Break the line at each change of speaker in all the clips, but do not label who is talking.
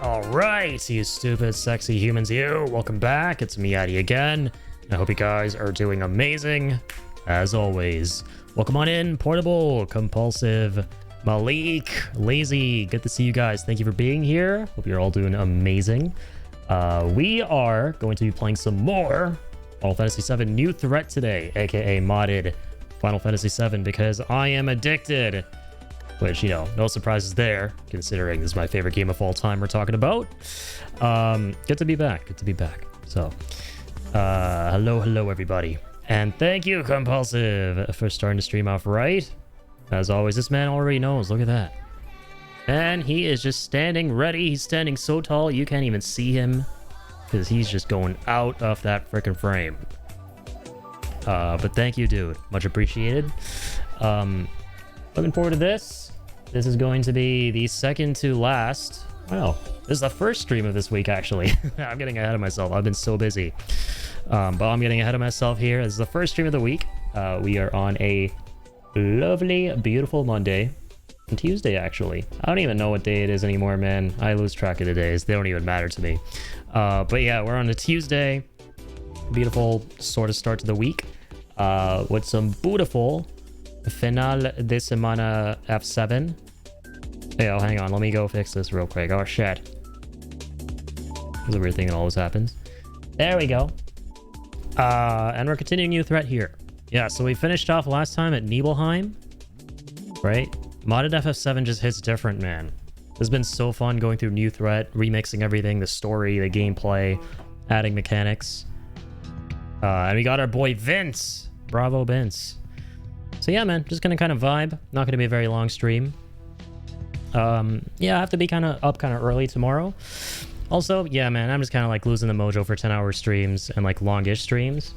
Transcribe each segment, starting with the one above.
Alright, you stupid, sexy humans, you. Welcome back. It's me, Addy, again. I hope you guys are doing amazing, as always. Welcome on in, Portable, Compulsive, Malik, Lazy. Good to see you guys. Thank you for being here. Hope you're all doing amazing. We are going to be playing some more Final Fantasy 7 New Threat today, aka modded Final Fantasy 7, because I am addicted. Which, you know, no surprises there, considering this is my favorite game of all time we're talking about. Good to be back. Good to be back. So, hello, everybody. And thank you, Compulsive, for starting to stream off right. As always, this man already knows. Look at that. And he is just standing ready. He's standing so tall, you can't even see him. Because he's just going out of that freaking frame. But thank you, dude. Much appreciated. Looking forward to this. This is going to be the second to last. Wow, this is the first stream of this week, actually. I'm getting ahead of myself. I've been so busy. But I'm getting ahead of myself here. This is the first stream of the week. We are on a lovely, beautiful Monday. And Tuesday, actually. I don't even know what day it is anymore, man. I lose track of the days. They don't even matter to me. But yeah, we're on a Tuesday. Beautiful sort of start to the week. With some beautiful Final de Semana F7. Hey, oh, hang on. Let me go fix this real quick. Oh, shit. There's a weird thing that always happens. There we go. And we're continuing New Threat here. Yeah, so we finished off last time at Nibelheim. Right? Modded FF7 just hits different, man. It's been so fun going through New Threat, remixing everything, the story, the gameplay, adding mechanics. And we got our boy Vince. Bravo, Vince. So yeah, man, just gonna kind of vibe. Not gonna be a very long stream. Yeah, I have to be kind of up kind of early tomorrow. Also, yeah, man, I'm just kind of like losing the mojo for 10-hour streams and like longish streams.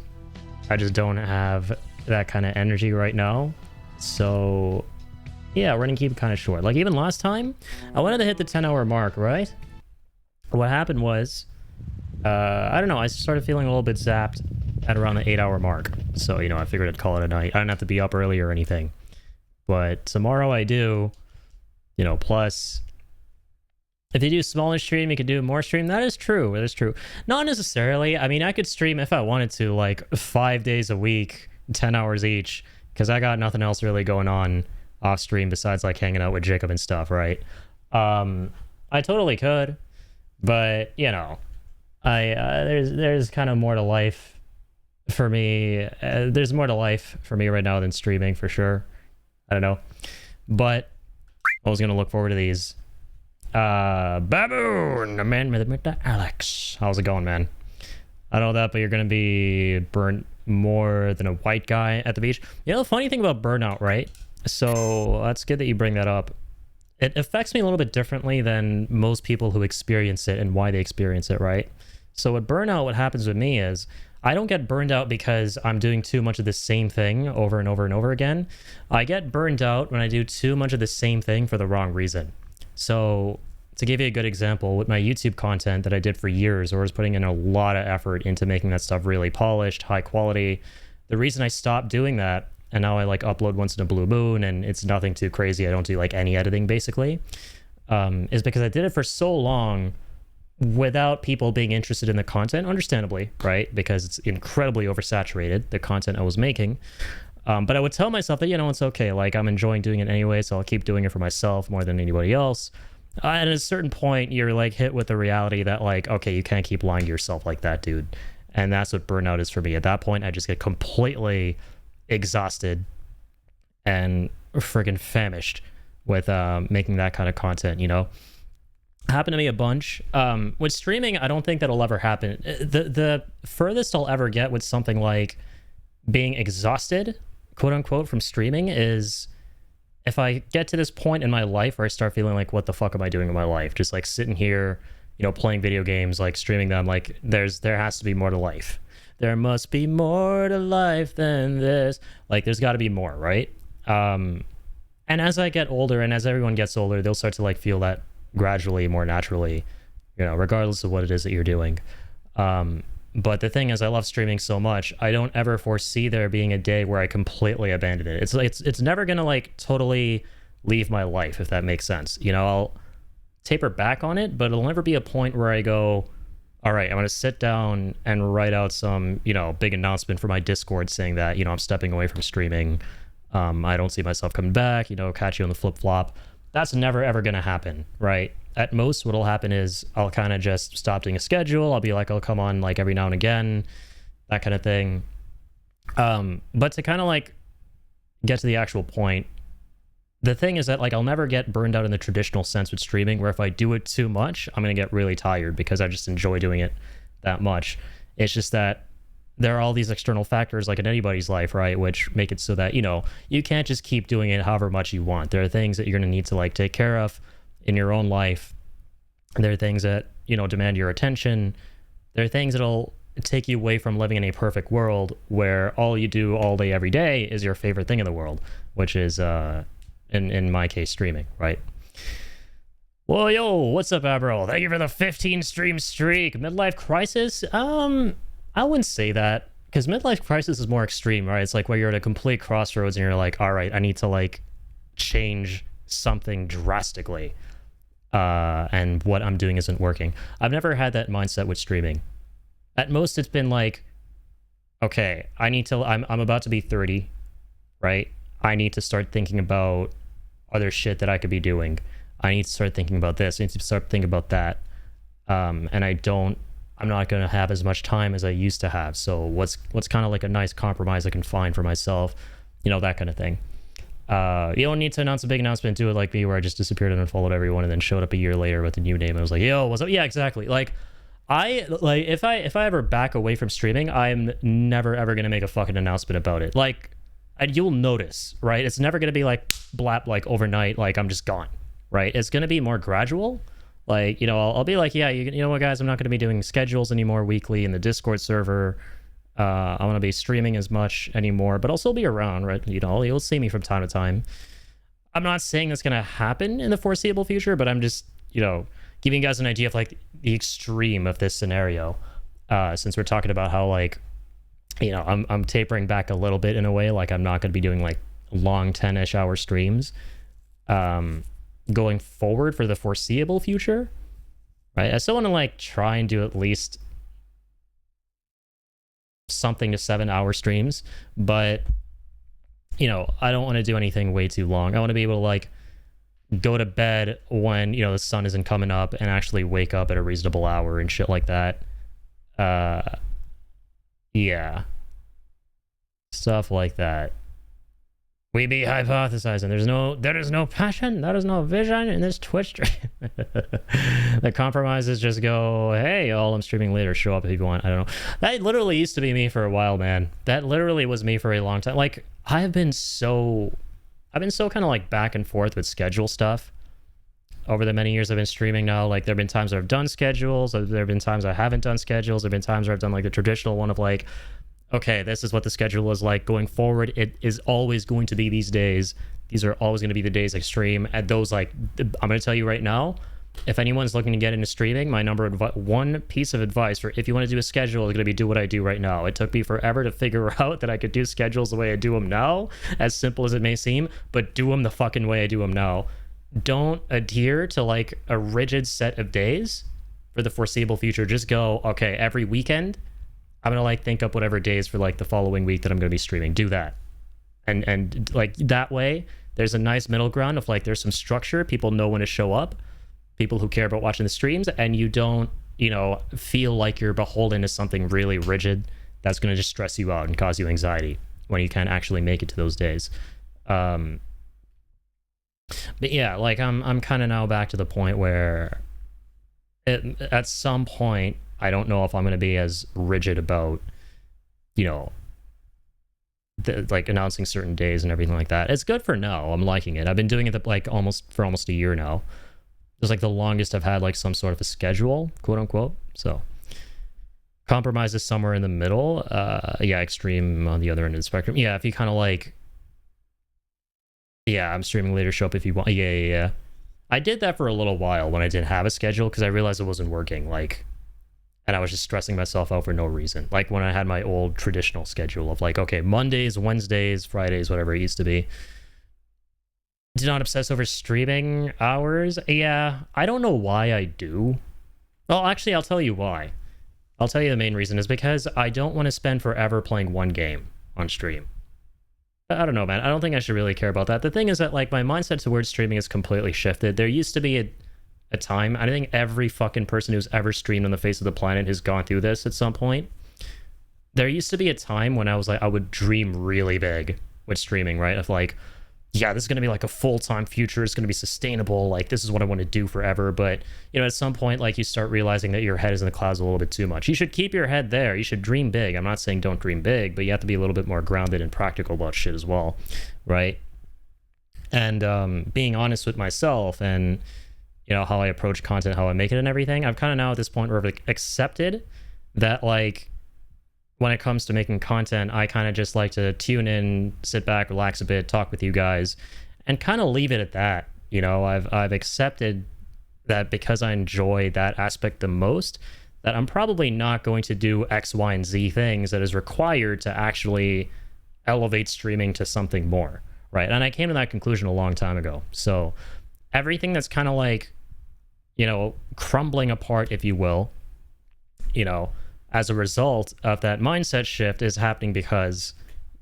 I just don't have that kind of energy right now. So yeah, we're gonna keep it kind of short. Like even last time, I wanted to hit the 10-hour mark, right? What happened was, I don't know, I started feeling a little bit zapped at around the 8-hour mark. So, you know, I figured I'd call it a night. I don't have to be up early or anything. But tomorrow I do, you know, plus if you do smaller stream, you could do more stream. That is true. That is true. Not necessarily. I mean, I could stream if I wanted to, like 5 days a week, 10 hours each, because I got nothing else really going on off stream besides like hanging out with Jacob and stuff, right? I totally could, but you know, there's kind of more to life for me. There's more to life for me right now than streaming, for sure. I don't know, but I was gonna look forward to these. Baboon, the man with the Alex. How's it going, man? I don't know that, but you're gonna be burnt more than a white guy at the beach. You know, the funny thing about burnout, right? So that's good that you bring that up. It affects me a little bit differently than most people who experience it and why they experience it, right? So with burnout, what happens with me is I don't get burned out because I'm doing too much of the same thing over and over and over again. I get burned out when I do too much of the same thing for the wrong reason. So to give you a good example, with my YouTube content that I did for years, or was putting in a lot of effort into making that stuff really polished, high quality, the reason I stopped doing that, and now I like upload once in a blue moon and it's nothing too crazy, I don't do like any editing basically, is because I did it for so long without people being interested in the content, understandably, right? Because it's incredibly oversaturated, the content I was making. But I would tell myself that, you know, it's okay. Like, I'm enjoying doing it anyway, so I'll keep doing it for myself more than anybody else. And at a certain point, you're, like, hit with the reality that, like, okay, you can't keep lying to yourself like that, dude. And that's what burnout is for me. At that point, I just get completely exhausted and friggin' famished with making that kind of content, you know? Happened to me a bunch. With streaming, I don't think that'll ever happen. The furthest I'll ever get with something like being exhausted, quote unquote, from streaming is if I get to this point in my life where I start feeling like, what the fuck am I doing in my life? Just like sitting here, you know, playing video games, like streaming them, like there has to be more to life. There must be more to life than this. Like there's got to be more, right? And as I get older and as everyone gets older, they'll start to like feel that gradually, more naturally, you know, regardless of what it is that you're doing. But the thing is, I love streaming so much, I don't ever foresee there being a day where I completely abandon it. It's never gonna like totally leave my life, if that makes sense. You know, taper back on it, but it'll never be a point where I go, all right, I'm going to sit down and write out some, big announcement for my Discord saying that, I'm stepping away from streaming. I don't see myself coming back, catch you on the flip-flop. That's never, ever going to happen, right? At most, what'll happen is I'll kind of just stop doing a schedule. I'll be like, I'll come on like every now and again, that kind of thing. But to kind of like get to the actual point, the thing is that like I'll never get burned out in the traditional sense with streaming, where if I do it too much, I'm going to get really tired because I just enjoy doing it that much. It's just that there are all these external factors like in anybody's life, right, which make it so that, you can't just keep doing it however much you want. There are things that you're going to need to like take care of in your own life. There are things that, demand your attention. There are things that'll take you away from living in a perfect world where all you do all day, every day is your favorite thing in the world, which is, in my case, streaming, right? Well, yo, what's up, Abro? Thank you for the 15 stream streak. Midlife crisis? I wouldn't say that, because midlife crisis is more extreme, right? It's like where you're at a complete crossroads and you're like, all right, I need to like change something drastically, and what I'm doing isn't working. I've never had that mindset with streaming. At most, it's been like, okay, I'm about to be 30, right? I need to start thinking about other shit that I could be doing. I need to start thinking about this. I need to start thinking about that. And I'm not going to have as much time as I used to have. So what's kind of like a nice compromise I can find for myself, that kind of thing. You don't need to announce a big announcement, do it like me, where I just disappeared and unfollowed everyone and then showed up a year later with a new name. And I was like, yo, what's up? Yeah, exactly. Like, if I ever back away from streaming, I'm never, ever going to make a fucking announcement about it. Like, and you'll notice, right? It's never going to be like blap, like overnight, like I'm just gone, right? It's going to be more gradual. Like, I'll be like, yeah, you know what, guys, I'm not going to be doing schedules anymore weekly in the Discord server. I want to be streaming as much anymore, but I'll still be around, right? You'll see me from time to time. I'm not saying that's going to happen in the foreseeable future, but I'm just, giving you guys an idea of like the extreme of this scenario. Since we're talking about how like, I'm tapering back a little bit in a way, like I'm not going to be doing like long 10-ish hour streams going forward for the foreseeable future, right? I still want to like try and do at least something to 7-hour streams, but I don't want to do anything way too long. I want to be able to like go to bed when the sun isn't coming up and actually wake up at a reasonable hour and shit like that. Yeah, stuff like that. We be hypothesizing. There is no passion, there is no vision in this Twitch stream. The compromises just go, hey, y'all, I'm streaming later, show up if you want. I don't know. That literally used to be me for a while, man. That literally was me for a long time. Like, I've been so kind of like back and forth with schedule stuff over the many years I've been streaming now. Like, there have been times I've done schedules, there have been times I haven't done schedules, there have been times where I've done like the traditional one of like, okay, this is what the schedule is like going forward. It is always going to be these days. These are always going to be the days I stream. At those, like, I'm going to tell you right now, if anyone's looking to get into streaming, my one piece of advice for if you want to do a schedule is going to be do what I do right now. It took me forever to figure out that I could do schedules the way I do them now, as simple as it may seem, but do them the fucking way I do them now. Don't adhere to like a rigid set of days for the foreseeable future. Just go, okay, every weekend I'm gonna like think up whatever days for like the following week that I'm gonna be streaming. Do that, and like that way, there's a nice middle ground of like there's some structure. People know when to show up. People who care about watching the streams, and you don't feel like you're beholden to something really rigid that's gonna just stress you out and cause you anxiety when you can't actually make it to those days. But yeah, like I'm kind of now back to the point where at some point, I don't know if I'm going to be as rigid about, like announcing certain days and everything like that. It's good for now. I'm liking it. I've been doing it like almost a year now. It's like the longest I've had like some sort of a schedule, quote unquote. So compromise is somewhere in the middle. Yeah, extreme on the other end of the spectrum. Yeah, if you kind of like, yeah, I'm streaming later, show up if you want. Yeah. I did that for a little while when I didn't have a schedule because I realized it wasn't working. Like, and I was just stressing myself out for no reason. Like when I had my old traditional schedule of like, okay, Mondays, Wednesdays, Fridays, whatever it used to be. Do not obsess over streaming hours. Yeah, I don't know why I do. Well, actually, I'll tell you why. I'll tell you the main reason is because I don't want to spend forever playing one game on stream. I don't know, man. I don't think I should really care about that. The thing is that, like, my mindset towards streaming is completely shifted. There used to be a time, I think every fucking person who's ever streamed on the face of the planet has gone through this at some point. There used to be a time when I was like, I would dream really big with streaming, right? Of like, yeah, this is going to be like a full-time future. It's going to be sustainable. Like, this is what I want to do forever. But, you know, at some point, like, you start realizing that your head is in the clouds a little bit too much. You should keep your head there. You should dream big. I'm not saying don't dream big, but you have to be a little bit more grounded and practical about shit as well, right? And being honest with myself and, you know, how I approach content, how I make it and everything, I've kind of now at this point where I've like, accepted that, like, when it comes to making content, I kind of just like to tune in, sit back, relax a bit, talk with you guys, and kind of leave it at that. You know, I've accepted that because I enjoy that aspect the most, that I'm probably not going to do X, Y, and Z things that is required to actually elevate streaming to something more, right? And I came to that conclusion a long time ago. So everything that's kind of like, you know, crumbling apart, if you will, you know, as a result of that mindset shift is happening because,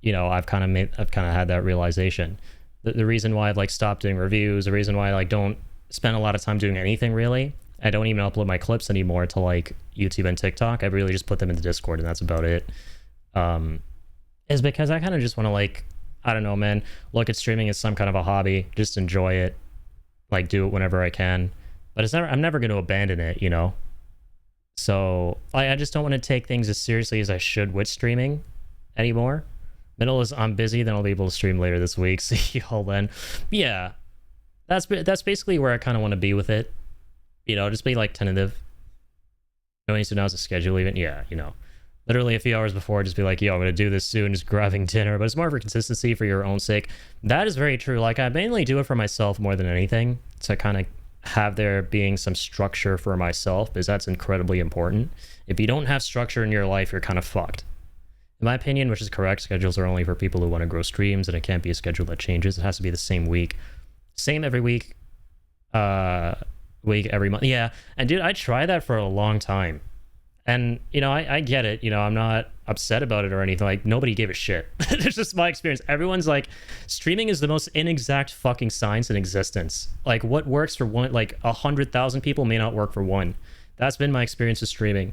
you know, I've kind of had that realization. The reason why I've like stopped doing reviews, the reason why I like don't spend a lot of time doing anything really, I don't even upload my clips anymore to like YouTube and TikTok. I really just put them into Discord and that's about it. Is because I kind of just want to like, I don't know, man, look at streaming as some kind of a hobby, just enjoy it, like do it whenever I can. But I'm never going to abandon it, you know? So I just don't want to take things as seriously as I should with streaming anymore. Middle is I'm busy, then I'll be able to stream later this week. See y'all then. Yeah, that's basically where I kind of want to be with it. You know, just be like tentative. Knowing so now it's a schedule even. Yeah, you know, literally a few hours before, just be like, yo, I'm going to do this soon, just grabbing dinner. But it's more for consistency for your own sake. That is very true. Like I mainly do it for myself more than anything to kind of have there being some structure for myself, because that's incredibly important. If you don't have structure in your life, you're kind of fucked. In my opinion, which is correct, schedules are only for people who want to grow streams, and it can't be a schedule that changes. It has to be the same week. Same every week. Week every month. Yeah. And dude, I tried that for a long time. And, you know, I get it. You know, I'm not upset about it or anything. Like, nobody gave a shit. It's just my experience. Everyone's like, streaming is the most inexact fucking science in existence. Like, what works for one, like 100,000 people may not work for one. That's been my experience with streaming.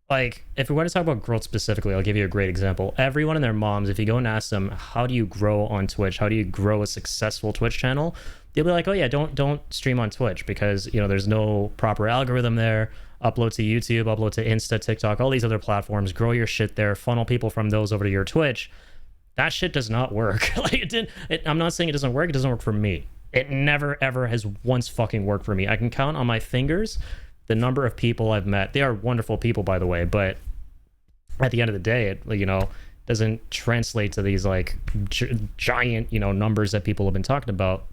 Like, if we want to talk about growth specifically, I'll give you a great example. Everyone and their moms, if you go and ask them, how do you grow on Twitch? How do you grow a successful Twitch channel? They'll be like, oh yeah, don't stream on Twitch because, you know, there's no proper algorithm there. Upload to YouTube, upload to Insta, TikTok, all these other platforms, grow your shit there, funnel people from those over to your Twitch. That shit does not work. Like I'm not saying it doesn't work for me. It never ever has once fucking worked for me. I can count on my fingers the number of people I've met. They are wonderful people, by the way, but at the end of the day, it, you know, doesn't translate to these like giant, you know, numbers that people have been talking about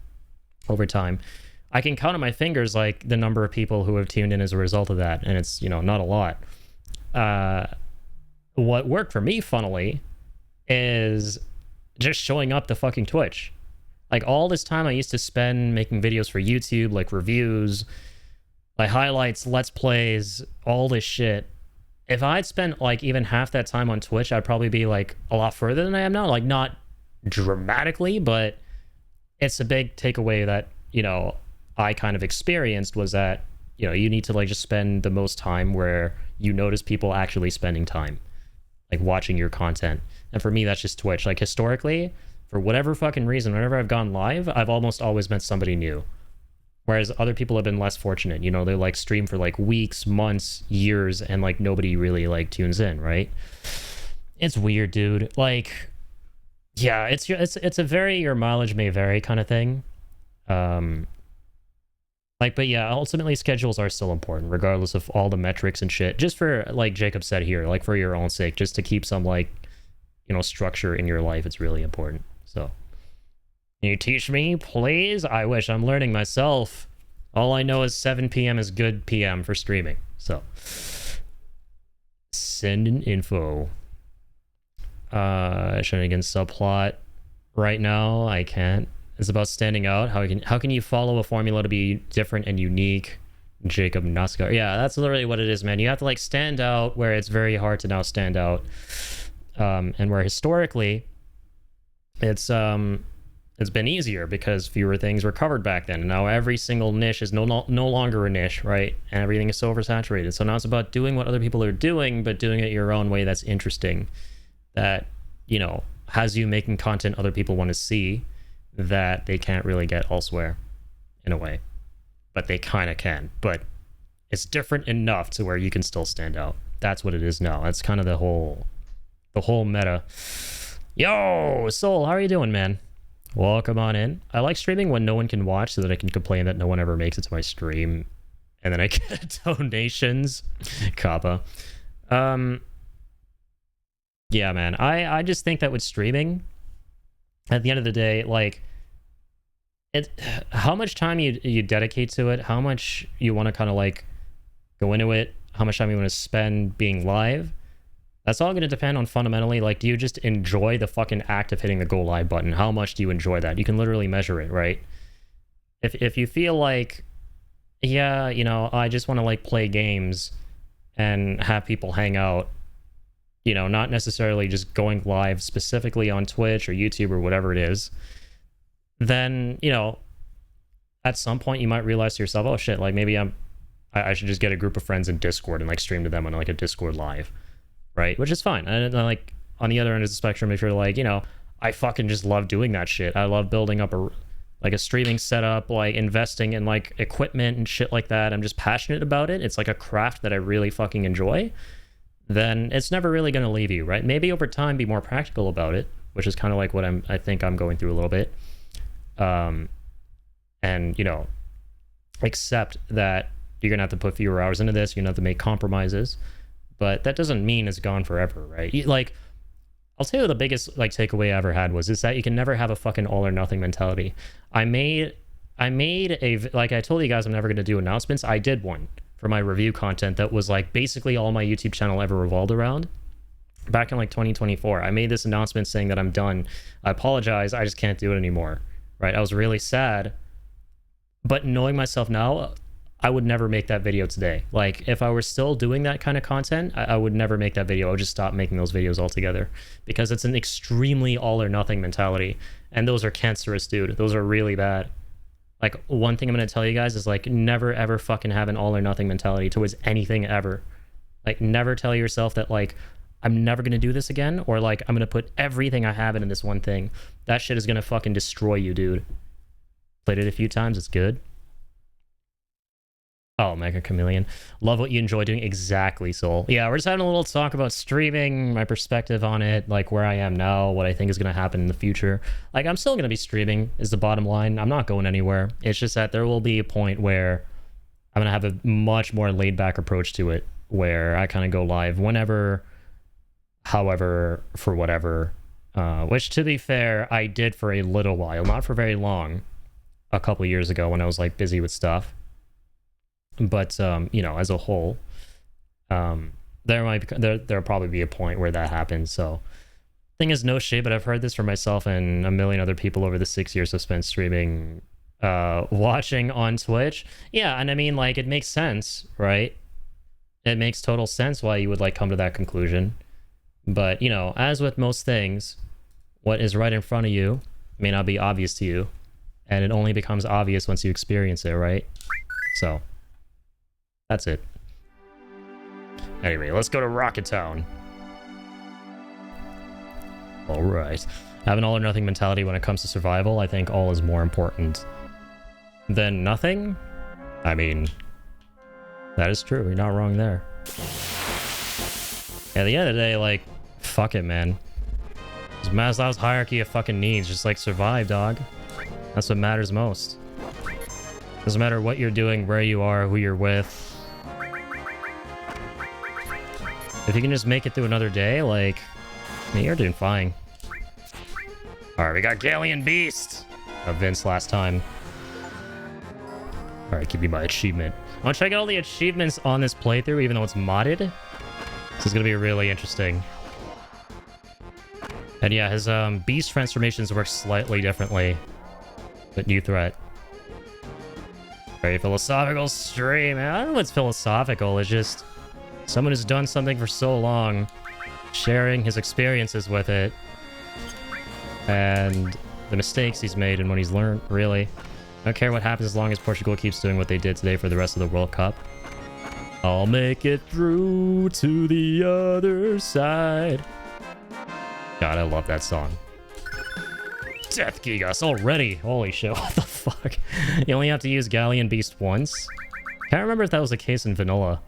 over time. I can count on my fingers like the number of people who have tuned in as a result of that, and it's, you know, not a lot. What worked for me, funnily, is just showing up to fucking Twitch. Like, all this time I used to spend making videos for YouTube, like reviews, like highlights, let's plays, all this shit. If I'd spent like even half that time on Twitch, I'd probably be like a lot further than I am now. Like, not dramatically, but it's a big takeaway that, you know, I kind of experienced was that, you know, you need to like just spend the most time where you notice people actually spending time, like watching your content. And for me, that's just Twitch. Like, historically, for whatever fucking reason, whenever I've gone live, I've almost always met somebody new. Whereas other people have been less fortunate. You know, they like stream for like weeks, months, years, and like nobody really like tunes in, right? It's weird, dude. Like, yeah, it's a very your mileage may vary kind of thing. Like, but yeah, ultimately schedules are still important, regardless of all the metrics and shit. Just for, like Jacob said here, like for your own sake, just to keep some like, you know, structure in your life, it's really important. So, can you teach me, please? I wish. I'm learning myself. All I know is 7 p.m. is good p.m. for streaming. So, send an info. Shenanigan subplot. Right now, I can't It's about standing out. How can you follow a formula to be different and unique? Jacob Nusker. Yeah, that's literally what it is, man. You have to like stand out where it's very hard to now stand out. And where historically it's been easier because fewer things were covered back then. And now every single niche is no longer a niche, right? And everything is so oversaturated. So now it's about doing what other people are doing, but doing it your own way that's interesting. That, you know, has you making content other people want to see that they can't really get elsewhere in a way. But they kind of can. But it's different enough to where you can still stand out. That's what it is now. That's kind of the whole meta. Yo, Soul, how are you doing, man? Welcome on in. I like streaming when no one can watch so that I can complain that no one ever makes it to my stream. And then I get donations. Kappa. Yeah, man. I just think that with streaming, at the end of the day, like, how much time you dedicate to it, how much you want to kind of like go into it, how much time you want to spend being live, that's all going to depend on fundamentally, like, do you just enjoy the fucking act of hitting the go live button? How much do you enjoy that? You can literally measure it, right? If you feel like, yeah, you know, I just want to like play games and have people hang out, you know, not necessarily just going live specifically on Twitch or YouTube or whatever it is, then, you know, at some point you might realize to yourself, oh shit, like maybe I should just get a group of friends in Discord and like stream to them on like a Discord live, right? Which is fine. And like on the other end of the spectrum, if you're like, you know, I fucking just love doing that shit. I love building up a streaming setup, like investing in like equipment and shit like that. I'm just passionate about it. It's like a craft that I really fucking enjoy. Then it's never really going to leave you, right? Maybe over time be more practical about it, which is kind of like what I think I'm going through a little bit. And, you know, accept that you're gonna have to put fewer hours into this, you're gonna have to make compromises, but that doesn't mean it's gone forever, right? Like, I'll tell you the biggest like takeaway I ever had is that you can never have a fucking all or nothing mentality. I made like I told you guys I'm never gonna do announcements. I did one for my review content that was like basically all my YouTube channel ever revolved around. Back in like 2024, I made this announcement saying that I'm done. I apologize, I just can't do it anymore. Right? I was really sad, but knowing myself now, I would never make that video today. Like, if I were still doing that kind of content, I would never make that video. I would just stop making those videos altogether because it's an extremely all or nothing mentality. And those are cancerous, dude. Those are really bad. Like, one thing I'm going to tell you guys is like, never ever fucking have an all or nothing mentality towards anything ever. Like, never tell yourself that like, I'm never going to do this again, or like, I'm going to put everything I have into this one thing. That shit is going to fucking destroy you, dude. Played it a few times. It's good. Oh, Mega Chameleon. Love what you enjoy doing. Exactly, Soul. Yeah, we're just having a little talk about streaming, my perspective on it, like where I am now, what I think is going to happen in the future. Like, I'm still going to be streaming is the bottom line. I'm not going anywhere. It's just that there will be a point where I'm going to have a much more laid back approach to it, where I kind of go live whenever, however, for whatever, which to be fair, I did for a little while, not for very long, a couple years ago when I was like busy with stuff. But you know, as a whole, there'll probably be a point where that happens. So thing is, no shit, but I've heard this from myself and a million other people over the 6 years I've spent streaming, watching on Twitch. Yeah, and I mean, like, it makes sense, right? It makes total sense why you would like come to that conclusion. But, you know, as with most things, what is right in front of you may not be obvious to you, and it only becomes obvious once you experience it, right? So that's it. Anyway, let's go to Rocket Town. All right. Have an all or nothing mentality when it comes to survival. I think all is more important than nothing. I mean, that is true. You're not wrong there. At the end of the day, like, fuck it, man. It's Maslow's hierarchy of fucking needs. Just, like, survive, dog. That's what matters most. Doesn't matter what you're doing, where you are, who you're with. If you can just make it through another day, like, I mean, you're doing fine. Alright, we got Galleon Beast of Vince last time. Alright, give me my achievement. I want to check out all the achievements on this playthrough, even though it's modded. This is going to be really interesting. And yeah, his beast transformations work slightly differently. But New Threat. Very philosophical stream. I don't know what's philosophical. It's just someone who's done something for so long, sharing his experiences with it, and the mistakes he's made and what he's learned, really. I don't care what happens as long as Portugal keeps doing what they did today for the rest of the World Cup. I'll make it through to the other side. God, I love that song. Death Gigas already. Holy shit, what the fuck? You only have to use Galleon Beast once? Can't remember if that was the case in vanilla.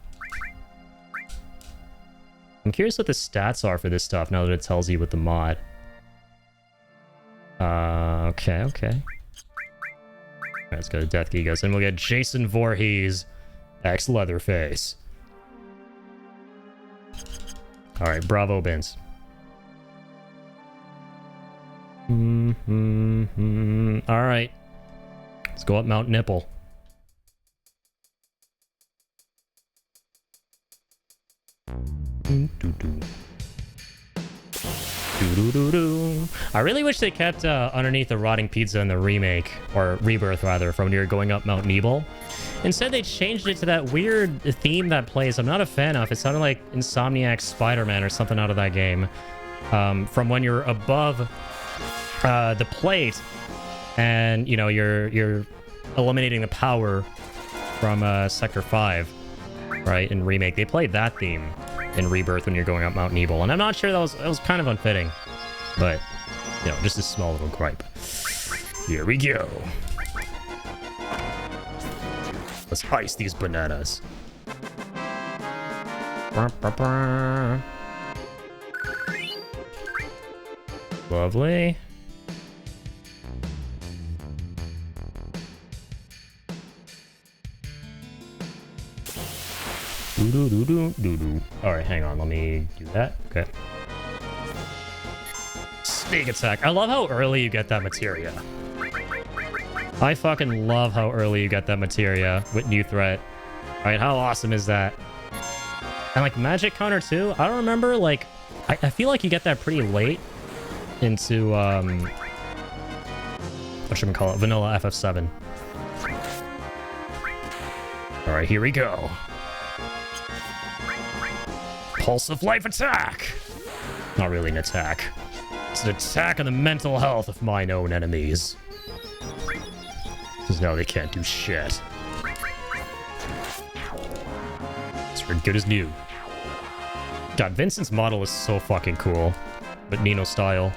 I'm curious what the stats are for this stuff now that it tells you with the mod. Okay. Alright, let's go to Death Gigas, and we'll get Jason Voorhees, X Leatherface. Alright, bravo, Bins. Alright. Let's go up Mount Nipple. I really wish they kept underneath the rotting pizza in the remake, or rebirth rather, from when you're going up Mount Nebel. Instead, they changed it to that weird theme that plays. I'm not a fan of. It sounded like Insomniac's Spider-Man or something out of that game. From when you're above the plate, and you know you're eliminating the power from Sector 5, right? In remake, they played that theme in rebirth when you're going up Mount Nebel, and I'm not sure that was kind of unfitting, but you know, just a small little gripe. Here we go. Let's ice these bananas. Lovely. Alright, hang on, let me do that. Okay. Sneak attack. I love how early you get that materia. I fucking love how early you get that materia with New Threat. Alright, how awesome is that? And like magic counter too? I don't remember, like, I feel like you get that pretty late into, whatchamacallit, vanilla FF7. Alright, here we go. Pulse of life attack! Not really an attack. It's an attack on the mental health of mine own enemies. Because now they can't do shit. It's for good as new. God, Vincent's model is so fucking cool. But Nino style.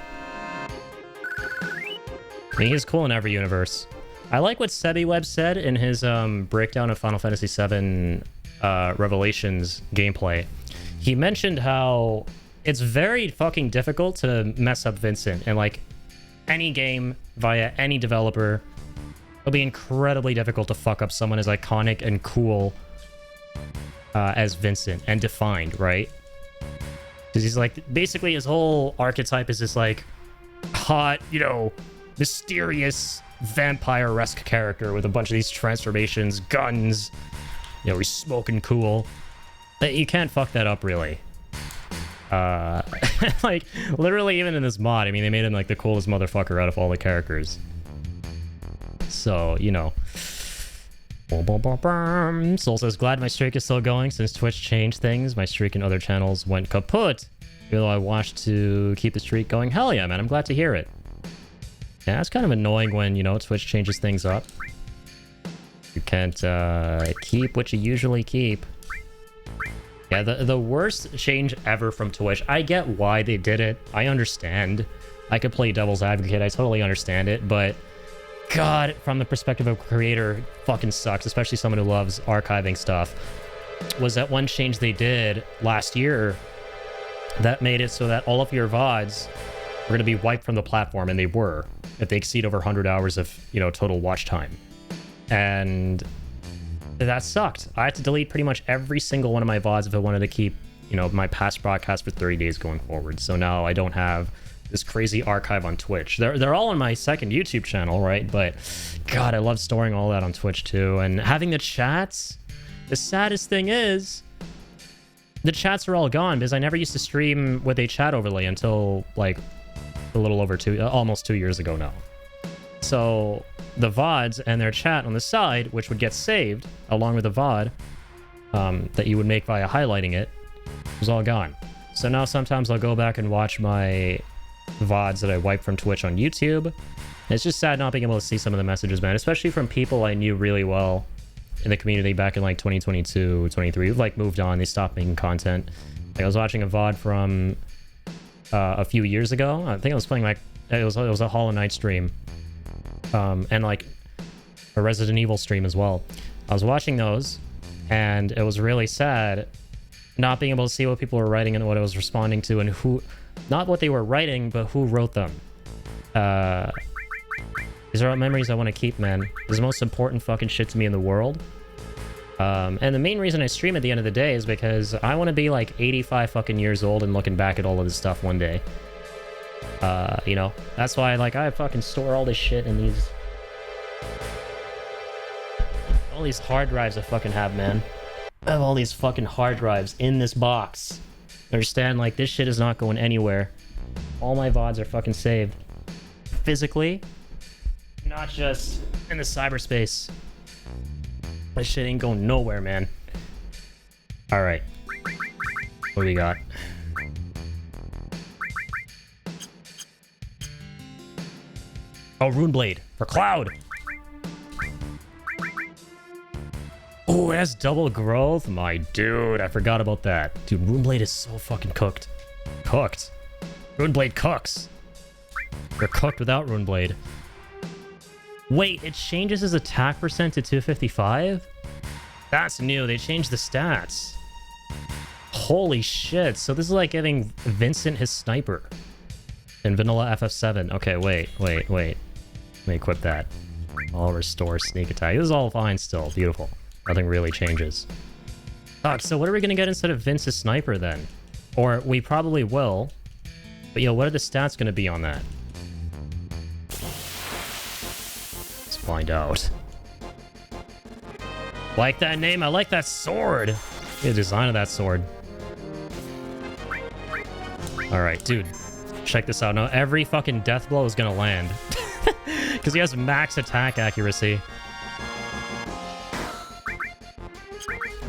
I mean, he's cool in every universe. I like what SebiWeb said in his breakdown of Final Fantasy VII Revelations gameplay. He mentioned how it's very fucking difficult to mess up Vincent in like any game via any developer. It'll be incredibly difficult to fuck up someone as iconic and cool as Vincent and defined, right? Because he's like, basically his whole archetype is this like hot, you know, mysterious vampire-esque character with a bunch of these transformations, guns, you know, he's smoking cool. You can't fuck that up, really. Like, literally, even in this mod, I mean, they made him, like, the coolest motherfucker out of all the characters. So, you know. Soul says, glad my streak is still going since Twitch changed things. My streak and other channels went kaput. Even though I watched to keep the streak going. Hell yeah, man. I'm glad to hear it. Yeah, it's kind of annoying when, you know, Twitch changes things up. You can't keep what you usually keep. Yeah, the worst change ever from Twitch. I get why they did it. I understand. I could play devil's advocate. I totally understand it. But, God, from the perspective of a creator, fucking sucks. Especially someone who loves archiving stuff. Was that one change they did last year that made it so that all of your VODs were going to be wiped from the platform. And they were. If they exceed over 100 hours of, you know, total watch time. And that sucked. I had to delete pretty much every single one of my VODs if I wanted to keep, you know, my past broadcasts for 30 days going forward. So now I don't have this crazy archive on Twitch. They're all on my second YouTube channel, right? But God, I love storing all that on Twitch too. And having the chats, the saddest thing is the chats are all gone because I never used to stream with a chat overlay until like a little over almost 2 years ago now. So the VODs and their chat on the side, which would get saved along with the VOD that you would make via highlighting it, was all gone. So now sometimes I'll go back and watch my VODs that I wiped from Twitch on YouTube. It's just sad not being able to see some of the messages, man, especially from people I knew really well in the community back in like 2022, 23, who've like moved on. They stopped making content. Like I was watching a VOD from a few years ago. I think I was playing like, it was a Hollow Knight stream. And like a Resident Evil stream as well. I was watching those and it was really sad not being able to see what people were writing and what I was responding to and who, not what they were writing, but who wrote them. These are all memories I want to keep, man. This is the most important fucking shit to me in the world. And the main reason I stream at the end of the day is because I want to be like 85 fucking years old and looking back at all of this stuff one day. You know, that's why like I fucking store all this shit in these... all these hard drives I fucking have, man. I have all these fucking hard drives in this box. Understand, like, this shit is not going anywhere. All my VODs are fucking saved. Physically, not just in the cyberspace. This shit ain't going nowhere, man. Alright. What do we got? Oh, Runeblade for Cloud. Oh, it has double growth? My dude, I forgot about that. Dude, Runeblade is so fucking cooked. Cooked. Runeblade cooks. You're cooked without Runeblade. Wait, it changes his attack percent to 255? That's new. They changed the stats. Holy shit. So this is like giving Vincent his sniper in vanilla FF7. Okay, wait. Let me equip that. I'll restore sneak attack. This is all fine still. Beautiful. Nothing really changes. Fuck, so what are we going to get instead of Vince's sniper then? Or we probably will. But yo, what are the stats going to be on that? Let's find out. Like that name, I like that sword. The design of that sword. Alright, dude. Check this out. Now every fucking death blow is going to land. Because he has max attack accuracy.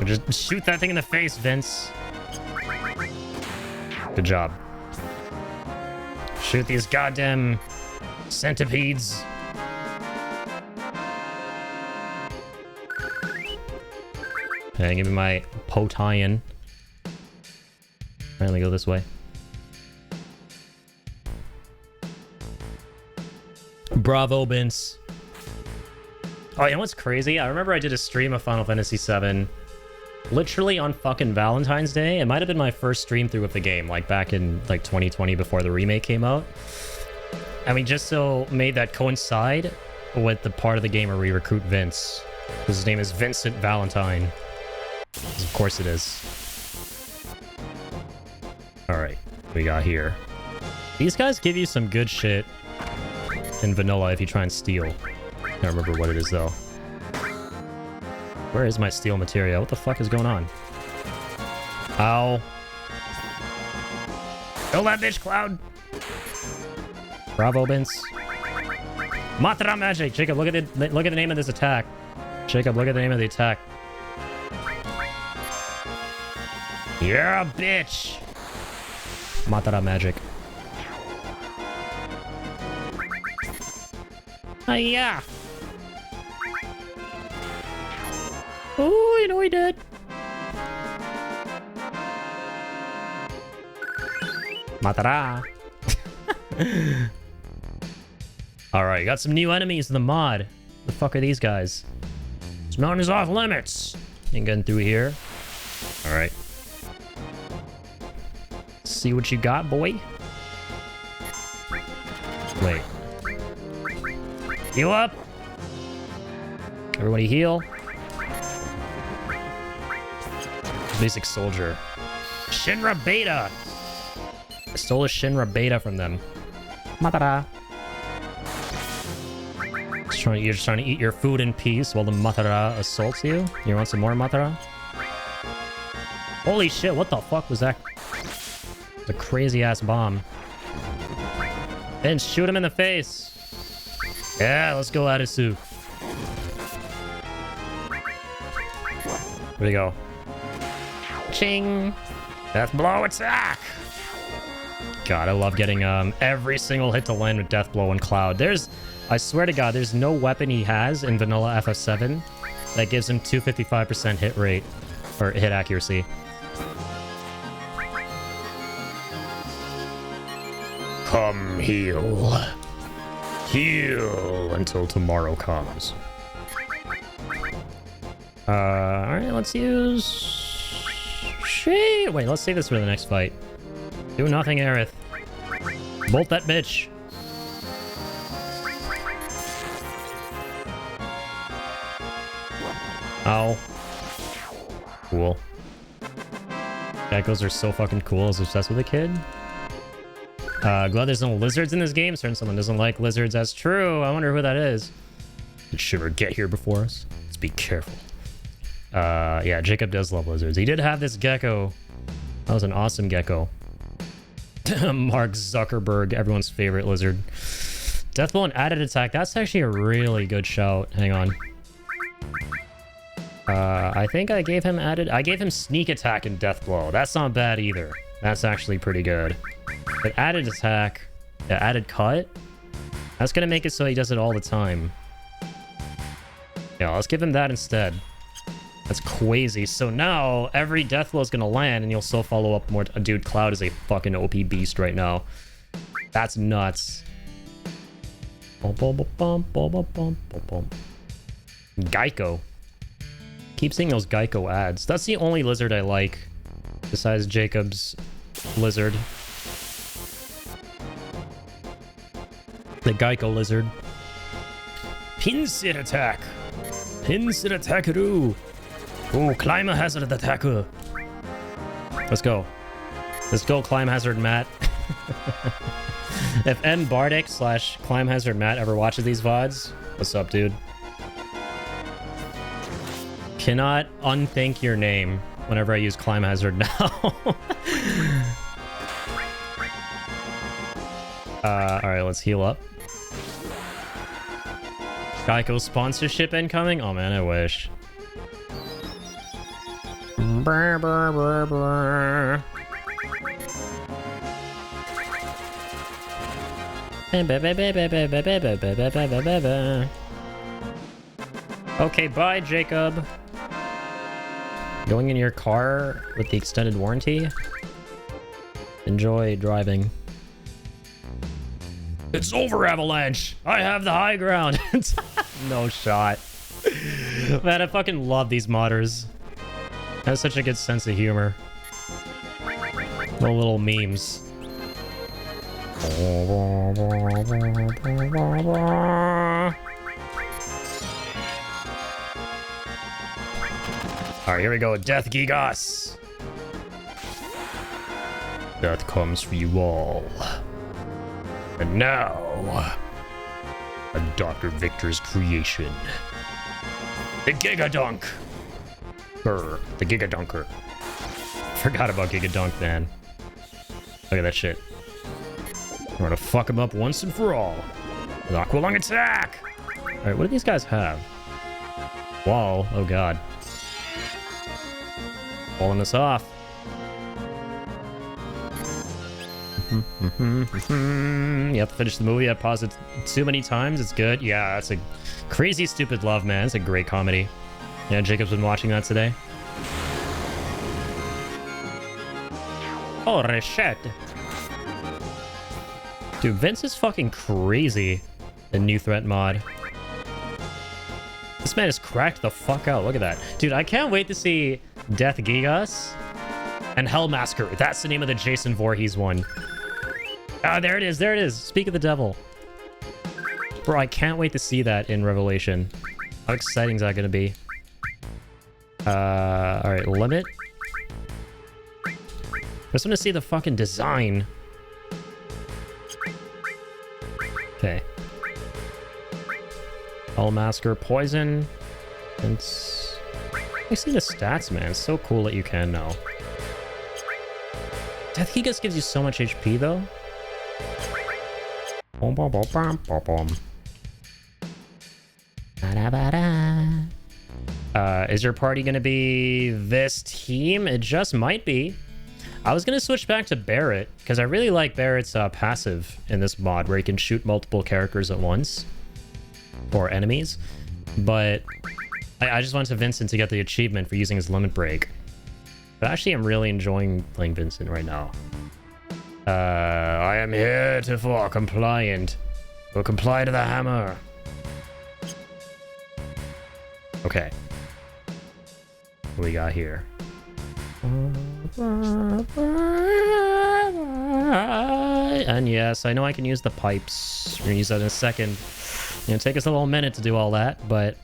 Just shoot that thing in the face, Vince. Good job. Shoot these goddamn centipedes. Okay, give me my Potion. Finally go this way. Bravo, Vince. Oh, you know what's crazy? I remember I did a stream of Final Fantasy VII literally on fucking Valentine's Day. It might have been my first stream through of the game, like back in like 2020 before the remake came out. And we just so made that coincide with the part of the game where we recruit Vince. His name is Vincent Valentine. Of course it is. Alright, what we got here. These guys give you some good shit in vanilla if you try and steal. I can't remember what it is though. Where is my steel materia? What the fuck is going on? Ow. Kill that bitch, Cloud! Bravo, Vince. Matra magic! Jacob, look at the name of this attack. Jacob, look at the name of the attack. Yeah, bitch! Matra magic. Hiya! Oh, you know he did. Matara. Alright, got some new enemies in the mod. The fuck are these guys? This mountain is off limits. Ain't getting through here. Alright. See what you got, boy. Wait. Heal up. Everybody heal. Basic soldier. Shinra Beta! I stole a Shinra Beta from them. Matara. You're just trying to eat your food in peace while the Matara assaults you? You want some more Matara? Holy shit, what the fuck was that? It's a crazy ass bomb. Vince, shoot him in the face! Yeah, let's go, Adisu. Here we go. Ching! Death blow attack! God, I love getting every single hit to land with Death Blow and Cloud. I swear to God, there's no weapon he has in vanilla FF7 that gives him 255% hit rate, or hit accuracy. Come heal. Heal until tomorrow comes. Alright, let's use... Shit! Wait, let's save this for the next fight. Do nothing, Aerith. Bolt that bitch. Ow. Cool. Geckos are so fucking cool. I was obsessed with a kid. Glad there's no lizards in this game. Certain someone doesn't like lizards. That's true. I wonder who that is. Did Shiver get here before us? Let's be careful. Yeah, Jacob does love lizards. He did have this gecko. That was an awesome gecko. Mark Zuckerberg, everyone's favorite lizard. Deathblow and added attack. That's actually a really good shout. Hang on. I think I gave him sneak attack and Deathblow. That's not bad either. That's actually pretty good. But added attack, added cut, that's gonna make it so he does it all the time. Yeah, let's give him that instead. That's crazy. So now every Deathblow is gonna land and you'll still follow up more. Dude, Cloud is a fucking OP beast right now. That's nuts. Geico. Keep seeing those Geico ads. That's the only lizard I like besides Jacob's lizard. The Geico lizard. Pinset attack. Pinset attackeroo. Oh, climb hazard attacker. Let's go. Let's go, climb hazard Matt. If N Bardic / climb hazard Matt ever watches these VODs, what's up, dude? Cannot unthink your name whenever I use climb hazard now. Alright, let's heal up. Geico sponsorship incoming? Oh man, I wish. Brr, brr, brr, brr. Okay, bye, Jacob. Going in your car with the extended warranty? Enjoy driving. It's over, Avalanche! I have the high ground! No shot. Man, I fucking love these modders. They have such a good sense of humor. The little memes. Alright, here we go. Death Gigas. Death comes for you all. And now, a Dr. Victor's creation. The Gigadunk. The Gigadunker. Forgot about Gigadunk, man. Look at that shit. I'm gonna fuck him up once and for all. With Aqua Lung attack! Alright, what do these guys have? Wall. Oh god. Pulling us off. You have to finish the movie. I paused it too many times. It's good. Yeah, that's a crazy stupid love, man. It's a great comedy. Yeah, Jacob's been watching that today. Holy shit. Dude, Vince is fucking crazy. The New Threat mod. This man is cracked the fuck out. Look at that. Dude, I can't wait to see Death Gigas and Hellmasker. That's the name of the Jason Voorhees one. Ah, there it is. There it is. Speak of the devil. Bro, I can't wait to see that in Revelation. How exciting is that going to be? Alright, limit. I just want to see the fucking design. Okay. Hellmasker, poison. It's... I see the stats, man. It's so cool that you can now. Death Gigas gives you so much HP, though. Is your party gonna be this team? It just might be. I was gonna switch back to Barrett because I really like Barrett's passive in this mod where he can shoot multiple characters at once or enemies, but I just went to Vincent to get the achievement for using his limit break. But actually, I'm really enjoying playing Vincent right now. I am here to for compliant. Will comply to the hammer. Okay. What we got here? And yes, I know I can use the pipes. We're gonna use that in a second. It'll take us a little minute to do all that, but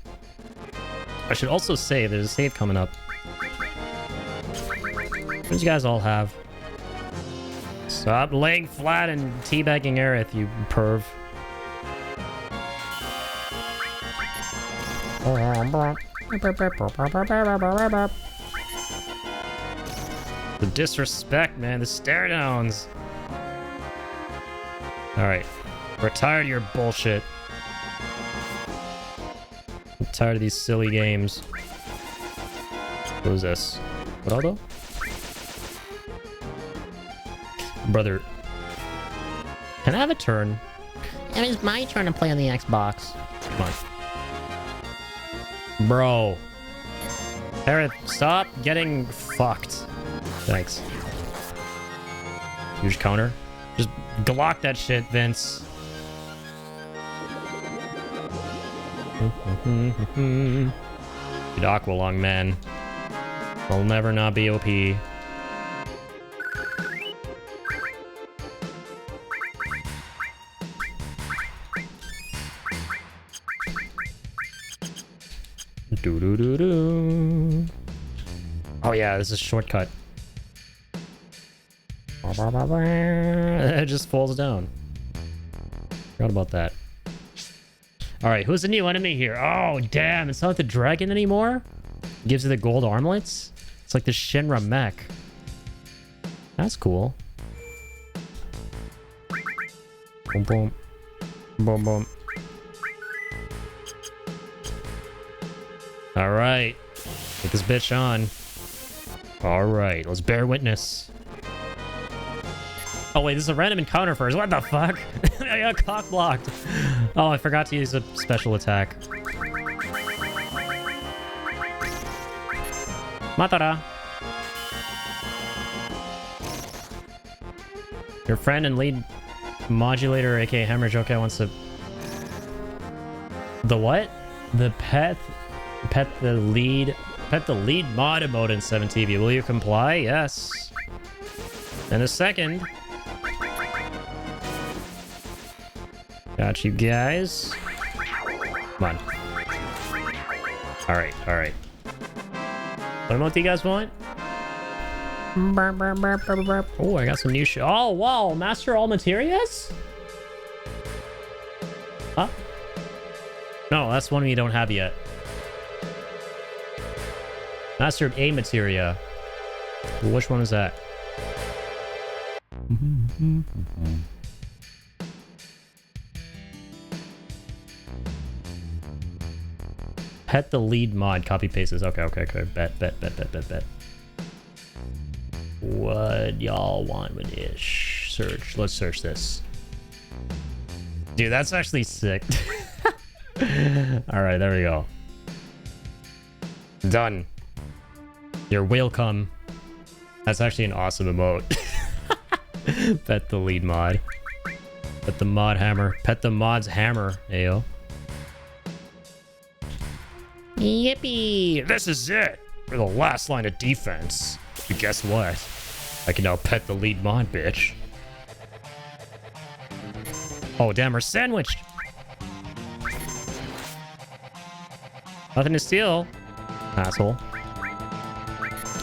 I should also say there's a save coming up. What do you guys all have? Stop laying flat and teabagging Aerith, you perv. The disrespect, man. The stare downs. Alright. We're tired of your bullshit. I'm tired of these silly games. What is this? Ronaldo? Brother. Can I have a turn? It is my turn to play on the Xbox. Come on. Bro. Aerith, stop getting fucked. Thanks. Huge counter. Just Glock that shit, Vince. Good Aqualung, man. I'll never not be OP. Do-do-do-do. Oh yeah, this is a shortcut. It just falls down. Forgot about that. Alright, who's the new enemy here? Oh, damn, it's not the dragon anymore? It gives you the gold armlets? It's like the Shinra mech. That's cool. Boom, boom. Boom, boom. Alright. Get this bitch on. Alright, let's bear witness. Oh wait, this is a random encounter first. What the fuck? I got cock blocked. Oh, I forgot to use a special attack. Matara. Your friend and lead modulator, aka Hemorrhage, okay, wants to... The what? The pet the lead mod emote in 7TV. Will you comply? Yes. In a second. Got you guys. Come on. Alright, alright. What emote do you guys want? Oh, I got some new shit. Oh, wow. Master all materias? Huh? No, that's one we don't have yet. Mastered a materia. Which one is that? Pet the lead mod. Copy paste this. Okay, okay, okay. Bet. What y'all want with this? Search. Let's search this. Dude, that's actually sick. Alright, there we go. Done. You're welcome. That's actually an awesome emote. Pet the lead mod. Pet the mod hammer. Pet the mod's hammer. Ayo. Yippee! This is it! We're the last line of defense. But guess what? I can now pet the lead mod, bitch. Oh, damn, we're sandwiched! Nothing to steal. Asshole.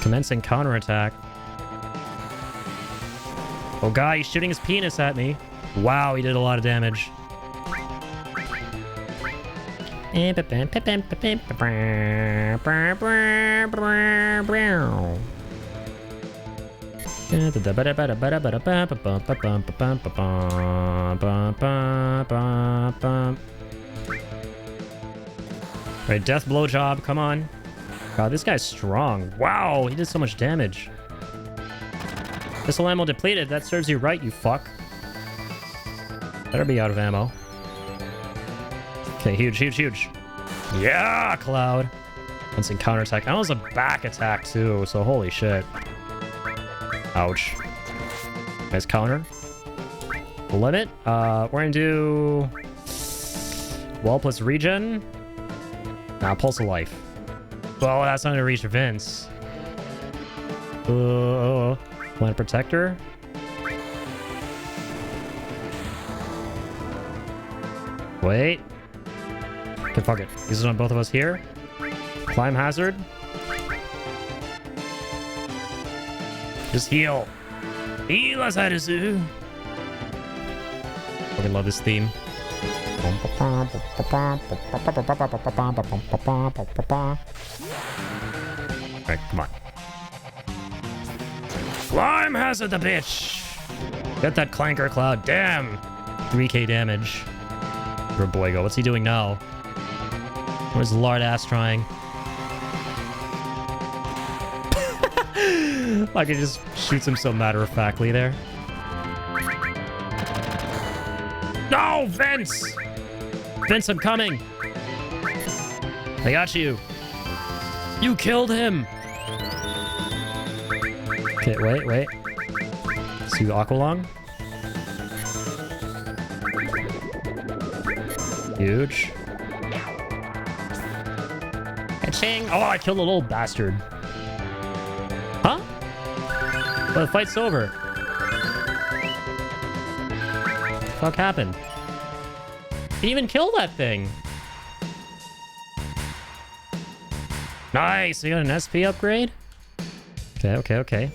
Commencing counterattack. Oh god, he's shooting his penis at me. Wow, he did a lot of damage. Right, death blowjob, come on. God, this guy's strong. Wow, he did so much damage. Missile ammo depleted. That serves you right, you fuck. Better be out of ammo. Okay, huge, huge, huge. Yeah, Cloud. Instant counterattack. That was a back attack, too, so holy shit. Ouch. Nice counter. Limit. We're gonna do... Wall plus regen. Nah, Pulse of Life. Well, that's not gonna reach Vince. Planet Protector. Wait. Okay, fuck it. This is on both of us here. Climb hazard. Just heal. Heal us, Harisu. Fucking love this theme. Alright, come on. Climb hazard the bitch! Get that clanker, Cloud. Damn! 3k damage. For Boygo. What's he doing now? Where's Lard ass trying? Like it just shoots him so matter-of-factly there. No, Vince! Vince, I'm coming! I got you. You killed him! Okay, wait. See Aqualung. Huge. Ka-ching! Oh, I killed a little bastard. Huh? Well, the fight's over. What the fuck happened? He didn't even kill that thing. Nice! We got an SP upgrade? Okay.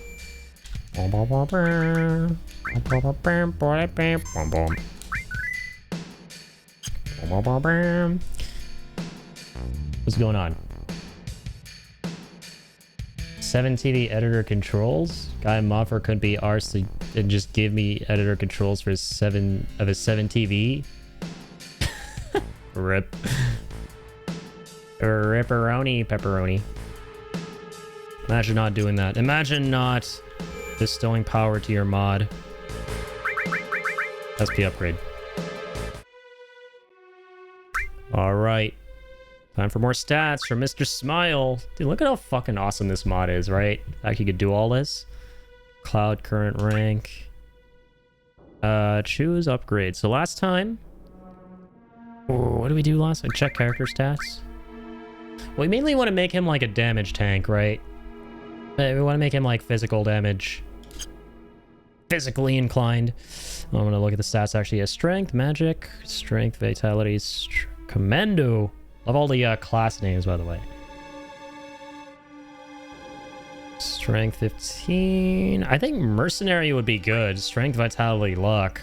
What's going on? 7 TV editor controls. Guy Moffer couldn't be arsed and just give me editor controls for 7 TV. Rip. Pepperoni. Imagine not doing that. Imagine not bestowing power to your mod. SP upgrade. Alright. Time for more stats from Mr. Smile. Dude, look at how fucking awesome this mod is, right? The fact you could do all this. Cloud current rank. Choose upgrade. So last time... Ooh, what did we do last time? Check character stats. Well, we mainly want to make him like a damage tank, right? We want to make him like physical damage. Physically inclined. I'm going to look at the stats actually. As strength, magic, strength, vitality, commando. Love all the class names, by the way. Strength 15. I think mercenary would be good. Strength, vitality, luck.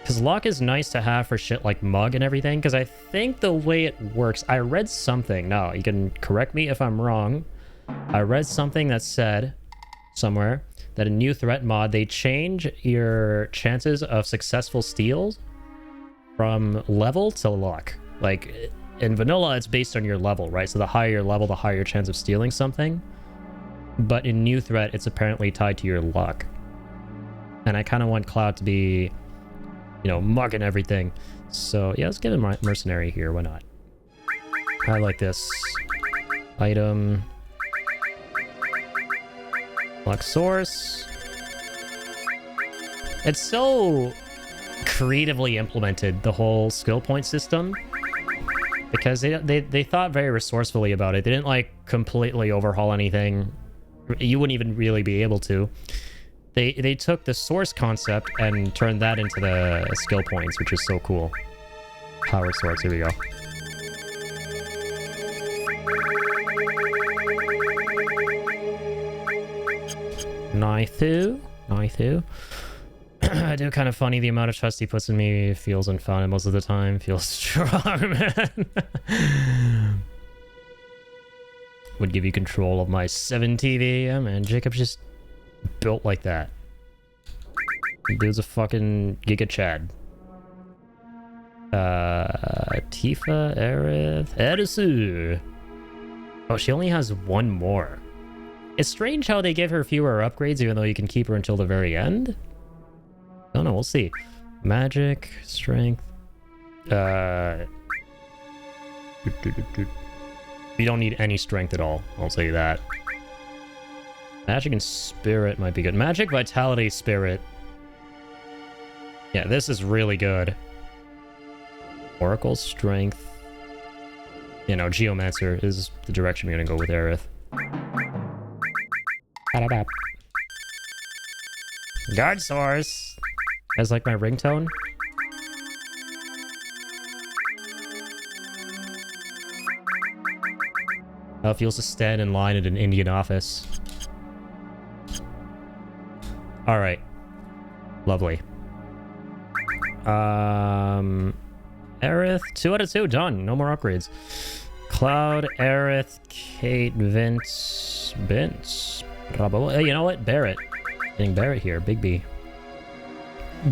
Because luck is nice to have for shit like mug and everything. Because I think the way it works... I read something. Now, you can correct me if I'm wrong. I read something that said somewhere that in New Threat mod, they change your chances of successful steals from level to luck. Like, in vanilla, it's based on your level, right? So the higher your level, the higher your chance of stealing something. But in New Threat, it's apparently tied to your luck. And I kind of want Cloud to be, you know, mugging everything. So, yeah, let's give him mercenary here. Why not? I like this. Item. Luck source. It's so creatively implemented, the whole skill point system. Because they thought very resourcefully about it. They didn't, like, completely overhaul anything. You wouldn't even really be able to. They took the source concept and turned that into the skill points, which is so cool. Power source, here we go. Nithu. I do kind of funny. The amount of trust he puts in me feels unfun, and most of the time feels strong, man. Would give you control of my 7 TV. Yeah, man. Jacob's just built like that. Dude's a fucking Giga Chad. Tifa, Aerith, Edisu. Oh, she only has one more. It's strange how they give her fewer upgrades, even though you can keep her until the very end. I don't know, we'll see. Magic, strength. You don't need any strength at all, I'll tell you that. Magic and spirit might be good. Magic, vitality, spirit. Yeah, this is really good. Oracle, strength. You know, Geomancer is the direction we're gonna go with Aerith. Guard source. That's like my ringtone. How it feels to stand in line at an Indian office. Alright. Lovely. Aerith, 2 out of 2, done. No more upgrades. Cloud, Aerith, Kate, Vince, Bravo. Hey, you know what? Barrett. Getting Barrett here. Big B.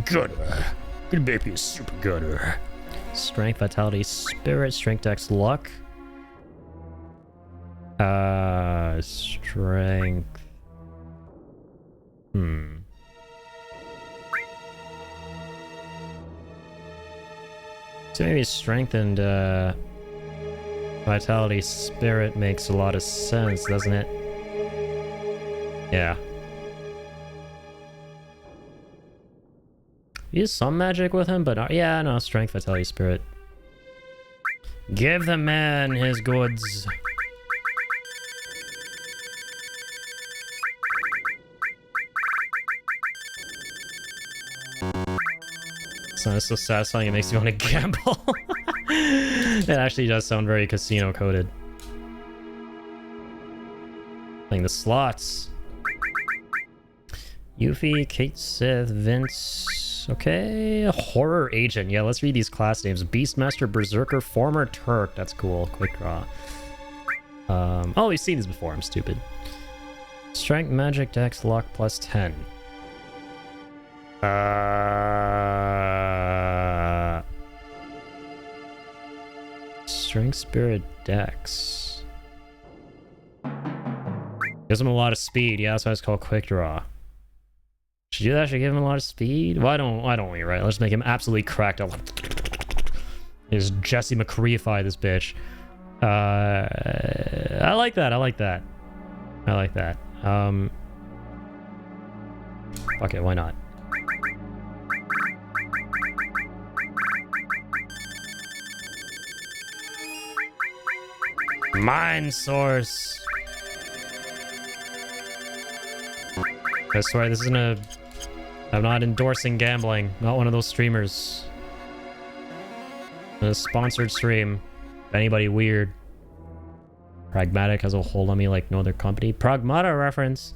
Good. Good baby is super good. Strength, vitality, spirit, strength, dex, luck. Strength. So maybe strength and vitality, spirit makes a lot of sense, doesn't it? Yeah. Use some magic with him, but not, yeah, no, strength, vitality, spirit. Give the man his goods. It's so satisfying, it makes you want to gamble. It actually does sound very casino coded. Playing the slots. Yuffie, Kate Sith, Vince. Okay, horror agent. Yeah, let's read these class names. Beastmaster, Berserker, Former Turk. That's cool. Quick draw. Oh, we've seen these before. I'm stupid. Strength, magic, dex, luck, plus 10. Strength, spirit, dex. Gives him a lot of speed. Yeah, that's why it's called quick draw. Should do that? Should give him a lot of speed? Why don't we, right? Let's make him absolutely cracked up. Just Jesse McCreefy this bitch. I like that. I like that. I like that. Okay, why not? Mind source. I swear this isn't a... I'm not endorsing gambling. Not one of those streamers. A sponsored stream. If anybody weird. Pragmatic has a hold on me like no other company. Pragmata reference.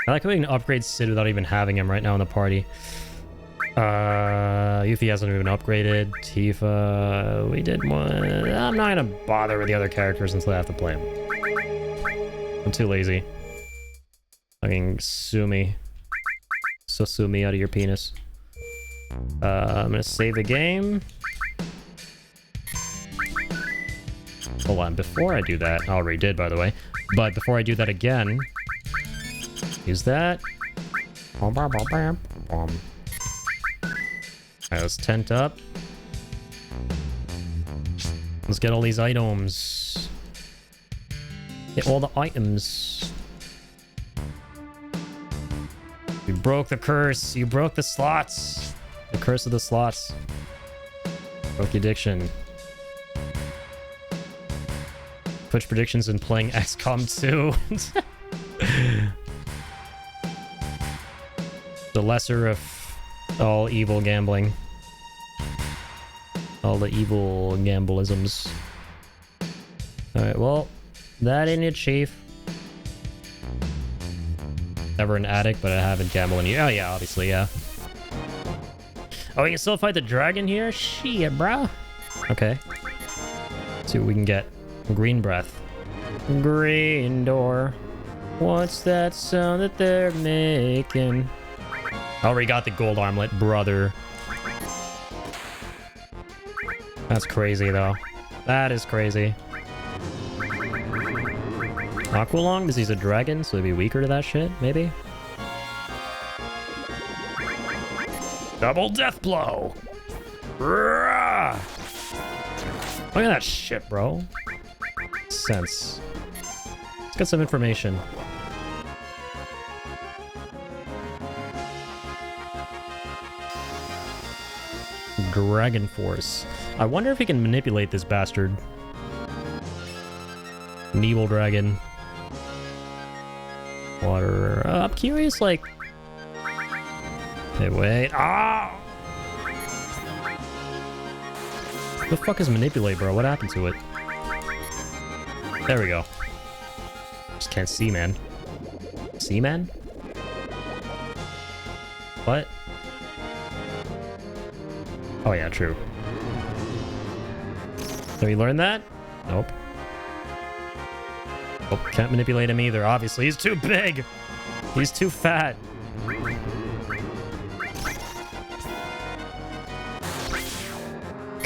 I like how we can upgrade Sid without even having him right now in the party. Yuffie hasn't even upgraded. Tifa, we did one. I'm not gonna bother with the other characters until I have to play them. I'm too lazy. Fucking sue me. So sue me out of your penis. I'm gonna save the game. Hold on, before I do that, I already did by the way. But before I do that again, use that. Alright, let's tent up. Let's get all these items. Get all the items. You broke the curse. You broke the slots. The curse of the slots. Broke the addiction. Twitch predictions and playing XCOM 2. The lesser of all evil gambling. All the evil gambleisms. Alright, well, that ain't it, Chief. Never an addict, but I haven't gambled in you. Oh yeah, obviously, yeah. Oh, we can still fight the dragon here? Shit, bro. Okay. Let's see what we can get. Green breath. Green door. What's that sound that they're making? Already got the gold armlet, brother. That's crazy, though. That is crazy. Aqualung, because he's a dragon, so he'd be weaker to that shit, maybe? Double death blow! Rah! Look at that shit, bro. Sense. Let's get some information. Dragon Force. I wonder if he can manipulate this bastard. Nebel Dragon. Water. I'm curious, like... Hey, wait. Ah! What the fuck is manipulate, bro? What happened to it? There we go. Just can't see, man. See, man? What? Oh, yeah, true. Have you learned that? Nope. Oh, can't manipulate him either, obviously. He's too big! He's too fat.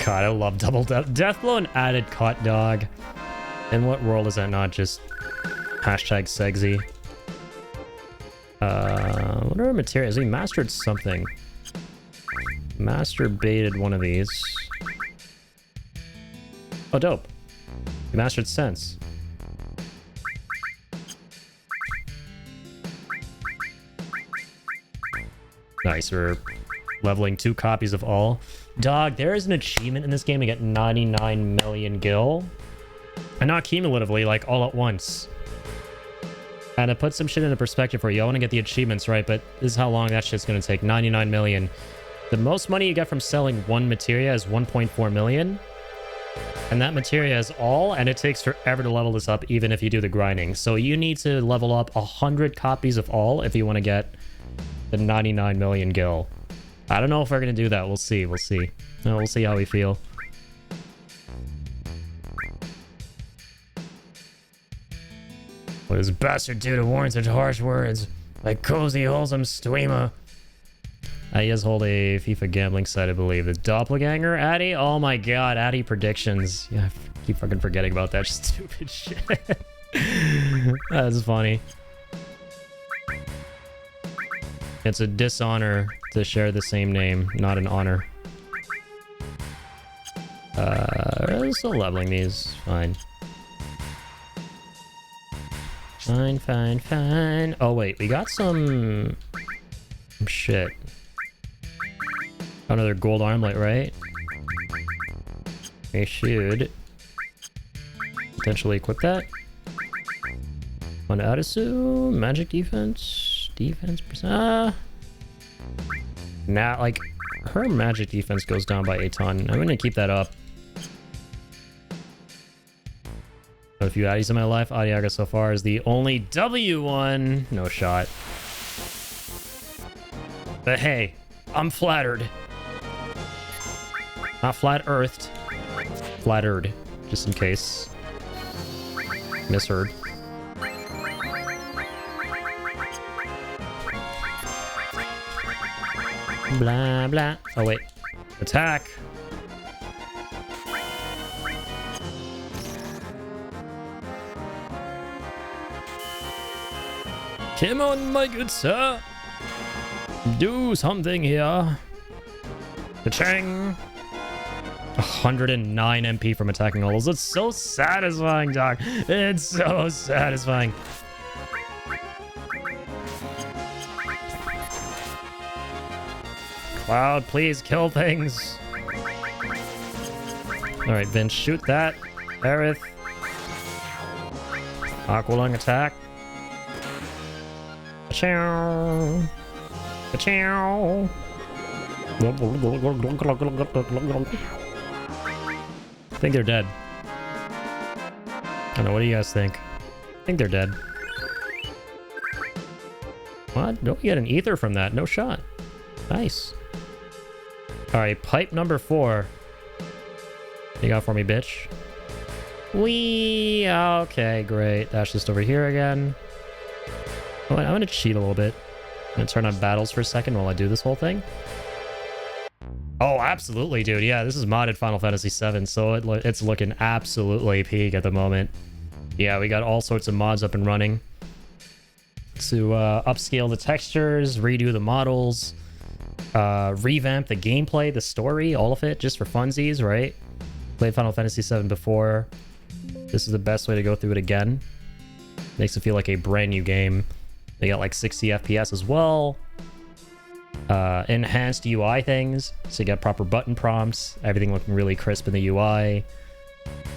God, I love double death blow and added caught dog. In what world is that not just hashtag sexy? What are our materials? He mastered something. Masturbated one of these. Oh, dope. He mastered sense. Nice, we're leveling 2 copies of all. Dog, there is an achievement in this game to get 99 million gil. And not cumulatively, like all at once. And to put some shit into perspective for you, I want to get the achievements right, but this is how long that shit's going to take. 99 million. The most money you get from selling one materia is 1.4 million. And that materia is all, and it takes forever to level this up, even if you do the grinding. So you need to level up 100 copies of all if you want to get the 99 million gil. I don't know if we're going to do that. We'll see. We'll see. No, we'll see how we feel. What does bastard do to warrant such harsh words? Like cozy, wholesome streamer. He does hold a FIFA gambling site, I believe. The Doppelganger, Addy? Oh my god, Addy predictions. Yeah, I keep fucking forgetting about that stupid shit. That's funny. It's a dishonor to share the same name, not an honor. Still leveling these. Fine. Fine, fine, fine. Oh wait, we got some shit. Another gold armlet, right? We should potentially equip that. On Adisu, magic defense, percent. Now, like, her magic defense goes down by a ton. I'm gonna keep that up. A few Addies in my life. Adiaga so far is the only W1. No shot. But hey, I'm flattered. Not flat-earthed. Flattered, just in case. Misheard. Blah, blah. Oh, wait. Attack! Come on, my good sir. Do something here. Ka-chang! 109 MP from attacking holes. It's so satisfying, Doc. It's so satisfying. Cloud, please kill things. Alright, Vince, shoot that. Aerith. Aqualung attack. Ka-chow. Ka-chow. I think they're dead. I don't know, what do you guys think? I think they're dead. What? Don't we get an ether from that? No shot. Nice. Alright, pipe number 4. What you got for me, bitch? Whee! Okay, great. That's just over here again. Oh, I'm gonna cheat a little bit. I'm gonna turn on battles for a second while I do this whole thing. Oh, absolutely, dude. Yeah, this is modded Final Fantasy VII, so it's looking absolutely peak at the moment. Yeah, we got all sorts of mods up and running to upscale the textures, redo the models, revamp the gameplay, the story, all of it, just for funsies, right? Played Final Fantasy VII before. This is the best way to go through it again. Makes it feel like a brand new game. They got like 60 FPS as well. Enhanced UI things, so you got proper button prompts, everything looking really crisp in the UI.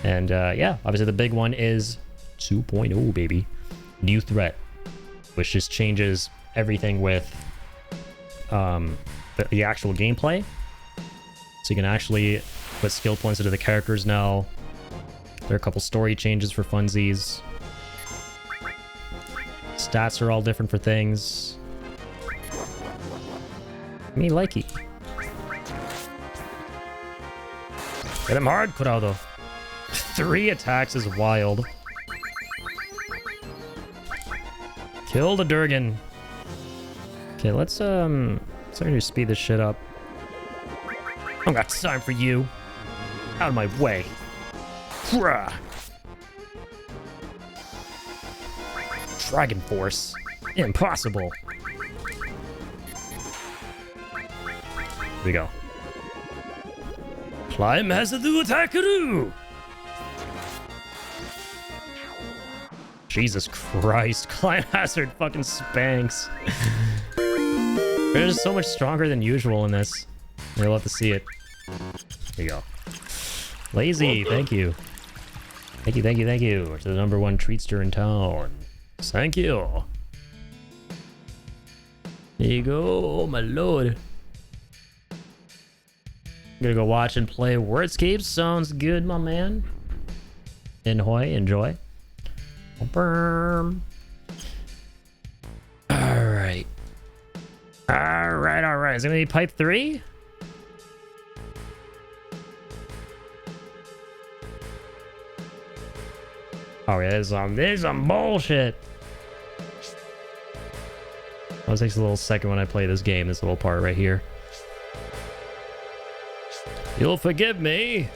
And yeah, obviously the big one is 2.0, baby. New Threat, which just changes everything with the actual gameplay. So you can actually put skill points into the characters now. There are a couple story changes for funsies. Stats are all different for things. Me likey. Hit him hard, Corrado. 3 attacks is wild. Kill the Durgan. Okay, let's actually speed this shit up. I don't got time for you. Out of my way. Dragon Force. Impossible. Here we go. Climb has the WUTAI. Jesus Christ, Climb Hazard fucking spanks. They're just so much stronger than usual in this. You'll love to see it. Here you go. Lazy, thank you. Thank you, thank you, thank you. To the #1 treatster in town. Thank you. There you go, my lord. I'm gonna go watch and play Wordscape. Sounds good, my man. Enjoy, enjoy. Alright. Alright. Is it gonna be pipe 3? Oh yeah, this is some bullshit. Always takes a little second when I play this game, this little part right here. You'll forgive me.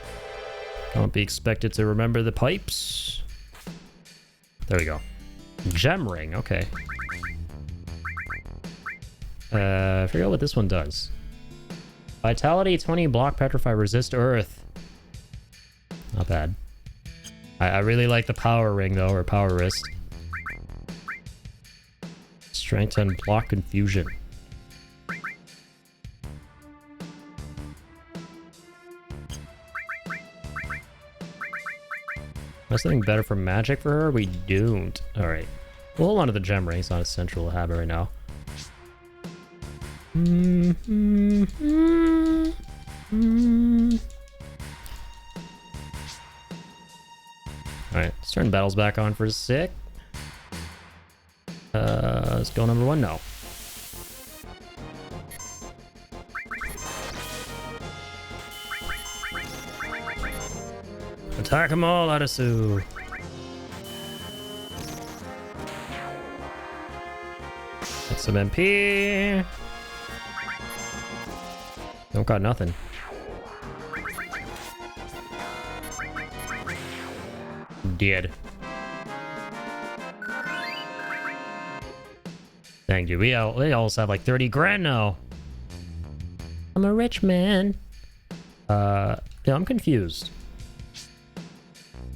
Can't be expected to remember the pipes. There we go. Gem ring, okay. I forgot what this one does. Vitality 20, block, petrify, resist earth. Not bad. I really like the power ring though, or power wrist. Strength 10, block, confusion. Is something better for magic for her? We don't. Alright. We'll hold on to the gem ring. It's not essential to have it right now. Alright, let's turn battles back on for a sec. Let's go #1 now. Attack them all, Arisu. Get some MP. Don't got nothing. Dead. Thank you. We almost have like 30 grand now. I'm a rich man. Yeah, I'm confused.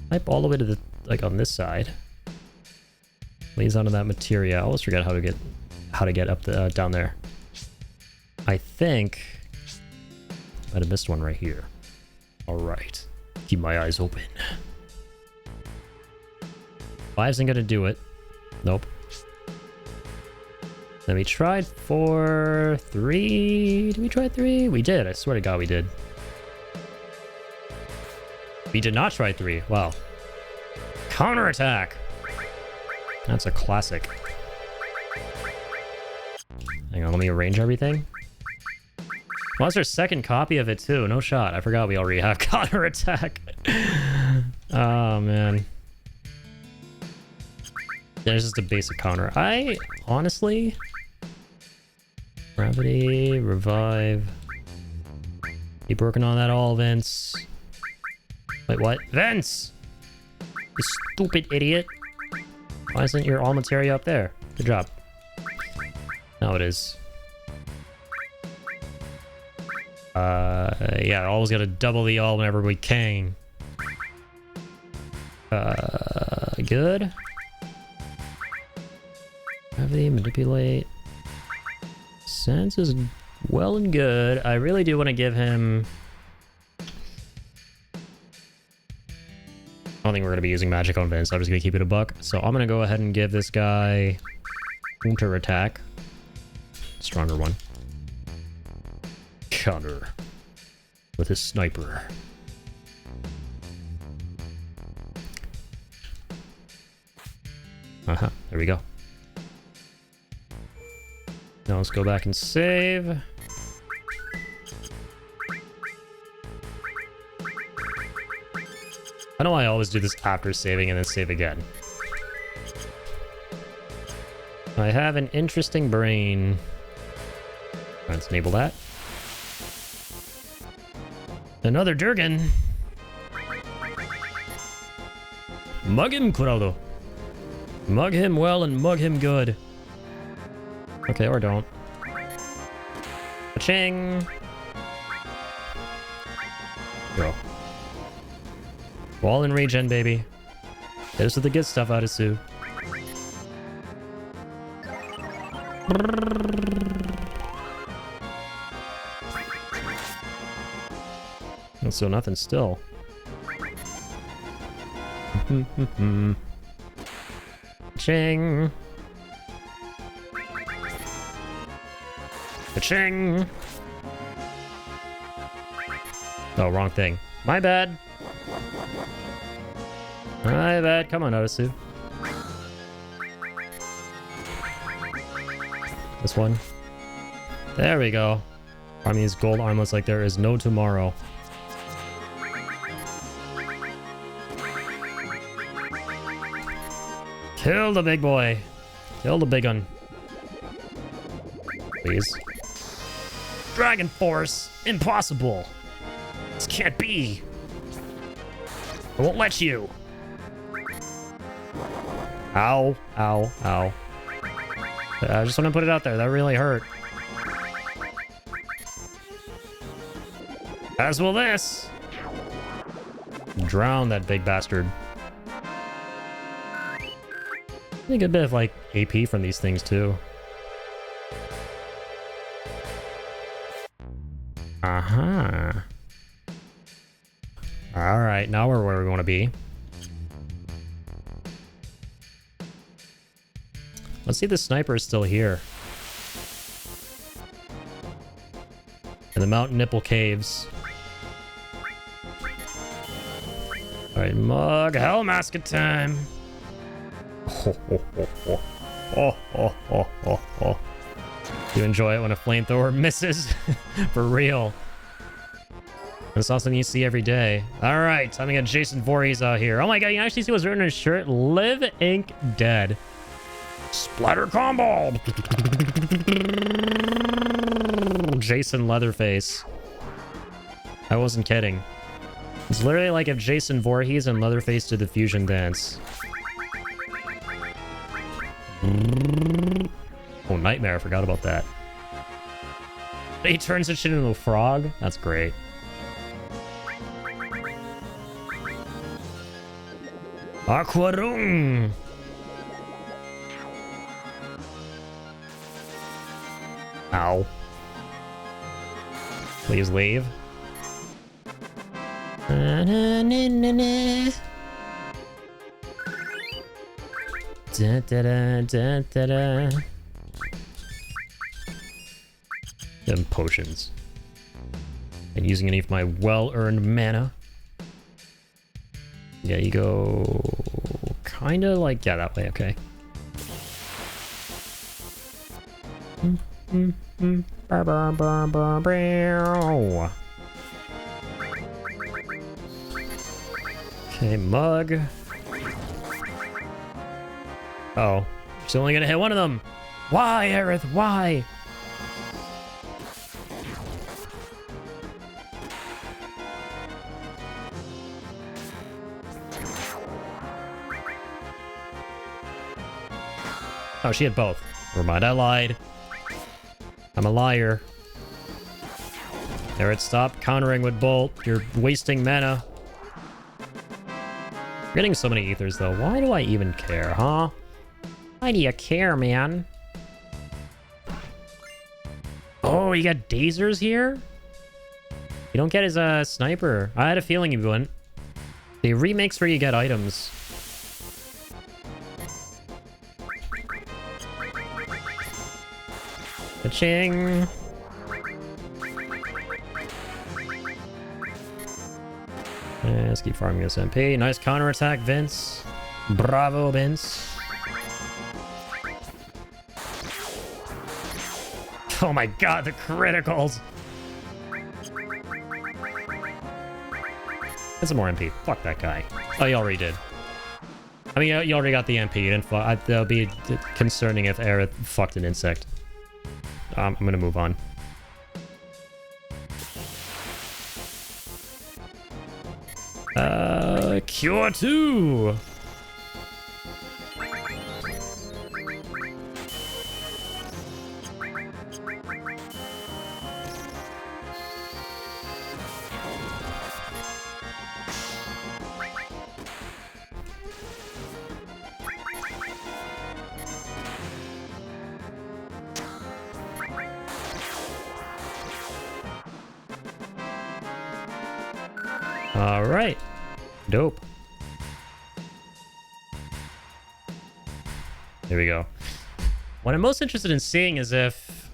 Pipe all the way to the, like, on this side. Leads onto that material. I always forget how to get up the down there. I think might have missed one right here. All right, keep my eyes open. 5 isn't gonna do it. Nope. Then we tried for 3. Did we try 3? We did. I swear to God, we did. We did not try 3. Wow. Counterattack. That's a classic. Hang on, let me arrange everything. Well, that's our second copy of it too. No shot. I forgot we already have counterattack. Oh man. There's just a basic counter. I honestly, gravity, revive. Keep working on that all, Vince. Wait, what? Vince! You stupid idiot. Why isn't your almonds area up there? Good job. Now it is. Yeah, always gotta double the all whenever we can. Good. Gravity, manipulate. Sense is well and good. I really do want to give him... I don't think we're going to be using magic on Vince. I'm just going to keep it a buck. So I'm going to go ahead and give this guy counter attack. Stronger one. Counter. With his sniper. There we go. Now let's go back and save. I know I always do this after saving and then save again. I have an interesting brain. Let's enable that. Another Durgan. Mug him, Coraldo. Mug him well and mug him good. Okay, or don't. Ka-ching! Go. Wall and regen, baby. Hit us with the good stuff, Adisu. And so nothing still. Ching. Ka-ching. Oh, wrong thing. My bad. My bad. Come on, Otisu. This one. There we go. I mean, these gold armlets like there is no tomorrow. Kill the big boy. Kill the big one. Please. Dragon Force. Impossible. This can't be. I won't let you. Ow. Ow. Ow. I just want to put it out there. That really hurt. As will this. Drown that big bastard. I think a bit of like AP from these things too. Alright, now we're where we want to be. Let's see if the sniper is still here. In the Mountain Nipple Caves. Alright, Mug, Hell Masket time! You enjoy it when a flamethrower misses? For real. That's not something you see every day. Alright, time to get Jason Voorhees out here. Oh my god, you can actually see what's written on his shirt. Live Ink Dead. Splatter combo! Jason Leatherface. I wasn't kidding. It's literally like if Jason Voorhees and Leatherface did the fusion dance. Oh, Nightmare. I forgot about that. He turns this shit into a frog? That's great. Aquarung! Ow. Please leave. Da, da, da, da, da. Them potions. And using any of my well-earned mana. Yeah, you go... Kinda like... Yeah, that way, okay. Okay, Mug. Oh, she's only gonna hit one of them. Why, Aerith? Why? Oh, she had both. Never mind, I lied. I'm a liar. There, it stopped countering with Bolt. You're wasting mana. You're getting so many ethers, though. Why do I even care, huh? Why do you care, man? Oh, you got Dazers here? You don't get his sniper. I had a feeling you wouldn't. The remakes where you get items. Ka-ching! Let's keep farming this MP. Nice counterattack, Vince. Bravo, Vince. Oh my god, the criticals! Get some more MP. Fuck that guy. Oh, you already did. I mean, you already got the MP. You didn't fuck. That would be concerning if Aerith fucked an insect. I'm gonna move on. Cure 2! All right. Dope. There we go. What I'm most interested in seeing is if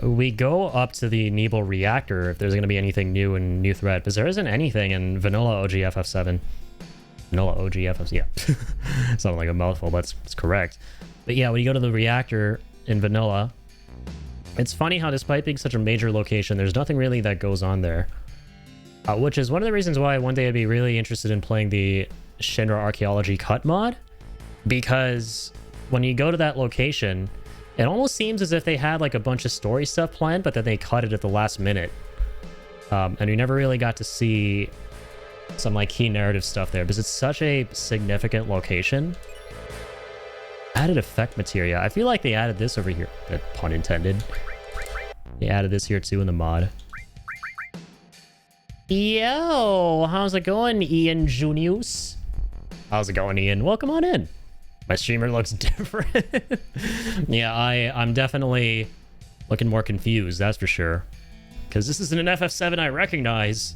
we go up to the Nebel reactor, if there's going to be anything new in New Threat, because there isn't anything in vanilla OG FF7. Vanilla OG FF7, yeah. Sounded like a mouthful, but it's correct. But yeah, when you go to the reactor in vanilla, it's funny how despite being such a major location, there's nothing really that goes on there. Which is one of the reasons why one day I'd be really interested in playing the Shinra Archaeology Cut mod. Because when you go to that location, it almost seems as if they had like a bunch of story stuff planned, but then they cut it at the last minute. And we never really got to see some like key narrative stuff there because it's such a significant location. Added effect materia. I feel like they added this over here. Pun intended. They added this here too in the mod. Yo, how's it going, Ian Junius? How's it going, Ian? Welcome on in. My streamer looks different. Yeah, I'm definitely looking more confused, that's for sure. Because this isn't an FF7 I recognize.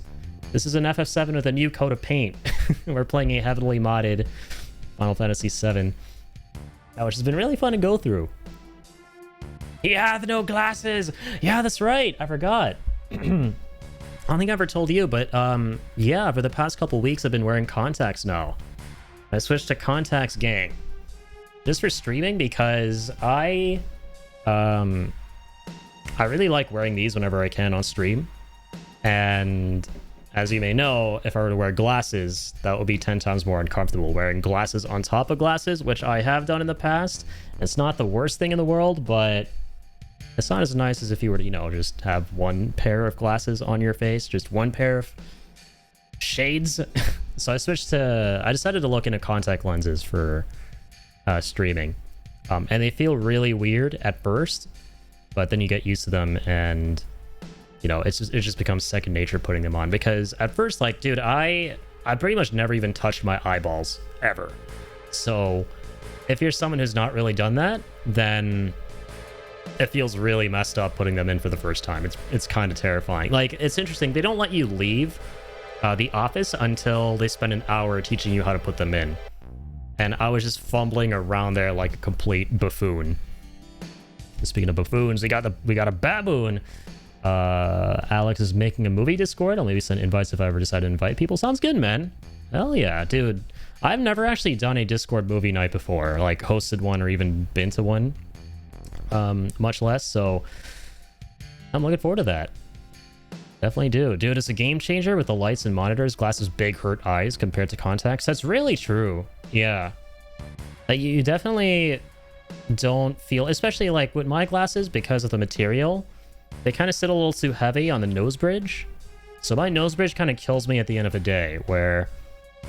This is an FF7 with a new coat of paint. We're playing a heavily modded Final Fantasy VII, which has been really fun to go through. He hath no glasses! Yeah, that's right, I forgot. I don't think I ever told you, but yeah, for the past couple weeks I've been wearing contacts now. I switched to contacts, gang. Just for streaming because I really like wearing these whenever I can on stream. And as you may know, if I were to wear glasses, that would be 10 times more uncomfortable. Wearing glasses on top of glasses, which I have done in the past. It's not the worst thing in the world, but it's not as nice as if you were to, you know, just have one pair of glasses on your face, just one pair of shades. So I decided to look into contact lenses for streaming. And they feel really weird at first, but then you get used to them and, you know, it just becomes second nature putting them on. Because at first, like, dude, I pretty much never even touched my eyeballs, ever. So if you're someone who's not really done that, then it feels really messed up putting them in for the first time. It's kind of terrifying. Like, it's interesting. They don't let you leave the office until they spend an hour teaching you how to put them in. And I was just fumbling around there like a complete buffoon. Speaking of buffoons, we got a baboon. Alex is making a movie Discord. I'll maybe send invites if I ever decide to invite people. Sounds good, man. Hell yeah, dude. I've never actually done a Discord movie night before, like hosted one or even been to one. Much less, so I'm looking forward to that. Definitely do. Dude, it's a game changer with the lights and monitors. Glasses big hurt eyes compared to contacts. That's really true. Yeah. You definitely don't feel, especially like with my glasses, because of the material, they kind of sit a little too heavy on the nose bridge. So my nose bridge kind of kills me at the end of the day, where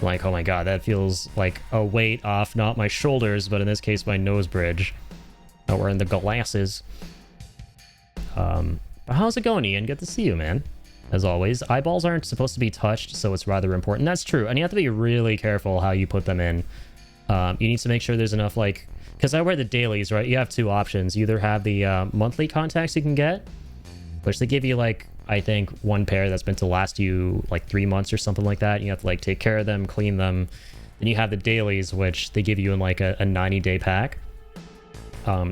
Like, oh my god, that feels like a weight off not my shoulders, but in this case my nose bridge. Now we're in the glasses. But how's it going, Ian? Good to see you, man. As always, eyeballs aren't supposed to be touched, so it's rather important. That's true, and you have to be really careful how you put them in. You need to make sure there's enough, like... Because I wear the dailies, right? You have two options. You either have the monthly contacts you can get, which they give you, like, I think one pair that's meant to last you, like, 3 months or something like that. You have to, like, take care of them, clean them. Then you have the dailies, which they give you in, like, a 90-day pack.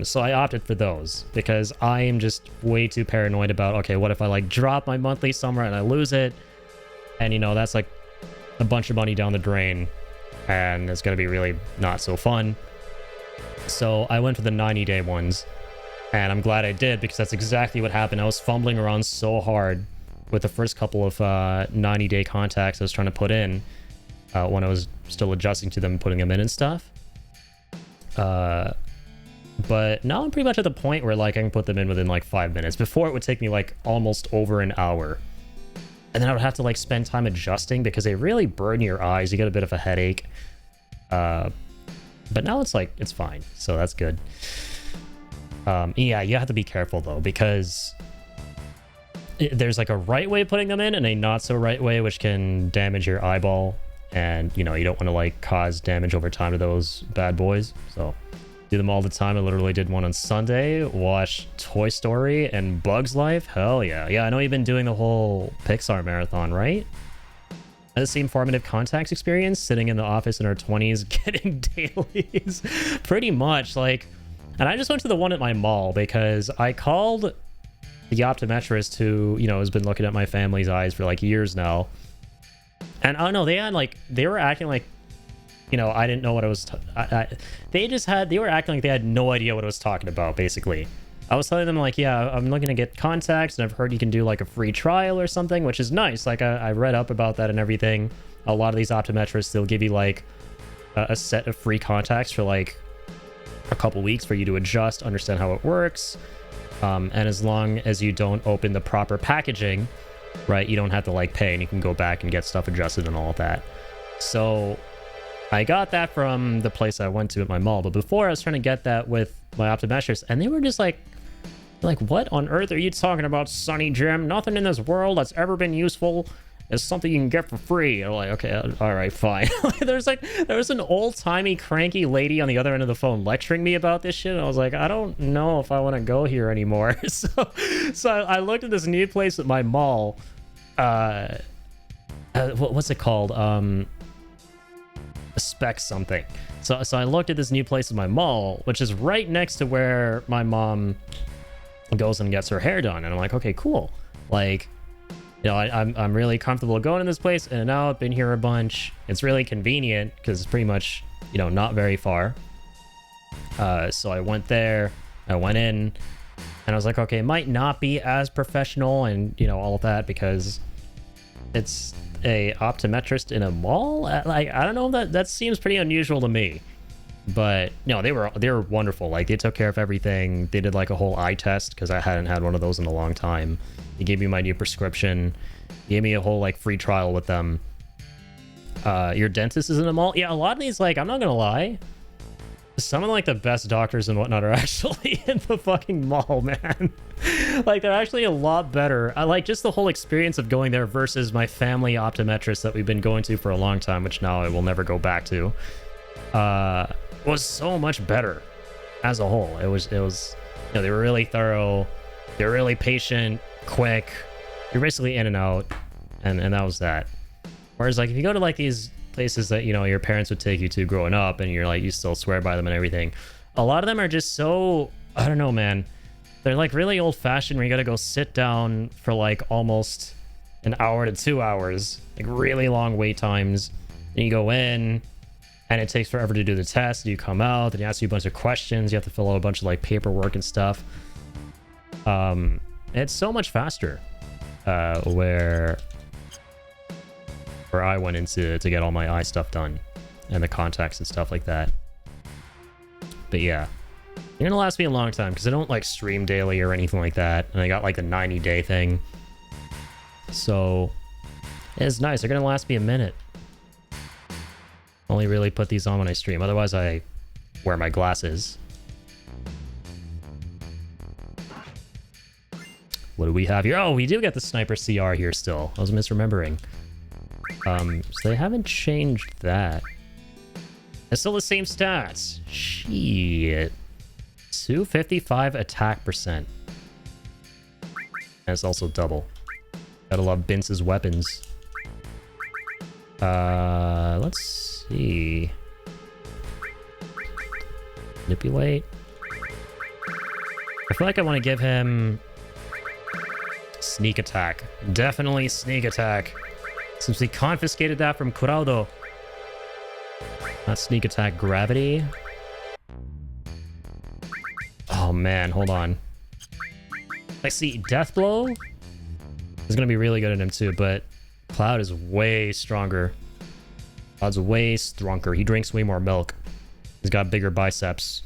So I opted for those because I am just way too paranoid about, okay, what if I, like, drop my monthly somewhere and I lose it? And, you know, that's, like, a bunch of money down the drain, and it's going to be really not so fun. So I went for the 90-day ones, and I'm glad I did because that's exactly what happened. I was fumbling around so hard with the first couple of 90-day contacts I was trying to put in when I was still adjusting to them, putting them in and stuff. But now I'm pretty much at the point where, like, I can put them in within, like, 5 minutes. Before, it would take me, like, almost over an hour. And then I would have to, like, spend time adjusting because they really burn your eyes. You get a bit of a headache. But now it's, like, it's fine. So that's good. Yeah, you have to be careful, though, because there's, like, a right way of putting them in and a not-so-right way, which can damage your eyeball. And, you know, you don't want to, like, cause damage over time to those bad boys. So... do them all the time. I literally did one on Sunday. Watched Toy Story and Bug's Life. Hell yeah. Yeah, I know you've been doing the whole Pixar marathon, right? Had the same formative contacts experience, sitting in the office in our 20s, getting dailies. Pretty much, like... And I just went to the one at my mall because I called the optometrist who, you know, has been looking at my family's eyes for, like, years now. And I don't know, they were acting like, you know, I didn't know what I was... they were acting like they had no idea what I was talking about, basically. I was telling them, like, yeah, I'm looking to get contacts, and I've heard you can do, like, a free trial or something, which is nice. Like, I read up about that and everything. A lot of these optometrists, they'll give you, like, a set of free contacts for, like, a couple weeks for you to adjust, understand how it works. And as long as you don't open the proper packaging, right, you don't have to, like, pay, and you can go back and get stuff adjusted and all of that. So... I got that from the place I went to at my mall, but before I was trying to get that with my optometrist, and they were just like, what on earth are you talking about, Sonny Jim? Nothing in this world that's ever been useful is something you can get for free. And I'm like, okay, all right, fine. There was an old-timey cranky lady on the other end of the phone lecturing me about this shit, and I was like, I don't know if I want to go here anymore. So I looked at this new place at my mall. What's it called? Spec something. So I looked at this new place in my mall, which is right next to where my mom goes and gets her hair done, and I'm like, okay, cool. Like, you know, I'm really comfortable going in this place, in and out. Been here a bunch. It's really convenient because it's pretty much, you know, not very far. So I went there. I went in, and I was like, okay, it might not be as professional and, you know, all of that because it's a optometrist in a mall. Like, I don't know, that seems pretty unusual to me. But no, they were wonderful. Like, they took care of everything. They did, like, a whole eye test because I hadn't had one of those in a long time. They gave me my new prescription. Gave me a whole, like, free trial with them. Your dentist is in a mall. Yeah, a lot of these, like, I'm not gonna lie, some of, like, the best doctors and whatnot are actually in the fucking mall, man. Like, they're actually a lot better. I like just the whole experience of going there versus my family optometrist that we've been going to for a long time, which now I will never go back to. Was so much better as a whole. It was, you know, they were really thorough. They were really patient, quick. You're basically in and out, and that was that. Whereas, like, if you go to, like, these places that, you know, your parents would take you to growing up, and you're like, you still swear by them and everything, a lot of them are just so, I don't know, man. They're, like, really old-fashioned where you gotta go sit down for, like, almost an hour to 2 hours. Like, really long wait times. And you go in, and it takes forever to do the test. You come out, and you ask you a bunch of questions. You have to fill out a bunch of, like, paperwork and stuff. It's so much faster where I went into to get all my eye stuff done and the contacts and stuff like that. But yeah, you're gonna last me a long time because I don't, like, stream daily or anything like that, and I got, like, the 90-day thing, so it's nice. They're gonna last me a minute. Only really put these on when I stream. Otherwise, I wear my glasses. What do we have here? Oh, we do get the sniper CR here still. I was misremembering. So they haven't changed that. It's still the same stats. Shit. 255 attack percent. And it's also double. Gotta love Bince's weapons. Let's see. Manipulate. I feel like I want to give him sneak attack. Definitely sneak attack. Since we confiscated that from Kuraudo. Not sneak attack, gravity. Oh man, hold on. I see death blow is gonna be really good at him too, but Cloud is way stronger. Cloud's way stronger. He drinks way more milk. He's got bigger biceps.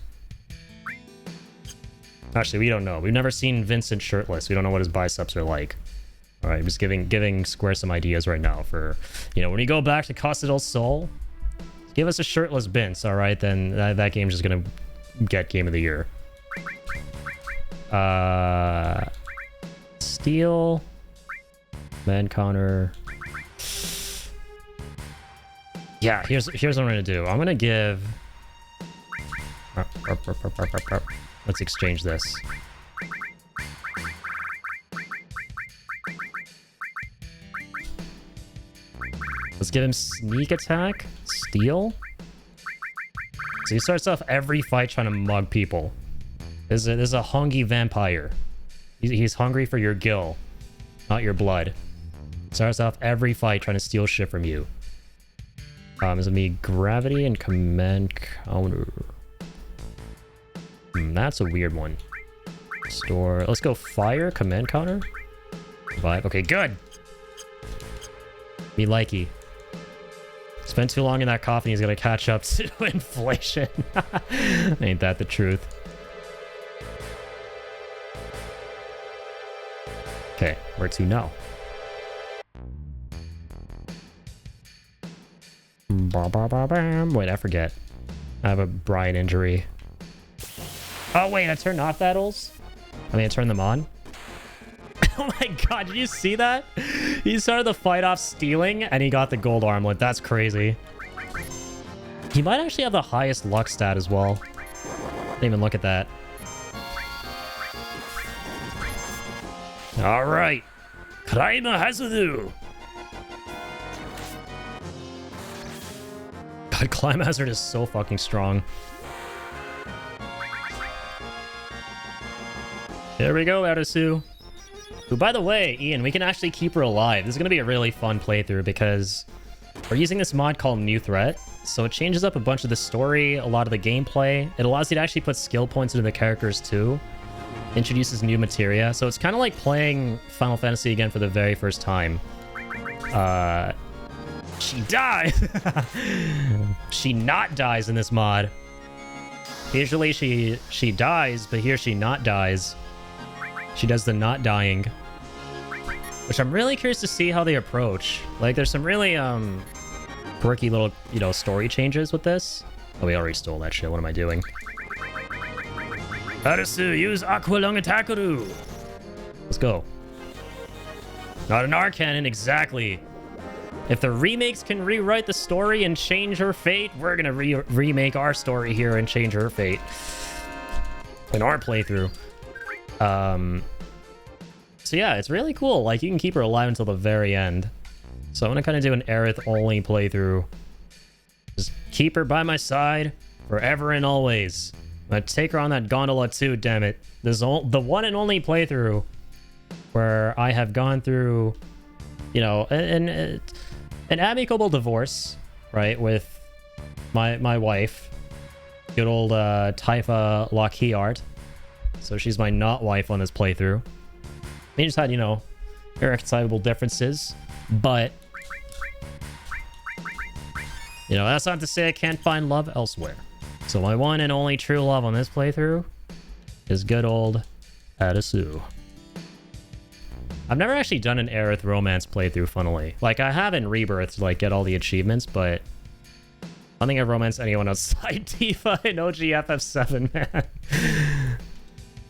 Actually, we don't know. We've never seen Vincent shirtless. We don't know what his biceps are like. All right, I'm just giving Square some ideas right now for, you know, when you go back to Costa del Sol, give us a shirtless Vince, all right? Then that game's just gonna get Game of the Year. Steel, man counter. Yeah, here's what I'm gonna do. I'm gonna give. Let's exchange this. Let's give him sneak attack, steal. So he starts off every fight trying to mug people. This is a hungry vampire. He's hungry for your gill, not your blood. Starts off every fight trying to steal shit from you. Is it me gravity and command counter? That's a weird one. Store. Let's go fire, command counter. Vibe. Okay, good. Me likey. Spent too long in that coffin, he's gonna catch up to inflation. Ain't that the truth? Okay, where to now? Wait, I forget. I have a Brian injury. Oh wait, I turned off battles? I mean, I turned them on. Oh my god, did you see that? He started the fight off stealing and he got the gold armlet. That's crazy. He might actually have the highest luck stat as well. Didn't even look at that. Alright. Kraima Hazard. God, Climb Hazard is so fucking strong. There we go, Arisu. Who, by the way, Ian, we can actually keep her alive. This is going to be a really fun playthrough because we're using this mod called New Threat. So it changes up a bunch of the story, a lot of the gameplay. It allows you to actually put skill points into the characters too. Introduces new materia. So it's kind of like playing Final Fantasy again for the very first time. She died! She not dies in this mod. Usually she dies, but here she not dies. She does the not dying. Which I'm really curious to see how they approach. Like, there's some really, quirky little, you know, story changes with this. Oh, we already stole that shit. What am I doing? Arisu, use Aqualung Attackaru! Let's go. Not an R-Cannon, exactly. If the remakes can rewrite the story and change her fate, we're gonna remake our story here and change her fate. In our playthrough. So yeah, it's really cool. Like, you can keep her alive until the very end. So I'm gonna kind of do an Aerith only playthrough. Just keep her by my side forever and always. I'm gonna take her on that gondola too, damn it. This is the one and only playthrough where I have gone through, you know, an amicable divorce, right, with my wife, good old Taifa Lockheart. So she's my not wife on this playthrough. We just had, you know, irreconcilable differences, but, you know, that's not to say I can't find love elsewhere. So my one and only true love on this playthrough is good old Arisu. I've never actually done an Aerith romance playthrough, funnily. Like, I have in Rebirth to, like, get all the achievements, but I don't think I've romanced anyone outside Tifa in OG FF7, man.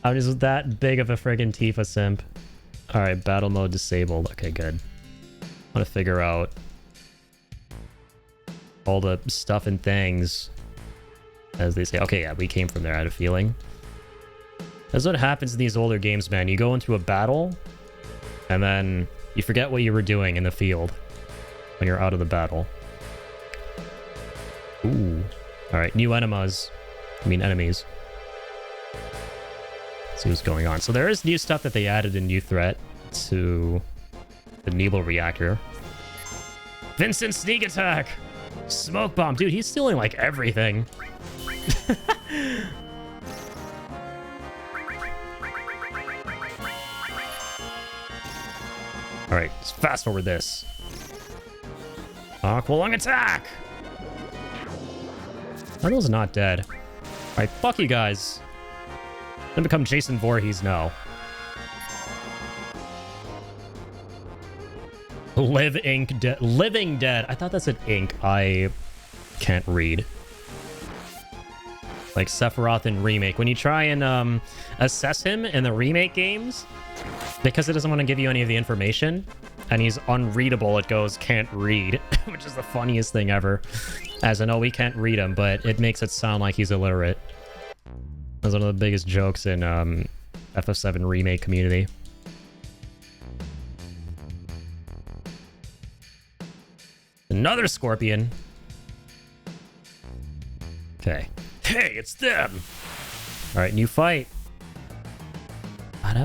I'm just that big of a friggin' Tifa simp. Alright, battle mode disabled. Okay, good. I want to figure out all the stuff and things, as they say. Okay, yeah, we came from there. I had a feeling. That's what happens in these older games, man. You go into a battle, and then you forget what you were doing in the field when you're out of the battle. Ooh. Alright, new enemas. I mean, enemies. Let's see what's going on. So there is new stuff that they added in New Threat to the Nebel reactor. Vincent sneak attack! Smoke bomb. Dude, he's stealing, like, everything. Alright, let's fast forward this. Aqua Lung attack! Arnold's not dead. Alright, fuck you guys. I'm gonna become Jason Voorhees now. Live ink dead. Living dead. I thought that said ink. I can't read. Like Sephiroth in Remake. When you try and assess him in the Remake games, because it doesn't want to give you any of the information, and he's unreadable, it goes can't read, which is the funniest thing ever. As I know we can't read him, but it makes it sound like he's illiterate. That's one of the biggest jokes in FF7 Remake community. Another scorpion. Okay. Hey, it's them! Alright, new fight. Yeah,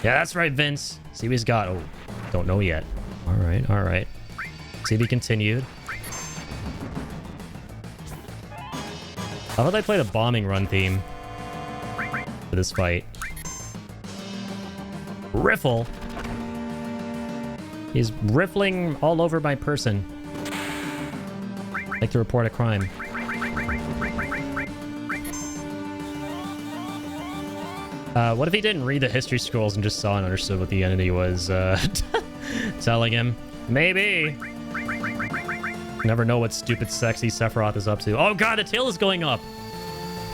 that's right, Vince. See what he's got. Oh, don't know yet. Alright, alright. See if he continued. How about I play the bombing run theme for this fight? Riffle. He's riffling all over my person. I'd like to report a crime. What if he didn't read the history scrolls and just saw and understood what the entity was telling him? Maybe. Never know what stupid sexy Sephiroth is up to. Oh god, the tail is going up!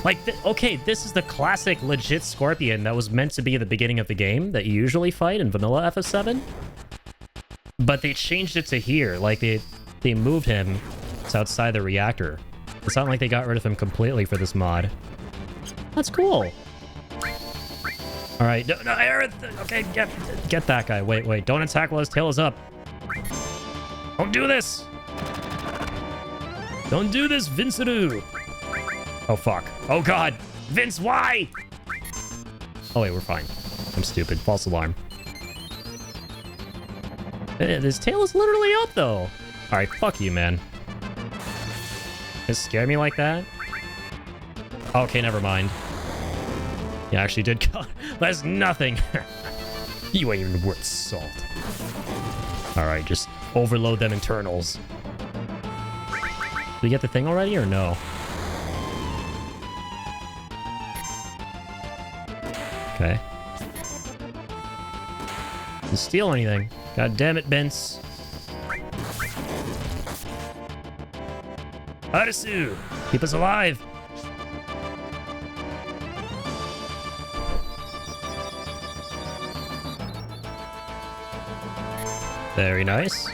Like, okay, this is the classic legit scorpion that was meant to be at the beginning of the game that you usually fight in vanilla FF7. But they changed it to here. Like, they moved him to outside the reactor. It's not like they got rid of him completely for this mod. That's cool. Alright, no, Aerith! Okay, get that guy. Wait, don't attack while his tail is up. Don't do this! Don't do this, Vinceru! Oh, fuck. Oh, God! Vince, why? Oh, wait, we're fine. I'm stupid. False alarm. His tail is literally up, though. Alright, fuck you, man. It scared me like that? Okay, never mind. Yeah, actually did cut. That's nothing. You ain't even worth salt. Alright, just overload them internals. Did we get the thing already, or no? Okay. Didn't steal anything. God damn it, Vince. Arisu! Keep us alive! Very nice.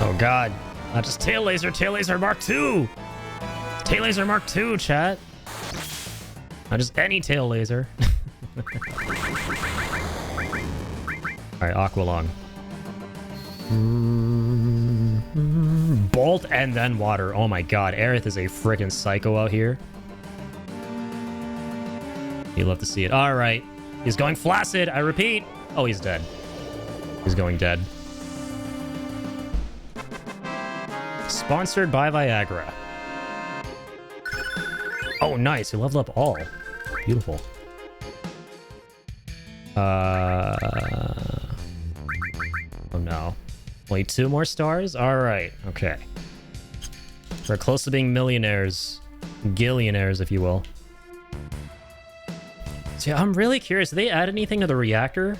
Oh god. Not just tail laser Mark II! Tail laser Mark II, chat. Not just any tail laser. Alright, Aqualung. Bolt and then water. Oh my god, Aerith is a freaking psycho out here. You'd love to see it. Alright. He's going flaccid, I repeat. Oh, he's dead. He's going dead. Sponsored by Viagra. Oh, nice. We leveled up all. Beautiful. Oh, no. Only 2 more stars? Alright. Okay. We're close to being millionaires. Gillionaires, if you will. So yeah, I'm really curious. Did they add anything to the reactor?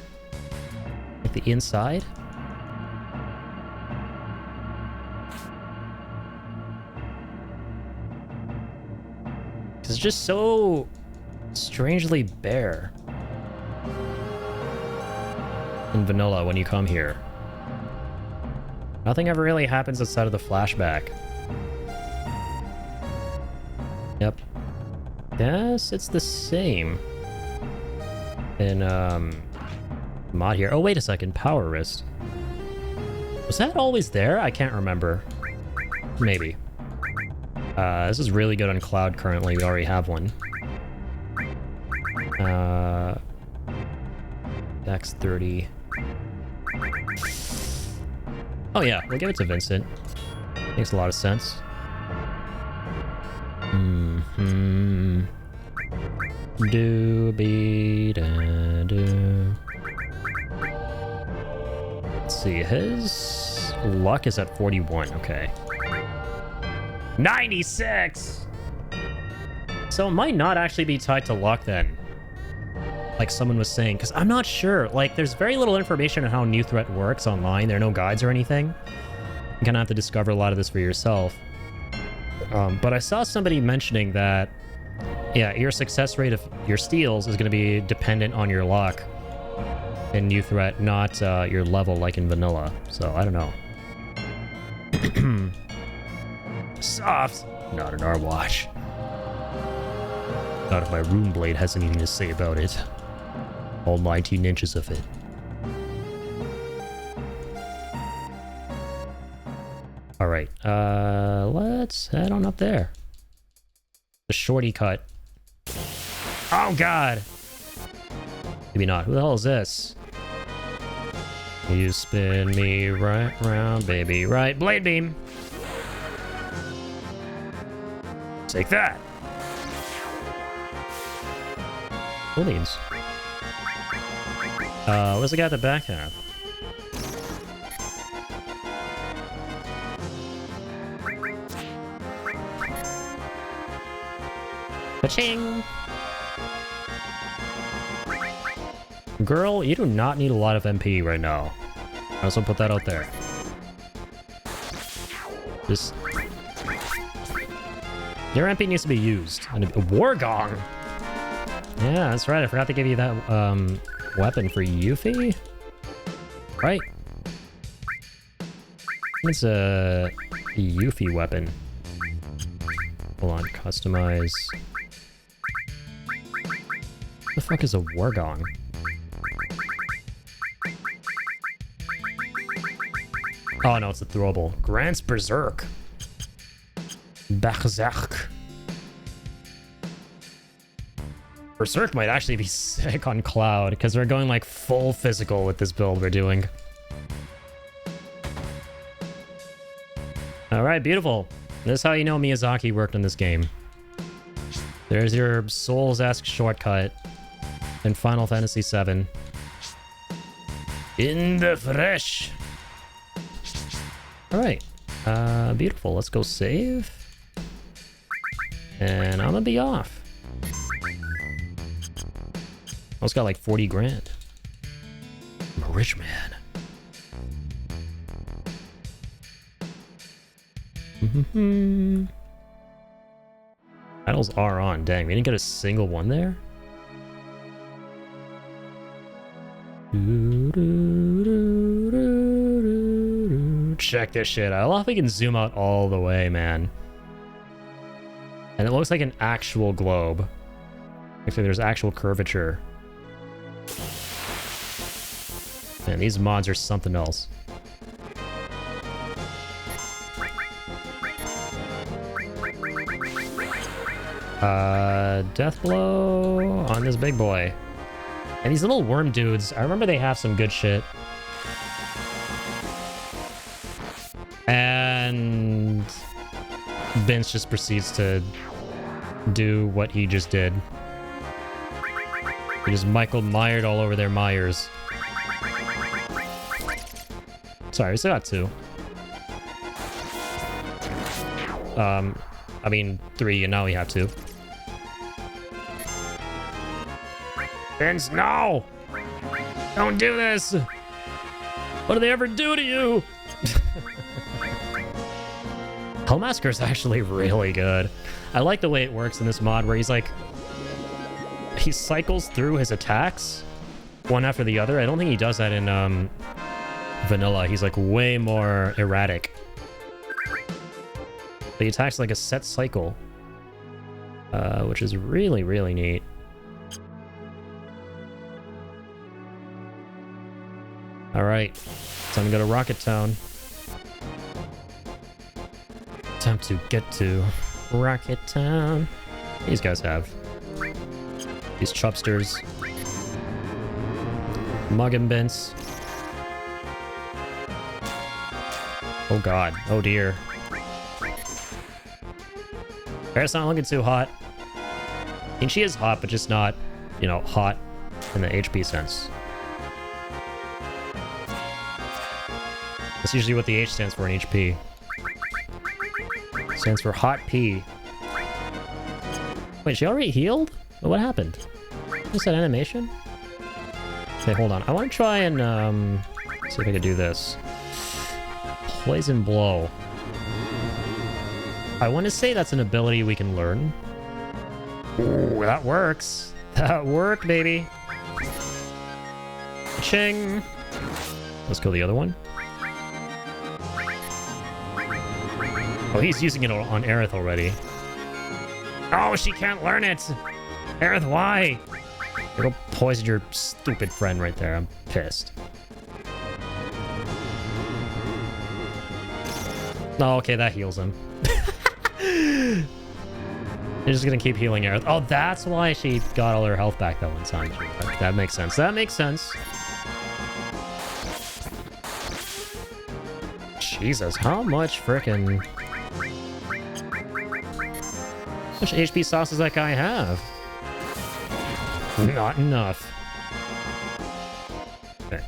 Like the inside? It's just so strangely bare in vanilla when you come here. Nothing ever really happens outside of the flashback. Yep. Yes, it's the same. In mod here. Oh, wait a second. Power wrist. Was that always there? I can't remember. Maybe. This is really good on Cloud currently. We already have one. Dex 30. Oh yeah, we'll give it to Vincent. Makes a lot of sense. Do-be-da-do. Let's see, his luck is at 41, okay. 96! So it might not actually be tied to luck then. Like someone was saying, because I'm not sure. Like, there's very little information on how New Threat works online. There are no guides or anything. You're gonna have to discover a lot of this for yourself. But I saw somebody mentioning that, yeah, your success rate of your steals is gonna be dependent on your luck in New Threat, not your level like in vanilla. So, I don't know. Soft! Not in our watch. Not if my rune blade has anything to say about it. All 19 inches of it. Alright, let's head on up there. The shorty cut. Oh god! Maybe not. Who the hell is this? You spin me right round, baby. Right, blade beam! Take that! Cool beans. What's the guy at the back have? Ka-ching! Girl, you do not need a lot of MP right now. I also put that out there. Just... Your MP needs to be used. And a war gong! Yeah, that's right. I forgot to give you that, weapon for Yuffie? Right? It's a Yuffie weapon. Hold on, customize. What the fuck is a Wargong? Oh no, it's a throwable. Grant's Berserk. Berserk. Berserk might actually be sick on Cloud, because we're going like full physical with this build we're doing. Alright, beautiful. This is how you know Miyazaki worked on this game. There's your Souls-esque shortcut in Final Fantasy VII. In the fresh! Alright. Beautiful. Let's go save. And I'm gonna be off. I also got like 40 grand. I'm a rich man. Battles are on. Dang, we didn't get a single one there? Check this shit out. I love how we can zoom out all the way, man. And it looks like an actual globe. Actually, there's actual curvature. Man, these mods are something else. Death blow on this big boy. And these little worm dudes, I remember they have some good shit. And Vince just proceeds to do what he just did. He just Michael Myered all over their Myers. Sorry, we still got 2. I mean 3, and now we have 2. Vince, no! Don't do this! What do they ever do to you? Hellmasker is actually really good. I like the way it works in this mod where he's like... He cycles through his attacks one after the other. I don't think he does that in vanilla. He's like way more erratic. But he attacks like a set cycle. Which is really, really neat. Alright. Time to go to Rocket Town. Time to get to Rocket Town. These guys have. These chubsters. Muggenbins. Oh god. Oh dear. Paris not looking too hot. I mean, she is hot, but just not, you know, hot in the HP sense. That's usually what the H stands for in HP. Stands for Hot P. Wait, she already healed? What happened? Is that animation? Okay, hold on. I want to try and see if I can do this. Poison Blow. I want to say that's an ability we can learn. Ooh, that works. That worked, baby. Ching. Let's go the other one. Oh, he's using it on Aerith already. Oh, she can't learn it. Aerith, why? It'll poison your stupid friend right there. I'm pissed. Oh, okay, that heals him. You're just gonna keep healing Aerith. Oh, that's why she got all her health back that one time. That makes sense. That makes sense. Jesus, how much frickin'... How much HP sauce does that guy have? Not enough. Okay.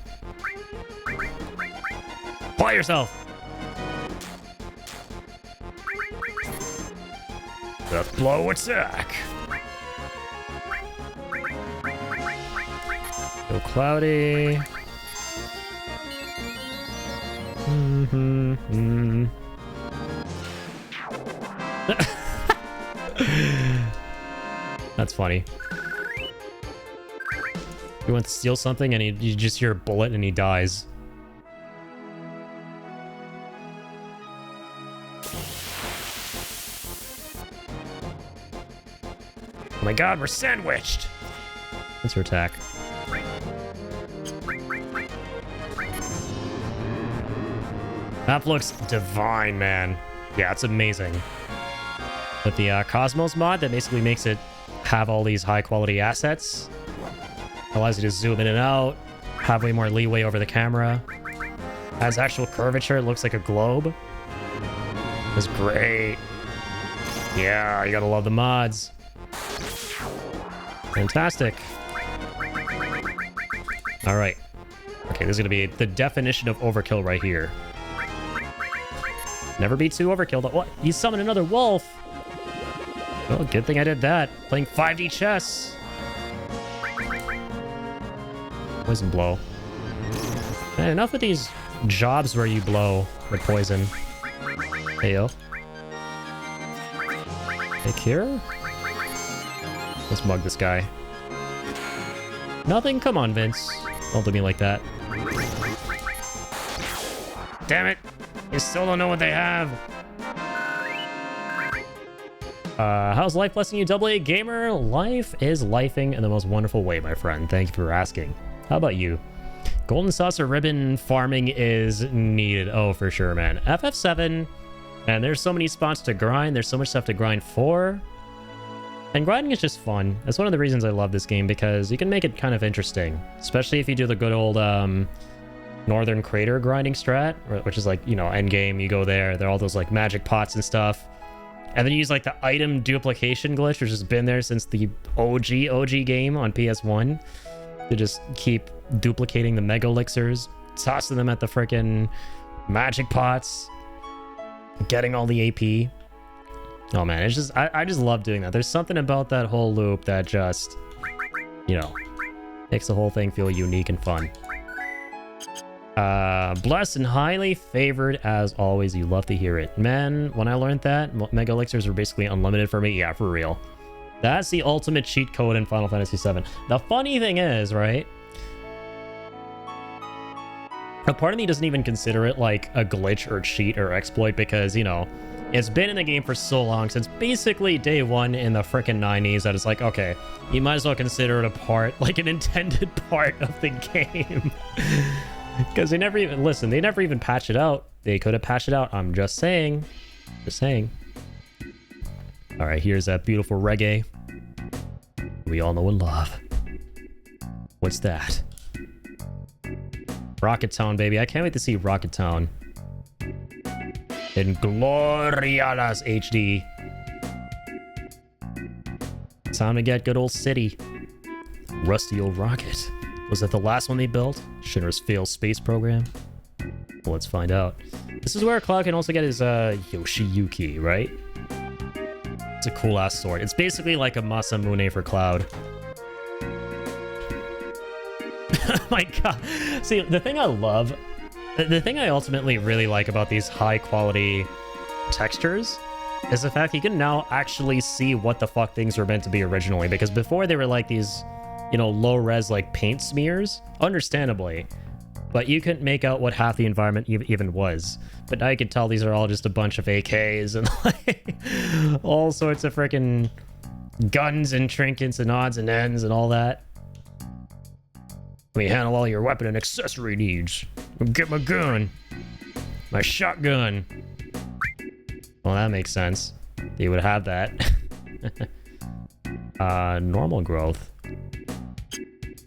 Apply yourself! Death blow attack! Go cloudy. That's funny. He wants to steal something and you just hear a bullet and he dies. Oh my god, we're sandwiched! That's her attack. That looks divine, man. Yeah, it's amazing. With the Cosmos mod, that basically makes it have all these high-quality assets. Allows you to zoom in and out, have way more leeway over the camera. Has actual curvature, it looks like a globe. It's great. Yeah, you gotta love the mods. Fantastic. Alright. Okay, this is gonna be the definition of overkill right here. Never be too overkill. What? You summoned another wolf! Well, good thing I did that. Playing 5D chess. Poison blow. Man, enough with these jobs where you blow with poison. Hey, yo. Hey, Kira? Let's mug this guy. Nothing? Come on, Vince. Don't do me like that. Damn it! You still don't know what they have. How's life blessing you, AA Gamer? Life is lifing in the most wonderful way, my friend. Thank you for asking. How about you? Golden saucer ribbon farming is needed. Oh, for sure, man. FF7, and there's so many spots to grind. There's so much stuff to grind for. And grinding is just fun. That's one of the reasons I love this game, because you can make it kind of interesting. Especially if you do the good old Northern Crater grinding strat, which is like, you know, end game, you go there. There are all those like magic pots and stuff. And then you use like the item duplication glitch, which has been there since the OG game on PS1. To just keep duplicating the mega elixirs, tossing them at the frickin' magic pots, getting all the AP. Oh man, it's just I just love doing that. There's something about that whole loop that just, you know, Makes the whole thing feel unique and fun. Blessed and highly favored as always. You love to hear it. Man, when I learned that, Mega Elixirs were basically unlimited for me. Yeah, for real. That's the ultimate cheat code in Final Fantasy VII. The funny thing is, right? A part of me doesn't even consider it like a glitch or cheat or exploit because, you know, it's been in the game for so long, since basically day one in the frickin' 90s, that it's like, okay, you might as well consider it a part, like an intended part of the game. Because they never even, listen, they never even patch it out. They could have patched it out. I'm just saying. Just saying. All right, here's that beautiful reggae we all know and love. What's that? Rocket Town, baby. I can't wait to see Rocket Town in Gloriadas HD. Time to get good old City. Rusty old rocket. Was that the last one they built? Shinra's failed space program? Well, let's find out. This is where Cloud can also get his Yoshiyuki, right? It's a cool ass sword. It's basically like a Masamune for Cloud. Oh my god. See, the thing I love, the thing I ultimately really like about these high quality textures is the fact you can now actually see what the fuck things were meant to be originally, because before they were like these, you know, low res like paint smears, understandably, but you couldn't make out what half the environment even was. But now you can tell these are all just a bunch of AKs and like all sorts of freaking guns and trinkets and odds and ends and all that. Let me handle all your weapon and accessory needs. Get my gun. My shotgun. Well, that makes sense. They would have that. Normal growth.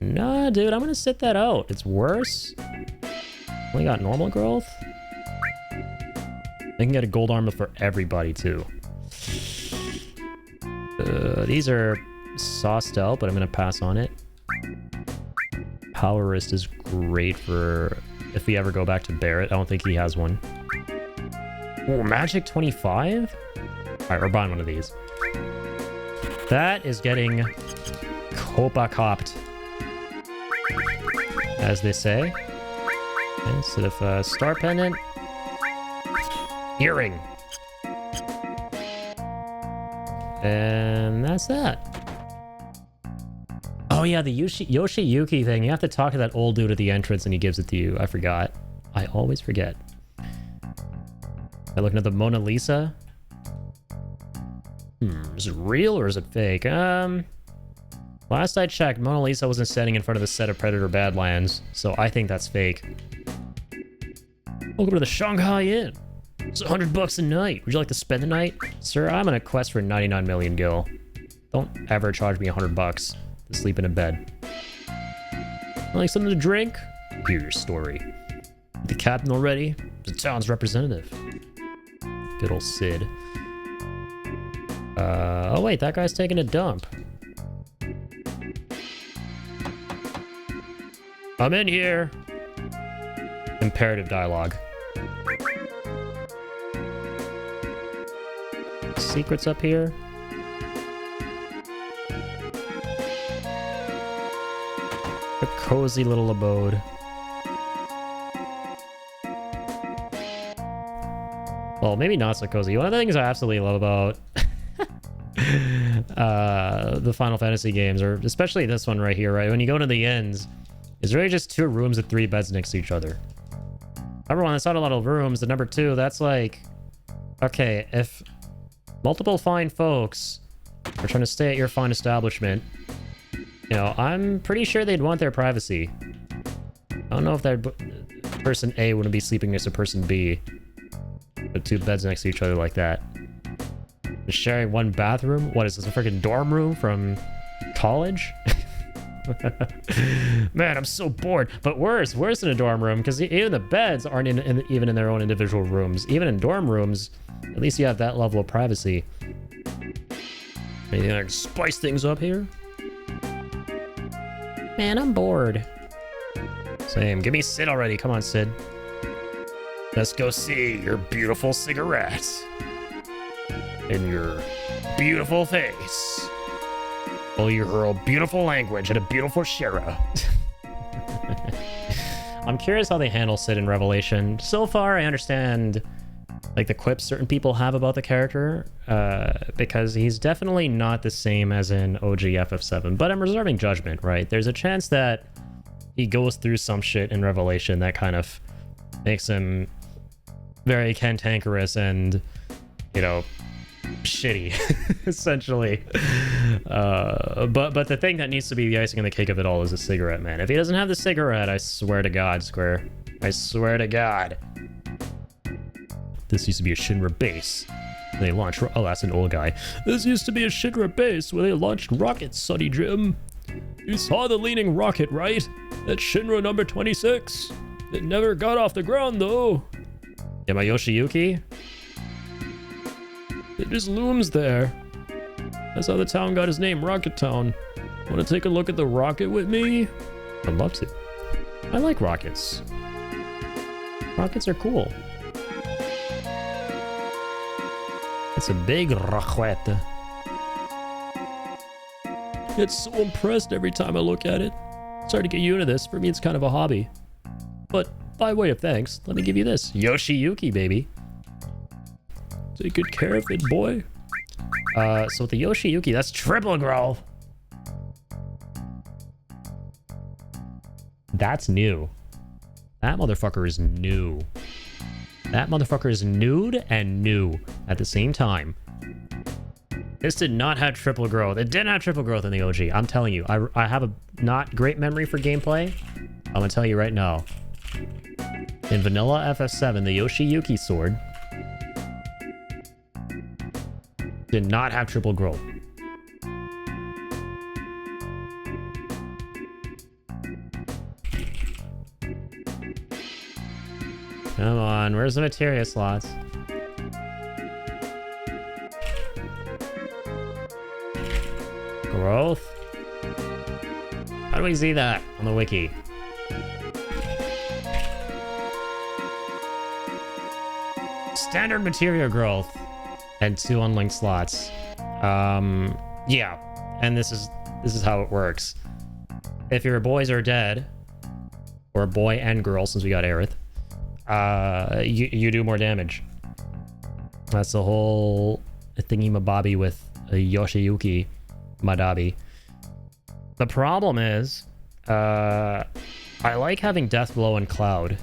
Nah, dude, I'm gonna sit that out. It's worse. Only got normal growth. They can get a gold armor for everybody, too. These are sauced out, but I'm gonna pass on it. Power wrist is great for if we ever go back to Barrett. I don't think he has one. Oh, magic 25? Alright, we're buying one of these. That is getting Copa-copped, as they say. Okay, instead of star pendant, earring. And that's that. Oh yeah, the Yoshiyuki thing. You have to talk to that old dude at the entrance and he gives it to you. I forgot. I always forget. I'm looking at the Mona Lisa. Is it real or is it fake? Last I checked, Mona Lisa wasn't standing in front of the set of Predator Badlands, so I think that's fake. Welcome to the Shanghai Inn. It's $100 a night. Would you like to spend the night? Sir, I'm on a quest for 99 million gil. Don't ever charge me $100 to sleep in a bed. Like something to drink? Hear your story. The captain already? The town's representative. Good old Sid. Oh wait, that guy's taking a dump. I'm in here. Imperative dialogue. Secrets up here. A cozy little abode. Well, maybe not so cozy. One of the things I absolutely love about the Final Fantasy games, or especially this one right here, right? When you go to the ends, it's really just 2 rooms with 3 beds next to each other. Number 1, that's not a lot of rooms. And number 2, that's like, okay, if multiple fine folks are trying to stay at your fine establishment, you know, I'm pretty sure they'd want their privacy. I don't know if that person A wouldn't be sleeping next to person B, with 2 beds next to each other like that. Just sharing 1 bathroom? What is this, a freaking dorm room from college? Man, I'm so bored. But worse than a dorm room, because even the beds aren't even in their own individual rooms. Even in dorm rooms, at least you have that level of privacy. Maybe I can spice things up here? Man, I'm bored. Same. Give me Sid already. Come on, Sid. Let's go see your beautiful cigarettes. In your beautiful face. Oh, you hurl beautiful language and a beautiful Shira. I'm curious how they handle Sid in Revelation. So far, I understand like the quips certain people have about the character, because he's definitely not the same as in OG FF7, but I'm reserving judgment, right? There's a chance that he goes through some shit in Revelation that kind of makes him very cantankerous and, you know, shitty, essentially. But the thing that needs to be the icing on the cake of it all is a cigarette, man. If he doesn't have the cigarette, I swear to God, Square. I swear to God. This used to be a Shinra base. They launched... Oh, that's an old guy. This used to be a Shinra base where they launched rockets, Sonny Jim. You saw the leaning rocket, right? That's Shinra number 26. It never got off the ground, though. Yeah, my Yoshiyuki? It just looms there. That's how the town got his name, Rocket Town. Want to take a look at the rocket with me? I'd love to. I like rockets. Rockets are cool. It's a big rocket. Get so impressed every time I look at it. Sorry to get you into this. For me, it's kind of a hobby. But by way of thanks, let me give you this. Yoshiyuki, baby. Take good care of it, boy. So with the Yoshiyuki, that's triple growth. That's new. That motherfucker is new. That motherfucker is nude and new at the same time. This did not have triple growth. It didn't have triple growth in the OG. I'm telling you, I have a not great memory for gameplay. I'm gonna tell you right now. In vanilla FF7, the Yoshiyuki sword did not have triple growth. Come on, where's the materia slots? Growth? How do we see that on the wiki? Standard materia growth and 2 unlinked slots. Yeah, and this is how it works. If your boys are dead, or boy and girl, since we got Aerith, you do more damage. That's the whole thingy-mabobby with a Yoshiyuki Madabi. The problem is, I like having Death Blow and Cloud.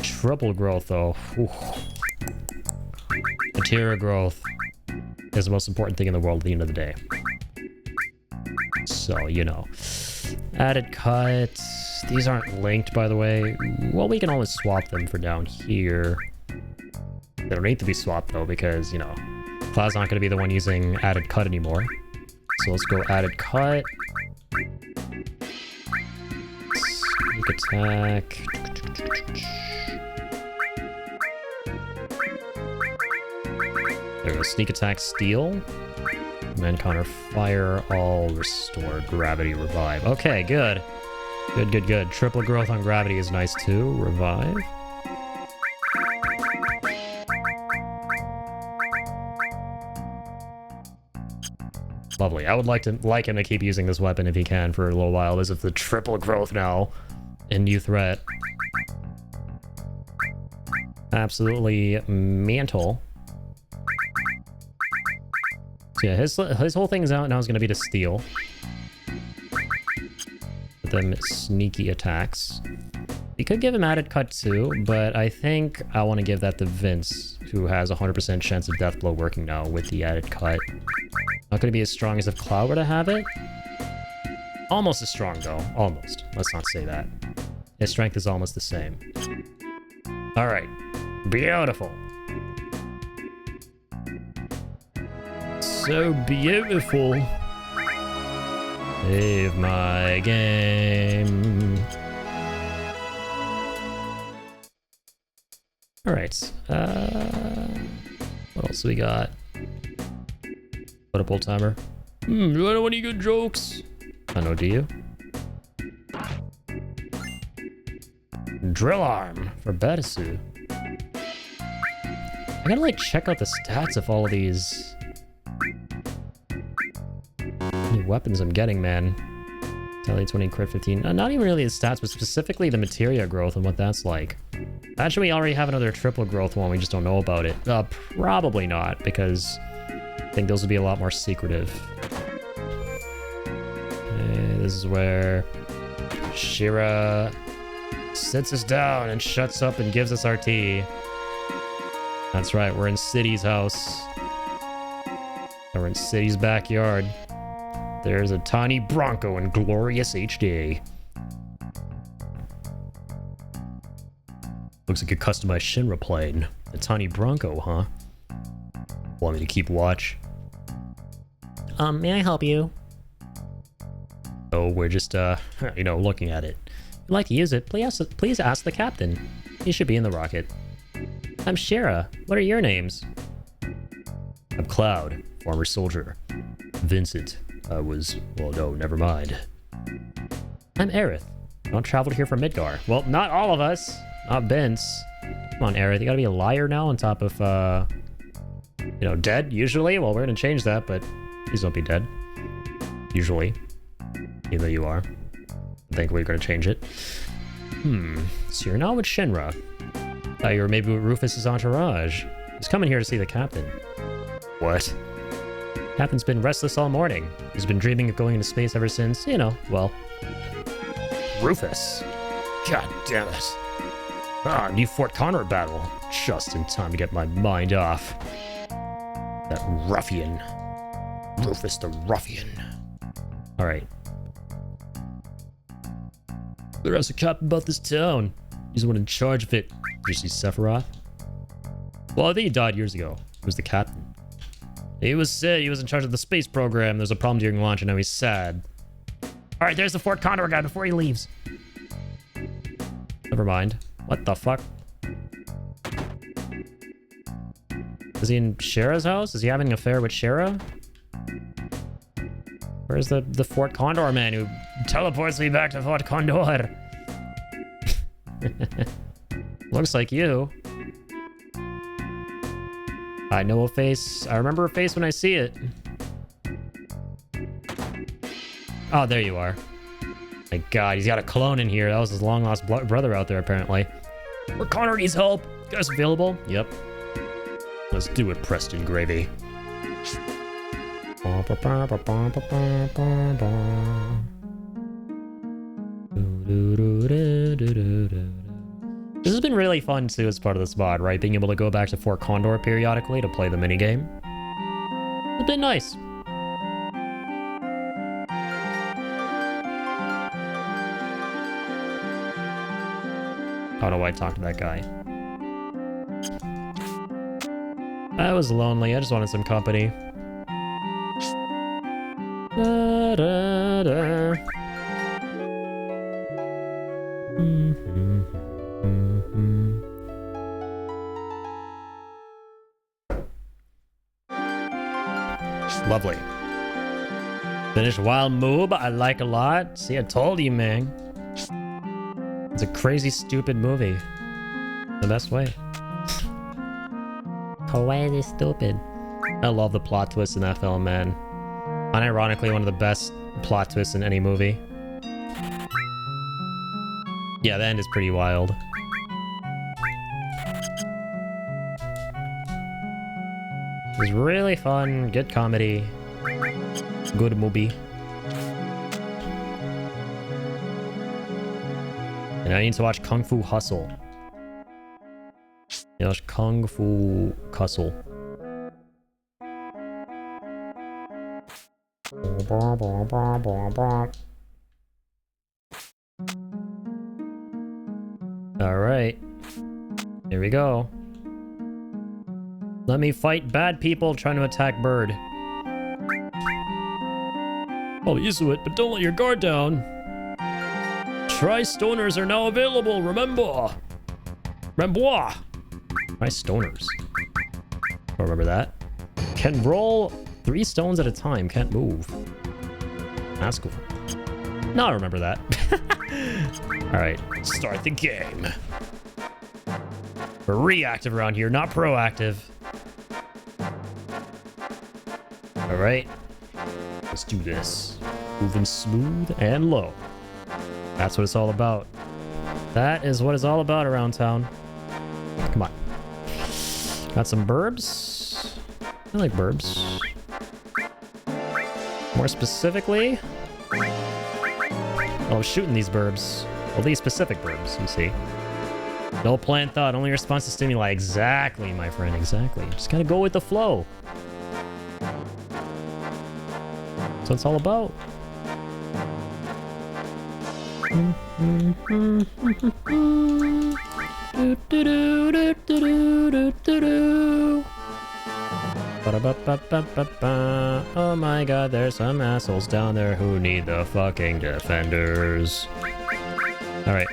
Triple growth, though. Whew. Materia growth is the most important thing in the world at the end of the day. So, you know. Added cut. These aren't linked, by the way. Well, we can always swap them for down here. They don't need to be swapped, though, because, you know, Cloud's not going to be the one using added cut anymore. So let's go added cut. Sneak attack. There we go. Sneak attack, steal. Men counter fire, all restore, gravity, revive. Okay, good. Good. Triple growth on gravity is nice too. Revive. Lovely. I would like him to keep using this weapon if he can for a little while. As if the triple growth now in New Threat. Absolutely mantle. So yeah, his whole thing's out now is going to be to steal. With them sneaky attacks. We could give him added cut too, but I think I want to give that to Vince, who has a 100% chance of death blow working now with the added cut. Not going to be as strong as if Cloud were to have it. Almost as strong though. Almost. Let's not say that. His strength is almost the same. Alright. Beautiful. So beautiful. Save my game. Alright. What else we got? What a pull timer. Do I know any good jokes? I know, do you? Drill arm for Batisu. I gotta like check out the stats of all of these weapons I'm getting, man. Tele 20, crit 15. Not even really the stats, but specifically the materia growth and what that's like. Actually, we already have another triple growth one. We just don't know about it. Probably not, because I think those would be a lot more secretive. Okay, this is where Shira sits us down and shuts up and gives us our tea. That's right, we're in City's house. We're in City's backyard. There's a tiny Bronco in glorious HD. Looks like a customized Shinra plane. A tiny Bronco, huh? Want me to keep watch? May I help you? Oh, we're just, you know, looking at it. If you'd like to use it, please ask the captain. He should be in the rocket. I'm Shira. What are your names? I'm Cloud, former soldier. Vincent. Well, no, never mind. I'm Aerith. Don't travel here from Midgar. Well, not all of us. Not Vince. Come on, Aerith. You gotta be a liar now on top of, you know, dead, usually. Well, we're gonna change that, but please don't be dead. Usually. Even though you are. I think we're gonna change it. So you're not with Shinra. Thought you were maybe with Rufus's entourage. He's coming here to see the captain. What? Captain's been restless all morning. He's been dreaming of going into space ever since, you know, well... Rufus. God damn it. Ah, new Fort Connor battle. Just in time to get my mind off. That ruffian. Rufus the ruffian. Alright. There was a captain about this town. He's the one in charge of it. Did you see Sephiroth? Well, I think he died years ago. He was the captain. He was sad. He was in charge of the space program. There's a problem during launch, and now he's sad. All right, there's the Fort Condor guy before he leaves. Never mind. What the fuck? Is he in Shira's house? Is he having an affair with Shira? Where's the Fort Condor man who teleports me back to Fort Condor? Looks like you. I know a face. I remember a face when I see it. Oh, there you are. My god, he's got a clone in here. That was his long-lost brother out there, apparently. Where Connor needs help. You guys available? Yep. Let's do it, Preston Gravy. This has been really fun, too, as part of this mod, right? Being able to go back to Fort Condor periodically to play the minigame. It's been nice. I don't know why I talked to that guy. I was lonely. I just wanted some company. Da, da, da. Lovely. Finished Wild Moob. I like a lot. See, I told you, man. It's a crazy, stupid movie. The best way. Crazy stupid. I love the plot twist in that film, man. Unironically, one of the best plot twists in any movie. Yeah, the end is pretty wild. It was really fun, good comedy, good movie. And I need to watch Kung Fu Hustle. Yeah, watch Kung Fu Hustle. Alright. Here we go. Let me fight bad people trying to attack Bird. I'll use it, but don't let your guard down. Tri-stoners are now available, remember? Rembois. Tri-stoners. I remember that. Can roll 3 stones at a time, can't move. That's cool. No, I remember that. Alright, start the game. We're reactive around here, not proactive. Alright. Let's do this. Moving smooth and low. That's what it's all about. That is what it's all about around town. Come on. Got some burbs. I like burbs. More specifically... Oh, I'm shooting these burbs. Well, these specific burbs, you see. No planned thought, only response to stimuli. Exactly, my friend, exactly. Just gotta go with the flow. That's what it's all about. Oh my god, there's some assholes down there who need the fucking defenders. Alright.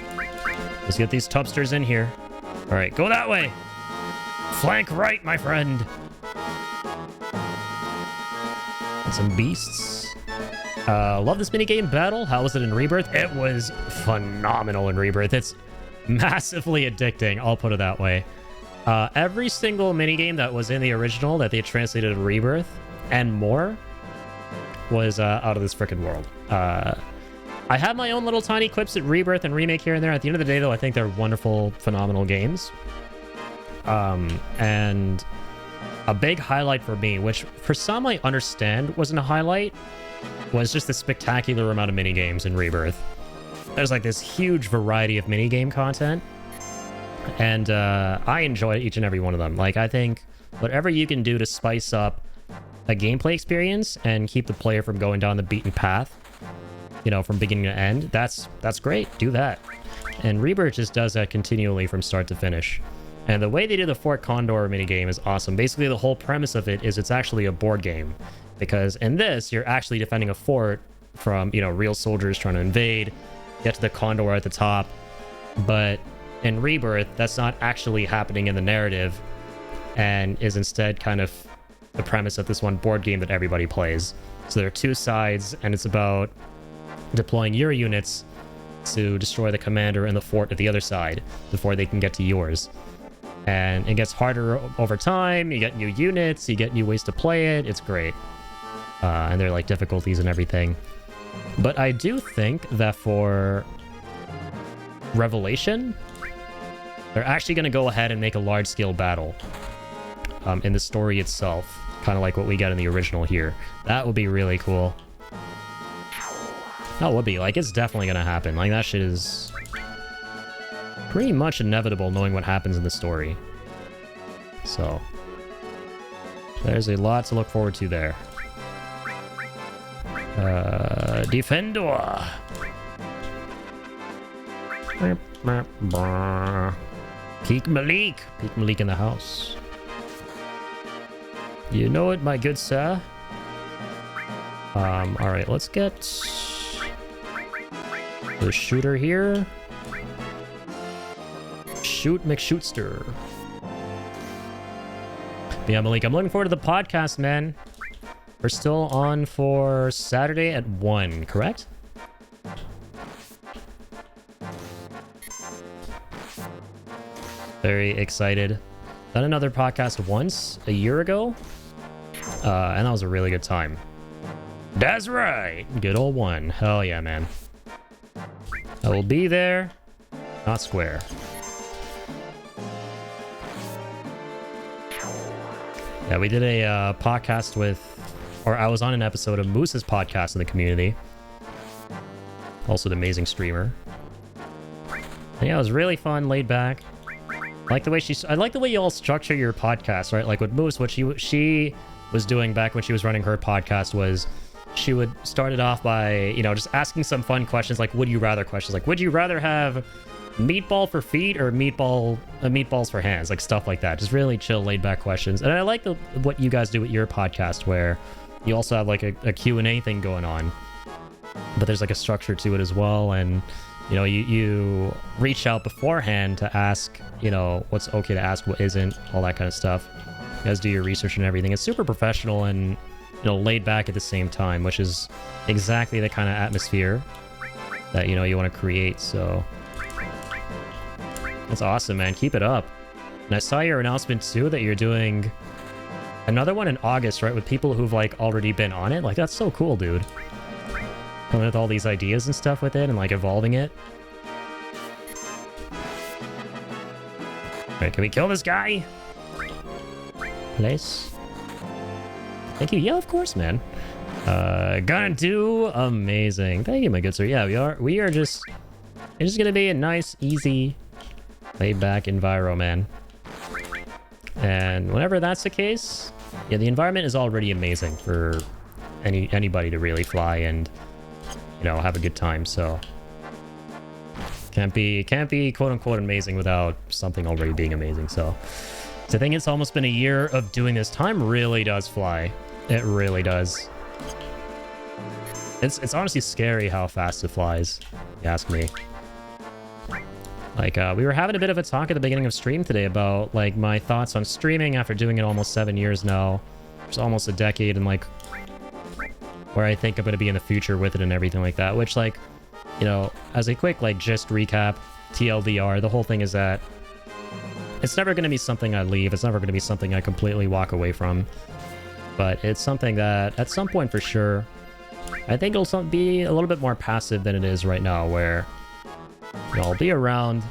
Let's get these tubsters in here. Alright, go that way! Flank right, my friend! Got some beasts. Love this minigame battle. How was it in Rebirth? It was phenomenal in Rebirth. It's massively addicting, I'll put it that way. Every single minigame that was in the original that they translated to Rebirth and more was out of this freaking world. I have my own little tiny quips at Rebirth and Remake here and there. At the end of the day, though, I think they're wonderful, phenomenal games. And a big highlight for me, which for some I understand wasn't a highlight, was just the spectacular amount of minigames in Rebirth. There's like this huge variety of minigame content. And I enjoy each and every one of them. Like, I think whatever you can do to spice up a gameplay experience and keep the player from going down the beaten path, you know, from beginning to end, that's great. Do that. And Rebirth just does that continually from start to finish. And the way they do the Fort Condor minigame is awesome. Basically, the whole premise of it is it's actually a board game. Because in this, you're actually defending a fort from, you know, real soldiers trying to invade, get to the Condor at the top. But in Rebirth, that's not actually happening in the narrative and is instead kind of the premise of this one board game that everybody plays. So there are two sides, and it's about deploying your units to destroy the commander and the fort at the other side before they can get to yours. And it gets harder over time. You get new units, you get new ways to play it. It's great. And there are like difficulties and everything. But I do think that for Revelation, they're actually going to go ahead and make a large-scale battle in the story itself. Kind of like what we get in the original here. That would be really cool. That would be. Like, it's definitely going to happen. Like, that shit is pretty much inevitable knowing what happens in the story. So, there's a lot to look forward to there. Defender! Peak Malik! Peak Malik in the house. You know it, my good sir. Alright, let's get the shooter here. Shoot McShootster. But yeah, Malik, I'm looking forward to the podcast, man. We're still on for Saturday at 1, correct? Very excited. Done another podcast once, a year ago. And that was a really good time. That's right! Good old 1. Hell yeah, man. I will be there, not square. Yeah, we did a podcast with... Or I was on an episode of Moose's podcast in the community. Also an amazing streamer. And yeah, it was really fun, laid back. I like the way I like the way you all structure your podcast, right? Like with Moose, what she was doing back when she was running her podcast was she would start it off by, you know, just asking some fun questions, like would you rather questions, like would you rather have meatball for feet or meatballs for hands, like stuff like that. Just really chill, laid back questions. And I like what you guys do with your podcast, where you also have like a Q&A thing going on, but there's like a structure to it as well. And you know, you reach out beforehand to ask, you know, what's okay to ask, what isn't, all that kind of stuff. You guys do your research and everything. It's super professional and, you know, laid back at the same time, which is exactly the kind of atmosphere that, you know, you want to create. So that's awesome, man. Keep it up. And I saw your announcement too that you're doing another one in August, right? With people who've like already been on it. Like, that's so cool, dude. coming with all these ideas and stuff with it and like evolving it. Alright, can we kill this guy? Place. Thank you. Yeah, of course, man. Gonna do amazing. Thank you, my good sir. Yeah, we are just... It's just gonna be a nice, easy, laid-back enviro, man. And whenever that's the case, yeah, the environment is already amazing for anybody to really fly and, you know, have a good time. So can't be quote unquote amazing without something already being amazing. So I think it's almost been a year of doing this. Time really does fly. It really does. It's honestly scary how fast it flies, if you ask me. Like, we were having a bit of a talk at the beginning of stream today about, like, my thoughts on streaming after doing it almost 7 years now. It's almost a decade, and, like, where I think I'm going to be in the future with it and everything like that. Which, like, you know, as a quick, like, just recap, TLDR, the whole thing is that it's never going to be something I leave. It's never going to be something I completely walk away from. But it's something that, at some point for sure, I think it'll be a little bit more passive than it is right now, where... You know, I'll be around,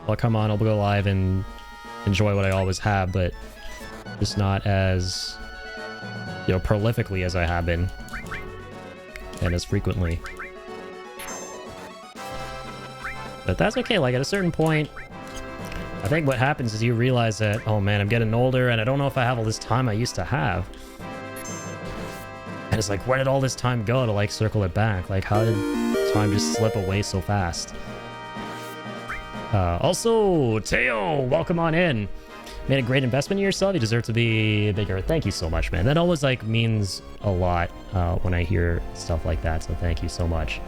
I'll come on, I'll go live and enjoy what I always have, but just not as, you know, prolifically as I have been, and as frequently. But that's okay. Like, at a certain point, I think what happens is you realize that, oh man, I'm getting older, and I don't know if I have all this time I used to have. And it's like, where did all this time go to, like, circle it back? Like, how did time just slip away so fast? Also, Teo, welcome on in. Made a great investment in yourself. You deserve to be bigger. Thank you so much, man. That always, like, means a lot when I hear stuff like that, so thank you so much.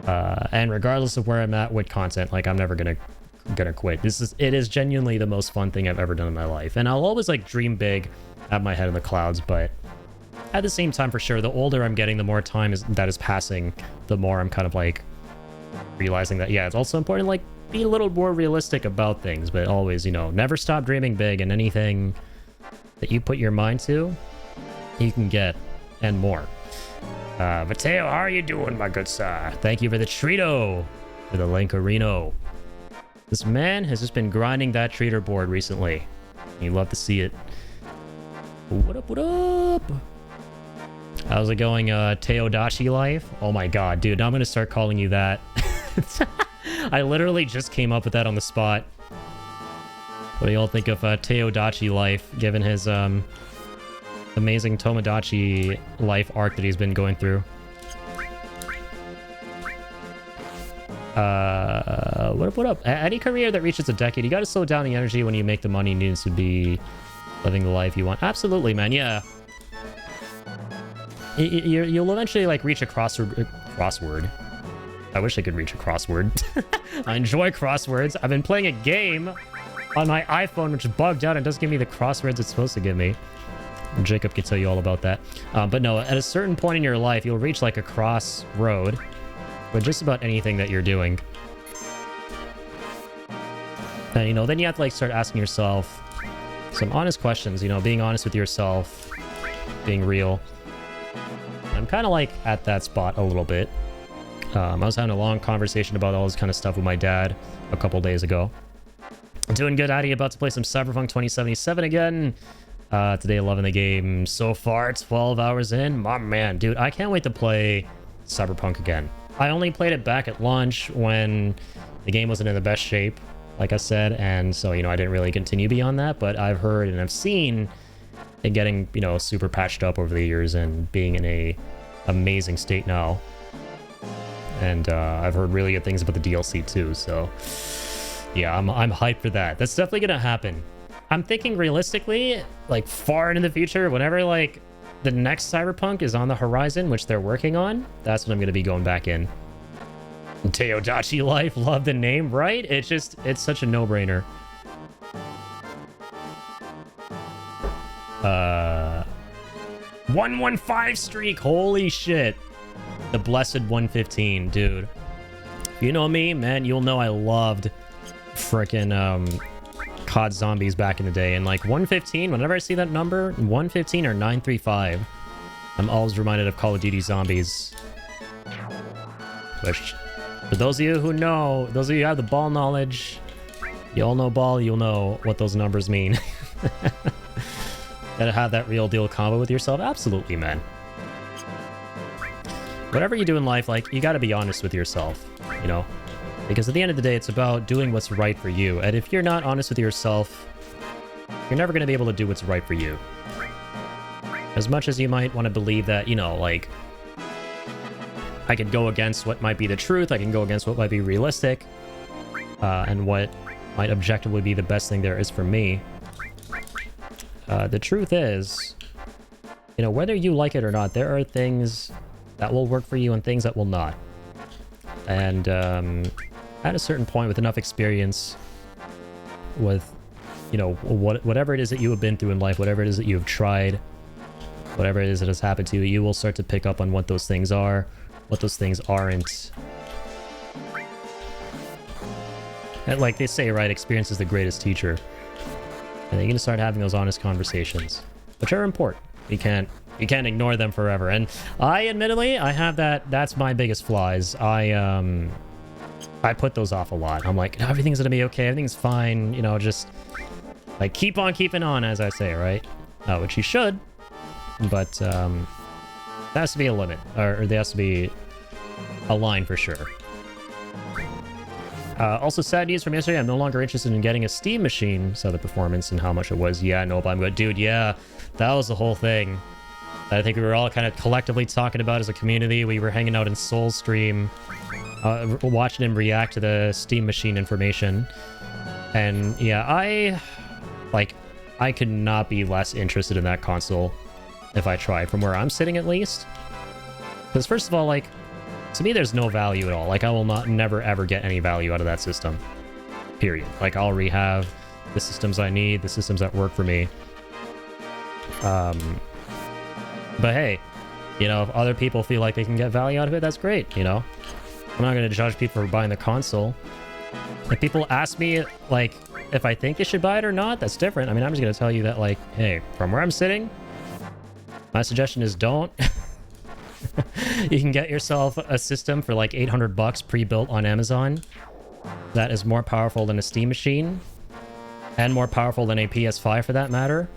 And regardless of where I'm at with content, like, I'm never gonna quit. It is genuinely the most fun thing I've ever done in my life. And I'll always, like, dream big, have my head in the clouds, but at the same time, for sure, the older I'm getting, the more time that is passing, the more I'm kind of, like, realizing that, yeah, it's also important, like, be a little more realistic about things, but always, you know, never stop dreaming big, and anything that you put your mind to, you can get, and more. Mateo, how are you doing, my good sir? Thank you for the treato, for the Lancarino. This man has just been grinding that treater board recently. You love to see it. What up, what up? How's it going, Teodachi life? Oh my god, dude, I'm gonna start calling you that. I literally just came up with that on the spot. What do y'all think of Teodachi life, given his amazing Tomodachi life arc that he's been going through? What up? Any career that reaches a decade, you gotta slow down the energy when you make the money needs to be living the life you want. Absolutely, man, yeah. You'll eventually, like, reach a crossword. I wish I could reach a crossword. I enjoy crosswords. I've been playing a game on my iPhone which bugged out and doesn't give me the crosswords it's supposed to give me. Jacob can tell you all about that. But no, at a certain point in your life, you'll reach, like, a crossroad with just about anything that you're doing. And, you know, then you have to, like, start asking yourself some honest questions, you know, being honest with yourself, being real. I'm kind of, like, at that spot a little bit. I was having a long conversation about all this kind of stuff with my dad a couple days ago. Doing good, Addy. About to play some Cyberpunk 2077 again. Today, loving the game so far. 12 hours in. My man, dude, I can't wait to play Cyberpunk again. I only played it back at launch when the game wasn't in the best shape, like I said, and so, you know, I didn't really continue beyond that, but I've heard and I've seen it getting, you know, super patched up over the years and being in a amazing state now. And I've heard really good things about the DLC too, so yeah, I'm hyped for that. That's definitely gonna happen. I'm thinking realistically, like, far into the future, whenever, like, the next Cyberpunk is on the horizon, which they're working on, that's when I'm gonna be going back in. Teodachi life, love the name, right? It's such a no-brainer. 115 streak, holy shit. The blessed 115, dude. You know me, man, you'll know I loved frickin' COD Zombies back in the day. And, like, 115, whenever I see that number, 115 or 935, I'm always reminded of Call of Duty Zombies. Which, for those of you who know, those of you who have the ball knowledge, you all know ball, you'll know what those numbers mean. Gotta have that real deal combo with yourself. Absolutely, man. Whatever you do in life, like, you gotta be honest with yourself, you know? Because at the end of the day, it's about doing what's right for you. And if you're not honest with yourself, you're never gonna be able to do what's right for you. As much as you might want to believe that, you know, like, I can go against what might be the truth, I can go against what might be realistic, and what might objectively be the best thing there is for me. The truth is, you know, whether you like it or not, there are things that will work for you and things that will not. And at a certain point, with enough experience, with, you know, whatever it is that you have been through in life, whatever it is that you have tried, whatever it is that has happened to you, you will start to pick up on what those things are, what those things aren't. And like they say, right, experience is the greatest teacher. And you're gonna start having those honest conversations, which are important. You can't ignore them forever. And admittedly, I have that's my biggest flaws. I put those off a lot. I'm like, everything's gonna be okay, everything's fine, you know, just like keep on keeping on, as I say, right? Which you should. But there has to be a limit, or there has to be a line for sure. Also, sad news from yesterday, I'm no longer interested in getting a Steam machine. Saw the performance and how much it was. Yeah, no, but I'm good. Dude, yeah, that was the whole thing. I think we were all kind of collectively talking about as a community. We were hanging out in Soul Stream, watching him react to the Steam machine information. And yeah, I could not be less interested in that console if I tried, from where I'm sitting at least. Because first of all, like, to me there's no value at all. Like, I will never ever get any value out of that system, period. Like, I'll rehab the systems I need, the systems that work for me. But hey, you know, if other people feel like they can get value out of it, that's great, you know? I'm not going to judge people for buying the console. If people ask me, like, if I think they should buy it or not, that's different. I mean, I'm just going to tell you that, like, hey, from where I'm sitting, my suggestion is don't. You can get yourself a system for like 800 bucks pre-built on Amazon that is more powerful than a Steam machine and more powerful than a PS5 for that matter.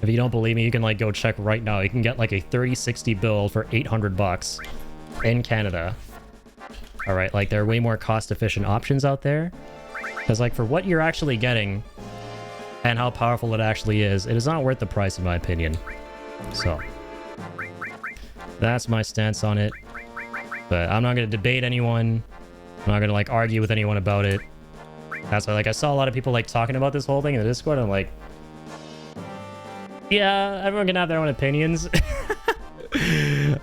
If you don't believe me, you can like go check right now. You can get like a 3060 build for 800 bucks in Canada. All right, like there are way more cost-efficient options out there. Because like for what you're actually getting and how powerful it actually is, it is not worth the price in my opinion. So that's my stance on it. But I'm not going to debate anyone. I'm not going to like argue with anyone about it. That's why like I saw a lot of people like talking about this whole thing in the Discord. I'm like, yeah, everyone can have their own opinions.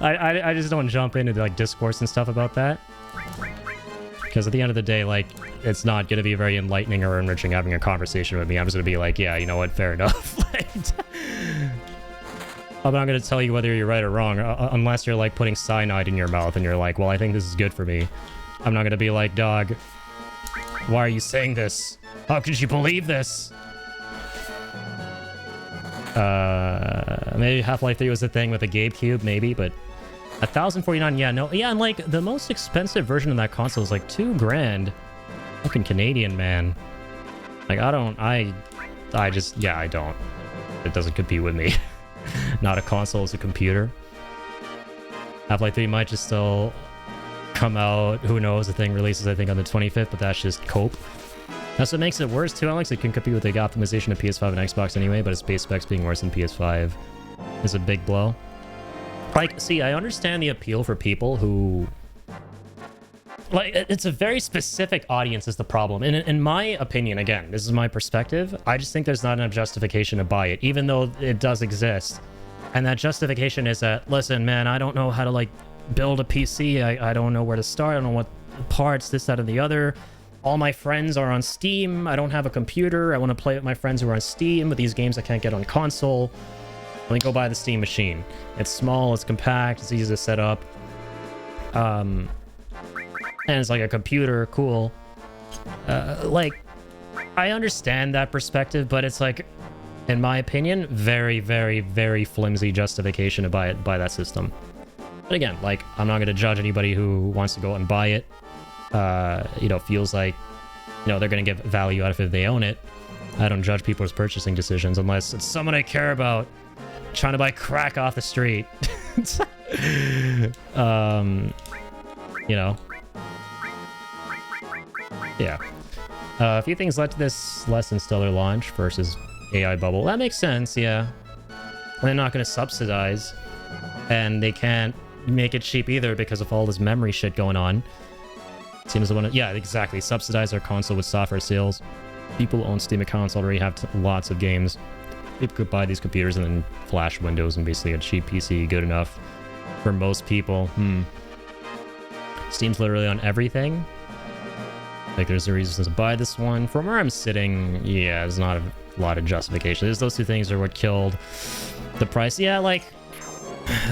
I just don't jump into like discourse and stuff about that. Because at the end of the day, like, it's not going to be very enlightening or enriching having a conversation with me. I'm just going to be like, yeah, you know what, fair enough. Like, I'm not going to tell you whether you're right or wrong, unless you're, like, putting cyanide in your mouth and you're like, well, I think this is good for me. I'm not going to be like, dog, why are you saying this? How could you believe this? Maybe Half-Life 3 was the thing with the GameCube, maybe, but 1,049, yeah, no, yeah, and, like, the most expensive version of that console is, like, $2,000. Fucking Canadian, man. Like, I don't. It doesn't compete with me. Not a console, it's a computer. Half-Life 3 might just still come out. Who knows? The thing releases, I think, on the 25th, but that's just cope. That's what makes it worse, too, Alex. It can compete with the optimization of PS5 and Xbox anyway, but its base specs being worse than PS5 is a big blow. Like, see, I understand the appeal for people who... Like, it's a very specific audience is the problem. And in my opinion, again, this is my perspective, I just think there's not enough justification to buy it, even though it does exist. And that justification is that, listen, man, I don't know how to, like, build a PC. I don't know where to start. I don't know what parts, this, that, and the other. All my friends are on Steam. I don't have a computer. I want to play with my friends who are on Steam with these games I can't get on console. Let me go buy the Steam machine. It's small, it's compact, it's easy to set up. And it's like a computer, cool. Like, I understand that perspective, but it's like, in my opinion, very, very, very flimsy justification to buy that system. But again, like, I'm not going to judge anybody who wants to go out and buy it. You know, feels like, you know, they're going to get value out of it if they own it. I don't judge people's purchasing decisions unless it's someone I care about trying to buy crack off the street. You know. Yeah. A few things led to this less than stellar launch versus AI bubble. That makes sense, yeah. They're not going to subsidize, and they can't make it cheap either because of all this memory shit going on. Seems to want to, yeah, exactly. Subsidize our console with software sales. People who own Steam accounts already have lots of games. People could buy these computers and then flash Windows and basically a cheap PC good enough for most people. Steam's literally on everything. Like, there's a reason to buy this one. From where I'm sitting, yeah, there's not a lot of justification. There's those two things are what killed the price. Yeah, like,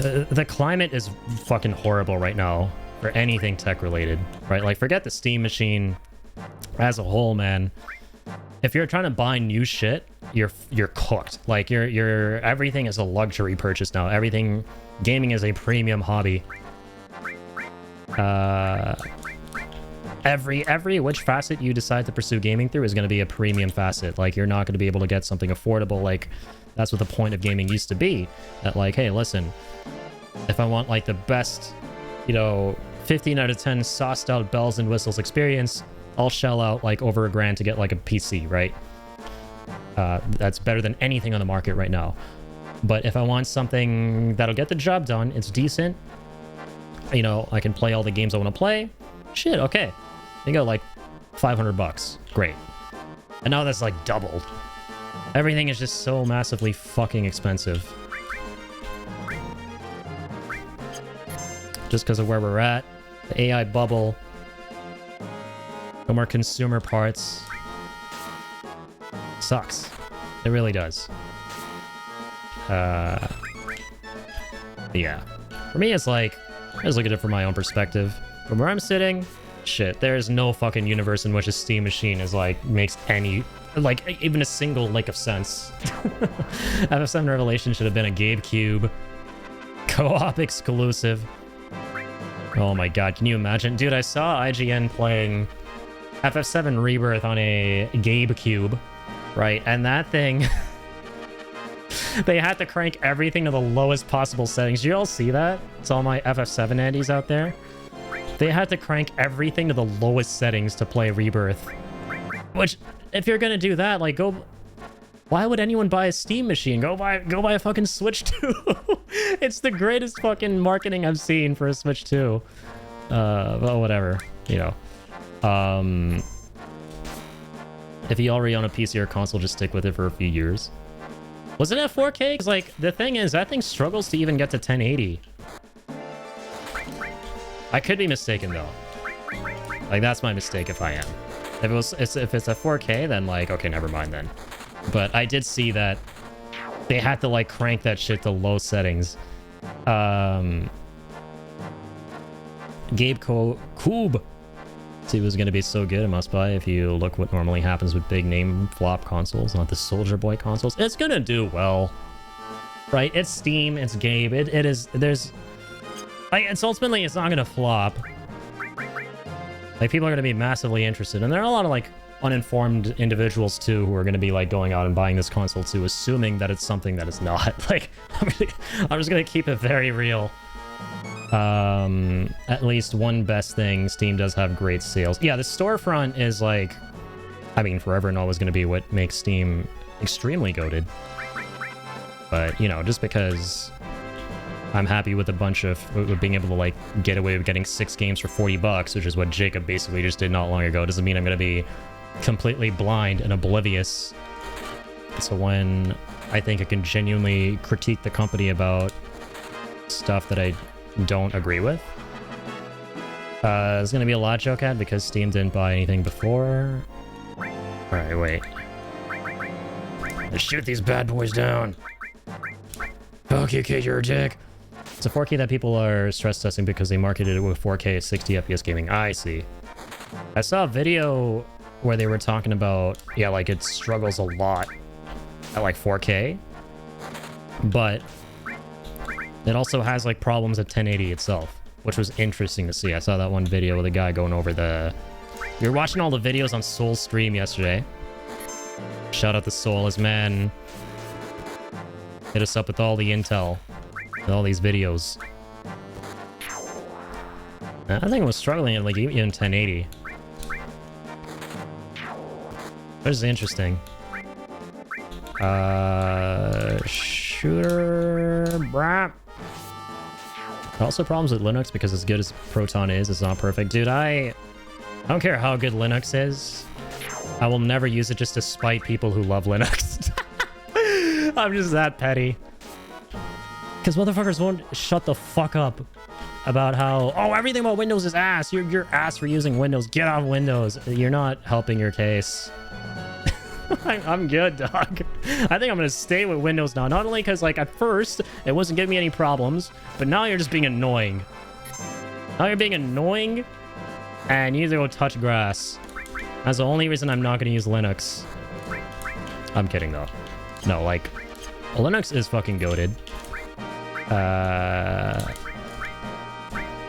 the climate is fucking horrible right now for anything tech related, right? Like, forget the Steam machine as a whole, man. If you're trying to buy new shit, you're cooked. Like, you're everything is a luxury purchase now. Everything, gaming is a premium hobby. Every which facet you decide to pursue gaming through is going to be a premium facet. Like, you're not going to be able to get something affordable. Like, that's what the point of gaming used to be. That, like, hey, listen, if I want, like, the best, you know, 15 out of 10 sauced out bells and whistles experience, I'll shell out, like, over $1,000 to get, like, a PC, right? That's better than anything on the market right now. But if I want something that'll get the job done, it's decent, you know, I can play all the games I want to play, shit, okay. You got, like, $500. Great. And now that's, like, doubled. Everything is just so massively fucking expensive. Just because of where we're at. The AI bubble. No more consumer parts. Sucks. It really does. Yeah. For me, it's like, I just look at it from my own perspective. From where I'm sitting, shit, there's no fucking universe in which a Steam machine is like, makes any, like, even a single lick of sense. FF7 Revelation should have been a GameCube co-op exclusive. Oh my god, can you imagine? Dude, I saw IGN playing FF7 Rebirth on a GameCube, right? And that thing, they had to crank everything to the lowest possible settings. Do you all see that? It's all my FF7 Andes out there. They had to crank everything to the lowest settings to play Rebirth. Which, if you're gonna do that, like, go... Why would anyone buy a Steam machine? Go buy a fucking Switch 2. It's the greatest fucking marketing I've seen for a Switch 2. Well, whatever, you know. If you already own a PC or console, just stick with it for a few years. Was it at 4K? Because, like, the thing is, that thing struggles to even get to 1080. I could be mistaken, though. Like, that's my mistake if I am. If it's a 4K, then, like, okay, never mind then. But I did see that they had to, like, crank that shit to low settings. Gabe Koob. See, it was going to be so good, a must-buy if you look what normally happens with big-name flop consoles, not the Soldier Boy consoles. It's going to do well. Right? It's Steam, it's Gabe, it is... There's... Like, it's ultimately, it's not going to flop. Like, people are going to be massively interested. And there are a lot of, like, uninformed individuals, too, who are going to be, like, going out and buying this console, too, assuming that it's something that it's not. Like, I'm just going to keep it very real. At least one best thing, Steam does have great sales. Yeah, the storefront is, like... I mean, forever and always going to be what makes Steam extremely goated. But, you know, just because... I'm happy with a bunch of being able to, like, get away with getting 6 games for $40, which is what Jacob basically just did not long ago. Doesn't mean I'm going to be completely blind and oblivious. So when I think I can genuinely critique the company about stuff that I don't agree with, there's going to be a lot joke at because Steam didn't buy anything before. Alright, wait. Let's shoot these bad boys down. Fuck you, kid, you're a dick. It's a 4K that people are stress testing because they marketed it with 4K 60 FPS gaming. I see. I saw a video where they were talking about, yeah, like, it struggles a lot at, like, 4K. But It also has like problems at 1080 itself, which was interesting to see. I saw that one video with a guy going over the... We were watching all the videos on Soul's stream yesterday. Shout out to Soul, his man hit us up with all the intel, with all these videos. I think I was struggling at like even 1080. This is interesting. Shooter... Brap. Also problems with Linux because as good as Proton is, it's not perfect. Dude, I don't care how good Linux is. I will never use it just to spite people who love Linux. I'm just that petty. Because motherfuckers won't shut the fuck up about how, oh, everything about Windows is ass. You're ass for using Windows. Get off Windows. You're not helping your case. I'm good, dog. I think I'm going to stay with Windows now. Not only because, like, at first, it wasn't giving me any problems, but now you're just being annoying. Now you're being annoying, and you need to go touch grass. That's the only reason I'm not going to use Linux. I'm kidding, though. No, like, Linux is fucking goated.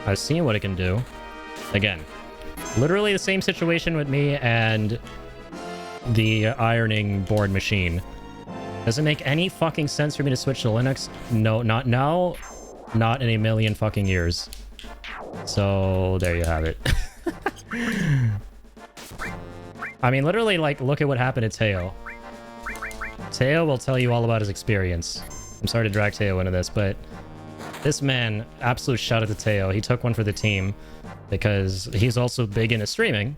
I've seen what it can do. Again, literally the same situation with me and the ironing board machine. Does it make any fucking sense for me to switch to Linux? No, not now. Not in a million fucking years. So, there you have it. I mean, literally, like, look at what happened to Teo. Teo will tell you all about his experience. I'm sorry to drag Teo into this, but this man, absolute shout out to Teo. He took one for the team because he's also big into streaming,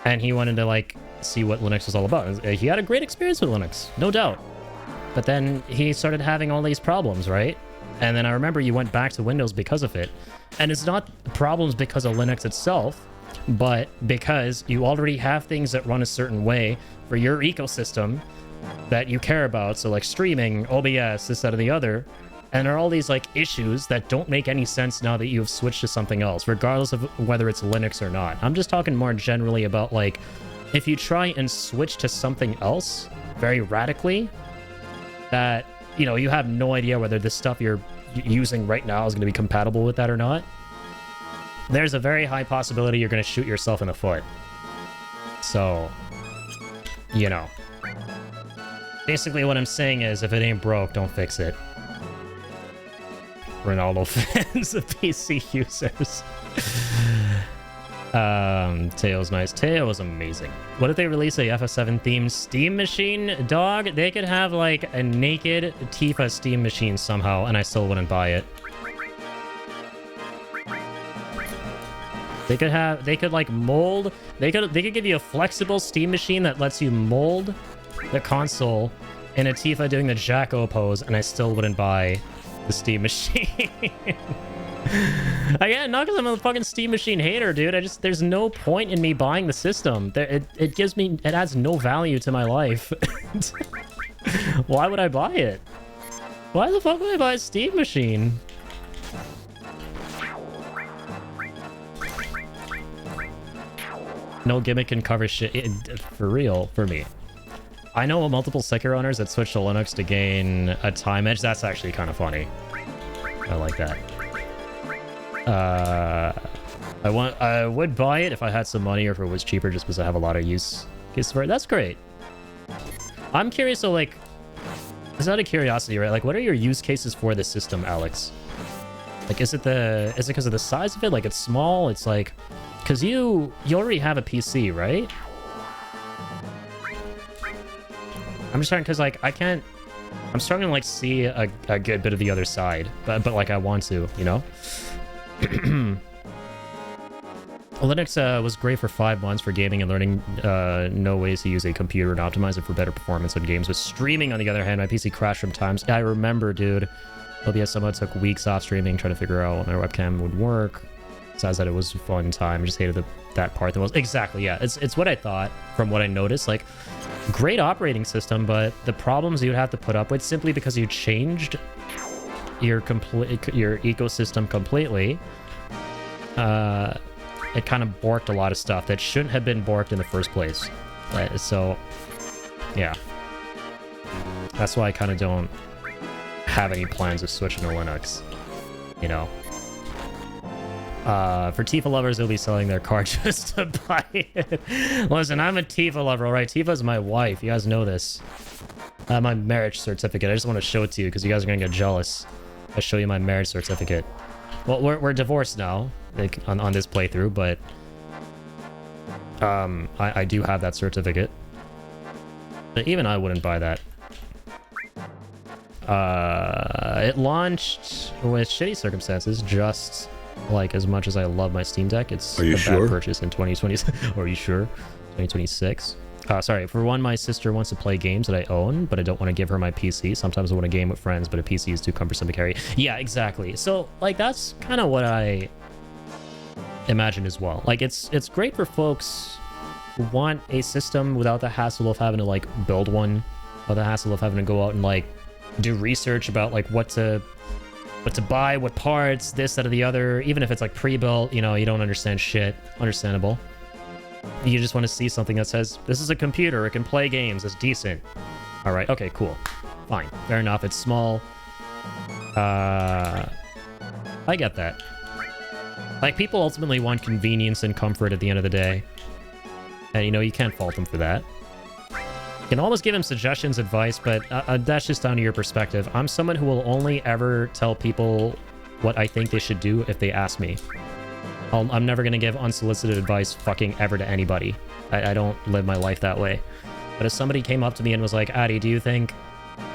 and he wanted to, like, see what Linux was all about. He had a great experience with Linux, no doubt. But then he started having all these problems, right? And then I remember you went back to Windows because of it. And it's not problems because of Linux itself, but because you already have things that run a certain way for your ecosystem that you care about. So like streaming, OBS, this, that, or the other. And there are all these like issues that don't make any sense now that you've switched to something else, regardless of whether it's Linux or not. I'm just talking more generally about like, if you try and switch to something else very radically, that, you know, you have no idea whether the stuff you're using right now is going to be compatible with that or not, there's a very high possibility you're going to shoot yourself in the foot. So, you know. Basically what I'm saying is, if it ain't broke, don't fix it. Ronaldo fans of PC users. Teo's nice. Teo is amazing. What if they release a FF7 themed Steam machine? Dog, they could have like a naked Tifa Steam machine somehow, and I still wouldn't buy it. They could like mold, they could give you a flexible Steam machine that lets you mold the console in a Tifa doing the Jacko pose, and I still wouldn't buy the Steam machine. Again, not because I'm a fucking Steam machine hater, dude. There's no point in me buying the system. It adds no value to my life. Why would I buy it? Why the fuck would I buy a Steam machine? No gimmick can cover shit. For real, for me. I know multiple Sekiro owners that switch to Linux to gain a time edge. That's actually kind of funny. I like that. I would buy it if I had some money or if it was cheaper, just because I have a lot of use cases for it. That's great. I'm curious, so like, it's out of curiosity, right? Like, what are your use cases for this system, Alex? Like, is it because of the size of it? Like, it's small? It's like, because you already have a PC, right? I'm just trying, because like, I'm starting to like see a good bit of the other side, but like I want to, you know? Linux was great for 5 months for gaming and learning no ways to use a computer and optimize it for better performance on games. With streaming, on the other hand, my PC crashed from times. I remember, dude. OBS somehow took weeks off streaming, trying to figure out when my webcam would work. Besides that, it was a fun time. I just hated that part the most. Exactly, yeah. It's what I thought from what I noticed. Like, great operating system, but the problems you'd have to put up with simply because you changed your ecosystem completely, it kind of borked a lot of stuff that shouldn't have been borked in the first place. So, yeah. That's why I kind of don't have any plans of switching to Linux, you know. For Tifa lovers, they'll be selling their car just to buy it. Listen, I'm a Tifa lover, alright? Tifa's my wife. You guys know this. I have my marriage certificate. I just want to show it to you because you guys are going to get jealous. I show you my marriage certificate. Well, we're divorced now, like, on this playthrough, but I do have that certificate. But even I wouldn't buy that. It launched with shitty circumstances, just like as much as I love my Steam Deck. It's a bad purchase in 2020. Are you sure? 2026. Sorry, for one, my sister wants to play games that I own, but I don't want to give her my PC. Sometimes I want to game with friends, but a PC is too cumbersome to carry. Yeah, exactly. So, like, that's kind of what I imagine as well. Like, it's great for folks who want a system without the hassle of having to, like, build one, or the hassle of having to go out and, like, do research about, like, what to buy, what parts, this, that, or the other. Even if it's, like, pre-built, you know, you don't understand shit. Understandable. You just want to see something that says, this is a computer, it can play games, it's decent. Alright, okay, cool. Fine. Fair enough, it's small. I get that. Like, people ultimately want convenience and comfort at the end of the day. And, you know, you can't fault them for that. You can always give them suggestions, advice, but that's just down to your perspective. I'm someone who will only ever tell people what I think they should do if they ask me. I'm never going to give unsolicited advice fucking ever to anybody. I don't live my life that way. But if somebody came up to me and was like, Addy, do you think,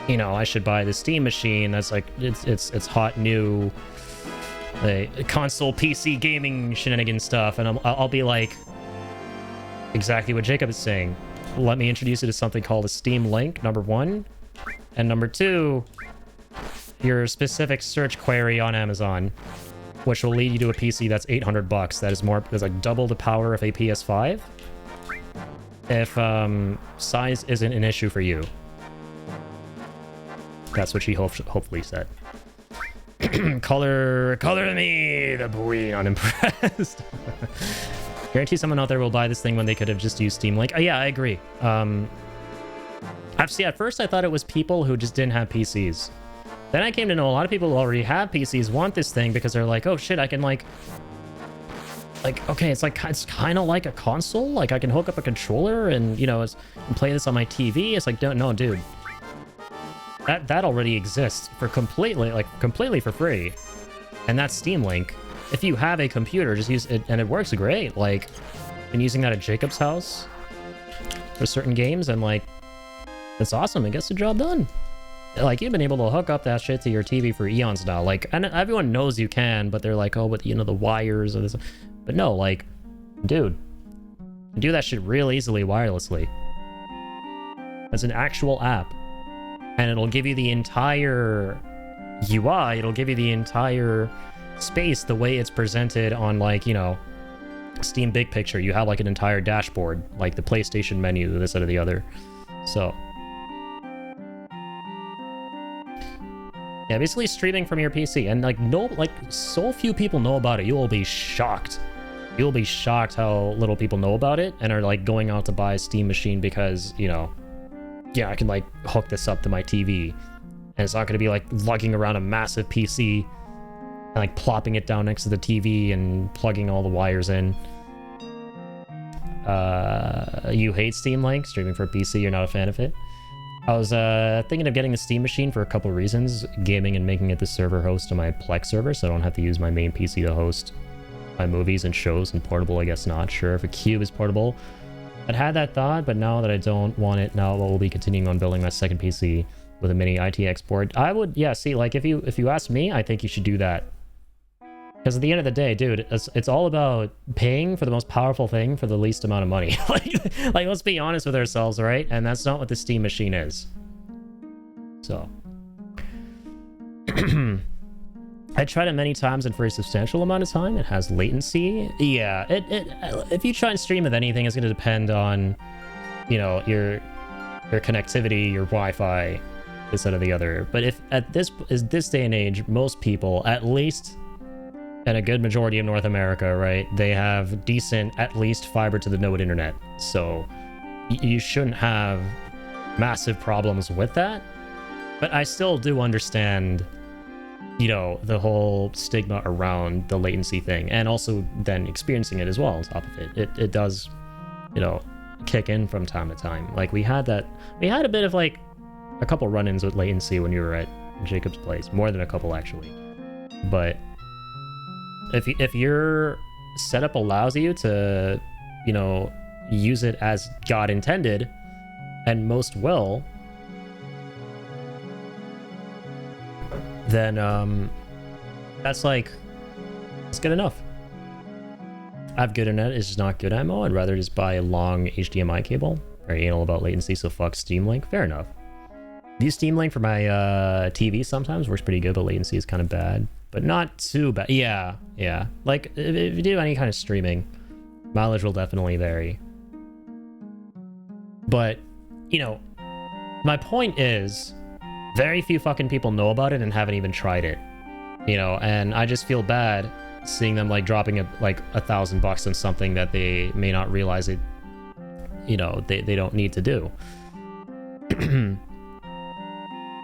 you know, I should buy the Steam machine that's like, it's hot new console PC gaming shenanigan stuff, and I'll be like, exactly what Jacob is saying. Let me introduce you to something called a Steam Link, number one. And number two, your specific search query on Amazon, which will lead you to a PC that's $800. That is more, that's like double the power of a PS5. If size isn't an issue for you. That's what she hopefully said. color me the boy unimpressed. Guarantee someone out there will buy this thing when they could have just used Steam Link. Yeah, I agree. Actually, at first I thought it was people who just didn't have PCs. Then I came to know a lot of people who already have PCs want this thing because they're like, oh shit, I can like, okay, it's kind of like a console. Like I can hook up a controller and, you know, and play this on my TV. It's like, no, dude. That already exists for completely for free. And that's Steam Link. If you have a computer, just use it, and it works great. Like, I've been using that at Jacob's house for certain games, and like, it's awesome. It gets the job done. Like, you've been able to hook up that shit to your TV for eons now. Like, and everyone knows you can, but they're like, oh, but you know, the wires or this. But no, like, dude, you do that shit real easily wirelessly. It's an actual app. And it'll give you the entire UI. It'll give you the entire space the way it's presented on, like, you know, Steam Big Picture. You have, like, an entire dashboard, like the PlayStation menu, this, that, or the other. So... yeah, basically streaming from your PC, and like so few people know about it. You will be shocked. You'll be shocked how little people know about it and are like going out to buy a Steam machine because, you know, yeah, I can like hook this up to my TV, and it's not going to be like lugging around a massive PC and like plopping it down next to the TV and plugging all the wires in. You hate Steam Link, streaming for a PC, you're not a fan of it. I was thinking of getting a Steam machine for a couple of reasons. Gaming and making it the server host on my Plex server, so I don't have to use my main PC to host my movies and shows. And portable, I guess not. Sure, if a cube is portable. I'd had that thought, but now that I don't want it, now I will be continuing on building my second PC with a mini ITX board. I would, yeah, see, like, if you ask me, I think you should do that. Because at the end of the day, dude, it's all about paying for the most powerful thing for the least amount of money. like, let's be honest with ourselves, right? And that's not what the Steam machine is. So. I tried it many times and for a substantial amount of time. It has latency. Yeah, if you try and stream with anything, it's going to depend on, you know, your connectivity, your Wi-Fi, this, that, or the other. But if at this day and age, most people, at least... and a good majority of North America, right? They have decent, at least fiber to the node internet. So you shouldn't have massive problems with that. But I still do understand, you know, the whole stigma around the latency thing, and also then experiencing it as well on top of it. It does, you know, kick in from time to time. Like we had a bit of like a couple run-ins with latency when you were at Jacob's place, more than a couple actually. But if your setup allows you to, you know, use it as God intended, and most will, then that's good enough. I have good internet, it's just not good ammo. I'd rather just buy a long HDMI cable. Very anal about latency, so fuck Steam Link. Fair enough. Use Steam Link for my TV sometimes, works pretty good, but latency is kind of bad. But not too bad. Yeah. Like, if you do any kind of streaming, mileage will definitely vary. But, you know, my point is, very few fucking people know about it and haven't even tried it. You know, and I just feel bad seeing them, like, dropping $1,000 on something that they may not realize it, you know, they don't need to do.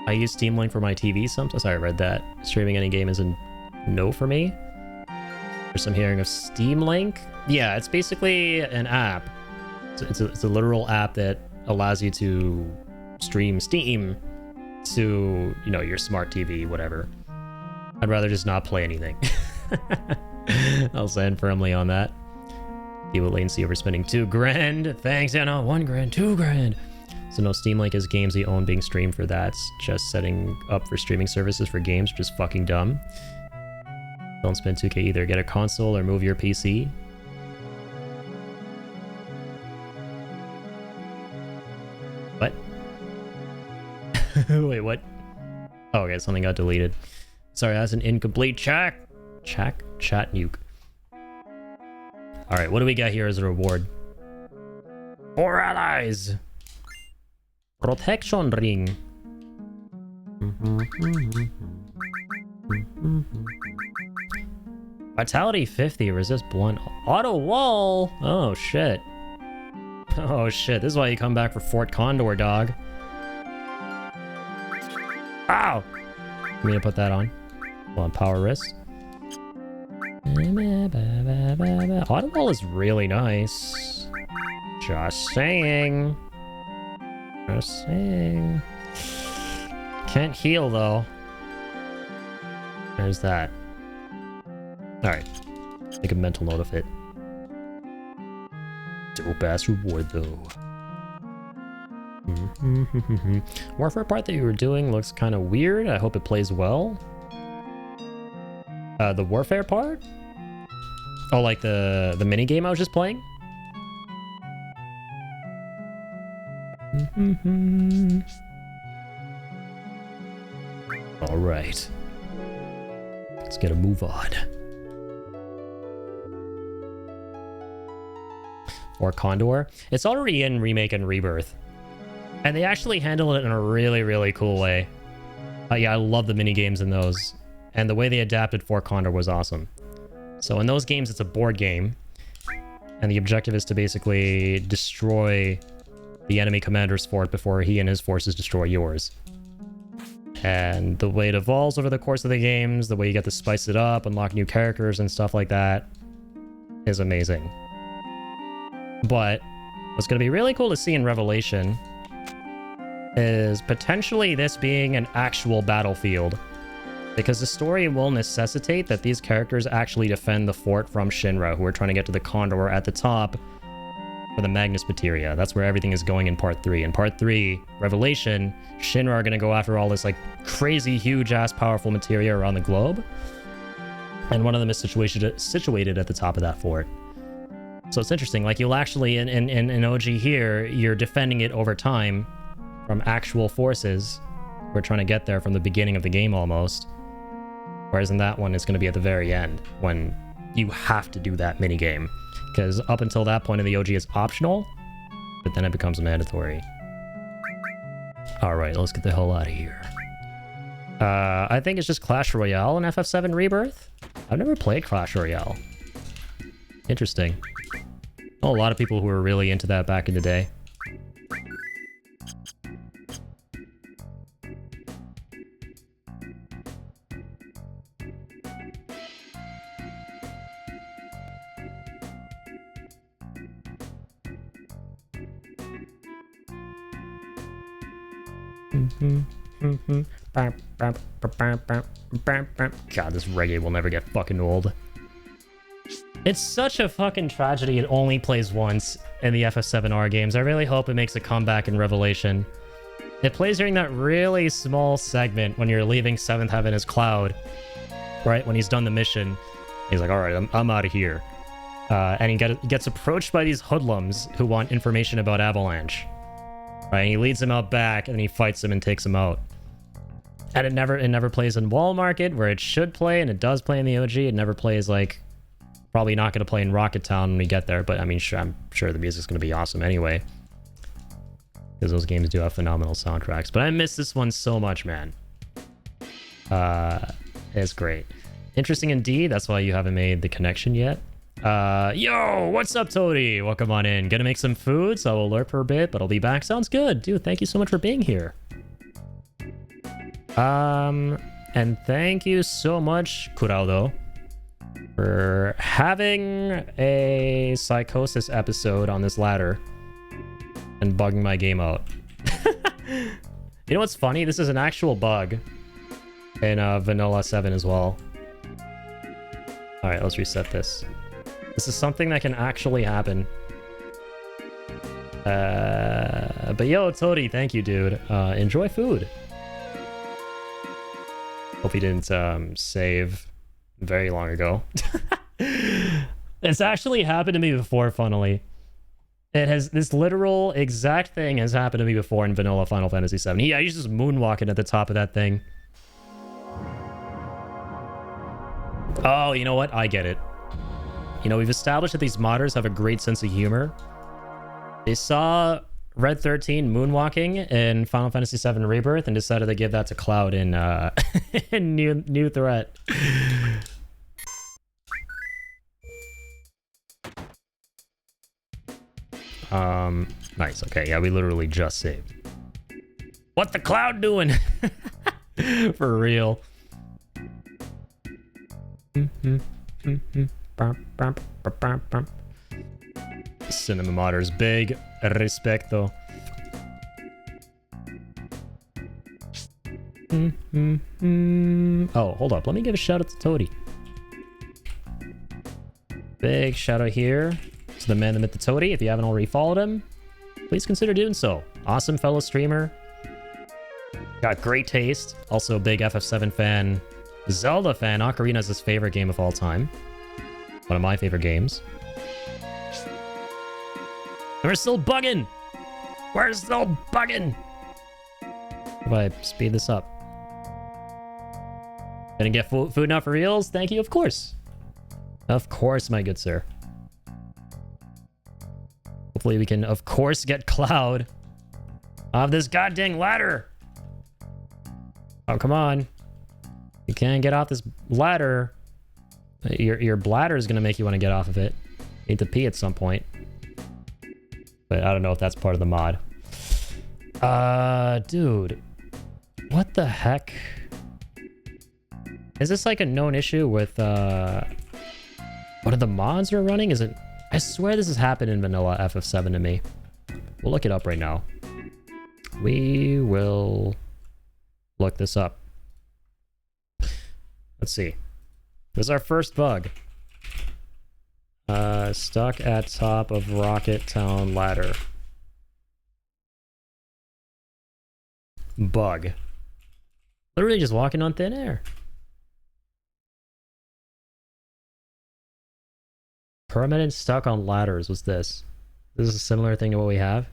I use Steam Link for my TV sometimes. Sorry, I read that. Streaming any game is a no for me. There's some hearing of Steam Link. Yeah, it's basically an app. It's a literal app that allows you to stream Steam to, you know, your smart TV, whatever. I'd rather just not play anything. I'll stand firmly on that. Deal with latency over spending $2,000. Thanks, Anna. $1,000, $2,000. So no Steam Link is games you own being streamed for that. It's just setting up for streaming services for games, which is fucking dumb. Don't spend $2K either. Get a console or move your PC. What? Wait, what? Oh, okay, something got deleted. Sorry, that's an incomplete chat nuke. Alright, what do we got here as a reward? 4 allies! Protection ring. Vitality 50, resist blunt. Auto wall! Oh shit. Oh shit, this is why you come back for Fort Condor, dog. Ow! You mean to put that on? Hold on, power wrist. Auto wall is really nice. Just saying. Just saying. Can't heal though. There's that. Alright. Make a mental note of it. Dope ass reward though. Warfare part that you were doing looks kind of weird. I hope it plays well. The warfare part? Oh, like the mini game I was just playing? All right. Let's get a move on. Or Condor. It's already in Remake and Rebirth. And they actually handle it in a really, really cool way. Yeah, I love the mini games in those. And the way they adapted Fort Condor was awesome. So in those games, it's a board game. And the objective is to basically destroy the enemy commander's fort before he and his forces destroy yours. And the way it evolves over the course of the games, the way you get to spice it up, unlock new characters and stuff like that, is amazing. But what's going to be really cool to see in Revelation is potentially this being an actual battlefield. Because the story will necessitate that these characters actually defend the fort from Shinra, who are trying to get to the Condor at the top for the Magnus Materia. That's where everything is going in Part 3. In Part 3, Revelation, Shinra are going to go after all this like crazy, huge-ass, powerful materia around the globe. And one of them is situated at the top of that fort. So it's interesting. Like, you'll actually, in OG here, you're defending it over time from actual forces who are trying to get there from the beginning of the game almost. Whereas in that one, it's going to be at the very end when you have to do that minigame. Because up until that point in the OG, it's optional, but then it becomes mandatory. Alright, let's get the hell out of here. I think it's just Clash Royale in FF7 Rebirth. I've never played Clash Royale. Interesting. Oh, a lot of people who were really into that back in the day. God, this reggae will never get fucking old. It's such a fucking tragedy it only plays once in the FF7R games. I really hope it makes a comeback in Revelation. It plays during that really small segment when you're leaving 7th Heaven as Cloud. Right? When he's done the mission. He's like, alright, I'm out of here. And he gets approached by these hoodlums who want information about Avalanche. Right? And he leads him out back, and then he fights him and takes him out. And it never plays in Wall Market, where it should play, and it does play in the OG. It never plays, like... Probably not going to play in Rocket Town when we get there, but I mean, I'm sure the music's going to be awesome anyway. Because those games do have phenomenal soundtracks. But I miss this one so much, man. It's great. Interesting indeed. That's why you haven't made the connection yet. Yo, what's up, Toady? Welcome on in. Gonna make some food, so I will lurk for a bit, but I'll be back. Sounds good. Dude, thank you so much for being here. And thank you so much, Kurado, for having a psychosis episode on this ladder and bugging my game out. You know what's funny? This is an actual bug in Vanilla 7 as well. Alright, let's reset this. This is something that can actually happen. But yo, Toady, thank you, dude. Enjoy food. Hope you didn't save very long ago. It's actually happened to me before, funnily. This literal exact thing has happened to me before in vanilla Final Fantasy VII. Yeah, he's just moonwalking at the top of that thing. Oh, you know what? I get it. You know, we've established that these modders have a great sense of humor. They saw Red 13 moonwalking in Final Fantasy VII Rebirth and decided to give that to Cloud in, in New Threat. Nice. Okay, yeah, we literally just saved. What the Cloud doing? For real. Cinema modders, big respecto. Oh, hold up. Let me give a shout out to Toady. Big shout out here to the man, the myth, the Toady. If you haven't already followed him, please consider doing so. Awesome fellow streamer. Got great taste. Also a big FF7 fan. Zelda fan. Ocarina is his favorite game of all time. One of my favorite games. And we're still bugging. We're still bugging. If I speed this up. Gonna get food now for reals? Thank you. Of course. Of course, my good sir. Hopefully we can, of course, get Cloud off this goddamn ladder. Oh, come on. You can't get off this ladder. Your bladder is going to make you want to get off of it. Need to pee at some point. But I don't know if that's part of the mod. Dude. What the heck? Is this like a known issue with, what are the mods are running? Is it... I swear this has happened in vanilla FF7 to me. We'll look it up right now. We will look this up. Let's see. This is our first bug. Stuck at top of Rocket Town ladder. Bug. Literally just walking on thin air. Permanent stuck on ladders. What's this? This is a similar thing to what we have.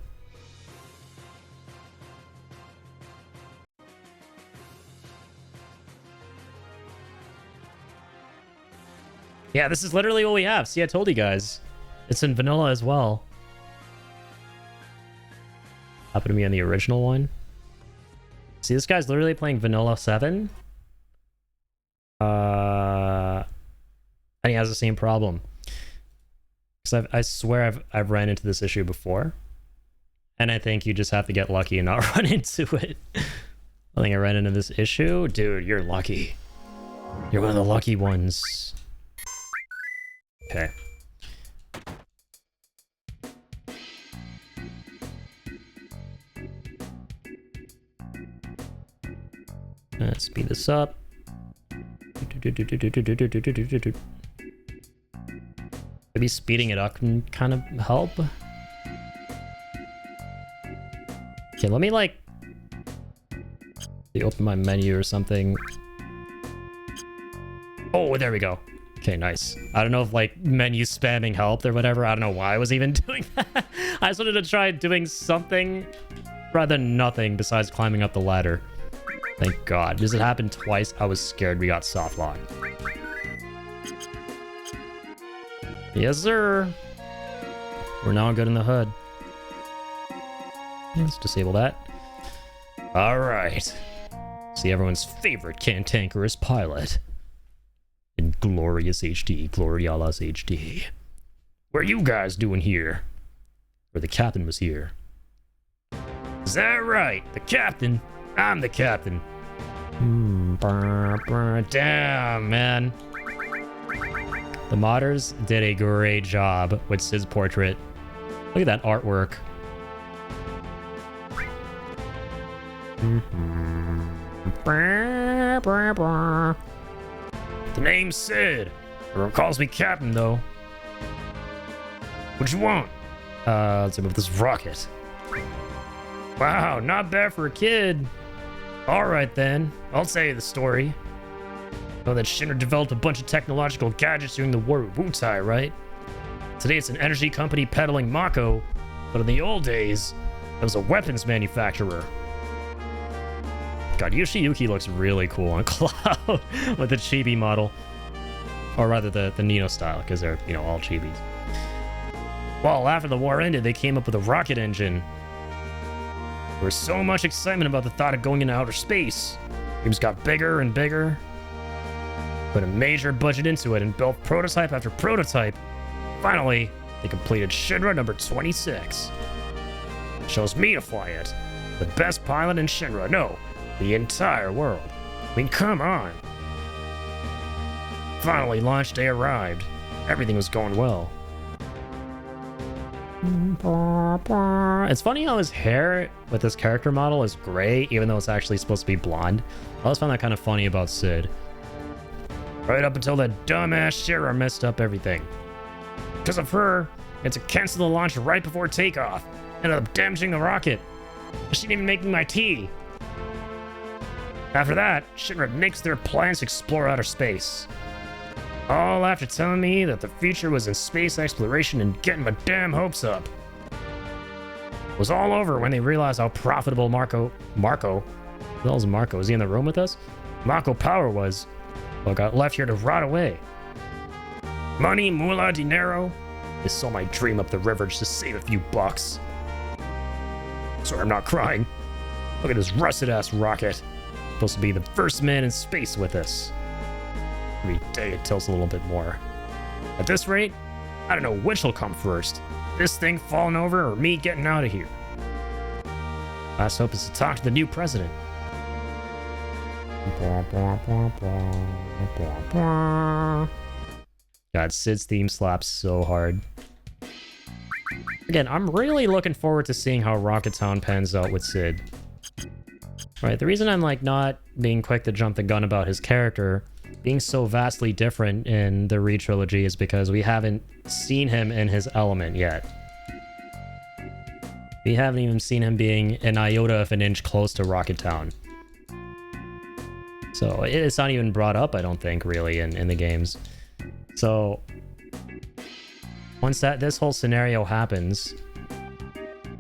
Yeah, this is literally what we have. See, I told you guys. It's in vanilla as well. Happened to me on the original one. See, this guy's literally playing vanilla 7. And he has the same problem. Because I swear I've ran into this issue before. And I think you just have to get lucky and not run into it. I think I ran into this issue. Dude, you're lucky. You're one of the lucky ones. Okay. Let's speed this up. Maybe speeding it up can kind of help. Okay, let me like open my menu or something. Oh, there we go. Okay, nice. I don't know if like menu spamming helped or whatever. I don't know why I was even doing that. I just wanted to try doing something rather than nothing besides climbing up the ladder. Thank God. Does it happen twice? I was scared we got soft locked. Yes, sir. We're now good in the hood. Let's disable that. All right. See everyone's favorite cantankerous pilot. In glorious HD, Glorialas HD. What are you guys doing here? Or the captain was here. Is that right? The captain? I'm the captain. Damn, man. The modders did a great job with Sid's portrait. Look at that artwork. The name's Sid. Everyone calls me Captain, though. What you want? Let's see about this rocket. Wow, not bad for a kid. Alright then, I'll tell you the story. Know that Shinra developed a bunch of technological gadgets during the war with WUTAI, right? Today it's an energy company peddling Mako, but in the old days, it was a weapons manufacturer. God, Yoshiyuki looks really cool on Cloud with the chibi model. Or rather the Nino style, because they're, you know, all chibis. Well, after the war ended, they came up with a rocket engine. There was so much excitement about the thought of going into outer space. Dreams got bigger and bigger. Put a major budget into it and built prototype after prototype. Finally, they completed Shinra number 26. Chose me to fly it. The best pilot in Shinra, no, the entire world. I mean, come on. Finally, launch day arrived. Everything was going well. It's funny how his hair with this character model is gray, even though it's actually supposed to be blonde. I always found that kind of funny about Sid. Right up until that dumbass Shira messed up everything. Because of her, I had to cancel the launch right before takeoff. Ended up damaging the rocket. She didn't even make me my tea. After that, Shinra nixed their plans to explore outer space. All after telling me that the future was in space exploration and getting my damn hopes up. It was all over when they realized how profitable Marco? Who the hell's Marco? Is he in the room with us? Marco Power was. Well, I got left here to rot away. Money, moolah, dinero. They sold my dream up the river just to save a few bucks. Sorry, I'm not crying. Look at this rusted-ass rocket. Supposed to be the first man in space with us. Every day it tilts a little bit more. At this rate, I don't know which will come first. This thing falling over or me getting out of here. Last hope is to talk to the new president. God, Sid's theme slaps so hard. Again, I'm really looking forward to seeing how Rocket Town pans out with Sid. Right, the reason I'm like not being quick to jump the gun about his character being so vastly different in the re-trilogy is because we haven't seen him in his element yet. We haven't even seen him being an iota of an inch close to Rocket Town. So it's not even brought up, I don't think, really, in the games. So once this whole scenario happens,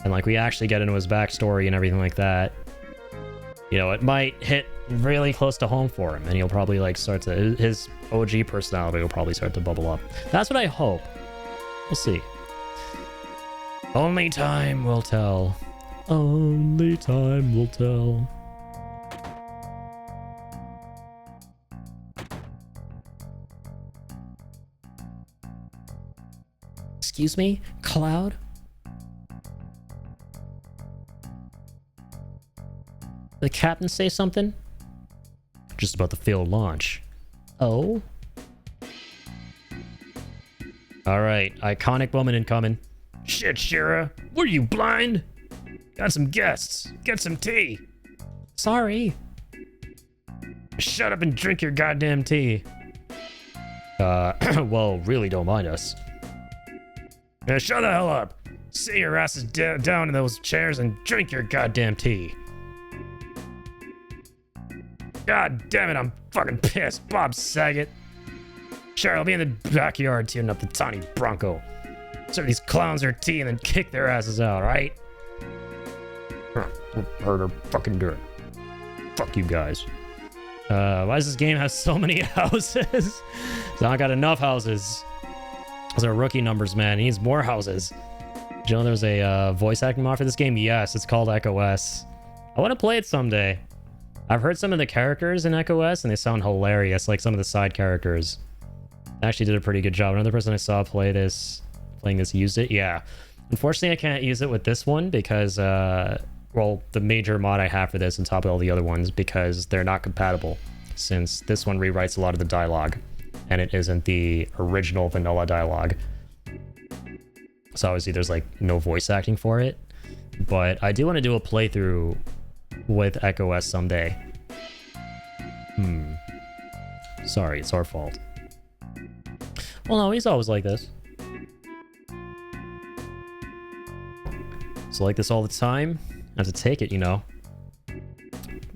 and like we actually get into his backstory and everything like that, you know, it might hit really close to home for him, and he'll probably like start to, his OG personality will probably start to bubble up. That's what I hope. We'll see. Only time will tell. Only time will tell. Excuse me, Cloud? The captain say something? Just about the failed launch. Oh? Alright, iconic moment incoming. Shit, Shira, were you blind? Got some guests. Get some tea. Sorry. Shut up and drink your goddamn tea. Well, really don't mind us. Shut the hell up. Sit your asses down in those chairs and drink your goddamn tea. God damn it, I'm fucking pissed, Bob Saget. Sure, I'll be in the backyard tuning up the tiny Bronco. Serve these clowns their tea and then kick their asses out, right? Murder, fucking dirt. Fuck you guys. Why does this game have so many houses? It's not got enough houses. Those are rookie numbers, man. It needs more houses. Did you know there's a voice acting mod for this game? Yes, it's called Echo S. I want to play it someday. I've heard some of the characters in Echo S and they sound hilarious, like some of the side characters. They actually did a pretty good job. Another person I saw playing this used it. Yeah. Unfortunately, I can't use it with this one because, well, the major mod I have for this on top of all the other ones, because they're not compatible, since this one rewrites a lot of the dialogue and it isn't the original vanilla dialogue. So obviously there's like no voice acting for it, but I do want to do a playthrough with Echo S someday. Sorry, it's our fault. Well, no, he's always like this. It's like this all the time. I have to take it, you know.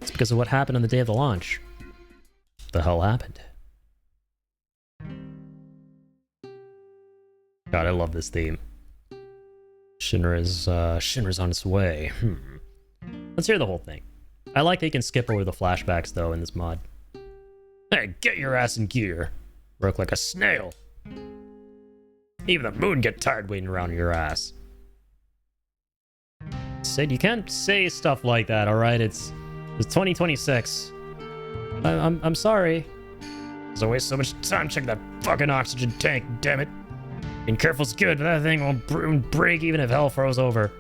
It's because of what happened on the day of the launch. What the hell happened? God, I love this theme. Shinra's on its way. Let's hear the whole thing. I like that you can skip over the flashbacks, though, in this mod. Hey, get your ass in gear. Work like a snail. Even the moon get tired waiting around your ass. Sid, you can't say stuff like that, alright? It's 2026. I'm sorry. There's always so much time checking that fucking oxygen tank, damn it. Being careful's good, but that thing won't break even if hell froze over.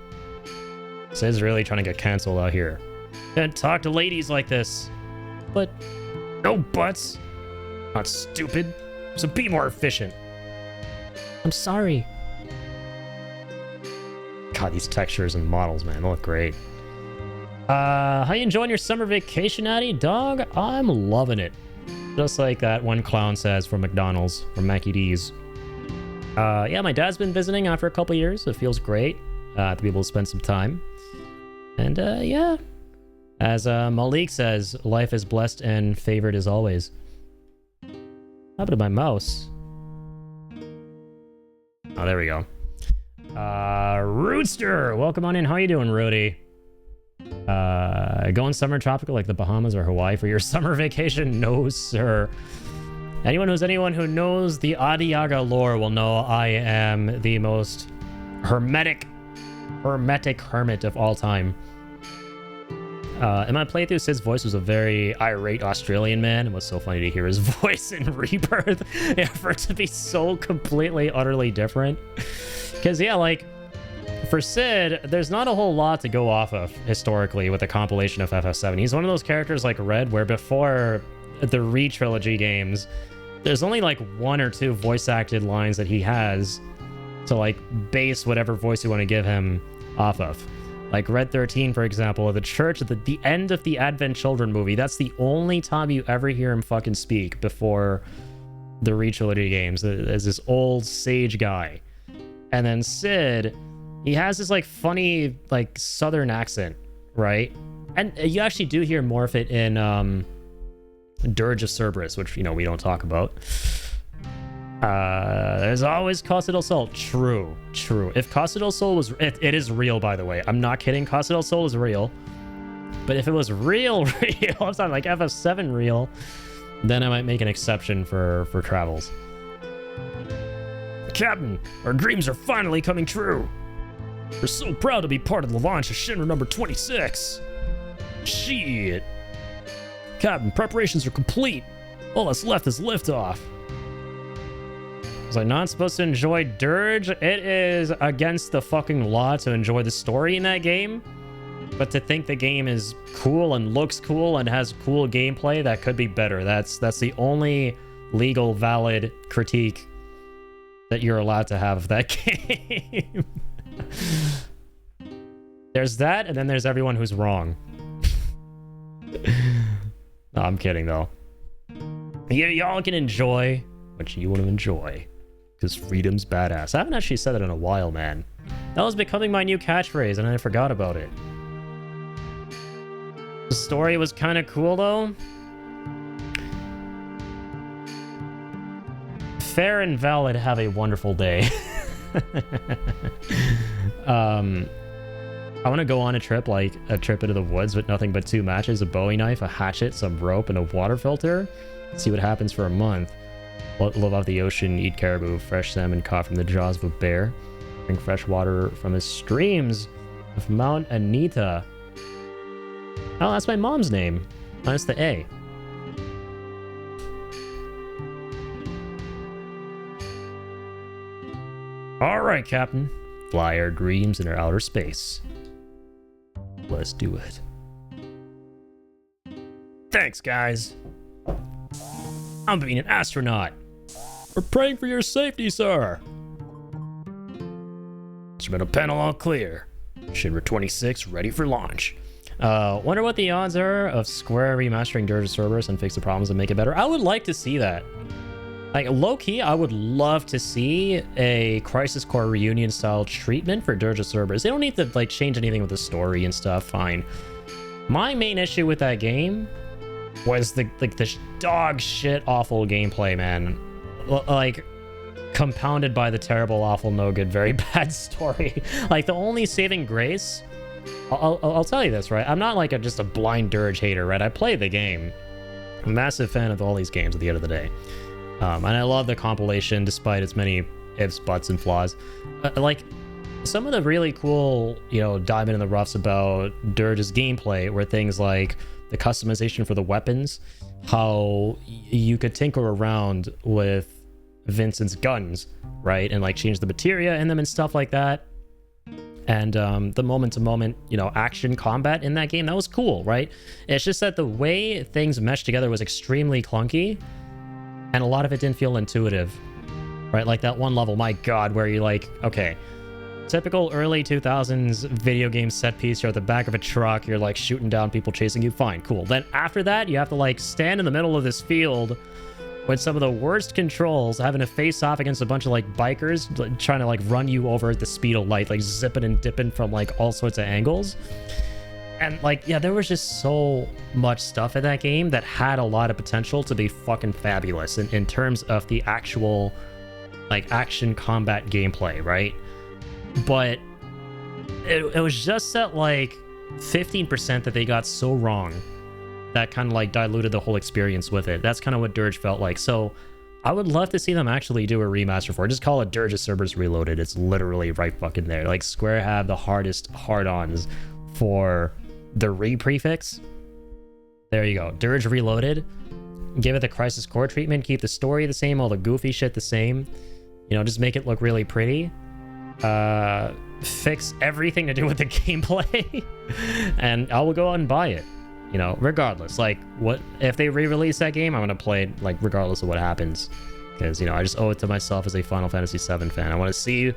Sid's really trying to get canceled out here. Can't talk to ladies like this. But no buts. Not stupid. So be more efficient. I'm sorry. God, these textures and models, man, they look great. How you enjoying your summer vacation, Addy? Dog, I'm loving it. Just like that one clown says from McDonald's, from Mackie D's. Yeah, my dad's been visiting after a couple years. It feels great to be able to spend some time. And yeah, as Malik says, life is blessed and favored as always. What happened to my mouse? Oh, there we go. Rootster, welcome on in. How you doing, Rudy? Going summer tropical like the Bahamas or Hawaii for your summer vacation? No, sir. Anyone who knows the Adiaga lore will know I am the most hermetic hermit of all time. In my playthrough, Sid's voice was a very irate Australian man. It was so funny to hear his voice in Rebirth. Yeah, for it to be so completely, utterly different. Because, yeah, like, for Sid, there's not a whole lot to go off of historically with the compilation of FF7. He's one of those characters like Red, where before the Re-trilogy games, there's only like 1 or 2 voice-acted lines that he has to, like, base whatever voice you want to give him off of. Like Red 13, for example, at the church at the end of the Advent Children movie. That's the only time you ever hear him fucking speak before the Re-trilogy games, as this old sage guy. And then Sid, he has this like funny like southern accent, right? And you actually do hear more of it in Dirge of Cerberus, which, you know, we don't talk about. There's always Costa del Sol. True. If Costa del Sol was... It is real, by the way. I'm not kidding. Costa del Sol is real. But if it was real, it's not like FF7 real, then I might make an exception for travels. Captain, our dreams are finally coming true. We're so proud to be part of the launch of Shinra number 26. Shit. Captain, preparations are complete. All that's left is liftoff. Was I not supposed to enjoy Dirge? It is against the fucking law to enjoy the story in that game. But to think the game is cool and looks cool and has cool gameplay, that could be better. That's the only legal, valid critique that you're allowed to have of that game. There's that, and then there's everyone who's wrong. No, I'm kidding, though. Y'all can enjoy what you want to enjoy. Because freedom's badass. I haven't actually said that in a while, man. That was becoming my new catchphrase, and I forgot about it. The story was kind of cool, though. Fair and valid, have a wonderful day. I want to go on a trip, like a trip into the woods with nothing but 2 matches, a Bowie knife, a hatchet, some rope, and a water filter. See what happens for a month. Live off the ocean, eat caribou, fresh salmon caught from the jaws of a bear. Drink fresh water from the streams of Mount Anita. Oh, that's my mom's name. Minus the A. Alright, Captain. Fly our dreams in our outer space. Let's do it. Thanks, guys. I'm being an astronaut. We're praying for your safety, sir. Instrumental panel all clear. Shinra 26 ready for launch. Wonder what the odds are of Square remastering Dirge of Cerberus and fix the problems and make it better. I would like to see that. Like, low-key, I would love to see a Crisis Core reunion style treatment for Dirge of Cerberus. They don't need to like change anything with the story and stuff, fine. My main issue with that game was the dog shit awful gameplay, man. Like, compounded by the terrible, awful, no good, very bad story. Like, the only saving grace, I'll tell you this, right? I'm not like just a blind Dirge hater, right? I play the game. I'm a massive fan of all these games at the end of the day. And I love the compilation despite its many ifs, buts, and flaws. Like, some of the really cool, you know, diamond in the roughs about Dirge's gameplay were things like the customization for the weapons, how you could tinker around with Vincent's guns, right? And like change the materia in them and stuff like that. And the moment-to-moment, you know, action combat in that game, that was cool, right? It's just that the way things meshed together was extremely clunky. And a lot of it didn't feel intuitive, right? Like that one level, my God, where you're like, okay, typical early 2000s video game set piece. You're at the back of a truck. You're like shooting down people chasing you. Fine, cool. Then after that, you have to like stand in the middle of this field with some of the worst controls, having to face off against a bunch of like bikers like, trying to like run you over at the speed of light, like zipping and dipping from like all sorts of angles. And like, yeah, there was just so much stuff in that game that had a lot of potential to be fucking fabulous in terms of the actual like action combat gameplay, right? But it was just that like 15% that they got so wrong that kind of like diluted the whole experience with it. That's kind of what Dirge felt like. So I would love to see them actually do a remaster for it. Just call it Dirge of Cerberus Reloaded. It's literally right fucking there. Like, Square have the hardest hard-ons for the re-prefix. There you go. Dirge Reloaded. Give it the Crisis Core treatment. Keep the story the same. All the goofy shit the same. You know, just make it look really pretty. Fix everything to do with the gameplay. And I will go out and buy it. You know, regardless. Like, what if they re-release that game? I'm gonna play it, like, regardless of what happens. Because, you know, I just owe it to myself as a Final Fantasy VII fan. I want to see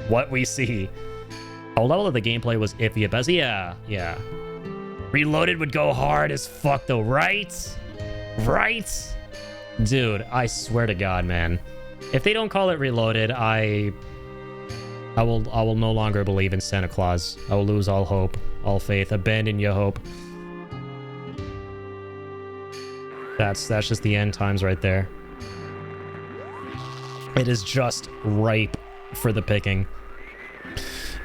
what we see. A level of the gameplay was iffy at best. Yeah. Reloaded would go hard as fuck, though, right? Right? Dude, I swear to God, man. If they don't call it Reloaded, I will no longer believe in Santa Claus. I will lose all hope, all faith, abandon your hope. That's just the end times right there. It is just ripe for the picking.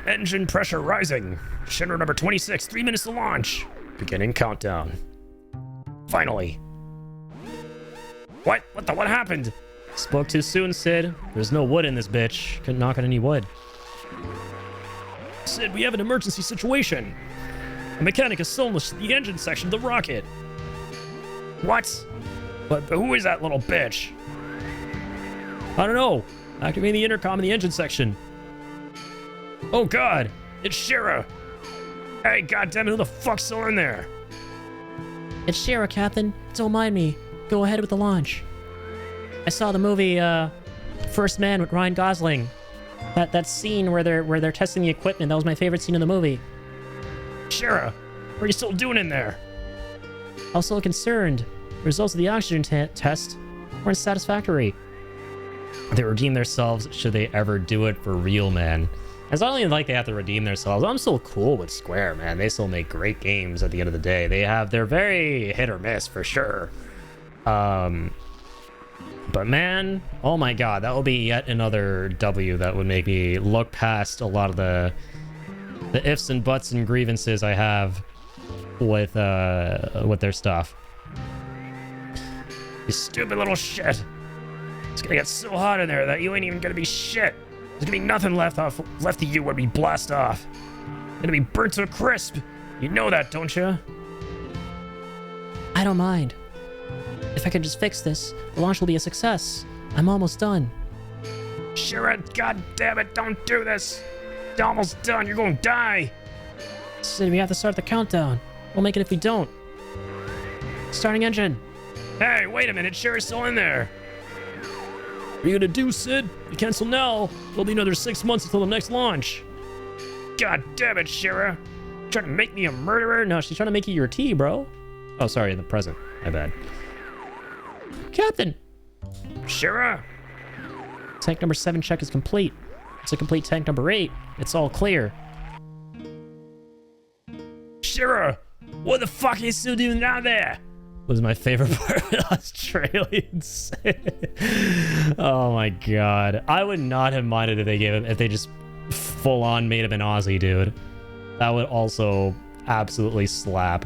Engine pressure rising. Shinra number 26, 3 minutes to launch. Beginning countdown. Finally. What happened? Spoke too soon, Sid. There's no wood in this bitch. Couldn't knock on any wood. Sid, we have an emergency situation. A mechanic has stolen the engine section of the rocket. What? But who is that little bitch? I don't know. Activating the intercom in the engine section. Oh God, it's Shira. Hey, goddammit, who the fuck's still in there?
It's Shira, Captain. Don't mind me. Go ahead with the launch. I saw the movie, First Man with Ryan Gosling. That scene where they're testing the equipment. That was my favorite scene in the movie.
Shira, what are you still doing in there?
I was so concerned. Results of the oxygen test weren't satisfactory.
They redeem themselves should they ever do it for real, man. It's not only like they have to redeem themselves. I'm still cool with Square, man. They still make great games at the end of the day. They're very hit or miss for sure. But man, oh my god, that will be yet another W that would make me look past a lot of the ifs and buts and grievances I have with their stuff. You stupid little shit. It's gonna get so hot in there that you ain't even gonna be shit. There's gonna be nothing left of you when we blast off. You're gonna be burnt to a crisp. You know that, don't you?
I don't mind. If I could just fix this, the launch will be a success. I'm almost done.
Shira, god damn it, don't do this. You're almost done, you're gonna die.
So we have to start the countdown. We'll make it if we don't. Starting engine.
Hey, wait a minute, Shira's still in there. What are you gonna do, Sid? You cancel now. It'll be another 6 months until the next launch. God damn it, Shira. Trying to make me a murderer?
No, she's trying to make you your tea, bro.
Oh, sorry, in the present. My bad.
Captain!
Shira?
Tank number 7 check is complete. It's a complete tank number 8. It's all clear.
Shira! What the fuck are you still doing down there? Was my favorite part of Australians. Oh my god. I would not have minded if they just full on made him an Aussie, dude. That would also absolutely slap.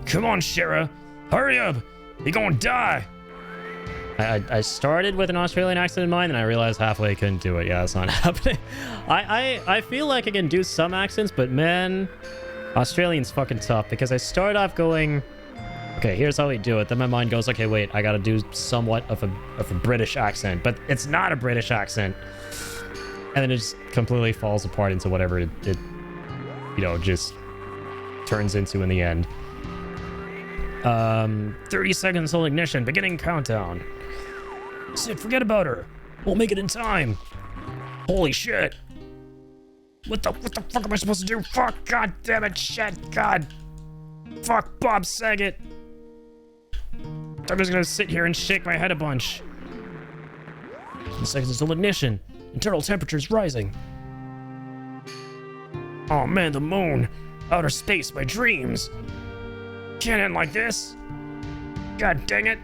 Come on, Shira. Hurry up. You're gonna die. I started with an Australian accent in mind, and I realized halfway I couldn't do it. Yeah, that's not happening. I feel like I can do some accents, but man, Australian's fucking tough, because I start off going, okay, here's how we do it. Then my mind goes, okay, wait, I gotta do somewhat of a British accent, but it's not a British accent. And then it just completely falls apart into whatever it you know, just turns into in the end. 30 seconds till ignition, beginning countdown. Sid, forget about her. We'll make it in time. Holy shit. What the fuck am I supposed to do? Fuck, god damn it, shit, god. Fuck, Bob Saget. I'm just gonna sit here and shake my head a bunch. 10 seconds till ignition. Internal temperature's rising. Oh man, the moon. Outer space, my dreams. Can't end like this. God dang it.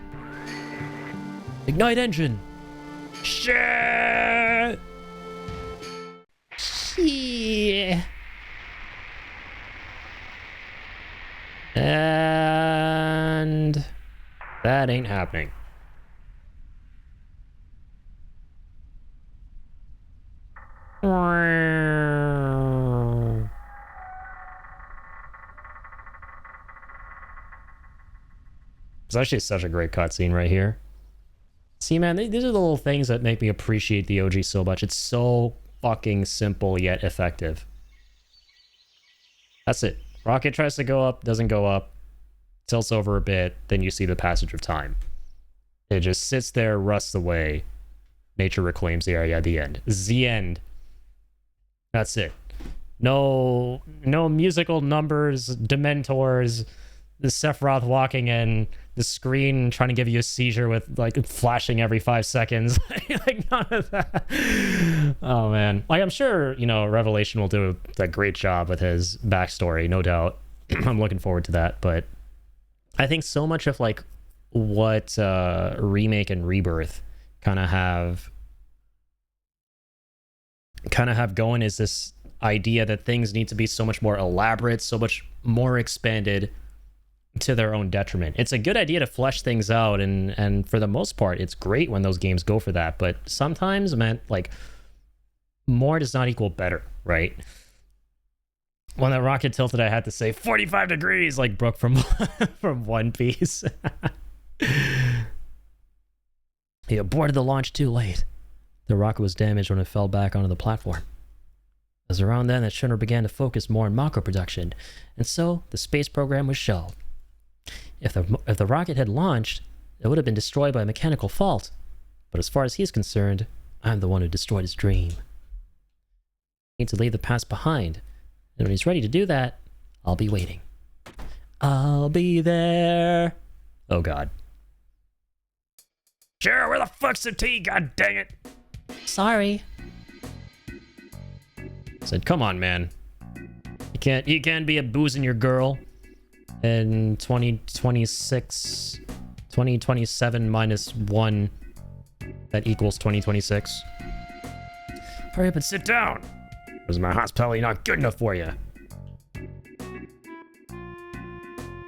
Ignite engine.
Shit.
Yeah. And
that ain't happening. It's actually such a great cutscene right here. See, man, these are the little things that make me appreciate the OG so much. It's so fucking simple yet effective. That's it. Rocket tries to go up, doesn't go up, tilts over a bit, then you see the passage of time. It just sits there, rusts away. Nature reclaims the area at the end. The end. That's it. No musical numbers, Dementors, the Sephiroth walking in, the screen trying to give you a seizure with like flashing every 5 seconds. Like none of that. Oh man. Like I'm sure, you know, Revelation will do a great job with his backstory, no doubt. I'm looking forward to that. But I think so much of like what Remake and Rebirth kind of have going is this idea that things need to be so much more elaborate, so much more expanded to their own detriment. It's a good idea to flesh things out, and for the most part, it's great when those games go for that. But sometimes, man, like more does not equal better, right? When that rocket tilted, I had to say 45 degrees, like Brooke from from One Piece. He aborted the launch too late. The rocket was damaged when it fell back onto the platform. It was around then that Shinra began to focus more on macro production, and so the space program was shelved. If the rocket had launched, it would have been destroyed by a mechanical fault. But as far as he's concerned, I'm the one who destroyed his dream. I need to leave the past behind, and when he's ready to do that, I'll be waiting.
I'll be there.
Oh god. Sure, where the fuck's the tea? God dang it.
Sorry.
I said, come on, man. You can't be abusing your girl in 2027 minus 1. That equals 2026. Hurry up and sit down. Was my hospitality not good enough for you?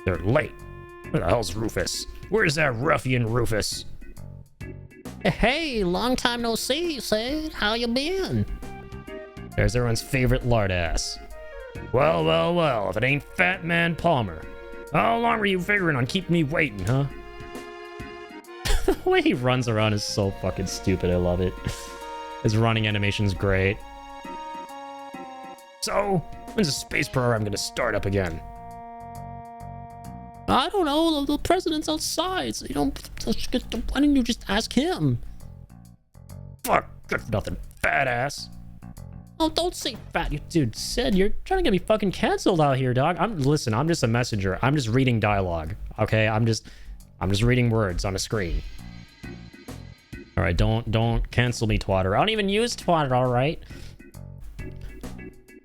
They're late. Where the hell's Rufus? Where's that ruffian Rufus?
Hey, long time no see, Sid. How you been?
There's everyone's favorite lard ass. Well, well, well, if it ain't Fat Man Palmer. How long were you figuring on keeping me waiting, huh? The way he runs around is so fucking stupid, I love it. His running animation's great. So, when's the space program gonna start up again?
I don't know. The president's outside, so you don't. Why didn't you just ask him?
Fuck, good for nothing, fat ass.
Oh, don't say fat, you dude. Sid, you're trying to get me fucking canceled out here, dog. Listen, I'm just a messenger. I'm just reading dialogue. Okay, I'm just reading words on a screen. All right, don't cancel me, Twatter. I don't even use Twatter. All right.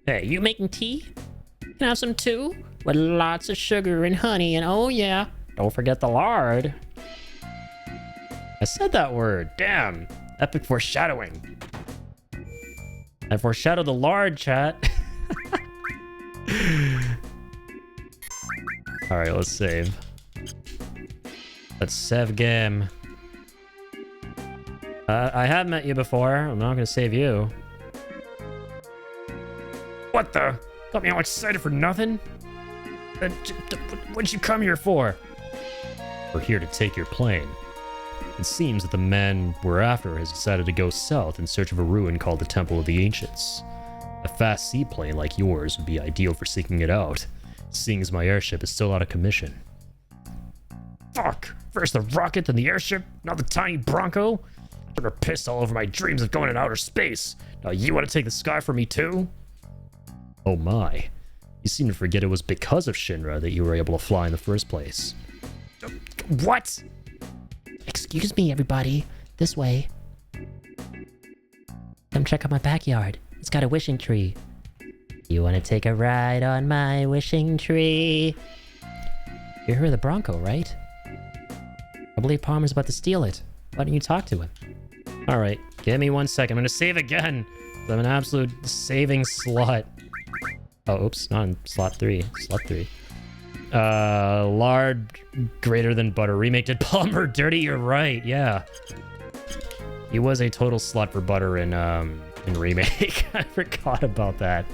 Hey, you making tea? Can I have some too? With lots of sugar and honey, and oh yeah, don't forget the lard.
I said that word. Damn. Epic foreshadowing. I foreshadowed the lard, chat. Alright, let's save. Let's save game. I have met you before. I'm not gonna save you. What the? Got me all excited for nothing? What'd you come here for? We're here to take your plane. It seems that the man we're after has decided to go south in search of a ruin called the Temple of the Ancients. A fast seaplane like yours would be ideal for seeking it out, seeing as my airship is still out of commission. Fuck! First the rocket, then the airship, now the tiny Bronco? Sugar pissed all over my dreams of going in outer space. Now you want to take the sky from me too? Oh my. You seem to forget it was because of Shinra that you were able to fly in the first place. What?
Excuse me, everybody. This way. Come check out my backyard. It's got a wishing tree. You want to take a ride on my wishing tree? You heard the Bronco, right? I believe Palmer's about to steal it. Why don't you talk to him?
Alright, give me 1 second. I'm gonna save again. I'm an absolute saving slut. Oh, oops, not in slot 3. Slot 3. Lard greater than butter. Remake. Did Palmer dirty? You're right, yeah. He was a total slut for butter in Remake. I forgot about that.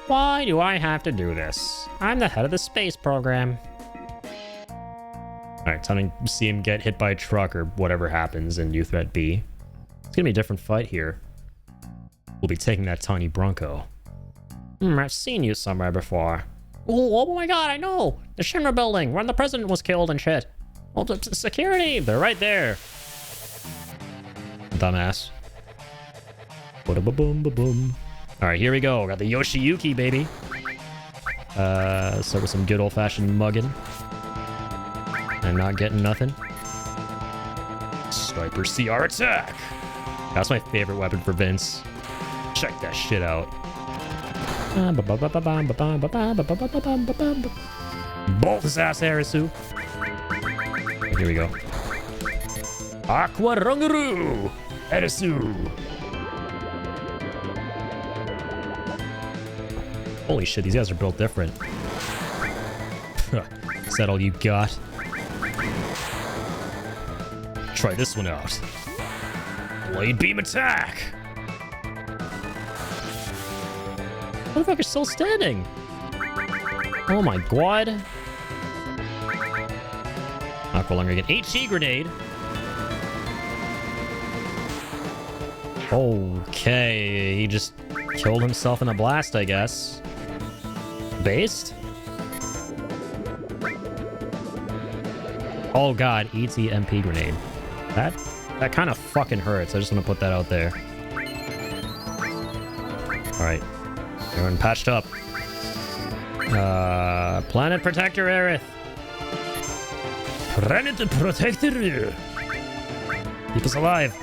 Why do I have to do this? I'm the head of the space program. Alright, time to see him get hit by a truck or whatever happens in New Threat B. It's gonna be a different fight here. We'll be taking that tiny Bronco. I've seen you somewhere before.
Oh my god, I know! The Shinra building, when the president was killed and shit.
Oh, the security! They're right there! Dumbass. Ba-da-ba-boom-ba-boom. Alright, here we go. Got the Yoshiyuki, baby. Start with some good old-fashioned mugging. I'm not getting nothing. Sniper CR attack! That's my favorite weapon for Vince. Check that shit out. Bolt his ass, Arisu. Here we go. Aqua Runguru! Arisu! Holy shit, these guys are built different. Is that all you got? Try this one out. Blade beam attack! Motherfucker's still standing! Oh my god. Aqua Lung again. HE grenade! Okay, he just killed himself in a blast, I guess. Based? Oh god, ET MP grenade. That kind of fucking hurts. I just want to put that out there. Alright. Everyone patched up. Planet Protector Aerith. Planet Protector. Keep us alive.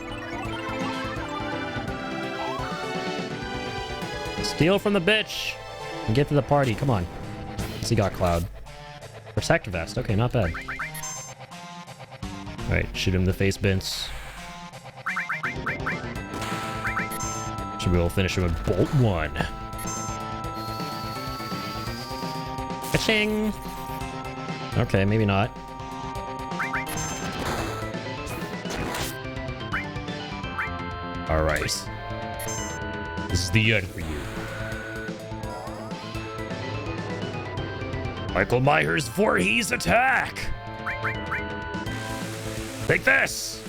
Steal from the bitch and get to the party. Come on. What's he got, Cloud? Protect vest. Okay, not bad. Alright, shoot him in the face, Vince. Should be able to finish him with Bolt 1. Ka-ching! Okay, maybe not. Alright. This is the end for you. Michael Myers Voorhees attack! Take this!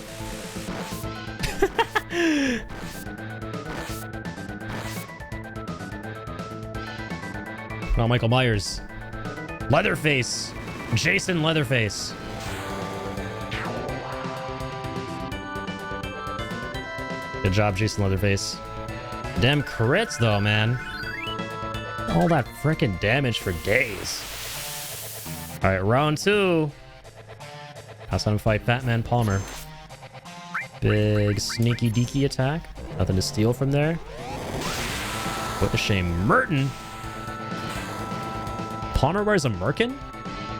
Not Michael Myers. Leatherface. Jason Leatherface. Good job, Jason Leatherface. Damn crits, though, man. All that frickin' damage for days. Alright, round 2. Pass on fight Fat Man Palmer. Big sneaky deaky attack. Nothing to steal from there. What a shame. Merton. Palmer wears a merkin?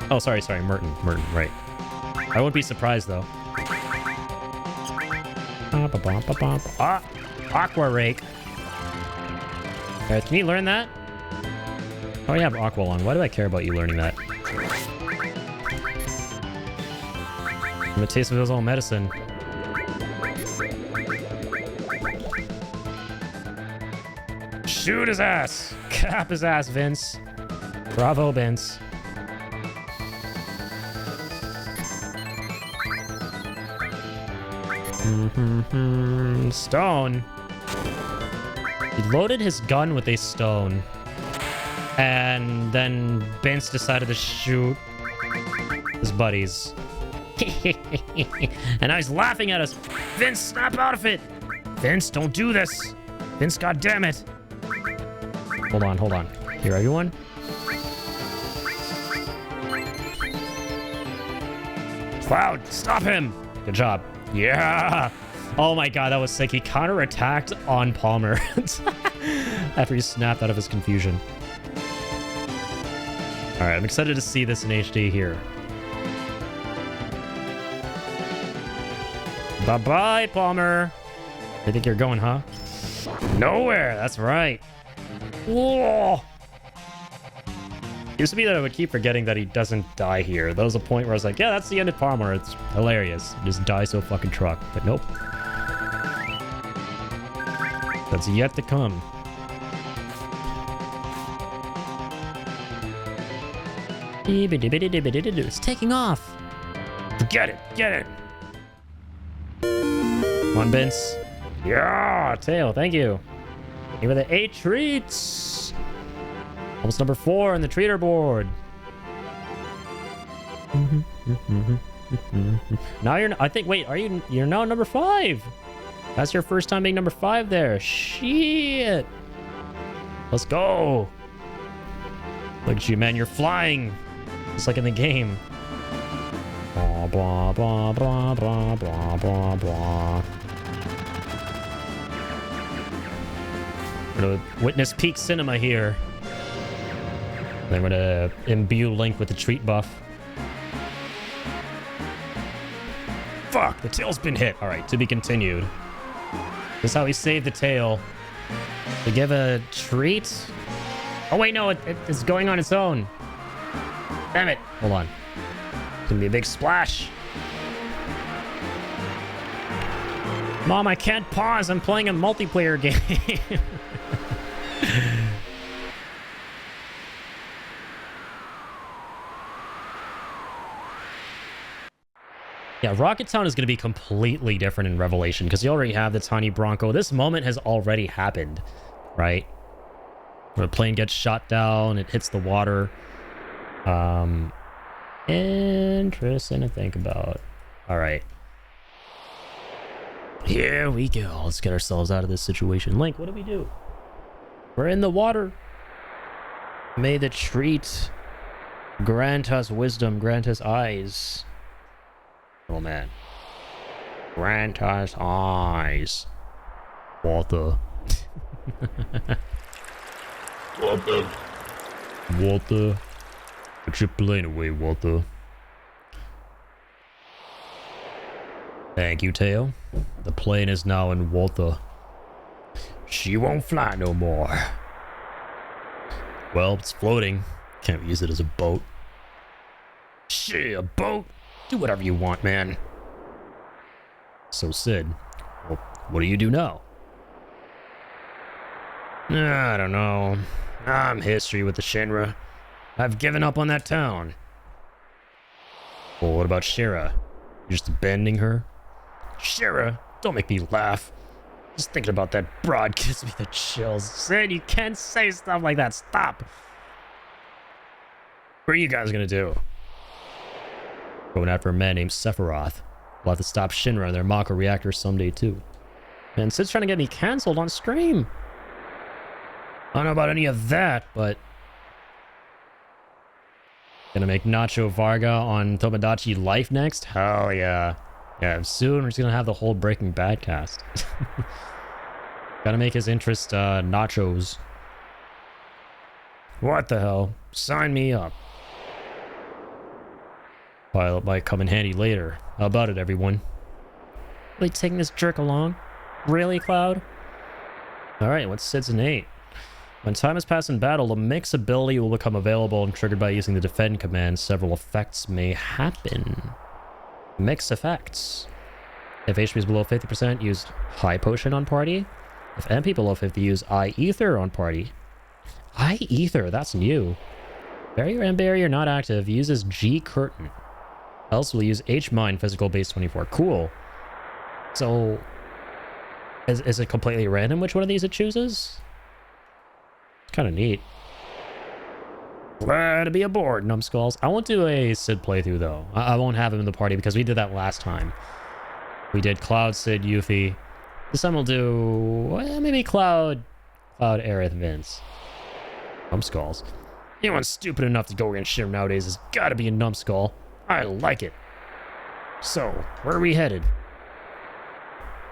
Oh, sorry, Merton. Merton, right. I wouldn't be surprised, though. Ah, Aqua Rake. Alright, can you learn that? Oh, you have Aqua on. Why do I care about you learning that? I'm a taste of his own medicine. Shoot his ass! Cap his ass, Vince. Bravo, Vince. Stone. He loaded his gun with a stone. And then Vince decided to shoot his buddies. And now he's laughing at us. Vince, snap out of it. Vince, don't do this. Vince, goddammit. Hold on. Here, everyone. Cloud, stop him. Good job. Yeah. Oh my god, that was sick. He counterattacked on Palmer after he snapped out of his confusion. Alright, I'm excited to see this in HD here. Bye-bye, Palmer. I think you're going, huh? Nowhere. That's right. Whoa. Used to be that I would keep forgetting that he doesn't die here. That was a point where I was like, yeah, that's the end of Palmer. It's hilarious. He just dies so fucking truck. But nope. That's yet to come.
It's taking off.
Get it. Get it. Come on, Vince. Yeah, tail. Thank you. Give me the 8 treats. Almost number 4 on the treater board. Now you're. I think. Wait. Are you? You're now number 5. That's your first time being number 5 there. Shit. Let's go. Look at you, man. You're flying. Just like in the game. Blah blah blah blah blah blah blah blah. We're gonna witness peak cinema here. Then we're gonna imbue Link with the treat buff. Fuck, the tail's been hit. Alright, to be continued. This is how we save the tail. To give a treat? Oh wait, no, it's going on its own. Damn it. Hold on. It's gonna be a big splash. Mom, I can't pause. I'm playing a multiplayer game. Yeah, Rocket Town is going to be completely different in Revelation because you already have the tiny Bronco. This moment has already happened, right? When a plane gets shot down, it hits the water. Interesting to think about. All right. Here we go. Let's get ourselves out of this situation. Link, what do we do? We're in the water. May the treat grant us wisdom, grant us eyes. Oh man. Grant us eyes. Water.
Water.
Water. Put your plane away, Water. Thank you, Teo. The plane is now in water. She won't fly no more. Well, it's floating. Can't use it as a boat. Shit, a boat? Do whatever you want, man. So, Sid, well, what do you do now? I don't know. I'm history with the Shinra. I've given up on that town. Well, what about Shira? You're just abandoning her? Shira, don't make me laugh. Just thinking about that broad gives me the chills. Sid, you can't say stuff like that. Stop. What are you guys gonna do? Going after a man named Sephiroth. We'll have to stop Shinra and their Mako reactor someday too. Man, Sid's trying to get me cancelled on stream. I don't know about any of that, but... Gonna make Nacho Varga on Tomodachi Life next? Hell yeah. Yeah, soon we're just gonna have the whole Breaking Bad cast. Gotta make his interest nachos. What the hell? Sign me up. Pilot might come in handy later. How about it, everyone?
Really taking this jerk along? Really, Cloud?
Alright, what's Sid's innate? When time has passed in battle, the mix ability will become available and triggered by using the defend command. Several effects may happen. Mix effects. If HP is below 50%, use High Potion on party. If MP below 50, use Eye Ether on party. Eye Ether, that's new. Barrier and Barrier not active. Uses G Curtain. Else will use H Mine Physical Base 24. Cool. So, is it completely random which one of these it chooses? It's kind of neat. Glad to be aboard, numbskulls. I won't do a Sid playthrough, though. I won't have him in the party because we did that last time. We did Cloud, Sid, Yuffie. This time we'll do... well, maybe Cloud, Aerith, Vince. Numbskulls. Anyone stupid enough to go against Shim nowadays has got to be a numbskull. I like it. So, where are we headed?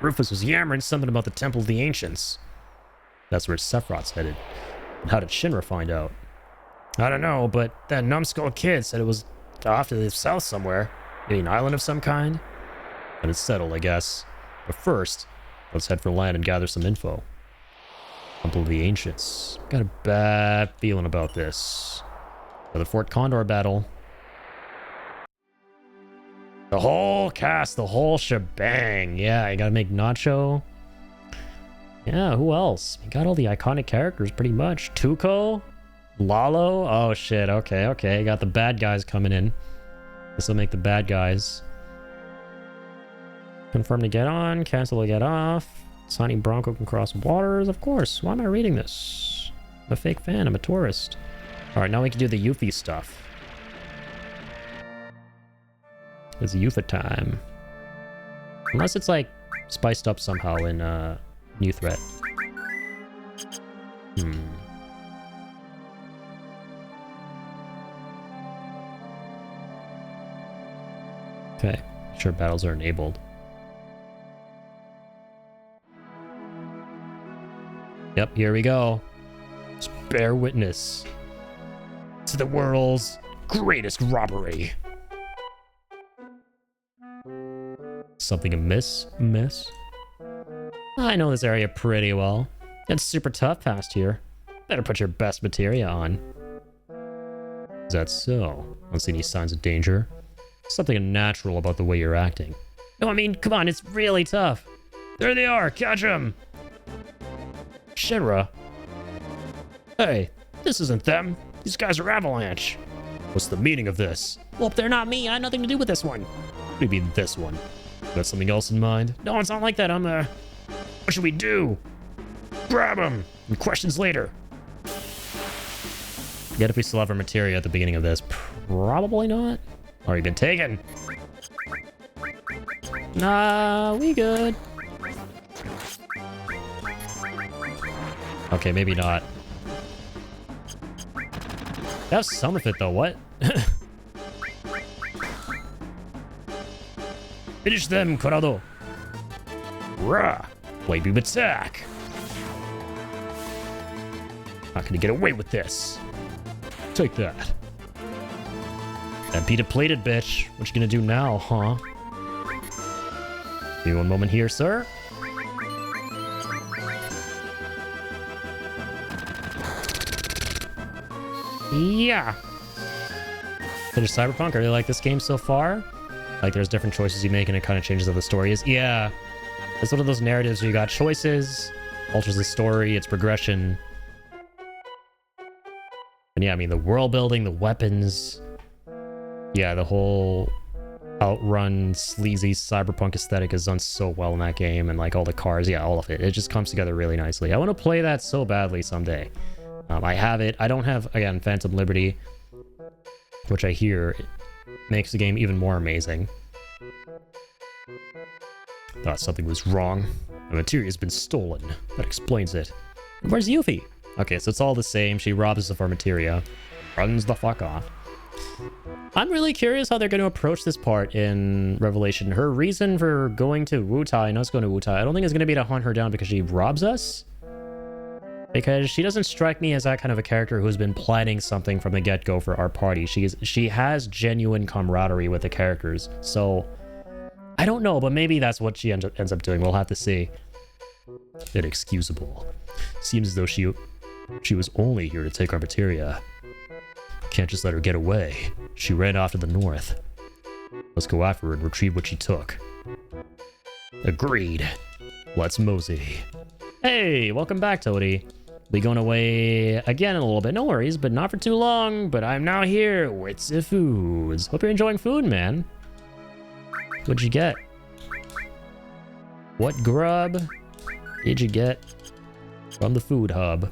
Rufus was yammering something about the Temple of the Ancients. That's where Sephiroth's headed. And how did Shinra find out? I don't know, but that numbskull kid said it was off to the south somewhere. Maybe an island of some kind? But it's settled, I guess. But first, let's head for land and gather some info. Temple of the Ancients. Got a bad feeling about this. For the Fort Condor battle. The whole cast, the whole shebang. Yeah, you gotta make Nacho. Yeah, who else? You got all the iconic characters pretty much. Tuco? Lalo? Oh shit, okay. Got the bad guys coming in. This will make the bad guys. Confirm to get on, cancel to get off. Sonny Bronco can cross waters, of course. Why am I reading this? I'm a fake fan, I'm a tourist. Alright, now we can do the Yuffie stuff. It's Yuffie time. Unless it's like spiced up somehow in New Threat. Okay, sure battles are enabled. Yep, here we go. Just bear witness to the world's greatest robbery. Something amiss, miss? I know this area pretty well. It's super tough past here. Better put your best materia on. Is that so? Don't see any signs of danger? Something unnatural about the way you're acting. No, I mean, come on, it's really tough. There they are, catch them! Shinra? Hey, this isn't them. These guys are Avalanche. What's the meaning of this?
Well, if they're not me, I had nothing to do with this one.
What do you mean this one? Got something else in mind?
No, it's not like that.
What should we do? Grab them! And questions later. Yet if we still have our materia at the beginning of this, probably not. Already been taken.
Nah, we good.
Okay, maybe not. Have some of it though, what? Finish them, Corrado. Rah! Wave beam attack. Not gonna get away with this. Take that. That beat plated, bitch. What you gonna do now, huh? Give me one moment here, sir. Yeah. Finish Cyberpunk. I really like this game so far. Like, there's different choices you make, and it kind of changes how the story is. Yeah. It's one of those narratives where you got choices, alters the story, its progression. And yeah, I mean, the world building, the weapons. Yeah, the whole outrun, sleazy cyberpunk aesthetic is done so well in that game. And like all the cars, yeah, all of it. It just comes together really nicely. I want to play that so badly someday. I have it. I don't have, again, Phantom Liberty, which I hear makes the game even more amazing. Thought something was wrong. The materia has been stolen. That explains it. Where's Yuffie? Okay, so it's all the same. She robs us of our materia. Runs the fuck off. I'm really curious how they're going to approach this part in Revelation. Her reason for going to WUTAI, us going to WUTAI, I don't think it's going to be to hunt her down because she robs us. Because she doesn't strike me as that kind of a character who's been planning something from the get-go for our party. She has genuine camaraderie with the characters. So, I don't know, but maybe that's what she ends up doing. We'll have to see. Inexcusable. Seems as though she was only here to take our materia. Can't just let her get away. She ran off to the north. Let's go after her and retrieve what she took. Agreed. Let's mosey. Hey, welcome back, Toadie. Be going away again in a little bit. No worries, but not for too long. But I'm now here with the foods. Hope you're enjoying food, man. What'd you get? What grub did you get from the food hub?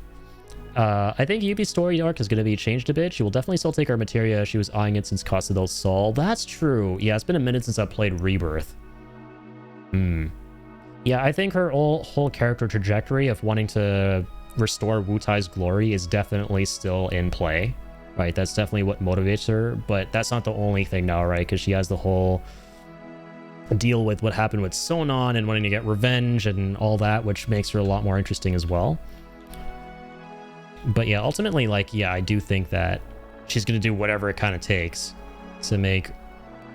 I think Yuppie's story arc is going to be changed a bit. She will definitely still take our materia. She was eyeing it since Costa del Sol. That's true. Yeah, it's been a minute since I played Rebirth. Yeah, I think her whole character trajectory of wanting to restore WUTAI's glory is definitely still in play, right? That's definitely what motivates her, but that's not the only thing now, right? Because she has the whole deal with what happened with Sonon and wanting to get revenge and all that, which makes her a lot more interesting as well. But yeah, ultimately, like, yeah, I do think that she's going to do whatever it kind of takes to make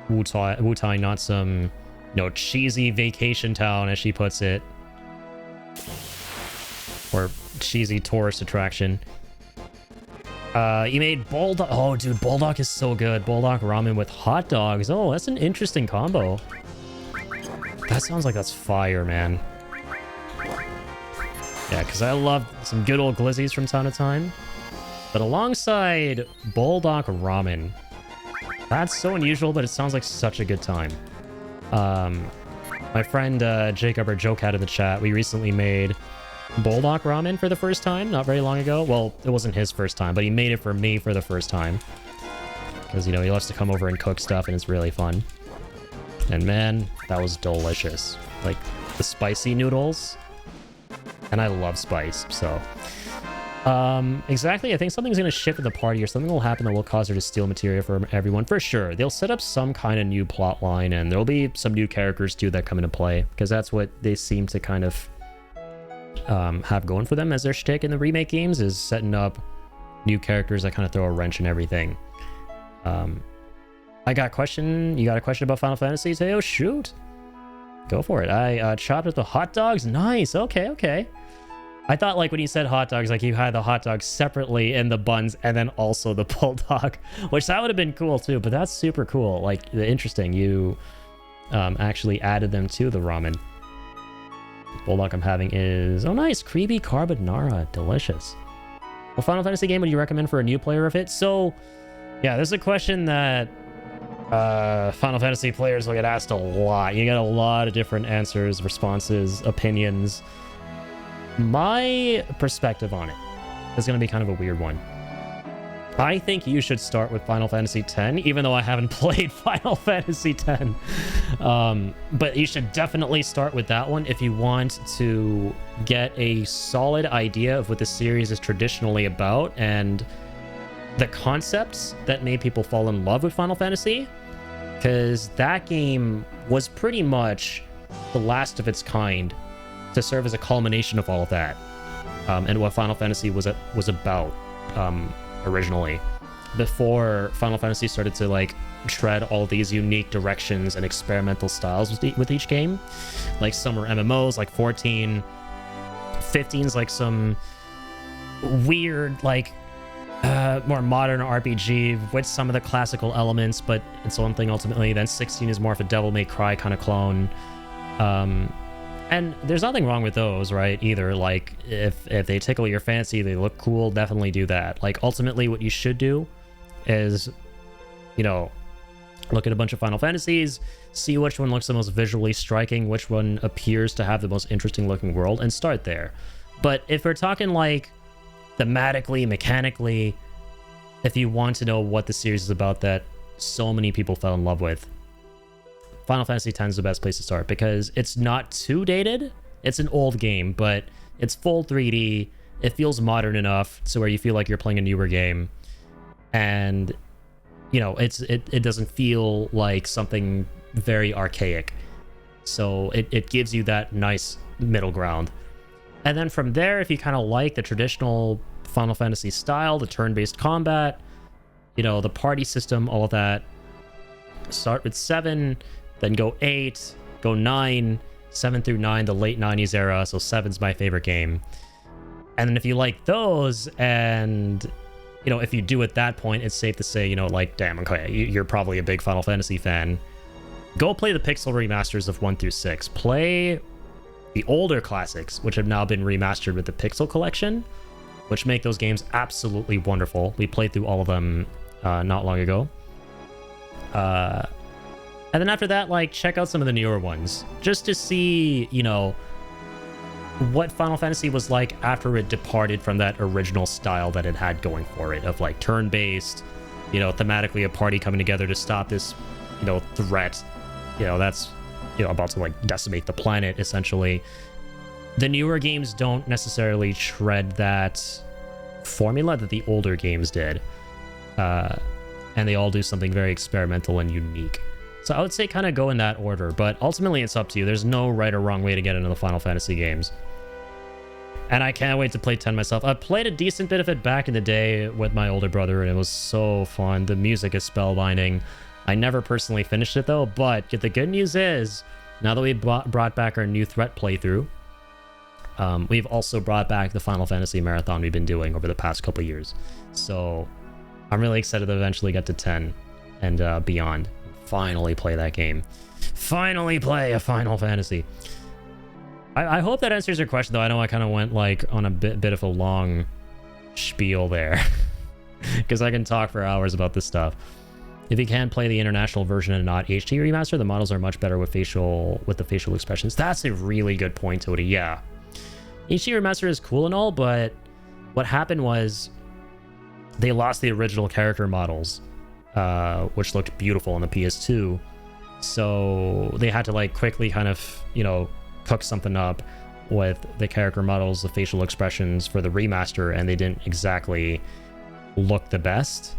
WUTAI not some, you know, cheesy vacation town, as she puts it. Or cheesy tourist attraction. You made Bulldog. Oh, dude, Bulldog is so good. Bulldog ramen with hot dogs. Oh, that's an interesting combo. That sounds like that's fire, man. Yeah, because I love some good old glizzies from time to time. But alongside Bulldog ramen, that's so unusual, but it sounds like such a good time. My friend Jacob, or Joecat in the chat, we recently made Bulldog ramen for the first time, not very long ago. Well, it wasn't his first time, but he made it for me for the first time. Because, you know, he loves to come over and cook stuff, and it's really fun. And man, that was delicious. Like, the spicy noodles. And I love spice, so... exactly, I think something's going to shift in the party, or something will happen that will cause her to steal materia from everyone, for sure. They'll set up some kind of new plot line, and there'll be some new characters, too, that come into play. Because that's what they seem to kind of have going for them as their shtick in the remake games, is setting up new characters that kind of throw a wrench in everything. I got a question. You got a question about Final Fantasy, Teo? Shoot. Go for it. I chopped up the hot dogs. Nice. Okay, okay. I thought, like, when you said hot dogs, like, you had the hot dogs separately in the buns and then also the Bulldog, which that would have been cool, too. But that's super cool. Like, interesting. You actually added them to the ramen. Bulldog I'm having is... Oh, nice. Creamy carbonara. Delicious. What Final Fantasy game would you recommend for a new player of it? So, yeah, this is a question that Final Fantasy players will get asked a lot. You get a lot of different answers, responses, opinions. My perspective on it is going to be kind of a weird one. I think you should start with Final Fantasy X, even though I haven't played Final Fantasy X. But you should definitely start with that one if you want to get a solid idea of what the series is traditionally about, and the concepts that made people fall in love with Final Fantasy, because that game was pretty much the last of its kind to serve as a culmination of all of that, and what Final Fantasy was about originally, before Final Fantasy started to like tread all these unique directions and experimental styles with each game. Like some were MMOs, like 14, 15's like some weird like more modern RPG with some of the classical elements, but it's one thing ultimately. Then 16 is more of a Devil May Cry kind of clone, and there's nothing wrong with those, right, either. Like if they tickle your fancy, they look cool, definitely do that. Like ultimately what you should do is, you know, look at a bunch of Final Fantasies, see which one looks the most visually striking, which one appears to have the most interesting looking world, and start there. But if we're talking like thematically, mechanically, if you want to know what the series is about that so many people fell in love with, Final Fantasy X is the best place to start, because it's not too dated. It's an old game, but it's full 3D. It feels modern enough to where you feel like you're playing a newer game, and you know, it doesn't feel like something very archaic. So it gives you that nice middle ground. And then from there, if you kind of like the traditional Final Fantasy style, the turn-based combat, you know, the party system, all of that, start with 7, then go 8, go 9, 7 through 9, the late 90s era. So 7's my favorite game. And then if you like those, and you know, if you do at that point, it's safe to say, you know, like, damn, okay, you're probably a big Final Fantasy fan. Go play the pixel remasters of 1 through 6. Play the older classics, which have now been remastered with the Pixel Collection, which make those games absolutely wonderful. We played through all of them not long ago. And then after that, like, check out some of the newer ones, just to see, you know, what Final Fantasy was like after it departed from that original style that it had going for it, of like turn-based, you know, thematically a party coming together to stop this, you know, threat, you know, that's, you know, about to like decimate the planet essentially. The newer games don't necessarily tread that formula that the older games did, and they all do something very experimental and unique. So I would say kind of go in that order, but ultimately it's up to you. There's no right or wrong way to get into the Final Fantasy games. And I can't wait to play 10 myself. I played a decent bit of it back in the day with my older brother, and it was so fun. The music is spellbinding. I never personally finished it though, but the good news is, now that we brought back our New Threat playthrough, we've also brought back the Final Fantasy marathon we've been doing over the past couple years. So I'm really excited to eventually get to 10 and beyond. Finally play that game. Finally play a Final Fantasy. I hope that answers your question, though. I know I kind of went like on a bit of a long spiel there, because I can talk for hours about this stuff. If you can play the international version and not HD remaster, the models are much better with the facial expressions. That's a really good point, Tony. Yeah, HD remaster is cool and all, but what happened was they lost the original character models, which looked beautiful on the PS2. So they had to like quickly kind of, you know, cook something up with the character models, the facial expressions for the remaster, and they didn't exactly look the best.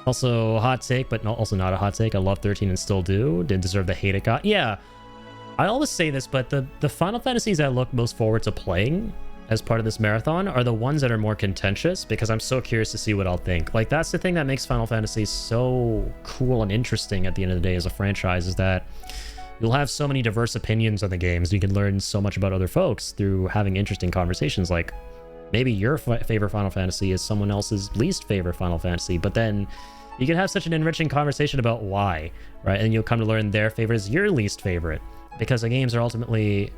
Also, hot take, but also not a hot take. I love 13 and still do. Didn't deserve the hate it got. Yeah, I always say this, but the Final Fantasies I look most forward to playing as part of this marathon are the ones that are more contentious, because I'm so curious to see what I'll think. Like, that's the thing that makes Final Fantasy so cool and interesting at the end of the day as a franchise, is that you'll have so many diverse opinions on the games. You can learn so much about other folks through having interesting conversations. Like, maybe your favorite Final Fantasy is someone else's least favorite Final Fantasy, but then you can have such an enriching conversation about why, right? And you'll come to learn their favorite is your least favorite, because the games are ultimately,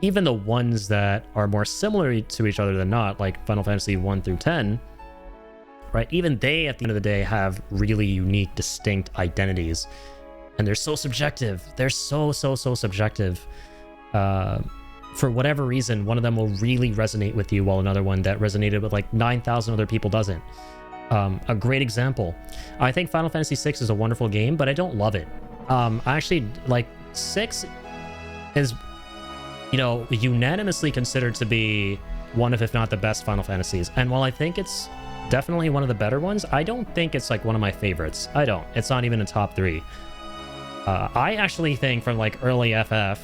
even the ones that are more similar to each other than not, like Final Fantasy 1 through 10, right? Even they, at the end of the day, have really unique, distinct identities. And they're so subjective. They're so subjective. For whatever reason, one of them will really resonate with you, while another one that resonated with like 9,000 other people doesn't. A great example. I think Final Fantasy VI is a wonderful game, but I don't love it. I actually, like, 6 is, you know, unanimously considered to be one of, if not the best Final Fantasies. And while I think it's Definitely one of the better ones. I don't think it's like one of my favorites. I don't. It's not even a top 3. I actually think from like early FF,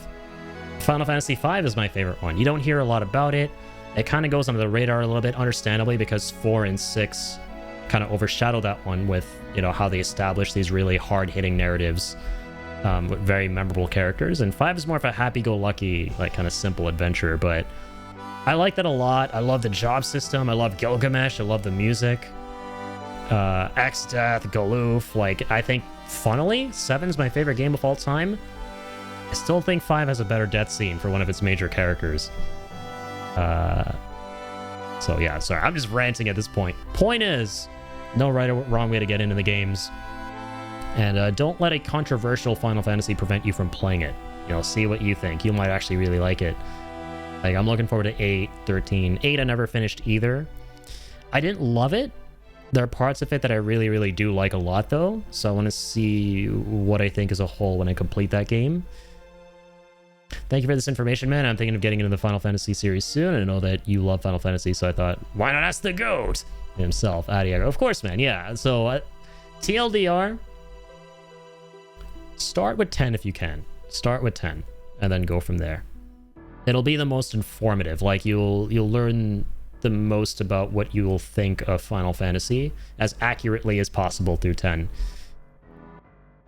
Final Fantasy V is my favorite one. You don't hear a lot about it. It kind of goes under the radar a little bit, understandably, because 4 and 6 kind of overshadow that one with, you know, how they establish these really hard-hitting narratives with very memorable characters. And 5 is more of a happy-go-lucky, like kind of simple adventure, but I like that a lot. I love the job system. I love Gilgamesh. I love the music. X-Death, Galoof. Like, I think, funnily, 7's my favorite game of all time. I still think 5 has a better death scene for one of its major characters. So yeah, sorry, I'm just ranting at this point. Point is, no right or wrong way to get into the games. And don't let a controversial Final Fantasy prevent you from playing it. You know, see what you think. You might actually really like it. Like, I'm looking forward to 8, 13. 8 I never finished either. I didn't love it. There are parts of it that I really, really do like a lot, though. So I want to see what I think as a whole when I complete that game. Thank you for this information, man. I'm thinking of getting into the Final Fantasy series soon. I know that you love Final Fantasy, so I thought, why not ask the GOAT himself, Adiago? Of course, man. Yeah. So, TLDR, start with 10 if you can. Start with 10, and then go from there. It'll be the most informative. Like, you'll learn the most about what you will think of Final Fantasy as accurately as possible through 10.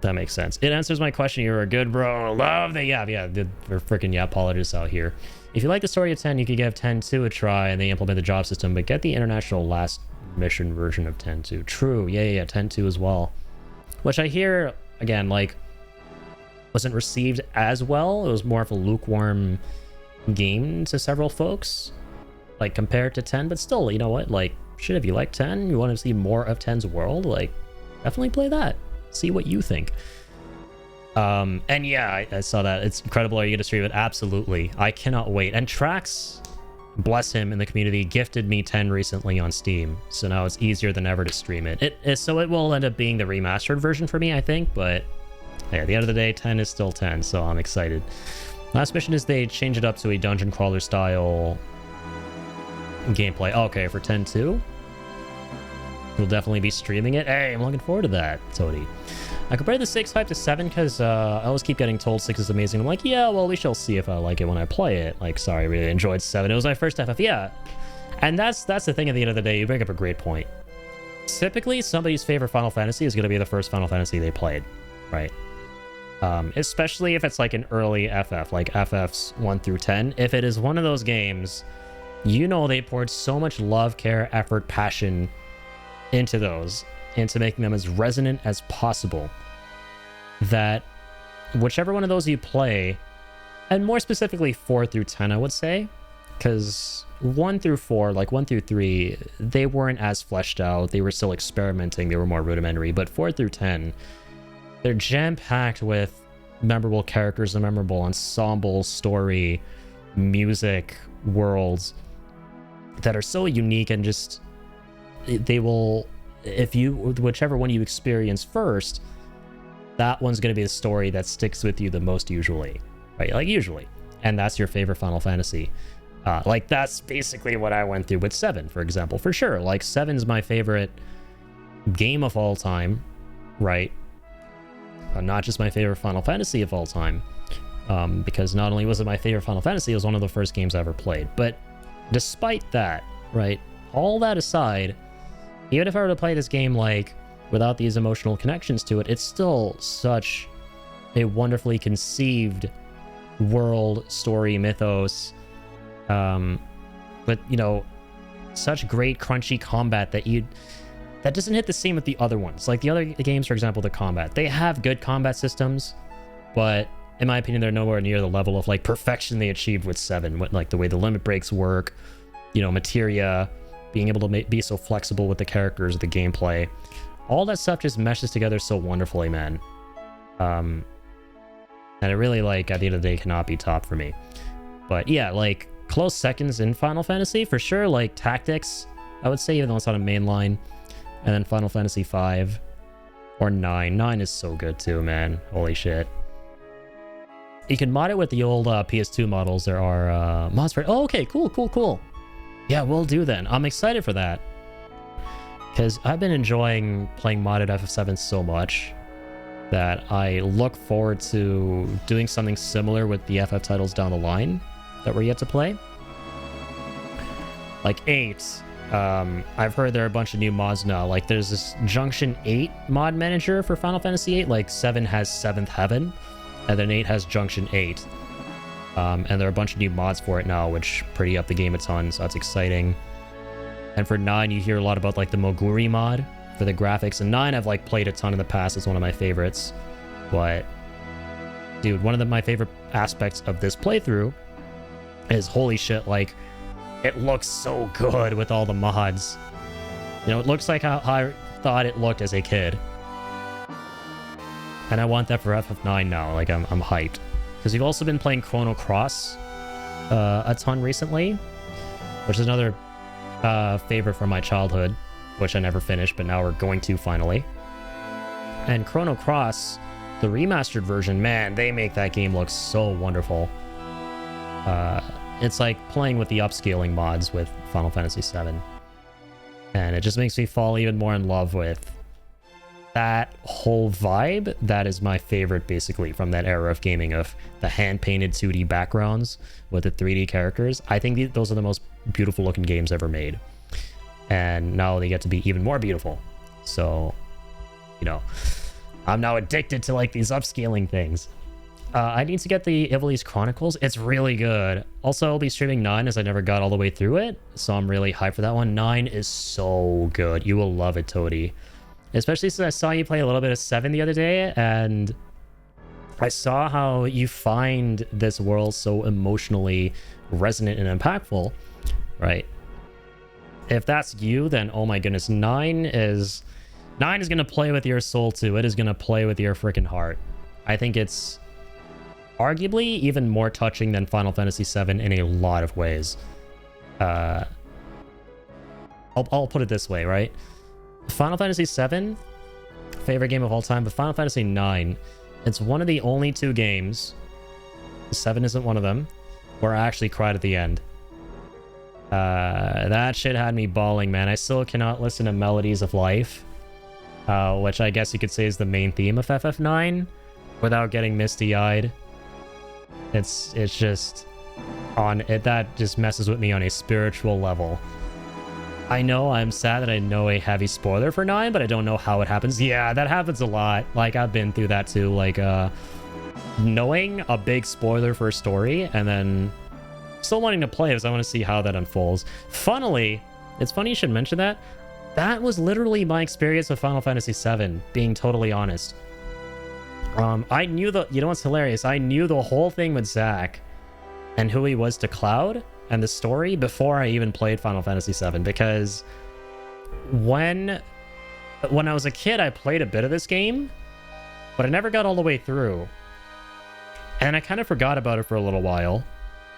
That makes sense. It answers my question. You're a good bro. Love the we're freaking yapologists out here. If you like the story of 10, you could give 10-2 a try and they implement the job system, but get the international last mission version of 10-2. True. Yeah, 10-2 as well. Which I hear, again, like, wasn't received as well. It was more of a lukewarm game to several folks, like, compared to 10, but still, you know what? Like, shit, if you like 10, you want to see more of 10's world, like, definitely play that. See what you think. And yeah, I saw that. It's incredible. Are you going to stream it? Absolutely. I cannot wait. And Trax, bless him, in the community, gifted me 10 recently on Steam. So now it's easier than ever to stream it. So it will end up being the remastered version for me, I think. But yeah, at the end of the day, 10 is still 10. So I'm excited. Last mission is they change it up to a dungeon crawler style gameplay. Okay, for 10-2. We'll definitely be streaming it. Hey, I'm looking forward to that, Tony. I compared the 6 hype to 7 because I always keep getting told 6 is amazing. I'm like, yeah, well, we shall see if I like it when I play it. Like, sorry, I really enjoyed 7. It was my first FF, yeah. And that's the thing at the end of the day. You bring up a great point. Typically, somebody's favorite Final Fantasy is going to be the first Final Fantasy they played, right? Especially if it's like an early FF, like FFs 1 through 10. If it is one of those games, you know they poured so much love, care, effort, passion into those, into making them as resonant as possible, that whichever one of those you play, and more specifically 4 through 10, I would say, because 1 through 4, like 1 through 3, they weren't as fleshed out, they were still experimenting, they were more rudimentary, but 4 through 10, they're jam-packed with memorable characters, a memorable ensemble, story, music, worlds that are so unique, and just they will, if you, whichever one you experience first, that one's going to be the story that sticks with you the most usually, right? Like, usually. And that's your favorite Final Fantasy. Like, that's basically what I went through with 7, for example, for sure. Like, 7's my favorite game of all time, right? Not just my favorite Final Fantasy of all time, because not only was it my favorite Final Fantasy, it was one of the first games I ever played. But despite that, right, all that aside, even if I were to play this game, like, without these emotional connections to it, it's still such a wonderfully conceived world, story, mythos, but, you know, such great crunchy combat that doesn't hit the same with the other ones. Like, the other games, for example, the combat, they have good combat systems, but in my opinion, they're nowhere near the level of, like, perfection they achieved with 7, with, like, the way the limit breaks work, you know, materia, being able to be so flexible with the characters, the gameplay. All that stuff just meshes together so wonderfully, man. And it really, like, at the end of the day, cannot be topped for me. But yeah, like, close seconds in Final Fantasy, for sure. Like, Tactics, I would say, even though it's not a main line. And then Final Fantasy 5 or 9. 9 is so good too, man. Holy shit. You can mod it with the old PS2 models. There are mods for it. Oh, okay, cool. Yeah, we'll do then. I'm excited for that. because I've been enjoying playing modded FF7 so much that I look forward to doing something similar with the FF titles down the line that we're yet to play. Like 8, I've heard there are a bunch of new mods now. Like there's this Junction 8 mod manager for Final Fantasy 8. Like 7 has 7th Heaven, and then 8 has Junction 8. And there are a bunch of new mods for it now, which pretty up the game a ton, so that's exciting. And for 9, you hear a lot about like the Moguri mod for the graphics. And 9 I've like played a ton in the past. It's one of my favorites. But dude, one of my favorite aspects of this playthrough is holy shit, like it looks so good with all the mods. You know, it looks like how I thought it looked as a kid. And I want that for FF9 now. Like I'm hyped. Because we've also been playing Chrono Cross a ton recently, which is another favorite from my childhood, which I never finished, but now we're going to finally. And Chrono Cross, the remastered version, man, they make that game look so wonderful. It's like playing with the upscaling mods with Final Fantasy VII. And it just makes me fall even more in love with that whole vibe. That is my favorite, basically, from that era of gaming, of the hand-painted 2D backgrounds with the 3D characters. I think those are the most beautiful looking games ever made. And now they get to be even more beautiful. So, you know, I'm now addicted to like these upscaling things. I need to get the Ivalice Chronicles. It's really good. Also, I'll be streaming 9 as I never got all the way through it. So I'm really hyped for that one. 9 is so good. You will love it, Toadie. Especially since I saw you play a little bit of 7 the other day, and I saw how you find this world so emotionally resonant and impactful, right? If that's you, then oh my goodness, 9 is going to play with your soul too. It is going to play with your freaking heart. I think it's arguably even more touching than Final Fantasy VII in a lot of ways. I'll put it this way, right? Final Fantasy VII, favorite game of all time, but Final Fantasy IX, it's one of the only 2 games, 7 isn't one of them, where I actually cried at the end. That shit had me bawling, man. I still cannot listen to Melodies of Life, which I guess you could say is the main theme of FF9, without getting misty-eyed. It's just on it, that just messes with me on a spiritual level. I know I'm sad that I know a heavy spoiler for 9, but I don't know how it happens. Yeah, that happens a lot. Like, I've been through that too. Like, knowing a big spoiler for a story and then still wanting to play because I want to see how that unfolds. Funnily, it's funny you should mention that. That was literally my experience with Final Fantasy VII, being totally honest. I knew you know what's hilarious? I knew the whole thing with Zack and who he was to Cloud and the story before I even played Final Fantasy VII, because when I was a kid, I played a bit of this game, but I never got all the way through. And I kind of forgot about it for a little while.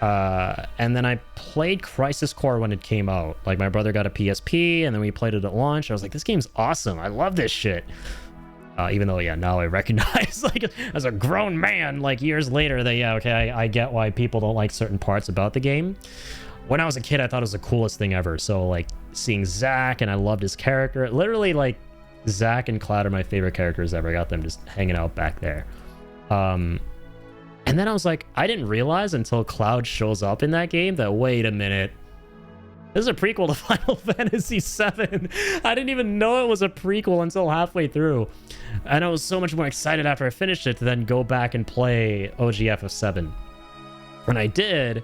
And then I played Crisis Core when it came out. Like, my brother got a PSP, and then we played it at launch. I was like, this game's awesome. I love this shit. Even though, yeah, now I recognize, like, as a grown man, like, years later, that, yeah, okay, I get why people don't like certain parts about the game. When I was a kid, I thought it was the coolest thing ever. So, like, seeing Zack, and I loved his character. Literally, like, Zack and Cloud are my favorite characters ever. I got them just hanging out back there. And then I was like, I didn't realize until Cloud shows up in that game that, wait a minute, this is a prequel to Final Fantasy VII. I didn't even know it was a prequel until halfway through. And I was so much more excited after I finished it to then go back and play OG FF7. And I did.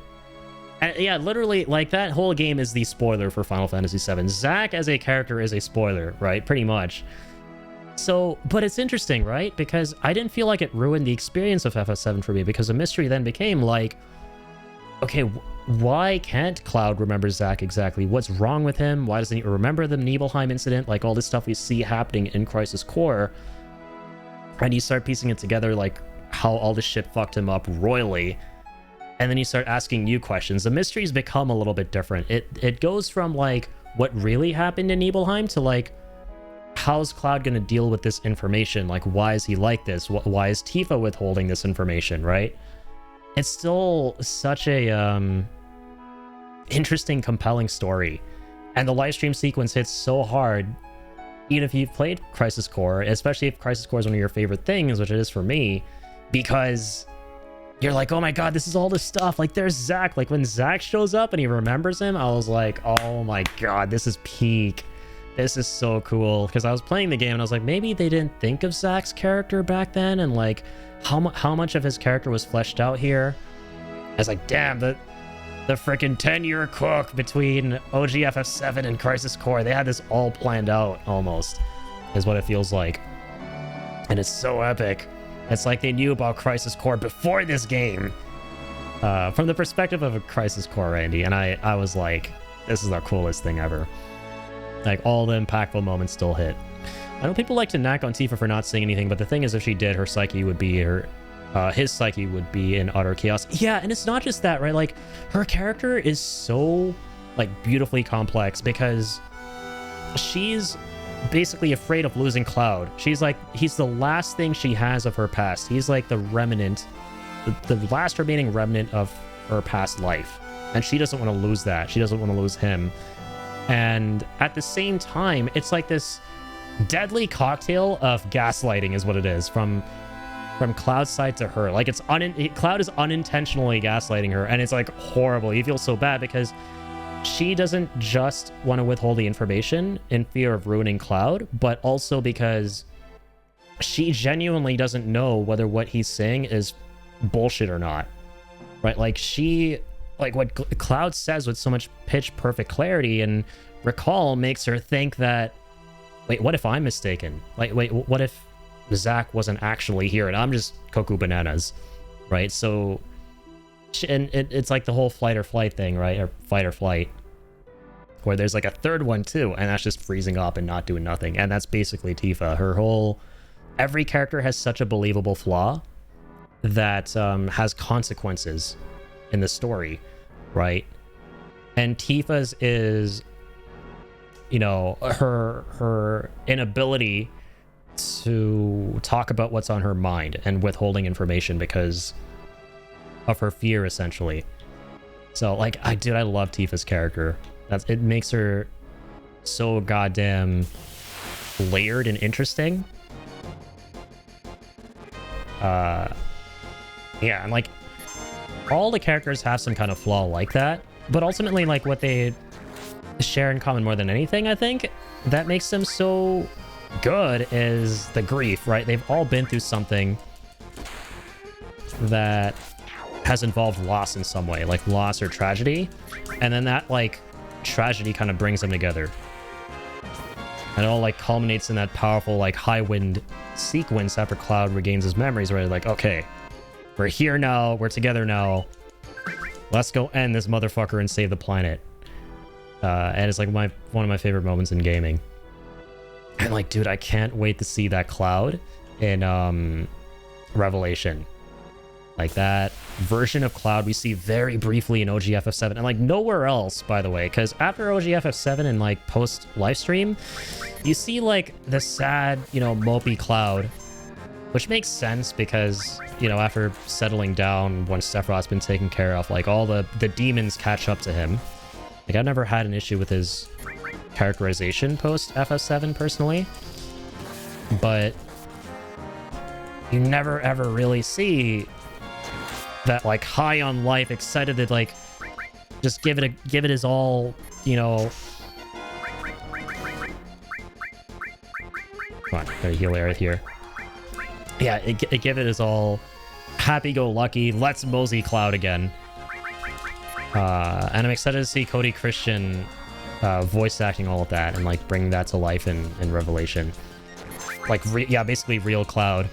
And yeah, literally, like, that whole game is the spoiler for Final Fantasy VII. Zack as a character is a spoiler, right? Pretty much. So, but it's interesting, right? Because I didn't feel like it ruined the experience of FF7 for me, because the mystery then became like, okay, why can't Cloud remember Zack exactly? What's wrong with him? Why doesn't he remember the Nibelheim incident? Like, all this stuff we see happening in Crisis Core. And you start piecing it together, like, how all this shit fucked him up royally. And then you start asking new questions. The mysteries become a little bit different. It goes from, like, what really happened in Nibelheim to, like, how's Cloud going to deal with this information? Like, why is he like this? Why is Tifa withholding this information, right? It's still such a interesting, compelling story. And the live stream sequence hits so hard even if you've played Crisis Core, especially if Crisis Core is one of your favorite things, which it is for me, because you're like, oh my god, this is all this stuff. Like, there's Zack. Like, when Zack shows up and he remembers him, I was like, oh my god, this is peak. This is so cool. Because I was playing the game and I was like, maybe they didn't think of Zack's character back then, and like how much of his character was fleshed out here. I was like, damn, the freaking 10-year cook between OG FF7 and Crisis Core. They had this all planned out, almost, is what it feels like. And it's so epic. It's like they knew about Crisis Core before this game. From the perspective of a Crisis Core, Randy. And I was like, this is the coolest thing ever. Like, all the impactful moments still hit. I know people like to knack on Tifa for not saying anything, but the thing is, if she did, her psyche would be his psyche would be in utter chaos. Yeah, and it's not just that, right? Like, her character is so, like, beautifully complex because she's basically afraid of losing Cloud. She's like, he's the last thing she has of her past. He's like the remnant, the last remaining remnant of her past life. And she doesn't want to lose that. She doesn't want to lose him. And at the same time, it's like this deadly cocktail of gaslighting is what it is from Cloud's side to her. Like, Cloud is unintentionally gaslighting her, and it's like horrible. You feel so bad because she doesn't just want to withhold the information in fear of ruining Cloud, but also because she genuinely doesn't know whether what he's saying is bullshit or not, right? Like, what Cloud says with so much pitch perfect clarity and recall makes her think that, wait, what if I'm mistaken? Like, wait, what if Zack wasn't actually here and I'm just cuckoo bananas, right? So, and it's like the whole flight or flight thing, right? Or fight or flight, where there's like a third one too, and that's just freezing up and not doing nothing. And that's basically Tifa. Every character has such a believable flaw that has consequences in the story, right? And Tifa's is, you know, her inability to talk about what's on her mind and withholding information because of her fear, essentially. So, like, I love Tifa's character. It makes her so goddamn layered and interesting. Yeah, and like, all the characters have some kind of flaw like that, but ultimately, like, what they share in common more than anything, I think, that makes them so good is the grief, right? They've all been through something that has involved loss in some way, like loss or tragedy, and then that, like, tragedy kind of brings them together. And it all, like, culminates in that powerful, like, high wind sequence after Cloud regains his memories, where they're like, okay, we're here now, we're together now, let's go end this motherfucker and save the planet. And it's like one of my favorite moments in gaming. And like, dude, I can't wait to see that Cloud in Revelation. Like, that version of Cloud we see very briefly in OG FF7, and like nowhere else, by the way, because after OG FF7 and like post livestream, you see like the sad, you know, mopey Cloud, which makes sense because, you know, after settling down once Sephiroth's been taken care of, like, all the demons catch up to him. Like, I've never had an issue with his characterization post FF7 personally, but you never ever really see that, like, high on life, excited to, like, just give it his all, you know. Come on, gotta heal Aerith here. Yeah, it give it his all, happy-go-lucky, let's mosey Cloud again. And I'm excited to see Cody Christian voice acting all of that and, like, bring that to life in Revelation. Like, yeah, basically real Cloud.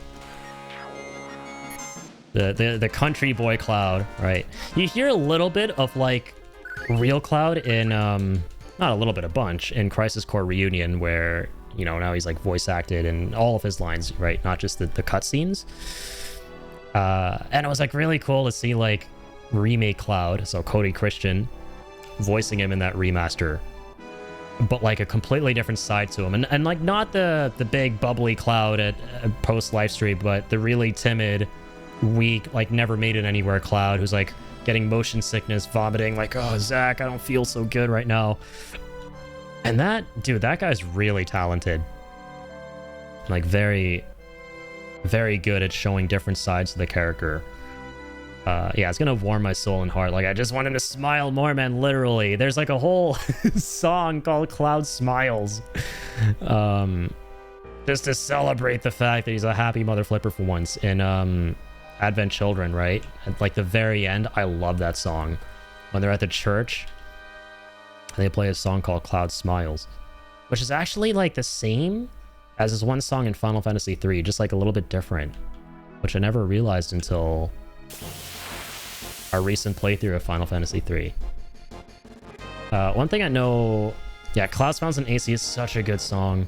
The country boy Cloud, right? You hear a little bit of, like, real Cloud in, not a little bit, a bunch, in Crisis Core Reunion, where, you know, now he's, like, voice acted in all of his lines, right? Not just the cutscenes. And it was, like, really cool to see, like, remake Cloud, so Cody Christian voicing him in that remaster, but like a completely different side to him, and like not the big bubbly Cloud at post livestream, but the really timid, weak, like never made it anywhere Cloud, who's like getting motion sickness, vomiting, like, oh Zack, I don't feel so good right now. And that, dude, that guy's really talented. Like, very, very good at showing different sides to the character. Yeah, it's gonna warm my soul and heart. Like, I just want him to smile more, man, literally. There's like a whole song called Cloud Smiles. Just to celebrate the fact that he's a happy mother flipper for once in Advent Children, right? At like the very end, I love that song. When they're at the church, they play a song called Cloud Smiles, which is actually like the same as this one song in Final Fantasy III, just like a little bit different, which I never realized until our recent playthrough of Final Fantasy III. One thing I know, yeah, Cloud Smiles and AC is such a good song.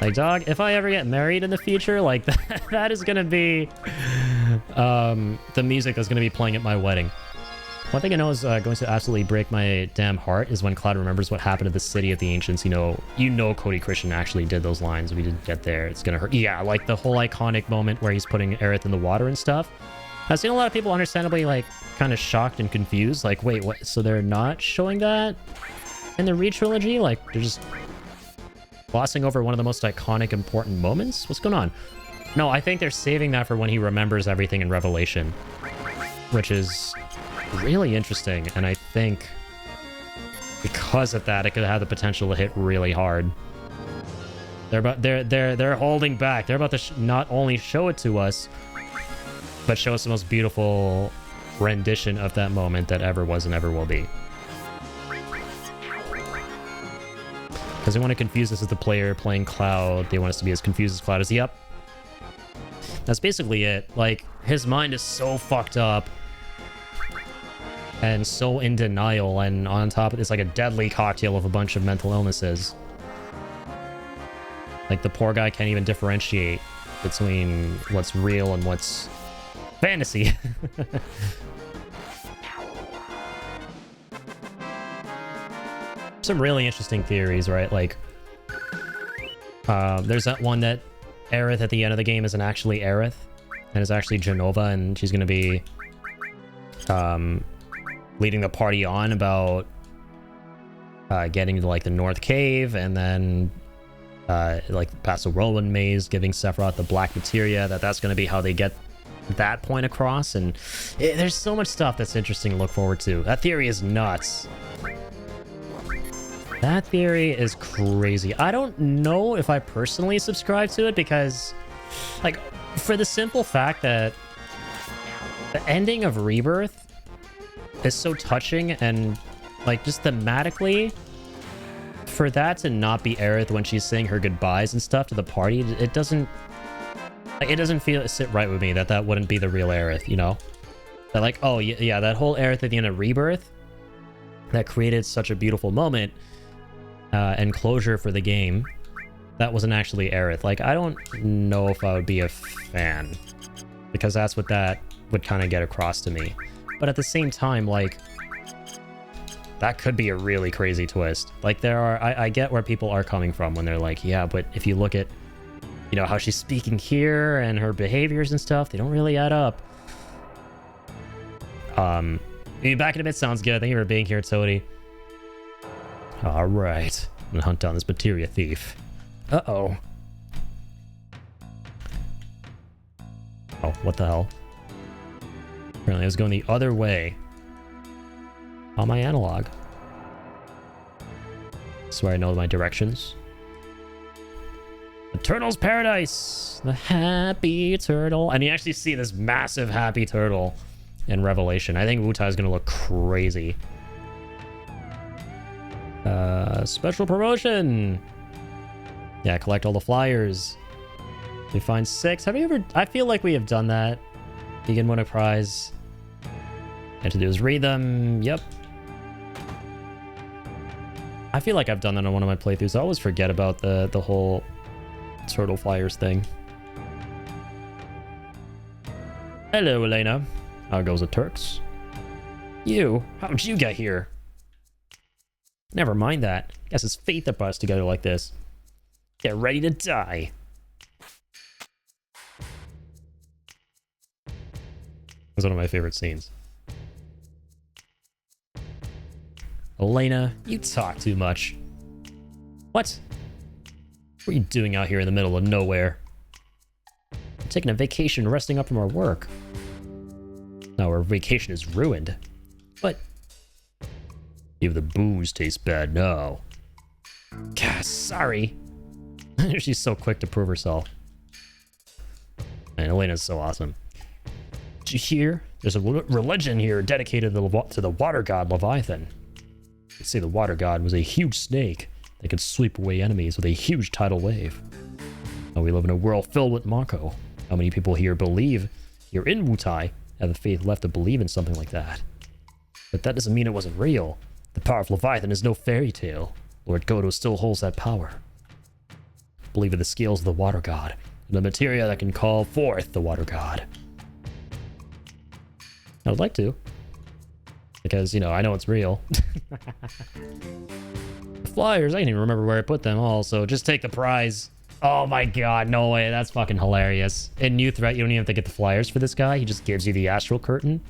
Like, dog, if I ever get married in the future, like, that is gonna be the music that's gonna be playing at my wedding. One thing I know is going to absolutely break my damn heart is when Cloud remembers what happened to the City of the Ancients. You know Cody Christian actually did those lines. We didn't get there. It's gonna hurt. Yeah, like the whole iconic moment where he's putting Aerith in the water and stuff. I've seen a lot of people understandably, like, kind of shocked and confused. Like, wait, what? So they're not showing that in the re-trilogy? Like, they're just glossing over one of the most iconic, important moments? What's going on? No, I think they're saving that for when he remembers everything in Revelation, which is really interesting. And I think because of that, it could have the potential to hit really hard. They're holding back. They're about to not only show it to us, but show us the most beautiful rendition of that moment that ever was and ever will be. Because they want to confuse us as the player playing Cloud. They want us to be as confused as Cloud is. Yep. That's basically it. Like, his mind is so fucked up and so in denial, and on top of it's like a deadly cocktail of a bunch of mental illnesses. Like, the poor guy can't even differentiate between what's real and what's fantasy. Some really interesting theories, right? Like, there's that one that Aerith at the end of the game isn't actually Aerith, and is actually Genova, and she's gonna be leading the party on about getting to like the North Cave, and then like past the Whirlwind Maze, giving Sephiroth the black materia. That's gonna be how they get that point across. And there's so much stuff that's interesting to look forward to. That theory is nuts. That theory is crazy. I don't know if I personally subscribe to it, because like, for the simple fact that the ending of Rebirth is so touching, and like just thematically, for that to not be Aerith when she's saying her goodbyes and stuff to the party, it doesn't sit right with me that wouldn't be the real Aerith, you know? That like, oh yeah, that whole Aerith at the end of Rebirth that created such a beautiful moment and closure for the game, that wasn't actually Aerith. Like, I don't know if I would be a fan, because that's what that would kind of get across to me. But at the same time, like, that could be a really crazy twist. Like, I get where people are coming from when they're like, yeah, but if you look at, you know, how she's speaking here and her behaviors and stuff, they don't really add up. Maybe back in a bit sounds good. Thank you for being here, Toady. All right, I'm gonna hunt down this materia thief. Uh-oh. Oh, what the hell? Apparently I was going the other way on my analog. So I know my directions. The Turtle's Paradise! The happy turtle. And you actually see this massive happy turtle in Revelation. I think WUTAI is gonna look crazy. Special promotion! Yeah, collect all the flyers. We find 6. Have you ever... I feel like we have done that. You can win a prize. All you have to do is read them. Yep. I feel like I've done that on one of my playthroughs. I always forget about the whole turtle flyers thing. Hello, Elena. How goes the Turks? You? How'd you get here? Never mind that. Guess it's fate that brought us together like this. Get ready to die. It's one of my favorite scenes. Elena, you talk too much. What? What are you doing out here in the middle of nowhere? I'm taking a vacation, resting up from our work. Now our vacation is ruined. What? Even the booze tastes bad now. God, sorry. She's so quick to prove herself. Man, Elena's so awesome. Did you hear? There's a religion here dedicated to the water god Leviathan. They say the water god was a huge snake that could sweep away enemies with a huge tidal wave. Now we live in a world filled with Mako. How many people here believe, here in WUTAI, have the faith left to believe in something like that? But that doesn't mean it wasn't real. The power of Leviathan is no fairy tale. Lord Godo still holds that power. Believe in the scales of the water god, and the materia that can call forth the water god. I would like to. Because, you know, I know it's real. The flyers, I can't even remember where I put them all, so just take the prize. Oh my god, no way, that's fucking hilarious. In New Threat, you don't even have to get the flyers for this guy, he just gives you the astral curtain.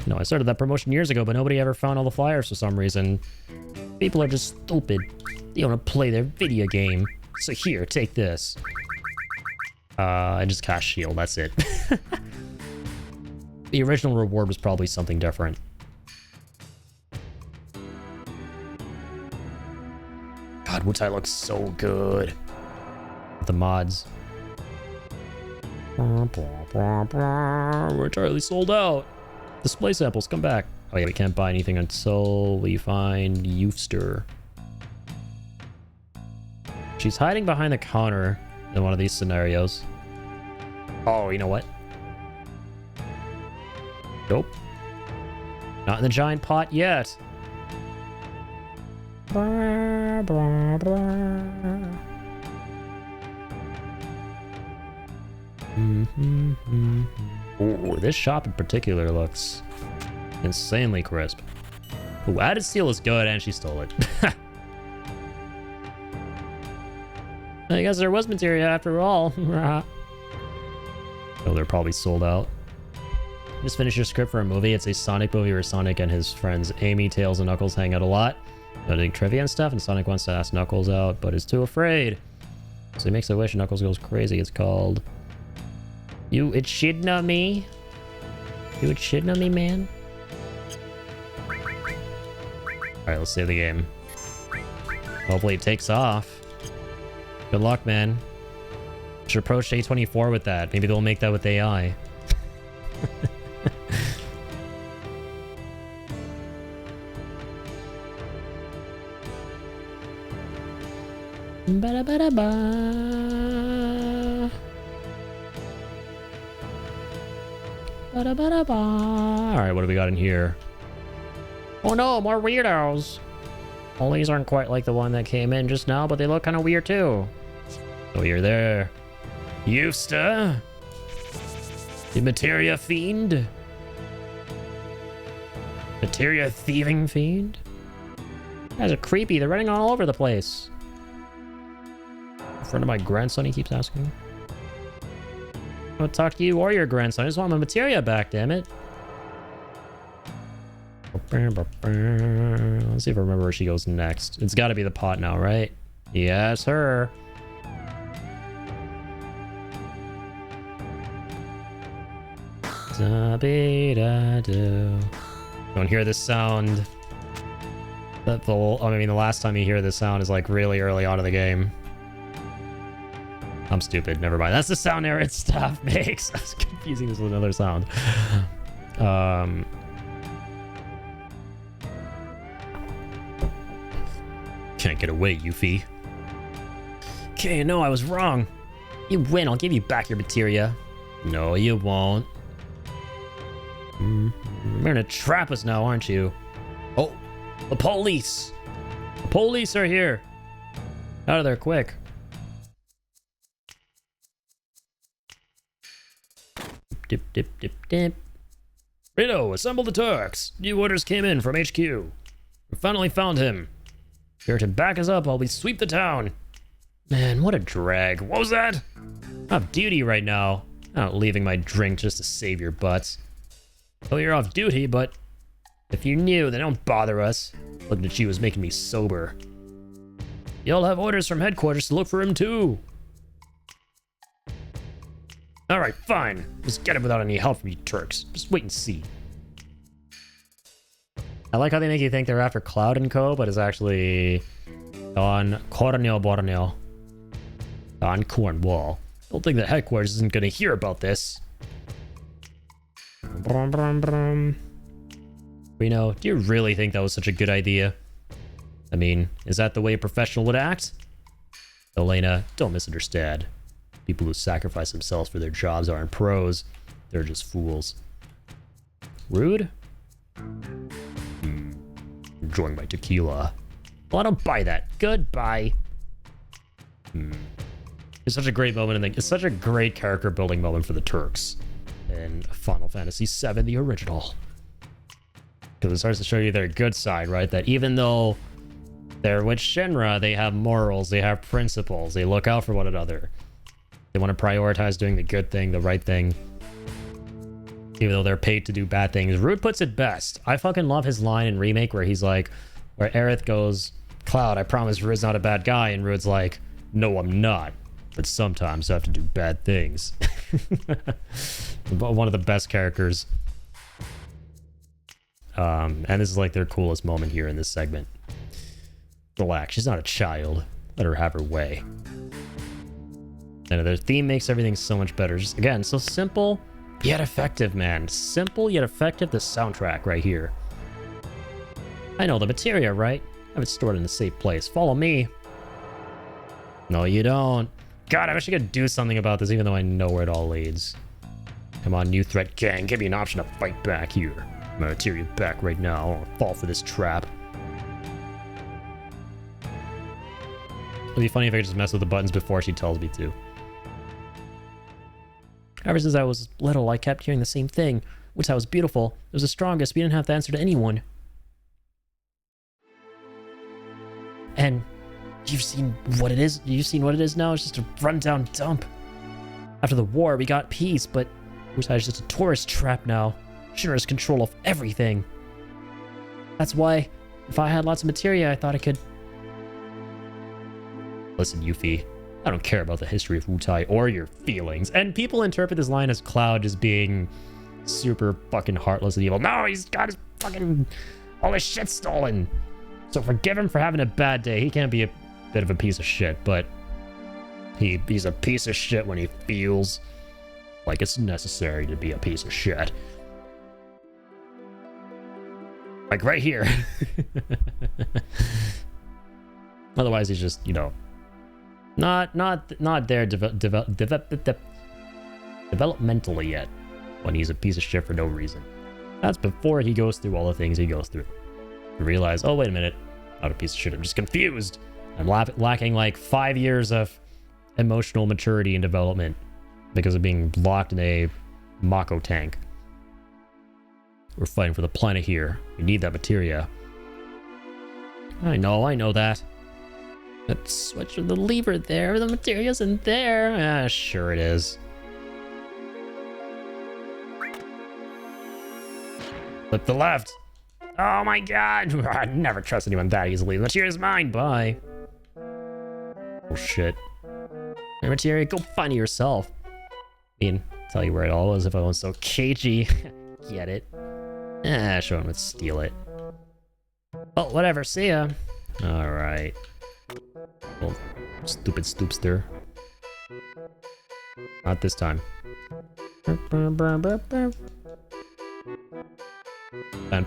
You know, I started that promotion years ago, but nobody ever found all the flyers for some reason. People are just stupid. They want to play their video game. So here, take this. I just cast shield, that's it. The original reward was probably something different. God, WUTAI looks so good. With the mods. We're entirely sold out. Display samples, come back. Oh yeah, we can't buy anything until we find Euster. She's hiding behind the counter in one of these scenarios. Oh, you know what? Nope. Not in the giant pot yet. Blah, blah, blah. Ooh, this shop in particular looks insanely crisp. Ooh, added steel is good, and she stole it. I guess there was materia after all. Oh, they're probably sold out. Just finished your script for a movie. It's a Sonic movie where Sonic and his friends Amy, Tails, and Knuckles hang out a lot, doing trivia and stuff, and Sonic wants to ask Knuckles out, but is too afraid. So he makes a wish, and Knuckles goes crazy. It's called... You echidna me? You echidna me, man? Alright, let's save the game. Hopefully it takes off. Good luck, man. Should approach A24 with that. Maybe they'll make that with AI. Ba-da-ba-da-ba. Ba-da-ba-da-ba. Alright, what do we got in here? Oh no, more weirdos. Well, these aren't quite like the one that came in just now, but they look kind of weird too. Oh, you're there. Eusta? The materia fiend? Materia thieving fiend? Guys are creepy. They're running all over the place. In front of my grandson, he keeps asking. I want to talk to you or your grandson. I just want my materia back, damn it. Let's see if I remember where she goes next. It's got to be the pot now, right? Yes, her. Da-be-da-do. Don't hear this sound. I mean, the last time you hear this sound is like really early on in the game. I'm stupid. Never mind. That's the sound Aaron's staff makes. I was confusing this with another sound. Can't get away, Yuffie. Okay, no, I was wrong. You win. I'll give you back your materia. No, you won't. You're gonna trap us now, aren't you? Oh, the police. The police are here. Out of there, quick. Dip, dip, dip, dip. Rito, assemble the Turks. New orders came in from HQ. We finally found him. Here to back us up while we sweep the town. Man, what a drag. What was that? I'm off duty right now. I'm not leaving my drink just to save your butts. Oh, you're off duty, but if you knew, then don't bother us. Looking at you was making me sober. You'll have orders from headquarters to look for him too. Alright, fine. Just get him without any help from you Turks. Just wait and see. I like how they make you think they're after Cloud and Co, but it's actually Don Borneo. Don Cornwall. Don't think that headquarters isn't gonna hear about this. Reno, do you really think that was such a good idea? I mean, is that the way a professional would act? Elena, don't misunderstand. People who sacrifice themselves for their jobs aren't pros. They're just fools. Rude? Enjoying my tequila. Well, I don't buy that. Goodbye. It's such a great moment, and it's such a great character building moment for the Turks in Final Fantasy VII, the original. Because it starts to show you their good side, right? That even though they're with Shinra, they have morals, they have principles, they look out for one another. They want to prioritize doing the good thing, the right thing, even though they're paid to do bad things. Rude puts it best. I fucking love his line in Remake where he's like, where Aerith goes, Cloud, I promise Rude's not a bad guy, and Rude's like, no, I'm not. But sometimes I have to do bad things. One of the best characters. And this is like their coolest moment here in this segment. Relax, she's not a child. Let her have her way. And their theme makes everything so much better. Just, again, so simple, yet effective, man. Simple, yet effective, the soundtrack right here. I know the materia, right? I have it stored in a safe place. Follow me. No, you don't. God, I wish I could do something about this, even though I know where it all leads. Come on, New Threat gang, give me an option to fight back here. My materia back right now. I'll fall for this trap. It'd be funny if I could just mess with the buttons before she tells me to. Ever since I was little, I kept hearing the same thing. WUTAI was beautiful. It was the strongest. We didn't have to answer to anyone. And you've seen what it is. You've seen what it is now. It's just a rundown dump. After the war, we got peace, but WUTAI is just a tourist trap now. Shinra's control of everything. That's why, if I had lots of materia, I thought I could... Listen, Yuffie, I don't care about the history of WUTAI or your feelings. And people interpret this line as Cloud as being super fucking heartless and evil. No, he's got his fucking... all his shit stolen. So forgive him for having a bad day. He can be a bit of a piece of shit, but he's a piece of shit when he feels like it's necessary to be a piece of shit. Like right here. Otherwise, he's just, you know, not there developmentally yet, when he's a piece of shit for no reason. That's before he goes through all the things he goes through. You realize, oh, wait a minute, not a piece of shit, I'm just confused. I'm lacking like 5 years of emotional maturity and development because of being locked in a Mako tank. We're fighting for the planet here. We need that materia. I know that. Let's switch the lever there. The material's in there. Ah, sure it is. Flip the left. Oh my god. I never trust anyone that easily. The materia's mine. Bye. Oh shit. Hey, materia, go find it yourself. I mean, tell you where it all was if I wasn't so cagey. Get it? Ah, show him let's steal it. Oh, whatever. See ya. Alright. Well, stupid stoopster. Not this time. And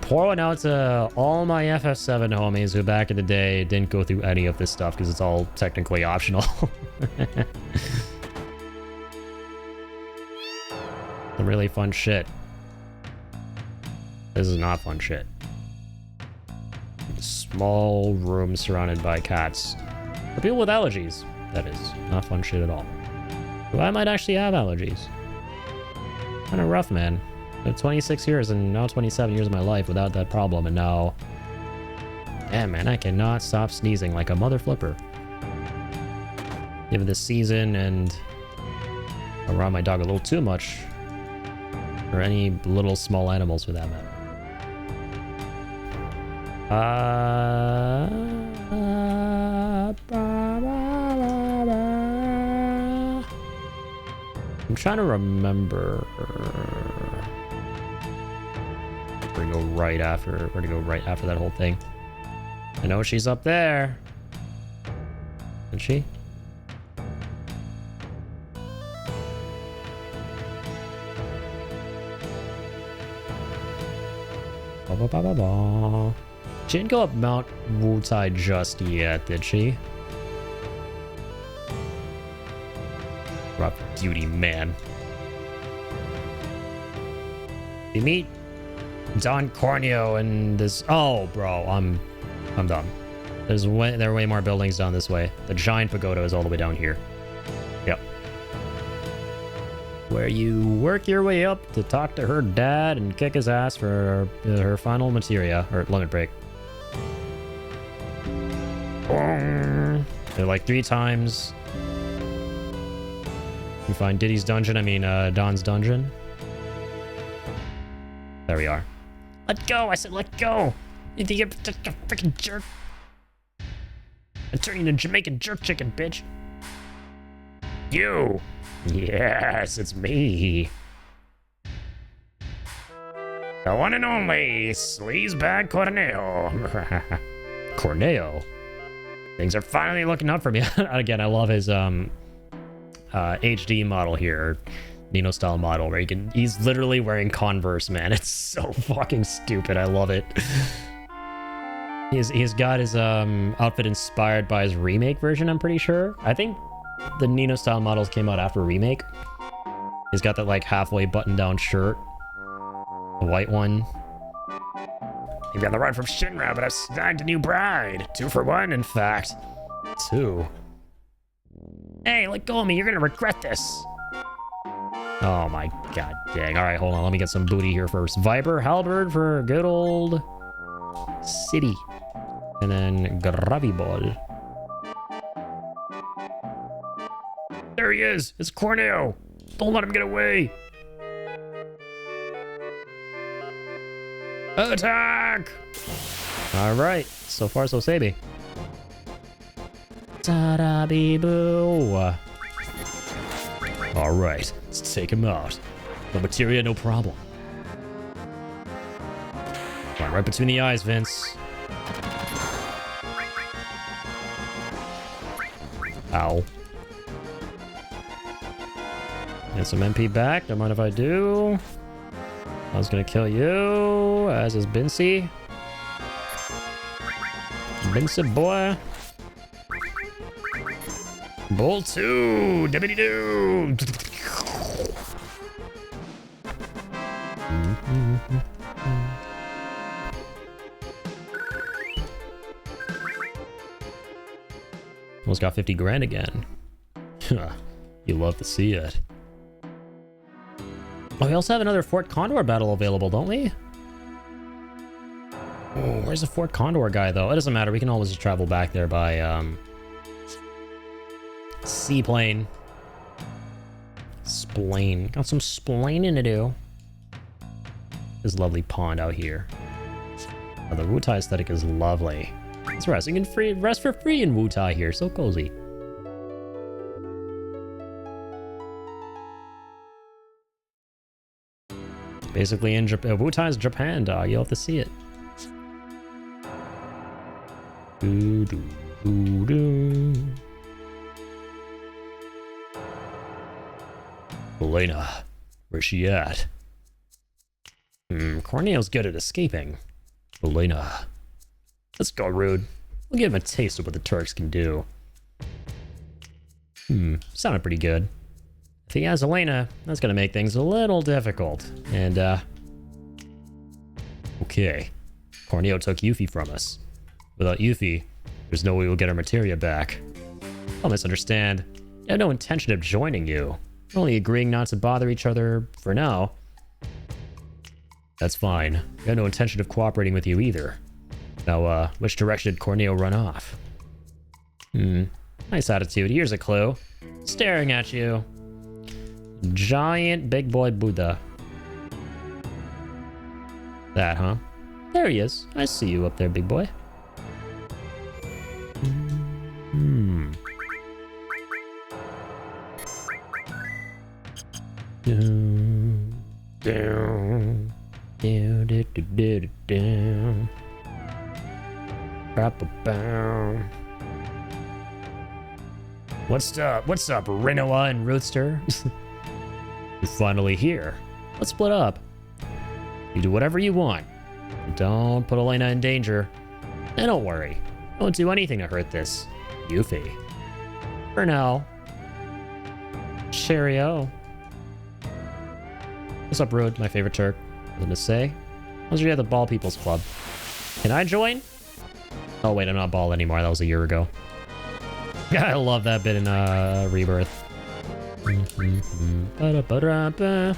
pour one out to all my FF7 homies who back in the day didn't go through any of this stuff because it's all technically optional. Some really fun shit. This is not fun shit. Small room surrounded by cats. For people with allergies, that is. Not fun shit at all. But I might actually have allergies. Kind of rough, man. I have 26 years and now 27 years of my life without that problem, and now... Damn, man, I cannot stop sneezing like a mother flipper. Given this season and around my dog a little too much. Or any little small animals for that matter. I'm trying to remember where to go right after that whole thing. I know she's up there. Isn't she? She didn't go up Mount WUTAI just yet, did she? Rough duty, man. You meet Don Corneo and this. Oh, bro, I'm done. There are way more buildings down this way. The giant pagoda is all the way down here. Yep. Where you work your way up to talk to her dad and kick his ass for her final materia or limit break. They're like 3 times. You find Diddy's dungeon. I mean, Don's dungeon. There we are. Let go! I said let go! You think you're a freaking jerk? I'm turning into Jamaican jerk chicken, bitch. You! Yes, it's me. The one and only sleazebag Corneo. Corneo? Things are finally looking up for me. Again, I love his HD model here. Nino style model where he's literally wearing Converse, man. It's so fucking stupid. I love it. He's got his outfit inspired by his remake version, I'm pretty sure. I think the Nino style models came out after remake. He's got that like halfway button down shirt. The white one. Maybe on the run from Shinra, but I've snagged a new bride. 2 for 1, in fact. 2. Hey, let go of me. You're gonna regret this. Oh my god dang. Alright, hold on. Let me get some booty here first. Viper, Halberd for good old City. And then Graviball. There he is! It's Corneo! Don't let him get away! Attack! Alright, so far so savvy. Ta-da-bee-boo! Alright, let's take him out. No materia, no problem. Come on, right between the eyes, Vince. Ow. Get some MP back, don't mind if I do. I was gonna kill you, as is Bincy. Bincy boy. Bolt 2! Dibbity-doo! Almost got 50 grand again. You love to see it. Oh, we also have another Fort Condor battle available, don't we? Oh, where's the Fort Condor guy, though? It doesn't matter. We can always just travel back there by, seaplane. Splain. Got some splaining to do. This lovely pond out here. Oh, the WUTAI aesthetic is lovely. It's resting and rest for free in WUTAI here. So cozy. Basically in Japan. WUTAI's Japan, dog. You'll have to see it. Doo doo doo doo. Elena, where's she at? Corneo's good at escaping. Elena. Let's go, Rude. We'll give him a taste of what the Turks can do. Sounded pretty good. If he has Elena, that's gonna make things a little difficult. And, okay. Corneo took Yuffie from us. Without Yuffie, there's no way we'll get our materia back. Don't misunderstand. I have no intention of joining you. We're only agreeing not to bother each other for now. That's fine. I have no intention of cooperating with you either. Now, which direction did Corneo run off? Nice attitude. Here's a clue. Staring at you. Giant big boy Buddha. That, huh? There he is. I see you up there, big boy. Down, down, down, down, down, down. Ba-ba-bow. What's up? What's up, Rinoa and Roadster? You're finally here. Let's split up. You do whatever you want. Don't put Elena in danger. And don't worry. I won't do anything to hurt this Yuffie. For now. Cheerio. What's up, Rude? My favorite Turk. Nothing to say. How's your at the Ball People's Club? Can I join? Oh wait, I'm not Ball anymore. That was a year ago. I love that bit in Rebirth. Ba-da-ba-da-ba.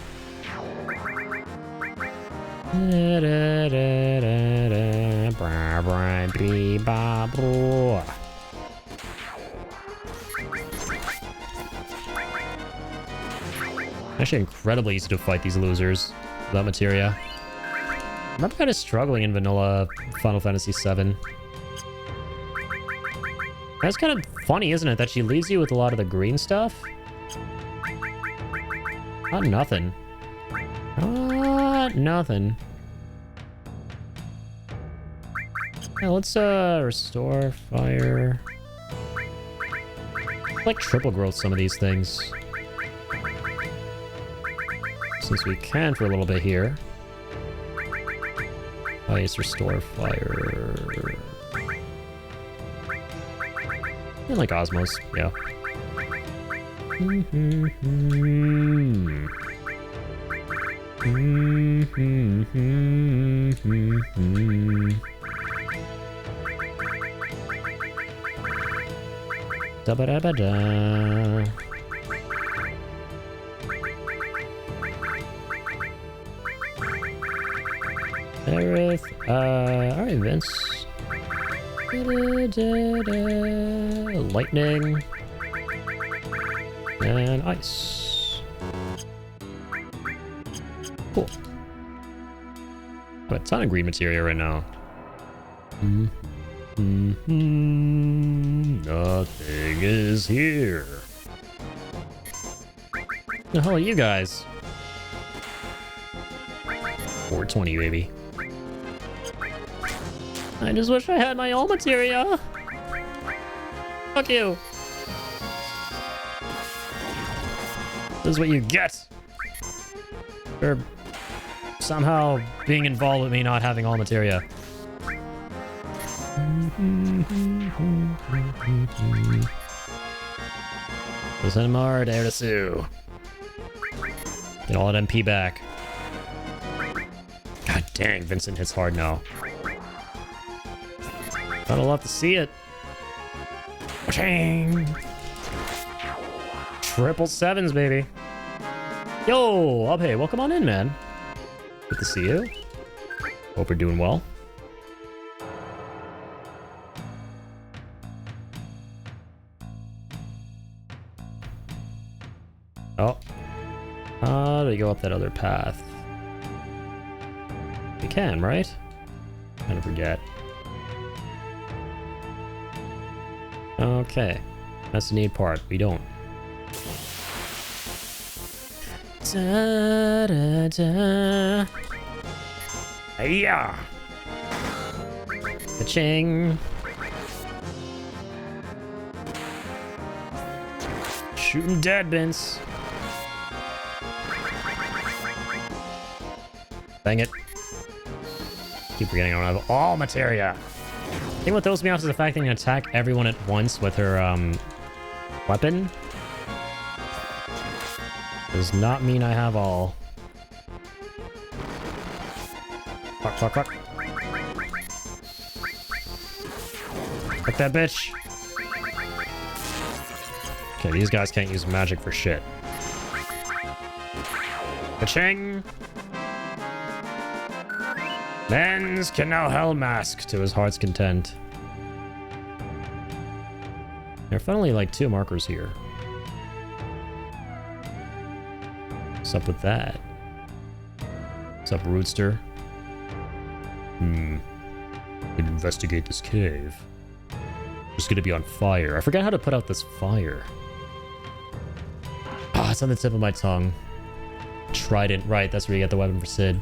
Actually incredibly easy to fight these losers without materia. I remember kind of struggling in vanilla Final Fantasy VII. That's kind of funny, isn't it, that she leaves you with a lot of the green stuff? Not nothing. Not nothing. Yeah, let's restore fire. Like triple growth some of these things. Since we can for a little bit here. Ice, restore fire. I like Osmos, yeah. Da-ba-da-ba-da. Aerith, alright, Vince. Lightning. And ice. Cool. Got a ton of green materia right now. Nothing is here. The hell are you guys? 420, baby. I just wish I had my own materia. Fuck you. This is what you get for somehow being involved with me not having all materia. Listen more to Erdasu. Get all that MP back. God dang, Vincent hits hard now. Gotta love to see it. Ching! Triple sevens, baby. Yo, Abhay, welcome on in, man. Good to see you. Hope you're doing well. Oh. How do we go up that other path? We can, right? Kind of forget. Okay. That's the neat part. We don't. Da, da, da. Hiya! Ka-ching! Shoot him dead, Vince. Dang it. Keep forgetting I don't have all materia. I think what throws me off is the fact that you can attack everyone at once with her weapon. Does not mean I have all. Fuck, fuck, fuck. Fuck that bitch. Okay, these guys can't use magic for shit. Ka-ching! Men's can now hell mask to his heart's content. There are finally like 2 markers here. What's up with that? What's up, Rootster? Could investigate this cave. Just gonna be on fire. I forgot how to put out this fire. Ah, it's on the tip of my tongue. Trident, right, that's where you get the weapon for Sid.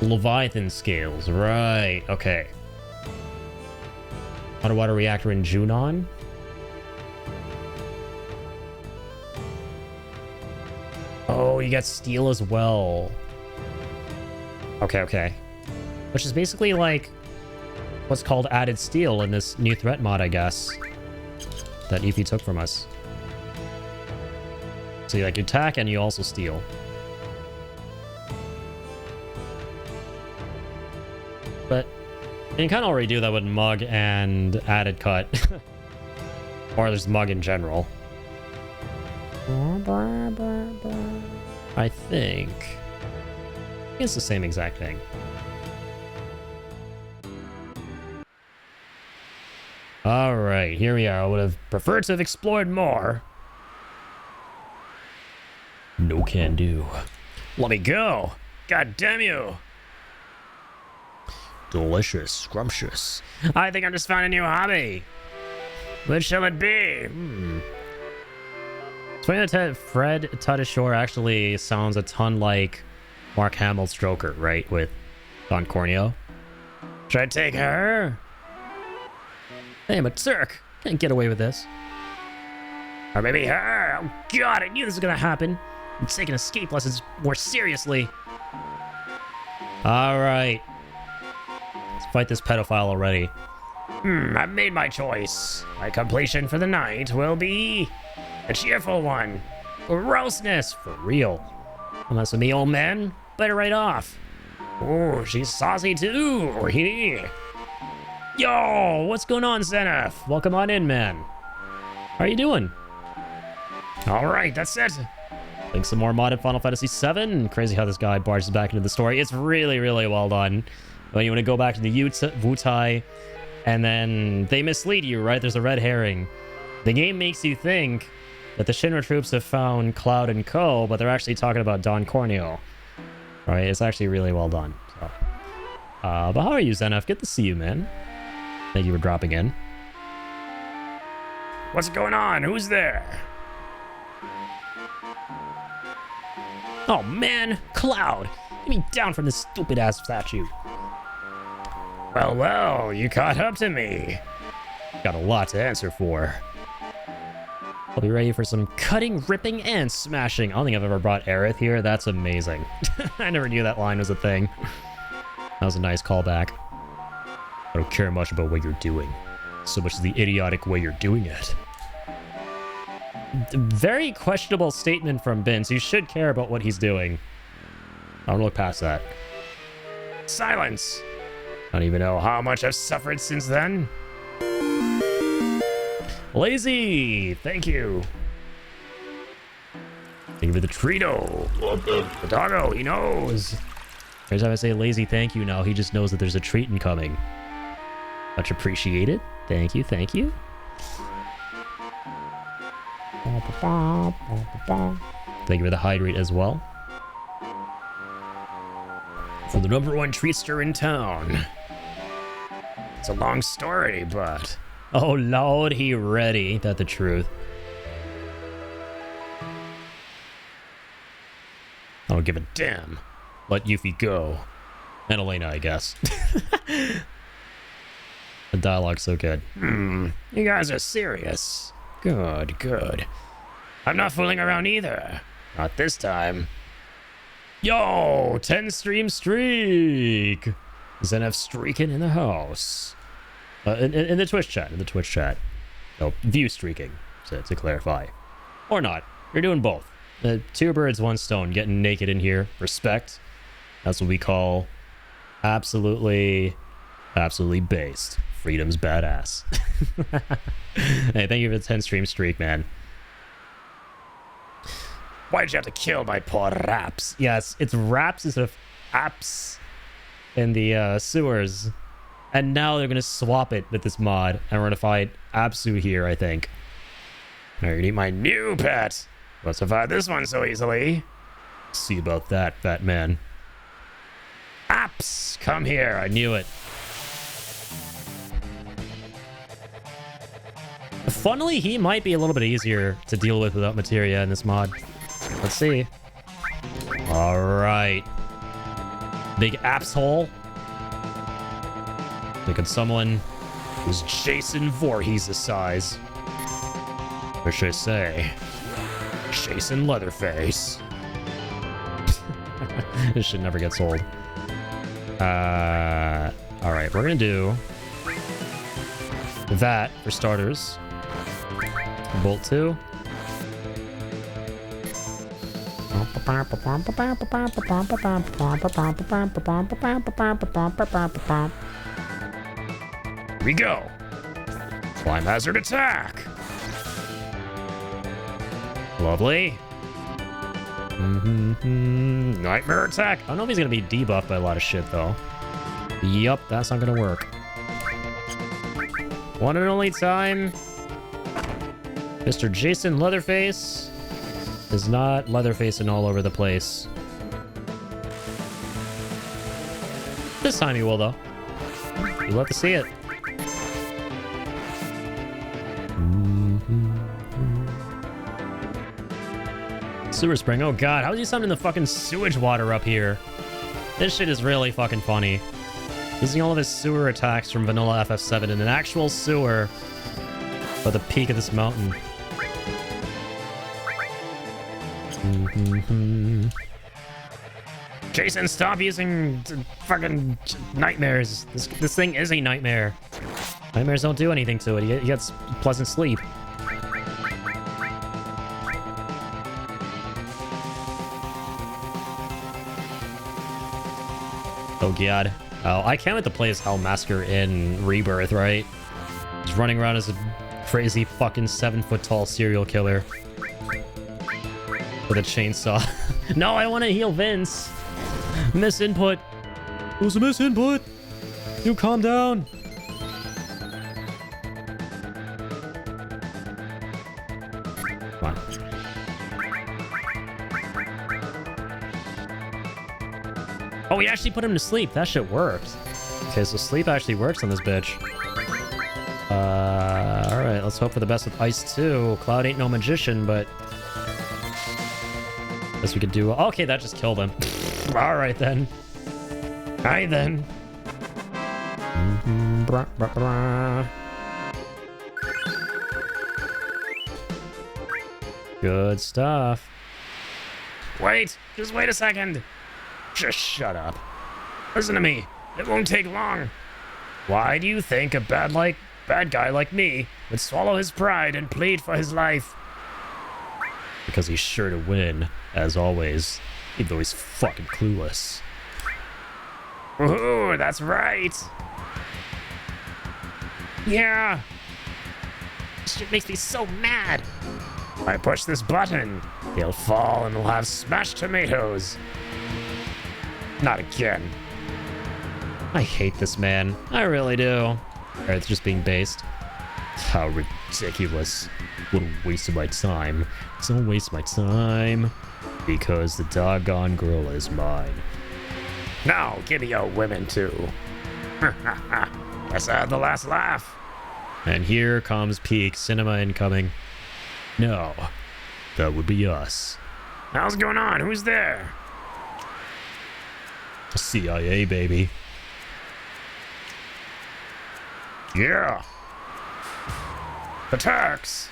Leviathan scales, right, okay. Underwater reactor in Junon? Oh, you got steel as well. Okay, okay. Which is basically like what's called added steel in this new threat mod, I guess. That Eevee took from us. So you like attack and you also steal. But you can kind of already do that with Mug and added cut. Or there's Mug in general. I think it's the same exact thing. Alright, here we are. I would have preferred to have explored more. No can do. Let me go! God damn you! Delicious, scrumptious. I think I just found a new hobby. What shall it be? It's funny that Fred Tatasciore actually sounds a ton like Mark Hamill's Joker, right? With Don Corneo. Should I take her? Hey, I'm a Turk. Can't get away with this. Or maybe her. Oh god, I knew this was gonna happen. I'm taking escape lessons more seriously. Alright. Let's fight this pedophile already. I've made my choice. My completion for the night will be a cheerful one. Grossness, for real. Unless with me, old man, better right off. Oh, she's saucy too. Yo, what's going on, Zenith? Welcome on in, man. How are you doing? All right, that's it. Playing some more modded Final Fantasy VII. Crazy how this guy barges back into the story. It's really, really well done. When you want to go back to the WUTAI, and then they mislead you, right? There's a red herring. The game makes you think that the Shinra troops have found Cloud and Co., but they're actually talking about Don Corneo. Right? It's actually really well done. So. But how are you, Zenith? Good to see you, man. Thank you for dropping in. What's going on? Who's there? Oh, man. Cloud. Get me down from this stupid-ass statue. Well, well, you caught up to me. Got a lot to answer for. I'll be ready for some cutting, ripping, and smashing. I don't think I've ever brought Aerith here. That's amazing. I never knew that line was a thing. That was a nice callback. I don't care much about what you're doing. So much as the idiotic way you're doing it. Very questionable statement from Vince. You should care about what he's doing. I don't look past that. Silence! I don't even know how much I've suffered since then. Lazy! Thank you. Thank you for the treato. The doggo, he knows. Every time I say lazy thank you now, he just knows that there's a treat incoming. Much appreciated. Thank you, thank you. Thank you for the hydrate as well. For the #1 treatster in town. It's a long story, but... Oh, Lord, he ready. Ain't that the truth? I don't give a damn. Let Yuffie go. And Elena, I guess. The dialogue's so good. You guys are serious. Good, good. I'm not fooling around either. Not this time. Yo, 10 stream streak. Zenith streaking in the house. In the Twitch chat, No, view streaking, to clarify. Or not. You're doing both. Two birds, one stone. Getting naked in here. Respect. That's what we call absolutely based. Freedom's badass. Hey, thank you for the 10 stream streak, man. Why'd you have to kill my poor Raps? Yes, it's Raps instead of apps in the sewers. And now they're going to swap it with this mod. And we're going to fight Apsu here, I think. I already need my new pet. Won't survive this one so easily. See about that, fat man. App! Psst, come here. I knew it. Funnily, he might be a little bit easier to deal with without materia in this mod. Let's see. All right. Big apps hole. Look at someone who's Jason Voorhees' size. Or should I say, Jason Leatherface. This should never get sold. All right, we're gonna do that for starters. Bolt 2. Here we go. Climb hazard attack. Lovely. Nightmare attack. I don't know if he's gonna be debuffed by a lot of shit though. Yup, that's not gonna work. One and only time. Mr. Jason Leatherface is not Leatherfacing all over the place. This time he will though. You love to see it. Sewer spring. Oh god, how is he summoning the fucking sewage water up here? This shit is really fucking funny. Using all of his sewer attacks from vanilla FF7 in an actual sewer at the peak of this mountain. Jason, stop using fucking nightmares. This thing is a nightmare. Nightmares don't do anything to it. He gets pleasant sleep. Oh god. Oh, I can't wait to play as Hell Massacre in Rebirth, right? Just running around as a crazy fucking 7-foot-tall serial killer. With a chainsaw. No, I want to heal Vince. Miss input. It was a miss input. You calm down. Come on. Oh, we actually put him to sleep. That shit worked. Okay, so sleep actually works on this bitch. Alright, let's hope for the best with Ice 2. Cloud ain't no magician, but... guess we could do... okay, that just killed him. Alright then. Alright then. Good stuff. Wait! Just wait a second! Just shut up. Listen to me. It won't take long. Why do you think a bad guy like me would swallow his pride and plead for his life? Because he's sure to win, as always, even though he's fucking clueless. Ooh, that's right. Yeah. This shit makes me so mad. If I push this button, he'll fall and we'll have smashed tomatoes. Not again. I hate this man. I really do. Or it's just being based. How ridiculous. What a waste of my time. Don't waste my time. Because the doggone girl is mine. Now, give me your women too. Let's have the last laugh. And here comes peak cinema incoming. No, that would be us. How's going on? Who's there? CIA, baby. Yeah. The Turks.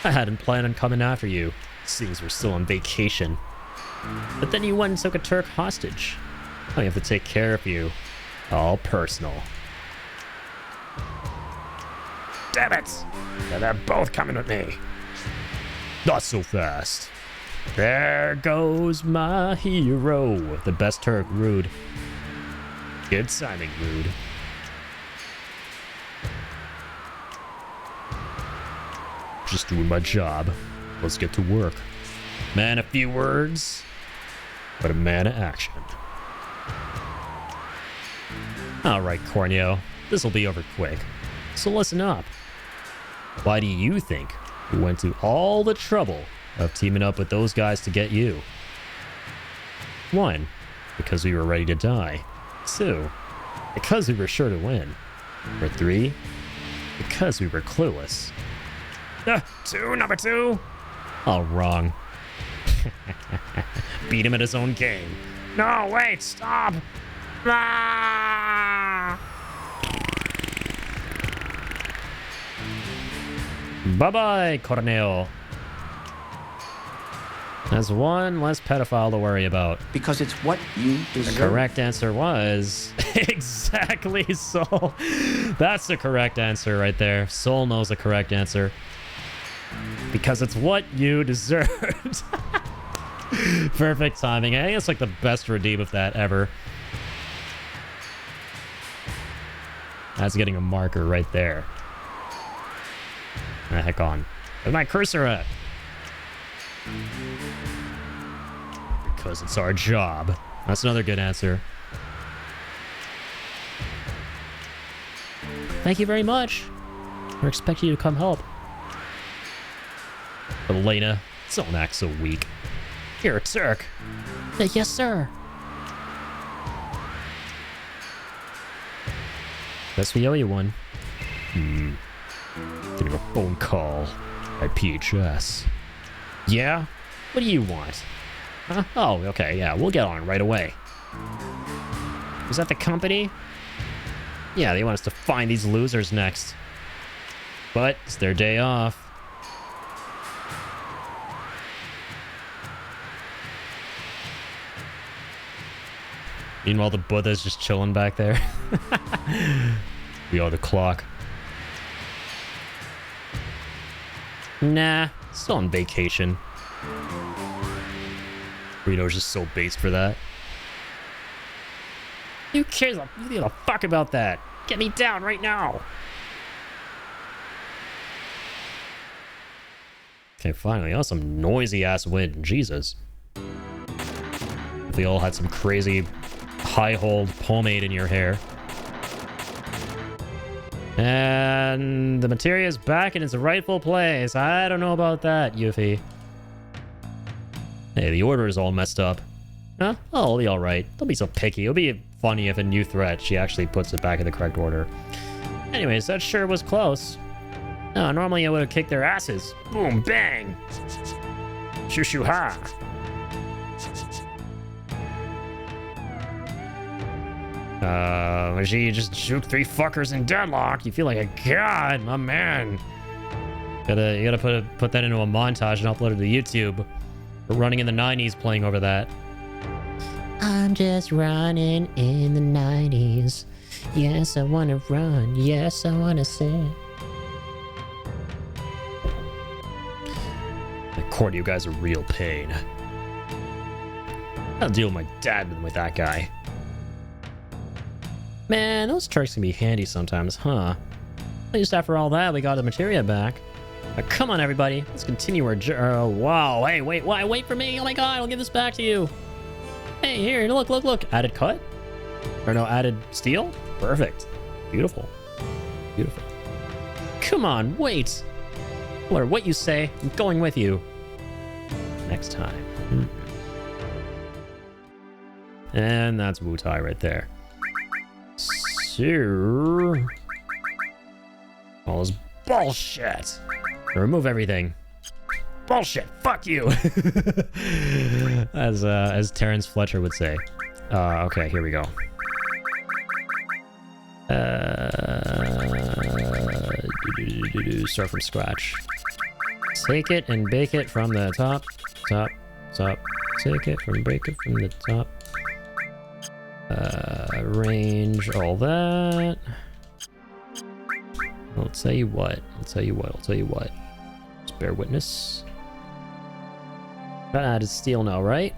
I hadn't planned on coming after you, seeing we're still on vacation. But then you went and took a Turk hostage. I have to take care of you. All personal. Damn it! They're both coming with me. Not so fast. There goes my hero. The best Turk, Rude. Good timing, Rude. Just doing my job. Let's get to work. Man, a few words, but a man of action. Alright, Corneo. This'll be over quick. So listen up. Why do you think we went to all the trouble of teaming up with those guys to get you? 1. Because we were ready to die. 2. Because we were sure to win. Or 3. Because we were clueless. 2, number 2. All wrong. Beat him at his own game. No, wait, stop. Ah! Bye-bye, Corneo. That's one less pedophile to worry about.
Because it's what you deserve.
The correct answer was... exactly, Soul. That's the correct answer right there. Soul knows the correct answer. Because it's what you deserved. Perfect timing. I think it's like the best redeem of that ever. That's getting a marker right there. The heck on. Where's my cursor at? Because it's our job. That's another good answer.
Thank you very much. We're expecting you to come help.
Elena, don't act so weak. Here, Turk.
Yes, sir.
Guess we owe you one. Getting a phone call by PHS. Yeah? What do you want? Huh? Oh, okay, yeah, we'll get on it right away. Is that the company? Yeah, they want us to find these losers next. But it's their day off. Meanwhile, the Buddha's just chilling back there. We ought to clock. Nah, still on vacation. Rito's just so based for that. Who cares? You give a fuck about that. Get me down right now. Okay, finally. Oh, some noisy ass wind. Jesus. They all had some crazy high hold pomade in your hair. And the materia is back in its rightful place. I don't know about that, Yuffie. Hey, the order is all messed up. Huh? Oh, it'll be alright. Don't be so picky. It'll be funny if in New Threat she actually puts it back in the correct order. Anyways, that sure was close. Oh, normally I would have kicked their asses. Boom, bang. Shoo shoo ha. She just juked 3 fuckers in deadlock. You feel like a god, my man. You gotta put that into a montage and upload it to YouTube. We're running in the 90s playing over that.
I'm just running in the 90s. Yes, I wanna run. Yes, I wanna sing.
The court, you guys are real pain. I'll deal with my dad with that guy. Man, those tricks can be handy sometimes, huh? At least after all that, we got the materia back. Now, come on, everybody. Let's continue our wow. Hey, wait for me. Oh my god, I'll give this back to you. Hey, here, look. Added cut? Or no, added steel? Perfect. Beautiful. Beautiful. Come on, wait. No matter what you say, I'm going with you. Next time. And that's WUTAI right there. So... all this bullshit. Remove everything. Bullshit. Fuck you. As Terrence Fletcher would say. Okay, here we go. Start from scratch. Take it and bake it from the top. Take it from break it from the top. Arrange all that. I'll tell you what. Just bear witness. That is steel now, right?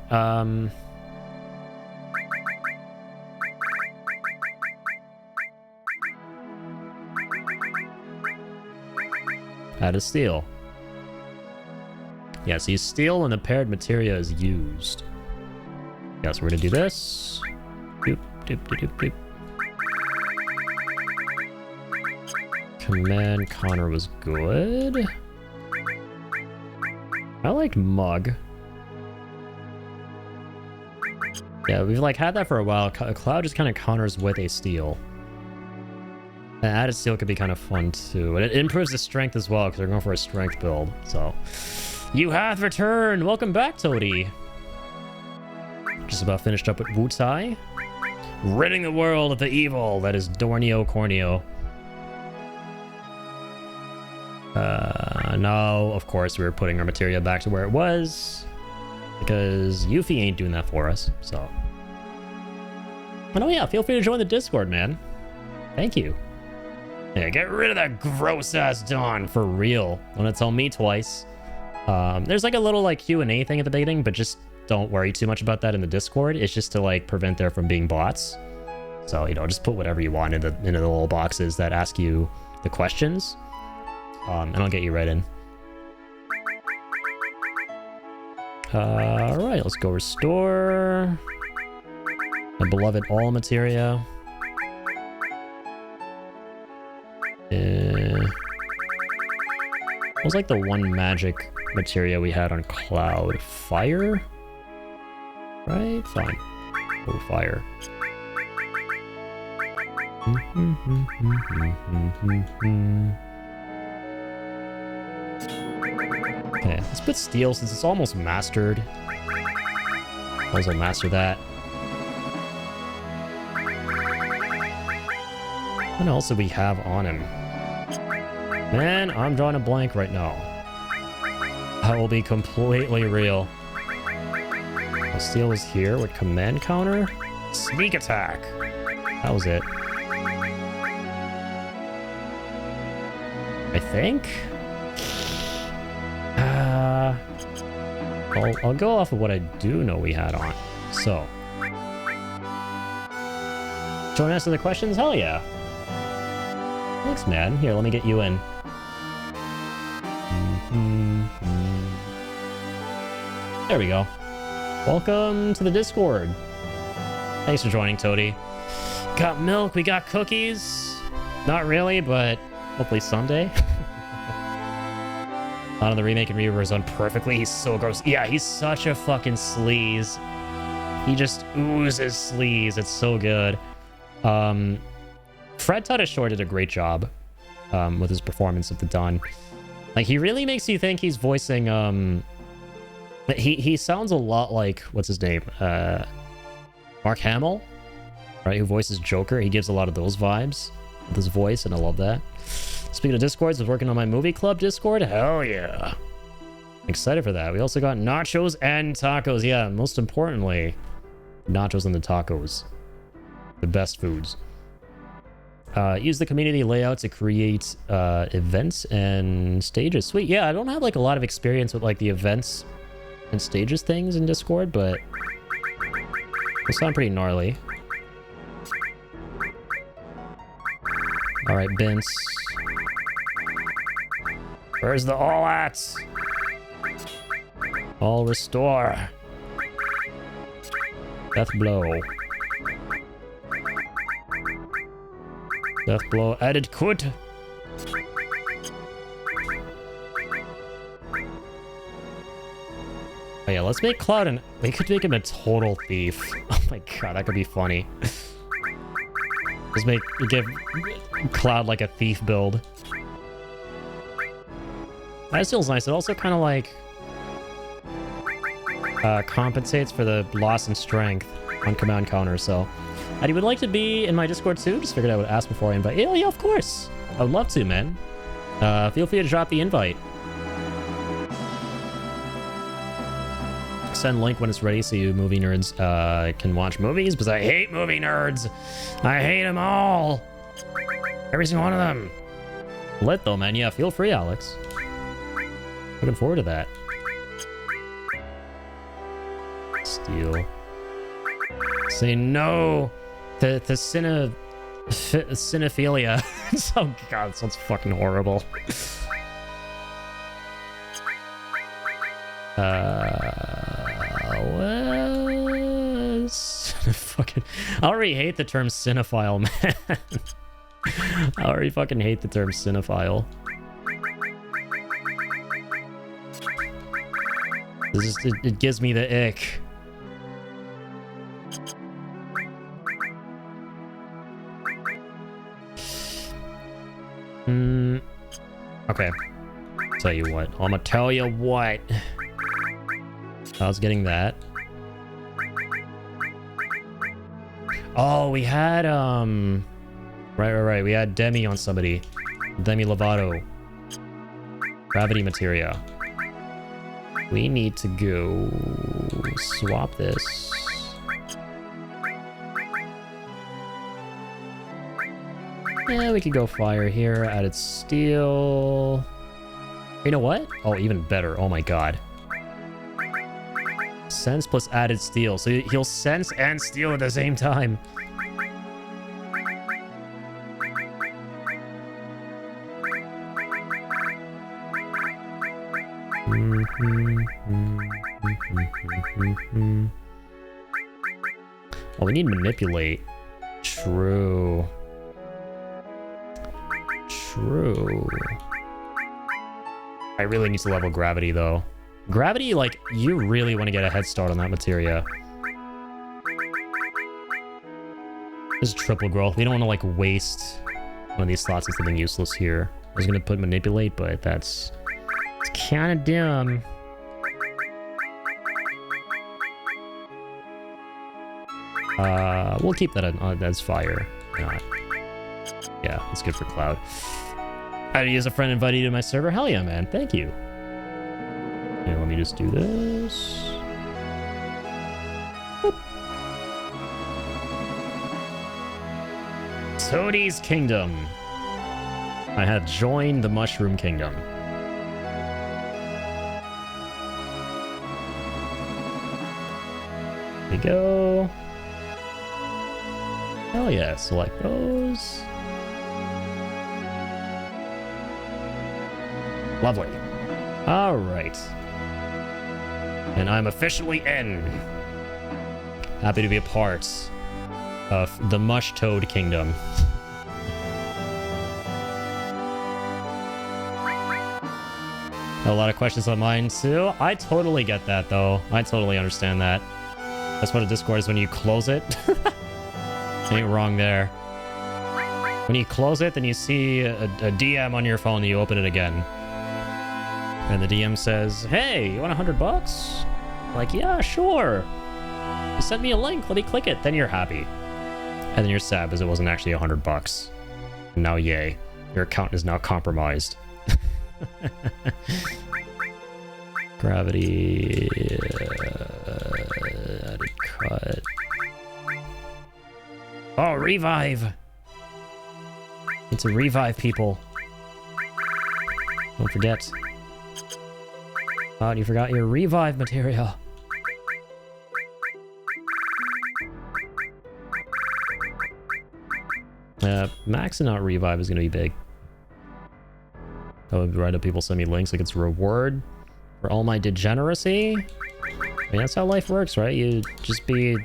That is steel. Yeah, so you steel when the paired materia is used. Yeah, so we're gonna do this. Doop. Command Connor was good. I liked Mug. Yeah, we've like had that for a while. Cloud just kind of counters with a steel. And added steel could be kind of fun too. And it improves the strength as well because they're going for a strength build. So, you have returned. Welcome back, Toady. Just about finished up with WUTAI. Ridding the world of the evil that is Dornio Corneo. No, of course we were putting our materia back to where it was. Because Yuffie ain't doing that for us, so. And oh yeah, feel free to join the Discord, man. Thank you. Yeah, get rid of that gross-ass Dawn, for real. Don't want to tell me twice. There's like a little like Q&A thing at the beginning, but just don't worry too much about that in the Discord. It's just to like prevent there from being bots. So, you know, just put whatever you want into the little boxes that ask you the questions. And I'll get you right in. Alright, let's go restore. My beloved all materia. What was like the one magic materia we had on Cloud? Fire? Right? Fine. Oh, fire. Okay, let's put steel since it's almost mastered. Might as well master that. What else do we have on him? Man, I'm drawing a blank right now. That will be completely real. The steel was here with command counter. Sneak attack. That was it. I think. I'll go off of what I do know we had on. So. Join us in the questions? Hell yeah. Thanks, man. Here, let me get you in. There we go. Welcome to the Discord. Thanks for joining, Toady. Got milk, we got cookies. Not really, but hopefully someday. On the remake and reverse done perfectly. He's so gross. Yeah, he's such a fucking sleaze. He just oozes sleaze. It's so good. Fred Shore did a great job with his performance of the Don. Like, he really makes you think he's voicing he sounds a lot like, what's his name? Mark Hamill, right? Who voices Joker. He gives a lot of those vibes with his voice, and I love that. Speaking of Discords, I was working on my movie club Discord. Hell yeah. Excited for that. We also got nachos and tacos. Yeah, most importantly, nachos and the tacos. The best foods. Use the community layout to create events and stages. Sweet. Yeah, I don't have like a lot of experience with like the events and stages things in Discord, but they sound pretty gnarly. All right, Vince. Where's the all at? All restore. Death blow. Death blow added could. Oh yeah, let's make Cloud and we could make him a total thief. Oh my god, that could be funny. Just give Cloud like a thief build. That feels nice. It also kind of like compensates for the loss in strength on command counter. So, and you would like to be in my Discord too? Just figured I would ask before I invite. Yeah, yeah, of course. I would love to, man. Feel free to drop the invite. Send link when it's ready so you movie nerds can watch movies, because I hate movie nerds. I hate them all. Every single one of them. Lit though, man. Yeah, feel free, Alex. Looking forward to that. Steel. Say no to cinephilia. Oh god, that sounds fucking horrible. Fucking, I already hate the term cinephile, man. I already fucking hate the term cinephile. This is, it gives me the ick. Okay. Tell you what. I'm gonna tell you what. I was getting that. Oh, we had, Right. We had Demi on somebody. Demi Lovato. Gravity materia. We need to go swap this. Yeah, we could go fire here. Added steel. You know what? Oh, even better. Oh my god. Sense plus added steel. So he'll sense and steal at the same time. Oh, we need manipulate. True. I really need to level gravity, though. Gravity, like, you really want to get a head start on that materia. This is triple growth. We don't want to, like, waste one of these slots on something useless here. I was going to put manipulate, but it's kind of dumb. We'll keep that as fire. Why not? Yeah, it's good for Cloud. How to use a friend invited you to my server? Hell yeah, man. Thank you. Okay, let me just do this. Boop. Toadie's Kingdom. I have joined the Mushroom Kingdom. There we go. Hell yeah, select those. Lovely. All right. And I'm officially in. Happy to be a part of the Mush Toad Kingdom. A lot of questions on mine too. I totally get that though. I totally understand that. That's what a Discord is when you close it. Ain't wrong there. When you close it, then you see a DM on your phone and you open it again. And the DM says, hey, you want $100? Like, yeah, sure. You sent me a link, let me click it. Then you're happy. And then you're sad because it wasn't actually $100. And now, yay, your account is now compromised. Gravity. Added cut. Oh, revive. Need to revive people. Don't forget. Oh, and you forgot your revive material. Max and not revive is going to be big. I would write up people send me links like it's a reward for all my degeneracy. I mean, that's how life works, right? You just be,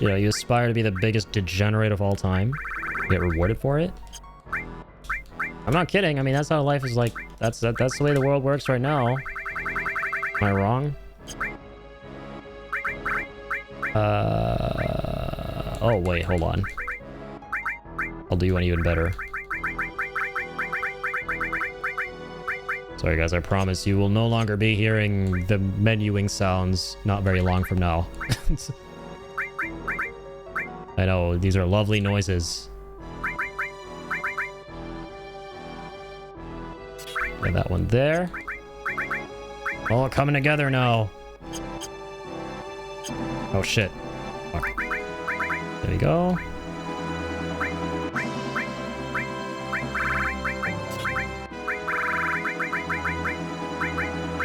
you know, you aspire to be the biggest degenerate of all time. You get rewarded for it. I'm not kidding. I mean, that's how life is like. That's the way the world works right now. Am I wrong? Oh, wait, hold on. I'll do one even better. Sorry, guys, I promise you will no longer be hearing the menuing sounds not very long from now. I know, these are lovely noises. Get that one there. All coming together now. Oh, shit. Fuck. There we go.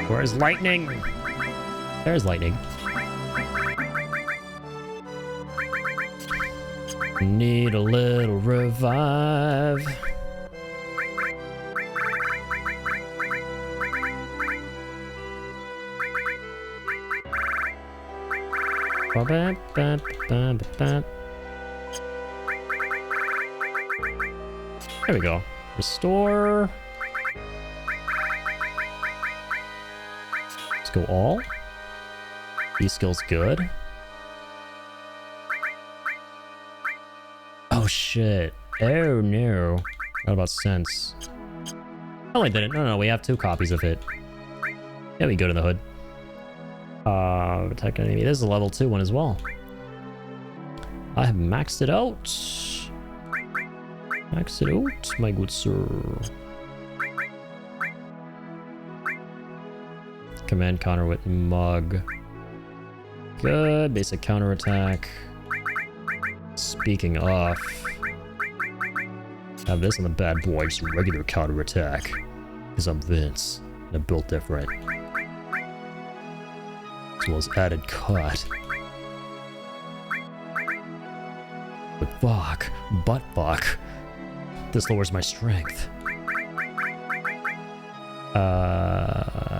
Where's lightning? There's lightning. Need a little revive. There we go. Restore. Let's go all. These skills good. shit. Oh no. What about sense? Oh, I didn't. No, we have 2 copies of it. Yeah, we go to the hood. Attack enemy. This is a level 2 one as well. I have maxed it out. Max it out, my good sir. Command counter with mug. Good. Basic counter attack. Speaking of, have this on the bad boy, just regular counter attack. Because I'm Vince. And I'm built different. As well as added cut. But fuck. Butt fuck. This lowers my strength.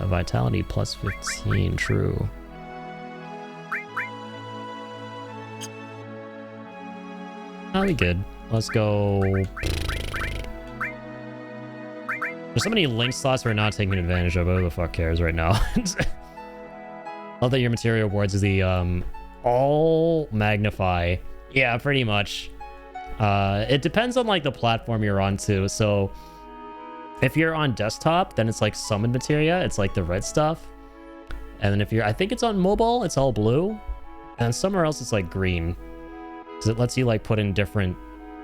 Vitality plus 15, true. That'll be good. Let's go. There's so many link slots we're not taking advantage of. Who the fuck cares right now? Love that your material awards is the all magnify. Yeah, pretty much. It depends on like the platform you're on too. So if you're on desktop, then it's like summon materia. It's like the red stuff. And then if you're, I think it's on mobile, it's all blue. And somewhere else it's like green. Because it lets you like put in different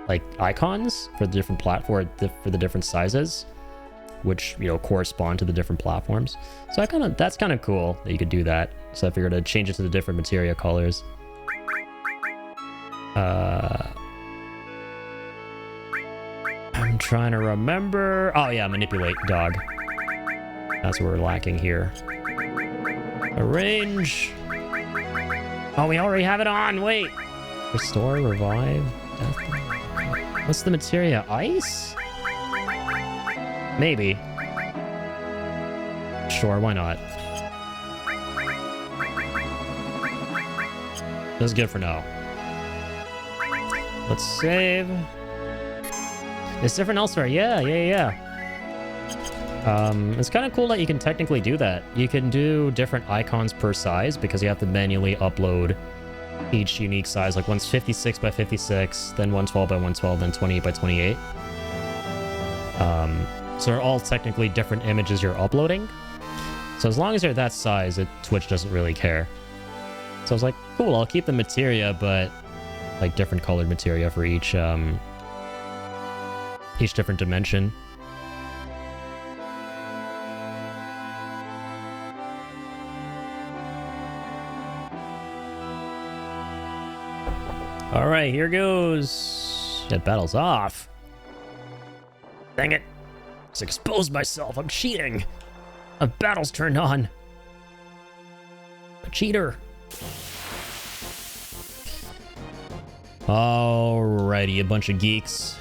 like icons for the different platform, for the different sizes, which, you know, correspond to the different platforms. So that's kind of cool that you could do that. So if you're going to change it to the different materia colors. I'm trying to remember. Oh yeah, manipulate dog. That's what we're lacking here. Arrange. Oh, we already have it on. Wait. Restore, revive. Death. What's the materia? Ice? Maybe. Sure, why not? That's good for now. Let's save. It's different elsewhere. Yeah. It's kind of cool that you can technically do that. You can do different icons per size because you have to manually upload each unique size. Like one's 56 by 56, then 112 by 112, then 28 by 28. So they're all technically different images you're uploading. So as long as they're that size, Twitch doesn't really care. So I was like, cool, I'll keep the materia, but like different colored materia for each different dimension. All right, here goes. That battle's off. Dang it. Just exposed myself. I'm cheating. A battle's turned on. A cheater. Alrighty, a bunch of geeks.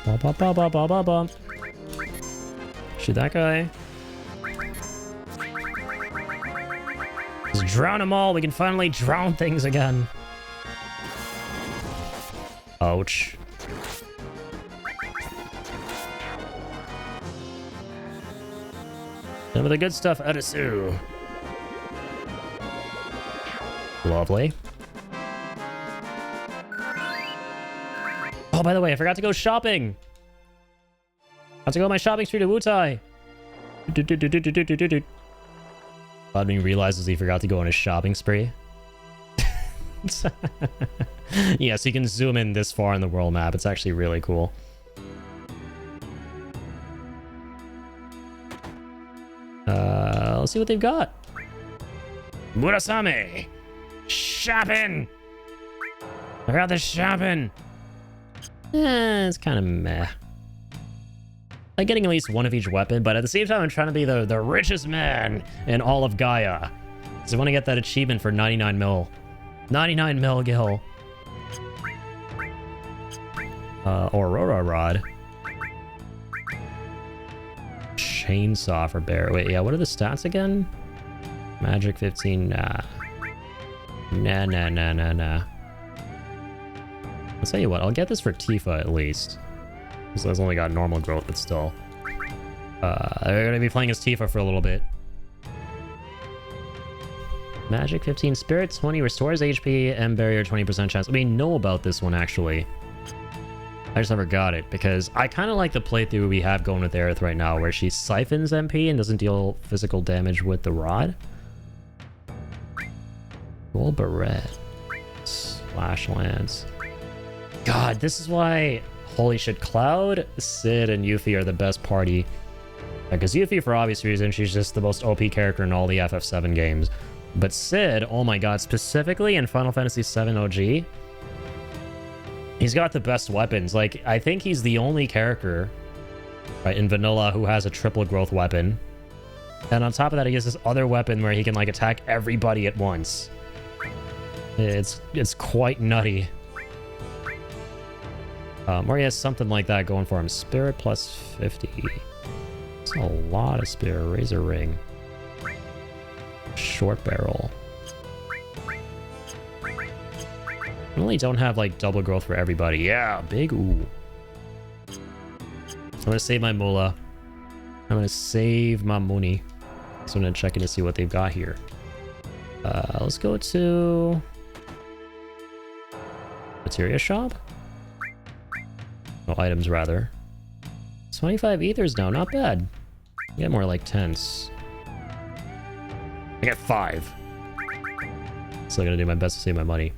Ba, ba, ba, ba, ba, ba, ba. Shoot that guy. Just drown them all. We can finally drown things again. Ouch. Some of the good stuff out of Sue. Lovely. Oh, by the way, I forgot to go shopping. I have to go on my shopping spree to WUTAI. Rodney realizes he forgot to go on his shopping spree. Yeah, so you can zoom in this far on the world map. It's actually really cool. Let's see what they've got. Murasame! Shopping! I got the shopping! It's kind of meh. Like getting at least one of each weapon, but at the same time, I'm trying to be the richest man in all of Gaia. So I want to get that achievement for 99 mil. 99 mil gil. Aurora Rod. Chainsaw for bear. Wait, yeah, what are the stats again? Magic 15, nah. Nah. I'll tell you what, I'll get this for Tifa at least. This has only got normal growth, but still. They're gonna be playing as Tifa for a little bit. Magic 15, Spirit 20, restores HP, and Barrier 20% chance. We know about this one, actually. I just never got it, because I kind of like the playthrough we have going with Aerith right now, where she siphons MP and doesn't deal physical damage with the rod. Gold Barret. Slash Lance. God, this is why... Holy shit, Cloud, Sid, and Yuffie are the best party. Because Yuffie, for obvious reasons, she's just the most OP character in all the FF7 games. But Sid, oh my god, specifically in Final Fantasy VII OG, he's got the best weapons. Like, I think he's the only character, right, in vanilla who has a triple growth weapon. And on top of that, he has this other weapon where he can, like, attack everybody at once. It's quite nutty. Or he has something like that going for him. Spirit plus 50. That's a lot of Spirit. Razor Ring. Short Barrel. I really don't have, like, double growth for everybody. Yeah, big ooh. I'm gonna save my moolah. I'm gonna save my money. So I'm gonna check in to see what they've got here. Let's go to... Materia Shop? No, items, rather. 25 ethers now, not bad. Get more like 10s. I got 5. Still gonna do my best to save my money.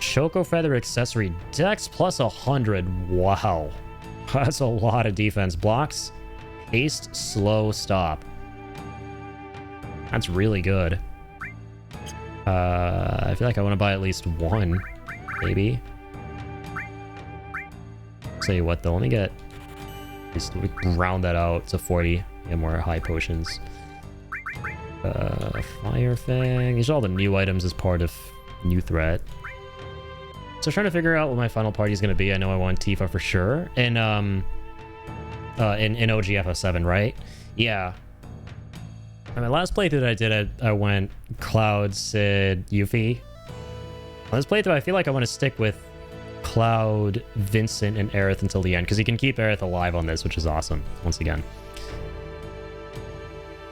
Choco Feather Accessory. Dex plus 100. Wow. That's a lot of defense. Blocks. Haste, slow, stop. That's really good. I feel like I want to buy at least one. Maybe. Tell you what though, let me get... Just round that out to 40. Get more high potions. Fire Fang. These are all the new items as part of New Threat. So I'm trying to figure out what my final party is going to be. I know I want Tifa for sure. In OG FF7, right? Yeah. And my last playthrough that I did, I went Cloud, Sid, Yuffie. On this playthrough, I feel like I want to stick with Cloud, Vincent, and Aerith until the end, because you can keep Aerith alive on this, which is awesome, once again.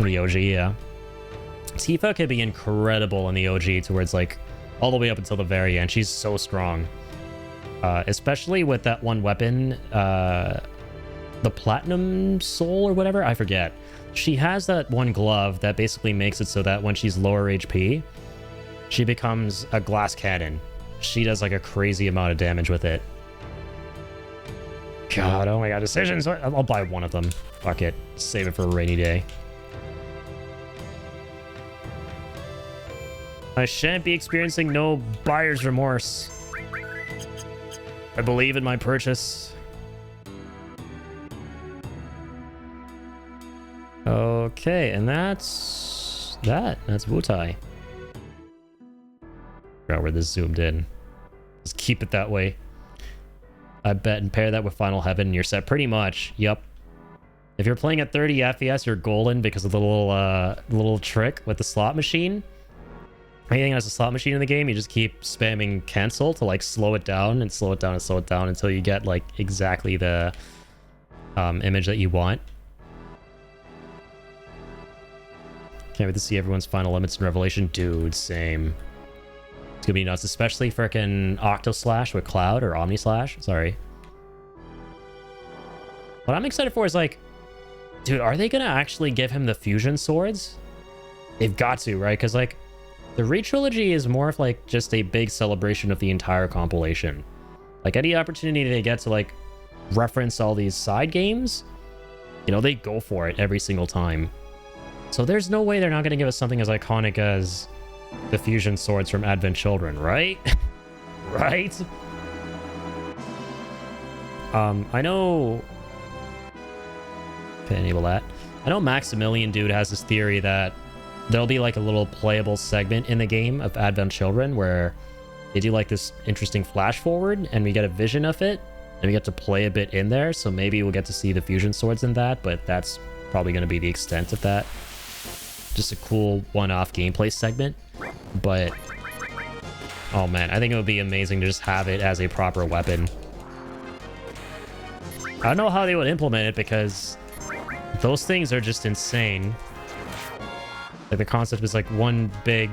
The OG, yeah. Tifa could be incredible in the OG towards, like, all the way up until the very end. She's so strong. Especially with that one weapon, the Platinum Soul or whatever, I forget. She has that one glove that basically makes it so that when she's lower HP, she becomes a glass cannon. She does like a crazy amount of damage with it. God, oh my god, decisions. I'll buy one of them. Fuck it. Save it for a rainy day. I shan't be experiencing no buyer's remorse. I believe in my purchase. Okay, and that's WUTAI. Forgot where this zoomed in. Just keep it that way. I bet, and pair that with Final Heaven and you're set pretty much. Yep. If you're playing at 30 FPS, you're golden because of the little trick with the slot machine. Anything that has a slot machine in the game, you just keep spamming cancel to like slow it down and slow it down and slow it down until you get like exactly the image that you want. Can't wait to see everyone's final limits in Revelation. Dude, same. It's gonna be nuts, especially frickin' Octo Slash with Cloud, or Omni Slash, sorry. What I'm excited for is like, dude, are they gonna actually give him the fusion swords? They've got to, right? Because like, the re-trilogy is more of like just a big celebration of the entire compilation. Like any opportunity they get to like reference all these side games, you know, they go for it every single time. So there's no way they're not going to give us something as iconic as the fusion swords from Advent Children, right? Right? I know... Okay, enable that. I know Maximilian Dude has this theory that there'll be like a little playable segment in the game of Advent Children where they do like this interesting flash forward and we get a vision of it and we get to play a bit in there. So maybe we'll get to see the fusion swords in that, but that's probably going to be the extent of that. Just a cool one-off gameplay segment. But, oh man, I think it would be amazing to just have it as a proper weapon. I don't know how they would implement it because those things are just insane. Like the concept is like one big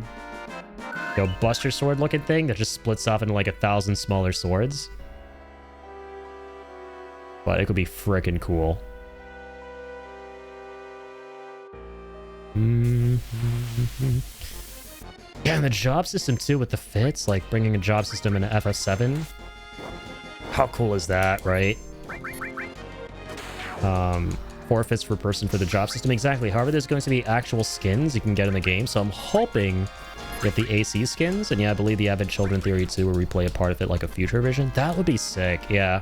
Buster Sword looking thing that just splits off into like 1,000 smaller swords. But it could be freaking cool. Yeah, and the job system too with the fits, like bringing a job system into FF7. How cool is that, right? 4 fits per person for the job system. Exactly. However, there's going to be actual skins you can get in the game, so I'm hoping get the AC skins. And yeah, I believe the Advent Children Theory 2 will replay a part of it like a future vision. That would be sick, yeah.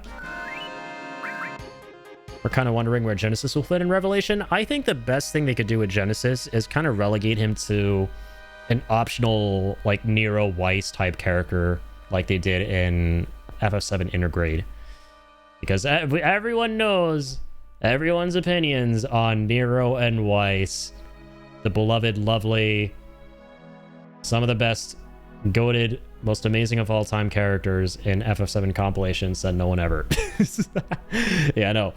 We're kind of wondering where Genesis will fit in Revelation. I think the best thing they could do with Genesis is kind of relegate him to an optional, like, Nero Weiss type character like they did in FF7 Intergrade. Because everyone knows everyone's opinions on Nero and Weiss. The beloved, lovely, some of the best, goated, most amazing of all time characters in FF7 compilations that no one ever. Yeah, I know.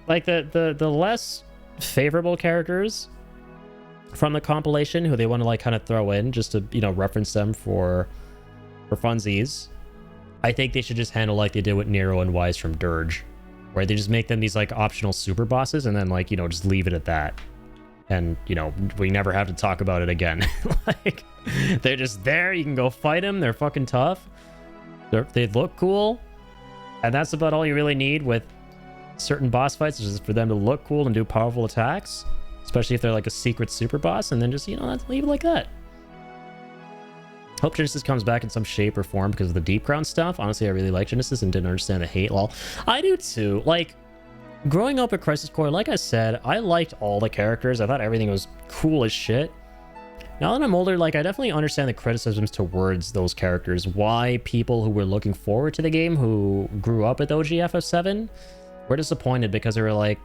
Like the less favorable characters from the compilation who they want to like kind of throw in just to, you know, reference them for funsies. I think they should just handle like they did with Nero and Wise from Dirge, where they just make them these like optional super bosses and then like, you know, just leave it at that. And, you know, we never have to talk about it again. Like, they're just there. You can go fight them. They're fucking tough. They look cool. And that's about all you really need with certain boss fights, is just for them to look cool and do powerful attacks. Especially if they're like a secret super boss. And then just, you know, leave it like that. Hope Genesis comes back in some shape or form because of the Deep Crown stuff. Honestly, I really like Genesis and didn't understand the hate. Lol. I do too. Like, growing up at Crisis Core, like I said, I liked all the characters. I thought everything was cool as shit. Now that I'm older, like, I definitely understand the criticisms towards those characters. Why people who were looking forward to the game, who grew up with OG FF7, were disappointed because they were, like,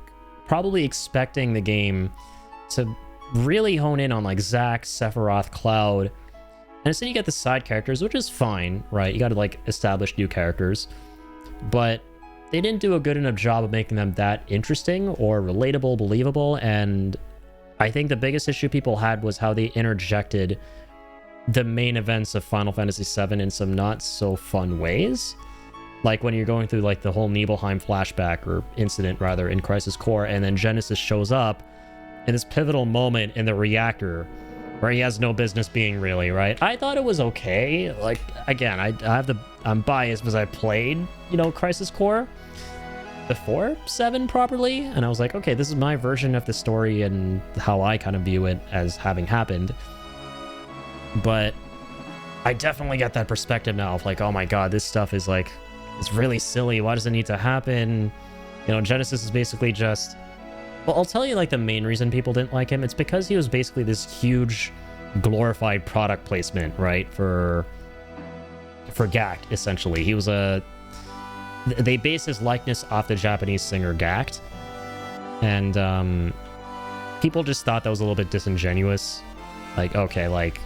probably expecting the game to really hone in on, like, Zack, Sephiroth, Cloud. And instead you get the side characters, which is fine, right? You gotta, like, establish new characters. But they didn't do a good enough job of making them that interesting or relatable, believable, and I think the biggest issue people had was how they interjected the main events of Final Fantasy VII in some not so fun ways. Like when you're going through like the whole Nibelheim flashback, or incident rather, in Crisis Core, and then Genesis shows up in this pivotal moment in the reactor where he has no business being, really, right? I thought it was okay. Like, again, I'm biased because I played, you know, Crisis Core before 7 properly, and I was like, okay, this is my version of the story and how I kind of view it as having happened. But I definitely get that perspective now of like, oh my god, this stuff is like, it's really silly. Why does it need to happen? You know, Genesis is basically just... Well, I'll tell you like the main reason people didn't like him. It's because he was basically this huge glorified product placement, right? For Gact, essentially. He was a... They based his likeness off the Japanese singer Gact. And people just thought that was a little bit disingenuous. Like, okay, like,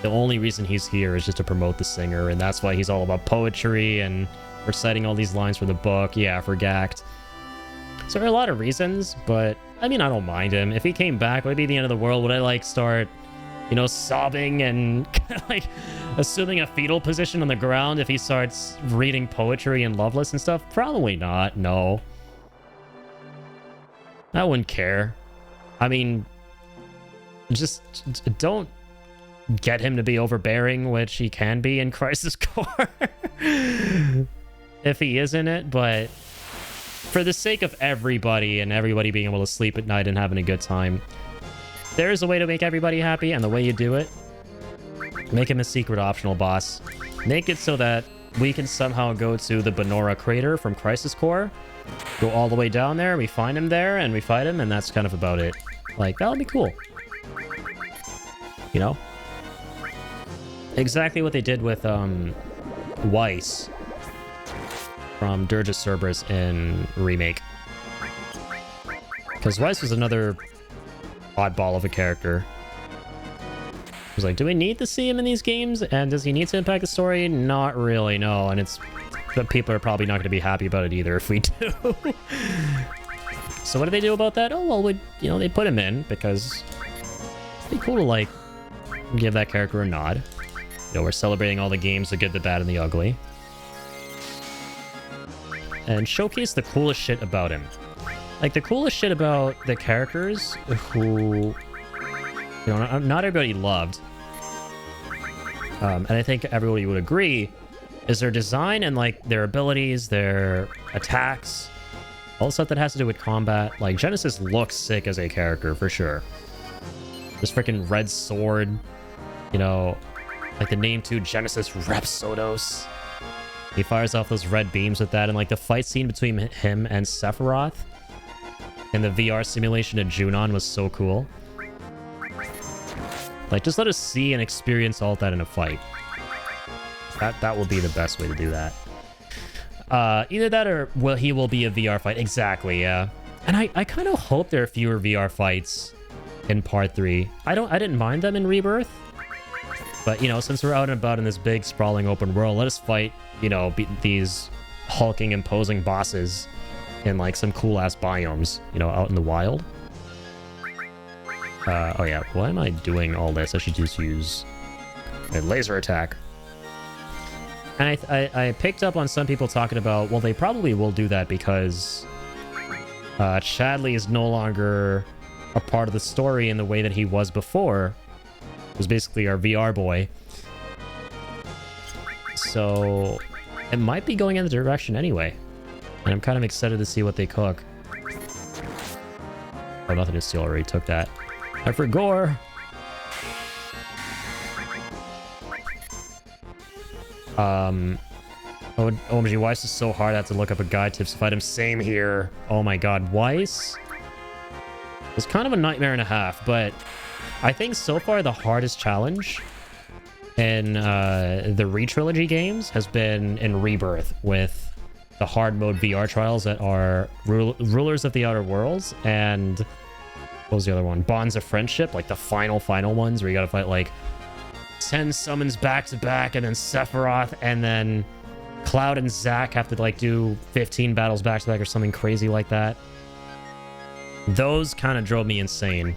the only reason he's here is just to promote the singer, and that's why he's all about poetry and reciting all these lines from the book. Yeah, for Gact. So there are a lot of reasons, but, I mean, I don't mind him. If he came back, would it be the end of the world? Would I, like, start, you know, sobbing and, like, assuming a fetal position on the ground if he starts reading poetry and Loveless and stuff? Probably not, no. I wouldn't care. I mean, just don't get him to be overbearing, which he can be in Crisis Core. If he is in it, but for the sake of everybody and everybody being able to sleep at night and having a good time, there is a way to make everybody happy, and the way you do it, make him a secret optional boss. Make it so that we can somehow go to the Benora crater from Crisis Core, go all the way down there, we find him there, and we fight him, and that's kind of about it. Like, that would be cool. You know? Exactly what they did with Weiss from Dirge of Cerberus in Remake. Because Weiss was another oddball of a character. I was like, do we need to see him in these games? And does he need to impact the story? Not really, no. And it's... But people are probably not going to be happy about it either if we do. So what do they do about that? Oh, well, you know, they put him in because it'd be cool to, like, give that character a nod. You know, we're celebrating all the games, the good, the bad, and the ugly. And showcase the coolest shit about him. Like, the coolest shit about the characters who, you know, not everybody loved. And I think everybody would agree, is their design and, like, their abilities, their attacks, all the stuff that has to do with combat. Like, Genesis looks sick as a character, for sure. This freaking red sword, you know, like the name too, Genesis Repsodos. He fires off those red beams with that, and like the fight scene between him and Sephiroth in the VR simulation at Junon was so cool. Like, just let us see and experience all that in a fight. That will be the best way to do that. Either that or he will be a VR fight. Exactly, yeah. And I kind of hope there are fewer VR fights in Part 3. I didn't mind them in Rebirth. But, you know, since we're out and about in this big, sprawling open world, let us fight, you know, these hulking, imposing bosses in, like, some cool-ass biomes, you know, out in the wild. Oh, yeah. Why am I doing all this? I should just use a laser attack. And I picked up on some people talking about, well, they probably will do that because Chadley is no longer a part of the story in the way that he was before. It was basically our VR boy. So it might be going in the direction anyway. And I'm kind of excited to see what they cook. Oh, nothing to steal, already took that. I for gore. OMG, Weiss is so hard I have to look up a guide tips to fight him. Same here. Oh my god, Weiss was kind of a nightmare and a half, but I think so far the hardest challenge in the Re-Trilogy games has been in Rebirth with the hard mode VR trials that are Rulers of the Outer Worlds and what was the other one? Bonds of Friendship, like the final ones where you gotta fight like 10 summons back to back, and then Sephiroth, and then Cloud and Zack have to like do 15 battles back to back or something crazy like that. Those kind of drove me insane.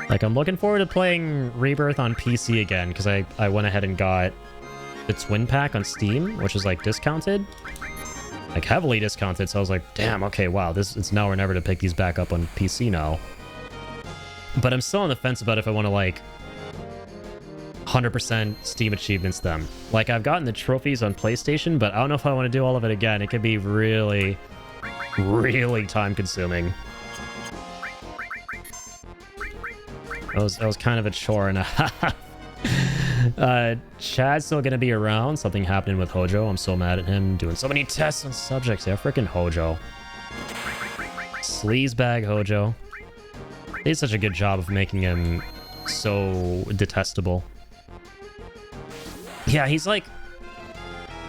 Like, I'm looking forward to playing Rebirth on PC again, because I went ahead and got the Twin Pack on Steam, which is like discounted. Like heavily discounted, so I was like, damn, okay, wow, it's now or never to pick these back up on PC now. But I'm still on the fence about if I want to like 100% Steam achievements them. Like, I've gotten the trophies on PlayStation, but I don't know if I want to do all of it again. It could be really, really time consuming. That was kind of a chore and a half. Chad's still gonna be around. Something happening with Hojo. I'm so mad at him doing so many tests on subjects. Yeah, freaking Hojo. Sleazebag Hojo. They did such a good job of making him so detestable. Yeah, he's like...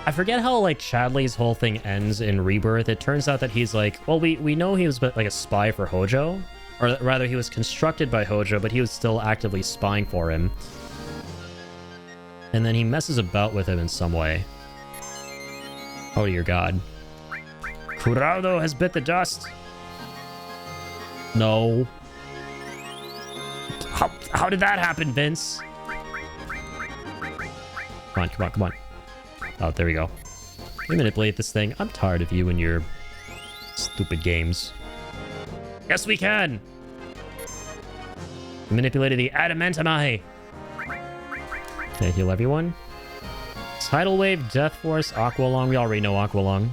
I forget how, like, Chadley's whole thing ends in Rebirth. It turns out that he's like... Well, we know he was, like, a spy for Hojo. Or rather, he was constructed by Hojo, but he was still actively spying for him. And then he messes about with him in some way. Oh, dear God. Kurado has bit the dust. No. How did that happen, Vince? Come on. Oh, there we go. We manipulate this thing. I'm tired of you and your stupid games. Yes, we can! We manipulated the Adamantamai. Okay, heal everyone. Tidal Wave, Death Force, Aqualung. We already know Aqualung.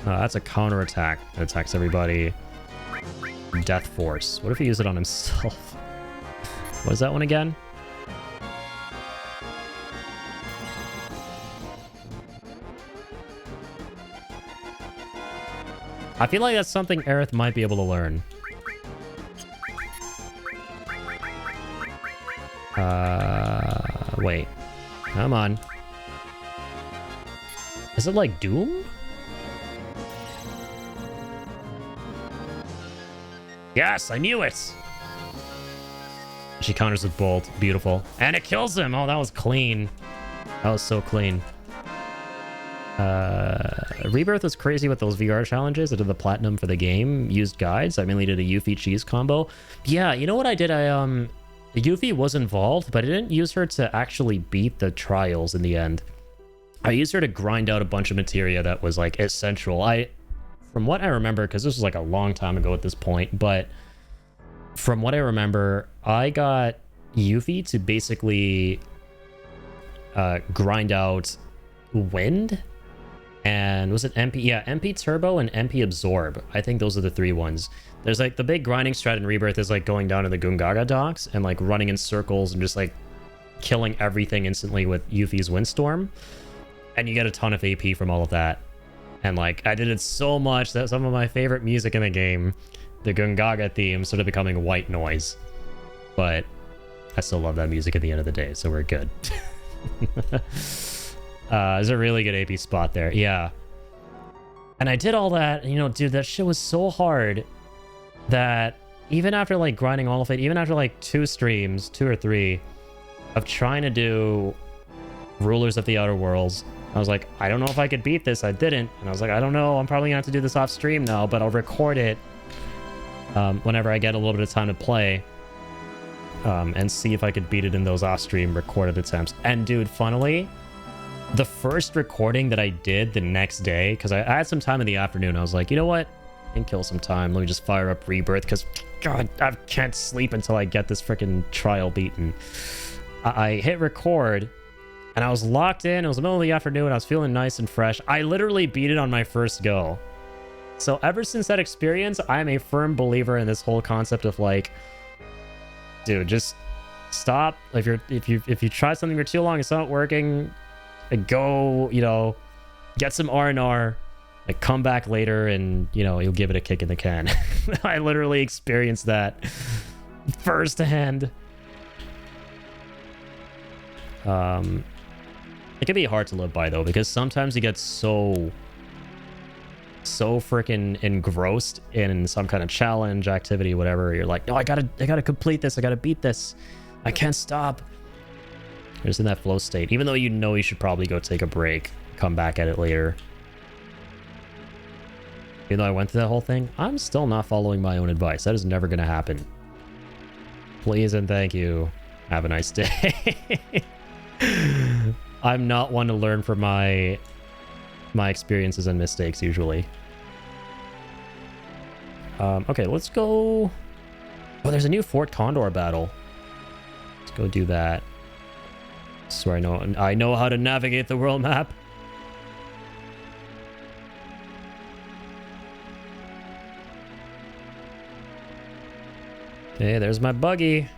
That's a counter attack. It attacks everybody. Death Force. What if he used it on himself? What is that one again? I feel like that's something Aerith might be able to learn. Wait. Come on. Is it like Doom? Yes, I knew it! She counters with Bolt. Beautiful. And it kills him! Oh, that was clean. That was so clean. Rebirth was crazy with those VR challenges. I did the platinum for the game, used guides. I mainly did a Yuffie cheese combo. Yeah, you know what I did? Yuffie was involved, but I didn't use her to actually beat the trials in the end. I used her to grind out a bunch of materia that was like essential. From what I remember, because this was like a long time ago at this point, but from what I remember, I got Yuffie to basically grind out wind, and was it MP? Yeah, MP Turbo and MP Absorb. I think those are the three ones. There's like the big grinding strat in Rebirth is like going down to the Gungaga docks and like running in circles and just like killing everything instantly with Yuffie's Windstorm. And you get a ton of AP from all of that. And like I did it so much that some of my favorite music in the game, the Gungaga theme, started becoming white noise. But I still love that music at the end of the day, so we're good. There's a really good AP spot there. Yeah. And I did all that, you know, dude, that shit was so hard that even after like grinding all of it, even after like 2 streams, 2 or 3 of trying to do Rulers of the Outer Worlds, I was like, I don't know if I could beat this. I didn't. And I was like, I don't know. I'm probably gonna have to do this off stream now, but I'll record it whenever I get a little bit of time to play. And see if I could beat it in those off-stream recorded attempts. And dude, funnily, the first recording that I did the next day, because I had some time in the afternoon, I was like, you know what? I can kill some time. Let me just fire up Rebirth, because, God, I can't sleep until I get this freaking trial beaten. I hit record, and I was locked in. It was the middle of the afternoon. I was feeling nice and fresh. I literally beat it on my first go. So ever since that experience, I'm a firm believer in this whole concept of, like, dude, just stop. If you try something for too long, it's not working, go, you know, get some R&R, like come back later and, you know, you'll give it a kick in the can. I literally experienced that firsthand. It can be hard to live by though, because sometimes you get so freaking engrossed in some kind of challenge, activity, whatever. You're like, no, I gotta complete this. I gotta beat this. I can't stop. You're just in that flow state, even though you know you should probably go take a break, come back at it later. Even though I went through that whole thing, I'm still not following my own advice. That is never gonna happen. Please and thank you. Have a nice day. I'm not one to learn from my experiences and mistakes usually. Okay, let's go. Oh, there's a new Fort Condor battle. Let's go do that. So I know how to navigate the world map. Okay, there's my buggy.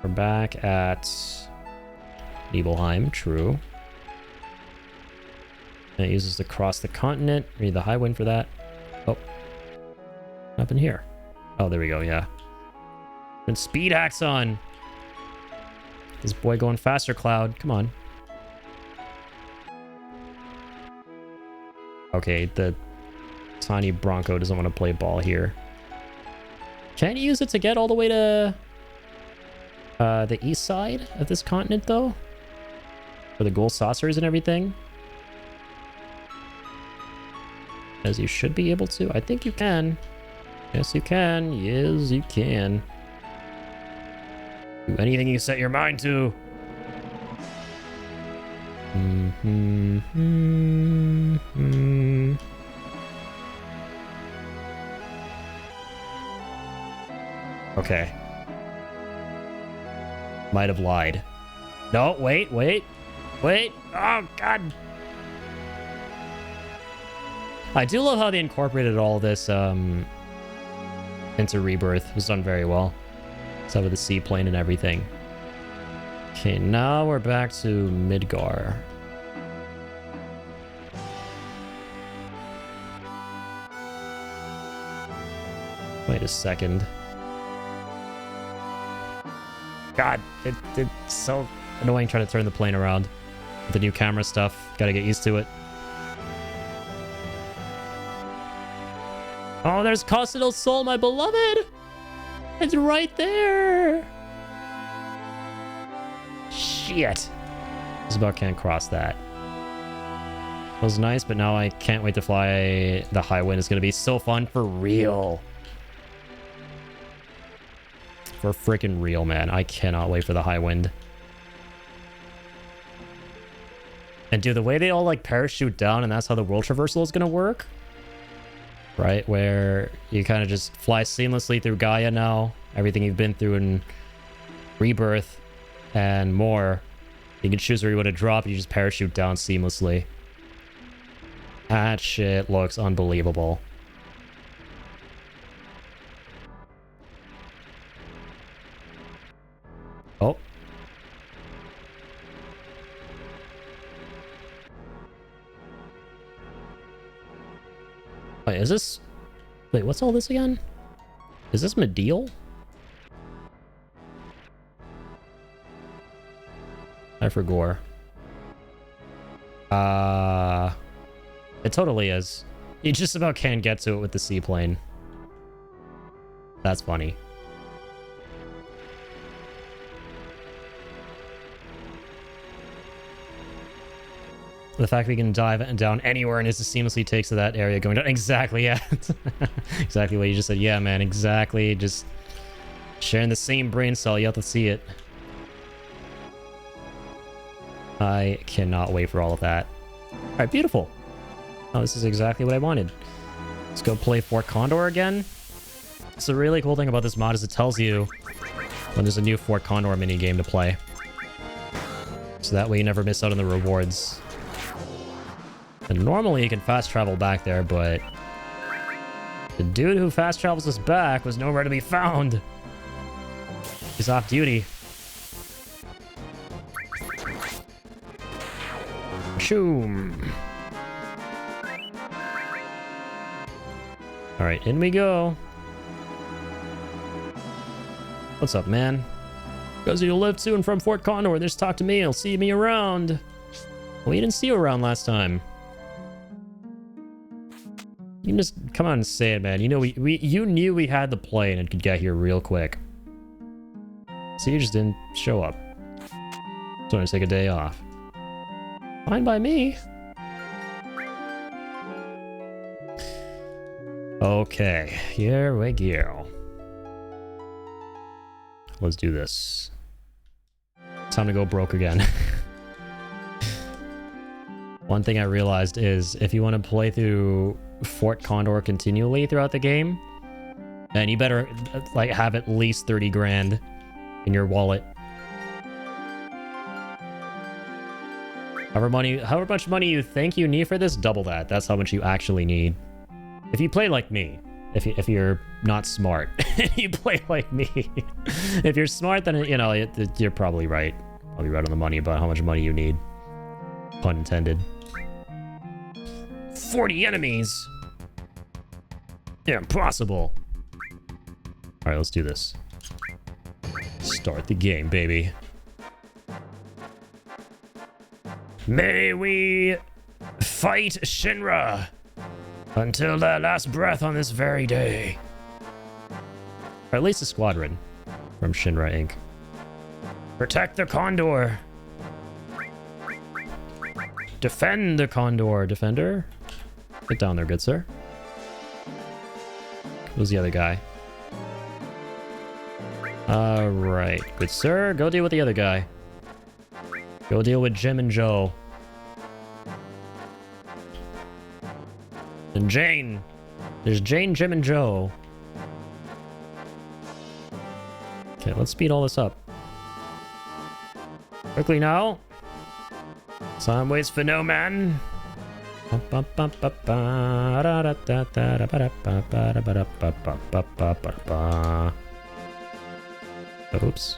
We're back at Nibelheim, true. And it uses to cross the continent. We need the high wind for that. Oh. Up in here. Oh, there we go, yeah. And speed hacks on. This boy going faster, Cloud. Come on. Okay, the tiny Bronco doesn't want to play ball here. Can't you use it to get all the way to the east side of this continent, though? For the gold saucers and everything? As you should be able to. I think you can. Yes, you can. Yes, you can. Do anything you set your mind to. Okay. Might have lied. No, wait. Oh, God. I do love how they incorporated all this into Rebirth. It was done very well. So with the seaplane and everything. Okay, now we're back to Midgar. Wait a second. God, it's so annoying trying to turn the plane around. With the new camera stuff, gotta get used to it. Oh, there's Costa del Sol, my beloved! It's right there! Shit. Just about can't cross that. It was nice, but now I can't wait to fly the high wind. It's gonna be so fun for real. For freaking real, man. I cannot wait for the high wind. And dude, the way they all like parachute down and that's how the world traversal is going to work. Right? Where you kind of just fly seamlessly through Gaia now. Everything you've been through in Rebirth and more. You can choose where you want to drop. You just parachute down seamlessly. That shit looks unbelievable. Oh. Wait, is this... Wait, what's all this again? Is this Medial? I forgot. It totally is. You just about can't get to it with the seaplane. That's funny. The fact we can dive down anywhere and it just seamlessly takes to that area going down. Exactly, yeah. Exactly what you just said. Yeah, man, exactly. Just sharing the same brain cell. You have to see it. I cannot wait for all of that. All right, beautiful. Oh, this is exactly what I wanted. Let's go play Fort Condor again. So the really cool thing about this mod is it tells you when there's a new Fort Condor minigame to play. So that way you never miss out on the rewards. And normally you can fast travel back there, but the dude who fast travels us back was nowhere to be found. He's off duty. Shoom. All right, in we go. What's up, man? Because you live to and from Fort Condor, just talk to me. I'll see me around. Well, you didn't see you around last time. You can just come on and say it, man. You know, you knew we had the plane and could get here real quick. So you just didn't show up. So I'm gonna take a day off. Fine by me. Okay, here we go. Let's do this. Time to go broke again. One thing I realized is if you want to play through Fort Condor continually throughout the game, then you better like have at least 30 grand in your wallet. However much money you think you need for this, double that. That's how much you actually need. If you play like me, if you're not smart, you play like me. If you're smart, then you know you're probably right. Probably right on the money about how much money you need. Pun intended. 40 enemies. Impossible. All right, let's do this. Start the game, baby. May we fight Shinra until their last breath on this very day. Or at least a squadron from Shinra Inc. Protect the Condor. Defend the Condor, Defender. Get down there, good sir. Who's the other guy? Alright, good sir. Go deal with the other guy. Go deal with Jim and Joe. And Jane. There's Jane, Jim, and Joe. Okay, let's speed all this up. Quickly now. Time waits for no man. Oops.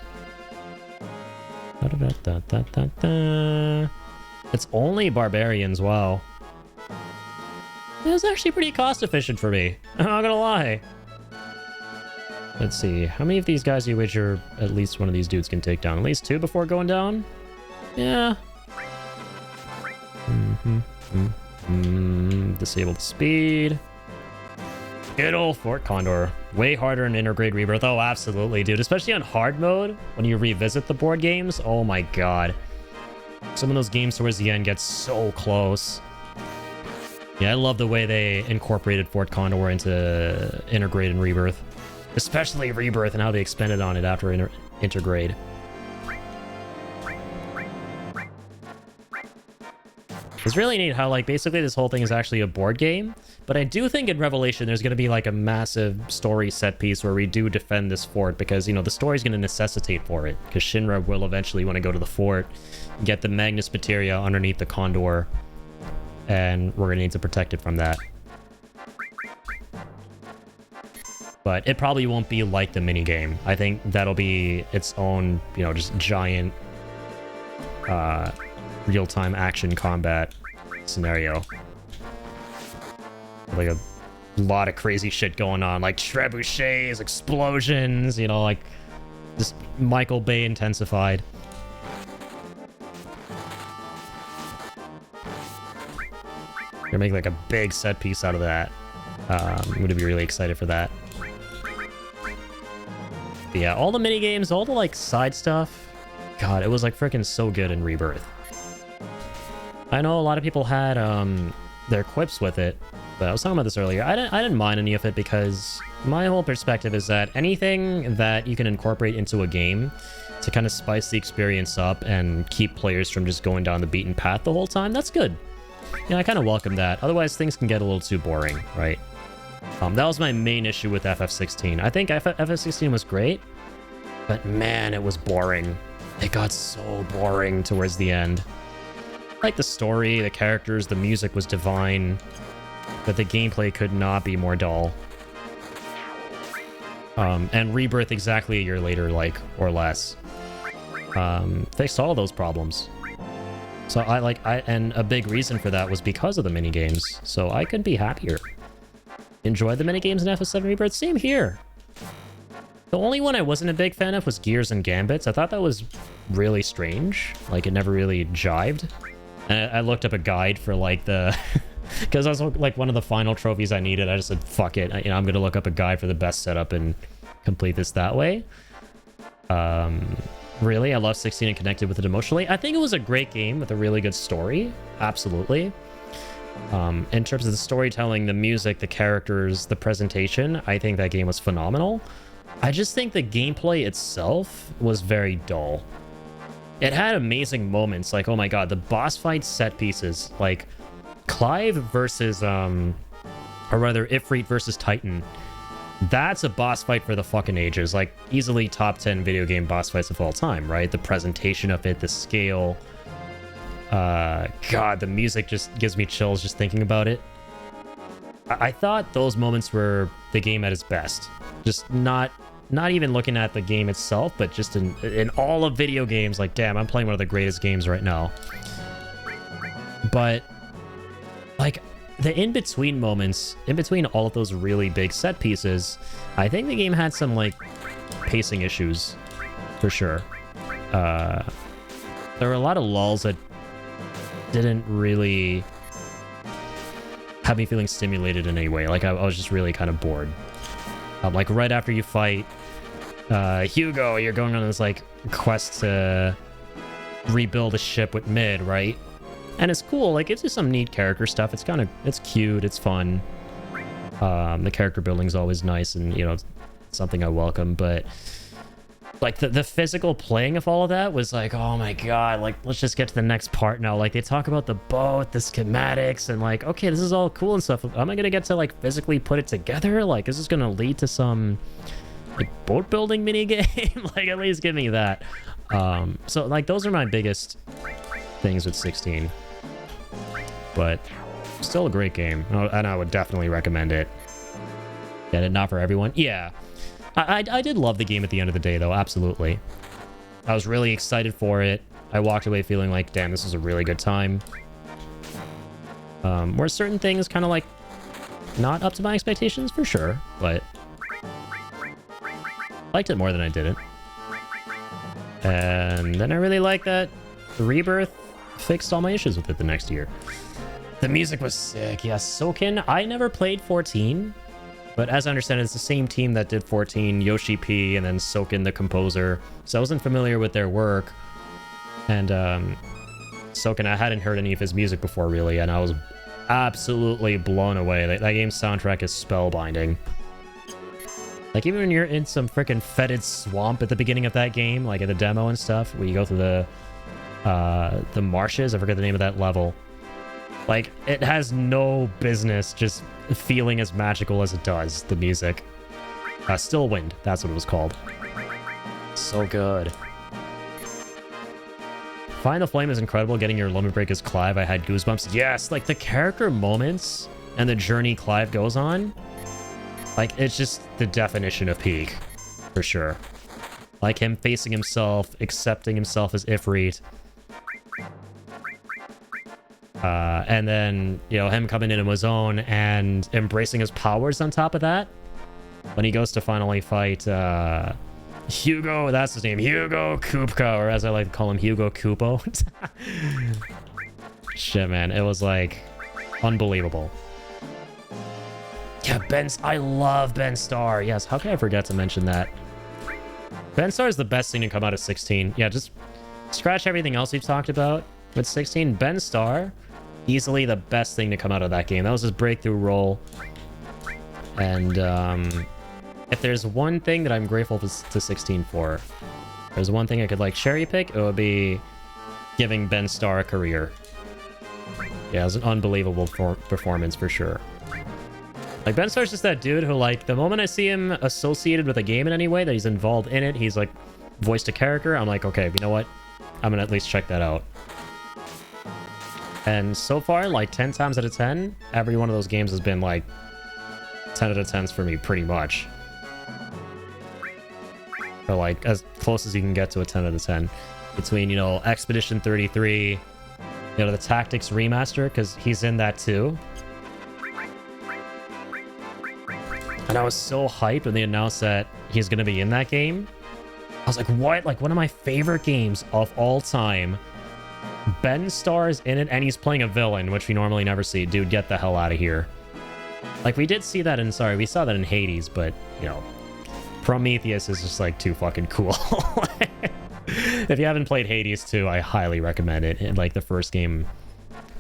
It's only barbarians, wow. It was actually pretty cost efficient for me. I'm not gonna lie. Let's see. How many of these guys do you wager at least one of these dudes can take down? At least 2 before going down? Yeah. Disable the speed. Good old Fort Condor. Way harder in Intergrade Rebirth. Oh, absolutely, dude. Especially on hard mode, when you revisit the board games. Oh my god. Some of those games towards the end get so close. Yeah, I love the way they incorporated Fort Condor into Intergrade and Rebirth. Especially Rebirth and how they expanded on it after Intergrade. It's really neat how, like, basically this whole thing is actually a board game. But I do think in Revelation there's going to be, like, a massive story set piece where we do defend this fort because, you know, the story's going to necessitate for it. Because Shinra will eventually want to go to the fort, get the Magnus Materia underneath the Condor, and we're going to need to protect it from that. But it probably won't be like the minigame. I think that'll be its own, you know, just giant real-time action combat scenario. Like a lot of crazy shit going on, like trebuchets, explosions, you know, like just Michael Bay intensified. They're making like a big set piece out of that. I'm gonna be really excited for that. But yeah, all the mini games, all the like side stuff. God, it was like freaking so good in Rebirth. I know a lot of people had their quips with it, but I was talking about this earlier. I didn't mind any of it because my whole perspective is that anything that you can incorporate into a game to kind of spice the experience up and keep players from just going down the beaten path the whole time, that's good. Yeah, I kind of welcome that. Otherwise, things can get a little too boring, right? That was my main issue with FF16. I think FF16 was great, but man, it was boring. It got so boring towards the end. Like the story, the characters, the music was divine, but the gameplay could not be more dull. And Rebirth exactly a year later, like, or less, fixed all those problems. So and a big reason for that was because of the minigames, so I couldn't be happier. Enjoyed the minigames in FF7 Rebirth, same here. The only one I wasn't a big fan of was Gears and Gambits. I thought that was really strange, like it never really jived. And I looked up a guide for like the... Because I was like one of the final trophies I needed. I just said, fuck it. You know, I'm going to look up a guide for the best setup and complete this that way. Really, I love 16 and connected with it emotionally. I think it was a great game with a really good story. Absolutely. In terms of the storytelling, the music, the characters, the presentation, I think that game was phenomenal. I just think the gameplay itself was very dull. It had amazing moments, like, oh my god, the boss fight set pieces, like Clive versus, or rather Ifrit versus Titan. That's a boss fight for the fucking ages, like easily top 10 video game boss fights of all time, right? The presentation of it, the scale. God, the music just gives me chills just thinking about it. I thought those moments were the game at its best. Just not even looking at the game itself, but just in all of video games, like, damn, I'm playing one of the greatest games right now. But, like, the in-between moments, in between all of those really big set pieces, I think the game had some, like, pacing issues, for sure. There were a lot of lulls that didn't really have me feeling stimulated in any way. Like, I was just really kind of bored. Like, right after you fight Hugo, you're going on this, like, quest to rebuild a ship with Mid, right? And it's cool. Like, it's just some neat character stuff. It's kind of, it's cute. It's fun. The character building's always nice and, you know, something I welcome. But, like, the physical playing of all of that was like, oh my god, like, let's just get to the next part now. Like, they talk about the boat, the schematics, and like, okay, this is all cool and stuff. Am I gonna get to, like, physically put it together? Like, is this gonna lead to some, like, boat building mini game? Like, at least give me that. So, like, those are my biggest things with 16. But still a great game, and I would definitely recommend it. Get it, not for everyone. Yeah. I did love the game at the end of the day, though, absolutely. I was really excited for it. I walked away feeling like, damn, this was a really good time. Were certain things kind of, like, not up to my expectations, for sure, but liked it more than I didn't. And then I really liked that Rebirth fixed all my issues with it the next year. The music was sick. Yeah, Soken. I never played 14. But as I understand it, it's the same team that did 14, Yoshi P, and then Soken the composer. So I wasn't familiar with their work. And Soken, I hadn't heard any of his music before, really, and I was absolutely blown away. That game's soundtrack is spellbinding. Like, even when you're in some freaking fetid swamp at the beginning of that game, like at the demo and stuff, where you go through the marshes, I forget the name of that level. Like, it has no business just feeling as magical as it does, the music. Still Wind, that's what it was called. So good. Find the Flame is incredible. Getting your limit break as Clive, I had goosebumps. Yes, like the character moments and the journey Clive goes on, like, it's just the definition of peak, for sure. Like him facing himself, accepting himself as Ifrit. And then, you know, him coming into his own and embracing his powers on top of that. When he goes to finally fight Hugo, that's his name, Hugo Kupka, or as I like to call him, Hugo Kupo. Shit, man, it was like unbelievable. Yeah, I love Ben Starr. Yes, how can I forget to mention that? Ben Starr is the best thing to come out of 16. Yeah, just scratch everything else we've talked about with 16. Ben Starr, easily the best thing to come out of that game. That was his breakthrough role. And if there's one thing that I'm grateful to 16 for, if there's one thing I could like cherry pick, it would be giving Ben Starr a career. Yeah, it was an unbelievable performance for sure. Like, Ben Starr's just that dude who, like, the moment I see him associated with a game in any way, that he's involved in it, he's, like, voiced a character, I'm like, okay, you know what? I'm gonna at least check that out. And so far, like, 10 times out of 10, every one of those games has been, like, 10 out of 10s for me, pretty much. Or, like, as close as you can get to a 10 out of 10. Between, you know, Expedition 33, you know, the Tactics Remaster, because he's in that, too. And I was so hyped when they announced that he's going to be in that game. I was like, what? Like, one of my favorite games of all time. Ben Starr's in it, and he's playing a villain, which we normally never see. Dude, get the hell out of here. Like, we did see that in... Sorry, we saw that in Hades, but, you know... Prometheus is just, like, too fucking cool. If you haven't played Hades 2, I highly recommend it. And, like, the first game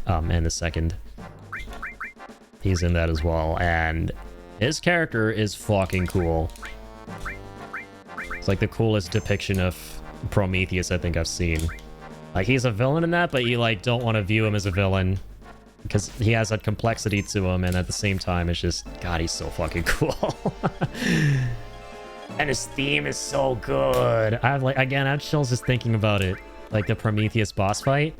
and the second. He's in that as well, and... his character is fucking cool. It's like the coolest depiction of Prometheus I think I've seen. Like, he's a villain in that, but you, like, don't want to view him as a villain. Because he has that complexity to him, and at the same time, it's just... God, he's so fucking cool. And his theme is so good. I have, like... Again, I have chills just thinking about it. Like, the Prometheus boss fight.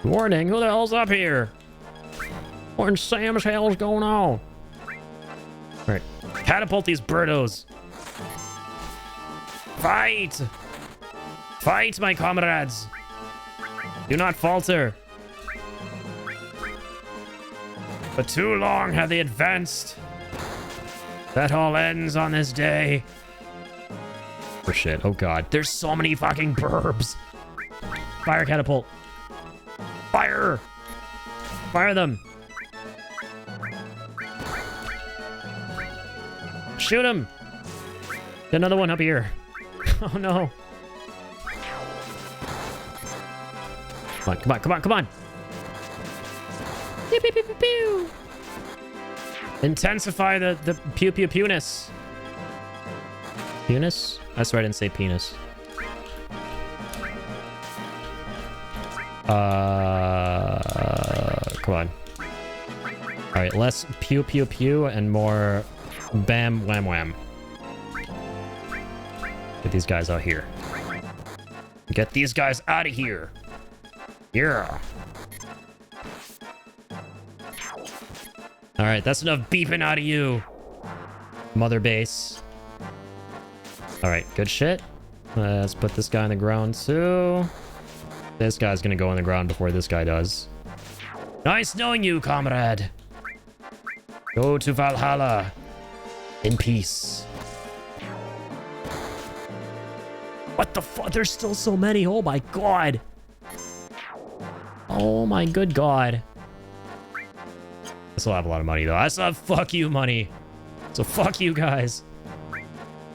Warning, who the hell's up here? What in Sam's hell is going on? Alright. Catapult these birdos. Fight! Fight, my comrades! Do not falter. For too long have they advanced. That all ends on this day. Oh shit, oh god. There's so many fucking burbs. Fire catapult. Fire! Fire them! Shoot him! Another one up here. Oh no. Come on, come on, come on, come on! Pew, pew, pew, pew, pew. Intensify the pew pew pewness. Pewness? I swear I didn't say penis. Come on. Alright, less pew pew pew and more bam wham wham. Get these guys out here. Get these guys out of here. Yeah. Alright, that's enough beeping out of you. Mother base. Alright, good shit. Let's put this guy on the ground too. This guy's gonna go on the ground before this guy does. Nice knowing you, comrade. Go to Valhalla. In peace. What the fuck? There's still so many. Oh my god. Oh my good god. I still have a lot of money though. I still have fuck you money. So fuck you guys.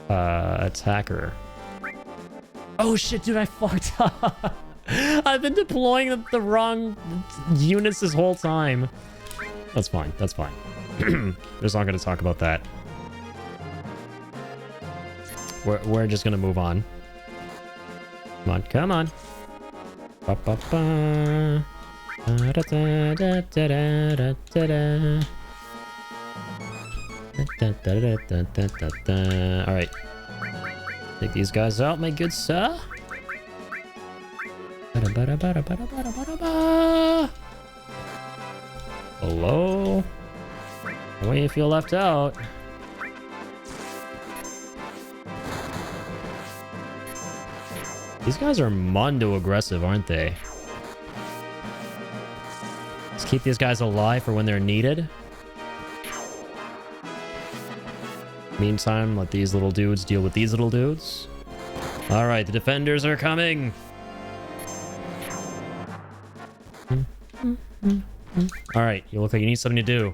Attacker. Oh shit, dude, I fucked up. I've been deploying the wrong units this whole time. That's fine. That's fine. Just not going to talk about that. We're just going to move on. Come on, come on. Ba, ba, ba. Da, da, da, da, da, da, da, da. Da, da, da, da, da, da, da. All right. Take these guys out, my good sir. Hello? When you feel left out. These guys are mondo aggressive, aren't they? Let's keep these guys alive for when they're needed. Meantime, let these little dudes deal with these little dudes. All right, the defenders are coming. All right, you look like you need something to do.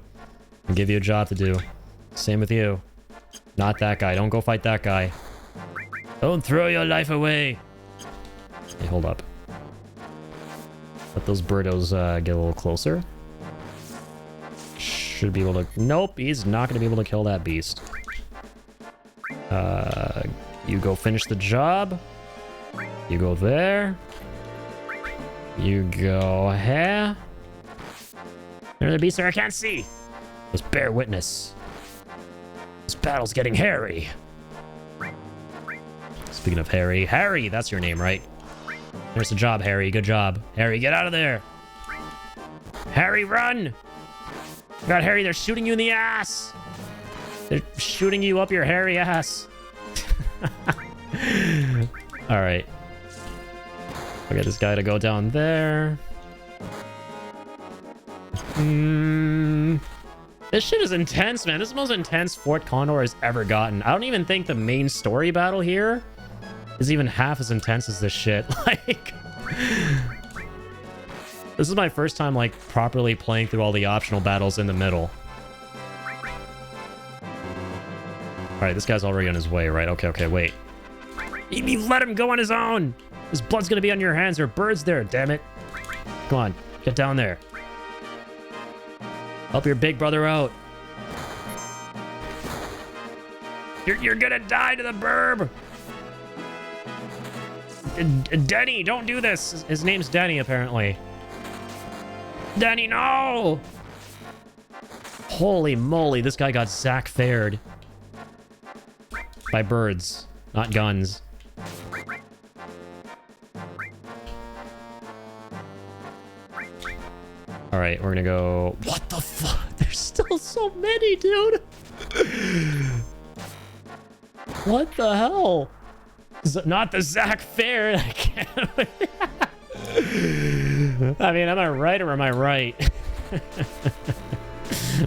I'll give you a job to do. Same with you. Not that guy. Don't go fight that guy. Don't throw your life away. Hey, hold up. Let those birdos get a little closer. Should be able to... Nope, he's not going to be able to kill that beast. You go finish the job. You go there. You go here. There's a beast there I can't see. Just bear witness. This battle's getting hairy. Speaking of Harry. Harry, that's your name, right? There's the job, Harry. Good job. Harry, get out of there. Harry, run! God, Harry, they're shooting you in the ass. They're shooting you up your hairy ass. All right. I'll get this guy to go down there. This shit is intense, man. This is the most intense Fort Condor has ever gotten. I don't even think the main story battle here is even half as intense as this shit. Like, this is my first time, like, properly playing through all the optional battles in the middle. All right, this guy's already on his way, right? Okay, wait. You let him go on his own. His blood's gonna be on your hands. There are birds there, damn it. Come on, get down there. Help your big brother out. You're gonna die to the burb. Denny, don't do this. His name's Denny, apparently. Denny, no! Holy moly, this guy got Zach fared. By birds, not guns. All right, we're gonna go... What the fuck? There's still so many, dude! What the hell? Not the Zach fair. I can't... I mean, am I right or am I right?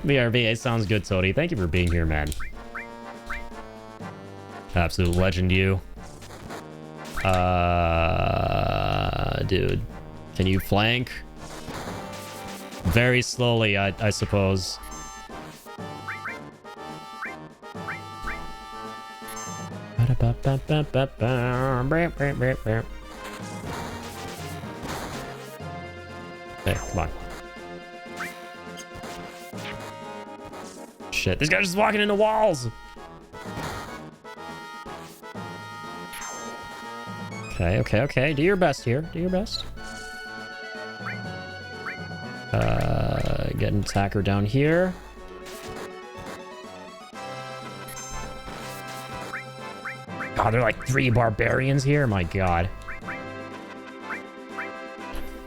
BRB, it sounds good, Tony. Thank you for being here, man. Absolute legend, you. Dude. Can you flank? Very slowly, I suppose. Okay, come on. Shit, this guy's just walking into walls. Okay. Do your best here. Do your best. Get an attacker down here. God, there are like 3 barbarians here. My God.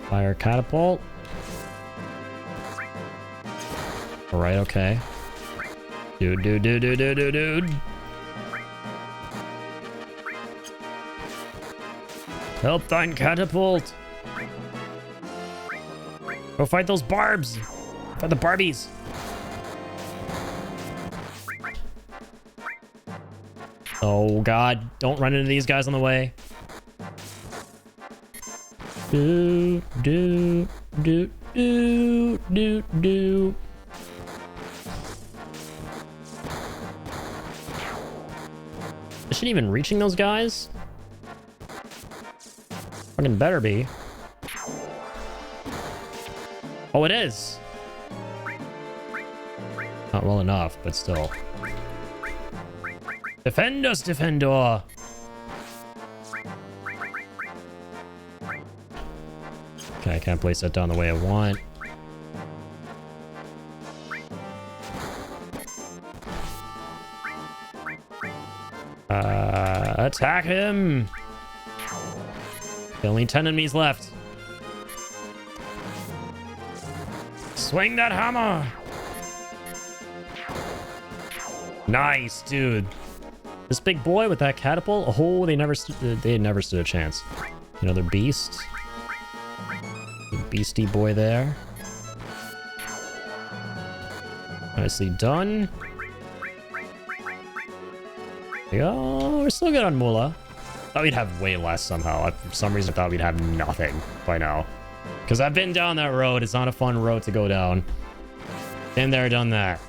Fire catapult. All right, okay. Dude. Help thine catapult. Go fight those barbs. Fight the Barbies. Oh, God. Don't run into these guys on the way. Do. Is she even reaching those guys? Fucking better be. Oh, it is. Not well enough, but still. Defend us, Defendor! Okay, I can't place that down the way I want. Attack him! Only 10 enemies left. Swing that hammer! Nice, dude. This big boy with that catapult. Oh, they never stood a chance. Another beast. The beastie boy there. Nicely done. Yeah, we're still good on Mula. Thought we'd have way less somehow. For some reason, I thought we'd have nothing by now. Because I've been down that road. It's not a fun road to go down. Been there, done that.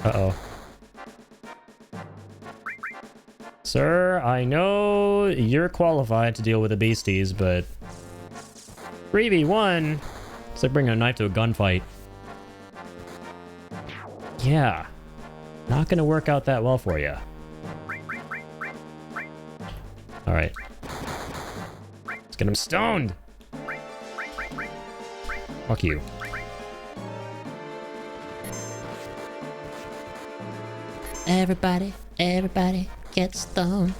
Uh-oh. Sir, I know you're qualified to deal with the beasties, but 3v1, it's like bringing a knife to a gunfight. Yeah, not gonna work out that well for you. All right, let's get him stoned. Fuck you.
Everybody get stoned.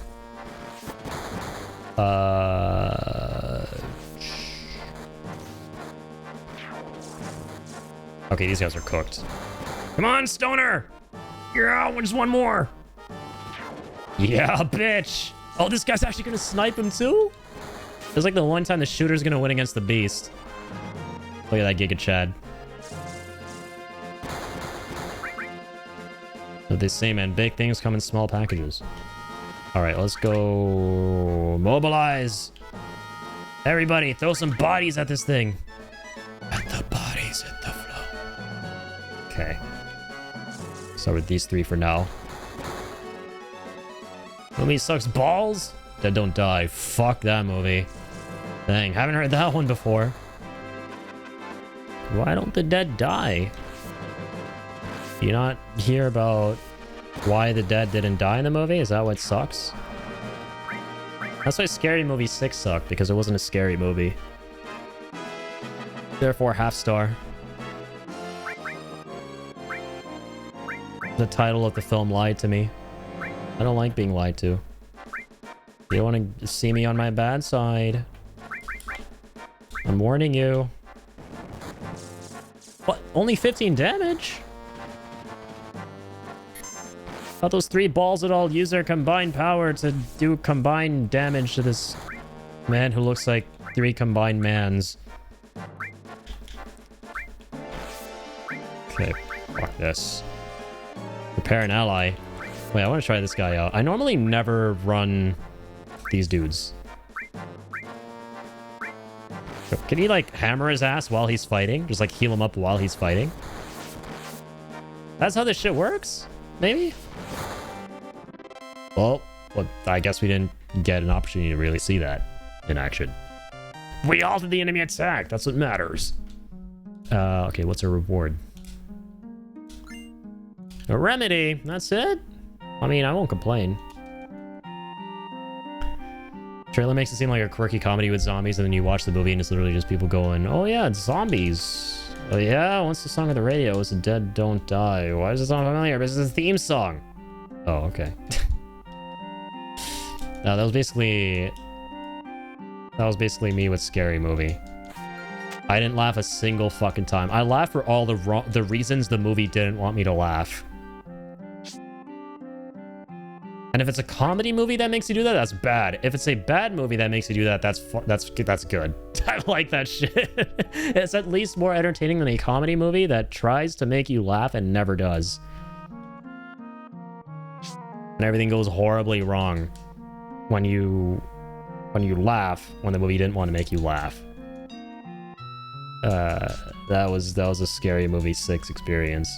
Okay, these guys are cooked. Come on, stoner! Yeah, just one more. Yeah, bitch. Oh, this guy's actually gonna snipe him too? It's like the one time the shooter's gonna win against the beast. Look at that Giga Chad. So they say, man, big things come in small packages. All right, let's go mobilize. Everybody, throw some bodies at this thing. At the bodies, at the flow. Okay. Start with these three for now. Movie sucks balls. Dead Don't Die. Fuck that movie. Dang, haven't heard that one before. Why don't the dead die? Do you not hear about why the dead didn't die in the movie? Is that what sucks? That's why Scary Movie 6 sucked, because it wasn't a scary movie. Therefore, half star. The title of the film lied to me. I don't like being lied to. You don't want to see me on my bad side. I'm warning you. What? Only 15 damage? Thought those 3 balls would all use their combined power to do combined damage to this man who looks like 3 combined mans. Okay, fuck this. Prepare an ally. Wait, I want to try this guy out. I normally never run these dudes. Can he, like, hammer his ass while he's fighting? Just, like, heal him up while he's fighting? That's how this shit works? Maybe? Well, I guess we didn't get an opportunity to really see that in action. We altered the enemy attack. That's what matters. Okay, what's our reward? A remedy. That's it? I mean, I won't complain. Trailer makes it seem like a quirky comedy with zombies, and then you watch the movie and it's literally just people going, oh yeah, it's zombies. Oh yeah, what's the song on the radio? It's a Dead Don't Die. Why is this song familiar? This is a theme song. Oh, okay. No, that was basically me with Scary Movie. I didn't laugh a single fucking time. I laughed for all the reasons the movie didn't want me to laugh. And if it's a comedy movie that makes you do that, that's bad. If it's a bad movie that makes you do that, that's good. I like that shit. It's at least more entertaining than a comedy movie that tries to make you laugh and never does. And everything goes horribly wrong when you laugh when the movie didn't want to make you laugh. That was a Scary Movie 6 experience.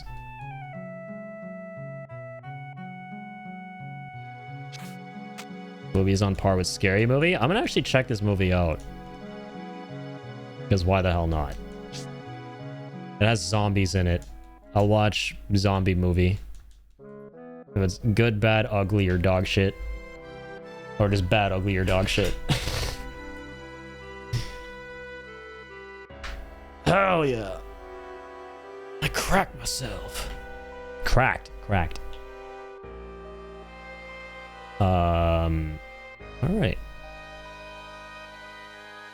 Movie is on par with Scary Movie. I'm gonna actually check this movie out. Because why the hell not? It has zombies in it. I'll watch zombie movie. If it's good, bad, ugly, or dog shit. Or just bad, ugly, or dog shit. Hell yeah. I cracked myself. Cracked. Alright.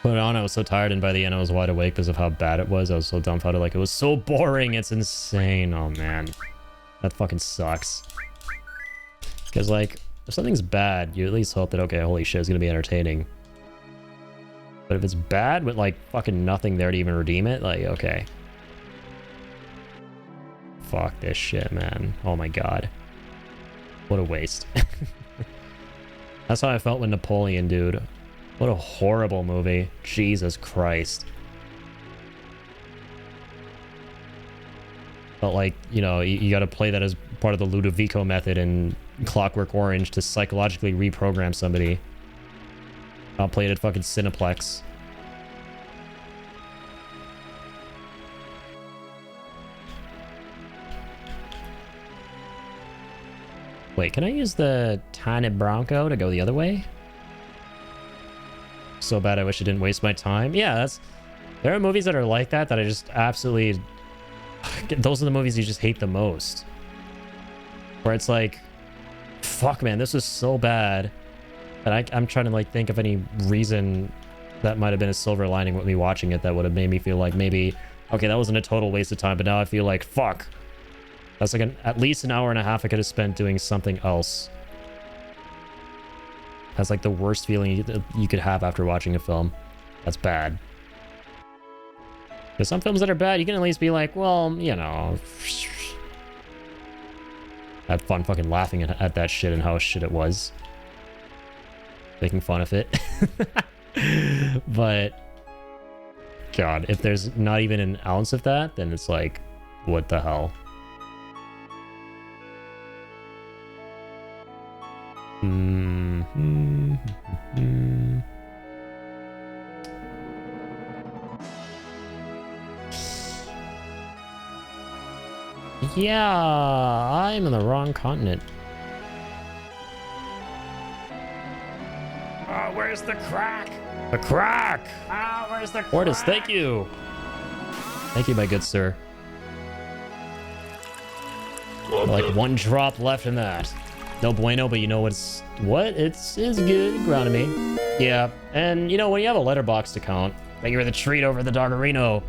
Put it on, I was so tired, and by the end I was wide awake because of how bad it was. I was so dumbfounded, like, it was so boring, it's insane. Oh man. That fucking sucks. Because, like, if something's bad, you at least hope that, okay, holy shit, it's gonna be entertaining. But if it's bad with, like, fucking nothing there to even redeem it, like, okay. Fuck this shit, man. Oh my god. What a waste. That's how I felt with Napoleon, dude. What a horrible movie. Jesus Christ. But, like, you know, you gotta play that as part of the Ludovico method in Clockwork Orange to psychologically reprogram somebody. I'll play it at fucking Cineplex. Wait, can I use the tiny Bronco to go the other way? So bad I wish I didn't waste my time. Yeah, there are movies that are like that I just absolutely... Those are the movies you just hate the most. Where it's like, fuck man, this was so bad. And I'm trying to like think of any reason that might have been a silver lining with me watching it that would have made me feel like maybe, okay, that wasn't a total waste of time, but now I feel like, fuck. That's like at least an hour and a half I could have spent doing something else. That's like the worst feeling you could have after watching a film. That's bad. Because some films that are bad, you can at least be like, well, you know, have fun fucking laughing at that shit and how shit it was. Making fun of it. But God, if there's not even an ounce of that, then it's like, what the hell? Yeah, I'm in the wrong continent. Oh, where's the crack? The crack! Ah, oh, where's the crack? Mortis, thank you. Thank you, my good sir. Like one drop left in that. No bueno, but you know what's... What? It's good. Grounded me. Yeah, and you know, when you have a letterbox account, like you're the treat over the Doggerino.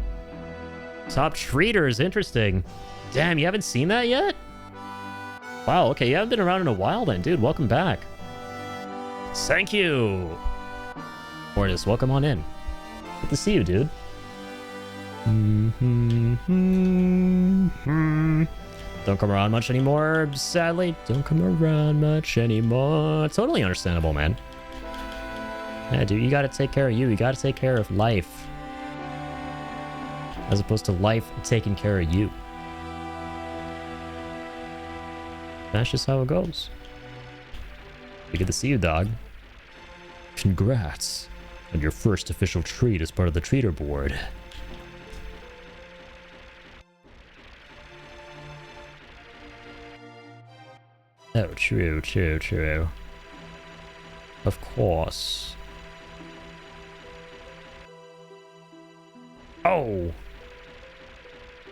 Top treaters, interesting. Damn, you haven't seen that yet? Wow, okay, you haven't been around in a while then, dude. Welcome back. Thank you. Mortis, welcome on in. Good to see you, dude. Don't come around much anymore, sadly. Don't come around much anymore. Totally understandable, man. Yeah, dude, you gotta take care of you. You gotta take care of life. As opposed to life taking care of you. That's just how it goes. Good to see you, dog. Congrats on your first official treat as part of the treater board. Oh, true. Of course. Oh!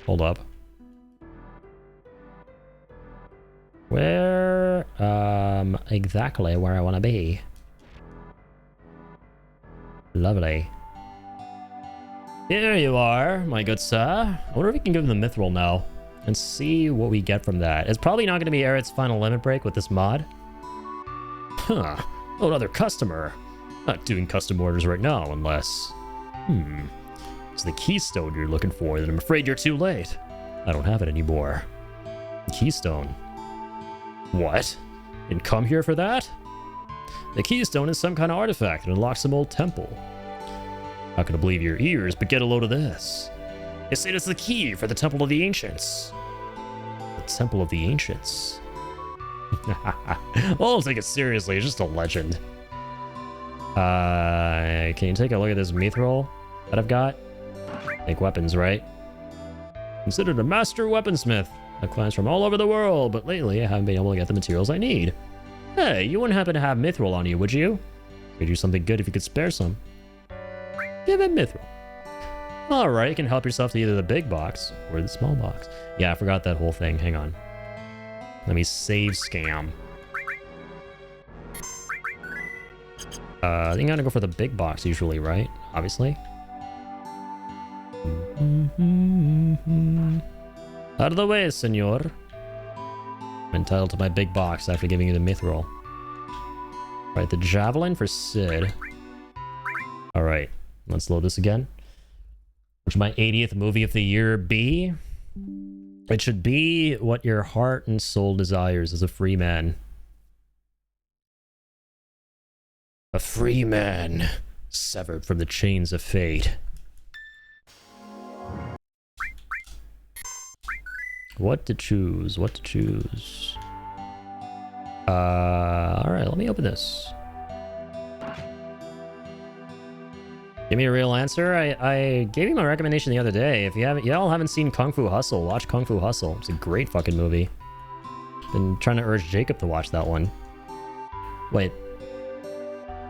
Hold up. Where, exactly where I want to be. Lovely. Here you are, my good sir. I wonder if we can give him the mithril now and see what we get from that. It's probably not going to be Aerith's final limit break with this mod. Huh. Oh, another customer. Not doing custom orders right now unless... It's the keystone you're looking for, then I'm afraid you're too late. I don't have it anymore. Keystone. What? Didn't come here for that? The keystone is some kind of artifact that unlocks some old temple. Not gonna believe your ears, but get a load of this. They say it's the key for the Temple of the Ancients. The Temple of the Ancients. Well, don't take it seriously. It's just a legend. Can you take a look at this mithril that I've got? Make weapons, right? Considered a master weaponsmith. I've clients from all over the world, but lately I haven't been able to get the materials I need. Hey, you wouldn't happen to have mithril on you, would you? Could do something good if you could spare some. Give it mithril. Alright, you can help yourself to either the big box or the small box. Yeah, I forgot that whole thing. Hang on. Let me save scam. I think I'm gonna go for the big box usually, right? Obviously. Out of the way, senor. I'm entitled to my big box after giving you the mithril. Right, the javelin for Sid. Alright, let's load this again. Which my 80th movie of the year be? It should be what your heart and soul desires as a free man. A free man, severed from the chains of fate. What to choose? What to choose? Alright, let me open this. Give me a real answer. I gave you my recommendation the other day. If y'all haven't seen Kung Fu Hustle, watch Kung Fu Hustle. It's a great fucking movie. Been trying to urge Jacob to watch that one. Wait.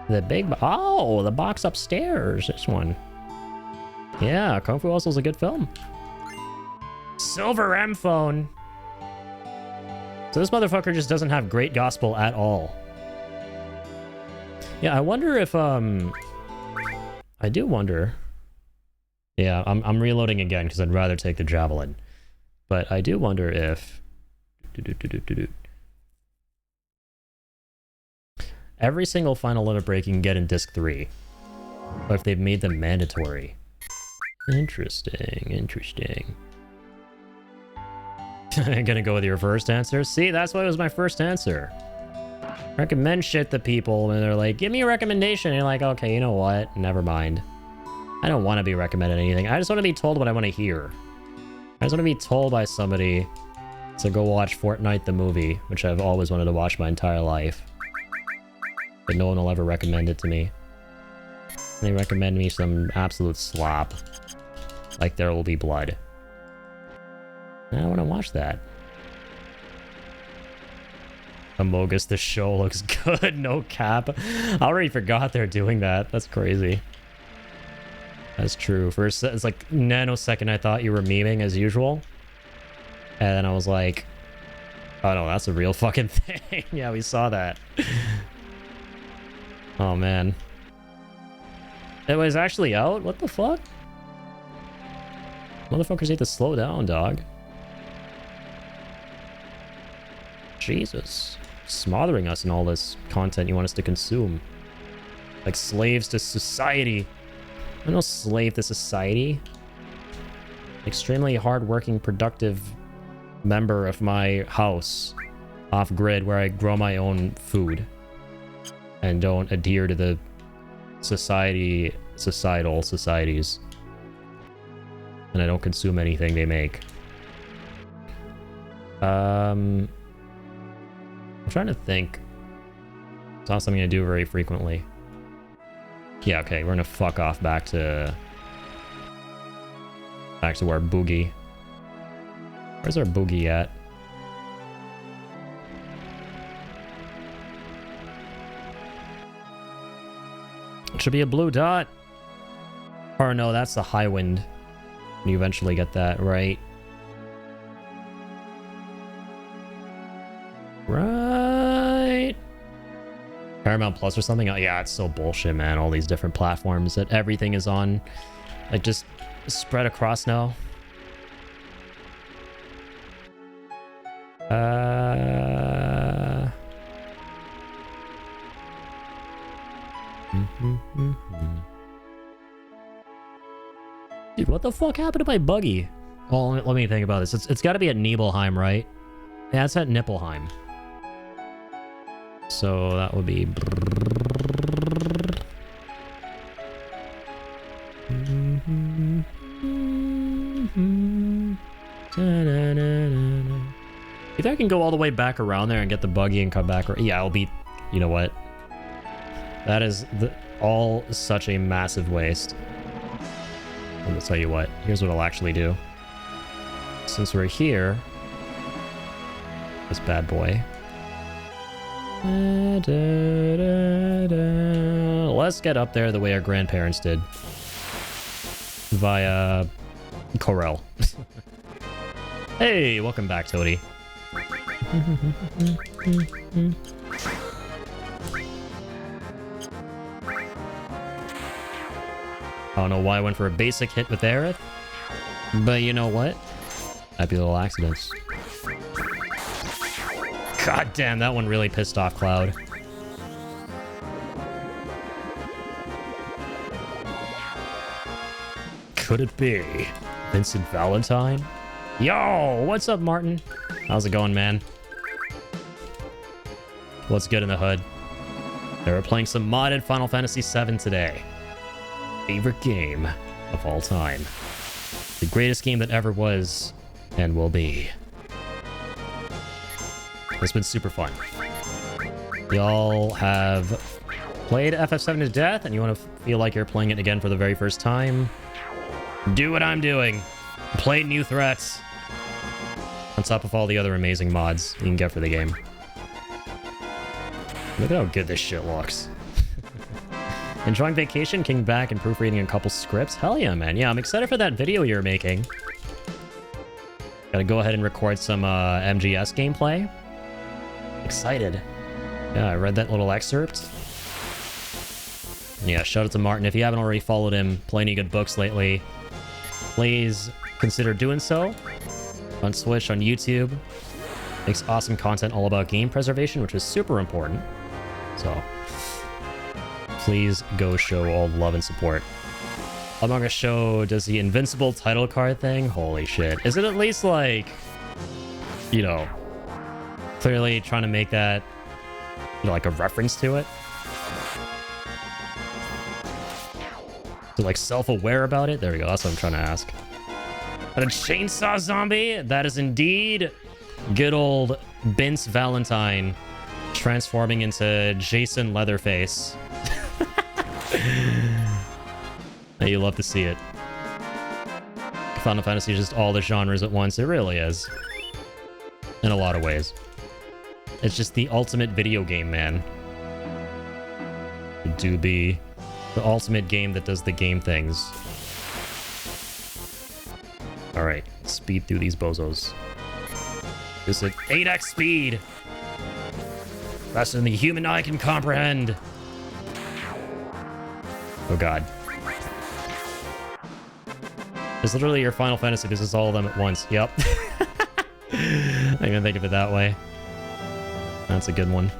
The oh, the box upstairs. This one. Yeah, Kung Fu Hustle's a good film. Silver M phone. So this motherfucker just doesn't have great gospel at all. Yeah, I wonder if I do wonder. Yeah, I'm reloading again because I'd rather take the javelin. But I do wonder if every single final limit break you can get in disc 3. Or if they've made them mandatory. Interesting, interesting. I'm gonna go with your first answer. See, that's why it was my first answer. Recommend shit to people and they're like, give me a recommendation. And you're like, okay, you know what? Never mind. I don't want to be recommended anything. I just want to be told what I want to hear. I just want to be told by somebody to go watch Fortnite the movie, which I've always wanted to watch my entire life. But no one will ever recommend it to me. They recommend me some absolute slop. Like There Will Be Blood. I don't want to watch that. Amogus the show looks good, no cap. I already forgot they're doing that. That's crazy. That's true. For it's like nanosecond I thought you were memeing as usual. And then I was like, oh no, that's a real fucking thing. Yeah, we saw that. Oh man. It was actually out? What the fuck? Motherfuckers need to slow down, dog. Jesus. Smothering us in all this content you want us to consume. Like slaves to society. I'm no slave to society. Extremely hardworking, productive member of my house. Off-grid, where I grow my own food. And don't adhere to the societal societies. And I don't consume anything they make. I'm trying to think. It's not something I do very frequently. Yeah, okay, we're gonna fuck off back to our boogie. Where's our boogie at? It should be a blue dot. Or no, that's the high wind. You eventually get that, right? Right. Paramount Plus or something? Oh, yeah, it's so bullshit, man. All these different platforms that everything is on. Like, just spread across now. Dude, what the fuck happened to my buggy? Oh, let me think about this. It's got to be at Nibelheim, right? Yeah, it's at Nibelheim. So that would be... go all the way back around there and get the buggy and come back. Yeah, I'll be... You know what? That is all such a massive waste. I'm gonna tell you what. Here's what I'll actually do. Since we're here... This bad boy. Let's get up there the way our grandparents did. Via... Corel. Hey, welcome back, Toady. I don't know why I went for a basic hit with Aerith, but you know what? Happy little accidents. God damn, that one really pissed off Cloud. Could it be Vincent Valentine? Yo, what's up, Martin? How's it going, man? What's good in the hood? They were playing some modded Final Fantasy VII today. Favorite game of all time. The greatest game that ever was and will be. It's been super fun. Y'all have played FF7 to death and you want to feel like you're playing it again for the very first time? Do what I'm doing. Play New Threat. On top of all the other amazing mods you can get for the game. Look at how good this shit looks. Enjoying vacation, came back and proofreading a couple scripts. Hell yeah, man. Yeah, I'm excited for that video you're making. Gotta go ahead and record some MGS gameplay. Excited. Yeah, I read that little excerpt. Yeah, shout out to Martin. If you haven't already followed him, play any good books lately, please consider doing so. On Switch, on YouTube. Makes awesome content all about game preservation, which is super important. So, please go show all the love and support. Among Us Show does the invincible title card thing. Holy shit. Is it at least like, you know, clearly trying to make that, you know, like a reference to it? So like self-aware about it? There we go. That's what I'm trying to ask. And a chainsaw zombie? That is indeed good old Vince Valentine transforming into Jason Leatherface. You love to see it. Final Fantasy is just all the genres at once. It really is. In a lot of ways. It's just the ultimate video game, man. It do be the ultimate game that does the game things. Alright, speed through these bozos. This is 8x speed! Faster than the human eye can comprehend! Oh god. It's literally your Final Fantasy, this is all of them at once. Yep. I didn't even think of it that way. That's a good one.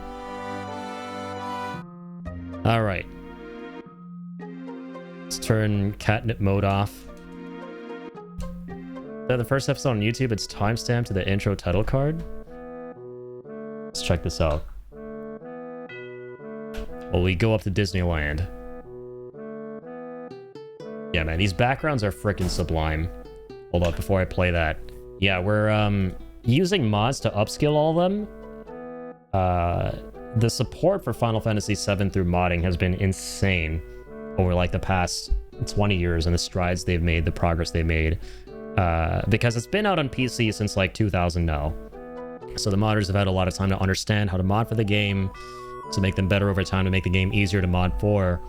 Alright. Let's turn catnip mode off. The first episode on YouTube, it's timestamped to the intro title card. Let's check this out. Well, we go up to Disneyland. Yeah, man, these backgrounds are freaking sublime. Hold up, before I play that. Yeah, we're using mods to upskill all of them. The support for Final Fantasy VII through modding has been insane over like the past 20 years, and the strides they've made, the progress they've made. Because it's been out on PC since like 2000 now. So the modders have had a lot of time to understand how to mod for the game, to make them better over time, to make the game easier to mod for.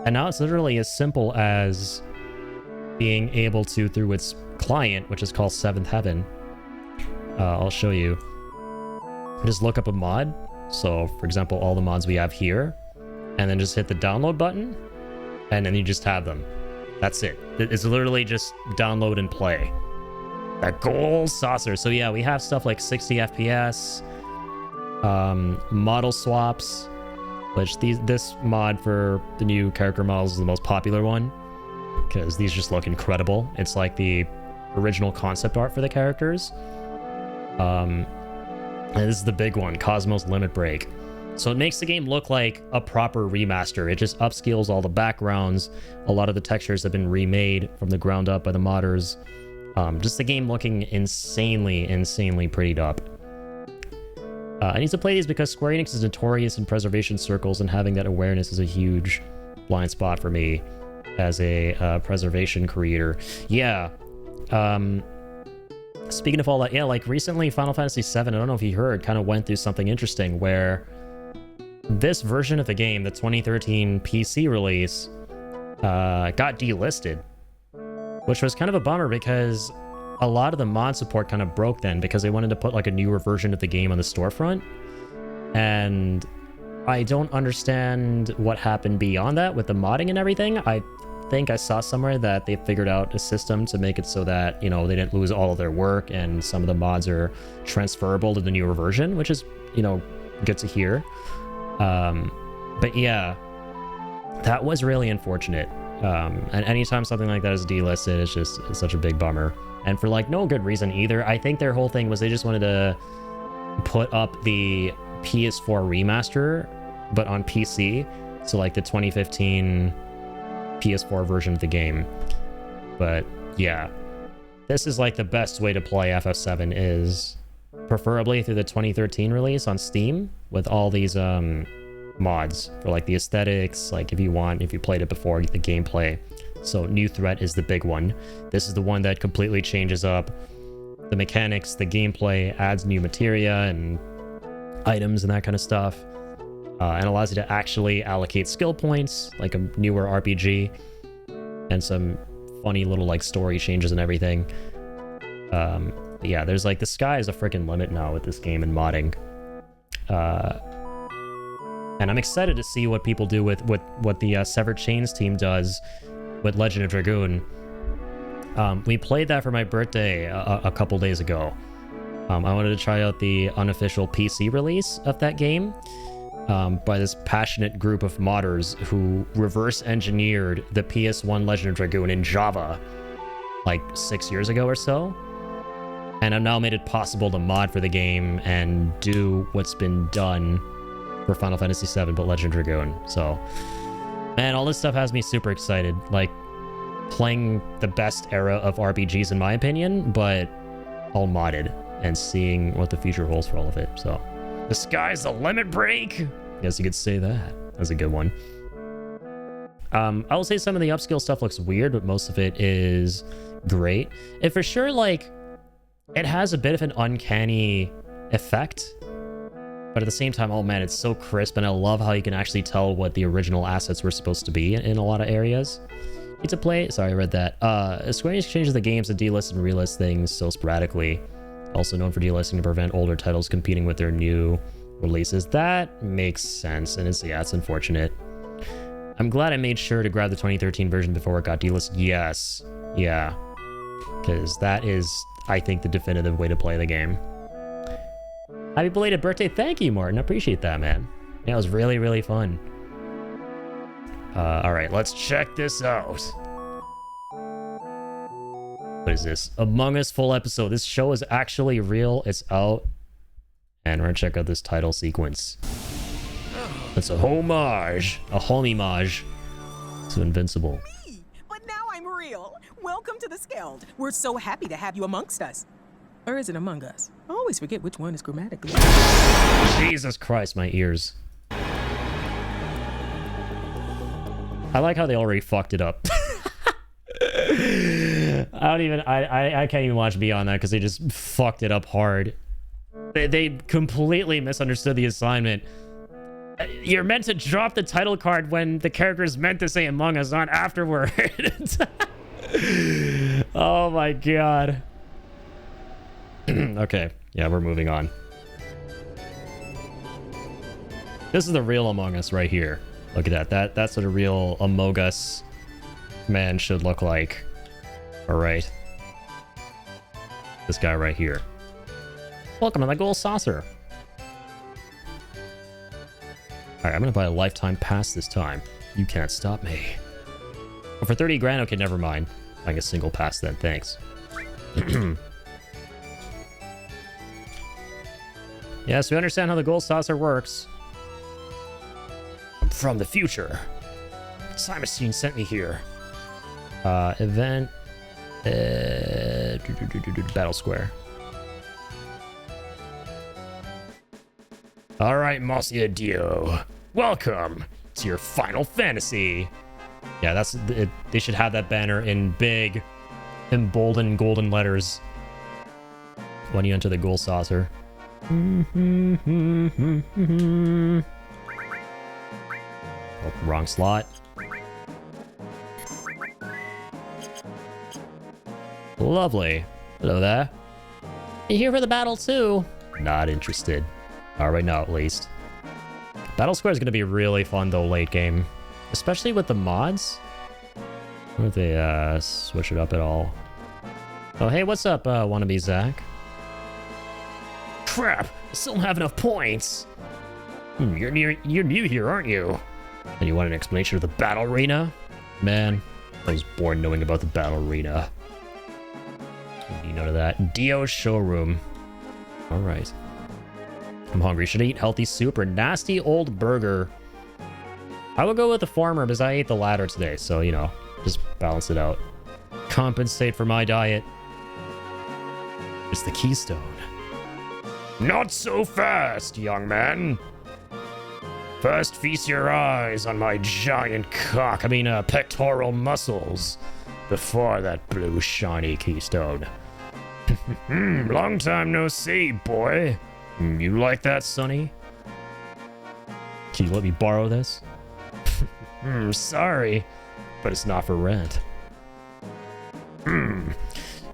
And now it's literally as simple as being able to, through its client, which is called Seventh Heaven, I'll show you. Just look up a mod. So, for example, all the mods we have here, and then just hit the download button, and then you just have them. That's it. It's literally just download and play. That gold saucer. So yeah, we have stuff like 60 FPS, model swaps, which this mod for the new character models is the most popular one, because these just look incredible. It's like the original concept art for the characters. And this is the big one, Cosmos Limit Break. So it makes the game look like a proper remaster. It just upscales all the backgrounds. A lot of the textures have been remade from the ground up by the modders. Just the game looking insanely, insanely prettied up. I need to play these because Square Enix is notorious in preservation circles, and having that awareness is a huge blind spot for me as a preservation creator. Yeah. Speaking of all that, yeah, like recently Final Fantasy VII, I don't know if you heard, kind of went through something interesting where this version of the game, the 2013 PC release, got delisted, which was kind of a bummer because a lot of the mod support kind of broke then because they wanted to put like a newer version of the game on the storefront. And I don't understand what happened beyond that with the modding and everything. I think I saw somewhere that they figured out a system to make it so that, you know, they didn't lose all of their work and some of the mods are transferable to the newer version, which is, you know, good to hear. But yeah, that was really unfortunate. And anytime something like that is delisted, it's such a big bummer. And for like no good reason either. I think their whole thing was they just wanted to put up the PS4 remaster, but on PC. So like the 2015 PS4 version of the game. But yeah, this is like the best way to play FF7 is preferably through the 2013 release on Steam with all these mods for like the aesthetics, like if you played it before, the gameplay. So New Threat is the big one. This is the one that completely changes up the mechanics, the gameplay, adds new materia and items and that kind of stuff. And allows you to actually allocate skill points, like a newer RPG, and some funny little like story changes and everything. Yeah, there's like the sky is a freaking limit now with this game and modding. And I'm excited to see what people do with what the Severed Chains team does with Legend of Dragoon. We played that for my birthday a couple days ago. I wanted to try out the unofficial PC release of that game. By this passionate group of modders who reverse engineered the PS1 Legend of Dragoon in Java like 6 years ago or so, and have now made it possible to mod for the game and do what's been done for Final Fantasy VII but Legend of Dragoon. So man, all this stuff has me super excited, like playing the best era of RPGs in my opinion, but all modded, and seeing what the future holds for all of it. So the sky's the limit, break. Guess you could say that. That's a good one. I will say some of the upscale stuff looks weird, but most of it is great. And for sure, like, it has a bit of an uncanny effect, but at the same time, oh man, it's so crisp, and I love how you can actually tell what the original assets were supposed to be in a lot of areas. Need to play. Sorry, I read that. Square Enix changes the games to delist and relist things so sporadically. Also known for delisting to prevent older titles competing with their new releases. That makes sense, and it's unfortunate. I'm glad I made sure to grab the 2013 version before it got delisted. Yes, yeah, because that is, I think, the definitive way to play the game. Happy belated birthday! Thank you, Martin. I appreciate that, man. Yeah, it was really, really fun. All right, let's check this out. What is this? Among Us full episode. This show is actually real. It's out. And we're gonna check out this title sequence. It's a homage. A homage to Invincible.
But now I'm real. Welcome to the Skeld. We're so happy to have you amongst us. Or is it among us? I always forget which one is grammatically.
Jesus Christ, my ears. I like how they already fucked it up. I can't even watch beyond that because they just fucked it up hard. They completely misunderstood the assignment. You're meant to drop the title card when the character is meant to say Among Us, not afterward. Oh my god. Okay, yeah, we're moving on. This is the real Among Us right here. Look at that. That's what a real Among Us man should look like. All right. This guy right here. Welcome to the Gold Saucer. All right, I'm gonna buy a lifetime pass this time. You can't stop me. Well, for 30 grand, okay, never mind. Buying a single pass then, thanks. Yes, we understand how the Gold Saucer works. I'm from the future. Simon sent me here. Event. Battle Square. All right, Monsieur Dio. Welcome to your Final Fantasy. Yeah, that's it. They should have that banner in big, emboldened golden letters when you enter the Ghoul Saucer. Oh, wrong slot. Lovely. Hello there.
You here for the battle too?
Not interested. All right now, at least. Battle Square is going to be really fun though late game, especially with the mods. What if they switch it up at all? Oh hey, what's up, wannabe Zach? Crap! I still don't have enough points. You're new here, aren't you? And you want an explanation of the battle arena? Man, I was born knowing about the battle arena. You know to that. Dio's showroom. All right. I'm hungry. Should I eat healthy soup or nasty old burger? I will go with the former because I ate the latter today. So, you know, just balance it out. Compensate for my diet. It's the keystone. Not so fast, young man. First, feast your eyes on my giant cock. I mean, pectoral muscles. Before that blue shiny keystone. Long time no see, boy. You like that, Sonny? Can you let me borrow this? Sorry, but it's not for rent.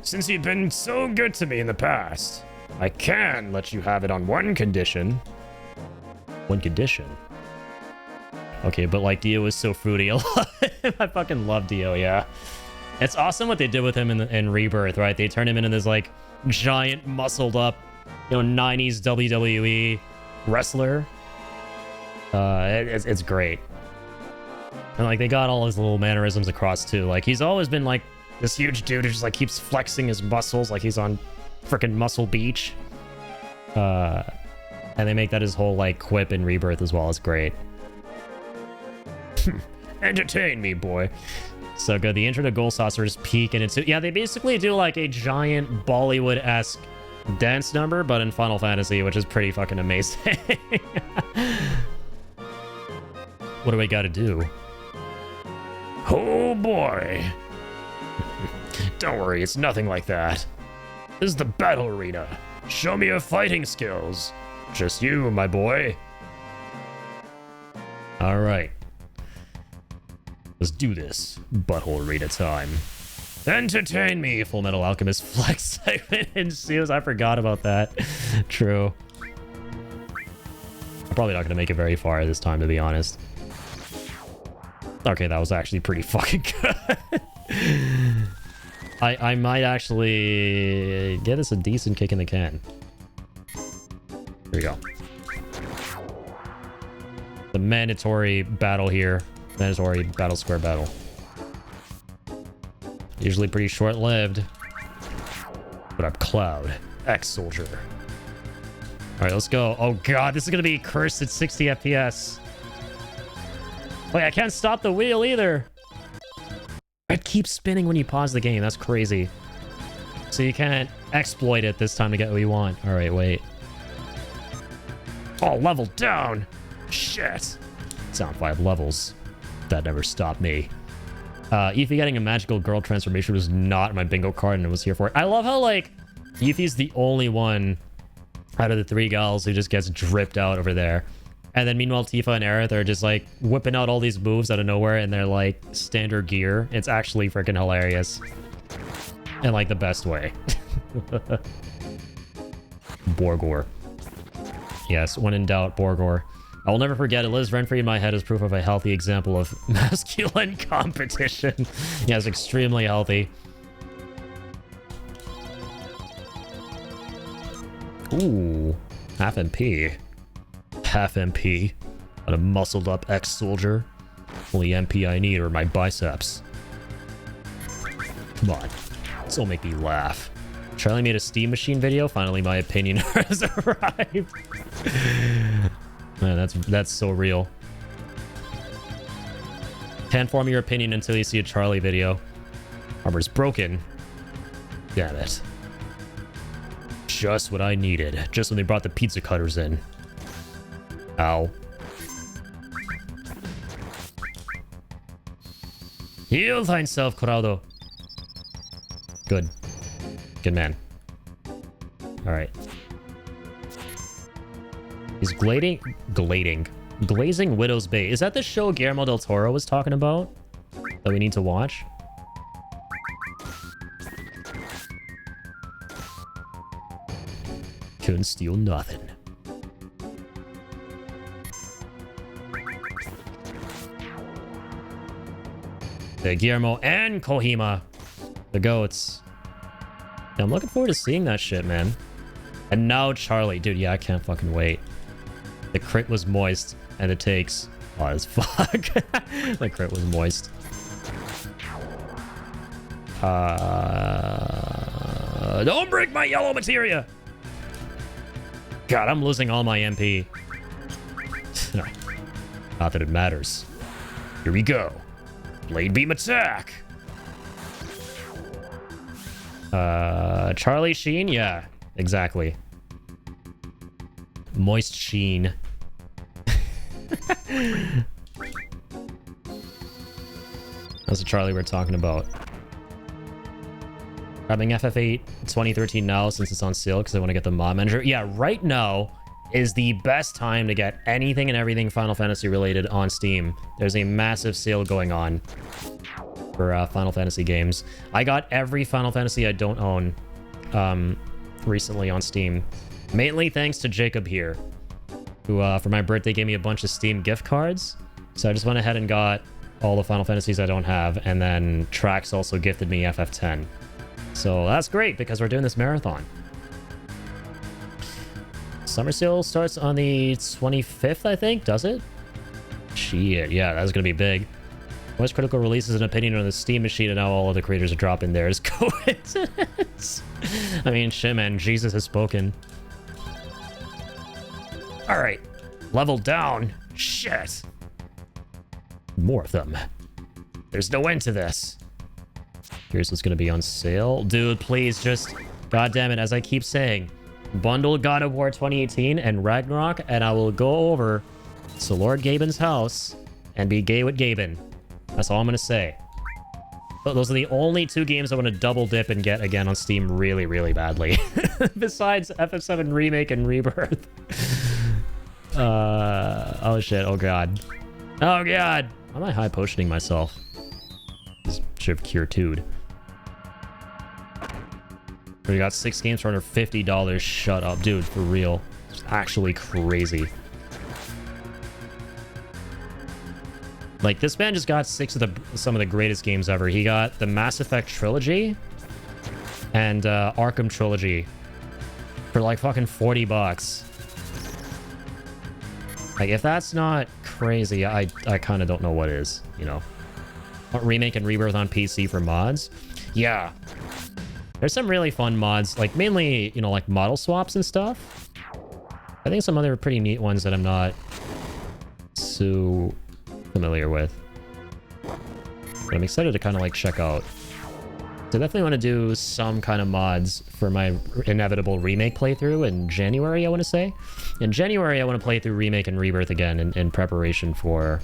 Since you've been so good to me in the past, I can let you have it on one condition. One condition? Okay, but like Dio is so fruity. I fucking love Dio, yeah. It's awesome what they did with him in Rebirth, right? They turned him into this like giant muscled up, you know, 90s WWE wrestler. It's great. And like they got all his little mannerisms across too. Like he's always been like this huge dude who just like keeps flexing his muscles like he's on freaking Muscle Beach. And they make that his whole like quip in Rebirth as well. It's great. Entertain me, boy. So good. The intro to Ghoul Saucer is peak, and it's yeah. They basically do like a giant Bollywood-esque dance number, but in Final Fantasy, which is pretty fucking amazing. What do we got to do? Oh boy! Don't worry, it's nothing like that. This is the battle arena. Show me your fighting skills. Just you, my boy. All right. Let's do this. Butthole arena time. Entertain me, Full Metal Alchemist flex segment ensues. I forgot about that. True. I'm probably not going to make it very far this time, to be honest. Okay, that was actually pretty fucking good. I might actually get us a decent kick in the can. Here we go. The mandatory battle here. Mandatory battle square battle. Usually pretty short-lived. Put up Cloud. Ex-Soldier. Alright, let's go. Oh god, this is gonna be cursed at 60 FPS. Wait, I can't stop the wheel either. It keeps spinning when you pause the game. That's crazy. So you can't exploit it this time to get what you want. Alright, wait. Oh, level down! Shit! It's on 5 levels. That never stopped me. Yuffie getting a magical girl transformation was not my bingo card, and I was here for it. I love how, like, Yuffie's the only one out of the 3 gals who just gets dripped out over there. And then meanwhile, Tifa and Aerith are just, like, whipping out all these moves out of nowhere in their, like, standard gear. It's actually freaking hilarious. In, like, the best way. Borgor. Yes, when in doubt, Borgor. I will never forget it. Lives rent-free in my head as proof of a healthy example of masculine competition. Yes, extremely healthy. Ooh, half MP. Half MP. On a muscled up ex-soldier. Only MP I need are my biceps. Come on. This will make me laugh. Charlie made a Steam Machine video. Finally, my opinion has arrived. Man, that's so real. Can't form your opinion until you see a Charlie video. Armor's broken. Damn it. Just what I needed. Just when they brought the pizza cutters in. Ow. Heal thyself, Corrado. Good. Good man. Alright. He's glazing Widow's Bay. Is that the show Guillermo del Toro was talking about? That we need to watch? Couldn't steal nothing. Guillermo and Kohima. The goats. Yeah, I'm looking forward to seeing that shit, man. And now Charlie. Dude, yeah, I can't fucking wait. The crit was moist, and it takes... Oh, as fuck. The crit was moist. Don't break my yellow materia! God, I'm losing all my MP. Not that it matters. Here we go. Blade beam attack! Charlie Sheen? Yeah, exactly. Moist Sheen. That's the Charlie we're talking about. Grabbing FF8 2013 now since it's on sale because I want to get the mod manager. Yeah, right now is the best time to get anything and everything Final Fantasy related on Steam. There's a massive sale going on for Final Fantasy games. I got every Final Fantasy I don't own recently on Steam. Mainly thanks to Jacob here, who for my birthday gave me a bunch of Steam gift cards. So I just went ahead and got all the Final Fantasies I don't have, and then Trax also gifted me FF10. So that's great because we're doing this marathon. Summer sale starts on the 25th, I think, does it? Shit, yeah, that's gonna be big. Most critical releases an opinion on the Steam machine, and now all other creators are dropping theirs. Coincidence? I mean, shit, man, Jesus has spoken. Alright, level down. Shit. More of them. There's no end to this. Here's what's gonna be on sale. Dude, please just... God damn it, as I keep saying, bundle God of War 2018 and Ragnarok, and I will go over to Lord Gaben's house and be gay with Gaben. That's all I'm gonna say. But those are the only two games I want to double dip and get again on Steam really, really badly. Besides FF7 Remake and Rebirth. Oh shit, oh god. Oh god! Why am I high potioning myself? This should have cure 2'd. We got 6 games for under $50. Shut up, dude, for real. It's actually crazy. Like, this man just got some of the greatest games ever. He got the Mass Effect trilogy and Arkham trilogy for like fucking $40. Like, if that's not crazy, I kind of don't know what is, you know. Remake and Rebirth on PC for mods? Yeah. There's some really fun mods, like mainly, you know, like model swaps and stuff. I think some other pretty neat ones that I'm not so familiar with. But I'm excited to kind of like check out. So I definitely want to do some kind of mods for my inevitable remake playthrough in January, I want to say. In January, I want to play through Remake and Rebirth again in preparation for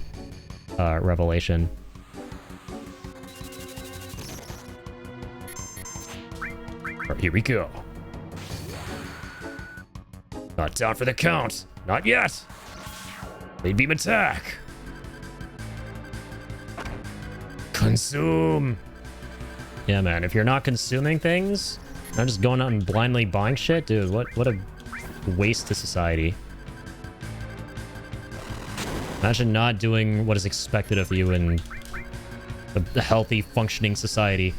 Revelation. Here we go. Not down for the count. Not yet. Blade beam attack. Consume. Yeah, man. If you're not consuming things, not just going out and blindly buying shit, dude. What a waste to society. Imagine not doing what is expected of you in a healthy, functioning society.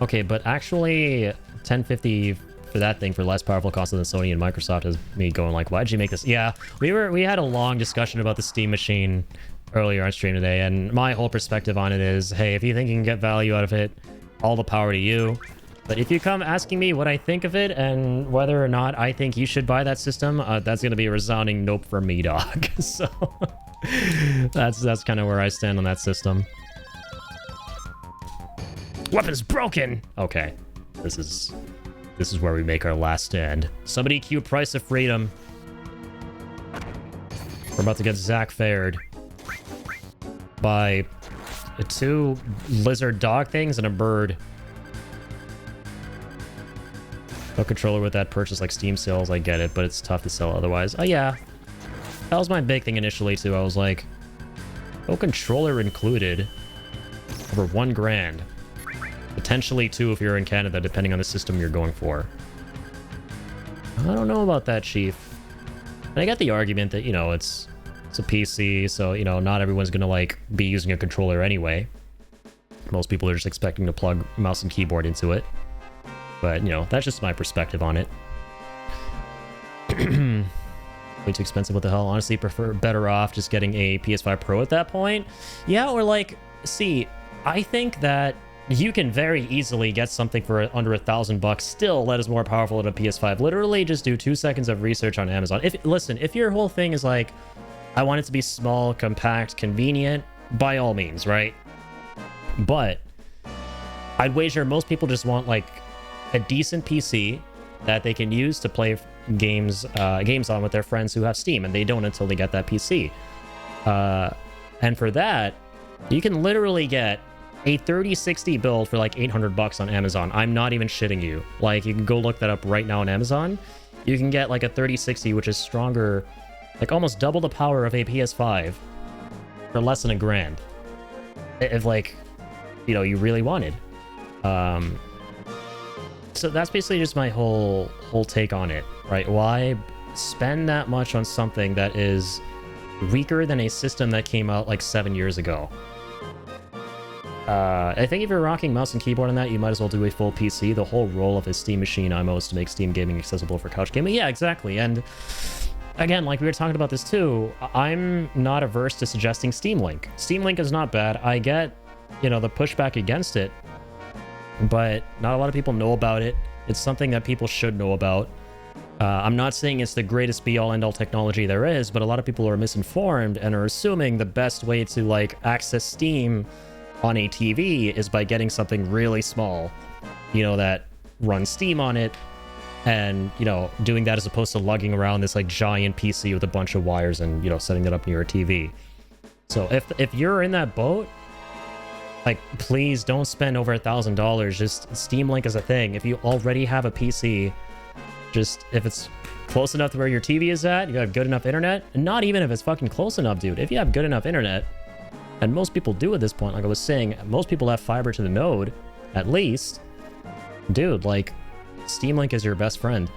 Okay, but actually 1050 for that thing for less powerful console than Sony and Microsoft has me going like, why'd you make this? Yeah, we had a long discussion about the Steam machine earlier on stream today, and my whole perspective on it is, hey, if you think you can get value out of it, all the power to you. But if you come asking me what I think of it and whether or not I think you should buy that system, that's gonna be a resounding nope for me, dog. So that's kind of where I stand on that system. Weapon's broken. Okay, this is This is where we make our last stand. Somebody cue Price of Freedom. We're about to get Zach fared by 2 lizard dog things and a bird. No controller with that purchase like Steam sales, I get it, but it's tough to sell otherwise. Oh yeah, that was my big thing initially too. I was like, no controller included, over $1,000. Potentially 2 if you're in Canada, depending on the system you're going for. I don't know about that, Chief. And I get the argument that, you know, it's a PC, so, you know, not everyone's gonna, like, be using a controller anyway. Most people are just expecting to plug mouse and keyboard into it. But, you know, that's just my perspective on it. Way too expensive, what the hell? Honestly, better off just getting a PS5 Pro at that point. Yeah, or, like, see, I think that you can very easily get something for under $1,000 still that is more powerful than a PS5. Literally just do 2 seconds of research on Amazon. Listen, if your whole thing is like, I want it to be small, compact, convenient, by all means, right? But I'd wager most people just want like a decent PC that they can use to play games on with their friends who have Steam, and they don't until they get that PC. And for that, you can literally get a 3060 build for like $800 on Amazon. I'm not even shitting you. Like, you can go look that up right now on Amazon. You can get like a 3060, which is stronger, like almost double the power of a PS5 for less than $1,000. If like, you know, you really wanted. So that's basically just my whole take on it, right? Why spend that much on something that is weaker than a system that came out like 7 years ago? I think if you're rocking mouse and keyboard on that, you might as well do a full PC. The whole role of a Steam Machine IMO is to make Steam gaming accessible for couch gaming. Yeah, exactly. And again, like we were talking about this too, I'm not averse to suggesting Steam Link. Steam Link is not bad. I get, you know, the pushback against it, but not a lot of people know about it. It's something that people should know about. I'm not saying it's the greatest be-all end-all technology there is, but a lot of people are misinformed and are assuming the best way to like access Steam on a TV is by getting something really small, you know, that runs Steam on it, and, you know, doing that as opposed to lugging around this like giant PC with a bunch of wires and, you know, setting it up near a TV. So if you're in that boat, like, please don't spend over $1,000. Just Steam Link is a thing. If you already have a PC, just if it's close enough to where your TV is at, you have good enough internet, and not even if it's fucking close enough, dude. If you have good enough internet, and most people do at this point, like I was saying, most people have fiber to the node, at least. Dude, like, Steam Link is your best friend.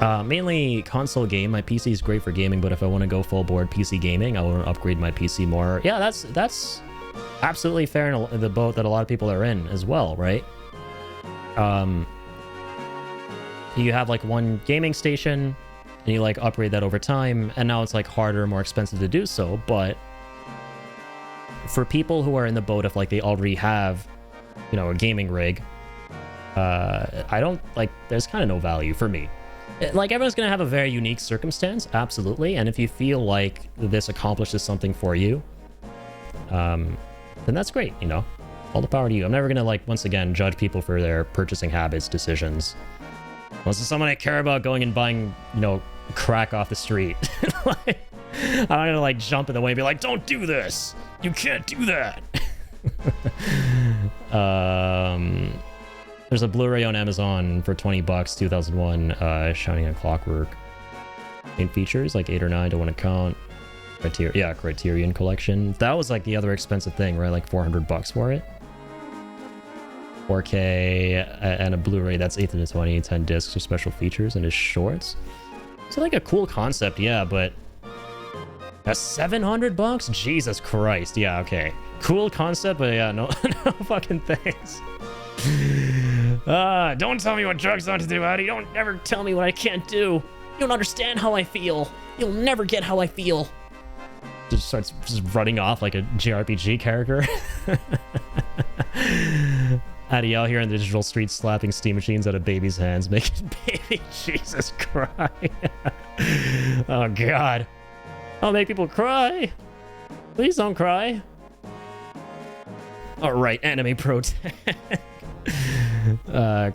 Mainly console game. My PC is great for gaming, but if I want to go full board PC gaming, I want to upgrade my PC more. Yeah, that's absolutely fair in the boat that a lot of people are in as well, right? You have like one gaming station, and you like upgrade that over time, and now it's like harder, more expensive to do so, but for people who are in the boat of like they already have, you know, a gaming rig, I don't like, there's kind of no value for me. Like, everyone's gonna have a very unique circumstance, absolutely, and if you feel like this accomplishes something for you, then that's great, you know, all the power to you. I'm never gonna, like, once again judge people for their purchasing habits, decisions, unless it's someone I care about going and buying, you know, crack off the street. Like, I'm not gonna like jump in the way and be like, don't do this, you can't do that. There's a Blu-ray on Amazon for $20, 2001, Shining on Clockwork. Main features like 8 or 9 to one account. Criterion Collection. That was like the other expensive thing, right? Like $400 for it. 4K and a Blu-ray that's 8 to 20, 10 discs with special features and is shorts. So like a cool concept, yeah, but that's $700? Jesus Christ. Yeah, okay. Cool concept, but yeah, no, no fucking thanks. Don't tell me what drugs not to do, Addy. Don't ever tell me what I can't do. You don't understand how I feel. You'll never get how I feel. Just starts just running off like a JRPG character. Addy out here in the digital streets slapping Steam machines out of babies' hands, making baby Jesus cry. Oh god. I'll make people cry. Please don't cry. Alright, anime pro tag.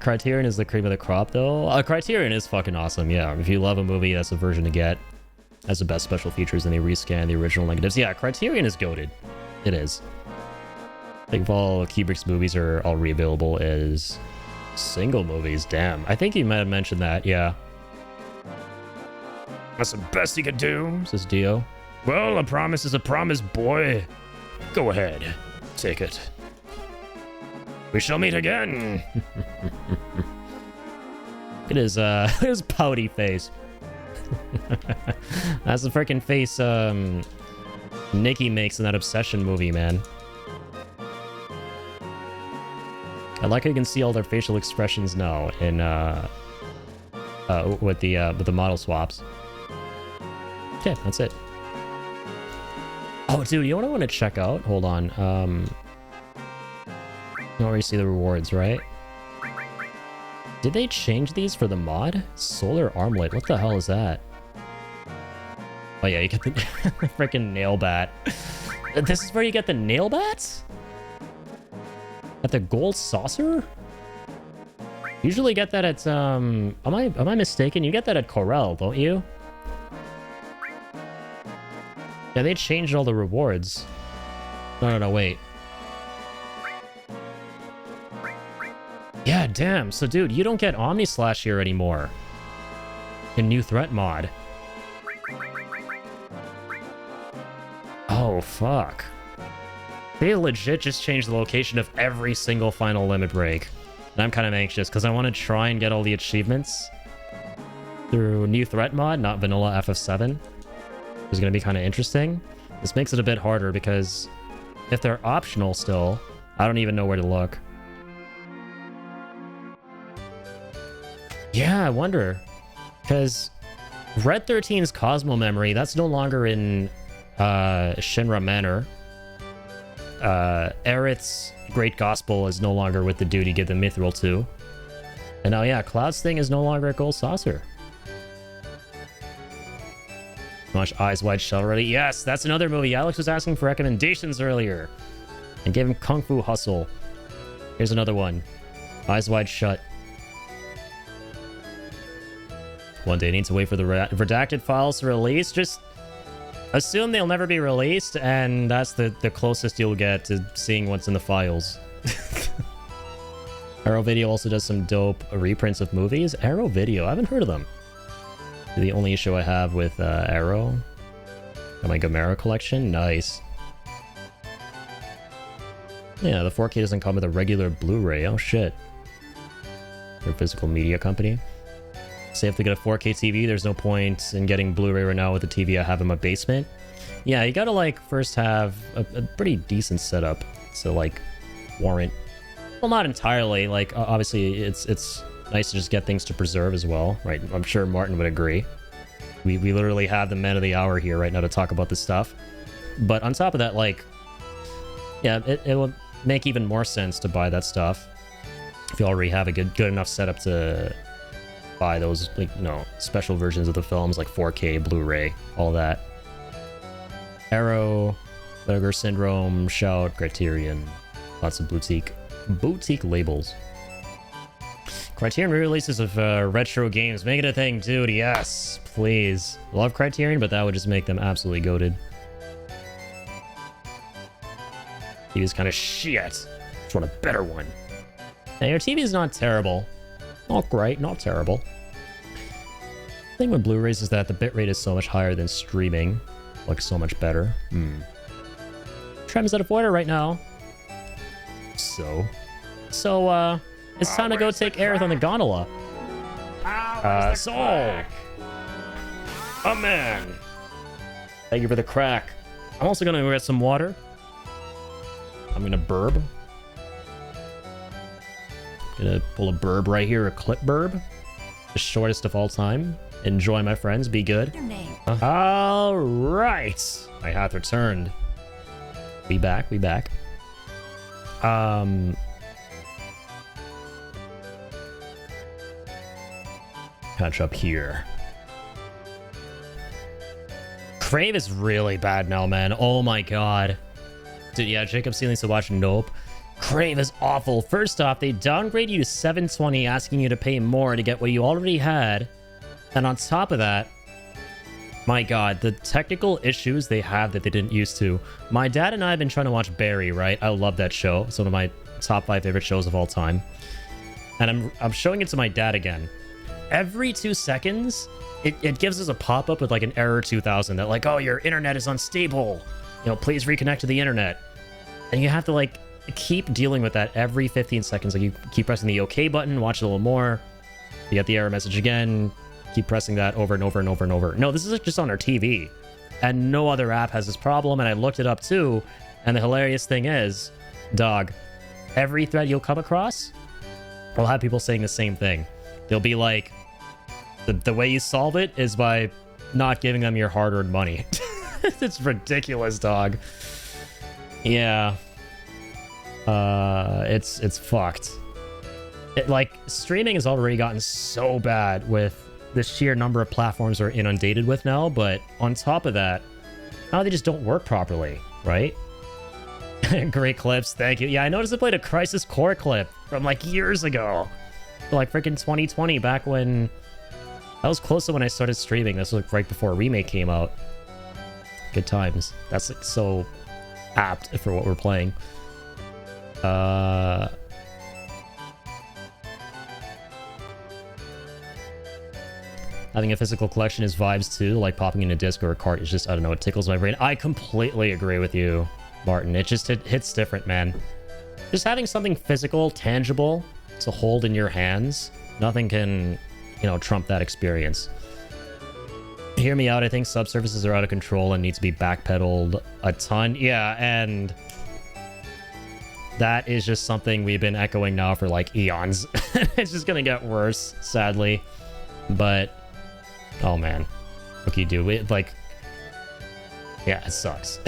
Criterion is the cream of the crop, though. Criterion is fucking awesome, yeah. If you love a movie, that's the version to get. Has the best special features, and they rescan the original negatives. Yeah, Criterion is goated. It is. I think if all Kubrick's movies are all re-available as single movies, damn. I think you might have mentioned that, yeah. That's the best you could do, says Dio. Well, a promise is a promise, boy. Go ahead. Take it. We shall meet again. It is, his pouty face. That's the freaking face, Nikki makes in that Obsession movie, man. I like how you can see all their facial expressions now in, with the model swaps. Okay, that's it. Oh, dude, you know what I want to check out? Hold on. You already see the rewards, right? Did they change these for the mod? Solar Armlet. What the hell is that? Oh yeah, you get the freaking nail bat. This is where you get the nail bats? At the gold saucer? Usually get that at am I mistaken? You get that at Corel, don't you? Yeah, they changed all the rewards. No, wait. Yeah, damn. So, dude, you don't get Omni Slash here anymore. In New Threat mod. Oh, fuck. They legit just changed the location of every single final limit break. And I'm kind of anxious, because I want to try and get all the achievements through New Threat mod, not vanilla FF7. It's going to be kind of interesting. This makes it a bit harder, because if they're optional still, I don't even know where to look. Yeah, I wonder. Because Red 13's Cosmo Memory, that's no longer in Shinra Manor. Aerith's Great Gospel is no longer with the duty give the Mithril to. And now, yeah, Cloud's thing is no longer at Gold Saucer. Watch Eyes Wide Shut already? Yes, that's another movie. Alex was asking for recommendations earlier. And gave him Kung Fu Hustle. Here's another one. Eyes Wide Shut. One day needs to wait for the redacted files to release. Just assume they'll never be released, and that's the closest you'll get to seeing what's in the files. Arrow Video also does some dope reprints of movies. Arrow Video, I haven't heard of them. The only issue I have with Arrow. Got my Gamera collection. Nice. Yeah, the 4K doesn't come with a regular Blu-ray. Oh shit. They're a physical media company. Say if they get a 4K TV, there's no point in getting Blu-ray right now with the TV I have in my basement. Yeah, you gotta like first have a pretty decent setup to like warrant. Well, not entirely. Like obviously, it's nice to just get things to preserve as well, right? I'm sure Martin would agree. We literally have the men of the hour here right now to talk about this stuff. But on top of that, like, yeah, it will make even more sense to buy that stuff if you already have a good enough setup to buy those, like, you know, special versions of the films, like 4K, Blu-ray, all that. Arrow, Vinegar Syndrome, Shout, Criterion, lots of boutique labels. Criterion re-releases of retro games, make it a thing, dude. Yes, please. Love Criterion, but that would just make them absolutely goated. He was kind of shit. Just want a better one. Now your TV is not terrible. Not great, not terrible. The thing with Blu-rays is that the bitrate is so much higher than streaming. Looks so much better. Trem is out of order right now. So, it's time to go take Aerith on the gondola. Soul! Oh man! Thank you for the crack. I'm also gonna go get some water. I'm gonna burb. Gonna pull a burb right here, a clip burb. The shortest of all time. Enjoy, my friends. Be good. All right. My hath returned. We back. Catch up here. Crave is really bad now, man. Oh my god. Dude, yeah, Jacob still needs to watch Nope. Crave is awful. First off, they downgrade you to 720, asking you to pay more to get what you already had. And on top of that, my god, the technical issues they have that they didn't used to. My dad and I have been trying to watch Barry, right? I love that show. It's one of my top 5 favorite shows of all time. And I'm showing it to my dad again. Every 2 seconds, it gives us a pop-up with like an error 2000 that like, oh, your internet is unstable. You know, please reconnect to the internet. And you have to like keep dealing with that every 15 seconds. Like you keep pressing the OK button, watch it a little more. You get the error message again. Keep pressing that over and over and over and over. No, this is just on our TV. And no other app has this problem. And I looked it up too. And the hilarious thing is, dog, every thread you'll come across will have people saying the same thing. They'll be like, the way you solve it is by not giving them your hard-earned money. It's ridiculous, dog. Yeah. It's fucked. Like, streaming has already gotten so bad with the sheer number of platforms we're inundated with now, but on top of that, now they just don't work properly, right? Great clips, thank you. Yeah, I noticed I played a Crisis Core clip from like years ago. Like freaking 2020, back when... That was close to when I started streaming. This was like right before Remake came out. Good times. That's like so apt for what we're playing. Having a physical collection is vibes too, like popping in a disc or a cart is just, I don't know, it tickles my brain. I completely agree with you, Martin. It hits different, man. Just having something physical, tangible to hold in your hands, nothing can, you know, trump that experience. Hear me out, I think subservices are out of control and need to be backpedaled a ton. Yeah, and that is just something we've been echoing now for like eons. It's just gonna get worse, sadly. But oh man, what can you do? Like, yeah, it sucks.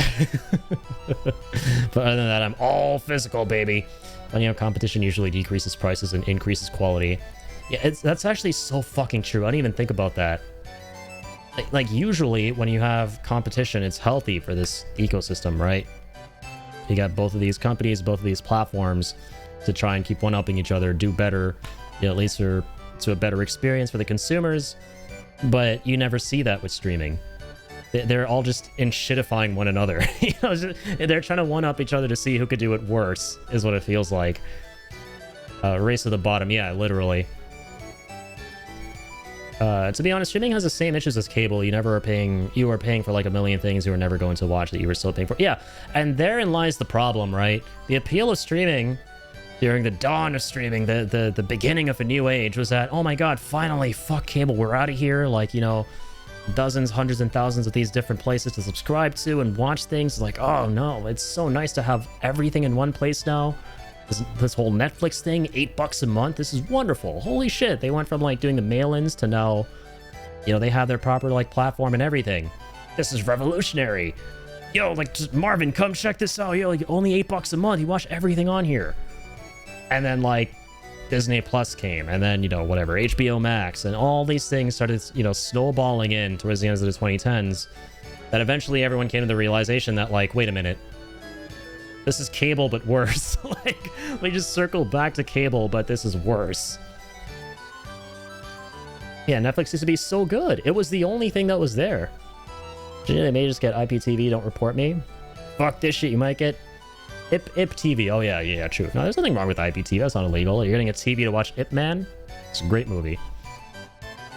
But other than that, I'm all physical, baby. And you know, competition usually decreases prices and increases quality. Yeah, that's actually so fucking true. I didn't even think about that. Like usually when you have competition, it's healthy for this ecosystem, right? You got both of these companies, both of these platforms to try and keep one-upping each other, do better, you know, at least to a better experience for the consumers. But you never see that with streaming. They're all just shittifying one another. You know, they're trying to one-up each other to see who could do it worse, is what it feels like. Race to the bottom, yeah, literally. To be honest, streaming has the same issues as cable. You were paying for like a million things you were never going to watch that you were still paying for. Yeah, and therein lies the problem, right? The appeal of streaming during the dawn of streaming, the beginning of a new age, was that, oh my god, finally, fuck cable, we're out of here. Like, you know, dozens, hundreds, and thousands of these different places to subscribe to and watch things. Like, oh no, it's so nice to have everything in one place now. This whole Netflix thing, $8 a month, this is wonderful. Holy shit, they went from like doing the mail-ins to now, you know, they have their proper like platform and everything. This is revolutionary. Yo, like, just, Marvin, come check this out. Yo, like, only $8 a month, you watch everything on here. And then like Disney Plus came, and then, you know, whatever, HBO Max, and all these things started, you know, snowballing in towards the end of the 2010s, that eventually everyone came to the realization that, like, wait a minute, this is cable but worse. Like, we just circled back to cable, but this is worse. Yeah, Netflix used to be so good. It was the only thing that was there. They may just get IPTV, don't report me. Fuck this shit, you might get IP TV. Oh yeah, true. No, there's nothing wrong with IPTV. That's not illegal. You're getting a TV to watch Ip Man. It's a great movie.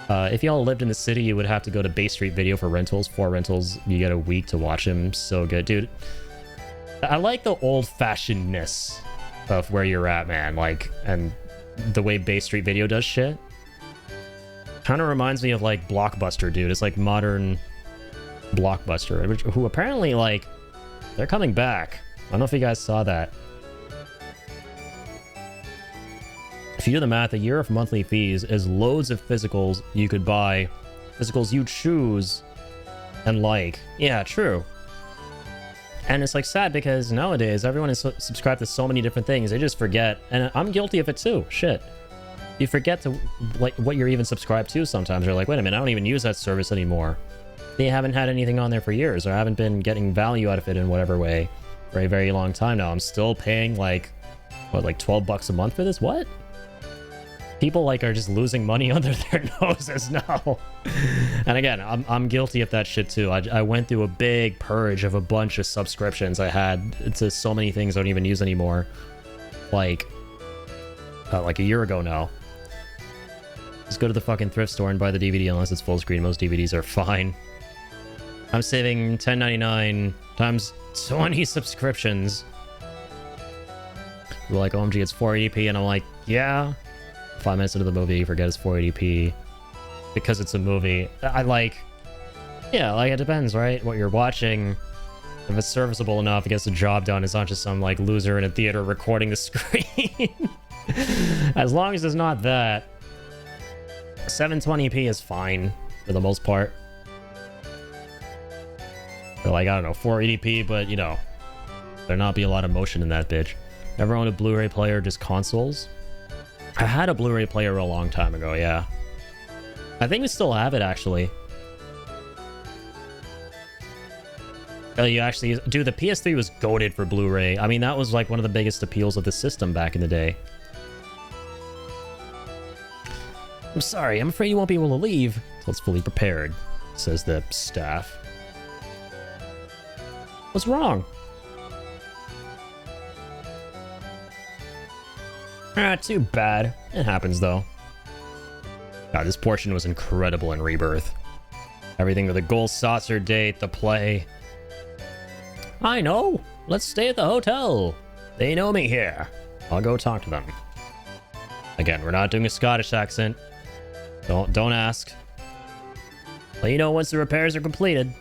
If y'all lived in the city, you would have to go to Bay Street Video for rentals. 4 rentals, you get a week to watch him. So good, dude. I like the old-fashionedness of where you're at, man. Like, and the way Bay Street Video does shit. Kind of reminds me of like Blockbuster, dude. It's like modern Blockbuster, who apparently, like, they're coming back. I don't know if you guys saw that. If you do the math, a year of monthly fees is loads of physicals you could buy. Physicals you choose and like. Yeah, true. And it's like sad because nowadays everyone is subscribed to so many different things. They just forget. And I'm guilty of it too. Shit. You forget to like what you're even subscribed to sometimes. You're like, wait a minute, I don't even use that service anymore. They haven't had anything on there for years, or I haven't been getting value out of it in whatever way for a very long time now. I'm still paying like What, like 12 bucks a month for this? What? People like are just losing money under their noses now. And again, I'm guilty of that shit too. I went through a big purge of a bunch of subscriptions I had to so many things I don't even use anymore. Like a year ago now. Just go to the fucking thrift store and buy the DVD unless it's full screen. Most DVDs are fine. I'm saving $10.99 times 20 subscriptions. You're like, OMG, it's 480p, and I'm like, yeah. 5 minutes into the movie, forget it's 480p because it's a movie. Yeah, like it depends, right? What you're watching. If it's serviceable enough, it gets the job done. It's not just some like loser in a theater recording the screen. As long as it's not that, 720p is fine for the most part. So like, I don't know, 480p, but you know, there not be a lot of motion in that bitch. Ever owned a Blu-ray player, just consoles? I had a Blu-ray player a long time ago, yeah. I think we still have it, actually. Oh, you actually... Dude, the PS3 was goated for Blu-ray. I mean, that was like one of the biggest appeals of the system back in the day. I'm sorry, I'm afraid you won't be able to leave until it's fully prepared, says the staff. What's wrong? Ah, too bad. It happens, though. God, this portion was incredible in Rebirth. Everything with the gold saucer date, the play. I know. Let's stay at the hotel. They know me here. I'll go talk to them. Again, we're not doing a Scottish accent. Don't ask. Let you know once the repairs are completed.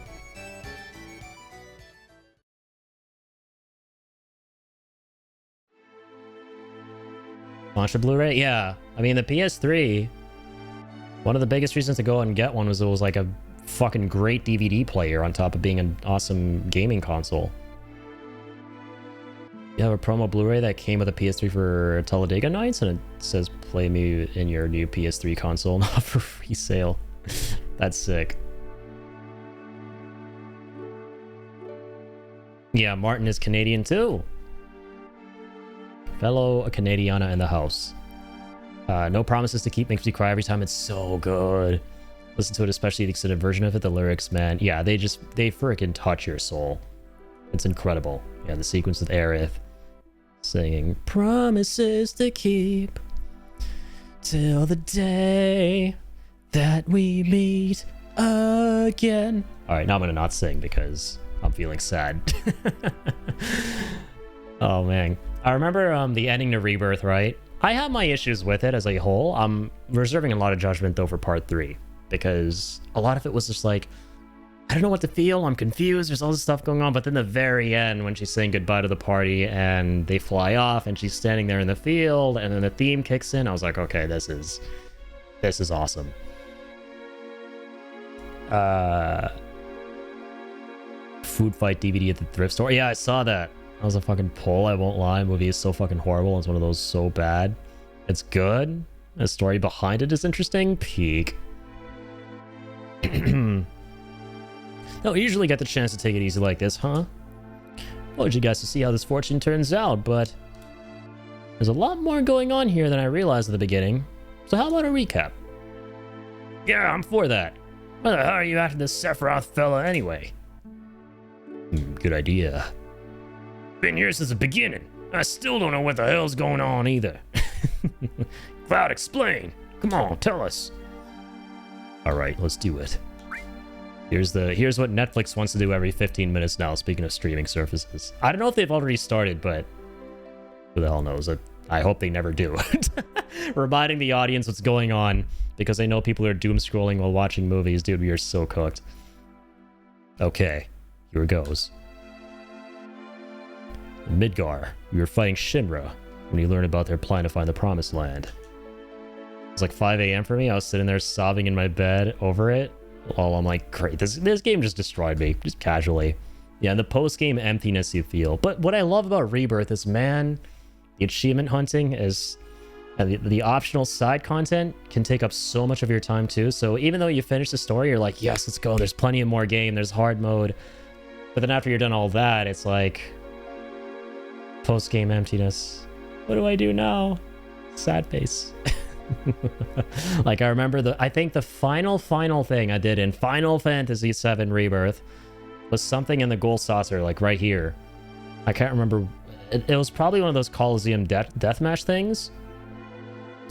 Launch a Blu-ray? Yeah. I mean, the PS3, one of the biggest reasons to go out and get one was it was like a fucking great DVD player on top of being an awesome gaming console. You have a promo Blu-ray that came with a PS3 for Talladega Nights, and it says play me in your new PS3 console, not for resale. That's sick. Yeah, Martin is Canadian too. Fellow Canadiana in the house. No Promises to Keep makes me cry every time. It's so good. Listen to it, especially the extended version of it. The lyrics, man. Yeah, they freaking touch your soul. It's incredible. Yeah, the sequence with Aerith singing Promises to Keep till the day that we meet again. Alright, now I'm gonna not sing because I'm feeling sad. Oh, man. I remember the ending to Rebirth, right? I have my issues with it as a whole. I'm reserving a lot of judgment, though, for part 3. Because a lot of it was just like, I don't know what to feel. I'm confused. There's all this stuff going on. But then the very end, when she's saying goodbye to the party and they fly off and she's standing there in the field and then the theme kicks in, I was like, okay, this is awesome. Food fight DVD at the thrift store. Yeah, I saw that. That was a fucking pull, I won't lie. The movie is so fucking horrible. It's one of those so bad. It's good. The story behind it is interesting. Peak. Don't usually get the chance to take it easy like this, huh? Wanted you guys to see how this fortune turns out, but there's a lot more going on here than I realized at the beginning. So how about a recap? Yeah, I'm for that. Why the hell are you after this Sephiroth fella anyway? Good idea. Been here since the beginning. I still don't know what the hell's going on either. Cloud, explain. Come on, tell us. All right, let's do it. Here's what Netflix wants to do every 15 minutes now, speaking of streaming services. I don't know if they've already started, but who the hell knows? I hope they never do. Reminding the audience what's going on, because I know people are doom scrolling while watching movies. Dude, we are so cooked. Okay, here it goes. In Midgar, we were fighting Shinra when we learned about their plan to find the Promised Land. It was like 5 a.m. for me. I was sitting there sobbing in my bed over it. While I'm like, great, this game just destroyed me, just casually. Yeah, and the post-game emptiness you feel. But what I love about Rebirth is, man, the achievement hunting is... And the optional side content can take up so much of your time too. So even though you finish the story, you're like, yes, let's go. There's plenty of more game. There's hard mode. But then after you're done all that, it's like... post-game emptiness. What do I do now? Sad face. Like, I remember I think the final thing I did in Final Fantasy VII Rebirth was something in the gold saucer, like right here. I can't remember. It was probably one of those Coliseum deathmatch things.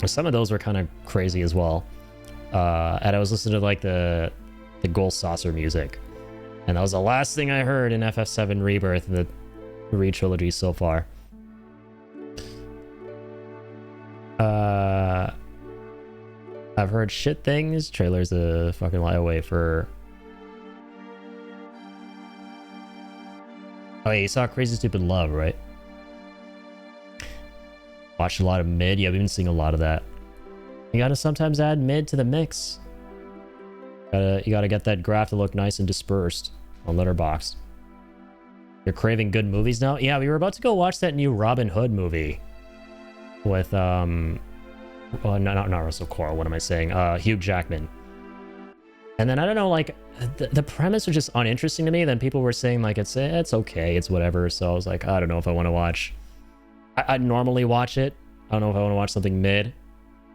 Some of those were kind of crazy as well. And I was listening to like the gold saucer music. And that was the last thing I heard in FF7 Rebirth, the re-trilogy so far. I've heard shit things. Trailer's a fucking lie away for... Oh yeah, you saw Crazy Stupid Love, right? Watched a lot of mid. Yeah, we've been seeing a lot of that. You gotta sometimes add mid to the mix. You gotta get that graph to look nice and dispersed on Letterboxd. You're craving good movies now? Yeah, we were about to go watch that new Robin Hood movie. With, well, not Russell Crowe, what am I saying? Hugh Jackman. And then, I don't know, like, the premise was just uninteresting to me. Then people were saying, like, it's okay, it's whatever. So I was like, I don't know if I want to watch... I'd normally watch it. I don't know if I want to watch something mid.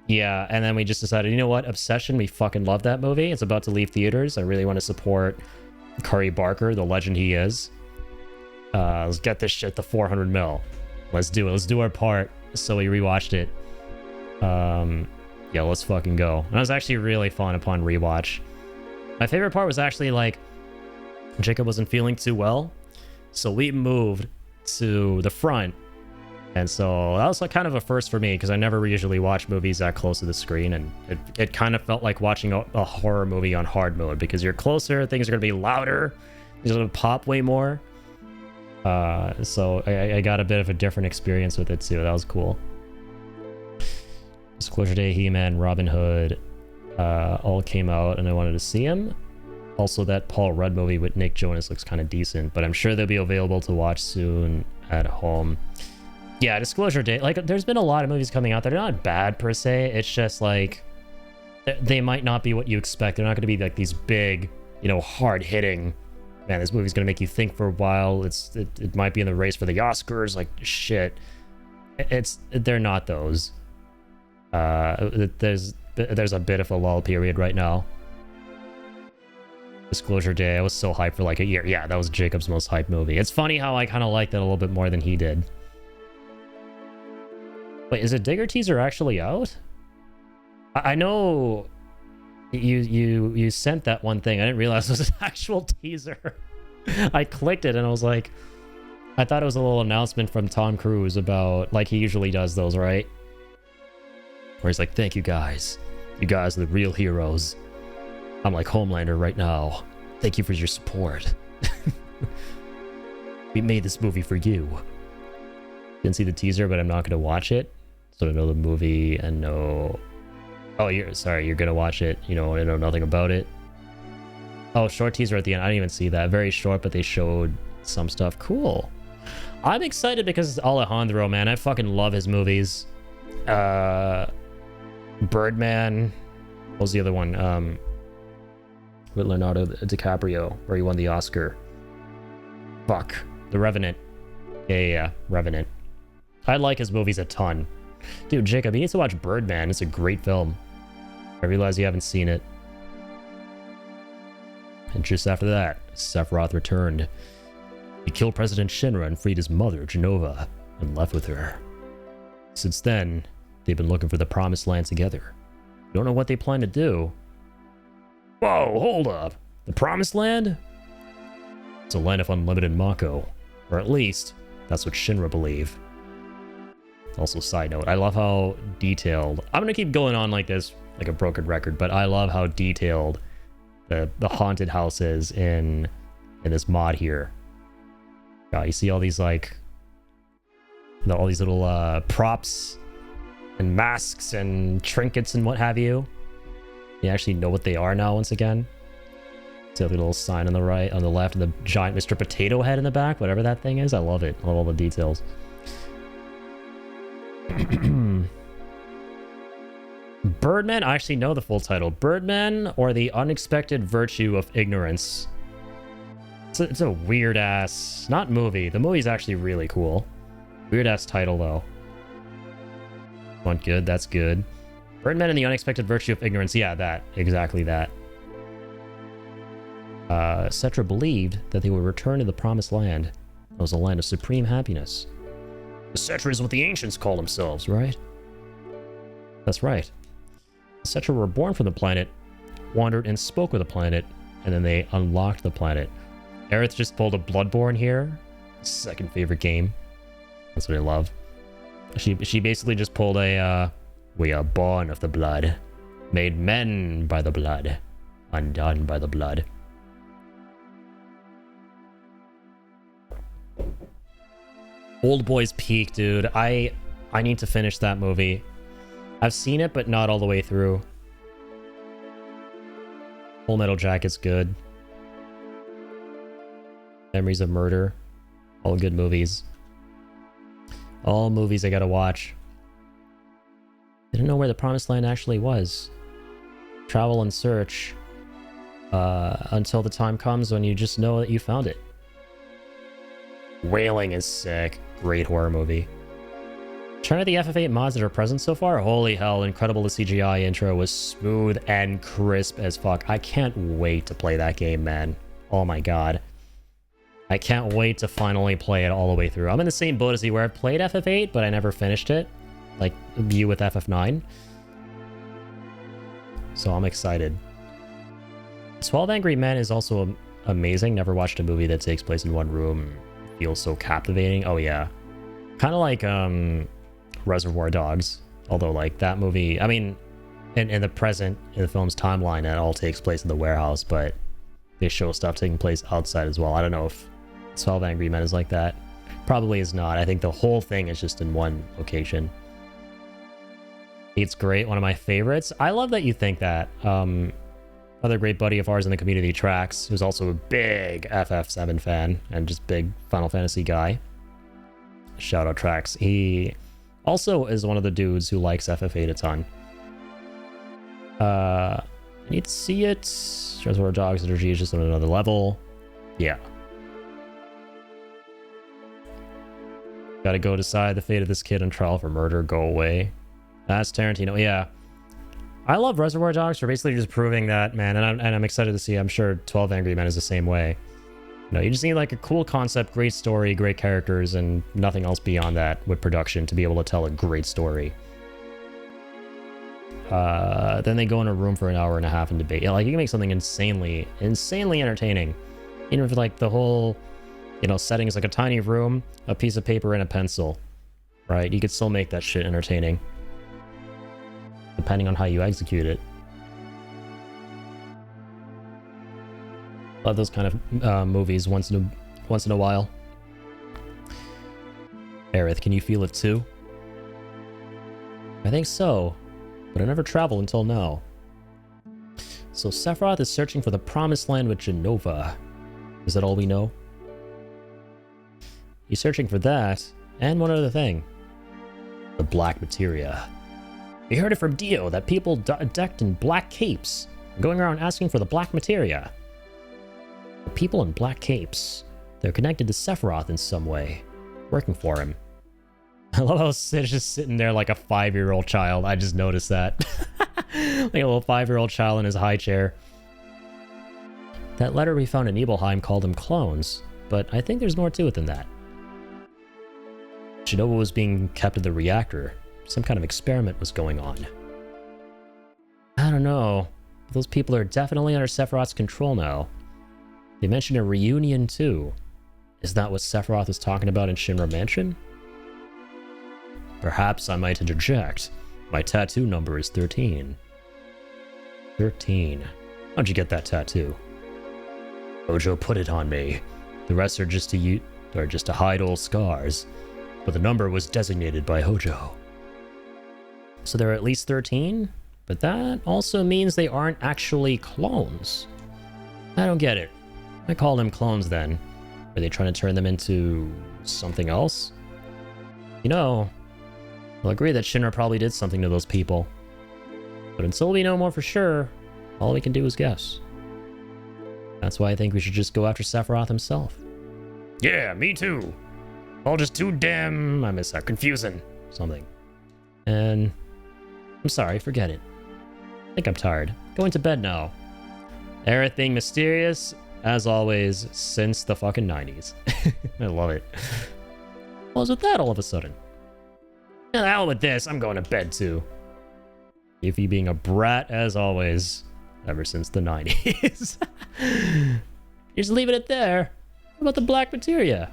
Yeah, and then we just decided, you know what? Obsession, we fucking love that movie. It's about to leave theaters. I really want to support Curry Barker, the legend he is. Let's get this shit to 400 mil. Let's do it. Let's do our part. So we rewatched it. Yeah, let's fucking go. And it was actually really fun upon rewatch. My favorite part was actually, like, Jacob wasn't feeling too well, so we moved to the front. And so that was like kind of a first for me, because I never usually watch movies that close to the screen, and it kind of felt like watching a horror movie on hard mode, because you're closer, things are going to be louder, things are going to pop way more. So I got a bit of a different experience with it too. That was cool. Disclosure Day, He-Man, Robin Hood, all came out, and I wanted to see them. Also, that Paul Rudd movie with Nick Jonas looks kind of decent, but I'm sure they'll be available to watch soon at home. Yeah, Disclosure Day, like, there's been a lot of movies coming out that are not bad per se. It's just like they might not be what you expect. They're not going to be like these big, you know, hard-hitting, man, this movie's going to make you think for a while. It might be in the race for the Oscars, like, shit. They're not those. There's a bit of a lull period right now. Disclosure Day, I was so hyped for like a year. Yeah, that was Jacob's most hyped movie. It's funny how I kind of liked it a little bit more than he did. Wait, is a Digger teaser actually out? I know you sent that one thing. I didn't realize it was an actual teaser. I clicked it and I was like, I thought it was a little announcement from Tom Cruise about, like he usually does those, right? Where he's like, thank you guys. You guys are the real heroes. I'm like Homelander right now. Thank you for your support. We made this movie for you. Didn't see the teaser, but I'm not going to watch it. So I know the movie and know... Oh, you're going to watch it. You know, I know nothing about it. Oh, short teaser at the end. I didn't even see that. Very short, but they showed some stuff. Cool. I'm excited because it's Alejandro, man. I fucking love his movies. Birdman. What was the other one? With Leonardo DiCaprio, where he won the Oscar. Fuck. The Revenant. Yeah, Revenant. I like his movies a ton. Dude, Jacob, you need to watch Birdman. It's a great film. I realize you haven't seen it. And just after that, Sephiroth returned. He killed President Shinra and freed his mother, Genova, and left with her. Since then, they've been looking for the Promised Land together. Don't know what they plan to do. Whoa, hold up. The Promised Land? It's a land of unlimited Mako. Or at least, that's what Shinra believe. Also, side note, I love how detailed... I'm gonna keep going on like this, like a broken record, but I love how detailed the haunted house is in this mod here. You see all these, like... all these little props and masks and trinkets and what have you. You actually know what they are now once again. See the little sign on the right, on the left, and the giant Mr. Potato Head in the back, whatever that thing is. I love it. I love all the details. Birdman? I actually know the full title. Birdman, or the Unexpected Virtue of Ignorance. It's a weird ass... Not movie. The movie's actually really cool. Weird ass title, though. Want good? That's good. Birdmen and the unexpected virtue of ignorance. Yeah, that. Exactly that. Cetra believed that they would return to the promised land. It was a land of supreme happiness. The Cetra is what the ancients call themselves, right? That's right. The Cetra were born from the planet, wandered and spoke with the planet, and then they unlocked the planet. Aerith just pulled a Bloodborne here. Second favorite game. That's what I love. She basically just pulled a, we are born of the blood. Made men by the blood. Undone by the blood. Old Boy's Peak, dude. I need to finish that movie. I've seen it, but not all the way through. Full Metal Jacket's good. Memories of Murder. All good movies. All movies I gotta watch. Didn't know where the Promised Land actually was. Travel and search. Until the time comes when you just know that you found it. Wailing is sick. Great horror movie. Trying out the FF8 mods that are present so far. Holy hell, incredible. The CGI intro was smooth and crisp as fuck. I can't wait to play that game, man. Oh my god. I can't wait to finally play it all the way through. I'm in the same boat as you where I've played FF8, but I never finished it. Like you with FF9. So I'm excited. 12 Angry Men is also amazing. Never watched a movie that takes place in one room. Feels so captivating. Oh yeah. Kind of like Reservoir Dogs. Although like that movie, I mean, in the present, in the film's timeline, it all takes place in the warehouse, but they show stuff taking place outside as well. I don't know if 12 Angry Men is like that. Probably is not. I think the whole thing is just in one location. It's great. One of my favorites. I love that you think that. Another great buddy of ours in the community, Trax, who's also a big FF7 fan and just big Final Fantasy guy. Shout out Trax. He also is one of the dudes who likes FF8 a ton. I need to see it. Reservoir Dogs energy is just on another level. Yeah. Gotta go decide the fate of this kid on trial for murder. Go away. That's Tarantino. Yeah. I love Reservoir Dogs for basically just proving that, man, and I'm excited to see. I'm sure 12 Angry Men is the same way. You know, you just need like a cool concept, great story, great characters, and nothing else beyond that with production to be able to tell a great story. Then they go in a room for an hour and a half and debate. Yeah, like you can make something insanely entertaining. Even if like the whole, you know, setting is like a tiny room, a piece of paper, and a pencil, right? You could still make that shit entertaining. Depending on how you execute it. Love those kind of movies once in a while. Aerith, can you feel it too? I think so, but I never traveled until now. So Sephiroth is searching for the Promised Land with Genova. Is that all we know? He's searching for that, and one other thing. The Black Materia. We heard it from Dio that people decked in black capes are going around asking for the Black Materia. The people in black capes, they're connected to Sephiroth in some way, working for him. I love how Sid's just sitting there like a 5-year-old child. I just noticed that. Like a little 5-year-old child in his high chair. That letter we found in Nibelheim called them clones, but I think there's more to it than that. Genova was being kept in the reactor. Some kind of experiment was going on. I don't know. Those people are definitely under Sephiroth's control now. They mentioned a reunion too. Is that what Sephiroth was talking about in Shinra Mansion? Perhaps I might interject. My tattoo number is 13. 13. How'd you get that tattoo? Hojo put it on me. The rest are just to hide old scars. But the number was designated by Hojo. So there are at least 13? But that also means they aren't actually clones. I don't get it. I call them clones then. Are they trying to turn them into something else? You know, I'll agree that Shinra probably did something to those people. But until we know more for sure, all we can do is guess. That's why I think we should just go after Sephiroth himself. Yeah, me too. All just too damn, I miss that, confusing. Something. And I'm sorry, forget it. I think I'm tired. Going to bed now. Everything mysterious, as always, since the fucking 90s. I love it. What was with that all of a sudden? Yeah, the hell with this. I'm going to bed too. Ify being a brat, as always, ever since the 90s. You just leave it at there. What about the black materia?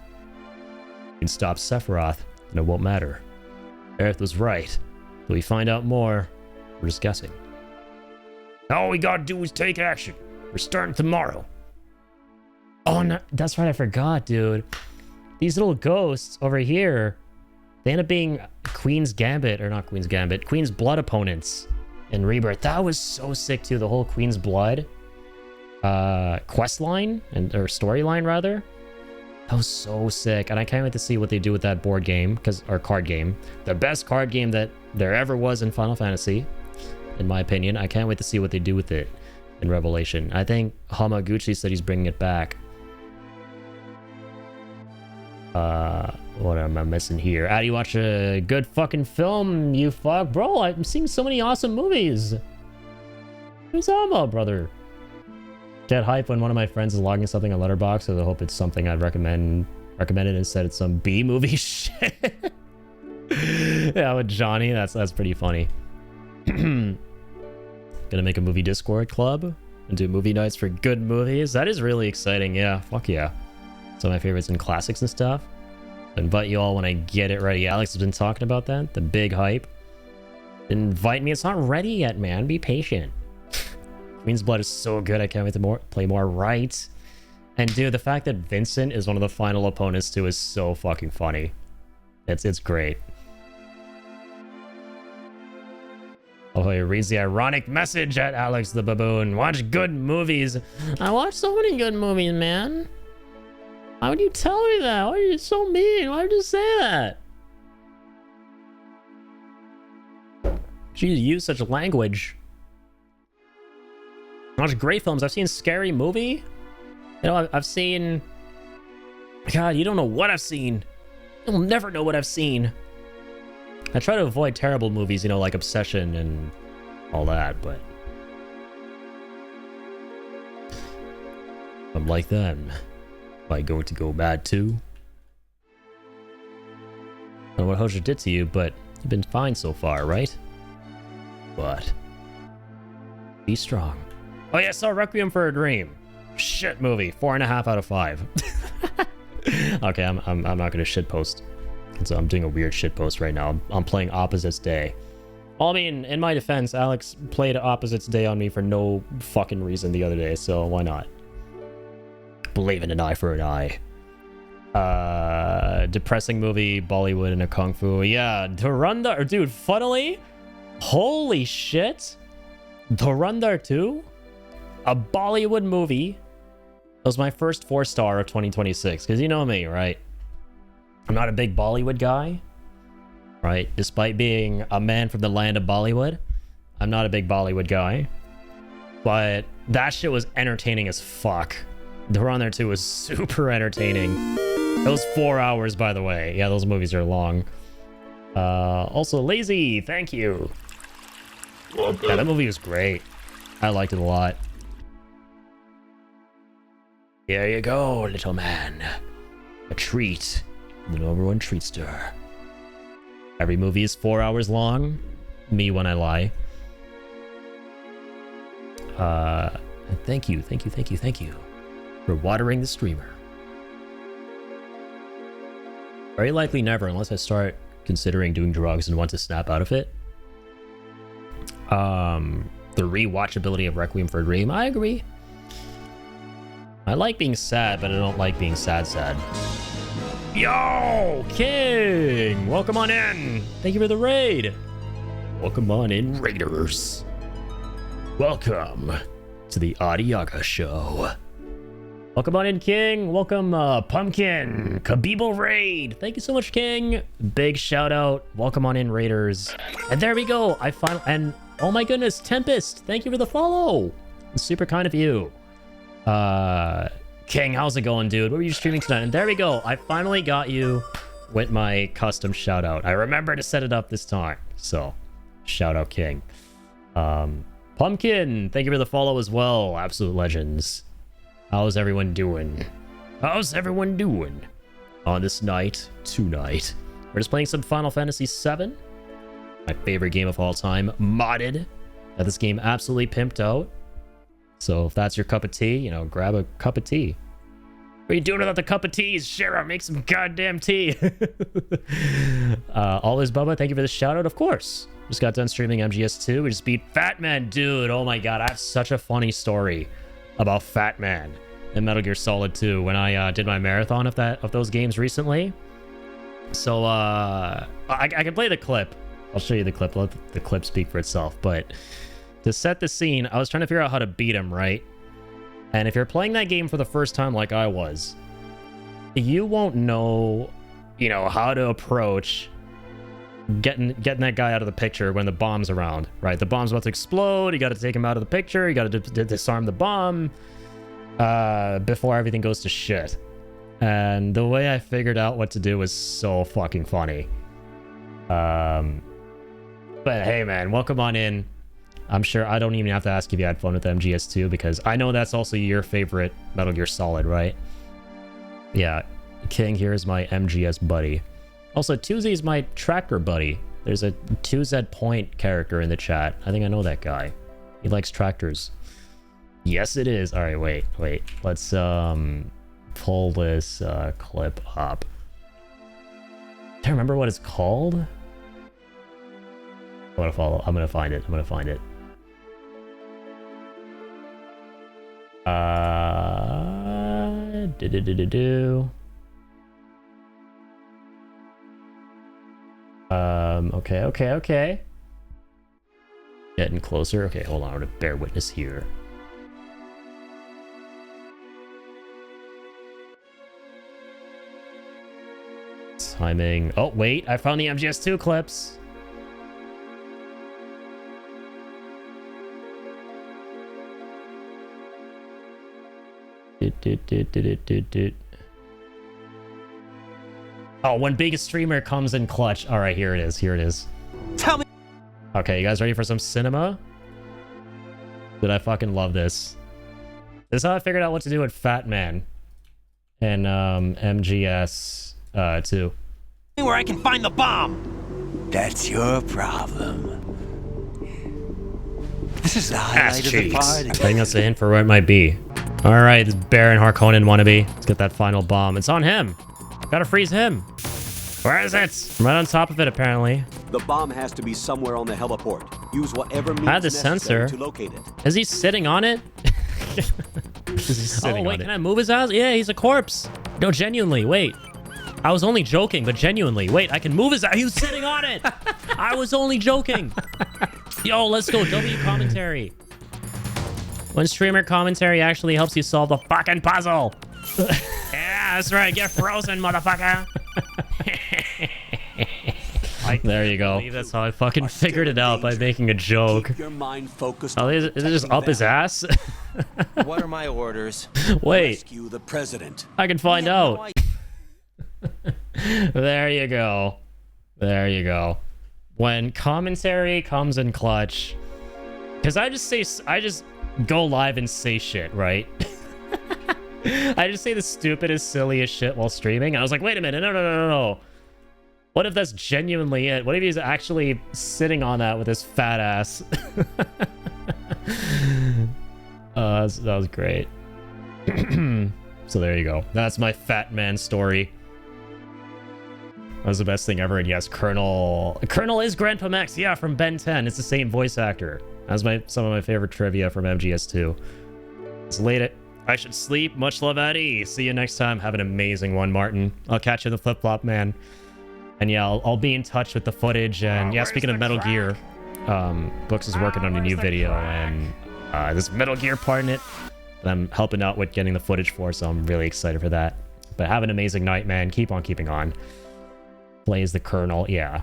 You can stop Sephiroth, and it won't matter. Aerith was right. Till we find out more, we're just guessing. All we gotta do is take action. We're starting tomorrow. Oh, no, that's right, I forgot, dude. These little ghosts over here, they end up being Queen's Gambit, or not Queen's Gambit, Queen's Blood opponents in Rebirth. That was so sick, too, the whole Queen's Blood quest line, or storyline, rather. That was so sick, and I can't wait to see what they do with that board game, or card game. The best card game that there ever was in Final Fantasy, in my opinion. I can't wait to see what they do with it in Revelation. I think Hamaguchi said he's bringing it back. What am I missing here? How do you watch a good fucking film, you fuck? Bro, I'm seeing so many awesome movies. What's on about, brother? Get hype when one of my friends is logging something on Letterboxd, so I hope it's something I'd recommended instead it's some B-movie shit. Yeah, with Johnny, that's pretty funny. Gonna make a movie Discord club and do movie nights for good movies. That is really exciting. Yeah, fuck yeah. Some of my favorites and classics and stuff. I'll invite you all when I get it ready. Alex has been talking about that. The big hype. Invite me. It's not ready yet, man. Be patient. Queen's Blood is so good. I can't wait to play more. Right. And dude, the fact that Vincent is one of the final opponents too is so fucking funny. It's great. Oh, he reads the ironic message at Alex the Baboon. Watch good movies. I watch so many good movies, man. Why would you tell me that? Why are you so mean? Why would you say that? Jeez, use such language. I watch great films. I've seen Scary Movie. You know, I've seen... God, you don't know what I've seen. You'll never know what I've seen. I try to avoid terrible movies, you know, like Obsession and all that, but... I'm like them. Am I going to go bad too? I don't know what Hoja did to you, but you've been fine so far, right? But... be strong. Oh yeah, I saw Requiem for a Dream. Shit movie. 4.5 out of 5. Okay, I'm not gonna shitpost. So I'm doing a weird shitpost right now. I'm playing Opposites Day. Well, I mean, in my defense, Alex played Opposites Day on me for no fucking reason the other day, so why not? Believe in an eye for an eye. Depressing movie, Bollywood and a Kung Fu. Yeah, Dhurandhar, dude, funnily, holy shit. Dhurandhar 2? A Bollywood movie. That was my first 4-star of 2026, because you know me, right? I'm not a big Bollywood guy, right? Despite being a man from the land of Bollywood, I'm not a big Bollywood guy. But that shit was entertaining as fuck. Dhurandhar 2 was super entertaining. Those 4 hours, by the way. Yeah, those movies are long. Also, Lazy, thank you.
Welcome.
Yeah, that movie was great. I liked it a lot. Here you go, little man. A treat. The number one treatster. Every movie is 4 hours long. Me when I lie. Thank you for watering the streamer. Very likely never, unless I start considering doing drugs and want to snap out of it. The rewatchability of Requiem for a Dream, I agree. I like being sad, but I don't like being sad. Yo, King! Welcome on in! Thank you for the raid! Welcome on in, Raiders! Welcome to the Adiaga Show. Welcome on in, King! Welcome, Pumpkin! Kabibo Raid! Thank you so much, King! Big shout out. Welcome on in, Raiders. And there we go! And oh my goodness, Tempest! Thank you for the follow! It's super kind of you. King, how's it going, dude? What were you streaming tonight? And there we go. I finally got you with my custom shout out. I remember to set it up this time. So, shout out King. Pumpkin, thank you for the follow as well. Absolute legends. How's everyone doing? How's everyone doing? On this night, tonight, we're just playing some Final Fantasy VII. My favorite game of all time, modded. Got this game absolutely pimped out. So if that's your cup of tea, you know, grab a cup of tea. What are you doing without the cup of tea? Shara, make some goddamn tea. Always Bubba, thank you for the shout out, of course. Just got done streaming MGS2. We just beat Fat Man. Dude, oh my god, I have such a funny story about Fat Man in Metal Gear Solid 2 when I did my marathon of those games recently. So I can play the clip. I'll show you the clip. Let the clip speak for itself. But to set the scene, I was trying to figure out how to beat him, right? And if you're playing that game for the first time like I was, you won't know, you know, how to approach getting that guy out of the picture when the bomb's around, right? The bomb's about to explode. You got to take him out of the picture. You got to disarm the bomb before everything goes to shit. And the way I figured out what to do was so fucking funny. But hey, man, welcome on in. I'm sure I don't even have to ask if you had fun with MGS2 because I know that's also your favorite Metal Gear Solid, right? Yeah, King here is my MGS buddy. Also, 2Z is my tractor buddy. There's a 2Z Point character in the chat. I think I know that guy. He likes tractors. Yes, it is. All right, wait. Let's pull this clip up. I remember what it's called. I'm gonna find it. Okay. Getting closer. Okay, hold on. I'm gonna bear witness here. Timing. Oh, wait. I found the MGS2 clips. Oh, when biggest streamer comes in clutch. All right, here it is.
Tell me.
Okay, you guys ready for some cinema? Did I fucking love this? This is how I figured out what to do with Fat Man and MGS 2.
Where I can find the bomb. That's your problem. This is the highlight of the party.
I think that's a hint for where it might be. All right, this Baron Harkonnen wannabe. Let's get that final bomb. It's on him. Gotta freeze him. Where is it? I'm right on top of it, apparently.
The bomb has to be somewhere on the heliport. Use whatever means
I had the
necessary
sensor
to locate it.
Is he sitting on it? Oh, wait, can I move his ass? Yeah, he's a corpse. No, genuinely, wait. I was only joking, but genuinely. Wait, I can move his ass. He was sitting on it. I was only joking. Yo, let's go. W commentary. When streamer commentary actually helps you solve the fucking puzzle. Yeah, that's right. Get frozen, motherfucker. There you go. I believe that's how I fucking figured it out, by making a joke.
Keep your mind focused
Oh, is it just up his ass?
What are my orders?
Wait,
Rescue the president.
I can find out. There you go. There you go. When commentary comes in clutch, because I just go live and say shit, right? I just say the stupidest, silliest shit while streaming. And I was like, wait a minute, no. What if that's genuinely it? What if he's actually sitting on that with his fat ass? That was great. So there you go. That's my Fat Man story. That was the best thing ever. And yes, Colonel is Grandpa Max. Yeah, from Ben 10. It's the same voice actor. That's some of my favorite trivia from MGS2. It's late. I should sleep. Much love, Eddie. See you next time. Have an amazing one, Martin. I'll catch you in the flip-flop, man. And yeah, I'll be in touch with the footage. And yeah, speaking of Metal Gear, Books is working on a new video, and there's Metal Gear part in it that I'm helping out with getting the footage for, so I'm really excited for that. But have an amazing night, man. Keep on keeping on. Plays the Colonel, yeah.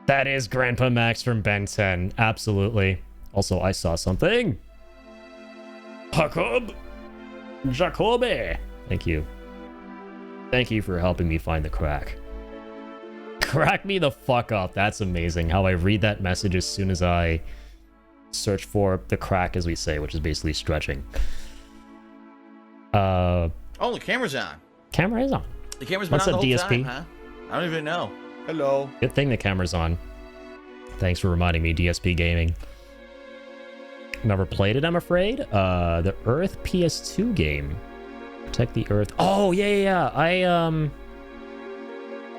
That is Grandpa Max from Ben 10, absolutely. Also, I saw something. Jacob! Jacobe! Thank you. Thank you for helping me find the crack. Crack me the fuck up. That's amazing. How I read that message as soon as I search for the crack, as we say, which is basically stretching.
Oh, the camera's on.
Camera is on.
The camera's been
What's
on
up,
the whole
DSP?
time, huh? I don't even know. Hello.
Good thing the camera's on. Thanks for reminding me, DSP Gaming. Never played it, I'm afraid. The Earth PS2 game. Protect the Earth. Oh, yeah.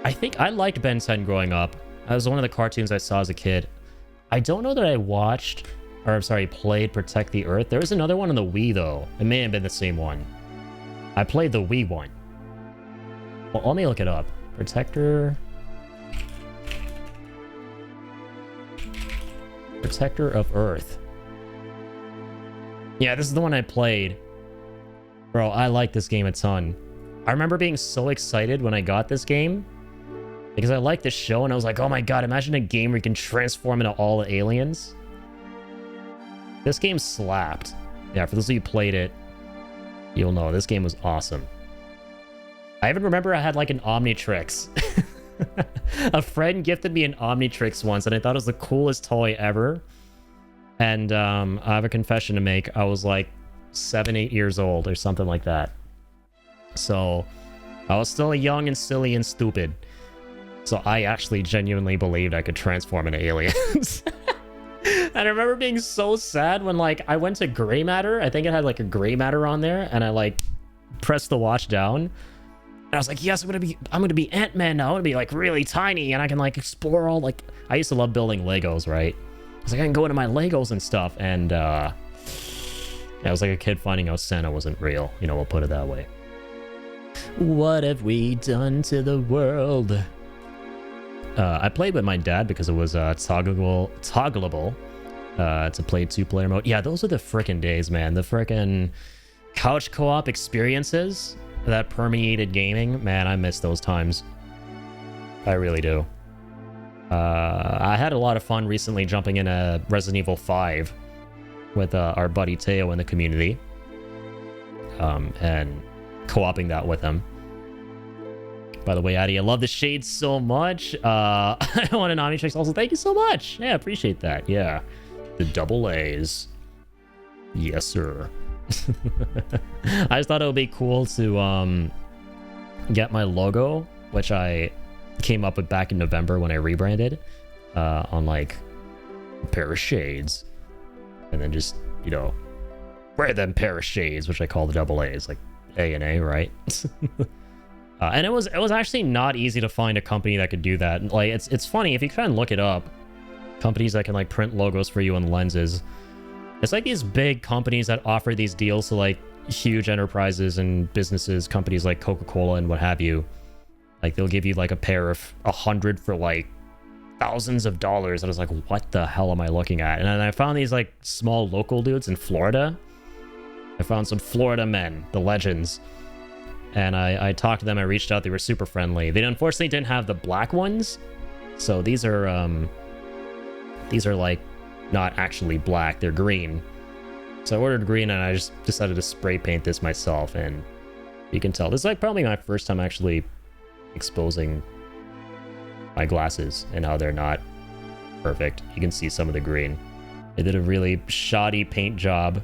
I think I liked Ben 10 growing up. That was one of the cartoons I saw as a kid. I don't know that I watched, or I'm sorry, played Protect the Earth. There was another one on the Wii, though. It may have been the same one. I played the Wii one. Well, let me look it up. Protector of Earth. Yeah, this is the one I played. Bro, I like this game a ton. I remember being so excited when I got this game because I liked the show and I was like, oh my god, imagine a game where you can transform into all the aliens. This game slapped. Yeah, for those of you who played it, you'll know this game was awesome. I even remember I had like an Omnitrix. A friend gifted me an Omnitrix once and I thought it was the coolest toy ever. And I have a confession to make. I was like 7, 8 years old or something like that. So I was still young and silly and stupid. So I actually genuinely believed I could transform into aliens. And I remember being so sad when like I went to Gray Matter. I think it had like a Gray Matter on there, and I like pressed the watch down. And I was like, yes, I'm gonna be Ant-Man now. I'm gonna be like really tiny and I can like explore all like I used to love building Legos, right? I was like, I can go into my Legos and stuff, and yeah, I was like a kid finding out Santa wasn't real. You know, we'll put it that way. What have we done to the world? I played with my dad because it was toggleable to play 2-player mode. Yeah, those are the frickin' days, man. The frickin' couch co-op experiences that permeated gaming. Man, I miss those times. I really do. I had a lot of fun recently jumping in a Resident Evil 5 with our buddy Teo in the community. And co-oping that with him. By the way, Addy, I love the shades so much. I want an Omnitrix also. Thank you so much. Yeah, appreciate that. Yeah. The double A's. Yes, sir. I just thought it would be cool to get my logo, which I came up with back in November when I rebranded, on like a pair of shades. And then just, you know, wear them pair of shades, which I call the double A's, like A and A, right? And it was actually not easy to find a company that could do that. Like, it's funny, if you try and look it up, companies that can like print logos for you on lenses, it's like these big companies that offer these deals to like huge enterprises and businesses, companies like Coca-Cola and what have you. Like, they'll give you like a pair of 100 for like thousands of dollars. And I was like, what the hell am I looking at? And then I found these like small local dudes in Florida. I found some Florida men, the legends. And I talked to them, I reached out, they were super friendly. They unfortunately didn't have the black ones. So these are like not actually black, they're green. So I ordered green and I just decided to spray paint this myself, and you can tell. This is like probably my first time actually exposing my glasses and how they're not perfect. You can see some of the green. They did a really shoddy paint job.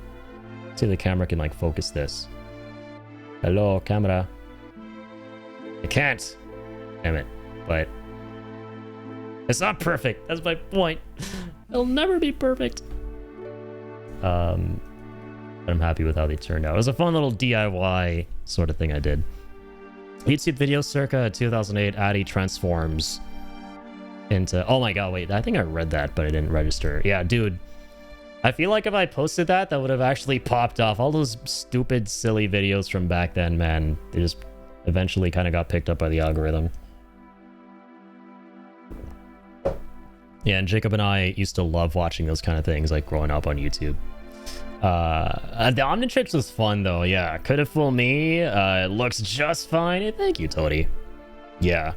See if the camera can like focus this. Hello, camera. I can't. Damn it. But it's not perfect. That's my point. It'll never be perfect. But I'm happy with how they turned out. It was a fun little DIY sort of thing I did. YouTube video circa 2008. Addy transforms into... Oh my god, wait. I think I read that, but I didn't register. Yeah, dude. I feel like if I posted that, that would have actually popped off. All those stupid, silly videos from back then, man. They just eventually kind of got picked up by the algorithm. Yeah, and Jacob and I used to love watching those kind of things, like growing up on YouTube. The Omnitrix was fun, though. Yeah, could have fooled me. It looks just fine. Thank you, Tony. Yeah.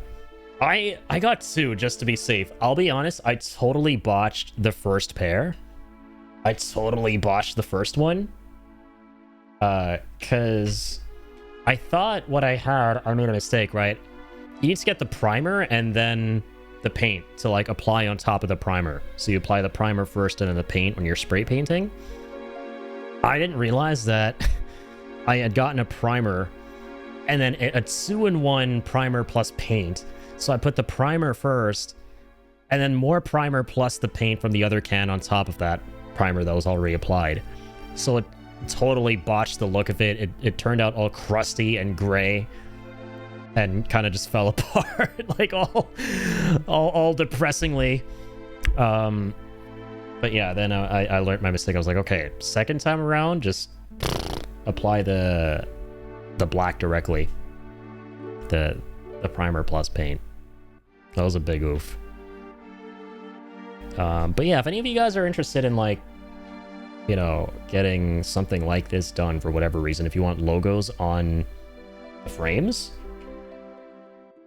I got 2 just to be safe. I'll be honest, I totally botched the first pair. I totally botched the first one. Because I thought what I had, I made a mistake, right? You need to get the primer and then the paint to like apply on top of the primer. So you apply the primer first and then the paint when you're spray painting. I didn't realize that I had gotten a primer and then a 2-in-1 primer plus paint. So I put the primer first and then more primer plus the paint from the other can on top of that primer that was already applied. So it totally botched the look of it. It turned out all crusty and gray and kind of just fell apart, like all depressingly. But yeah, then I learned my mistake. I was like, okay, second time around, just apply the black directly, the primer plus paint. That was a big oof. But yeah, if any of you guys are interested in like, you know, getting something like this done for whatever reason, if you want logos on the frames,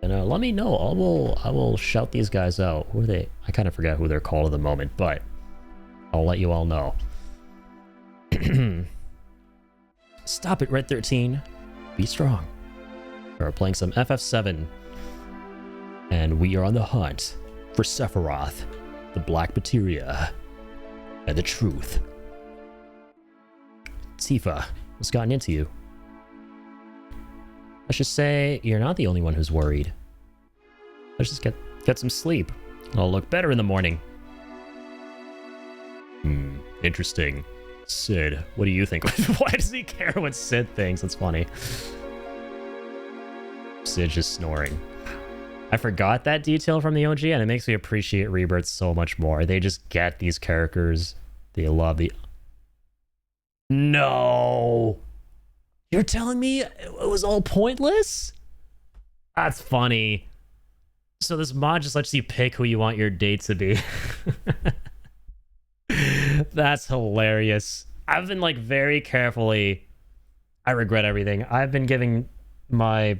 then let me know. I will shout these guys out. Who are they? I kind of forget who they're called at the moment, but I'll let you all know. Stop it, Red 13. Be strong. We're playing some FF7, and we are on the hunt for Sephiroth, the Black Materia, and the truth. Tifa, what's gotten into you? Let's just say you're not the only one who's worried. Let's just get some sleep. I'll look better in the morning. Interesting. Sid, what do you think? Why does he care what Sid thinks? That's funny. Sid's just snoring. I forgot that detail from the OG, and it makes me appreciate Rebirth so much more. They just get these characters. They love the... No! You're telling me it was all pointless? That's funny. So this mod just lets you pick who you want your date to be. That's hilarious. I've been like very carefully... I regret everything. I've been giving my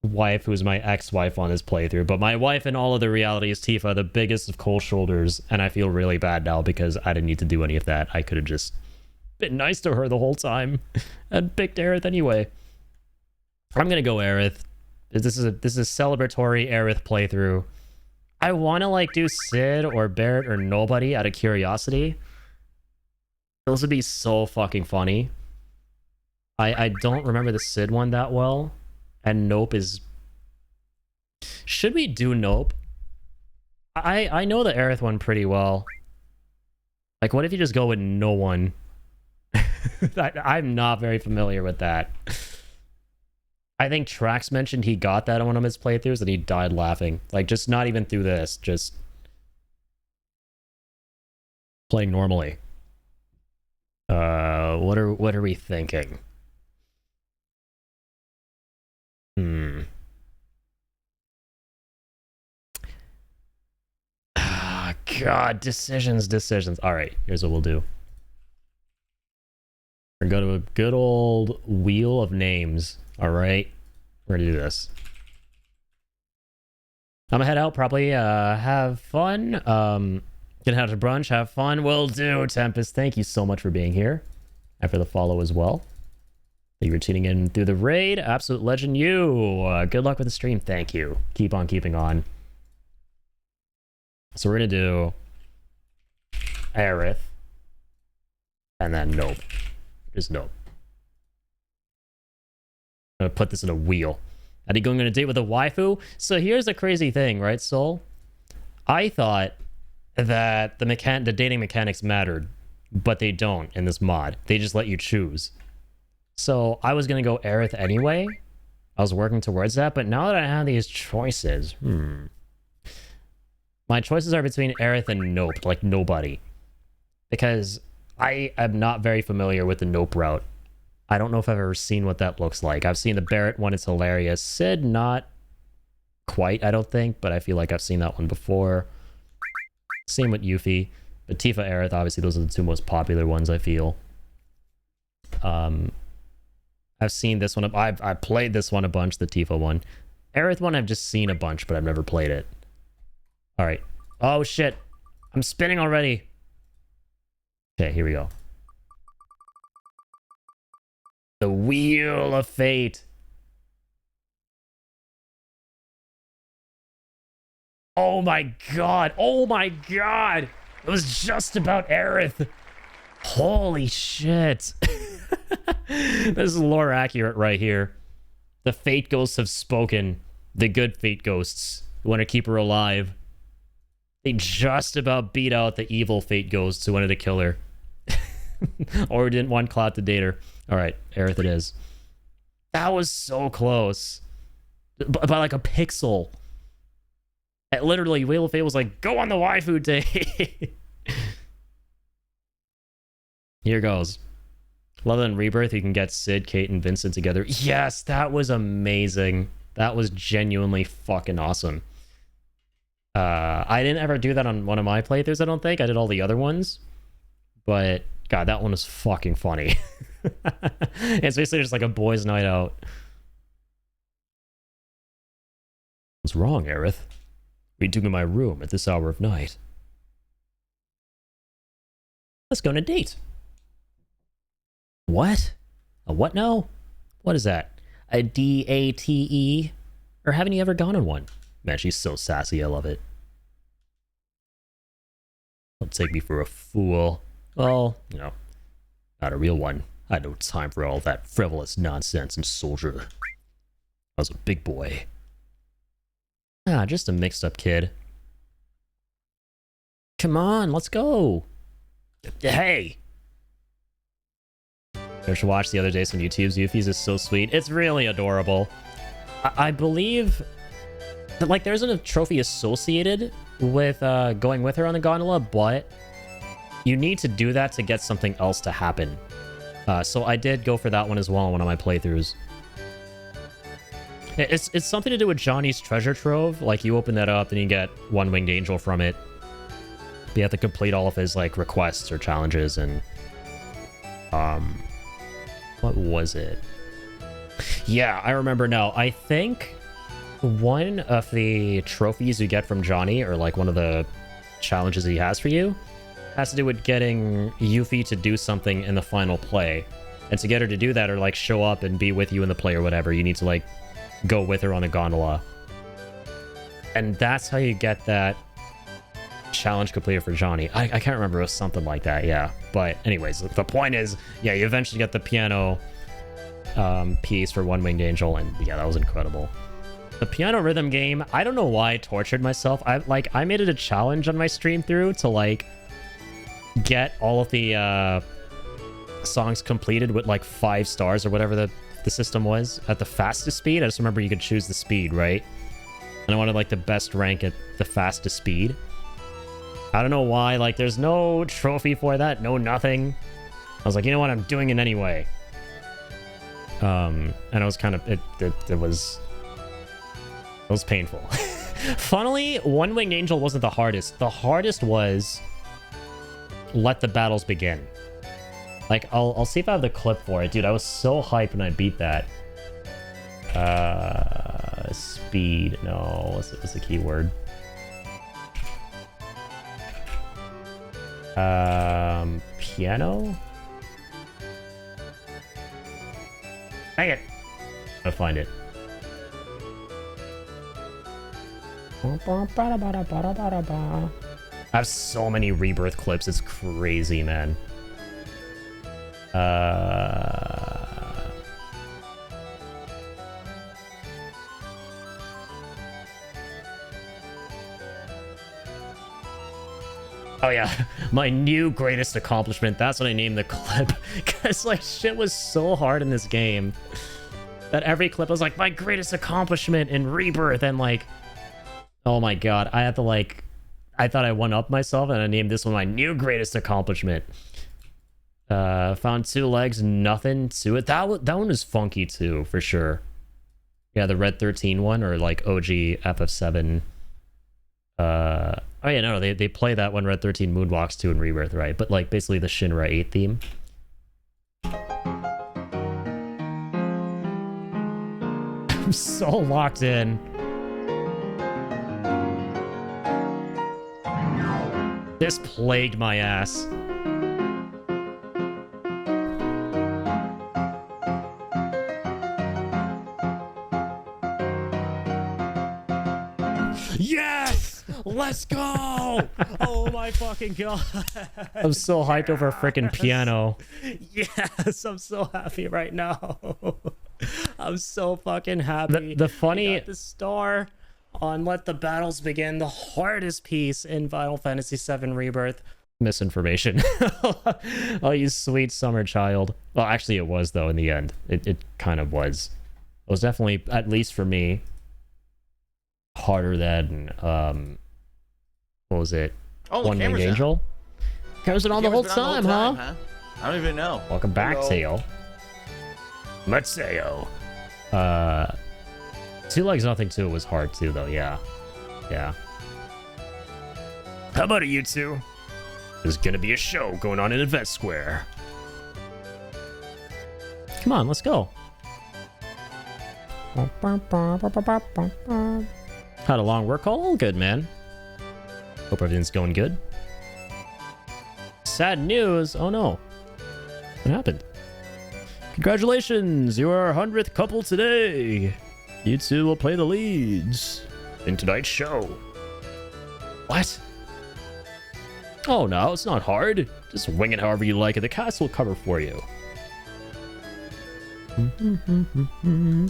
wife, who's my ex-wife on this playthrough, but my wife in all of the realities, Tifa, the biggest of cold shoulders, and I feel really bad now because I didn't need to do any of that. I could have just been nice to her the whole time and picked Aerith anyway. I'm gonna go Aerith. This is a celebratory Aerith playthrough. I want to like do Sid or Barrett or nobody out of curiosity. Those would be so fucking funny. I don't remember the Sid one that well. And Nope is... Should we do Nope? I know the Aerith one pretty well. Like, what if you just go with no one? I'm not very familiar with that. I think Trax mentioned he got that on one of his playthroughs and he died laughing. Like, just not even through this, just playing normally. What are we thinking? God, decisions. All right, here's what we'll do. We're going to go to a good old wheel of names. All right, we're gonna do this. I'm gonna head out, probably have fun. Gonna head out to brunch, have fun. Will do. Tempest, thank you so much for being here and for the follow as well. Thank you for tuning in through the raid. Absolute legend, you. Good luck with the stream. Thank you. Keep on keeping on. So we're gonna do Aerith and then Nope. Just Nope. I'm gonna put this in a wheel. Are you going on a date with a waifu? So here's the crazy thing, right, Soul? I thought that the dating mechanics mattered, but they don't in this mod. They just let you choose. So I was gonna go Aerith anyway. I was working towards that, but now that I have these choices, my choices are between Aerith and Nope, like nobody. Because I am not very familiar with the Nope route. I don't know if I've ever seen what that looks like. I've seen the Barrett one, it's hilarious. Sid, not quite, I don't think, but I feel like I've seen that one before. Same with Yuffie. But Tifa, Aerith, obviously those are the two most popular ones, I feel. I've seen this one. I've played this one a bunch, the Tifa one. Aerith one I've just seen a bunch, but I've never played it. Alright. Oh shit. I'm spinning already. Okay, here we go. The Wheel of Fate. Oh my god. Oh my god. It was just about Aerith. Holy shit. This is lore accurate right here. The Fate Ghosts have spoken. The good Fate Ghosts who want to keep her alive. They just about beat out the evil Fate Ghosts who wanted to kill her. Or didn't want Cloud to date her. Alright, Aerith it is. That was so close. By like a pixel. Literally, Wheel of Fate was like, go on the waifu day. Here goes. Love than Rebirth, you can get Sid, Kate, and Vincent together. Yes, that was amazing. That was genuinely fucking awesome. I didn't ever do that on one of my playthroughs, I don't think. I did all the other ones. But, God, that one was fucking funny. It's basically just like a boys' night out. What's wrong, Aerith? What are you doing in my room at this hour of night? Let's go on a date. What? A what now? What is that? A DATE? Or haven't you ever gone on one? Man, she's so sassy, I love it. Don't take me for a fool. Well, you know, not a real one. I had no time for all that frivolous nonsense and soldier. I was a big boy. Ah, just a mixed up kid. Come on, let's go. Hey! I should watch the other day some YouTube's. Yuffie's is so sweet. It's really adorable. I believe that, like, there isn't a trophy associated with going with her on the gondola, but you need to do that to get something else to happen. So I did go for that one as well in one of my playthroughs. It's something to do with Johnny's treasure trove. Like, you open that up, then you get one winged angel from it. You have to complete all of his, like, requests or challenges, and what was it? Yeah, I remember now. I think one of the trophies you get from Johnny, or like one of the challenges he has for you, has to do with getting Yuffie to do something in the final play. And to get her to do that, or like show up and be with you in the play or whatever, you need to like go with her on a gondola. And that's how you get that challenge completed for Johnny. I can't remember. It was something like that, yeah. But anyways, the point is, yeah, you eventually get the piano piece for One Winged Angel, and yeah, that was incredible. The piano rhythm game, I don't know why I tortured myself. I made it a challenge on my stream through to like get all of the songs completed with like 5 stars or whatever the system was at the fastest speed. I just remember you could choose the speed, right? And I wanted like the best rank at the fastest speed. I don't know why, like, there's no trophy for that, no nothing. I was like, you know what, I'm doing it anyway. And it was kind of, it was painful. Funnily, One Winged Angel wasn't the hardest. The hardest was Let the Battles Begin. Like, I'll see if I have the clip for it. Dude, I was so hyped when I beat that. Speed, no, what's the keyword? Piano? Dang it! I'll find it. I have so many Rebirth clips, it's crazy, man. Oh yeah, my new greatest accomplishment. That's what I named the clip. Because, like, shit was so hard in this game that every clip was like, my greatest accomplishment in Rebirth. And, like, oh my god, I had to, like, I thought I one-upped myself and I named this one my new greatest accomplishment. Found 2 legs, nothing to it. That one was funky too, for sure. Yeah, the Red 13 one, or like OG FF7. Oh yeah, no, they play that when Red 13 Moonwalks 2 in Rebirth, right? But like basically the Shinra 8 theme. I'm so locked in. This plagued my ass. Yes! Let's go! Oh my fucking god. I'm so hyped over a freaking piano. Yes, I'm so happy right now. I'm so fucking happy. The funny... I got the star on Let the Battles Begin, the hardest piece in Final Fantasy VII Rebirth. Misinformation. Oh, you sweet summer child. Well, actually it was, though, in the end. It kind of was. It was definitely, at least for me, harder than, what was it?
Oh,
One Winged Angel? Cameras been on the whole time, huh?
I don't even know.
Welcome back, Sayo. Matsuyo. Two Legs Nothing 2 was hard too, though, yeah. Yeah. How about it, you two? There's gonna be a show going on in Event Square. Come on, let's go. Had a long work call? All good, man. Hope everything's going good. Sad news. Oh no. What happened? Congratulations, you are our 100th couple today. You two will play the leads in tonight's show. What? Oh no, it's not hard. Just wing it however you like and the cast will cover for you.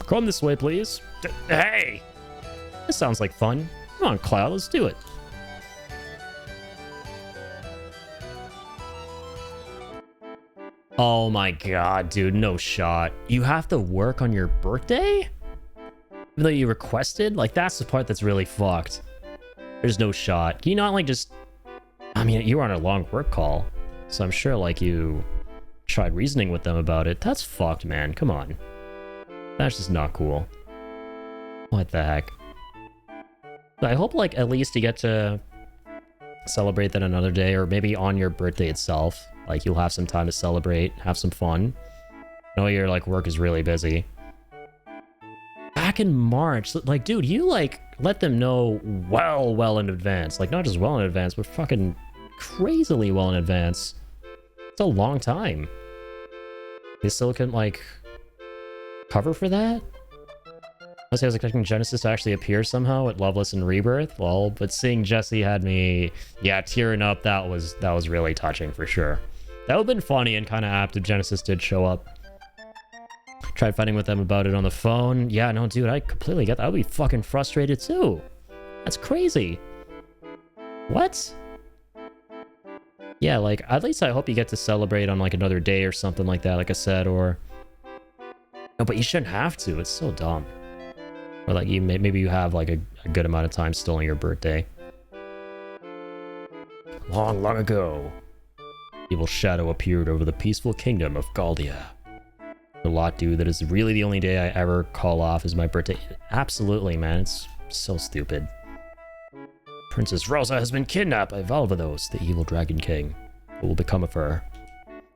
Come this way, please. Hey! This sounds like fun. Come on, Cloud, let's do it. Oh my god, dude, no shot. You have to work on your birthday? Even though you requested? Like, that's the part that's really fucked. There's no shot. Can you not, like, just... I mean, you were on a long work call, so I'm sure, like, you tried reasoning with them about it. That's fucked, man. Come on. That's just not cool. What the heck? I hope, like, at least you get to celebrate that another day, or maybe on your birthday itself. Like, you'll have some time to celebrate, have some fun. I know your, like, work is really busy. Back in March, like, dude, you, like, let them know well in advance. Like, not just well in advance, but fucking crazily well in advance. It's a long time. They still couldn't, like, cover for that? Unless I was expecting Genesis to actually appear somehow at Loveless and Rebirth. Well, but seeing Jesse had me, yeah, tearing up, that was really touching for sure. That would have been funny and kind of apt if Genesis did show up. Tried fighting with them about it on the phone. Yeah, no, dude, I completely get that. I would be fucking frustrated too. That's crazy. What? Yeah, like, at least I hope you get to celebrate on, like, another day or something like that, like I said, or... No, but you shouldn't have to. It's so dumb. Or, like, maybe you have, like, a good amount of time still on your birthday. Long, long ago, evil shadow appeared over the peaceful kingdom of Galdia. A lot, dude. That is really the only day I ever call off is my birthday. Absolutely, man. It's so stupid. Princess Rosa has been kidnapped by Valvados, the evil Dragon King. What will become of her?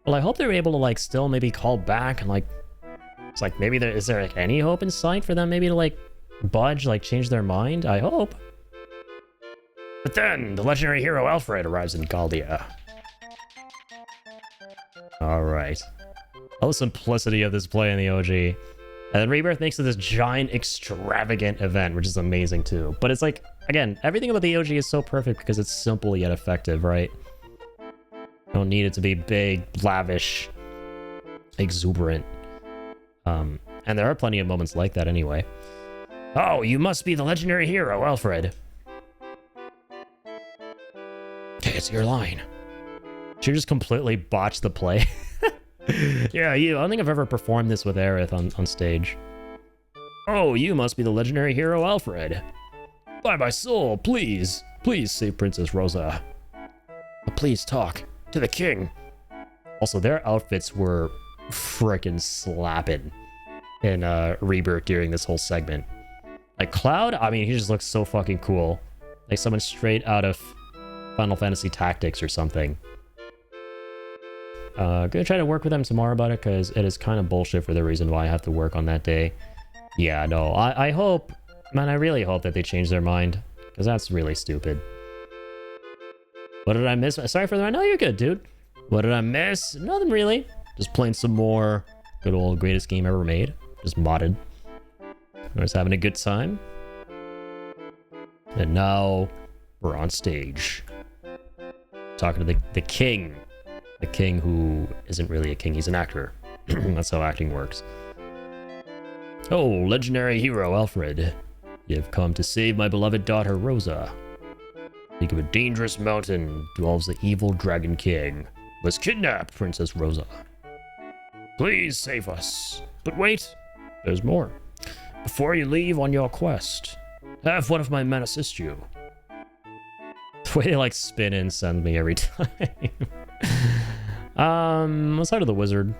Well, I hope they're able to, like, still maybe call back and, like... It's like, maybe is there, like, any hope in sight for them maybe to, like, budge, like, change their mind? I hope. But then, the legendary hero Alfred arrives in Galdia. Alright. All the simplicity of this play in the OG. And then Rebirth makes it this giant, extravagant event, which is amazing too. But it's like, again, everything about the OG is so perfect because it's simple yet effective, right? You don't need it to be big, lavish, exuberant. And there are plenty of moments like that anyway. Oh, you must be the legendary hero, Alfred. Okay, it's your line. She just completely botched the play. Yeah, I don't think I've ever performed this with Aerith on stage. Oh, you must be the legendary hero Alfred. By my soul, please save Princess Rosa. Please talk to the king. Also, their outfits were frickin' slapping in Rebirth during this whole segment. Like, Cloud, I mean, he just looks so fucking cool. Like someone straight out of Final Fantasy Tactics or something. Gonna try to work with them tomorrow about it, because it is kind of bullshit for the reason why I have to work on that day. Yeah, no, I hope, man, I really hope that they change their mind, because that's really stupid. What did I miss? Sorry for that. No, you're good, dude. What did I miss? Nothing really. Just playing some more good old greatest game ever made. Just modded. I was having a good time. And now we're on stage. Talking to the king. The king who isn't really a king, he's an actor. That's how acting works. Oh, legendary hero Alfred. You've come to save my beloved daughter Rosa. Think of a dangerous mountain dwells the evil Dragon King. Let's kidnap Princess Rosa. Please save us. But wait, there's more. Before you leave on your quest, have one of my men assist you. The way they like spin and send me every time. Let's head to the wizard.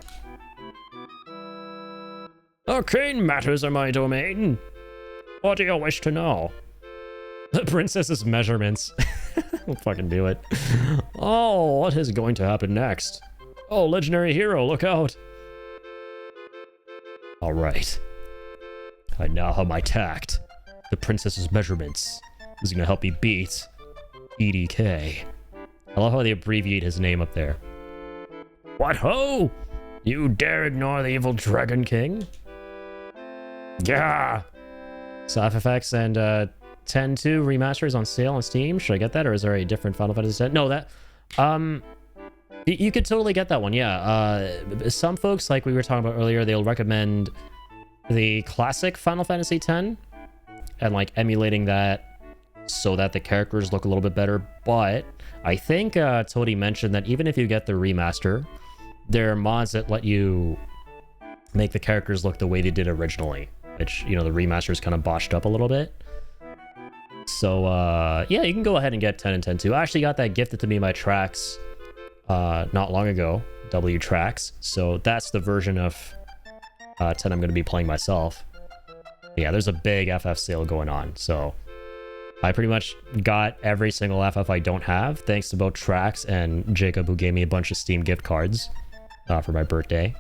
Arcane matters are my domain. What do you wish to know? The princess's measurements. We'll fucking do it. Oh, what is going to happen next? Oh, legendary hero, look out. All right. I now have my tact. The princess's measurements. This is going to help me beat EDK. I love how they abbreviate his name up there. What ho? You dare ignore the evil Dragon King? Yeah. So FFX and 10.2 remasters on sale on Steam. Should I get that, or is there a different Final Fantasy X? No, that you could totally get that one. Yeah. Some folks, like we were talking about earlier, they'll recommend the classic Final Fantasy X and like emulating that so that the characters look a little bit better. But I think Tody mentioned that even if you get the remaster, there are mods that let you make the characters look the way they did originally, which, you know, the remaster is kind of botched up a little bit. So yeah, you can go ahead and get 10 and 10.2. I actually got that gifted to me by Trax not long ago, WTrax. So that's the version of 10 I'm going to be playing myself. Yeah, there's a big FF sale going on, so I pretty much got every single FF I don't have, thanks to both Trax and Jacob, who gave me a bunch of Steam gift cards for my birthday.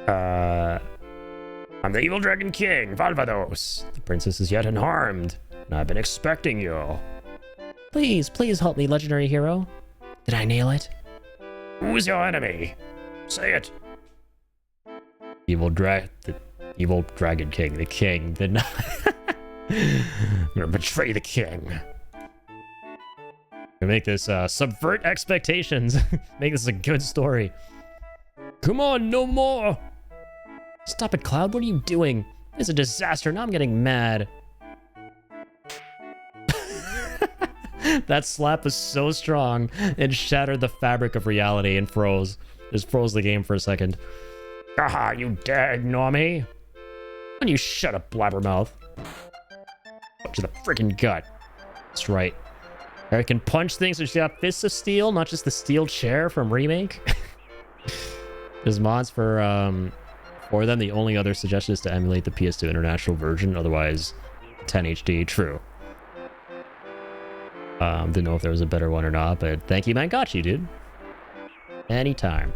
I'm the evil Dragon King, Valvados. The princess is yet unharmed, and I've been expecting you.
Please, please help me, legendary hero. Did I nail it?
Who's your enemy? Say it. The evil Dragon King, the king did not. I'm gonna betray the king. I'm gonna make this subvert expectations. Make this a good story. Come on, no more. Stop it, Cloud. What are you doing? It's a disaster. Now I'm getting mad. That slap was so strong, it shattered the fabric of reality and froze. Just froze the game for a second. Aha, you dare ignore me? When you shut up, blabbermouth. To the freaking gut. That's right. I can punch things with got fists of steel, not just the steel chair from Remake. There's mods for them. The only other suggestion is to emulate the PS2 International version, otherwise 10 HD, true. Didn't know if there was a better one or not, but thank you, man. Got you, dude. Anytime.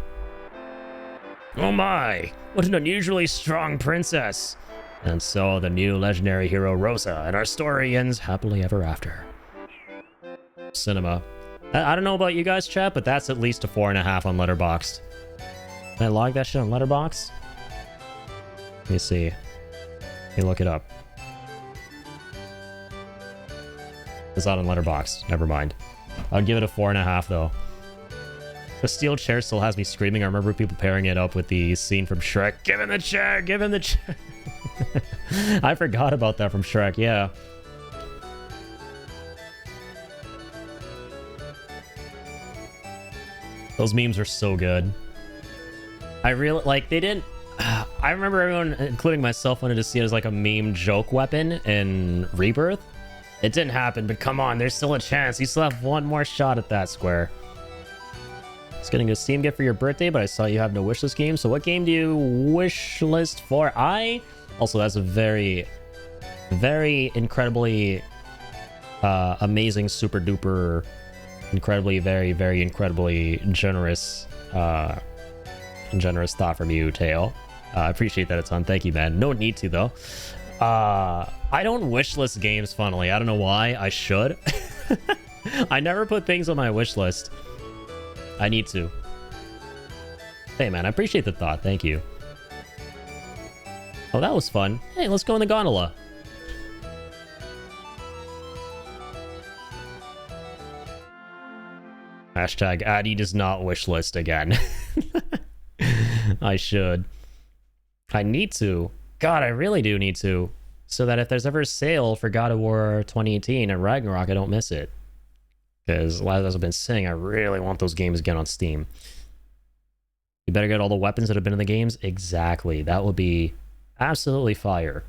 Oh my, what an unusually strong princess. And so the new legendary hero Rosa, and our story ends happily ever after. Cinema. I don't know about you guys, chat, but that's at least a 4.5 on Letterboxd. Can I log that shit on Letterboxd? Let me see. Let me look it up. It's not on Letterboxd. Never mind. I'll give it a 4.5 though. The steel chair still has me screaming. I remember people pairing it up with the scene from Shrek. Give him the chair! Give him the chair! I forgot about that from Shrek, yeah. Those memes are so good. I really, like, they didn't... I remember everyone, including myself, wanted to see it as like a meme joke weapon in Rebirth. It didn't happen, but come on, there's still a chance. You still have one more shot at that, Square. It's getting a Steam gift for your birthday, but I saw you have no wishlist game. So what game do you wishlist for? Also, that's a very, very incredibly amazing, super duper, incredibly, very, very incredibly generous thought from you, Teo. I appreciate that a ton. Thank you, man. No need to, though. I don't wishlist games, funnily. I don't know why. I should. I never put things on my wish list. I need to. Hey, man, I appreciate the thought. Thank you. Oh, that was fun. Hey, let's go in the gondola. Hashtag Addy does not wish list again. I should. I need to. God, I really do need to. So that if there's ever a sale for God of War 2018 and Ragnarok, I don't miss it. Because as I've been saying, I really want those games again on Steam. You better get all the weapons that have been in the games. Exactly. That would be absolutely fire.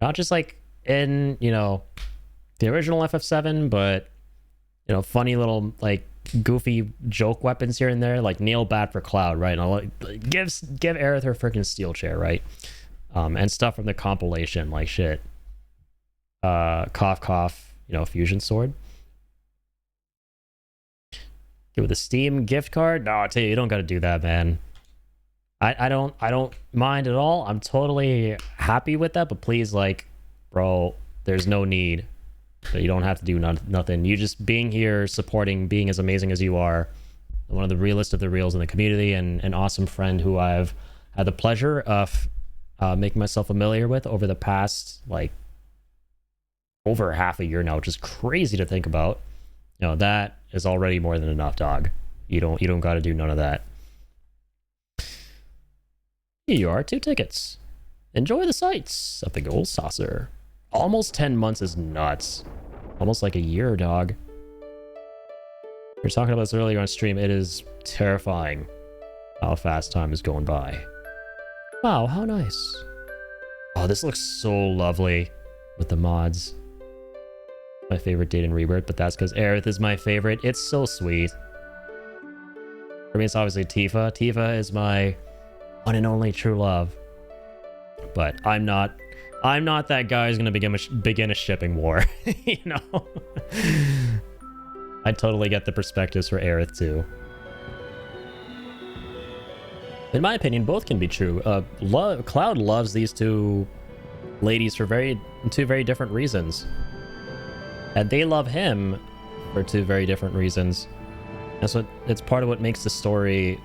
Not just like in, you know, the original FF7, but, you know, funny little, like, goofy joke weapons here and there, like nail bat for Cloud, right? And I'll give Aerith her freaking steel chair, right? And stuff from the compilation, like shit. Cough cough, you know, fusion sword. Get with a Steam gift card. No, I tell you, you don't got to do that, man. I don't mind at all. I'm totally happy with that, but please, like, bro, there's no need. You don't have to do nothing. You just being here, supporting, being as amazing as you are, one of the realest of the reals in the community, and an awesome friend who I've had the pleasure of making myself familiar with over the past, like, over half a year now, which is crazy to think about. You know, that is already more than enough, dog. You don't got to do none of that. Here you are, 2 tickets. Enjoy the sights of the Gold Saucer. Almost 10 months is nuts. Almost like a year, dog. We were talking about this earlier on stream. It is terrifying how fast time is going by. Wow, how nice. Oh, this looks so lovely with the mods. My favorite date in Rebirth, but that's because Aerith is my favorite. It's so sweet. For me, it's obviously Tifa. Tifa is my one and only true love. But I'm not that guy who's gonna begin a shipping war. You know? I totally get the perspectives for Aerith too. In my opinion, both can be true. Cloud loves these 2 ladies for 2 very different reasons. And they love him for 2 very different reasons. It's part of what makes the story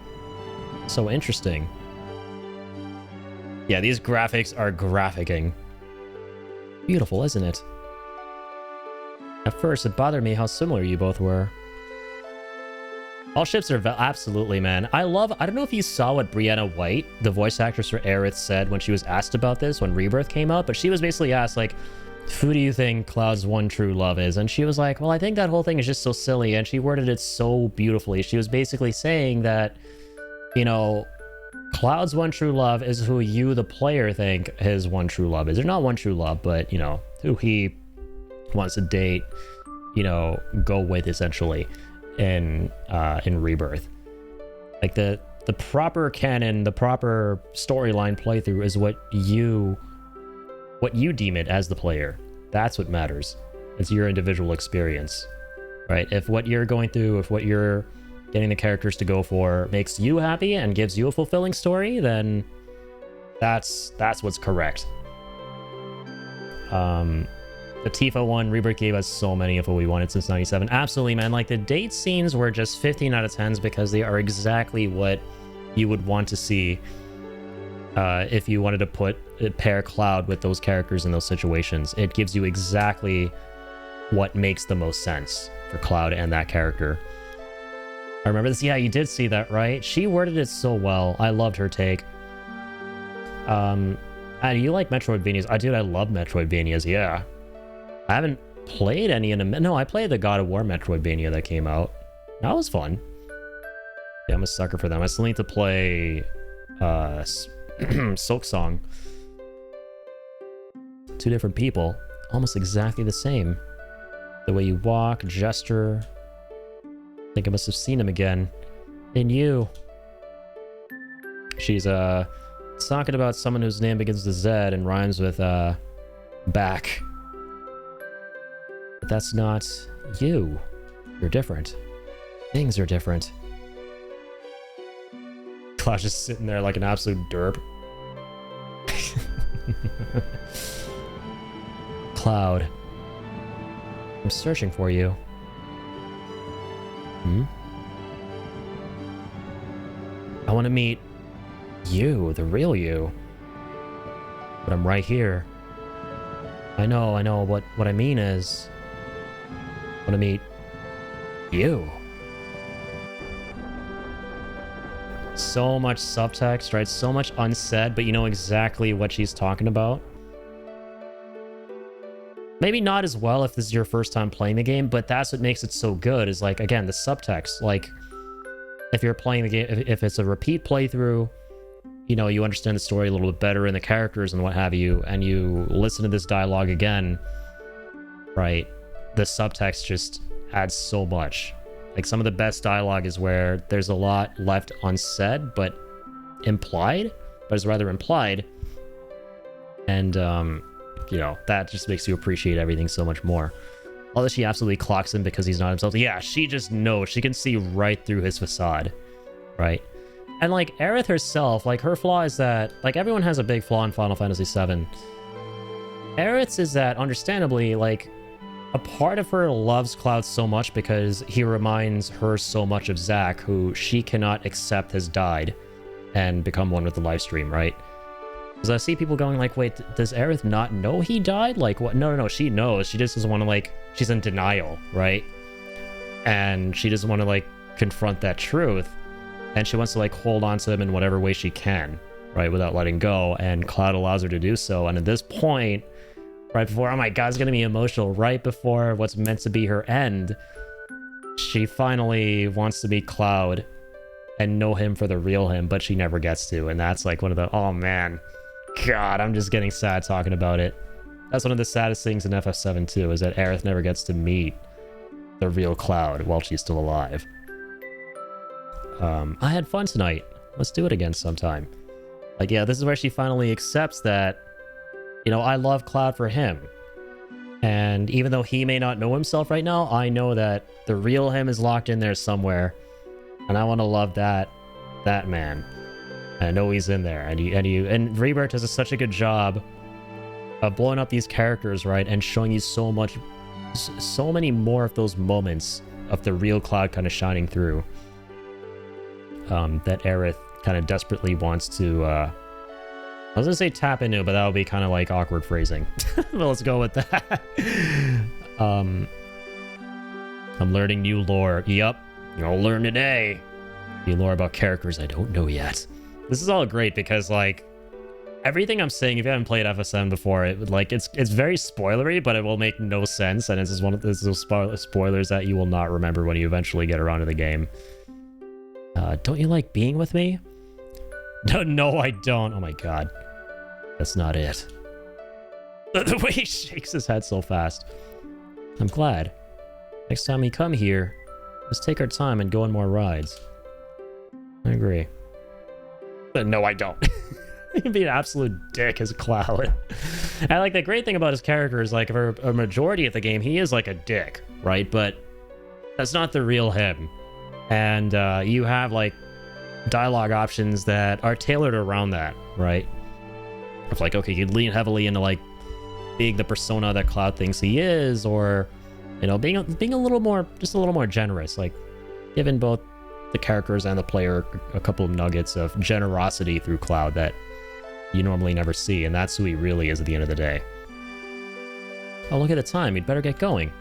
so interesting. Yeah, these graphics are graphicking. Beautiful, isn't it? At first, it bothered me how similar you both were. All ships are absolutely, man. I don't know if you saw what Brianna White, the voice actress for Aerith, said when she was asked about this when Rebirth came out, but she was basically asked, like, who do you think Cloud's one true love is? And she was like, well, I think that whole thing is just so silly, and she worded it so beautifully. She was basically saying that, you know, Cloud's one true love is who you, the player, think his one true love is. Or not one true love, but, you know, who he wants to date, you know, go with, essentially, in Rebirth. Like, the proper canon, the proper storyline playthrough is what you deem it as the player. That's what matters. It's your individual experience, right? If what you're going through, if what you're getting the characters to go for makes you happy and gives you a fulfilling story, then that's what's correct. The Tifa one, Rebirth gave us so many of what we wanted since 97. Absolutely, man. Like, the date scenes were just 15 out of 10s because they are exactly what you would want to see if you wanted to pair Cloud with those characters in those situations. It gives you exactly what makes the most sense for Cloud and that character. I remember this. Yeah, you did see that, right? She worded it so well. I loved her take. Do you like Metroidvanias? I love Metroidvanias, yeah. I haven't played any in a minute. No, I played the God of War Metroidvania that came out. That was fun. Yeah, I'm a sucker for them. I still need to play Silk Song. 2 different people, almost exactly the same. The way you walk, gesture. I think I must have seen him again. In you. She's talking about someone whose name begins with Z and rhymes with back. But that's not you. You're different. Things are different. Cloud's just sitting there like an absolute derp. Cloud. I'm searching for you. I want to meet you, the real you. But I'm right here. I know. What I mean is, I want to meet you. so much subtext, right? So much unsaid, but you know exactly what she's talking about. Maybe not as well if this is your first time playing the game, but that's what makes it so good, is like, again, the subtext. Like, if you're playing the game, if it's a repeat playthrough, you know, you understand the story a little bit better and the characters and what have you, and you listen to this dialogue again, right? The subtext just adds so much. Like, some of the best dialogue is where there's a lot left unsaid, but implied, but it's rather implied. And, you know, that just makes you appreciate everything so much more. Although she absolutely clocks him because he's not himself. Yeah, she just knows. She can see right through his facade, right? And, like, Aerith herself, like, her flaw is that, like, everyone has a big flaw in Final Fantasy VII. Aerith's is that, understandably, like, a part of her loves Cloud so much because he reminds her so much of Zack, who she cannot accept has died and become one with the live stream, right? Because I see people going like, wait, does Aerith not know he died? Like, what? No, she knows. She just doesn't want to, like, she's in denial, right? And she doesn't want to, like, confront that truth. And she wants to, like, hold on to him in whatever way she can, right? Without letting go. And Cloud allows her to do so. And at this point, right before, oh my god, it's going to be emotional, right before what's meant to be her end, she finally wants to meet Cloud and know him for the real him, but she never gets to. And that's, like, one of the, oh man, god, I'm just getting sad talking about it. That's one of the saddest things in FF7 too, is that Aerith never gets to meet the real Cloud while she's still alive. I had fun tonight. Let's do it again sometime. Like, yeah, this is where she finally accepts that, you know, I love Cloud for him. And even though he may not know himself right now, I know that the real him is locked in there somewhere. And I want to love that man. I know he's in there. And Rebirth does such a good job of blowing up these characters, right? And showing you so many more of those moments of the real Cloud kind of shining through. That Aerith kind of desperately wants to, I was gonna say tap into, but that would be kind of like awkward phrasing. But let's go with that. I'm learning new lore. Yup, you'll learn today. New lore about characters I don't know yet. This is all great because, like, everything I'm saying, if you haven't played FF7 before, it would, like, it's very spoilery, but it will make no sense, and it's just one of those spoilers that you will not remember when you eventually get around to the game. Don't you like being with me? No, I don't. Oh my god. That's not it. The way he shakes his head so fast. I'm glad. Next time we come here, let's take our time and go on more rides. I agree. But no, I don't. He'd be an absolute dick as Cloud. And, like, the great thing about his character is, like, for a majority of the game, he is, like, a dick, right? But that's not the real him. And you have, like, dialogue options that are tailored around that, right? Of, like, okay, you lean heavily into, like, being the persona that Cloud thinks he is, or, you know, being a little more, just a little more generous, like, giving both the characters and the player a couple of nuggets of generosity through Cloud that you normally never see, and that's who he really is at the end of the day. Oh, look at the time. We'd better get going.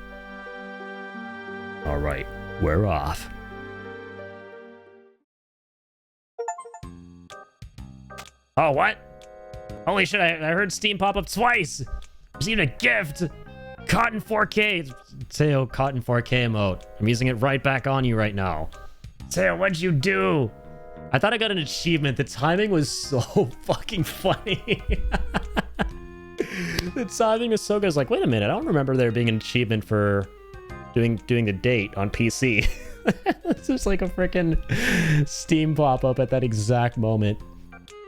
All right, we're off. Oh, what? Holy shit, I heard Steam pop up twice! Received a gift! Cotton 4K! Teo, Cotton 4K emote. I'm using it right back on you right now. Teo, what'd you do? I thought I got an achievement. The timing was so fucking funny. The timing is so good. I was like, wait a minute, I don't remember there being an achievement for doing the date on PC. It's just like a freaking Steam pop-up at that exact moment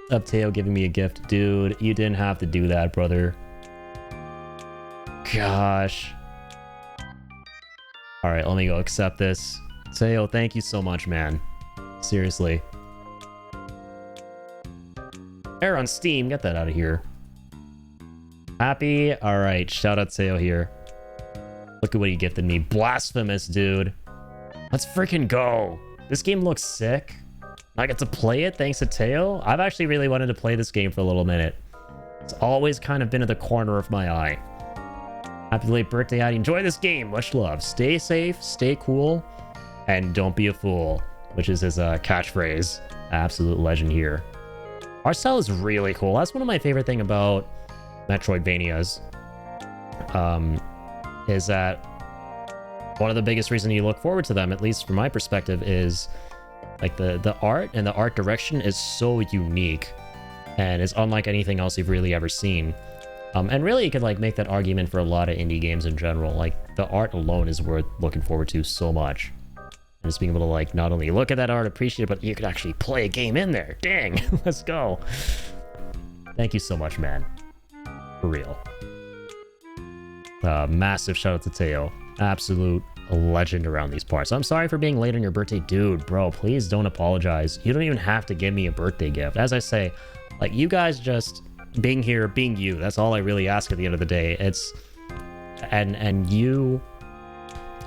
of Teo giving me a gift. Dude, you didn't have to do that, brother. Gosh. Alright, let me go accept this. Teo, thank you so much, man. Seriously. Air on Steam, get that out of here. Happy? Alright, shout out Teo here. Look at what he gifted me. Blasphemous, dude. Let's freaking go. This game looks sick. I get to play it thanks to Teo. I've actually really wanted to play this game for a little minute. It's always kind of been at the corner of my eye. Happy late birthday, Addy. Enjoy this game. Much love. Stay safe, stay cool, and don't be a fool, which is his catchphrase Absolute legend here. Art style is really cool. That's one of my favorite thing about Metroidvanias. Is that one of the biggest reasons you look forward to them, at least from my perspective, is like the art and the art direction is so unique and is unlike anything else you've really ever seen. And really, you could like make that argument for a lot of indie games in general. Like the art alone is worth looking forward to so much. And just being able to like not only look at that art, appreciate it, but you could actually play a game in there. Dang, let's go. Thank you so much, man. For real. Massive shout out to Teo. Absolute legend around these parts. I'm sorry for being late on your birthday. Dude, bro, please don't apologize. You don't even have to give me a birthday gift. As I say, like, you guys just being here, being you. That's all I really ask at the end of the day. It's... And you...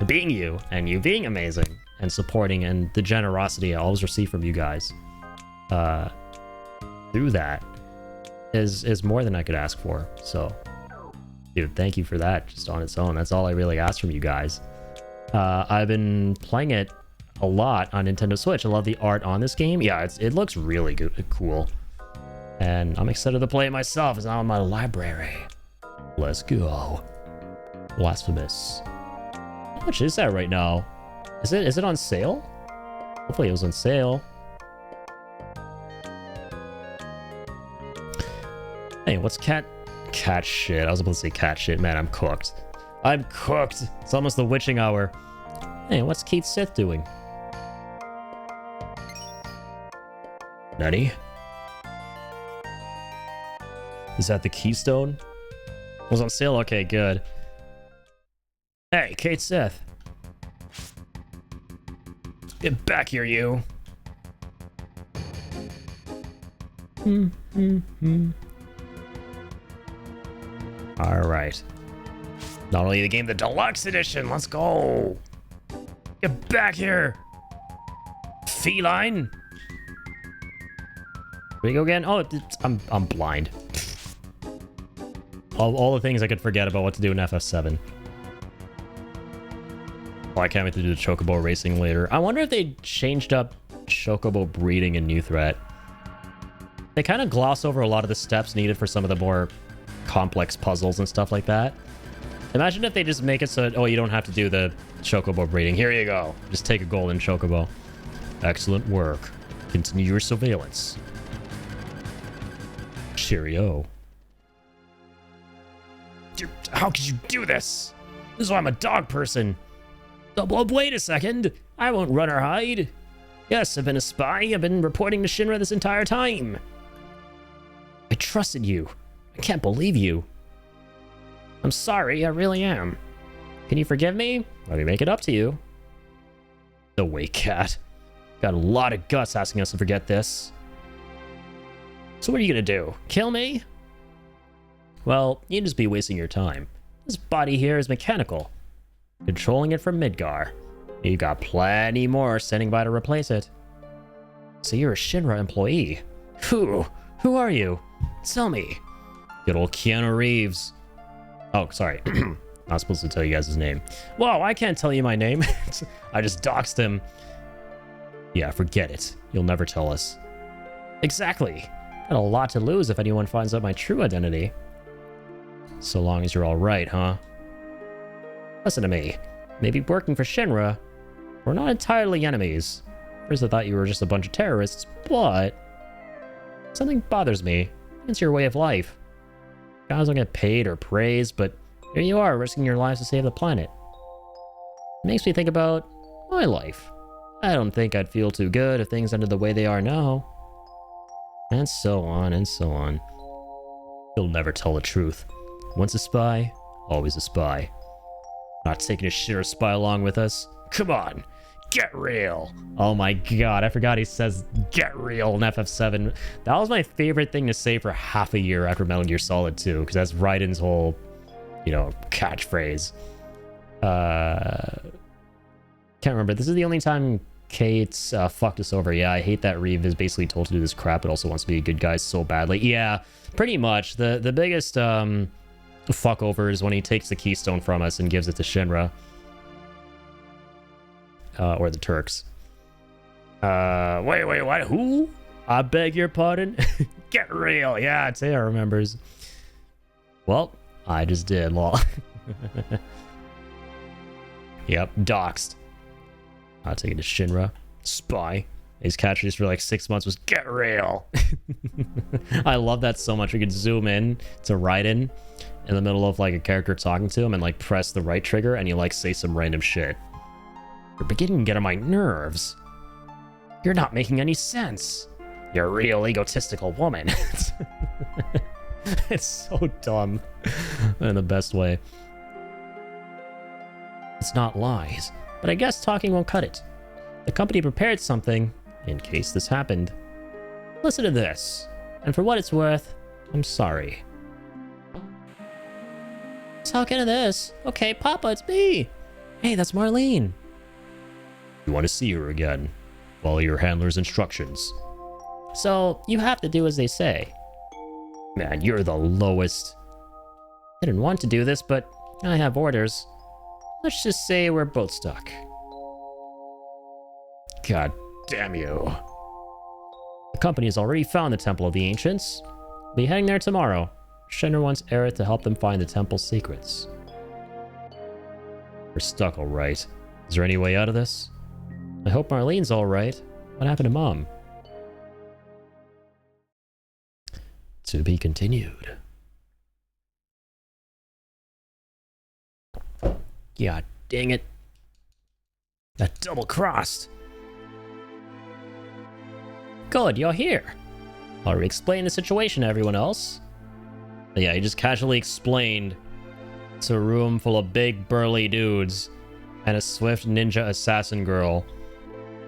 being you, and you being amazing, and supporting, and the generosity I always receive from you guys. Through that is more than I could ask for. So... dude, thank you for that, just on its own. That's all I really ask from you guys. I've been playing it a lot on Nintendo Switch. I love the art on this game. Yeah, it looks really good, cool. And I'm excited to play it myself. It's now in my library. Let's go. Blasphemous. How much is that right now? Is it on sale? Hopefully it was on sale. Hey, what's cat shit? I was about to say cat shit. Man, I'm cooked. I'm cooked. It's almost the witching hour. Hey, what's Keith Sith doing? Nutty? Is that the Keystone? It was on sale? Okay, good. Hey, Kate Sith. Get back here, you. Alright. Not only the game, the deluxe edition. Let's go. Get back here. Feline. Where we go again? Oh, I'm blind. All the things I could forget about what to do in FF7. Oh, I can't wait to do the Chocobo racing later. I wonder if they changed up Chocobo breeding in New Threat. They kind of gloss over a lot of the steps needed for some of the more complex puzzles and stuff like that. Imagine if they just make it so, oh, you don't have to do the Chocobo breeding. Here you go. Just take a golden Chocobo. Excellent work. Continue your surveillance. Cheerio. Dude, how could you do this? This is why I'm a dog person. Wait a second. I won't run or hide. Yes, I've been a spy. I've been reporting to Shinra this entire time. I trusted you. I can't believe you. I'm sorry, I really am. Can you forgive me? Let me make it up to you. No way, cat. Got a lot of guts asking us to forget this. So what are you gonna do? Kill me? Well, you'd just be wasting your time. This body here is mechanical. Controlling it from Midgar. You got plenty more standing by to replace it. So you're a Shinra employee. Who are you? Tell me. Good old Keanu Reeves. Oh, sorry. Not supposed to tell you guys his name. Whoa, I can't tell you my name. I just doxed him. Yeah, forget it. You'll never tell us. Exactly. Got a lot to lose if anyone finds out my true identity. So long as you're all right, huh? Listen to me. Maybe working for Shinra, we're not entirely enemies. First I thought you were just a bunch of terrorists, but something bothers me. It's your way of life. Guys don't get paid or praised, but here you are, risking your lives to save the planet. It makes me think about my life. I don't think I'd feel too good if things ended the way they are now. And so on and so on. You'll never tell the truth. Once a spy, always a spy. Not taking a shit or spy along with us? Come on, get real. Oh my god, I forgot he says get real in FF7. That was my favorite thing to say for half a year after Metal Gear Solid 2, because that's Raiden's whole, you know, catchphrase. Can't remember. This is the only time Kate's fucked us over. Yeah, I hate that Reeve is basically told to do this crap, but also wants to be a good guy so badly. Yeah, pretty much. The biggest fuck over is when he takes the keystone from us and gives it to Shinra. Or the Turks. Wait, what? Who? I beg your pardon? Get real. Yeah, Taya remembers. Well, I just did, lol. Yep, doxed. I'll take it to Shinra. Spy. His catchphrase for like 6 months was "Get real." I love that so much. We could zoom in to Raiden in the middle of like a character talking to him and like press the right trigger and you like say some random shit. You're beginning to get on my nerves. You're not making any sense. You're a real egotistical woman. It's so dumb in the best way. It's not lies, but I guess talking won't cut it. The company prepared something in case this happened. Listen to this, and for what it's worth, I'm sorry.
Talk into this. Okay, Papa, it's me. Hey, that's Marlene.
You want to see her again? Follow your handler's instructions.
So, you have to do as they say.
Man, you're the lowest.
I didn't want to do this, but I have orders. Let's just say we're both stuck.
God damn you.
The company has already found the Temple of the Ancients. We'll be heading there tomorrow. Shinra wants Aerith to help them find the temple's secrets.
We're stuck, all right. Is there any way out of this?
I hope Marlene's all right. What happened to Mom?
To be continued.
God dang it.
That double-crossed.
Good, you're here. Already explained the situation to everyone else.
Yeah, he just casually explained to a room full of big, burly dudes and a swift ninja assassin girl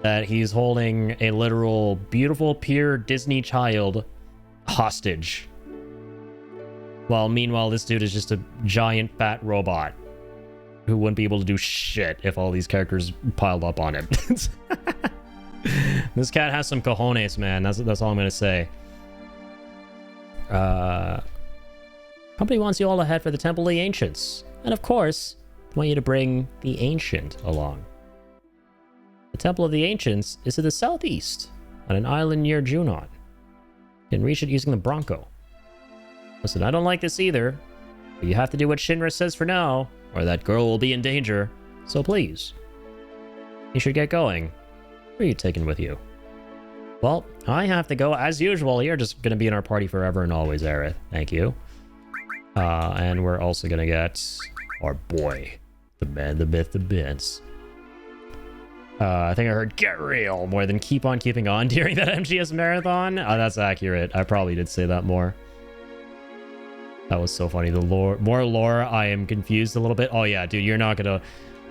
that he's holding a literal, beautiful, pure Disney child hostage. While meanwhile, this dude is just a giant, fat robot who wouldn't be able to do shit if all these characters piled up on him. This cat has some cojones, man. That's all I'm gonna say.
Company wants you all ahead for the Temple of the Ancients. And of course, they want you to bring the Ancient along. The Temple of the Ancients is to the southeast, on an island near Junon. You can reach it using the Bronco. Listen, I don't like this either, but you have to do what Shinra says for now, or that girl will be in danger. So please, you should get going. Who are you taking with you? Well, I have to go as usual. You're just going to be in our party forever and always, Aerith. Thank you. And we're also going to get our boy, the man, the myth, the Vince. I think I heard "get real" more than "keep on keeping on" during that MGS marathon. That's accurate. I probably did say that more. That was so funny. The lore, more lore. I am confused a little bit. Oh yeah, dude, you're gonna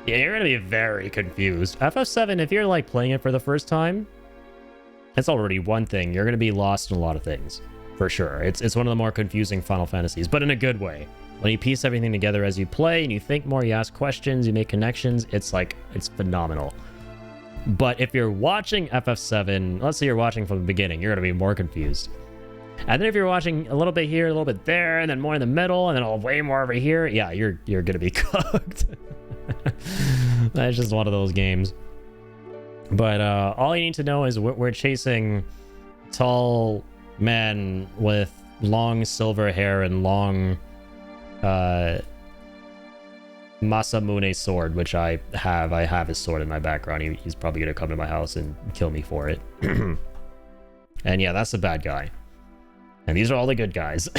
be very confused. FF7, if you're like playing it for the first time, it's already one thing. You're gonna be lost in a lot of things, for sure. It's one of the more confusing Final Fantasies, but in a good way. When you piece everything together as you play and you think more, you ask questions, you make connections, it's phenomenal. But if you're watching FF7, let's say you're watching from the beginning, you're gonna be more confused. And then if you're watching a little bit here, a little bit there, and then more in the middle, and then way more over here, yeah, you're gonna be cooked. That's just one of those games. But all you need to know is we're chasing tall men with long silver hair and long Masamune sword, which I have. I have his sword in my background. He's probably gonna come to my house and kill me for it. And yeah, that's the bad guy. And these are all the good guys.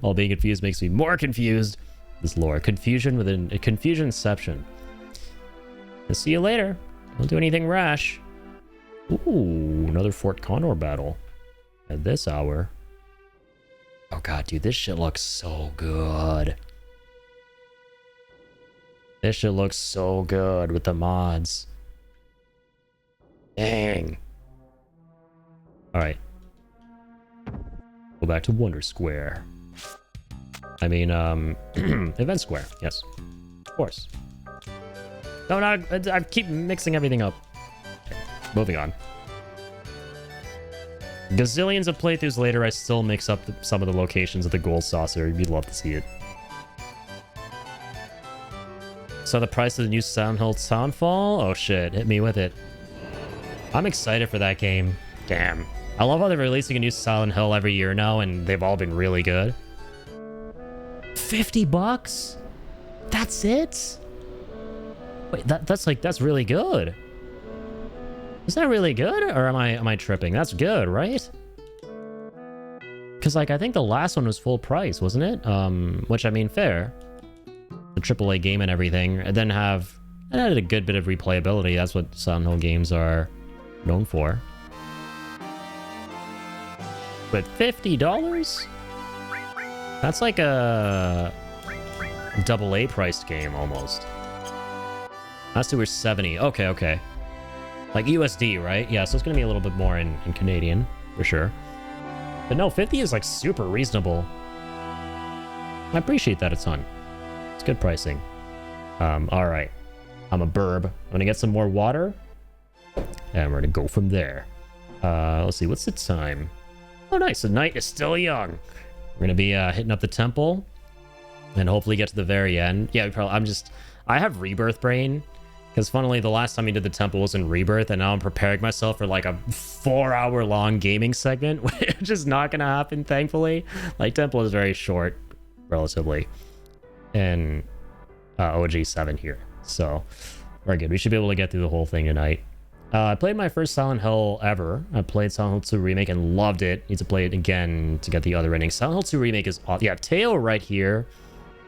All being confused makes me more confused. This lore. Confusion within a confusionception. I'll see you later. Don't do anything rash. Ooh, another Fort Condor battle. At this hour. Oh god, dude, this shit looks so good. This shit looks so good with the mods. Dang. Alright. Go back to Wonder Square. I mean, Event Square. Yes. Of course. No, I keep mixing everything up. Okay, moving on. Gazillions of playthroughs later, I still mix up some of the locations of the Gold Saucer. You'd love to see it. So the price of the new Sound Hill Townfall? Oh shit, hit me with it.
I'm excited for that game. Damn. I love how they're releasing a new Silent Hill every year now, and they've all been really good. $50? That's it? Wait, that's really good. Is that really good? Or am I tripping? That's good, right? Because, like, I think the last one was full price, wasn't it? Which, I mean, fair. The AAA game and everything. It then it added a good bit of replayability. That's what Silent Hill games are known for. But $50? That's like a AA priced game almost. Last two were 70. Okay. Like USD, right? Yeah, so it's gonna be a little bit more in Canadian, for sure. But no, 50 is like super reasonable. I appreciate that a ton. It's good pricing. Alright. I'm a burb. I'm gonna get some more water. And we're gonna go from there. Let's see, what's the time? Oh, nice. The night is still young. We're gonna be hitting up the temple. And hopefully get to the very end. Yeah, I have Rebirth brain. Because funnily, the last time we did the temple was in Rebirth, and now I'm preparing myself for like a 4-hour-long gaming segment, which is not going to happen, thankfully. Like, temple is very short, relatively, in OG7 here. So, very good. We should be able to get through the whole thing tonight. I played my first Silent Hill ever. I played Silent Hill 2 Remake and loved it. Need to play it again to get the other ending. Silent Hill 2 Remake is awesome. Yeah, Teo right here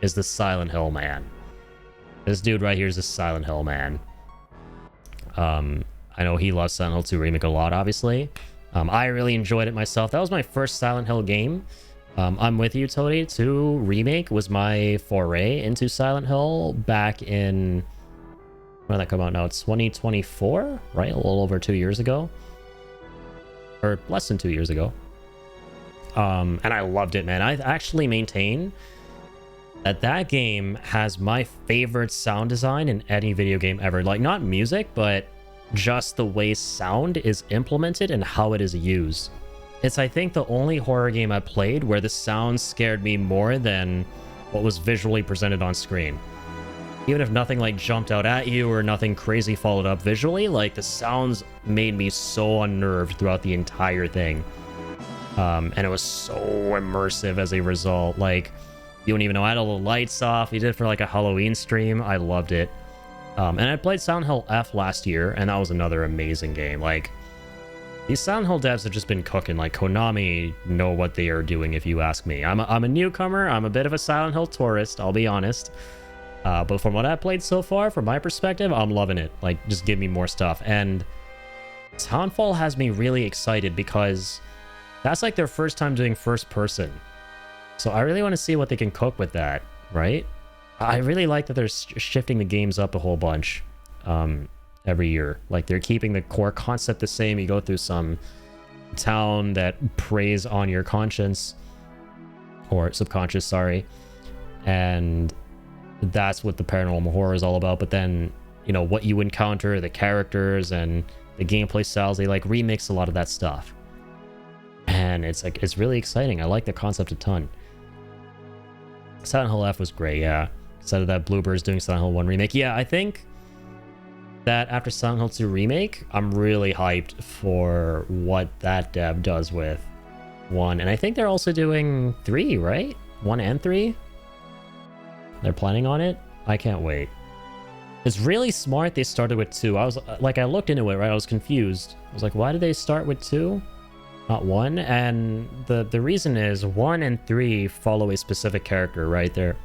is the Silent Hill man. This dude right here is a Silent Hill man. I know he loves Silent Hill 2 Remake a lot, obviously. I really enjoyed it myself. That was my first Silent Hill game. I'm with you, Toady. 2 Remake was my foray into Silent Hill back in... When did that come out now? It's 2024, right? A little over 2 years ago. Or less than 2 years ago. And I loved it, man. I actually maintain that game has my favorite sound design in any video game ever. Like, not music, but just the way sound is implemented and how it is used. It's, I think, the only horror game I played where the sound scared me more than what was visually presented on screen. Even if nothing, like, jumped out at you or nothing crazy followed up visually, like, the sounds made me so unnerved throughout the entire thing. And it was so immersive as a result. Like, you don't even know. I had all the lights off. We did it for like a Halloween stream. I loved it. And I played Silent Hill F last year, and that was another amazing game. Like, these Silent Hill devs have just been cooking. Like, Konami know what they are doing, if you ask me. I'm a newcomer. I'm a bit of a Silent Hill tourist, I'll be honest. But from what I've played so far, from my perspective, I'm loving it. Like, just give me more stuff. And Townfall has me really excited because that's like their first time doing first person. So I really want to see what they can cook with that, right? I really like that they're shifting the games up a whole bunch every year. Like, they're keeping the core concept the same. You go through some town that preys on your conscience, or subconscious, sorry. And that's what the paranormal horror is all about. But then, you know, what you encounter, the characters, and the gameplay styles, they like remix a lot of that stuff. And it's like, it's really exciting. I like the concept a ton. Silent Hill F was great, yeah. Instead of that, Bluebird's doing Silent Hill 1 Remake. Yeah, I think that after Silent Hill 2 Remake, I'm really hyped for what that dev does with 1. And I think they're also doing 3, right? 1 and 3? They're planning on it? I can't wait. It's really smart they started with 2. I was like, I looked into it, right? I was confused. I was like, why did they start with 2? Not 1? And the reason is 1 and 3 follow a specific character, right? There,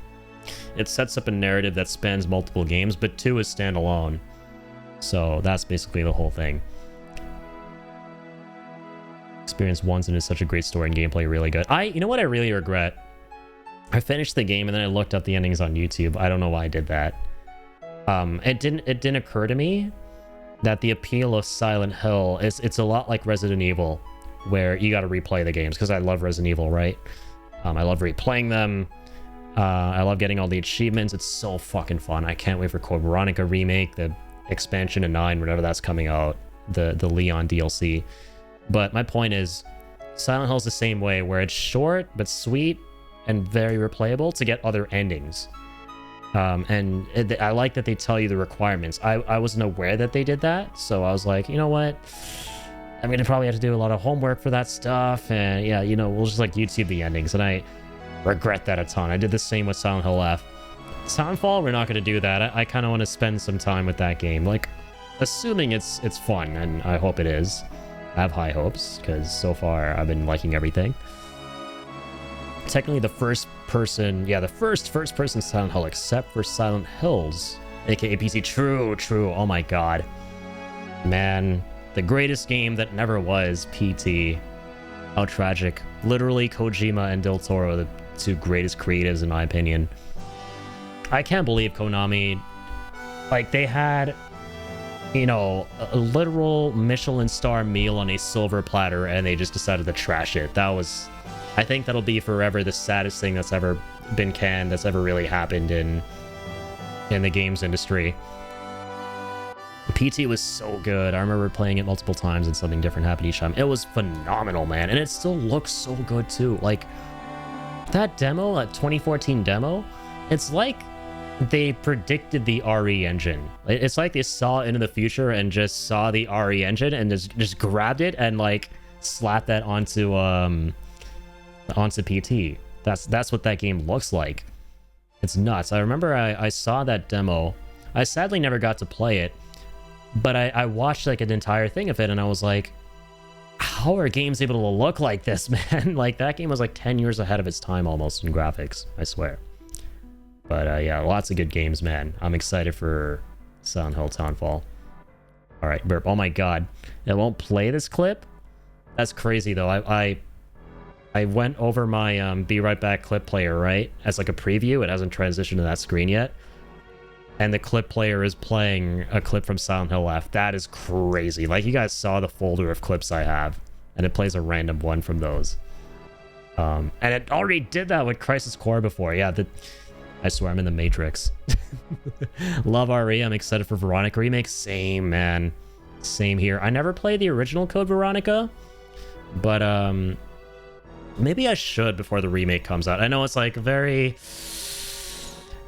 it sets up a narrative that spans multiple games, but 2 is standalone. So that's basically the whole thing. Experience 1 is such a great story and gameplay, really good. You know what I really regret? I finished the game and then I looked up the endings on YouTube. I don't know why I did that. It didn't occur to me that the appeal of Silent Hill is it's a lot like Resident Evil, where you got to replay the games, because I love Resident Evil, right? I love replaying them. I love getting all the achievements. It's so fucking fun. I can't wait for Code Veronica Remake, the expansion to 9, whenever that's coming out, the Leon DLC. But my point is, Silent Hill's the same way, where it's short but sweet and very replayable to get other endings. I like that they tell you the requirements. I wasn't aware that they did that, so I was like, you know what? I'm gonna probably have to do a lot of homework for that stuff, and yeah, you know, we'll just like YouTube the endings, and I regret that a ton. I did the same with Silent Hill F. Townfall, we're not gonna do that. I kind of want to spend some time with that game, like, assuming it's fun, and I hope it is. I have high hopes, because so far I've been liking everything. Technically the first person Silent Hill, except for Silent Hills, aka PC. True. Oh my god. Man, the greatest game that never was, PT. How tragic. Literally Kojima and Del Toro, the two greatest creatives in my opinion. I can't believe Konami, like, they had, you know, a literal Michelin star meal on a silver platter, and they just decided to trash it. That was, I think that'll be forever the saddest thing that's ever been canned, that's ever really happened in the games industry. PT was so good. I remember playing it multiple times and something different happened each time. It was phenomenal, man, and it still looks so good too. Like, that demo, that 2014 demo, it's like they predicted the RE engine. It's like they saw into the future and just saw the RE engine and just grabbed it and like slapped that onto PT. That's what that game looks like. It's nuts. I remember I saw that demo. I sadly never got to play it, but I watched like an entire thing of it, and I was like, how are games able to look like this, man? Like, that game was like 10 years ahead of its time almost in graphics, I swear. But yeah, lots of good games, man. I'm excited for Silent Hill Townfall. All right, burp. Oh my god, it won't play this clip? That's crazy though. I went over my Be Right Back clip player, right? As like a preview. It hasn't transitioned to that screen yet. And the clip player is playing a clip from Silent Hill F. That is crazy. Like, you guys saw the folder of clips I have, and it plays a random one from those. And it already did that with Crisis Core before. Yeah, I swear I'm in the Matrix. Love RE. I'm excited for Veronica Remake. Same, man. Same here. I never played the original Code Veronica, but maybe I should before the remake comes out. I know it's like very...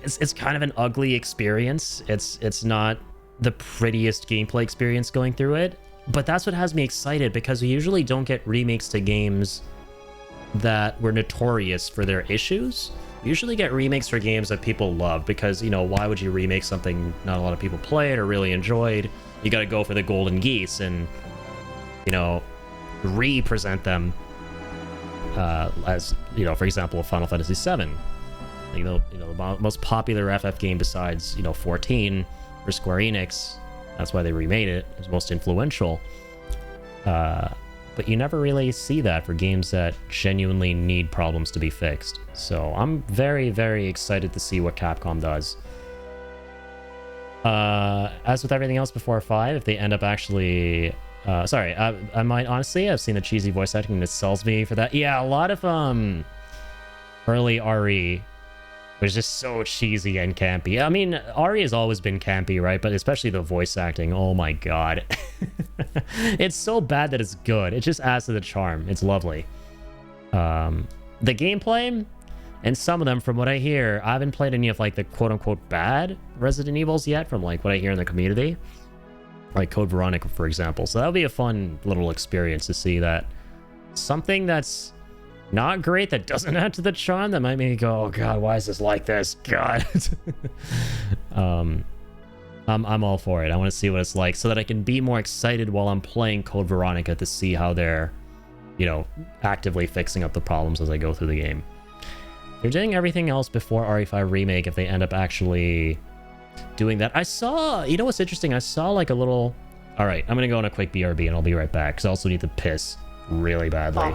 It's kind of an ugly experience. It's not the prettiest gameplay experience going through it, but that's what has me excited, because we usually don't get remakes to games that were notorious for their issues. We usually get remakes for games that people love, because, you know, why would you remake something not a lot of people played or really enjoyed? You gotta go for the golden geese and, you know, re-present them as, you know, for example, Final Fantasy VII. You know, the most popular FF game besides, you know, 14 for Square Enix. That's why they remade it. It was most influential. But you never really see that for games that genuinely need problems to be fixed. So I'm very, very excited to see what Capcom does. As with everything else before 5, if they end up actually... I might honestly, I've seen the cheesy voice acting that sells me for that. Yeah, a lot of early RE was just so cheesy and campy. I mean, RE has always been campy, right? But especially the voice acting. Oh my god. It's so bad that it's good. It just adds to the charm. It's lovely. The gameplay, and some of them, from what I hear, I haven't played any of like the quote-unquote bad Resident Evils yet, from like what I hear in the community. Like Code Veronica, for example. So that'll be a fun little experience to see that something that's not great, that doesn't add to the charm, that might make me go, oh god, why is this like this? God. I'm all for it. I want to see what it's like so that I can be more excited while I'm playing Code Veronica to see how they're, you know, actively fixing up the problems as I go through the game. They're doing everything else before RE5 Remake if they end up actually doing that. I saw, you know what's interesting? I saw like a little... Alright, I'm gonna go on a quick BRB and I'll be right back, because I also need to piss really badly.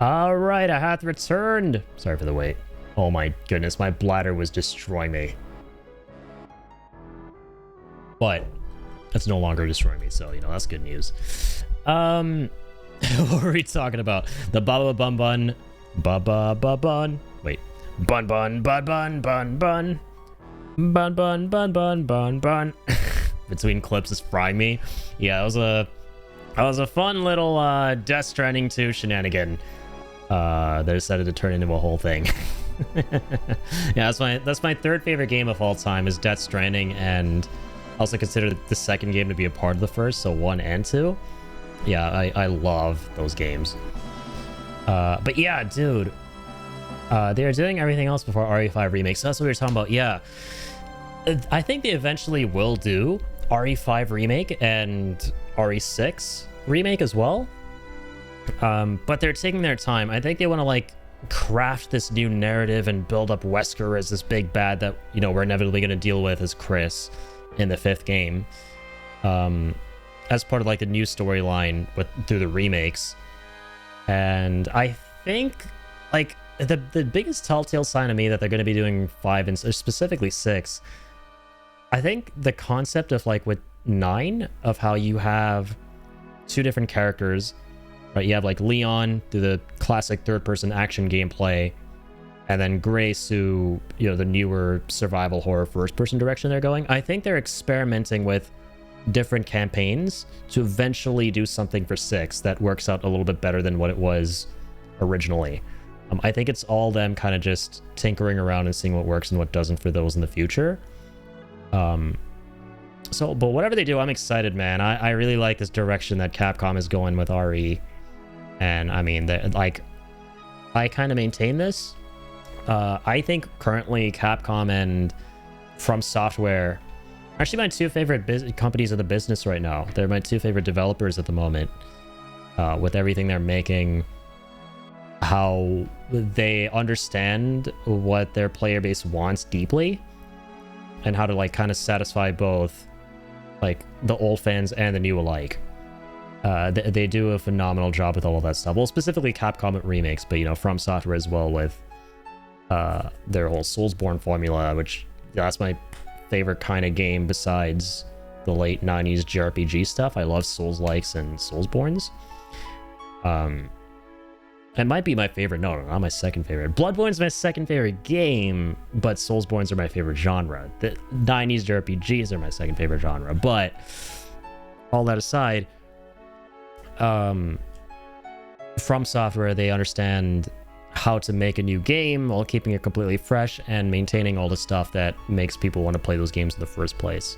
Alright, I have returned. Sorry for the wait. Oh my goodness, my bladder was destroying me. But it's no longer destroying me, so, you know, that's good news. What were we talking about? The Baba Bun Bun. Baba Bun. Wait. Bun Bun Bun Bun Bun Bun. Bun Bun Bun Bun Bun Bun. Between clips is frying me. Yeah, that was a fun little Death Stranding 2 shenanigan. They decided to turn into a whole thing. Yeah, that's my third favorite game of all time is Death Stranding, and also consider the second game to be a part of the first, so 1 and 2. Yeah, I love those games. But yeah, dude, they're doing everything else before RE5 Remake, so that's what we were talking about. Yeah, I think they eventually will do RE5 Remake and RE6 Remake as well. But they're taking their time. I think they want to like craft this new narrative and build up Wesker as this big bad that, you know, we're inevitably going to deal with as Chris in the 5th game, as part of like the new storyline through the remakes. And I think like the biggest telltale sign to me that they're going to be doing 5 and specifically 6, I think the concept of like with 9 of how you have 2 different characters, right? You have like Leon through the classic third-person action gameplay, and then Grace, who, you know, the newer survival horror first-person direction they're going. I think they're experimenting with different campaigns to eventually do something for 6 that works out a little bit better than what it was originally. I think it's all them kind of just tinkering around and seeing what works and what doesn't for those in the future. But whatever they do, I'm excited, man. I really like this direction that Capcom is going with RE. And I mean, like, I kind of maintain this. I think currently Capcom and From Software are actually my 2 favorite companies in the business right now. They're my 2 favorite developers at the moment. With everything they're making, how they understand what their player base wants deeply, and how to like kind of satisfy both like the old fans and the new alike. They do a phenomenal job with all of that stuff. Well, specifically Capcom at remakes, but, you know, From Software as well with their whole Soulsborne formula, which that's my favorite kind of game besides the late 90s JRPG stuff. I love Souls-likes and Soulsborns. It might be my favorite. No, not my second favorite. Bloodborne's my second favorite game, but Soulsborns are my favorite genre. The 90s JRPGs are my second favorite genre. But all that aside, From Software, they understand how to make a new game while keeping it completely fresh and maintaining all the stuff that makes people want to play those games in the first place.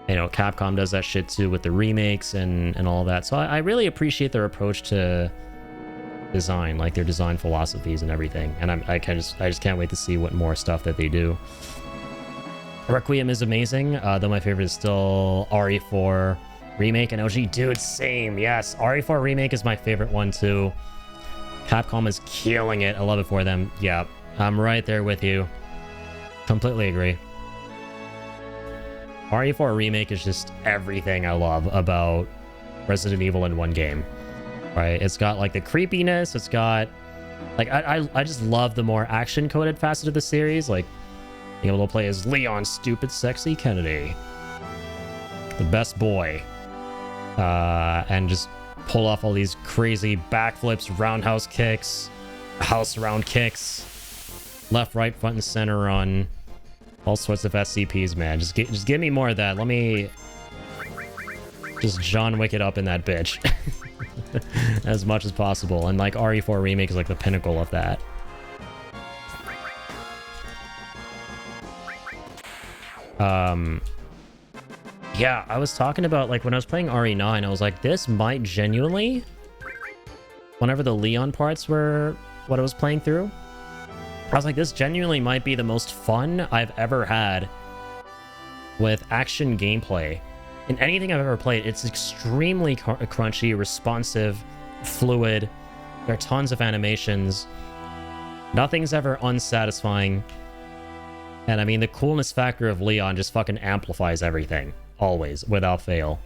You know, Capcom does that shit too with the remakes and all that. So I really appreciate their approach to design, like their design philosophies and everything. And I just can't wait to see what more stuff that they do. Requiem is amazing, though my favorite is still RE4 Remake and OG. Dude, same. Yes, RE4 Remake is my favorite one too. Capcom is killing it. I love it for them. Yeah, I'm right there with you. Completely agree. RE4 Remake is just everything I love about Resident Evil in one game. Right? It's got like the creepiness. It's got like I just love the more action-coded facet of the series, like being able to play as Leon Stupid Sexy Kennedy, the best boy, and just pull off all these crazy backflips, roundhouse kicks, house round kicks, left, right, front, and center on all sorts of SCPs, man. Just give me more of that. Let me just John Wick it up in that bitch. As much as possible. And like RE4 Remake is like the pinnacle of that. Yeah, I was talking about like when I was playing RE9, I was like, this might genuinely, whenever the Leon parts were what I was playing through, I was like, this genuinely might be the most fun I've ever had with action gameplay in anything I've ever played. It's extremely crunchy, responsive, fluid. There are tons of animations. Nothing's ever unsatisfying. And I mean, the coolness factor of Leon just fucking amplifies everything. Always, without fail.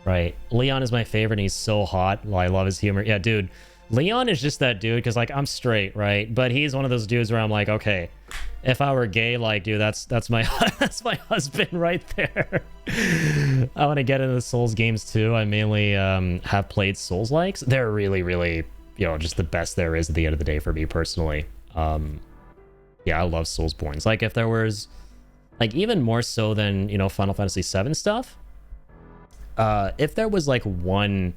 Right? Leon is my favorite and he's so hot. Well, I love his humor. Yeah, dude. Leon is just that dude because, like, I'm straight, right? But he's one of those dudes where I'm like, okay, if I were gay, like, dude, that's my that's my husband right there. I want to get into the Souls games too. I mainly have played Souls-likes. They're really, really, you know, just the best there is at the end of the day for me personally. Yeah, I love Soulsborns. Like, if there was, like, even more so than, you know, Final Fantasy VII stuff, if there was like one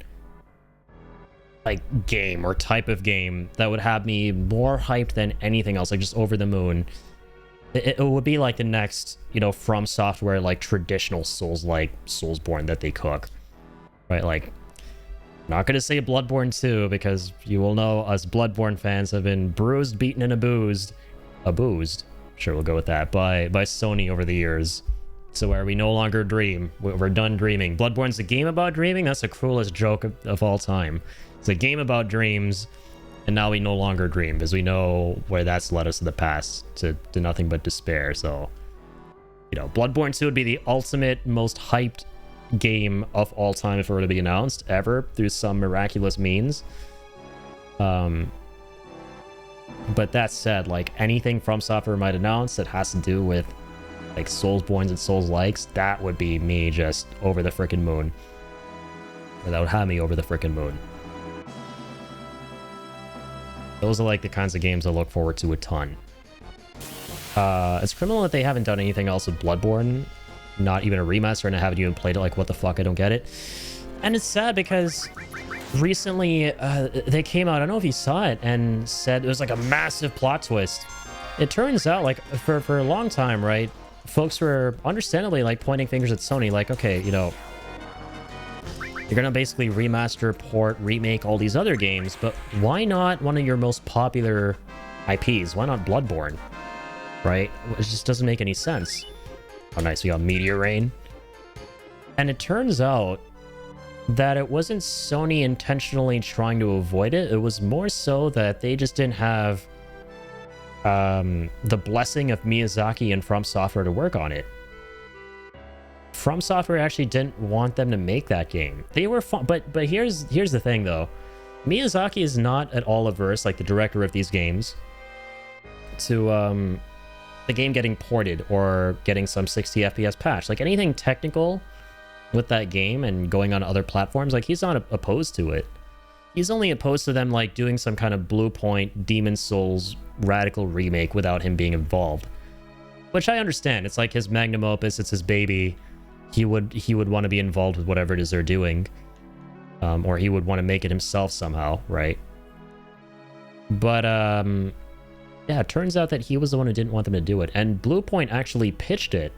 like game or type of game that would have me more hyped than anything else, like just over the moon. It would be like the next, you know, From Software, like traditional Souls, like Soulsborne that they cook, right? Like, not gonna say Bloodborne 2 because you will know us Bloodborne fans have been bruised, beaten, and abused, sure, we'll go with that, by Sony over the years. So where we no longer dream, we're done dreaming. Bloodborne's a game about dreaming. That's the cruelest joke of all time. It's a game about dreams, and now we no longer dream because we know where that's led us to the past, to nothing but despair. So, you know, Bloodborne 2 would be the ultimate, most hyped game of all time if it were to be announced ever through some miraculous means. But that said, like anything From Software might announce that has to do with like Soulsbornes and Souls-likes, that would be me just over the frickin' moon. Or that would have me over the frickin' moon. Those are like the kinds of games I look forward to a ton. It's criminal that they haven't done anything else with Bloodborne. Not even a remaster, and I haven't even played it. Like, what the fuck? I don't get it. And it's sad because recently they came out, I don't know if you saw it, and said it was like a massive plot twist. It turns out, like, for a long time, right, folks were understandably, like, pointing fingers at Sony, like, okay, you know, you're gonna basically remaster, port, remake all these other games, but why not one of your most popular IPs? Why not Bloodborne? Right? It just doesn't make any sense. Oh, nice. We got Meteor Rain. And it turns out that it wasn't Sony intentionally trying to avoid it. It was more so that they just didn't have the blessing of Miyazaki and From Software to work on it. From Software actually didn't want them to make that game. They were fun, but here's the thing though. Miyazaki is not at all averse, like the director of these games, to the game getting ported or getting some 60 FPS patch. Like anything technical with that game and going on other platforms, like he's not opposed to it. He's only opposed to them like doing some kind of Blue Point Demon Souls radical remake without him being involved. Which I understand. It's like his magnum opus, it's his baby. He would want to be involved with whatever it is they're doing. Or he would want to make it himself somehow, right? But yeah, it turns out that he was the one who didn't want them to do it. And Blue Point actually pitched it.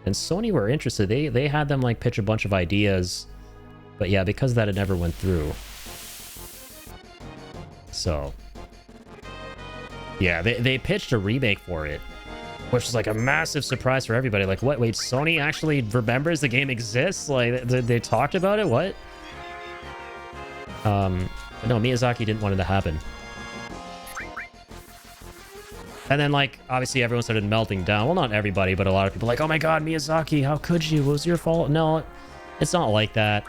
And Sony were interested. They had them like pitch a bunch of ideas. But yeah, because that it never went through. So yeah, they pitched a remake for it, which was like a massive surprise for everybody. Like, what? Wait, Sony actually remembers the game exists? Like, they talked about it? What? No, Miyazaki didn't want it to happen. And then, like, obviously everyone started melting down. Well, not everybody, but a lot of people like, oh my god, Miyazaki, how could you? It was your fault. No, it's not like that.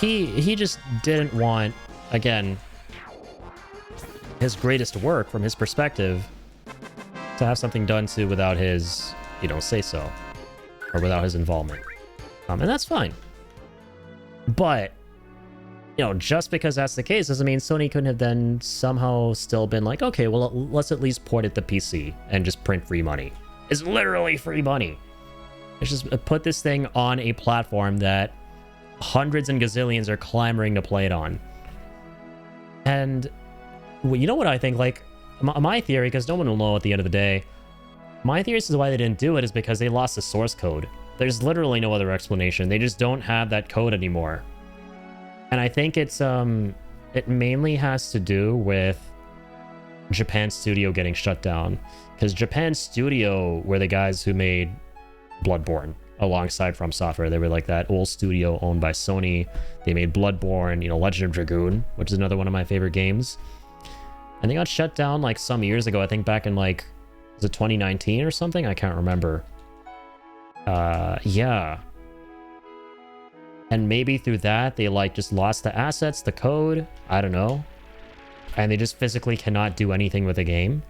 He just didn't want, again, his greatest work from his perspective to have something done to without his, you know, say-so. Or without his involvement. And that's fine. But, you know, just because that's the case doesn't mean Sony couldn't have then somehow still been like, okay, well, let's at least port it to PC and just print free money. It's literally free money. Let's just put this thing on a platform that hundreds and gazillions are clamoring to play it on. And, well, you know what I think? Like, my theory, because no one will know at the end of the day, my theory as to why they didn't do it is because they lost the source code. There's literally no other explanation. They just don't have that code anymore. And I think it's it mainly has to do with Japan Studio getting shut down. Because Japan Studio were the guys who made Bloodborne alongside From Software. They were like that old studio owned by Sony. They made Bloodborne, you know, Legend of Dragoon, which is another one of my favorite games. And they got shut down like some years ago. I think back in like, was it 2019 or something? I can't remember. Yeah. And maybe through that, they like just lost the assets, the code, I don't know. And they just physically cannot do anything with the game.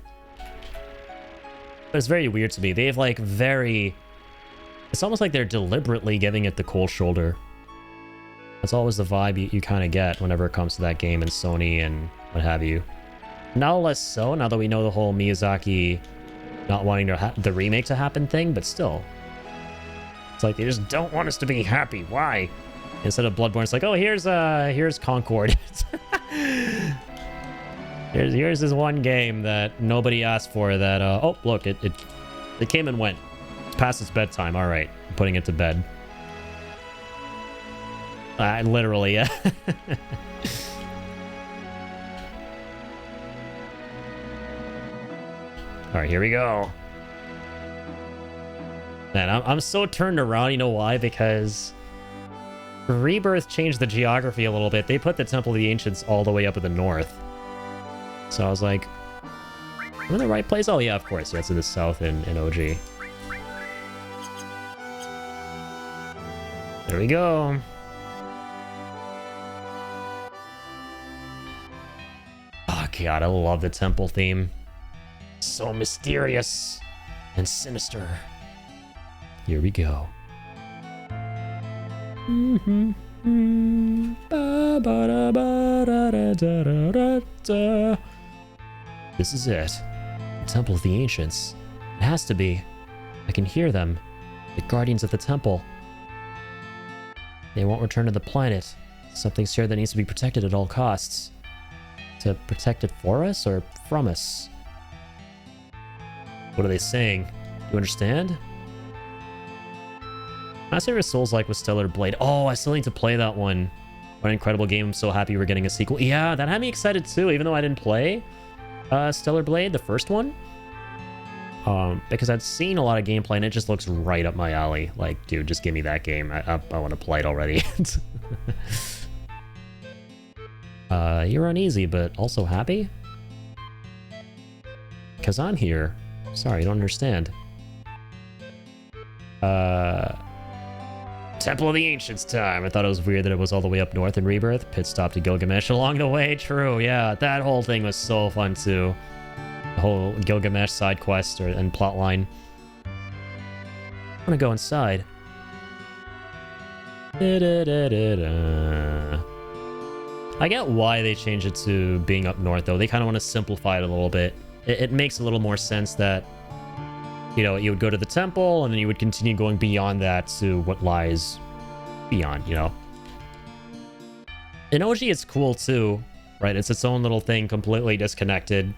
But it's very weird to me. They have like very... It's almost like they're deliberately giving it the cold shoulder. That's always the vibe you kind of get whenever it comes to that game and Sony and what have you. Now less so, now that we know the whole Miyazaki not wanting the remake to happen thing, but still. It's like they just don't want us to be happy. Why? Instead of Bloodborne, it's like, oh, here's Concord. here's this one game that nobody asked for that, oh, look, it came and went. It's past its bedtime. All right, I'm putting it to bed. Literally, yeah. All right, here we go. Man, I'm so turned around. You know why? Because Rebirth changed the geography a little bit. They put the Temple of the Ancients all the way up in the north. So I was like, I'm in the right place? Oh, yeah, of course. Yeah, it's in the south in OG. There we go. Oh, God, I love the temple theme. So mysterious and sinister. Here we go. This is it. The Temple of the Ancients. It has to be. I can hear them. The guardians of the temple. They won't return to the planet. Something's here that needs to be protected at all costs. To protect it for us or from us? What are they saying? Do you understand? My favorite Souls-like was Stellar Blade. Oh, I still need to play that one. What an incredible game. I'm so happy we're getting a sequel. Yeah, that had me excited too, even though I didn't play Stellar Blade, the first one. Because I'd seen a lot of gameplay and it just looks right up my alley. Like, dude, just give me that game. I want to play it already. You're uneasy, but also happy? Because I'm here. Sorry, I don't understand. Temple of the Ancients time. I thought it was weird that it was all the way up north in Rebirth. Pit stop to Gilgamesh along the way. True, yeah. That whole thing was so fun too. The whole Gilgamesh side quest and plot line. I want to go inside. I get why they changed it to being up north though. They kind of want to simplify it a little bit. It makes a little more sense that, you know, you would go to the temple and then you would continue going beyond that to what lies beyond, you know. In OG, it's cool too, right? It's its own little thing, completely disconnected.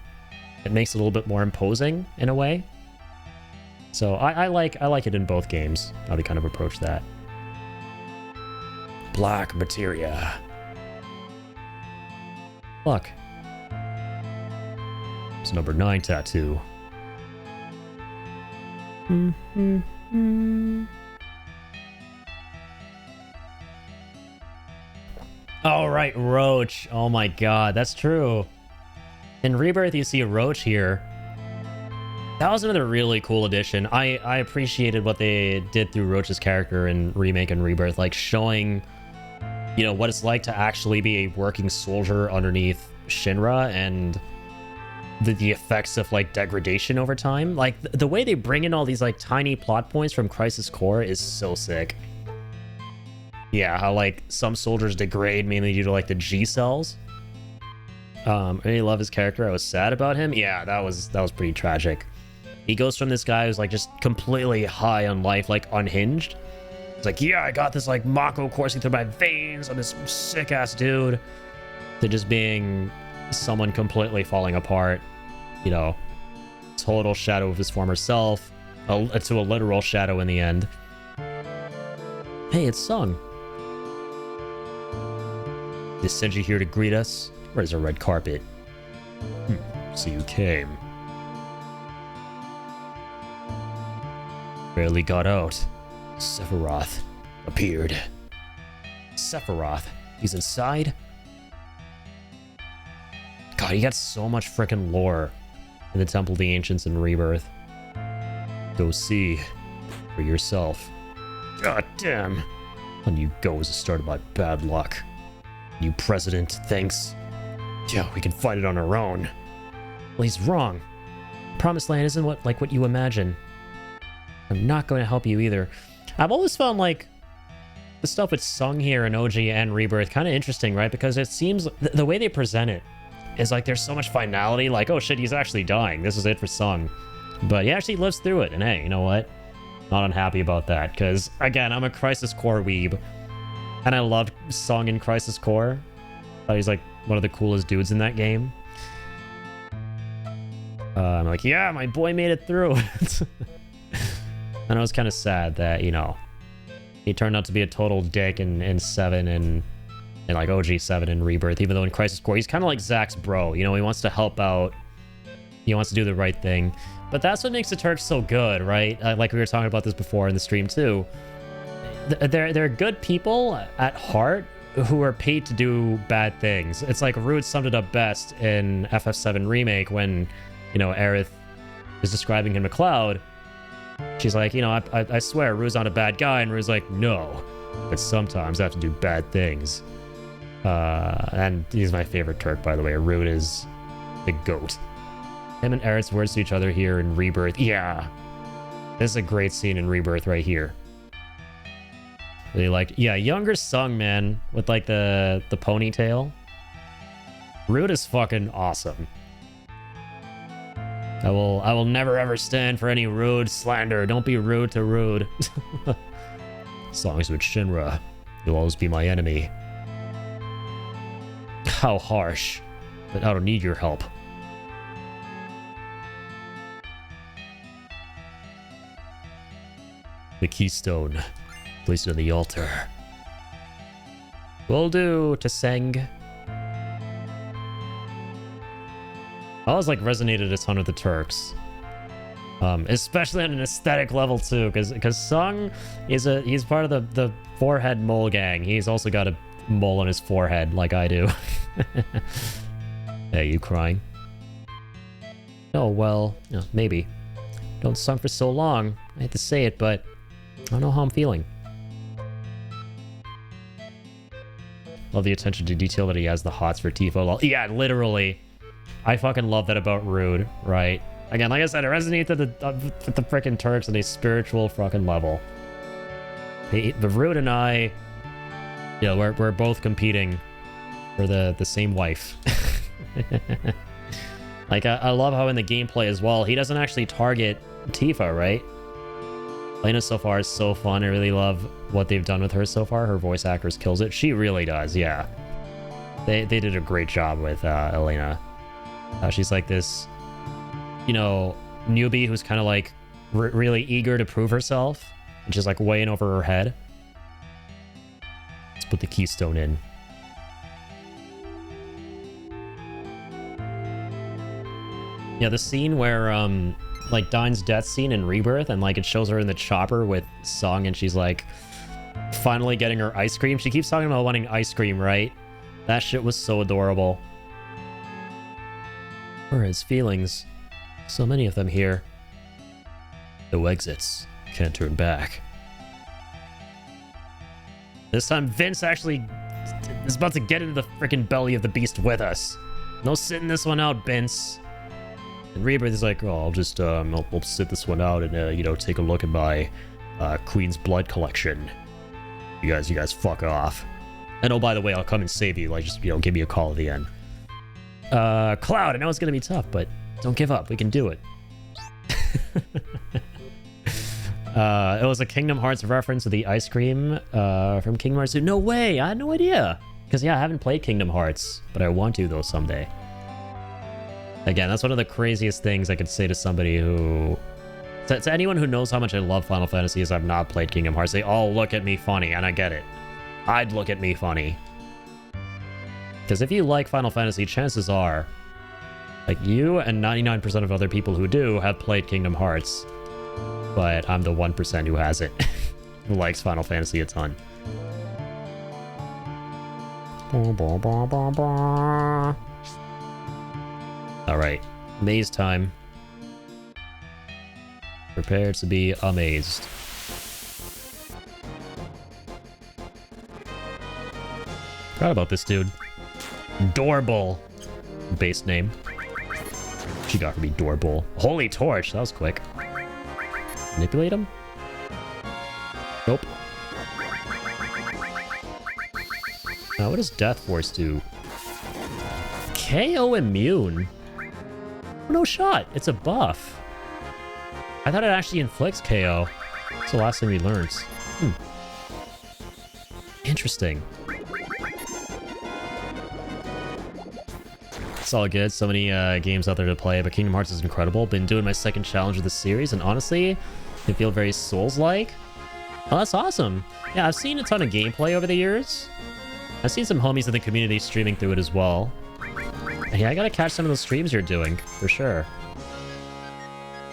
It makes it a little bit more imposing in a way. So I like it in both games, how they kind of approach that. Black materia. Look. It's number 9 tattoo. Oh, right, Roach. Oh my god, that's true. In Rebirth, you see a Roach here. That was another really cool addition. I appreciated what they did through Roach's character in Remake and Rebirth, like showing, you know, what it's like to actually be a working soldier underneath Shinra and the effects of like degradation over time. Like the way they bring in all these like tiny plot points from Crisis Core is so sick. Yeah, how like some soldiers degrade mainly due to like the G cells. I really love his character. I was sad about him. Yeah, that was pretty tragic. He goes from this guy who's like just completely high on life, like unhinged. It's like, yeah, I got this like Mako coursing through my veins. I'm this sick ass dude. To just being someone completely falling apart. You know, total shadow of his former self, to a literal shadow in the end. Hey, it's Sung. They sent you here to greet us? Where's our red carpet? So you came. Barely got out. Sephiroth appeared. Sephiroth? He's inside? God, he got so much freaking lore in the Temple of the Ancients and Rebirth. Go see for yourself. God damn. On you go is the start of my bad luck. New president, thanks. Yeah, we can fight it on our own. Well, he's wrong. Promised Land isn't what you imagine. I'm not going to help you either. I've always found like the stuff with Sung here in OG and Rebirth kind of interesting, right? Because it seems the way they present it is like there's so much finality, like, oh shit, he's actually dying. This is it for Sung. But he actually lives through it, and hey, you know what? Not unhappy about that, because, again, I'm a Crisis Core weeb. And I loved Sung in Crisis Core. Thought he's like one of the coolest dudes in that game. I'm like, yeah, my boy made it through. And I was kind of sad that, you know, he turned out to be a total dick in 7 and like OG 7 and Rebirth, even though in Crisis Core, he's kind of like Zack's bro. You know, he wants to help out. He wants to do the right thing. But that's what makes the Turks so good, right? Like we were talking about this before in the stream too. They're good people at heart who are paid to do bad things. It's like Rude summed it up best in FF7 Remake when, you know, Aerith is describing him to Cloud. She's like, you know, I swear Rude's not a bad guy. And Rude's like, no, but sometimes I have to do bad things. And he's my favorite Turk, by the way. Rude is the GOAT. Him and Aerith's words to each other here in Rebirth. Yeah. This is a great scene in Rebirth right here. Really liked, yeah, younger Sung, man, with like the ponytail. Rude is fucking awesome. I will never ever stand for any rude slander. Don't be rude to Rude. Songs with Shinra. You'll always be my enemy. How harsh. But I don't need your help. The keystone. Place it on the altar. Will do, Tseng. I always like resonated a ton with the Turks. Especially on an aesthetic level too, because Sung is he's part of the forehead mole gang. He's also got a mole on his forehead like I do. Hey, you crying? Oh well, maybe. Don't Sung for so long. I hate to say it, but I don't know how I'm feeling. Love the attention to detail that he has the hots for Tifa. Yeah, literally. I fucking love that about Rude, right? Again, like I said, it resonates with the frickin' Turks on a spiritual fucking level. The Rude and I, yeah, we're both competing for the same wife. Like, I love how in the gameplay as well, he doesn't actually target Tifa, right? Lena so far is so fun. I really love what they've done with her so far. Her voice actress kills it. She really does, yeah. They did a great job with Elena. She's like this, you know, newbie who's kind of like really eager to prove herself. And she's like way in over her head. Let's put the keystone in. Yeah, the scene where, like, Dyne's death scene in Rebirth, and, like, it shows her in the chopper with Sung, and she's, like, finally getting her ice cream. She keeps talking about wanting ice cream, right? That shit was so adorable. Where are his feelings? So many of them here. No exits. Can't turn back. This time, Vince actually is about to get into the freaking belly of the beast with us. No sitting this one out, Vince. And Rebirth is like, oh, I'll just, I'll sit this one out and, you know, take a look at my, Queen's Blood collection. You guys fuck off. And oh, by the way, I'll come and save you. Like, just, you know, give me a call at the end. Cloud, I know it's gonna be tough, but don't give up. We can do it. It was a Kingdom Hearts reference to the ice cream, from Kingdom Hearts 2. No way! I had no idea! Because, yeah, I haven't played Kingdom Hearts, but I want to, though, someday. Again, that's one of the craziest things I could say to somebody who... To anyone who knows how much I love Final Fantasy as I've not played Kingdom Hearts, they all look at me funny, and I get it. I'd look at me funny. Because if you like Final Fantasy, chances are, like, you and 99% of other people who do have played Kingdom Hearts. But I'm the 1% who hasn't, who likes Final Fantasy a ton. Alright, maze time. Prepare to be amazed. Forgot about this dude. Doorbell. Base name. She got for me Doorbell. Holy Torch, that was quick. Manipulate him? Nope. Now, what does Death Force do? KO immune? No shot. It's a buff. I thought it actually inflicts KO. That's the last thing we learned. Interesting. It's all good. So many games out there to play, but Kingdom Hearts is incredible. Been doing my second challenge of the series, and honestly, it feels very Souls-like. Oh, that's awesome. Yeah, I've seen a ton of gameplay over the years. I've seen some homies in the community streaming through it as well. Yeah, I gotta catch some of those streams you're doing, for sure.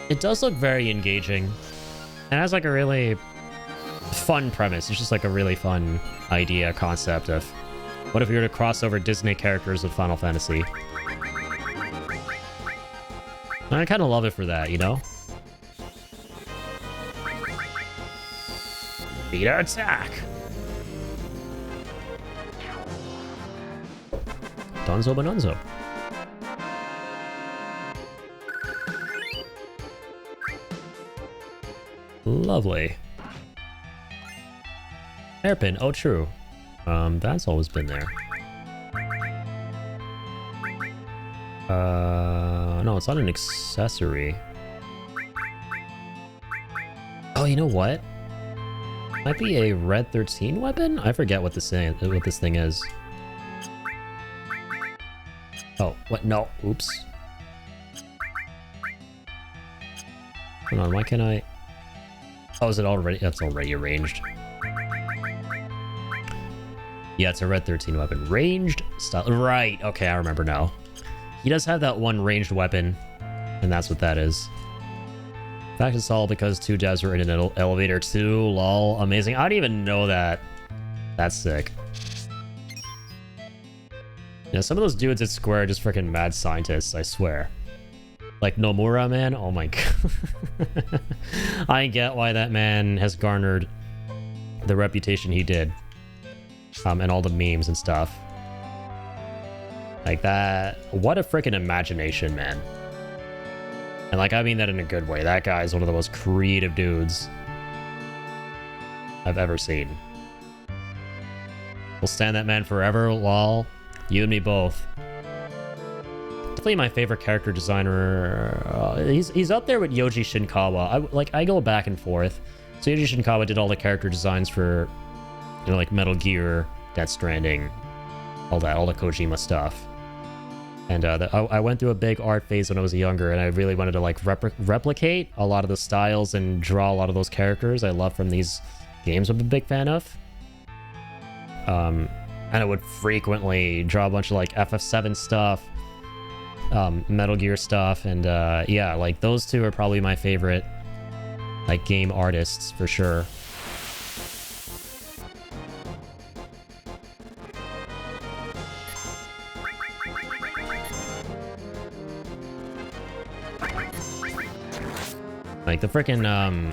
It does look very engaging. It has like a really fun premise. It's just like a really fun idea, concept of what if we were to cross over Disney characters with Final Fantasy? And I kind of love it for that, you know? Beta attack! Donzo Bonanzo. Lovely. Hairpin, oh true. That's always been there. No, it's not an accessory. Oh, you know what? Might be a Red 13 weapon? I forget what this thing is. Oh, what? No. Oops. Hold on, why can't I... Oh, is it already... That's already arranged. Yeah, it's a Red 13 weapon. Ranged style... Right, okay, I remember now. He does have that one ranged weapon, and that's what that is. In fact, it's all because two devs were in an elevator too. Lol, amazing. I don't even know that. That's sick. Yeah, some of those dudes at Square are just freaking mad scientists, I swear. Like Nomura, man. Oh my god. I get why that man has garnered the reputation he did. And all the memes and stuff. Like that. What a freaking imagination, man. And like, I mean that in a good way. That guy is one of the most creative dudes I've ever seen. We'll stand that man forever, lol. You and me both. Definitely my favorite character designer. He's up there with Yoji Shinkawa. I go back and forth. So Yoji Shinkawa did all the character designs for, you know, like Metal Gear, Death Stranding, all the Kojima stuff. And I went through a big art phase when I was younger, and I really wanted to like replicate a lot of the styles and draw a lot of those characters I love from these games I'm a big fan of. And I would frequently draw a bunch of like FF7 stuff, Metal Gear stuff, and yeah, like those two are probably my favorite like game artists for sure. Like, the freaking,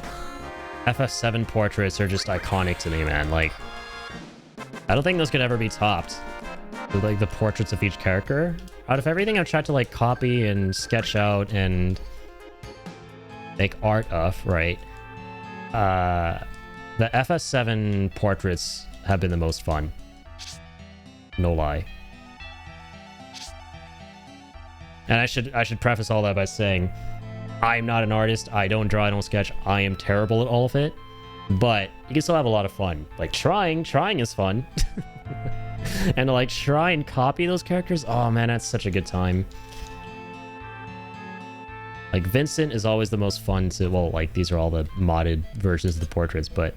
FF7 portraits are just iconic to me, man. Like, I don't think those could ever be topped. With, like, the portraits of each character. Out of everything I've tried to, like, copy and sketch out and make art of, right? The FF7 portraits have been the most fun. No lie. And I should preface all that by saying, I'm not an artist, I don't draw, I don't sketch, I am terrible at all of it, but you can still have a lot of fun. Like, trying is fun. And to, like, try and copy those characters, oh man, that's such a good time. Like, Vincent is always the most fun to, well, like, these are all the modded versions of the portraits, but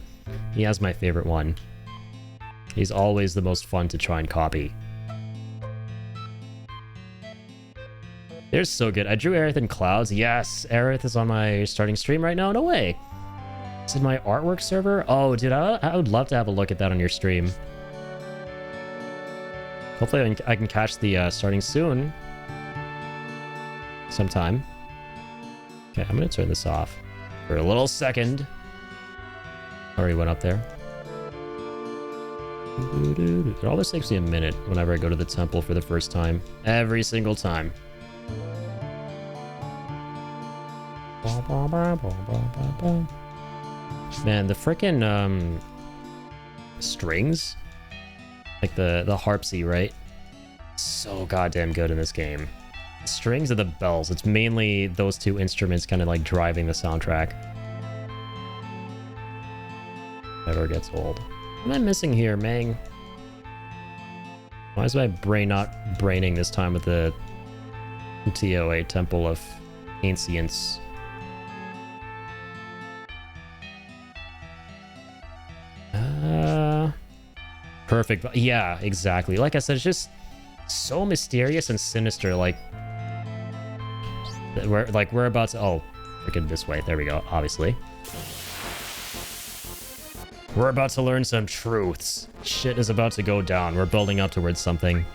he has my favorite one. He's always the most fun to try and copy. They're so good. I drew Aerith in clouds. Yes, Aerith is on my starting stream right now. No way. It's in my artwork server. Oh, dude, I would love to have a look at that on your stream. Hopefully I can catch the starting soon. Sometime. Okay, I'm going to turn this off for a little second. Already went up there. It always takes me a minute whenever I go to the temple for the first time. Every single time. Man, the frickin' strings, like the harpsy, right? So goddamn good in this game. The strings of the bells, it's mainly those two instruments kind of like driving the soundtrack. Never gets old. What am I missing here, Mang? Why is my brain not braining this time with the TOA Temple of Ancients? Perfect. Yeah, exactly. Like I said, it's just so mysterious and sinister. Like we're about to. Oh, freaking this way. There we go. Obviously, we're about to learn some truths. Shit is about to go down. We're building up towards something.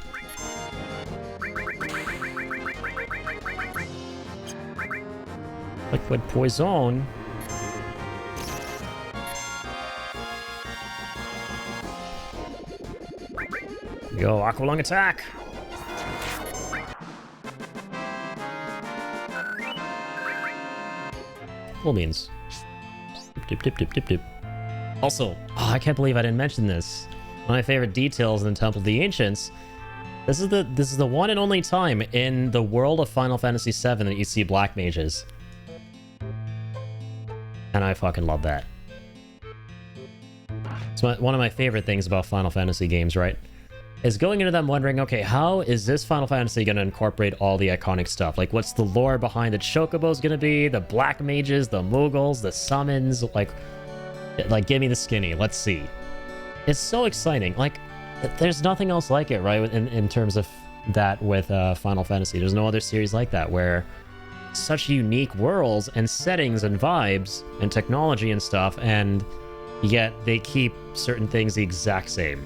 Liquid poison. Go, Aqualung attack! Full beans. Dip, dip, dip, dip, dip. Also, oh, I can't believe I didn't mention this. One of my favorite details in the Temple of the Ancients. This is the one and only time in the world of Final Fantasy VII that you see black mages. And I fucking love that. It's one of my favorite things about Final Fantasy games, right? Is going into them wondering, okay, how is this Final Fantasy going to incorporate all the iconic stuff? Like, what's the lore behind the Chocobos going to be? The Black Mages, the Moogles, the Summons? Like, give me the skinny. Let's see. It's so exciting. Like, there's nothing else like it, right? In terms of that with Final Fantasy. There's no other series like that where such unique worlds and settings and vibes and technology and stuff, and yet they keep certain things the exact same.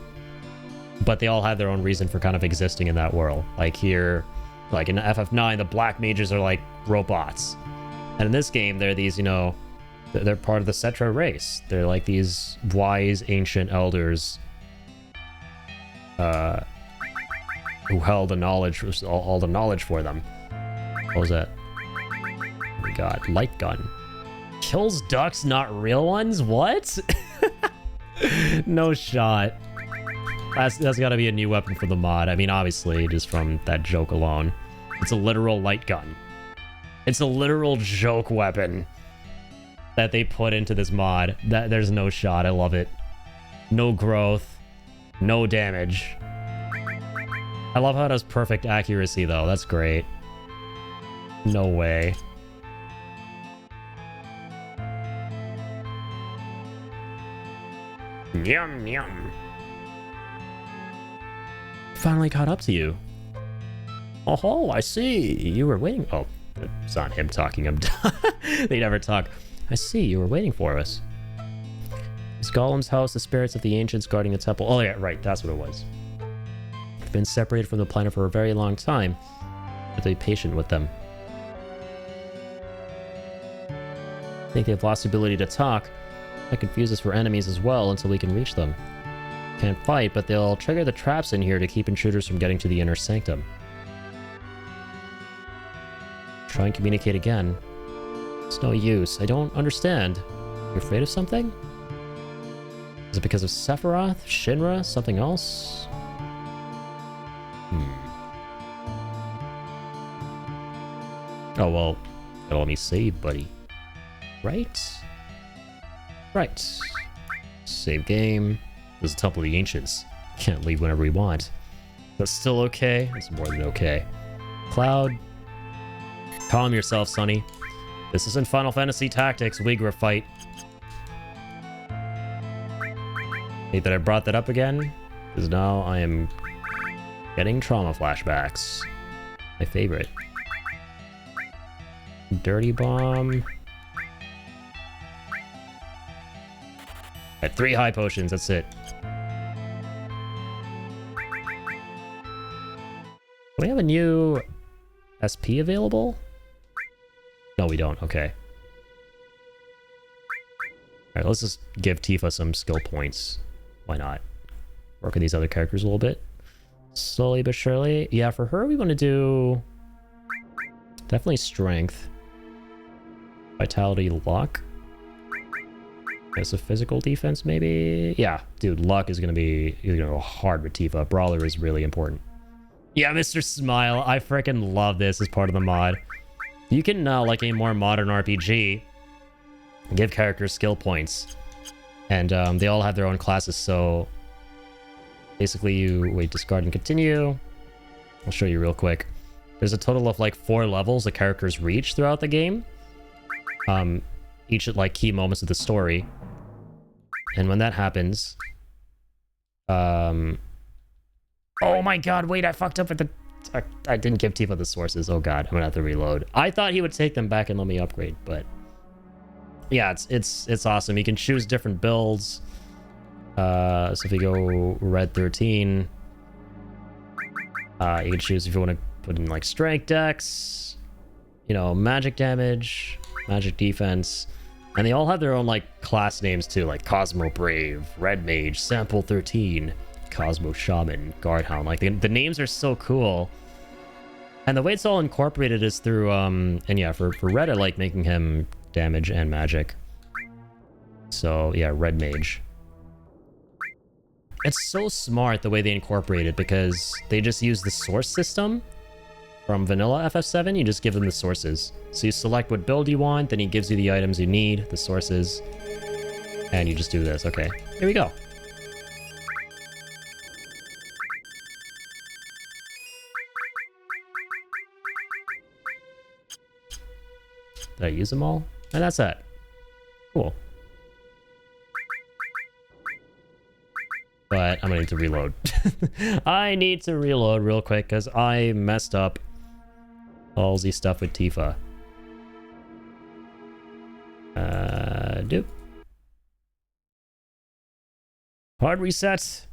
But they all have their own reason for kind of existing in that world. Like here, like in FF9, the Black Mages are like robots. And in this game, they're these, you know, they're part of the Cetra race. They're like these wise ancient elders who held the knowledge, all the knowledge for them. What was that? We got light gun. Kills ducks, not real ones? What? No shot. That's got to be a new weapon for the mod. I mean, obviously, just from that joke alone. It's a literal light gun. It's a literal joke weapon that they put into this mod. There's no shot. I love it. No growth. No damage. I love how it has perfect accuracy, though. That's great. No way. Yum, yum. Finally caught up to you. Oh, I see. You were waiting. Oh, it's not him talking. They never talk. I see. You were waiting for us. Is Golem's house the spirits of the ancients guarding the temple? Oh, yeah, right. That's what it was. I've been separated from the planet for a very long time. But be patient with them. I think they've lost the ability to talk. That confuses for enemies as well until we can reach them. Can't fight, but they'll trigger the traps in here to keep intruders from getting to the inner sanctum. Try and communicate again. It's no use. I don't understand. You're afraid of something? Is it because of Sephiroth? Shinra? Something else? Oh, well, gotta let me save, buddy. Right? Right. Save game. This is Temple of the Ancients. Can't leave whenever we want. That's still okay? It's more than okay. Cloud. Calm yourself, Sonny. This isn't Final Fantasy Tactics Uyghur fight. Hate that I brought that up again, because now I am getting trauma flashbacks. My favorite. Dirty Bomb. At 3 high potions, that's it. Do we have a new SP available? No, we don't. Okay. Alright, let's just give Tifa some skill points. Why not? Work with these other characters a little bit. Slowly but surely. Yeah, for her, we want to do... definitely strength. Vitality, luck. Guess a physical defense, maybe? Yeah, dude, luck is going to be... you're going to go hard with Tifa. Brawler is really important. Yeah, Mr. Smile. I freaking love this as part of the mod. You can, like a more modern RPG, give characters skill points. And they all have their own classes, so basically you wait, discard and continue. I'll show you real quick. There's a total of like 4 levels the characters reach throughout the game. Each at like key moments of the story. And when that happens, oh my god, wait, I fucked up with the... I didn't give Tifa the sources. Oh god, I'm gonna have to reload. I thought he would take them back and let me upgrade, but yeah, it's awesome. You can choose different builds. So if you go red 13, you can choose if you want to put in like strength dex, you know, magic damage, magic defense, and they all have their own like class names too, like Cosmo Brave, Red Mage, Sample 13, Cosmo Shaman, Guardhound. Like the names are so cool. And the way it's all incorporated is through and yeah, for Red I like making him damage and magic. So yeah, Red Mage. It's so smart the way they incorporate it because they just use the source system from vanilla FF7. You just give them the sources. So you select what build you want, then he gives you the items you need, the sources, and you just do this. Okay, here we go. Did I use them all? And that's that. Cool. But I'm gonna need to reload. I need to reload real quick because I messed up all the stuff with Tifa. Doop. Hard reset.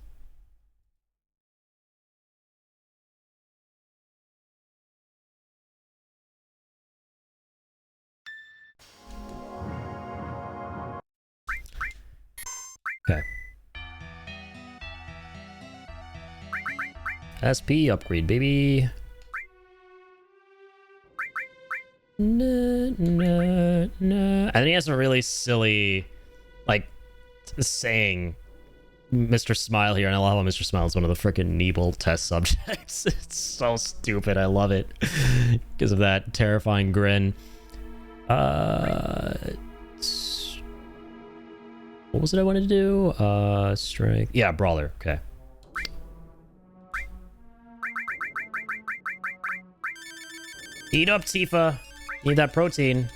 Okay. SP upgrade, baby. No. And then he has a really silly, like, saying Mr. Smile here, and I love how Mr. Smile is one of the freaking Neeble test subjects. It's so stupid. I love it because of that terrifying grin. What was it I wanted to do? Strength. Yeah, Brawler. Okay. Eat up, Tifa. Need that protein.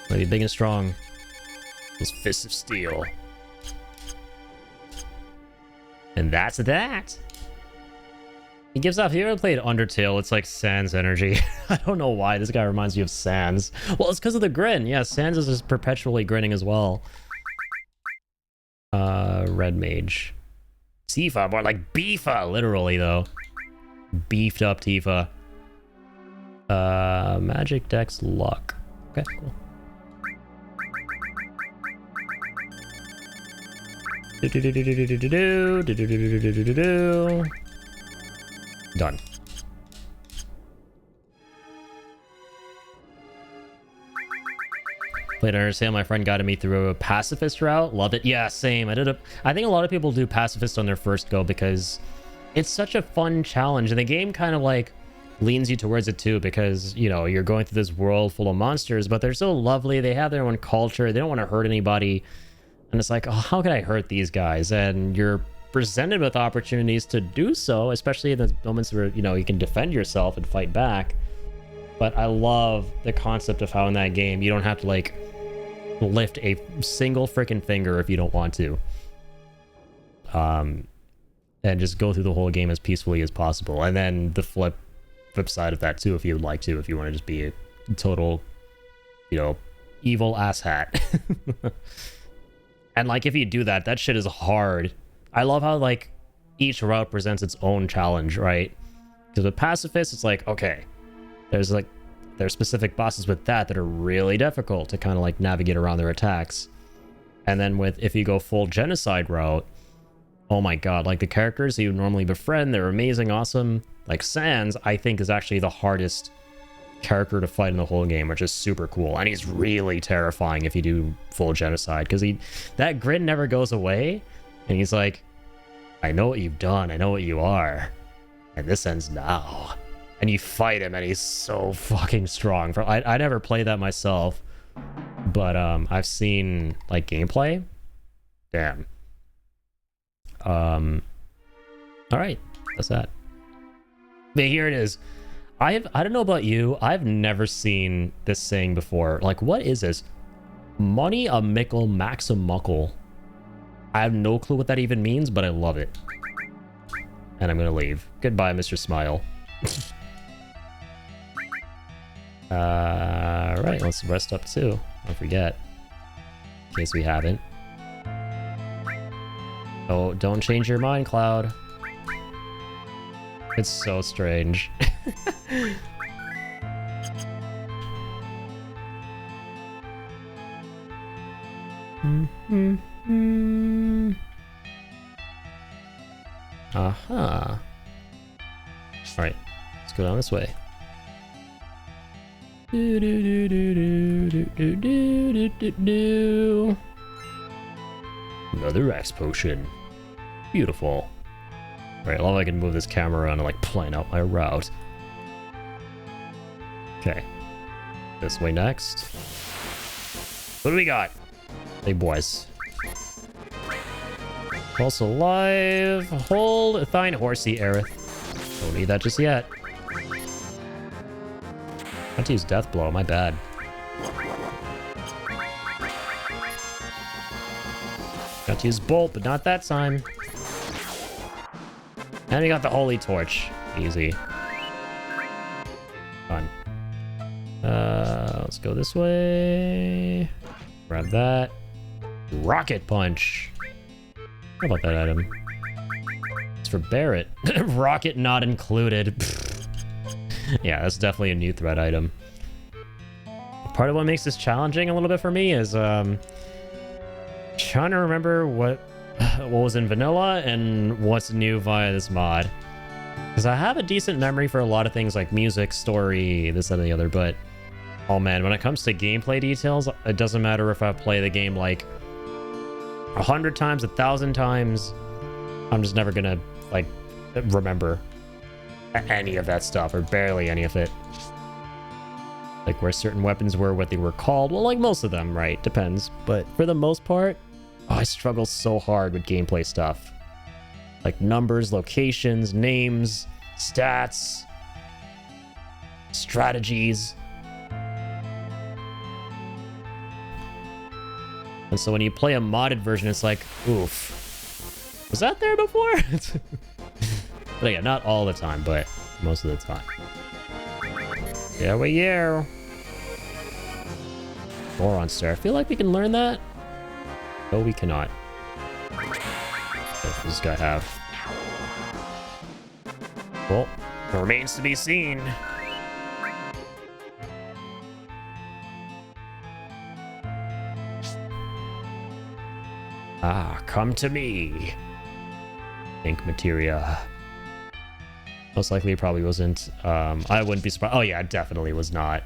Maybe big and strong. Those fists of steel. And that's that. He gives off... Have you ever played Undertale? It's like Sans energy. I don't know why. This guy reminds me of Sans. Well, it's because of the grin. Yeah, Sans is just perpetually grinning as well. Red Mage. Tifa, more like Beefa, literally, though. Beefed up Tifa. Magic Dex Luck. Okay, cool. Done. Played Undertale. My friend guided me through a pacifist route. Loved it. Yeah, same. I think a lot of people do pacifist on their first go because it's such a fun challenge, and the game kind of like leans you towards it too because, you know, you're going through this world full of monsters, but they're so lovely. They have their own culture. They don't want to hurt anybody. And it's like, oh, how can I hurt these guys? And you're presented with opportunities to do so, especially in the moments where, you know, you can defend yourself and fight back. But I love the concept of how in that game you don't have to like lift a single freaking finger if you don't want to. And just go through the whole game as peacefully as possible. And then the flip side of that too, if you'd like to, if you want to just be a total, you know, evil asshat. And like if you do that, that shit is hard. I love how like each route presents its own challenge, right? Because with pacifist, it's like, okay, there's specific bosses with that are really difficult to kind of like navigate around their attacks. And then with if you go full genocide route, oh my god, like the characters you normally befriend, they're amazing, awesome. Like Sans, I think, is actually the hardest character to fight in the whole game, which is super cool. And he's really terrifying if you do full genocide, because that grin never goes away. And he's like, I know what you've done, I know what you are, and this ends now. And you fight him, and he's so fucking strong. I never played that myself, but I've seen like gameplay. Damn. All right, that's that. But here it is. I don't know about you. I've never seen this saying before. Like, what is this? Money a mickle, max a muckle. I have no clue what that even means, but I love it. And I'm gonna leave. Goodbye, Mr. Smile. Right, let's rest up too. Don't forget. In case we haven't. Oh, don't change your mind, Cloud. It's so strange. Aha. Alright, let's go down this way. Another X potion. Beautiful. Alright, I love I can move this camera around and like plan out my route. Okay. This way next. What do we got? Hey boys. Also live. Hold thine horsey, Aerith. Don't need that just yet. I have to use Death Blow, my bad. Got to use Bolt, but not that time. And we got the Holy Torch. Easy. Fun. Let's go this way. Grab that. Rocket Punch. How about that item? It's for Barret. Rocket not included. Yeah, that's definitely a new threat item. Part of what makes this challenging a little bit for me is trying to remember what was in vanilla and what's new via this mod. Because I have a decent memory for a lot of things like music, story, this, that, and the other, but oh man, when it comes to gameplay details, it doesn't matter if I play the game like 100 times, 1,000 times, I'm just never gonna like remember any of that stuff, or barely any of it. Like where certain weapons were, what they were called. Well, like most of them, right? Depends. But for the most part, I struggle so hard with gameplay stuff. Like numbers, locations, names, stats, strategies. And so when you play a modded version, it's like, oof. Was that there before? But yeah, not all the time, but most of the time. Yeah, we are. Boron Star. I feel like we can learn that. No, we cannot. What does this guy have? Well, remains to be seen. Ah, come to me. Ink materia. Most likely it probably wasn't. I wouldn't be surprised. Oh yeah, it definitely was not.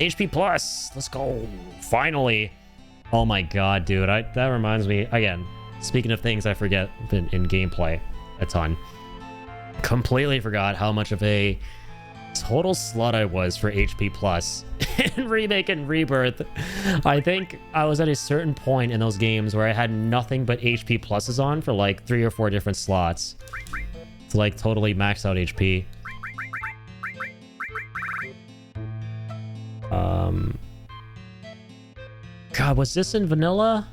HP plus. Let's go. Finally. Oh my god, dude. That reminds me, again, speaking of things I forget in gameplay a ton. Completely forgot how much of a total slut I was for HP plus in Remake and Rebirth. I think I was at a certain point in those games where I had nothing but HP pluses on for like 3 or 4 different slots to like totally max out HP. God, was this in vanilla?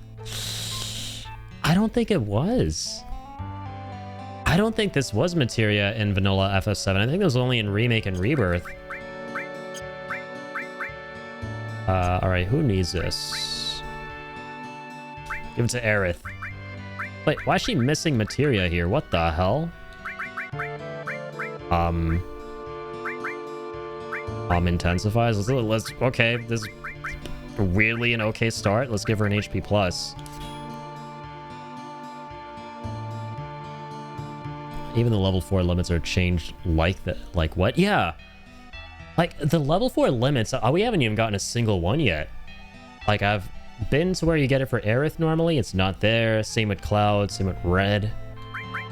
I don't think it was. I don't think this was materia in vanilla FF7. I think it was only in Remake and Rebirth. Alright, who needs this? Give it to Aerith. Wait, why is she missing materia here? What the hell? Intensifies. Let's okay, this is weirdly an okay start. Let's give her an HP plus. Even the level 4 limits are changed like that. Like what? Yeah. Like the level 4 limits, we haven't even gotten a single one yet. Like I've been to where you get it for Aerith normally. It's not there. Same with Cloud, same with Red.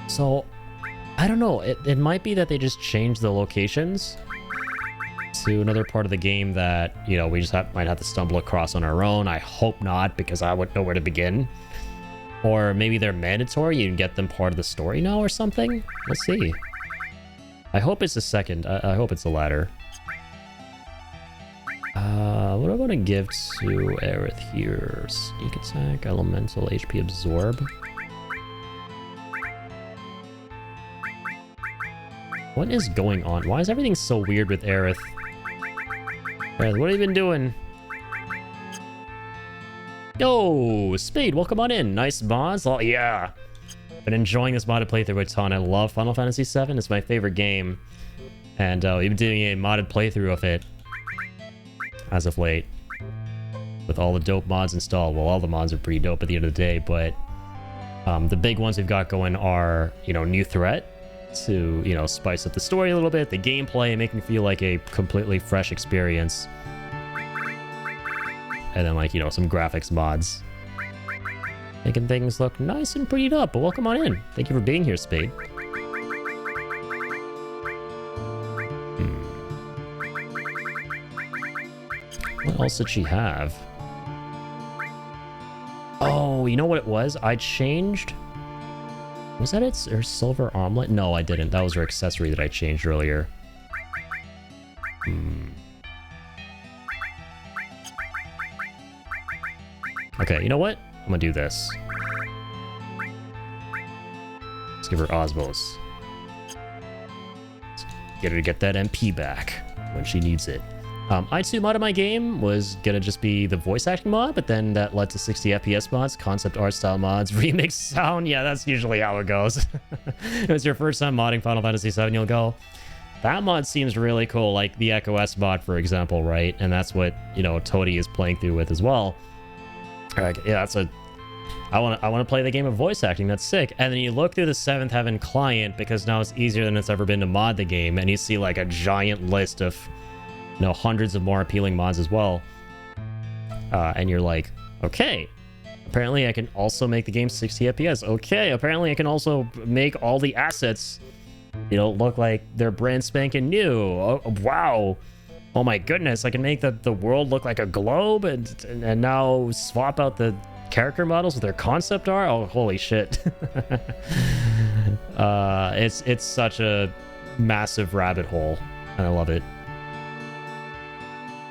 So I don't know. It might be that they just changed the locations to another part of the game that, you know, we just might have to stumble across on our own. I hope not, because I wouldn't know where to begin. Or maybe they're mandatory, you can get them part of the story now or something? Let's see. I hope it's the second. I hope it's the latter. What do I want to give to Aerith here? Sneak attack, elemental, HP absorb. What is going on? Why is everything so weird with Aerith? Aerith, what have you been doing? Yo, Spade, welcome on in. Nice mods. Oh, yeah. Been enjoying this modded playthrough a ton. I love Final Fantasy VII. It's my favorite game. And we've been doing a modded playthrough of it as of late. With all the dope mods installed. Well, all the mods are pretty dope at the end of the day, but the big ones we've got going are, you know, New Threat to, you know, spice up the story a little bit, the gameplay, make me feel like a completely fresh experience. And then, like, you know, some graphics mods. Making things look nice and prettied up, but welcome on in. Thank you for being here, Spade. What else did she have? Oh, you know what it was? I changed... Was that her silver omelet? No, I didn't. That was her accessory that I changed earlier. Okay, you know what? I'm gonna do this. Let's give her Osmos. Let's get her to get that MP back when she needs it. I2 mod of my game was gonna just be the voice acting mod, but then that led to 60 FPS mods, concept art style mods, remix sound. Yeah, that's usually how it goes. If it's your first time modding Final Fantasy VII, you'll go, that mod seems really cool, like the Echo S mod, for example, right? And that's what, you know, Toadie is playing through with as well. Like, yeah, that's a... I want to play the game of voice acting. That's sick. And then you look through the Seventh Heaven client, because now it's easier than it's ever been to mod the game, and you see like a giant list of, you know, hundreds of more appealing mods as well. And you're like, okay, apparently I can also make the game 60 FPS. Okay, apparently I can also make all the assets, you know, look like they're brand spanking new. Oh, wow. Oh my goodness, I can make the world look like a globe and now swap out the character models with their concept art. Oh, holy shit. It's such a massive rabbit hole, and I love it.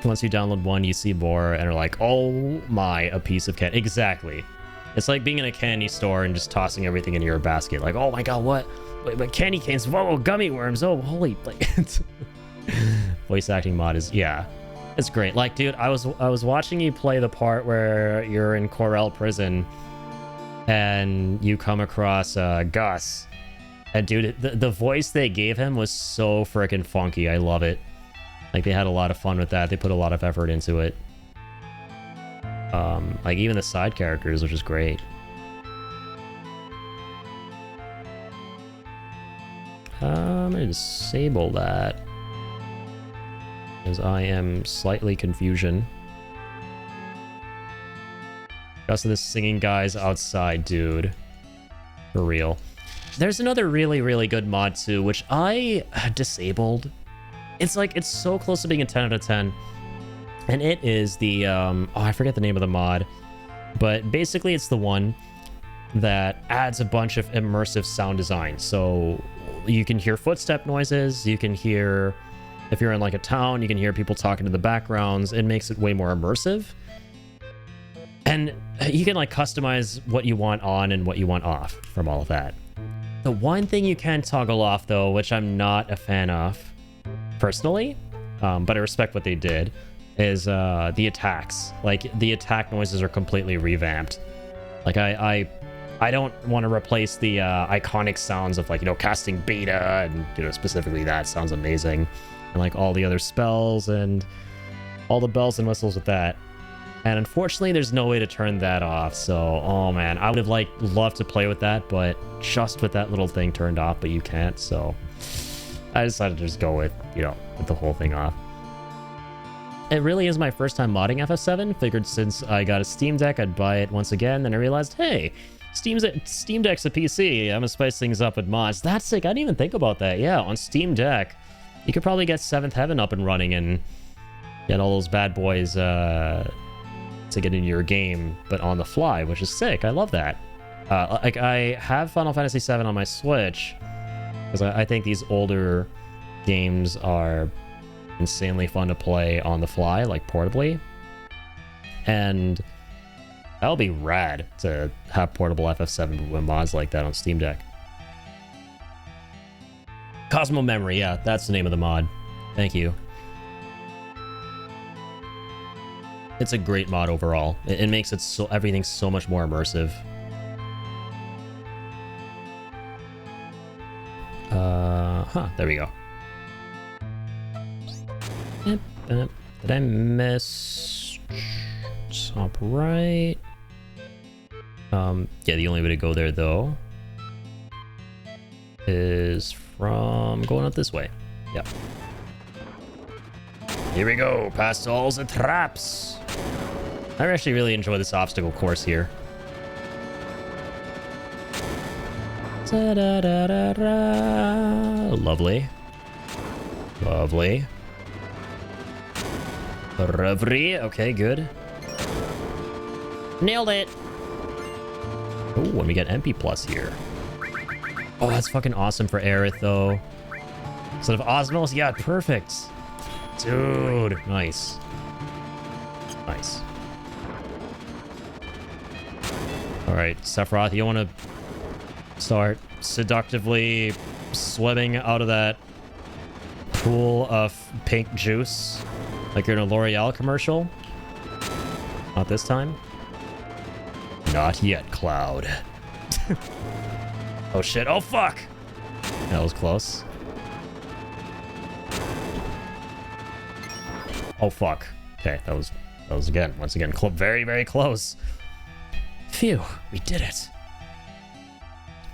Once you download one, you see more and are like, oh my, a piece of candy. Exactly. It's like being in a candy store and just tossing everything into your basket. Like, oh my god, what? Wait, but candy canes, whoa, gummy worms, oh, holy, like... Voice acting mod is, yeah, it's great. Like, dude, I was watching you play the part where you're in Corel prison and you come across Gus, and dude, the voice they gave him was so freaking funky. I love it. Like, they had a lot of fun with that. They put a lot of effort into it. Like, even the side characters, which is great. I'm gonna disable that, as I am slightly confusion. Also, this singing guy's outside, dude. For real. There's another really, really good mod too, which I disabled. It's like, it's so close to being a 10 out of 10. And it is the, oh, I forget the name of the mod. But basically it's the one that adds a bunch of immersive sound design. So you can hear footstep noises, you can hear... If you're in like a town, you can hear people talking to the backgrounds. It makes it way more immersive. And you can like customize what you want on and what you want off from all of that. The one thing you can toggle off though, which I'm not a fan of personally, but I respect what they did, is the attacks. Like, the attack noises are completely revamped. Like, I don't want to replace the iconic sounds of, like, you know, casting beta and, you know, specifically that sounds amazing. And like all the other spells and all the bells and whistles with that. And unfortunately, there's no way to turn that off. So, oh man, I would have like loved to play with that, but just with that little thing turned off, but you can't. So I decided to just go with, you know, with the whole thing off. It really is my first time modding FF7. Figured since I got a Steam Deck, I'd buy it once again. Then I realized, hey, Steam Deck's a PC. I'm gonna spice things up with mods. That's sick. I didn't even think about that. Yeah, on Steam Deck, You could probably get 7th Heaven up and running and get all those bad boys to get into your game, but on the fly, which is sick. I love that. Like, I have Final Fantasy VII on my Switch because I think these older games are insanely fun to play on the fly, like portably. And that'll be rad to have portable FF7 with mods like that on Steam Deck. Cosmo Memory, yeah, that's the name of the mod. Thank you. It's a great mod overall. It makes it so everything so much more immersive. There we go. Did I miss top right? Yeah, the only way to go there though is from going up this way. Yep. Here we go, past all the traps. I actually really enjoy this obstacle course here. Lovely. Lovely. Reverie. Okay, good. Nailed it. Oh, and we get MP plus here. Oh, that's fucking awesome for Aerith, though. Instead of Osmos, yeah, perfect. Dude, nice. Nice. Alright, Sephiroth, you want to start seductively swimming out of that pool of pink juice like you're in a L'Oreal commercial? Not this time. Not yet, Cloud. Oh shit, oh fuck! That was close. Oh fuck. Okay, that was once again very, very close. Phew, we did it.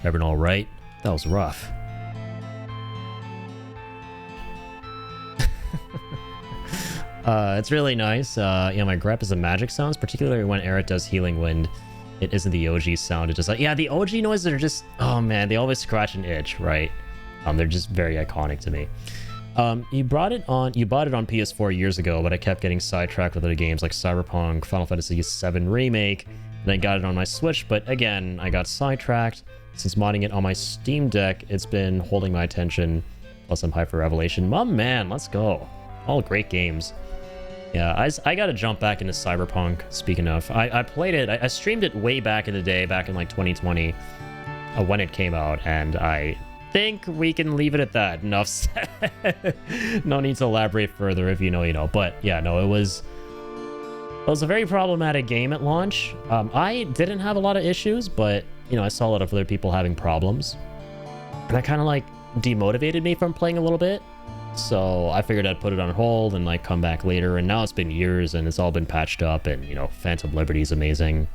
Everyone all right? That was rough. It's really nice. Yeah, my grep is the magic sounds, particularly when Aerith does Healing Wind. It isn't the OG sound. It's just like, yeah, the OG noises are just, oh man, they always scratch an itch, right? They're just very iconic to me. You bought it on PS4 years ago, but I kept getting sidetracked with other games like Cyberpunk, Final Fantasy VII Remake, and I got it on my Switch, but again, I got sidetracked. Since modding it on my Steam Deck, it's been holding my attention. Plus, I'm hyped for Revelation. My man, let's go. All great games. Yeah, I gotta jump back into Cyberpunk, speaking of. I played it, I streamed it way back in the day, back in like 2020, when it came out, and I think we can leave it at that. Enough said. No need to elaborate further. If you know, you know. But yeah, no, it was a very problematic game at launch. I didn't have a lot of issues, but you know, I saw a lot of other people having problems, and that kind of like demotivated me from playing a little bit. So I figured I'd put it on hold and like come back later, and now it's been years and it's all been patched up, and you know, Phantom Liberty is amazing.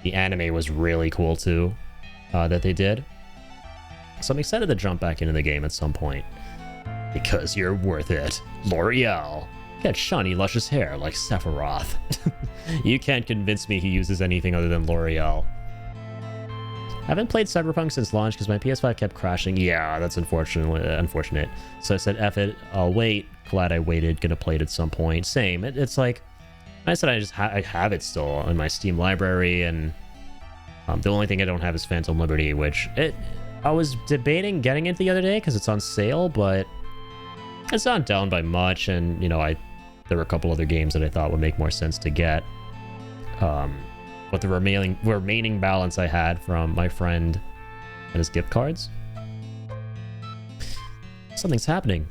The anime was really cool too, that they did. So I'm excited to jump back into the game at some point. Because you're worth it. L'Oreal. Get shiny, luscious hair like Sephiroth. You can't convince me he uses anything other than L'Oreal. I haven't played Cyberpunk since launch because my PS5 kept crashing. Yeah, that's unfortunate. So I said, F it, I'll wait. Glad I waited. Gonna play it at some point. Same. It's like, I said I have it still in my Steam library, and the only thing I don't have is Phantom Liberty, which I was debating getting it the other day because it's on sale, but it's not down by much, and you know, there were a couple other games that I thought would make more sense to get. With the remaining balance I had from my friend and his gift cards. Something's happening.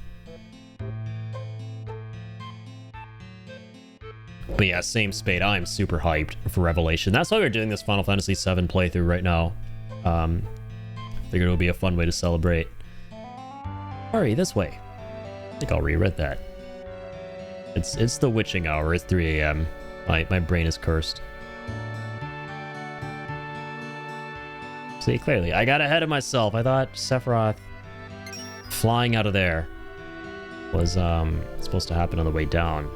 But yeah, same spade. I'm super hyped for Revelation. That's why we're doing this Final Fantasy VII playthrough right now. Figured it would be a fun way to celebrate. Hurry, this way. I think I'll reread that. It's the witching hour. It's 3 a.m. My brain is cursed. See, clearly, I got ahead of myself. I thought Sephiroth flying out of there was supposed to happen on the way down.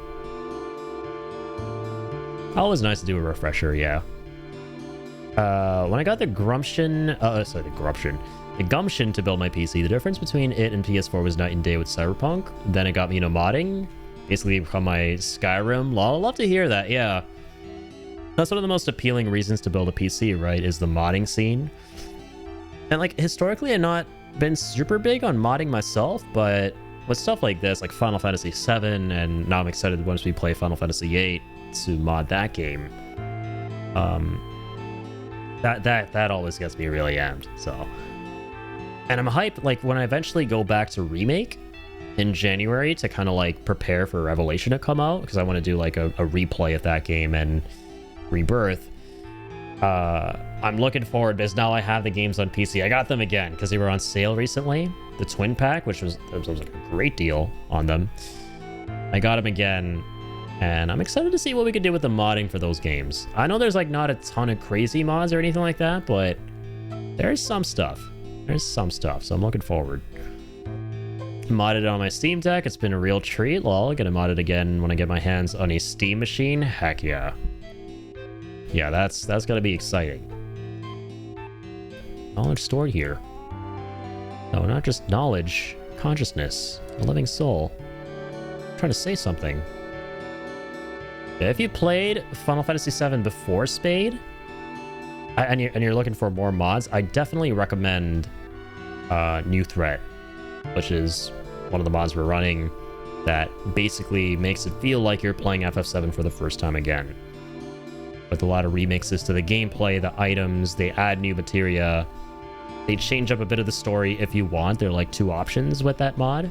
Always nice to do a refresher, yeah. When I got the the gumption to build my PC. The difference between it and PS4 was night and day with Cyberpunk. Then it got me into modding. Basically become my Skyrim. Lol, I'd love to hear that, yeah. That's one of the most appealing reasons to build a PC, right? Is the modding scene. And like, historically, I've not been super big on modding myself, but with stuff like this, like Final Fantasy VII, and now I'm excited once we play Final Fantasy VIII to mod that game. That always gets me really amped, so. And I'm hyped, like, when I eventually go back to Remake in January to kind of, like, prepare for Revelation to come out, because I want to do, like, a replay of that game and Rebirth. I'm looking forward, because now I have the games on PC. I got them again, because they were on sale recently. The Twin Pack, which was like a great deal on them. I got them again, and I'm excited to see what we can do with the modding for those games. I know there's, like, not a ton of crazy mods or anything like that, but there's some stuff. There's some stuff, so I'm looking forward. Modded on my Steam Deck. It's been a real treat. Lol, gonna mod it again when I get my hands on a Steam machine. Heck yeah. Yeah, that's gonna be exciting. Knowledge stored here. No, not just knowledge. Consciousness. A living soul. I'm trying to say something. If you played Final Fantasy VII before Spade, and you're looking for more mods, I definitely recommend New Threat, which is one of the mods we're running that basically makes it feel like you're playing FF7 for the first time again. With a lot of remixes to the gameplay, the items, they add new materia. They change up a bit of the story if you want. There are like 2 options with that mod.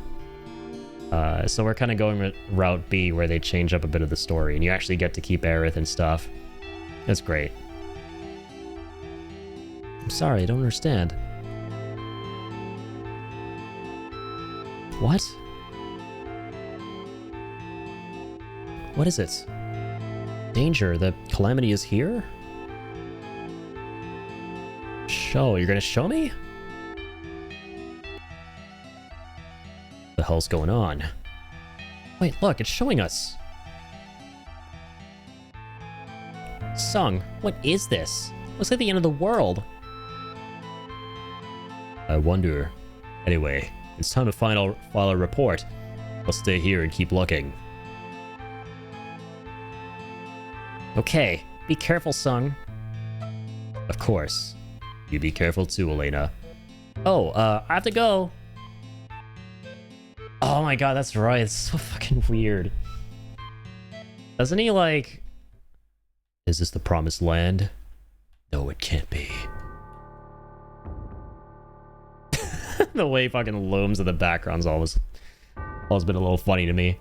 So we're kind of going with Route B, where they change up a bit of the story, and you actually get to keep Aerith and stuff. It's great. I'm sorry, I don't understand. What? What is it? Danger, the calamity is here? You're gonna show me? The hell's going on? Wait, look, it's showing us. Sung, what is this? Looks like the end of the world. I wonder. Anyway, it's time to file a report. I'll stay here and keep looking. Okay, be careful, Sung. Of course. You be careful too, Elena. Oh, I have to go. Oh my god, that's right. It's so fucking weird. Doesn't he, like... Is this the promised land? No, it can't be. The way he fucking looms in the background's always been a little funny to me.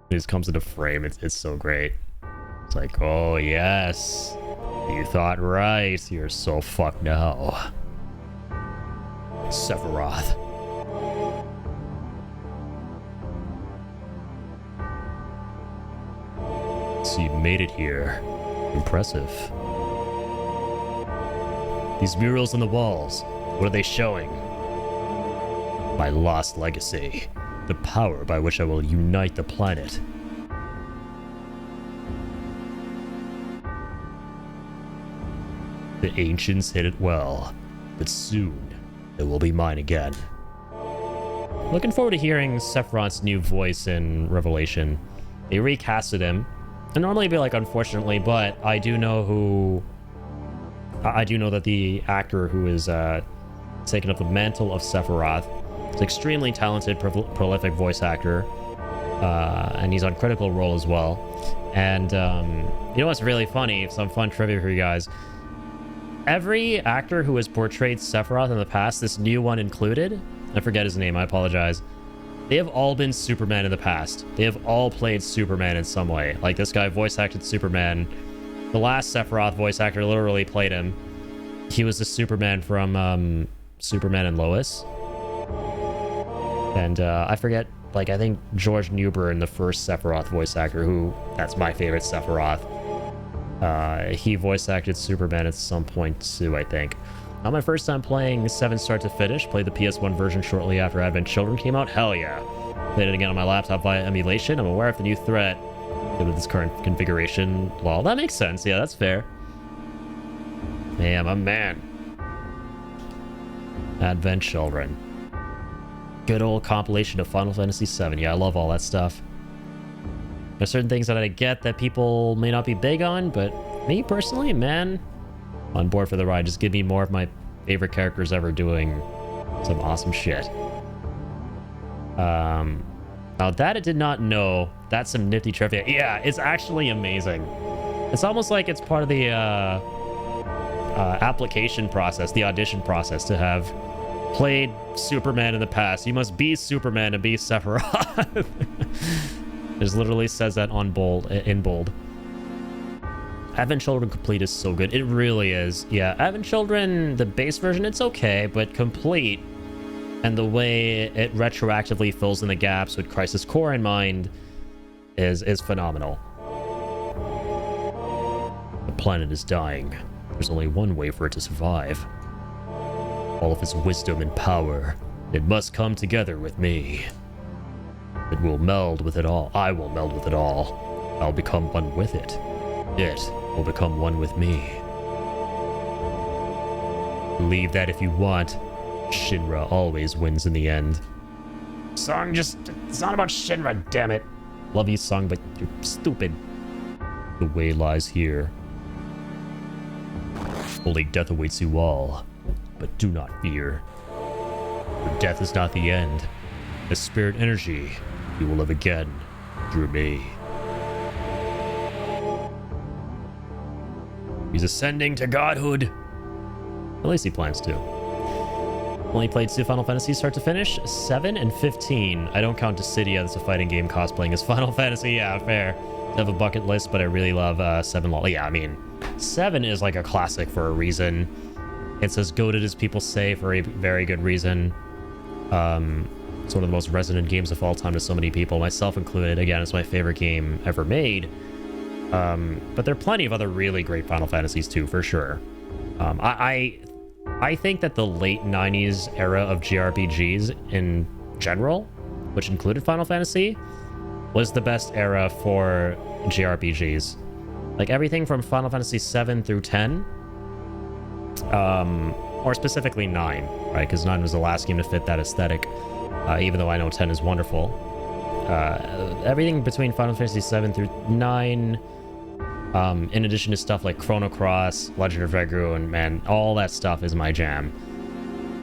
He just comes into frame. It's so great. It's like, oh yes, you thought right. You're so fucked now. Sephiroth. So you made it here. Impressive. These murals on the walls, what are they showing? My lost legacy. The power by which I will unite the planet. The ancients hid it well, but soon it will be mine again. Looking forward to hearing Sephiroth's new voice in Revelation. They recasted him. And normally it'd be like, unfortunately, but I do know that the actor who is taking up the mantle of Sephiroth is an extremely talented, prolific voice actor. And he's on Critical Role as well. And you know what's really funny? Some fun trivia for you guys. Every actor who has portrayed Sephiroth in the past, this new one included, I forget his name, I apologize. They have all been Superman in the past. They have all played Superman in some way. Like this guy voice acted Superman. The last Sephiroth voice actor literally played him. He was the Superman from Superman and Lois. And I forget, like I think George Newbern, the first Sephiroth voice actor, who, that's my favorite Sephiroth. He voice acted Superman at some point too, I think. Not my first time playing 7 start to finish. Played the PS1 version shortly after Advent Children came out. Hell yeah. Played it again on my laptop via emulation. I'm aware of the new threat with this current configuration. Lol, that makes sense. Yeah, that's fair. Man, I'm a man. Advent Children. Good old compilation of Final Fantasy VII. Yeah, I love all that stuff. There's certain things that I get that people may not be big on, but me personally, man, I'm on board for the ride. Just give me more of my favorite characters ever doing some awesome shit. Now that I did not know, that's some nifty trivia. Yeah, it's actually amazing. It's almost like it's part of the application process, the audition process, to have played Superman in the past. You must be Superman to be Sephiroth. It literally says that on bold, in bold. Advent Children Complete is so good. It really is. Yeah, Advent Children, the base version, it's okay, but Complete, and the way it retroactively fills in the gaps with Crisis Core in mind is phenomenal. The planet is dying. There's only one way for it to survive. All of its wisdom and power, it must come together with me. It will meld with it all. I will meld with it all. I'll become one with it. It will become one with me. Believe that if you want. Shinra always wins in the end. Song just... It's not about Shinra, damn it. Love you, Song, but you're stupid. The way lies here. Only death awaits you all. But do not fear. For death is not the end. As spirit energy, you will live again through me. He's ascending to godhood. At least he plans to. Only played 2 Final Fantasies start to finish, 7 and 15. I don't count Dissidia, that's a fighting game cosplaying as Final Fantasy. Yeah, fair. I have a bucket list, but I really love 7. Yeah, I mean, 7 is like a classic for a reason. It's as goated as people say for a very good reason. It's one of the most resonant games of all time to so many people, myself included. Again, it's my favorite game ever made. But there are plenty of other really great Final Fantasies too, for sure. I think that the late 90s era of JRPGs in general, which included Final Fantasy, was the best era for JRPGs. Like everything from Final Fantasy 7 through 10, or specifically 9, right? Because 9 was the last game to fit that aesthetic, even though I know 10 is wonderful. Everything between Final Fantasy 7 through 9, in addition to stuff like Chrono Cross, Legend of Regru, and man, all that stuff is my jam.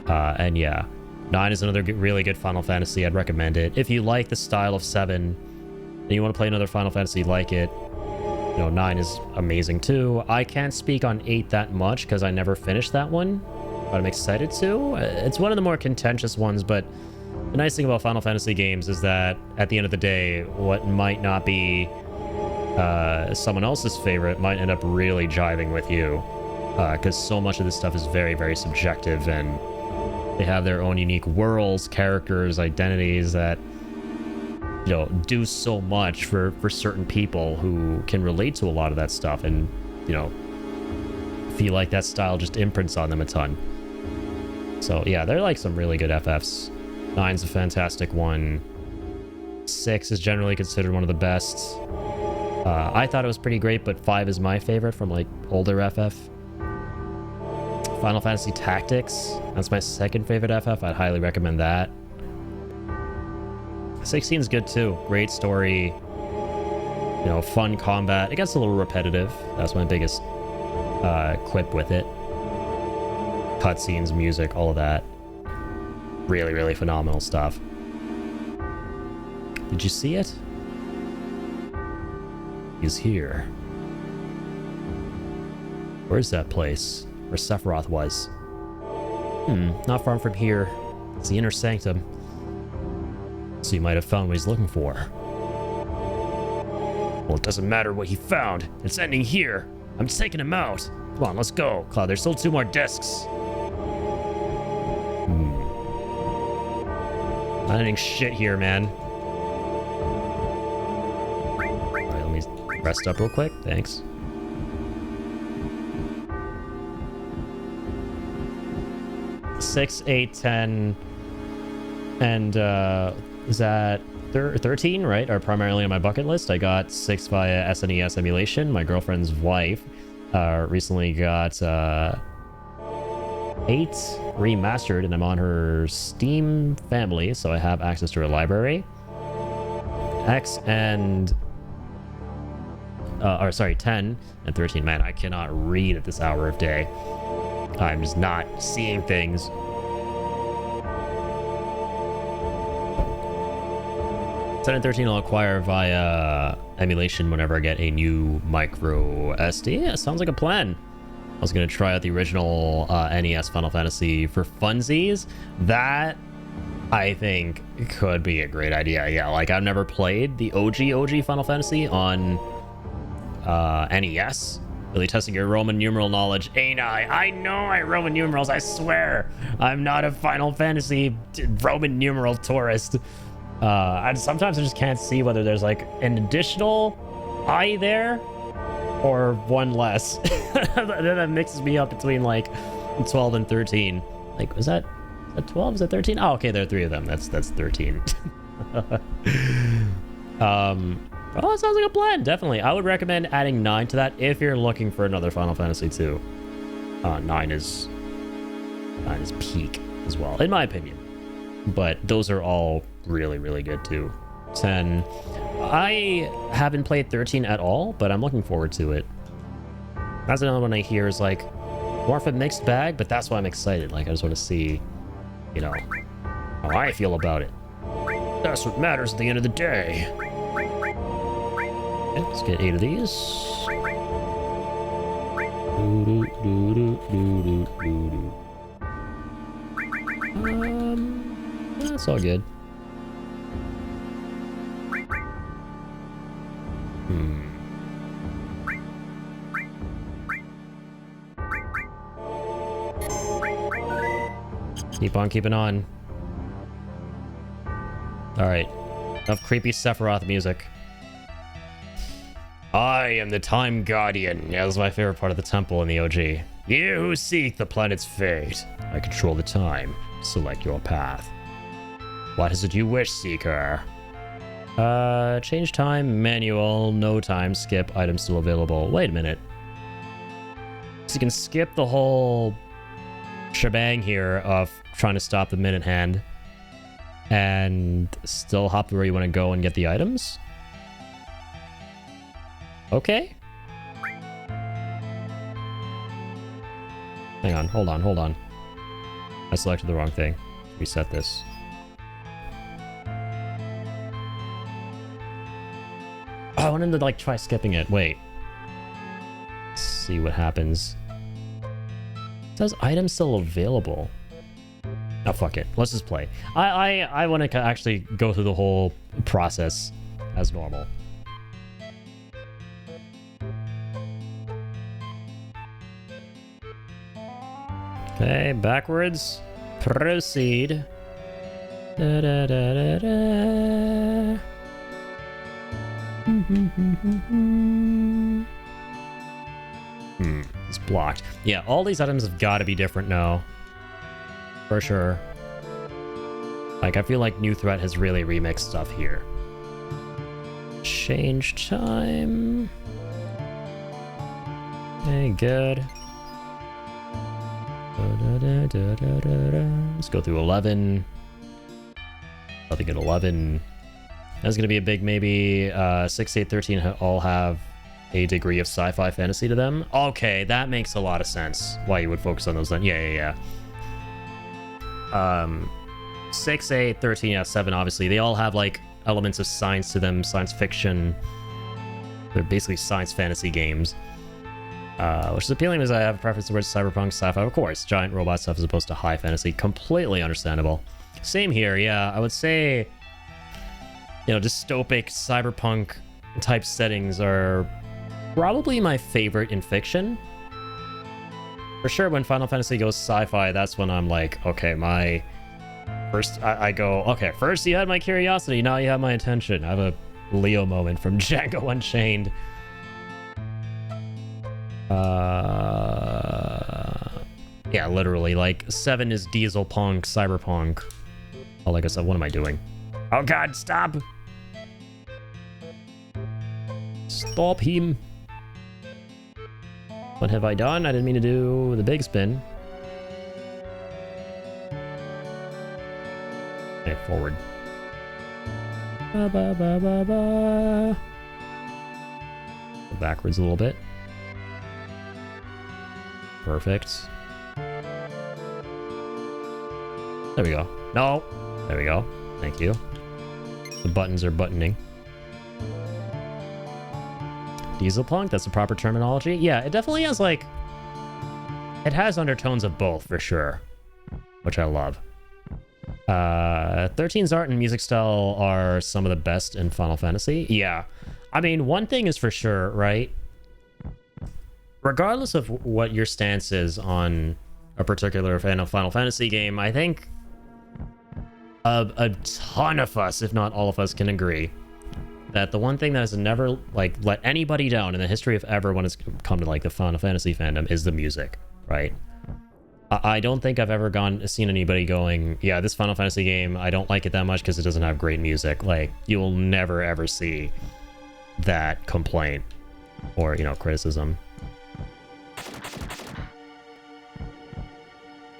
And yeah, 9 is another really good Final Fantasy. I'd recommend it. If you like the style of 7 and you want to play another Final Fantasy like it, you know, 9 is amazing too. I can't speak on 8 that much because I never finished that one, but I'm excited to. It's one of the more contentious ones, but the nice thing about Final Fantasy games is that at the end of the day, what might not be someone else's favorite might end up really jiving with you, because so much of this stuff is very, very subjective, and they have their own unique worlds, characters, identities that, you know, do so much for certain people who can relate to a lot of that stuff and, you know, feel like that style just imprints on them a ton. So yeah, they're like some really good FFs. 9's a fantastic one. 6 is generally considered one of the best. I thought it was pretty great, but 5 is my favorite from like older FF. Final Fantasy Tactics, that's my second favorite FF. I'd highly recommend that. 16 is good too. Great story, you know, fun combat. It gets a little repetitive. That's my biggest quip with it. Cutscenes, music, all of that. Really, really phenomenal stuff. Did you see it? He's here. Where's that place where Sephiroth was? Not far from here. It's the Inner Sanctum. So you might have found what he's looking for. Well, it doesn't matter what he found. It's ending here. I'm taking him out. Come on, let's go. Cloud, there's still 2 more discs. Not ending shit here, man. Alright, let me rest up real quick. Thanks. Six, 8, 10, and is that 13, right? Are primarily on my bucket list. I got 6 via SNES emulation. My girlfriend's wife recently got 8 remastered, and I'm on her Steam family, so I have access to her library. X and 10 and 13. Man, I cannot read at this hour of day. I'm just not seeing things. 10 and 13 I'll acquire via emulation whenever I get a new micro SD. Yeah, sounds like a plan. I was going to try out the original NES Final Fantasy for funsies. That, I think, could be a great idea. Yeah, like I've never played the OG Final Fantasy on NES. Really testing your Roman numeral knowledge, ain't I? I know I Roman numerals, I swear. I'm not a Final Fantasy Roman numeral tourist. And sometimes I just can't see whether there's like an additional I there or one less. That mixes me up between like 12 and 13. Like, is that 12? Is that 13? Oh, okay, there are 3 of them. That's 13. Oh, it sounds like a plan. Definitely. I would recommend adding 9 to that if you're looking for another Final Fantasy 2. 9 is peak as well, in my opinion. But those are all really, really good too. 10. I haven't played 13 at all, but I'm looking forward to it. That's another one I hear is like more of a mixed bag, but that's why I'm excited. Like I just want to see, you know, how I feel about it. That's what matters at the end of the day. Okay, let's get 8 of these. That's all good. Keep on keeping on. Alright. Enough creepy Sephiroth music. I am the Time Guardian. Yeah, that's my favorite part of the temple in the OG. You who seek the planet's fate. I control the time. Select your path. What is it you wish, Seeker? Change time, manual, no time, skip, item still available. Wait a minute. So you can skip the whole shebang here of trying to stop the minute hand and still hop to where you want to go and get the items? Okay. Hang on, hold on. I selected the wrong thing. Reset this. Oh, I wanted to like try skipping it. Wait. Let's see what happens. It says item still available. Oh, fuck it. Let's just play. I want to actually go through the whole process as normal. Okay, backwards. Proceed. Da, da, da, da, da. It's blocked. Yeah, all these items have got to be different now. For sure. Like, I feel like New Threat has really remixed stuff here. Change time. Okay, good. Let's go through 11. Nothing at 11. That's going to be a big maybe. 6, 8, 13 all have a degree of sci-fi fantasy to them. Okay, that makes a lot of sense. Why you would focus on those then. Yeah. 6, 8, 13, yeah, 7, obviously. They all have, like, elements of science to them, science fiction. They're basically science fantasy games. Which is appealing because I have a preference towards cyberpunk sci-fi. Of course, giant robot stuff as opposed to high fantasy. Completely understandable. Same here, yeah. I would say, you know, dystopic cyberpunk type settings are probably my favorite in fiction. For sure, when Final Fantasy goes sci-fi, that's when I'm like, okay, my... First, I go, okay, first you had my curiosity, now you have my attention. I have a Leo moment from Django Unchained. Yeah, literally, like, 7 is diesel punk, cyberpunk. Oh, like I said, what am I doing? Oh god, stop! Stop him. What have I done? I didn't mean to do the big spin. Okay, forward. Ba, ba, ba, ba, ba. Go backwards a little bit. Perfect. There we go. No! There we go. Thank you. The buttons are buttoning. Diesel punk, that's the proper terminology. Yeah, it definitely has like... It has undertones of both, for sure. Which I love. 13's art and music style are some of the best in Final Fantasy. Yeah. I mean, one thing is for sure, right? Regardless of what your stance is on a particular Final Fantasy game, I think a ton of us, if not all of us, can agree that the one thing that has never like let anybody down in the history of ever when it's come to like the Final Fantasy fandom is the music, right? I don't think I've ever seen anybody going, yeah, this Final Fantasy game, I don't like it that much because it doesn't have great music. Like, you will never ever see that complaint or, you know, criticism.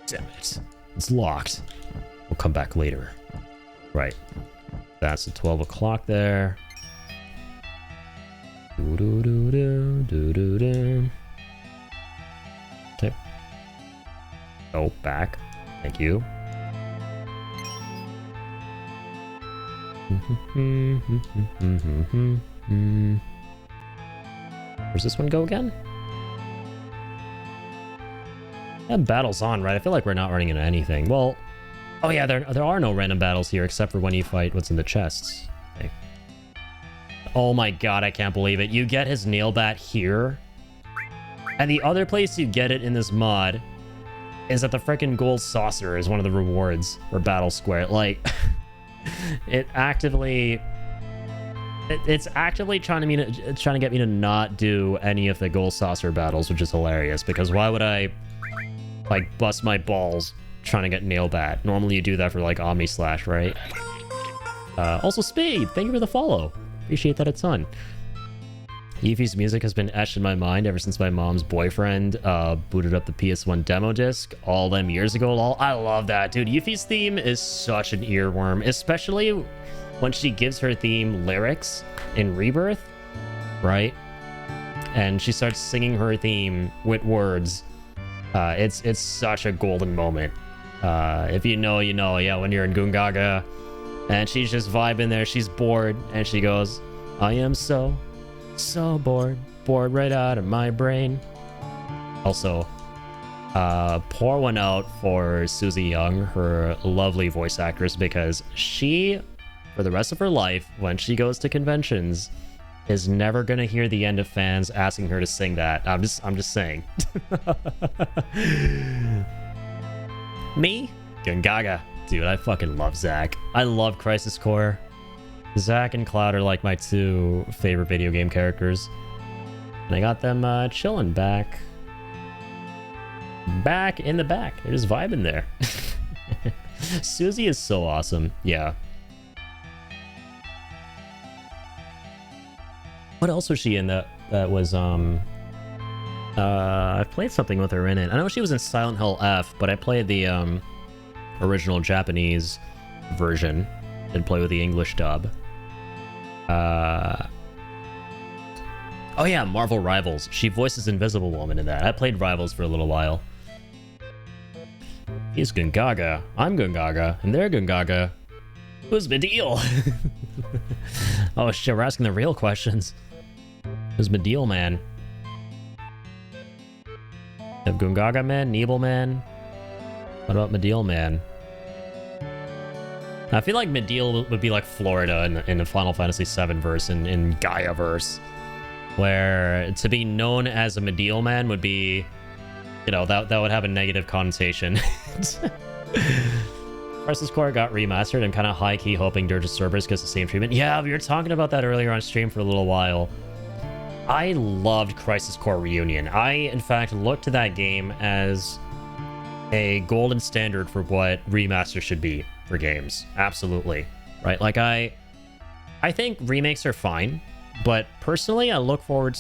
Damn it. It's locked. We'll come back later. Right. That's the 12 o'clock there. Do-do-do-do-do-do-do. Okay. Oh, back. Thank you. Where's this one go again? That battle's on, right? I feel like we're not running into anything. Well, oh yeah, there are no random battles here except for when you fight what's in the chests. Okay. Oh my god, I can't believe it. You get his nail bat here. And the other place you get it in this mod is that the freaking gold saucer is one of the rewards for Battle Square. Like, it's actively trying to get me to not do any of the gold saucer battles, which is hilarious, because why would I like bust my balls trying to get nail bat? Normally you do that for like Omni Slash, right? Also Spade, thank you for the follow. Appreciate that a ton. Yuffie's music has been etched in my mind ever since my mom's boyfriend booted up the PS1 demo disc all them years ago. Lol. I love that, dude. Yuffie's theme is such an earworm, especially when she gives her theme lyrics in Rebirth, right? And she starts singing her theme with words. It's such a golden moment. If you know, you know. Yeah, when you're in Gungaga and she's just vibing there, she's bored, and she goes, I am so bored right out of my brain. Also, pour one out for Susie Young, her lovely voice actress, because she, for the rest of her life, when she goes to conventions, is never gonna hear the end of fans asking her to sing that. I'm just saying. Me? Gungaga. Dude, I fucking love Zack. I love Crisis Core. Zack and Cloud are like my two favorite video game characters. And I got them chilling back in the back. They're just vibing there. Susie is so awesome. Yeah. What else was she in that was I've played something with her in it. I know she was in Silent Hill F, but I played the original Japanese version. Didn't play with the English dub. Oh yeah, Marvel Rivals. She voices Invisible Woman in that. I played Rivals for a little while. He's Gungaga. I'm Gungaga. And they're Gungaga. Who's Medeal? Oh shit, we're asking the real questions. Who's Medeal Man? You have Gungaga Man? Nebel Man? What about Medeal Man? I feel like Medeal would be like Florida in the Final Fantasy VII verse, in Gaia verse, where to be known as a Medeal Man would be, you know, that would have a negative connotation. Crisis Core got remastered. I'm kind of high-key hoping Dirge Cerberus gets the same treatment. Yeah, we were talking about that earlier on stream for a little while. I loved Crisis Core Reunion. I, in fact, looked to that game as a golden standard for what remaster should be for games. Absolutely. Right? Like, I think remakes are fine, but personally, what I look forward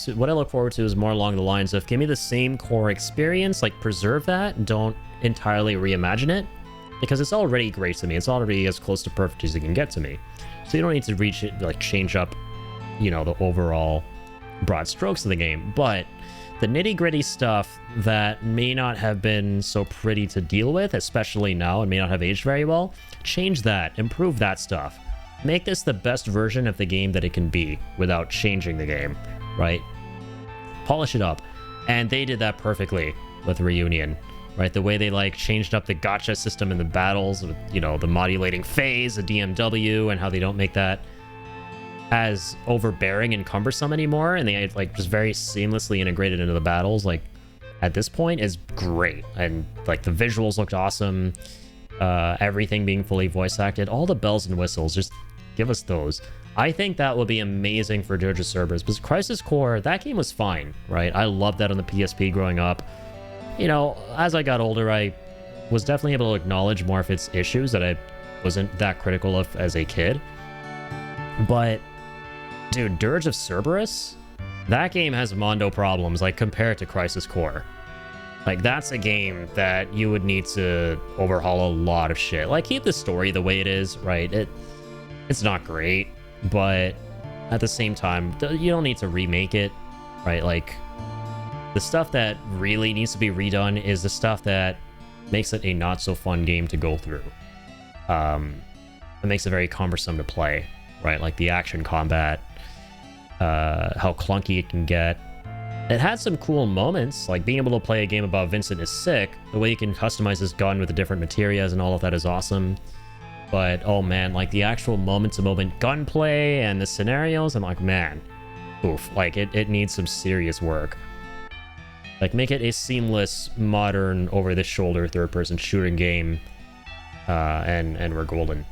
to is more along the lines of give me the same core experience, like preserve that, don't entirely reimagine it, because it's already great to me. It's already as close to perfect as it can get to me. So you don't need to reach it, like change up, you know, the overall broad strokes of the game. But the nitty-gritty stuff that may not have been so pretty to deal with, especially now, and may not have aged very well, change that, improve that stuff. Make this the best version of the game that it can be without changing the game, right? Polish it up. And they did that perfectly with Reunion, right? The way they like changed up the gacha system in the battles, with, you know, the modulating phase, the DMW, and how they don't make that as overbearing and cumbersome anymore, and they like just very seamlessly integrated into the battles, like at this point, is great. And like the visuals looked awesome, everything being fully voice acted, all the bells and whistles, just give us those. I think that would be amazing for Dirge of Cerberus, because Crisis Core, that game was fine, right? I loved that on the PSP growing up. You know, as I got older, I was definitely able to acknowledge more of its issues that I wasn't that critical of as a kid. But dude, Dirge of Cerberus, that game has Mondo problems, like, compared to Crisis Core. Like, that's a game that you would need to overhaul a lot of shit. Like, keep the story the way it is, right? It's not great, but at the same time, you don't need to remake it, right? Like, the stuff that really needs to be redone is the stuff that makes it a not-so-fun game to go through. It makes it very cumbersome to play, right? Like, the action combat, how clunky it can get. It had some cool moments, like being able to play a game about Vincent is sick. The way you can customize his gun with the different materials and all of that is awesome. But, oh man, like the actual moment-to-moment gunplay and the scenarios, I'm like, man, oof, like it needs some serious work. Like, make it a seamless, modern, over-the-shoulder third-person shooting game, and we're golden.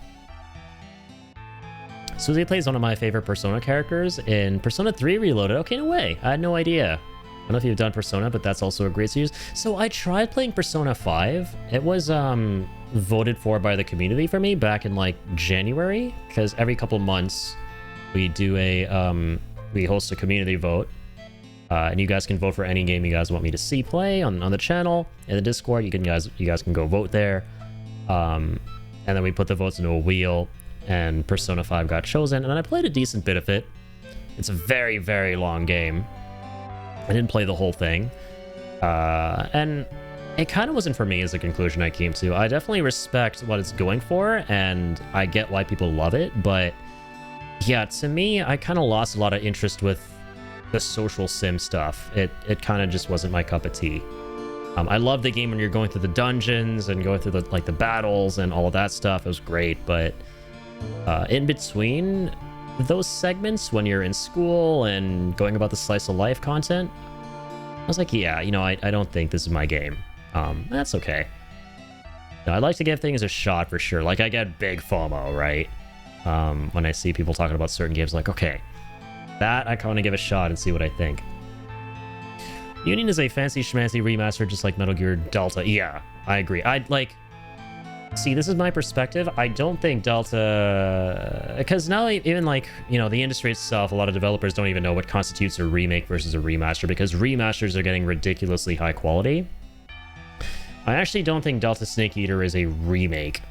Susie plays one of my favorite Persona characters in Persona 3 Reloaded. Okay, no way. I had no idea. I don't know if you've done Persona, but that's also a great series. So I tried playing Persona 5. It was voted for by the community for me back in like January, because every couple months we do we host a community vote, and you guys can vote for any game you guys want me to see play on the channel. In the Discord, you guys can go vote there, and then we put the votes into a wheel. And Persona 5 got chosen, and I played a decent bit of it. It's a very, very long game. I didn't play the whole thing. And it kind of wasn't for me as a conclusion I came to. I definitely respect what it's going for, and I get why people love it, but yeah, to me, I kind of lost a lot of interest with the social sim stuff. It kind of just wasn't my cup of tea. I love the game when you're going through the dungeons and going through the battles and all of that stuff. It was great, but in between those segments, when you're in school and going about the slice of life content, I was like, yeah, you know, I don't think this is my game. That's okay. Now, I'd like to give things a shot for sure. Like, I get big FOMO, right? When I see people talking about certain games, like, okay, that I kind of give a shot and see what I think. Union is a fancy schmancy remaster just like Metal Gear Delta. Yeah, I agree. I'd like... See, this is my perspective. I don't think Delta... Because now, even like, you know, the industry itself, a lot of developers don't even know what constitutes a remake versus a remaster, because remasters are getting ridiculously high quality. I actually don't think Delta Snake Eater is a remake.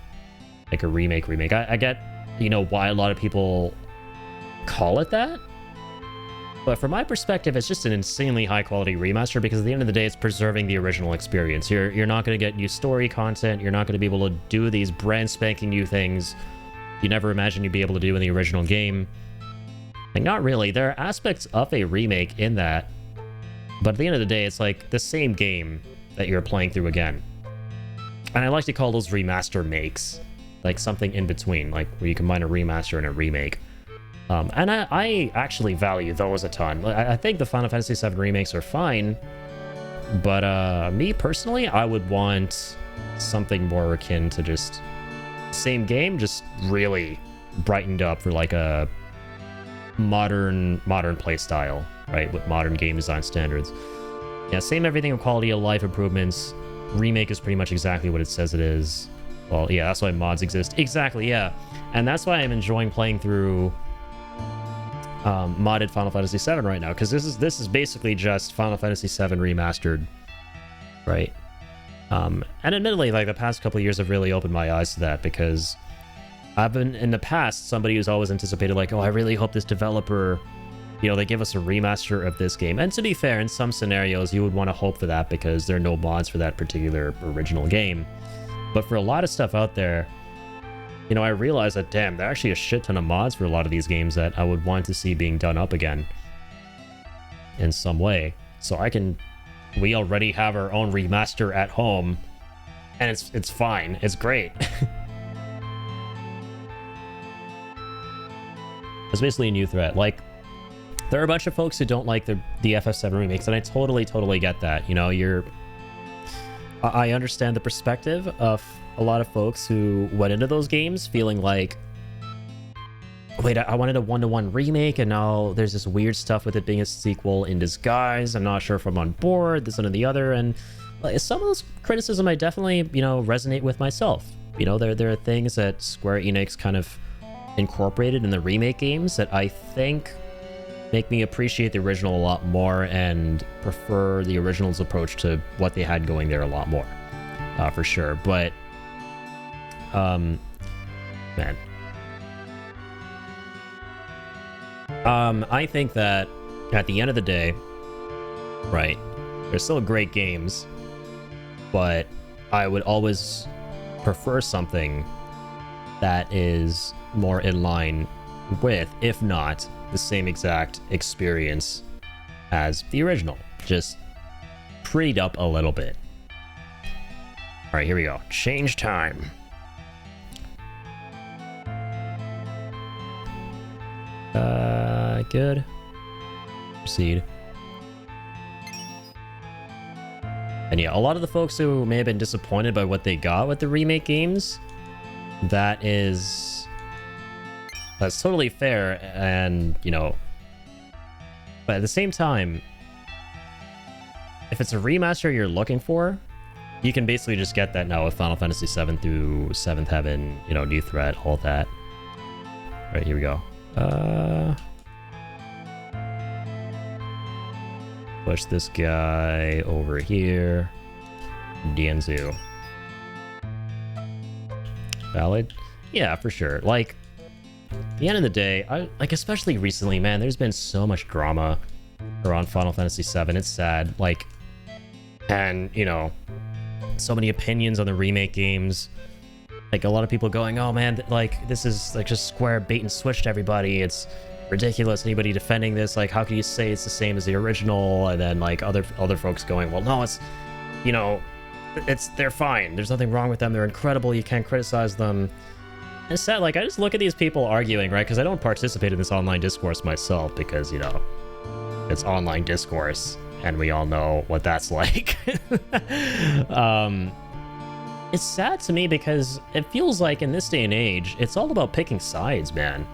Like a remake. I get, you know, why a lot of people call it that. But from my perspective, it's just an insanely high-quality remaster, because at the end of the day, it's preserving the original experience. You're not going to get new story content. You're not going to be able to do these brand spanking new things you never imagined you'd be able to do in the original game. Like, not really. There are aspects of a remake in that, but at the end of the day, it's like the same game that you're playing through again. And I like to call those remaster makes, like something in between, like where you combine a remaster and a remake. And I actually value those a ton. I think the Final Fantasy VII remakes are fine, but me personally, I would want something more akin to just same game, just really brightened up for like a modern play style, right? With modern game design standards. Yeah, same everything with quality of life improvements. Remake is pretty much exactly what it says it is. Well, yeah, that's why mods exist. Exactly, yeah. And that's why I'm enjoying playing through modded Final Fantasy VII right now, because this is basically just Final Fantasy VII remastered, right? And admittedly, like the past couple of years have really opened my eyes to that, because I've been in the past somebody who's always anticipated like, oh, I really hope this developer, you know, they give us a remaster of this game. And to be fair, in some scenarios you would want to hope for that because there are no mods for that particular original game. But for a lot of stuff out there, you know, I realized that, damn, there are actually a shit ton of mods for a lot of these games that I would want to see being done up again in some way. So we already have our own remaster at home, and it's fine. It's great. It's basically a new threat. Like, there are a bunch of folks who don't like the FF7 remakes, and I totally get that. You know, I understand the perspective of a lot of folks who went into those games feeling like, wait, I wanted a one-to-one remake, and now there's this weird stuff with it being a sequel in disguise. I'm not sure if I'm on board, this and the other. And like, some of those criticism I definitely, you know, resonate with myself. You know, there are things that Square Enix kind of incorporated in the remake games that I think make me appreciate the original a lot more and prefer the original's approach to what they had going there a lot more, for sure. But man, I think that at the end of the day, right, they're still great games, but I would always prefer something that is more in line with, if not the same exact experience as the original, just prettied up a little bit. All right, here we go. Change time. Good. Proceed. And yeah, a lot of the folks who may have been disappointed by what they got with the remake games, that's totally fair, and, you know, but at the same time, if it's a remaster you're looking for, you can basically just get that now with Final Fantasy VII through 7th Heaven, you know, New Threat, all that. All right, here we go. Push this guy over here. Dianzu. Valid? Yeah, for sure. Like, at the end of the day, like, especially recently, man, there's been so much drama around Final Fantasy VII. It's sad. Like, and, you know, so many opinions on the remake games. Like, a lot of people going, oh man, like, this is like just Square bait and switched everybody. It's ridiculous. Anybody defending this, like, how can you say it's the same as the original? And then like other folks going, well, no, it's, you know, they're fine. There's nothing wrong with them. They're incredible. You can't criticize them. And it's sad. Like, I just look at these people arguing, right? Because I don't participate in this online discourse myself because, you know, it's online discourse and we all know what that's like. It's sad to me because it feels like in this day and age, it's all about picking sides, man.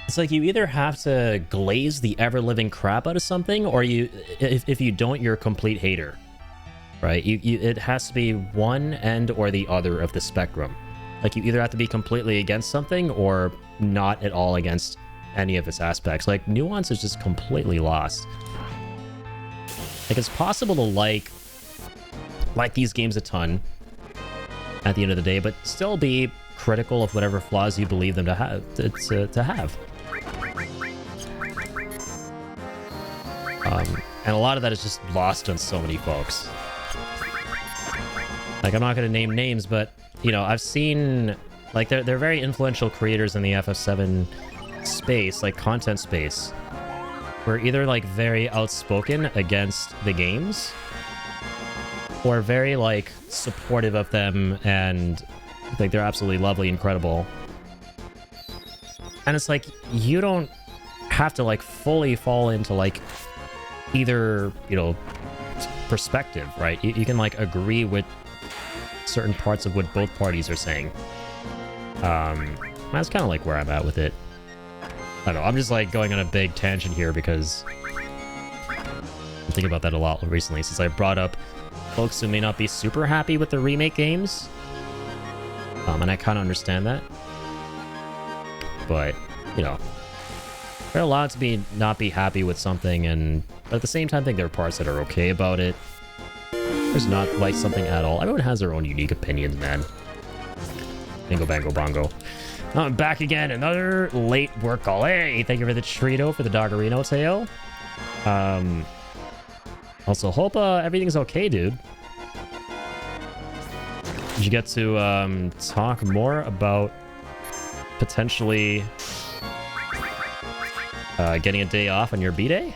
It's like you either have to glaze the ever-living crap out of something, or if you don't, you're a complete hater, right? It has to be one end or the other of the spectrum. Like, you either have to be completely against something or not at all against any of its aspects. Like, nuance is just completely lost. Like, it's possible to like these games a ton at the end of the day, but still be critical of whatever flaws you believe them to have. And a lot of that is just lost on so many folks. Like, I'm not going to name names, but, you know, I've seen, like, they're very influential creators in the FF7 space, like, content space, who are either, like, very outspoken against the games, or very, like, supportive of them, and, like, they're absolutely lovely, incredible. And it's like, you don't have to, like, fully fall into, like, either, you know, perspective, right? You can, like, agree with certain parts of what both parties are saying. That's kind of like where I'm at with it. I don't know, I'm just, like, going on a big tangent here because I'm thinking about that a lot recently, since I brought up folks who may not be super happy with the remake games. And I kind of understand that. But, you know, they're allowed to not be happy with something, and but at the same time, I think there are parts that are okay about it. Does not like something at all. Everyone has their own unique opinions, man. Bingo, bango, bongo. I'm back again. Another late work call. Hey, thank you for the Trito for the Doggerino tail. Also, hope everything's okay, dude. Did you get to talk more about potentially getting a day off on your B-Day?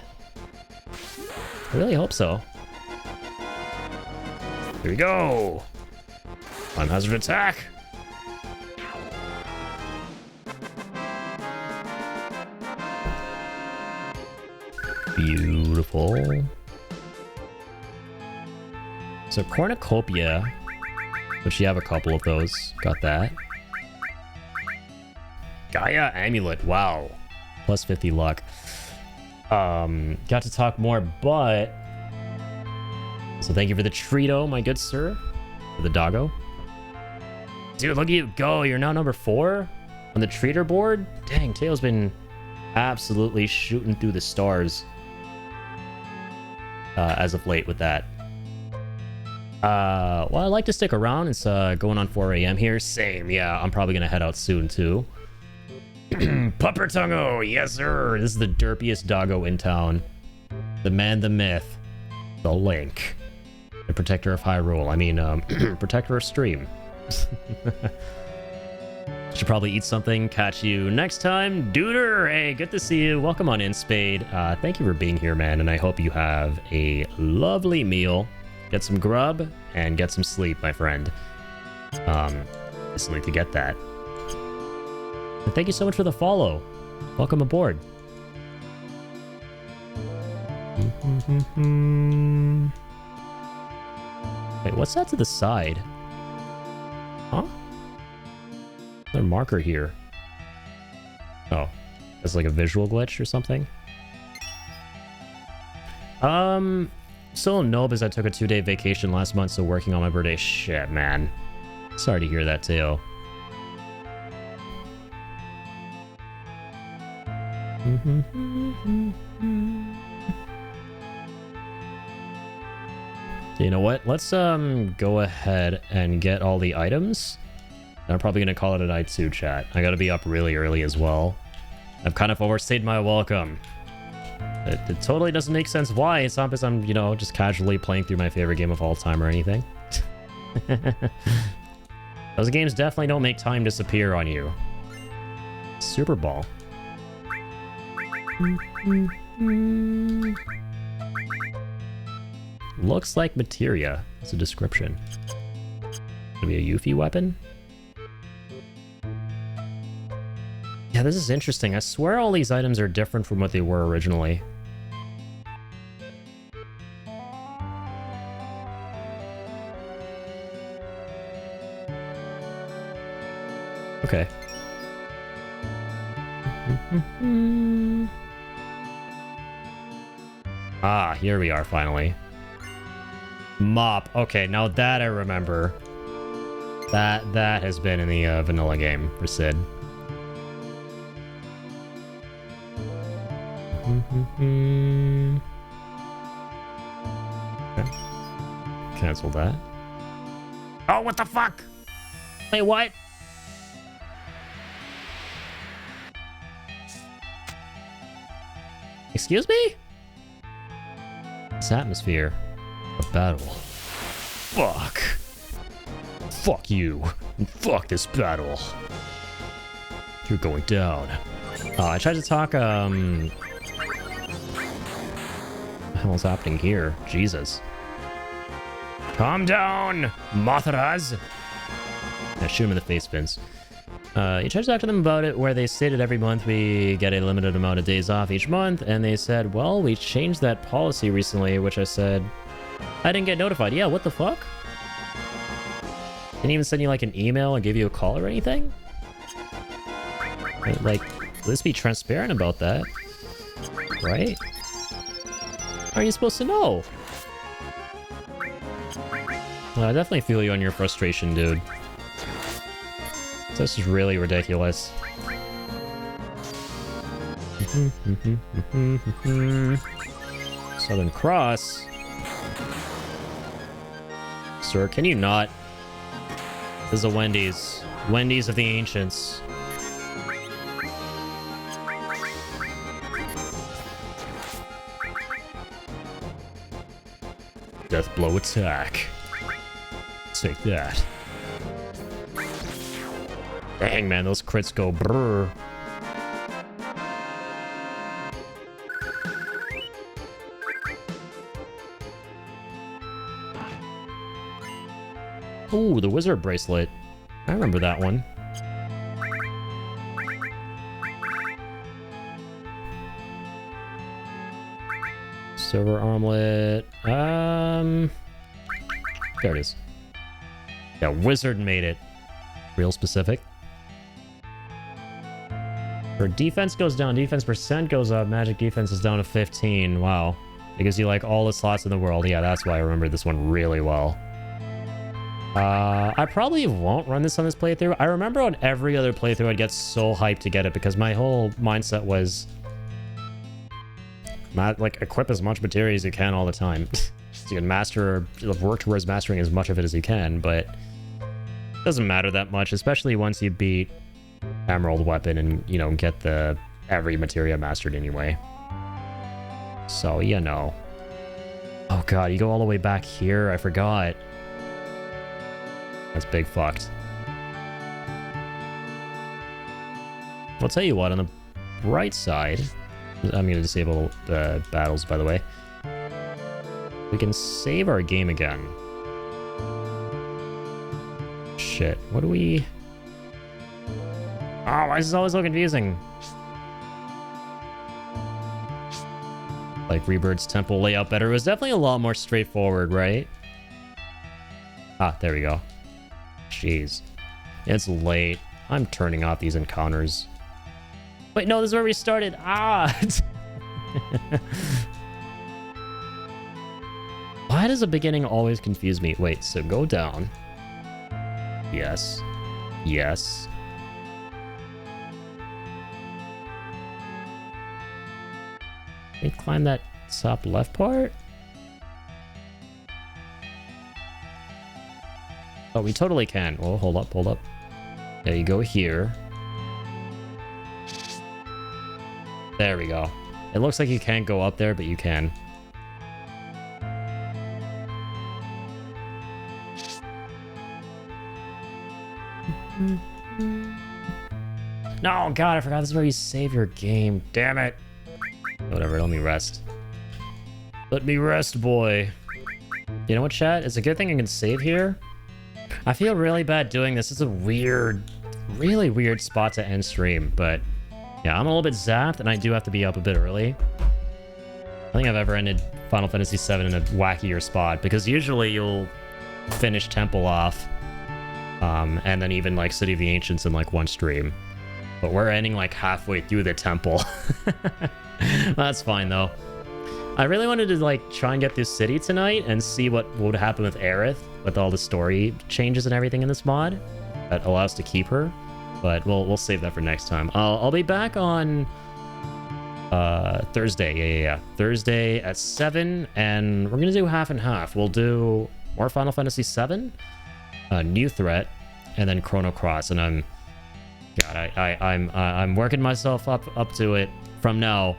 I really hope so. Here we go. Time hazard attack. Beautiful. So cornucopia, which you have a couple of those. Got that. Gaia amulet. Wow. Plus 50 luck. Got to talk more, but so thank you for the Trito, my good sir. For the doggo. Dude, look at you go. You're now number 4 on the Treater board. Dang, Tail's been absolutely shooting through the stars as of late with that. Well, I like to stick around. It's going on 4 a.m. here. Same, yeah. I'm probably gonna head out soon too. Puppertungo, yes sir. This is the derpiest doggo in town. The man, the myth, the Link, the protector of Hyrule. I mean, protector of Stream. Should probably eat something. Catch you next time, Duder. Hey, good to see you. Welcome on in, Spade. Thank you for being here, man, and I hope you have a lovely meal. Get some grub and get some sleep, my friend. Just need to get that. And thank you so much for the follow. Welcome aboard. Wait, what's that to the side? Huh? Another marker here. Oh, it's like a visual glitch or something. Still no, because I took a 2-day vacation last month, so working on my birthday. Shit, man. Sorry to hear that, Teo. So you know what? Let's go ahead and get all the items. I'm probably gonna call it a night too, chat. I gotta be up really early as well. I've kind of overstayed my welcome. It totally doesn't make sense why. It's not because I'm, you know, just casually playing through my favorite game of all time or anything. Those games definitely don't make time disappear on you. Super Ball. Looks like materia. That's a description. Could be a Yuffie weapon? Yeah, this is interesting. I swear all these items are different from what they were originally. Okay. Ah, here we are finally. Mop. Okay, now that I remember. That has been in the vanilla game for Sid. Okay. Cancel that. Oh, what the fuck? Wait, what? Excuse me? This atmosphere. A battle. Fuck. Fuck you. And fuck this battle. You're going down. I tried to talk, what the hell is happening here? Jesus. Calm down, Mothras. I shoot him in the face, Vince. You tried to talk to them about it, where they stated every month we get a limited amount of days off each month, and they said, well, we changed that policy recently, which I said, I didn't get notified. Yeah, what the fuck? Didn't even send you like an email and give you a call or anything? Like, let's be transparent about that. Right? How are you supposed to know? Well, I definitely feel you on your frustration, dude. This is really ridiculous. Southern Cross. sir. Can you not? This is a Wendy's. Wendy's of the ancients. Death blow attack. Take that. Dang, man, those crits go brrr. Ooh, the wizard bracelet. I remember that one. Silver armlet. There it is. Yeah, wizard made it. Real specific. Her defense goes down, defense percent goes up, magic defense is down to 15. Wow. It gives you like all the slots in the world. Yeah, that's why I remember this one really well. I probably won't run this on this playthrough. I remember on every other playthrough I'd get so hyped to get it because my whole mindset was like equip as much materia as you can all the time. So you can master, work towards mastering as much of it as you can, but it doesn't matter that much, especially once you beat Emerald Weapon and, you know, get the every materia mastered anyway. So, you know. Oh god, you go all the way back here? I forgot. That's big fucked. I'll tell you what, on the bright side, I'm going to disable the battles, by the way. We can save our game again. Shit, what do we... Oh, why is this always so confusing? Like Rebirth's temple layout better. It was definitely a lot more straightforward, right? Ah, there we go. Jeez. It's late. I'm turning off these encounters. Wait, no, this is where we started. Ah! Why does the beginning always confuse me? Wait, so go down. Yes. Yes. Can we climb that top left part? Oh, we totally can. Oh, hold up, hold up. There you go here. There we go. It looks like you can't go up there, but you can. No, God, I forgot this is where you save your game. Damn it. Whatever, let me rest. Let me rest, boy. You know what, chat? It's a good thing I can save here. I feel really bad doing this. It's a weird, really weird spot to end stream, but yeah, I'm a little bit zapped and I do have to be up a bit early. I think I've ever ended Final Fantasy VII in a wackier spot, because usually you'll finish Temple off, and then even like City of the Ancients in like one stream. But we're ending like halfway through the temple. That's fine though. I really wanted to like try and get through City tonight and see what would happen with Aerith with all the story changes and everything in this mod that allows us to keep her. But we'll save that for next time. I'll be back on Thursday. Yeah. Thursday at 7, and we're gonna do half and half. We'll do more Final Fantasy VII, New Threat, and then Chrono Cross. And I'm working myself up to it from now.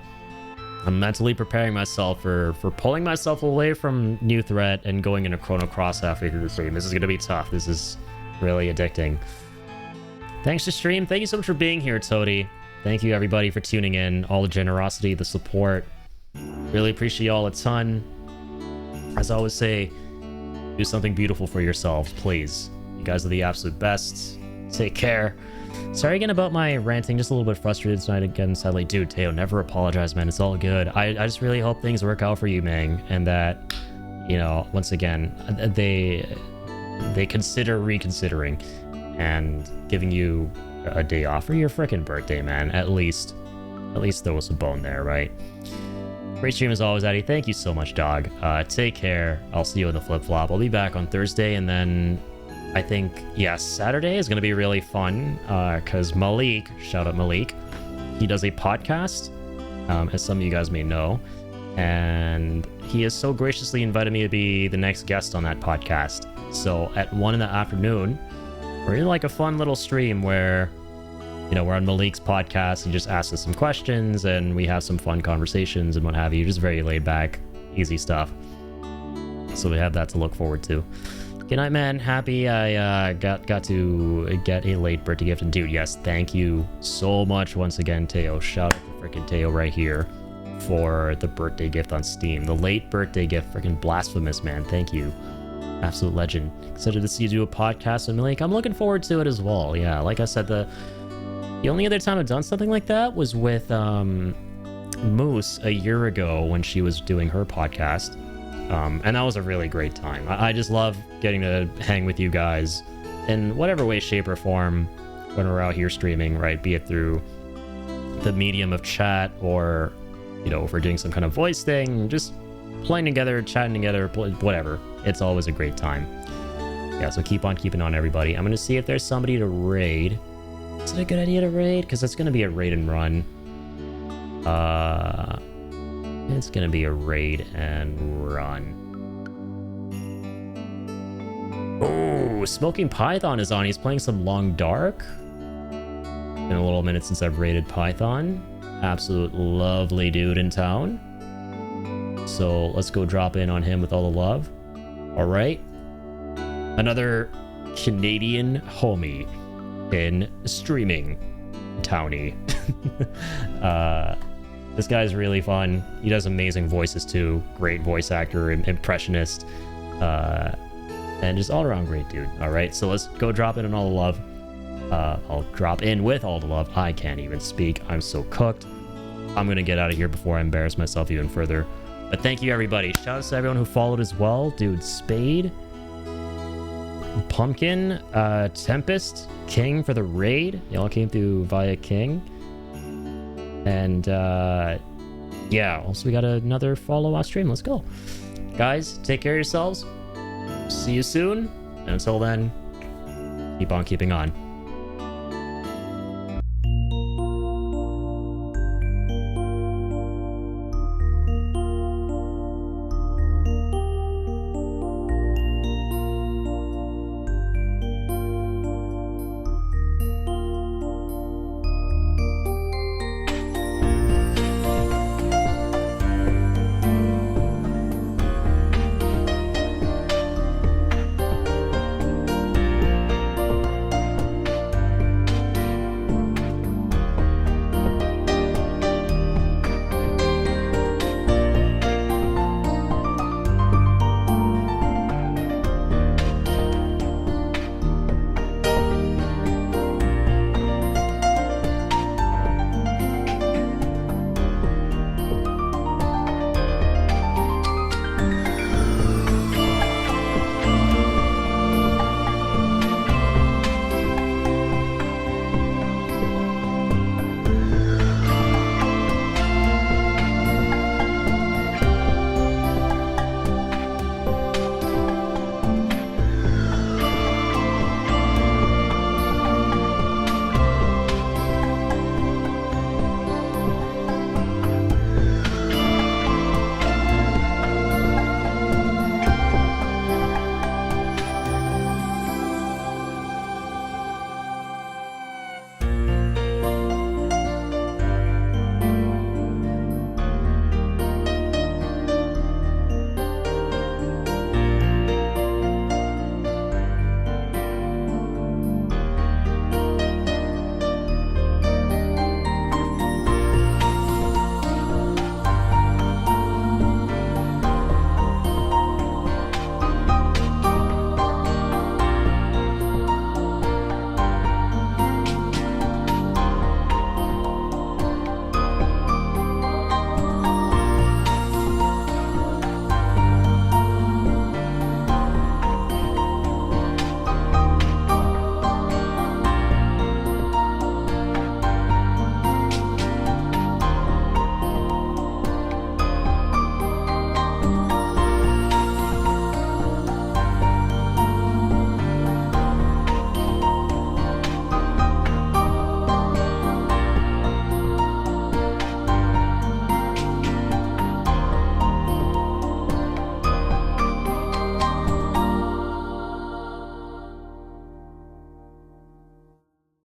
I'm mentally preparing myself for pulling myself away from New Threat and going into Chrono Cross halfway through the stream. This is gonna be tough. This is really addicting. Thanks to stream. Thank you so much for being here, Toady. Thank you everybody for tuning in. All the generosity, the support. Really appreciate y'all a ton. As I always say, do something beautiful for yourselves, please. You guys are the absolute best. Take care. Sorry again about my ranting, just a little bit frustrated tonight again, sadly. Dude, Teo, never apologize, man. It's all good. I just really hope things work out for you, Mang, and that, you know, once again, they consider reconsidering and giving you a day off for your frickin' birthday, man. At least there was a bone there, right? Great stream as always, Addy. Thank you so much, dog. Take care. I'll see you in the flip-flop. I'll be back on Thursday, and then I think, yeah, Saturday is going to be really fun, because Malik, shout out Malik, he does a podcast, as some of you guys may know, and he has so graciously invited me to be the next guest on that podcast. So at 1 in the afternoon, we're in like a fun little stream where, you know, we're on Malik's podcast. He just asks us some questions and we have some fun conversations and what have you. Just very laid back, easy stuff. So we have that to look forward to. Good night, man. Happy I got to get a late birthday gift. And dude, yes, thank you so much once again, Teo. Shout out to freaking Teo right here for the birthday gift on Steam. The late birthday gift, freaking blasphemous, man. Thank you. Absolute legend. Excited to see you do a podcast with Malik. I'm looking forward to it as well. Yeah, like I said, the only other time I've done something like that was with Moose a year ago when she was doing her podcast. And that was a really great time. I just love getting to hang with you guys in whatever way, shape, or form when we're out here streaming, right? Be it through the medium of chat or, you know, if we're doing some kind of voice thing, just playing together, chatting together, whatever. It's always a great time. Yeah, so keep on keeping on, everybody. I'm going to see if there's somebody to raid. Is it a good idea to raid? Because it's going to be a raid and run. It's gonna be a raid and run. Oh, Smoking Python is on. He's playing some Long Dark. Been a little minute since I've raided Python. Absolute lovely dude in town. So let's go drop in on him with all the love. All right. Another Canadian homie in streaming townie. This guy's really fun. He does amazing voices too. Great voice actor, impressionist, and just all around great dude. All right, so let's go drop in on all the love. I'll drop in with all the love. I can't even speak. I'm so cooked. I'm gonna get out of here before I embarrass myself even further. But thank you, everybody. Shout out to everyone who followed as well. Dude, Spade, Pumpkin, Tempest, King for the raid. Y'all came through via King. And yeah, also we got another follow on stream. Let's go, guys. Take care of yourselves. See you soon, and until then, keep on keeping on.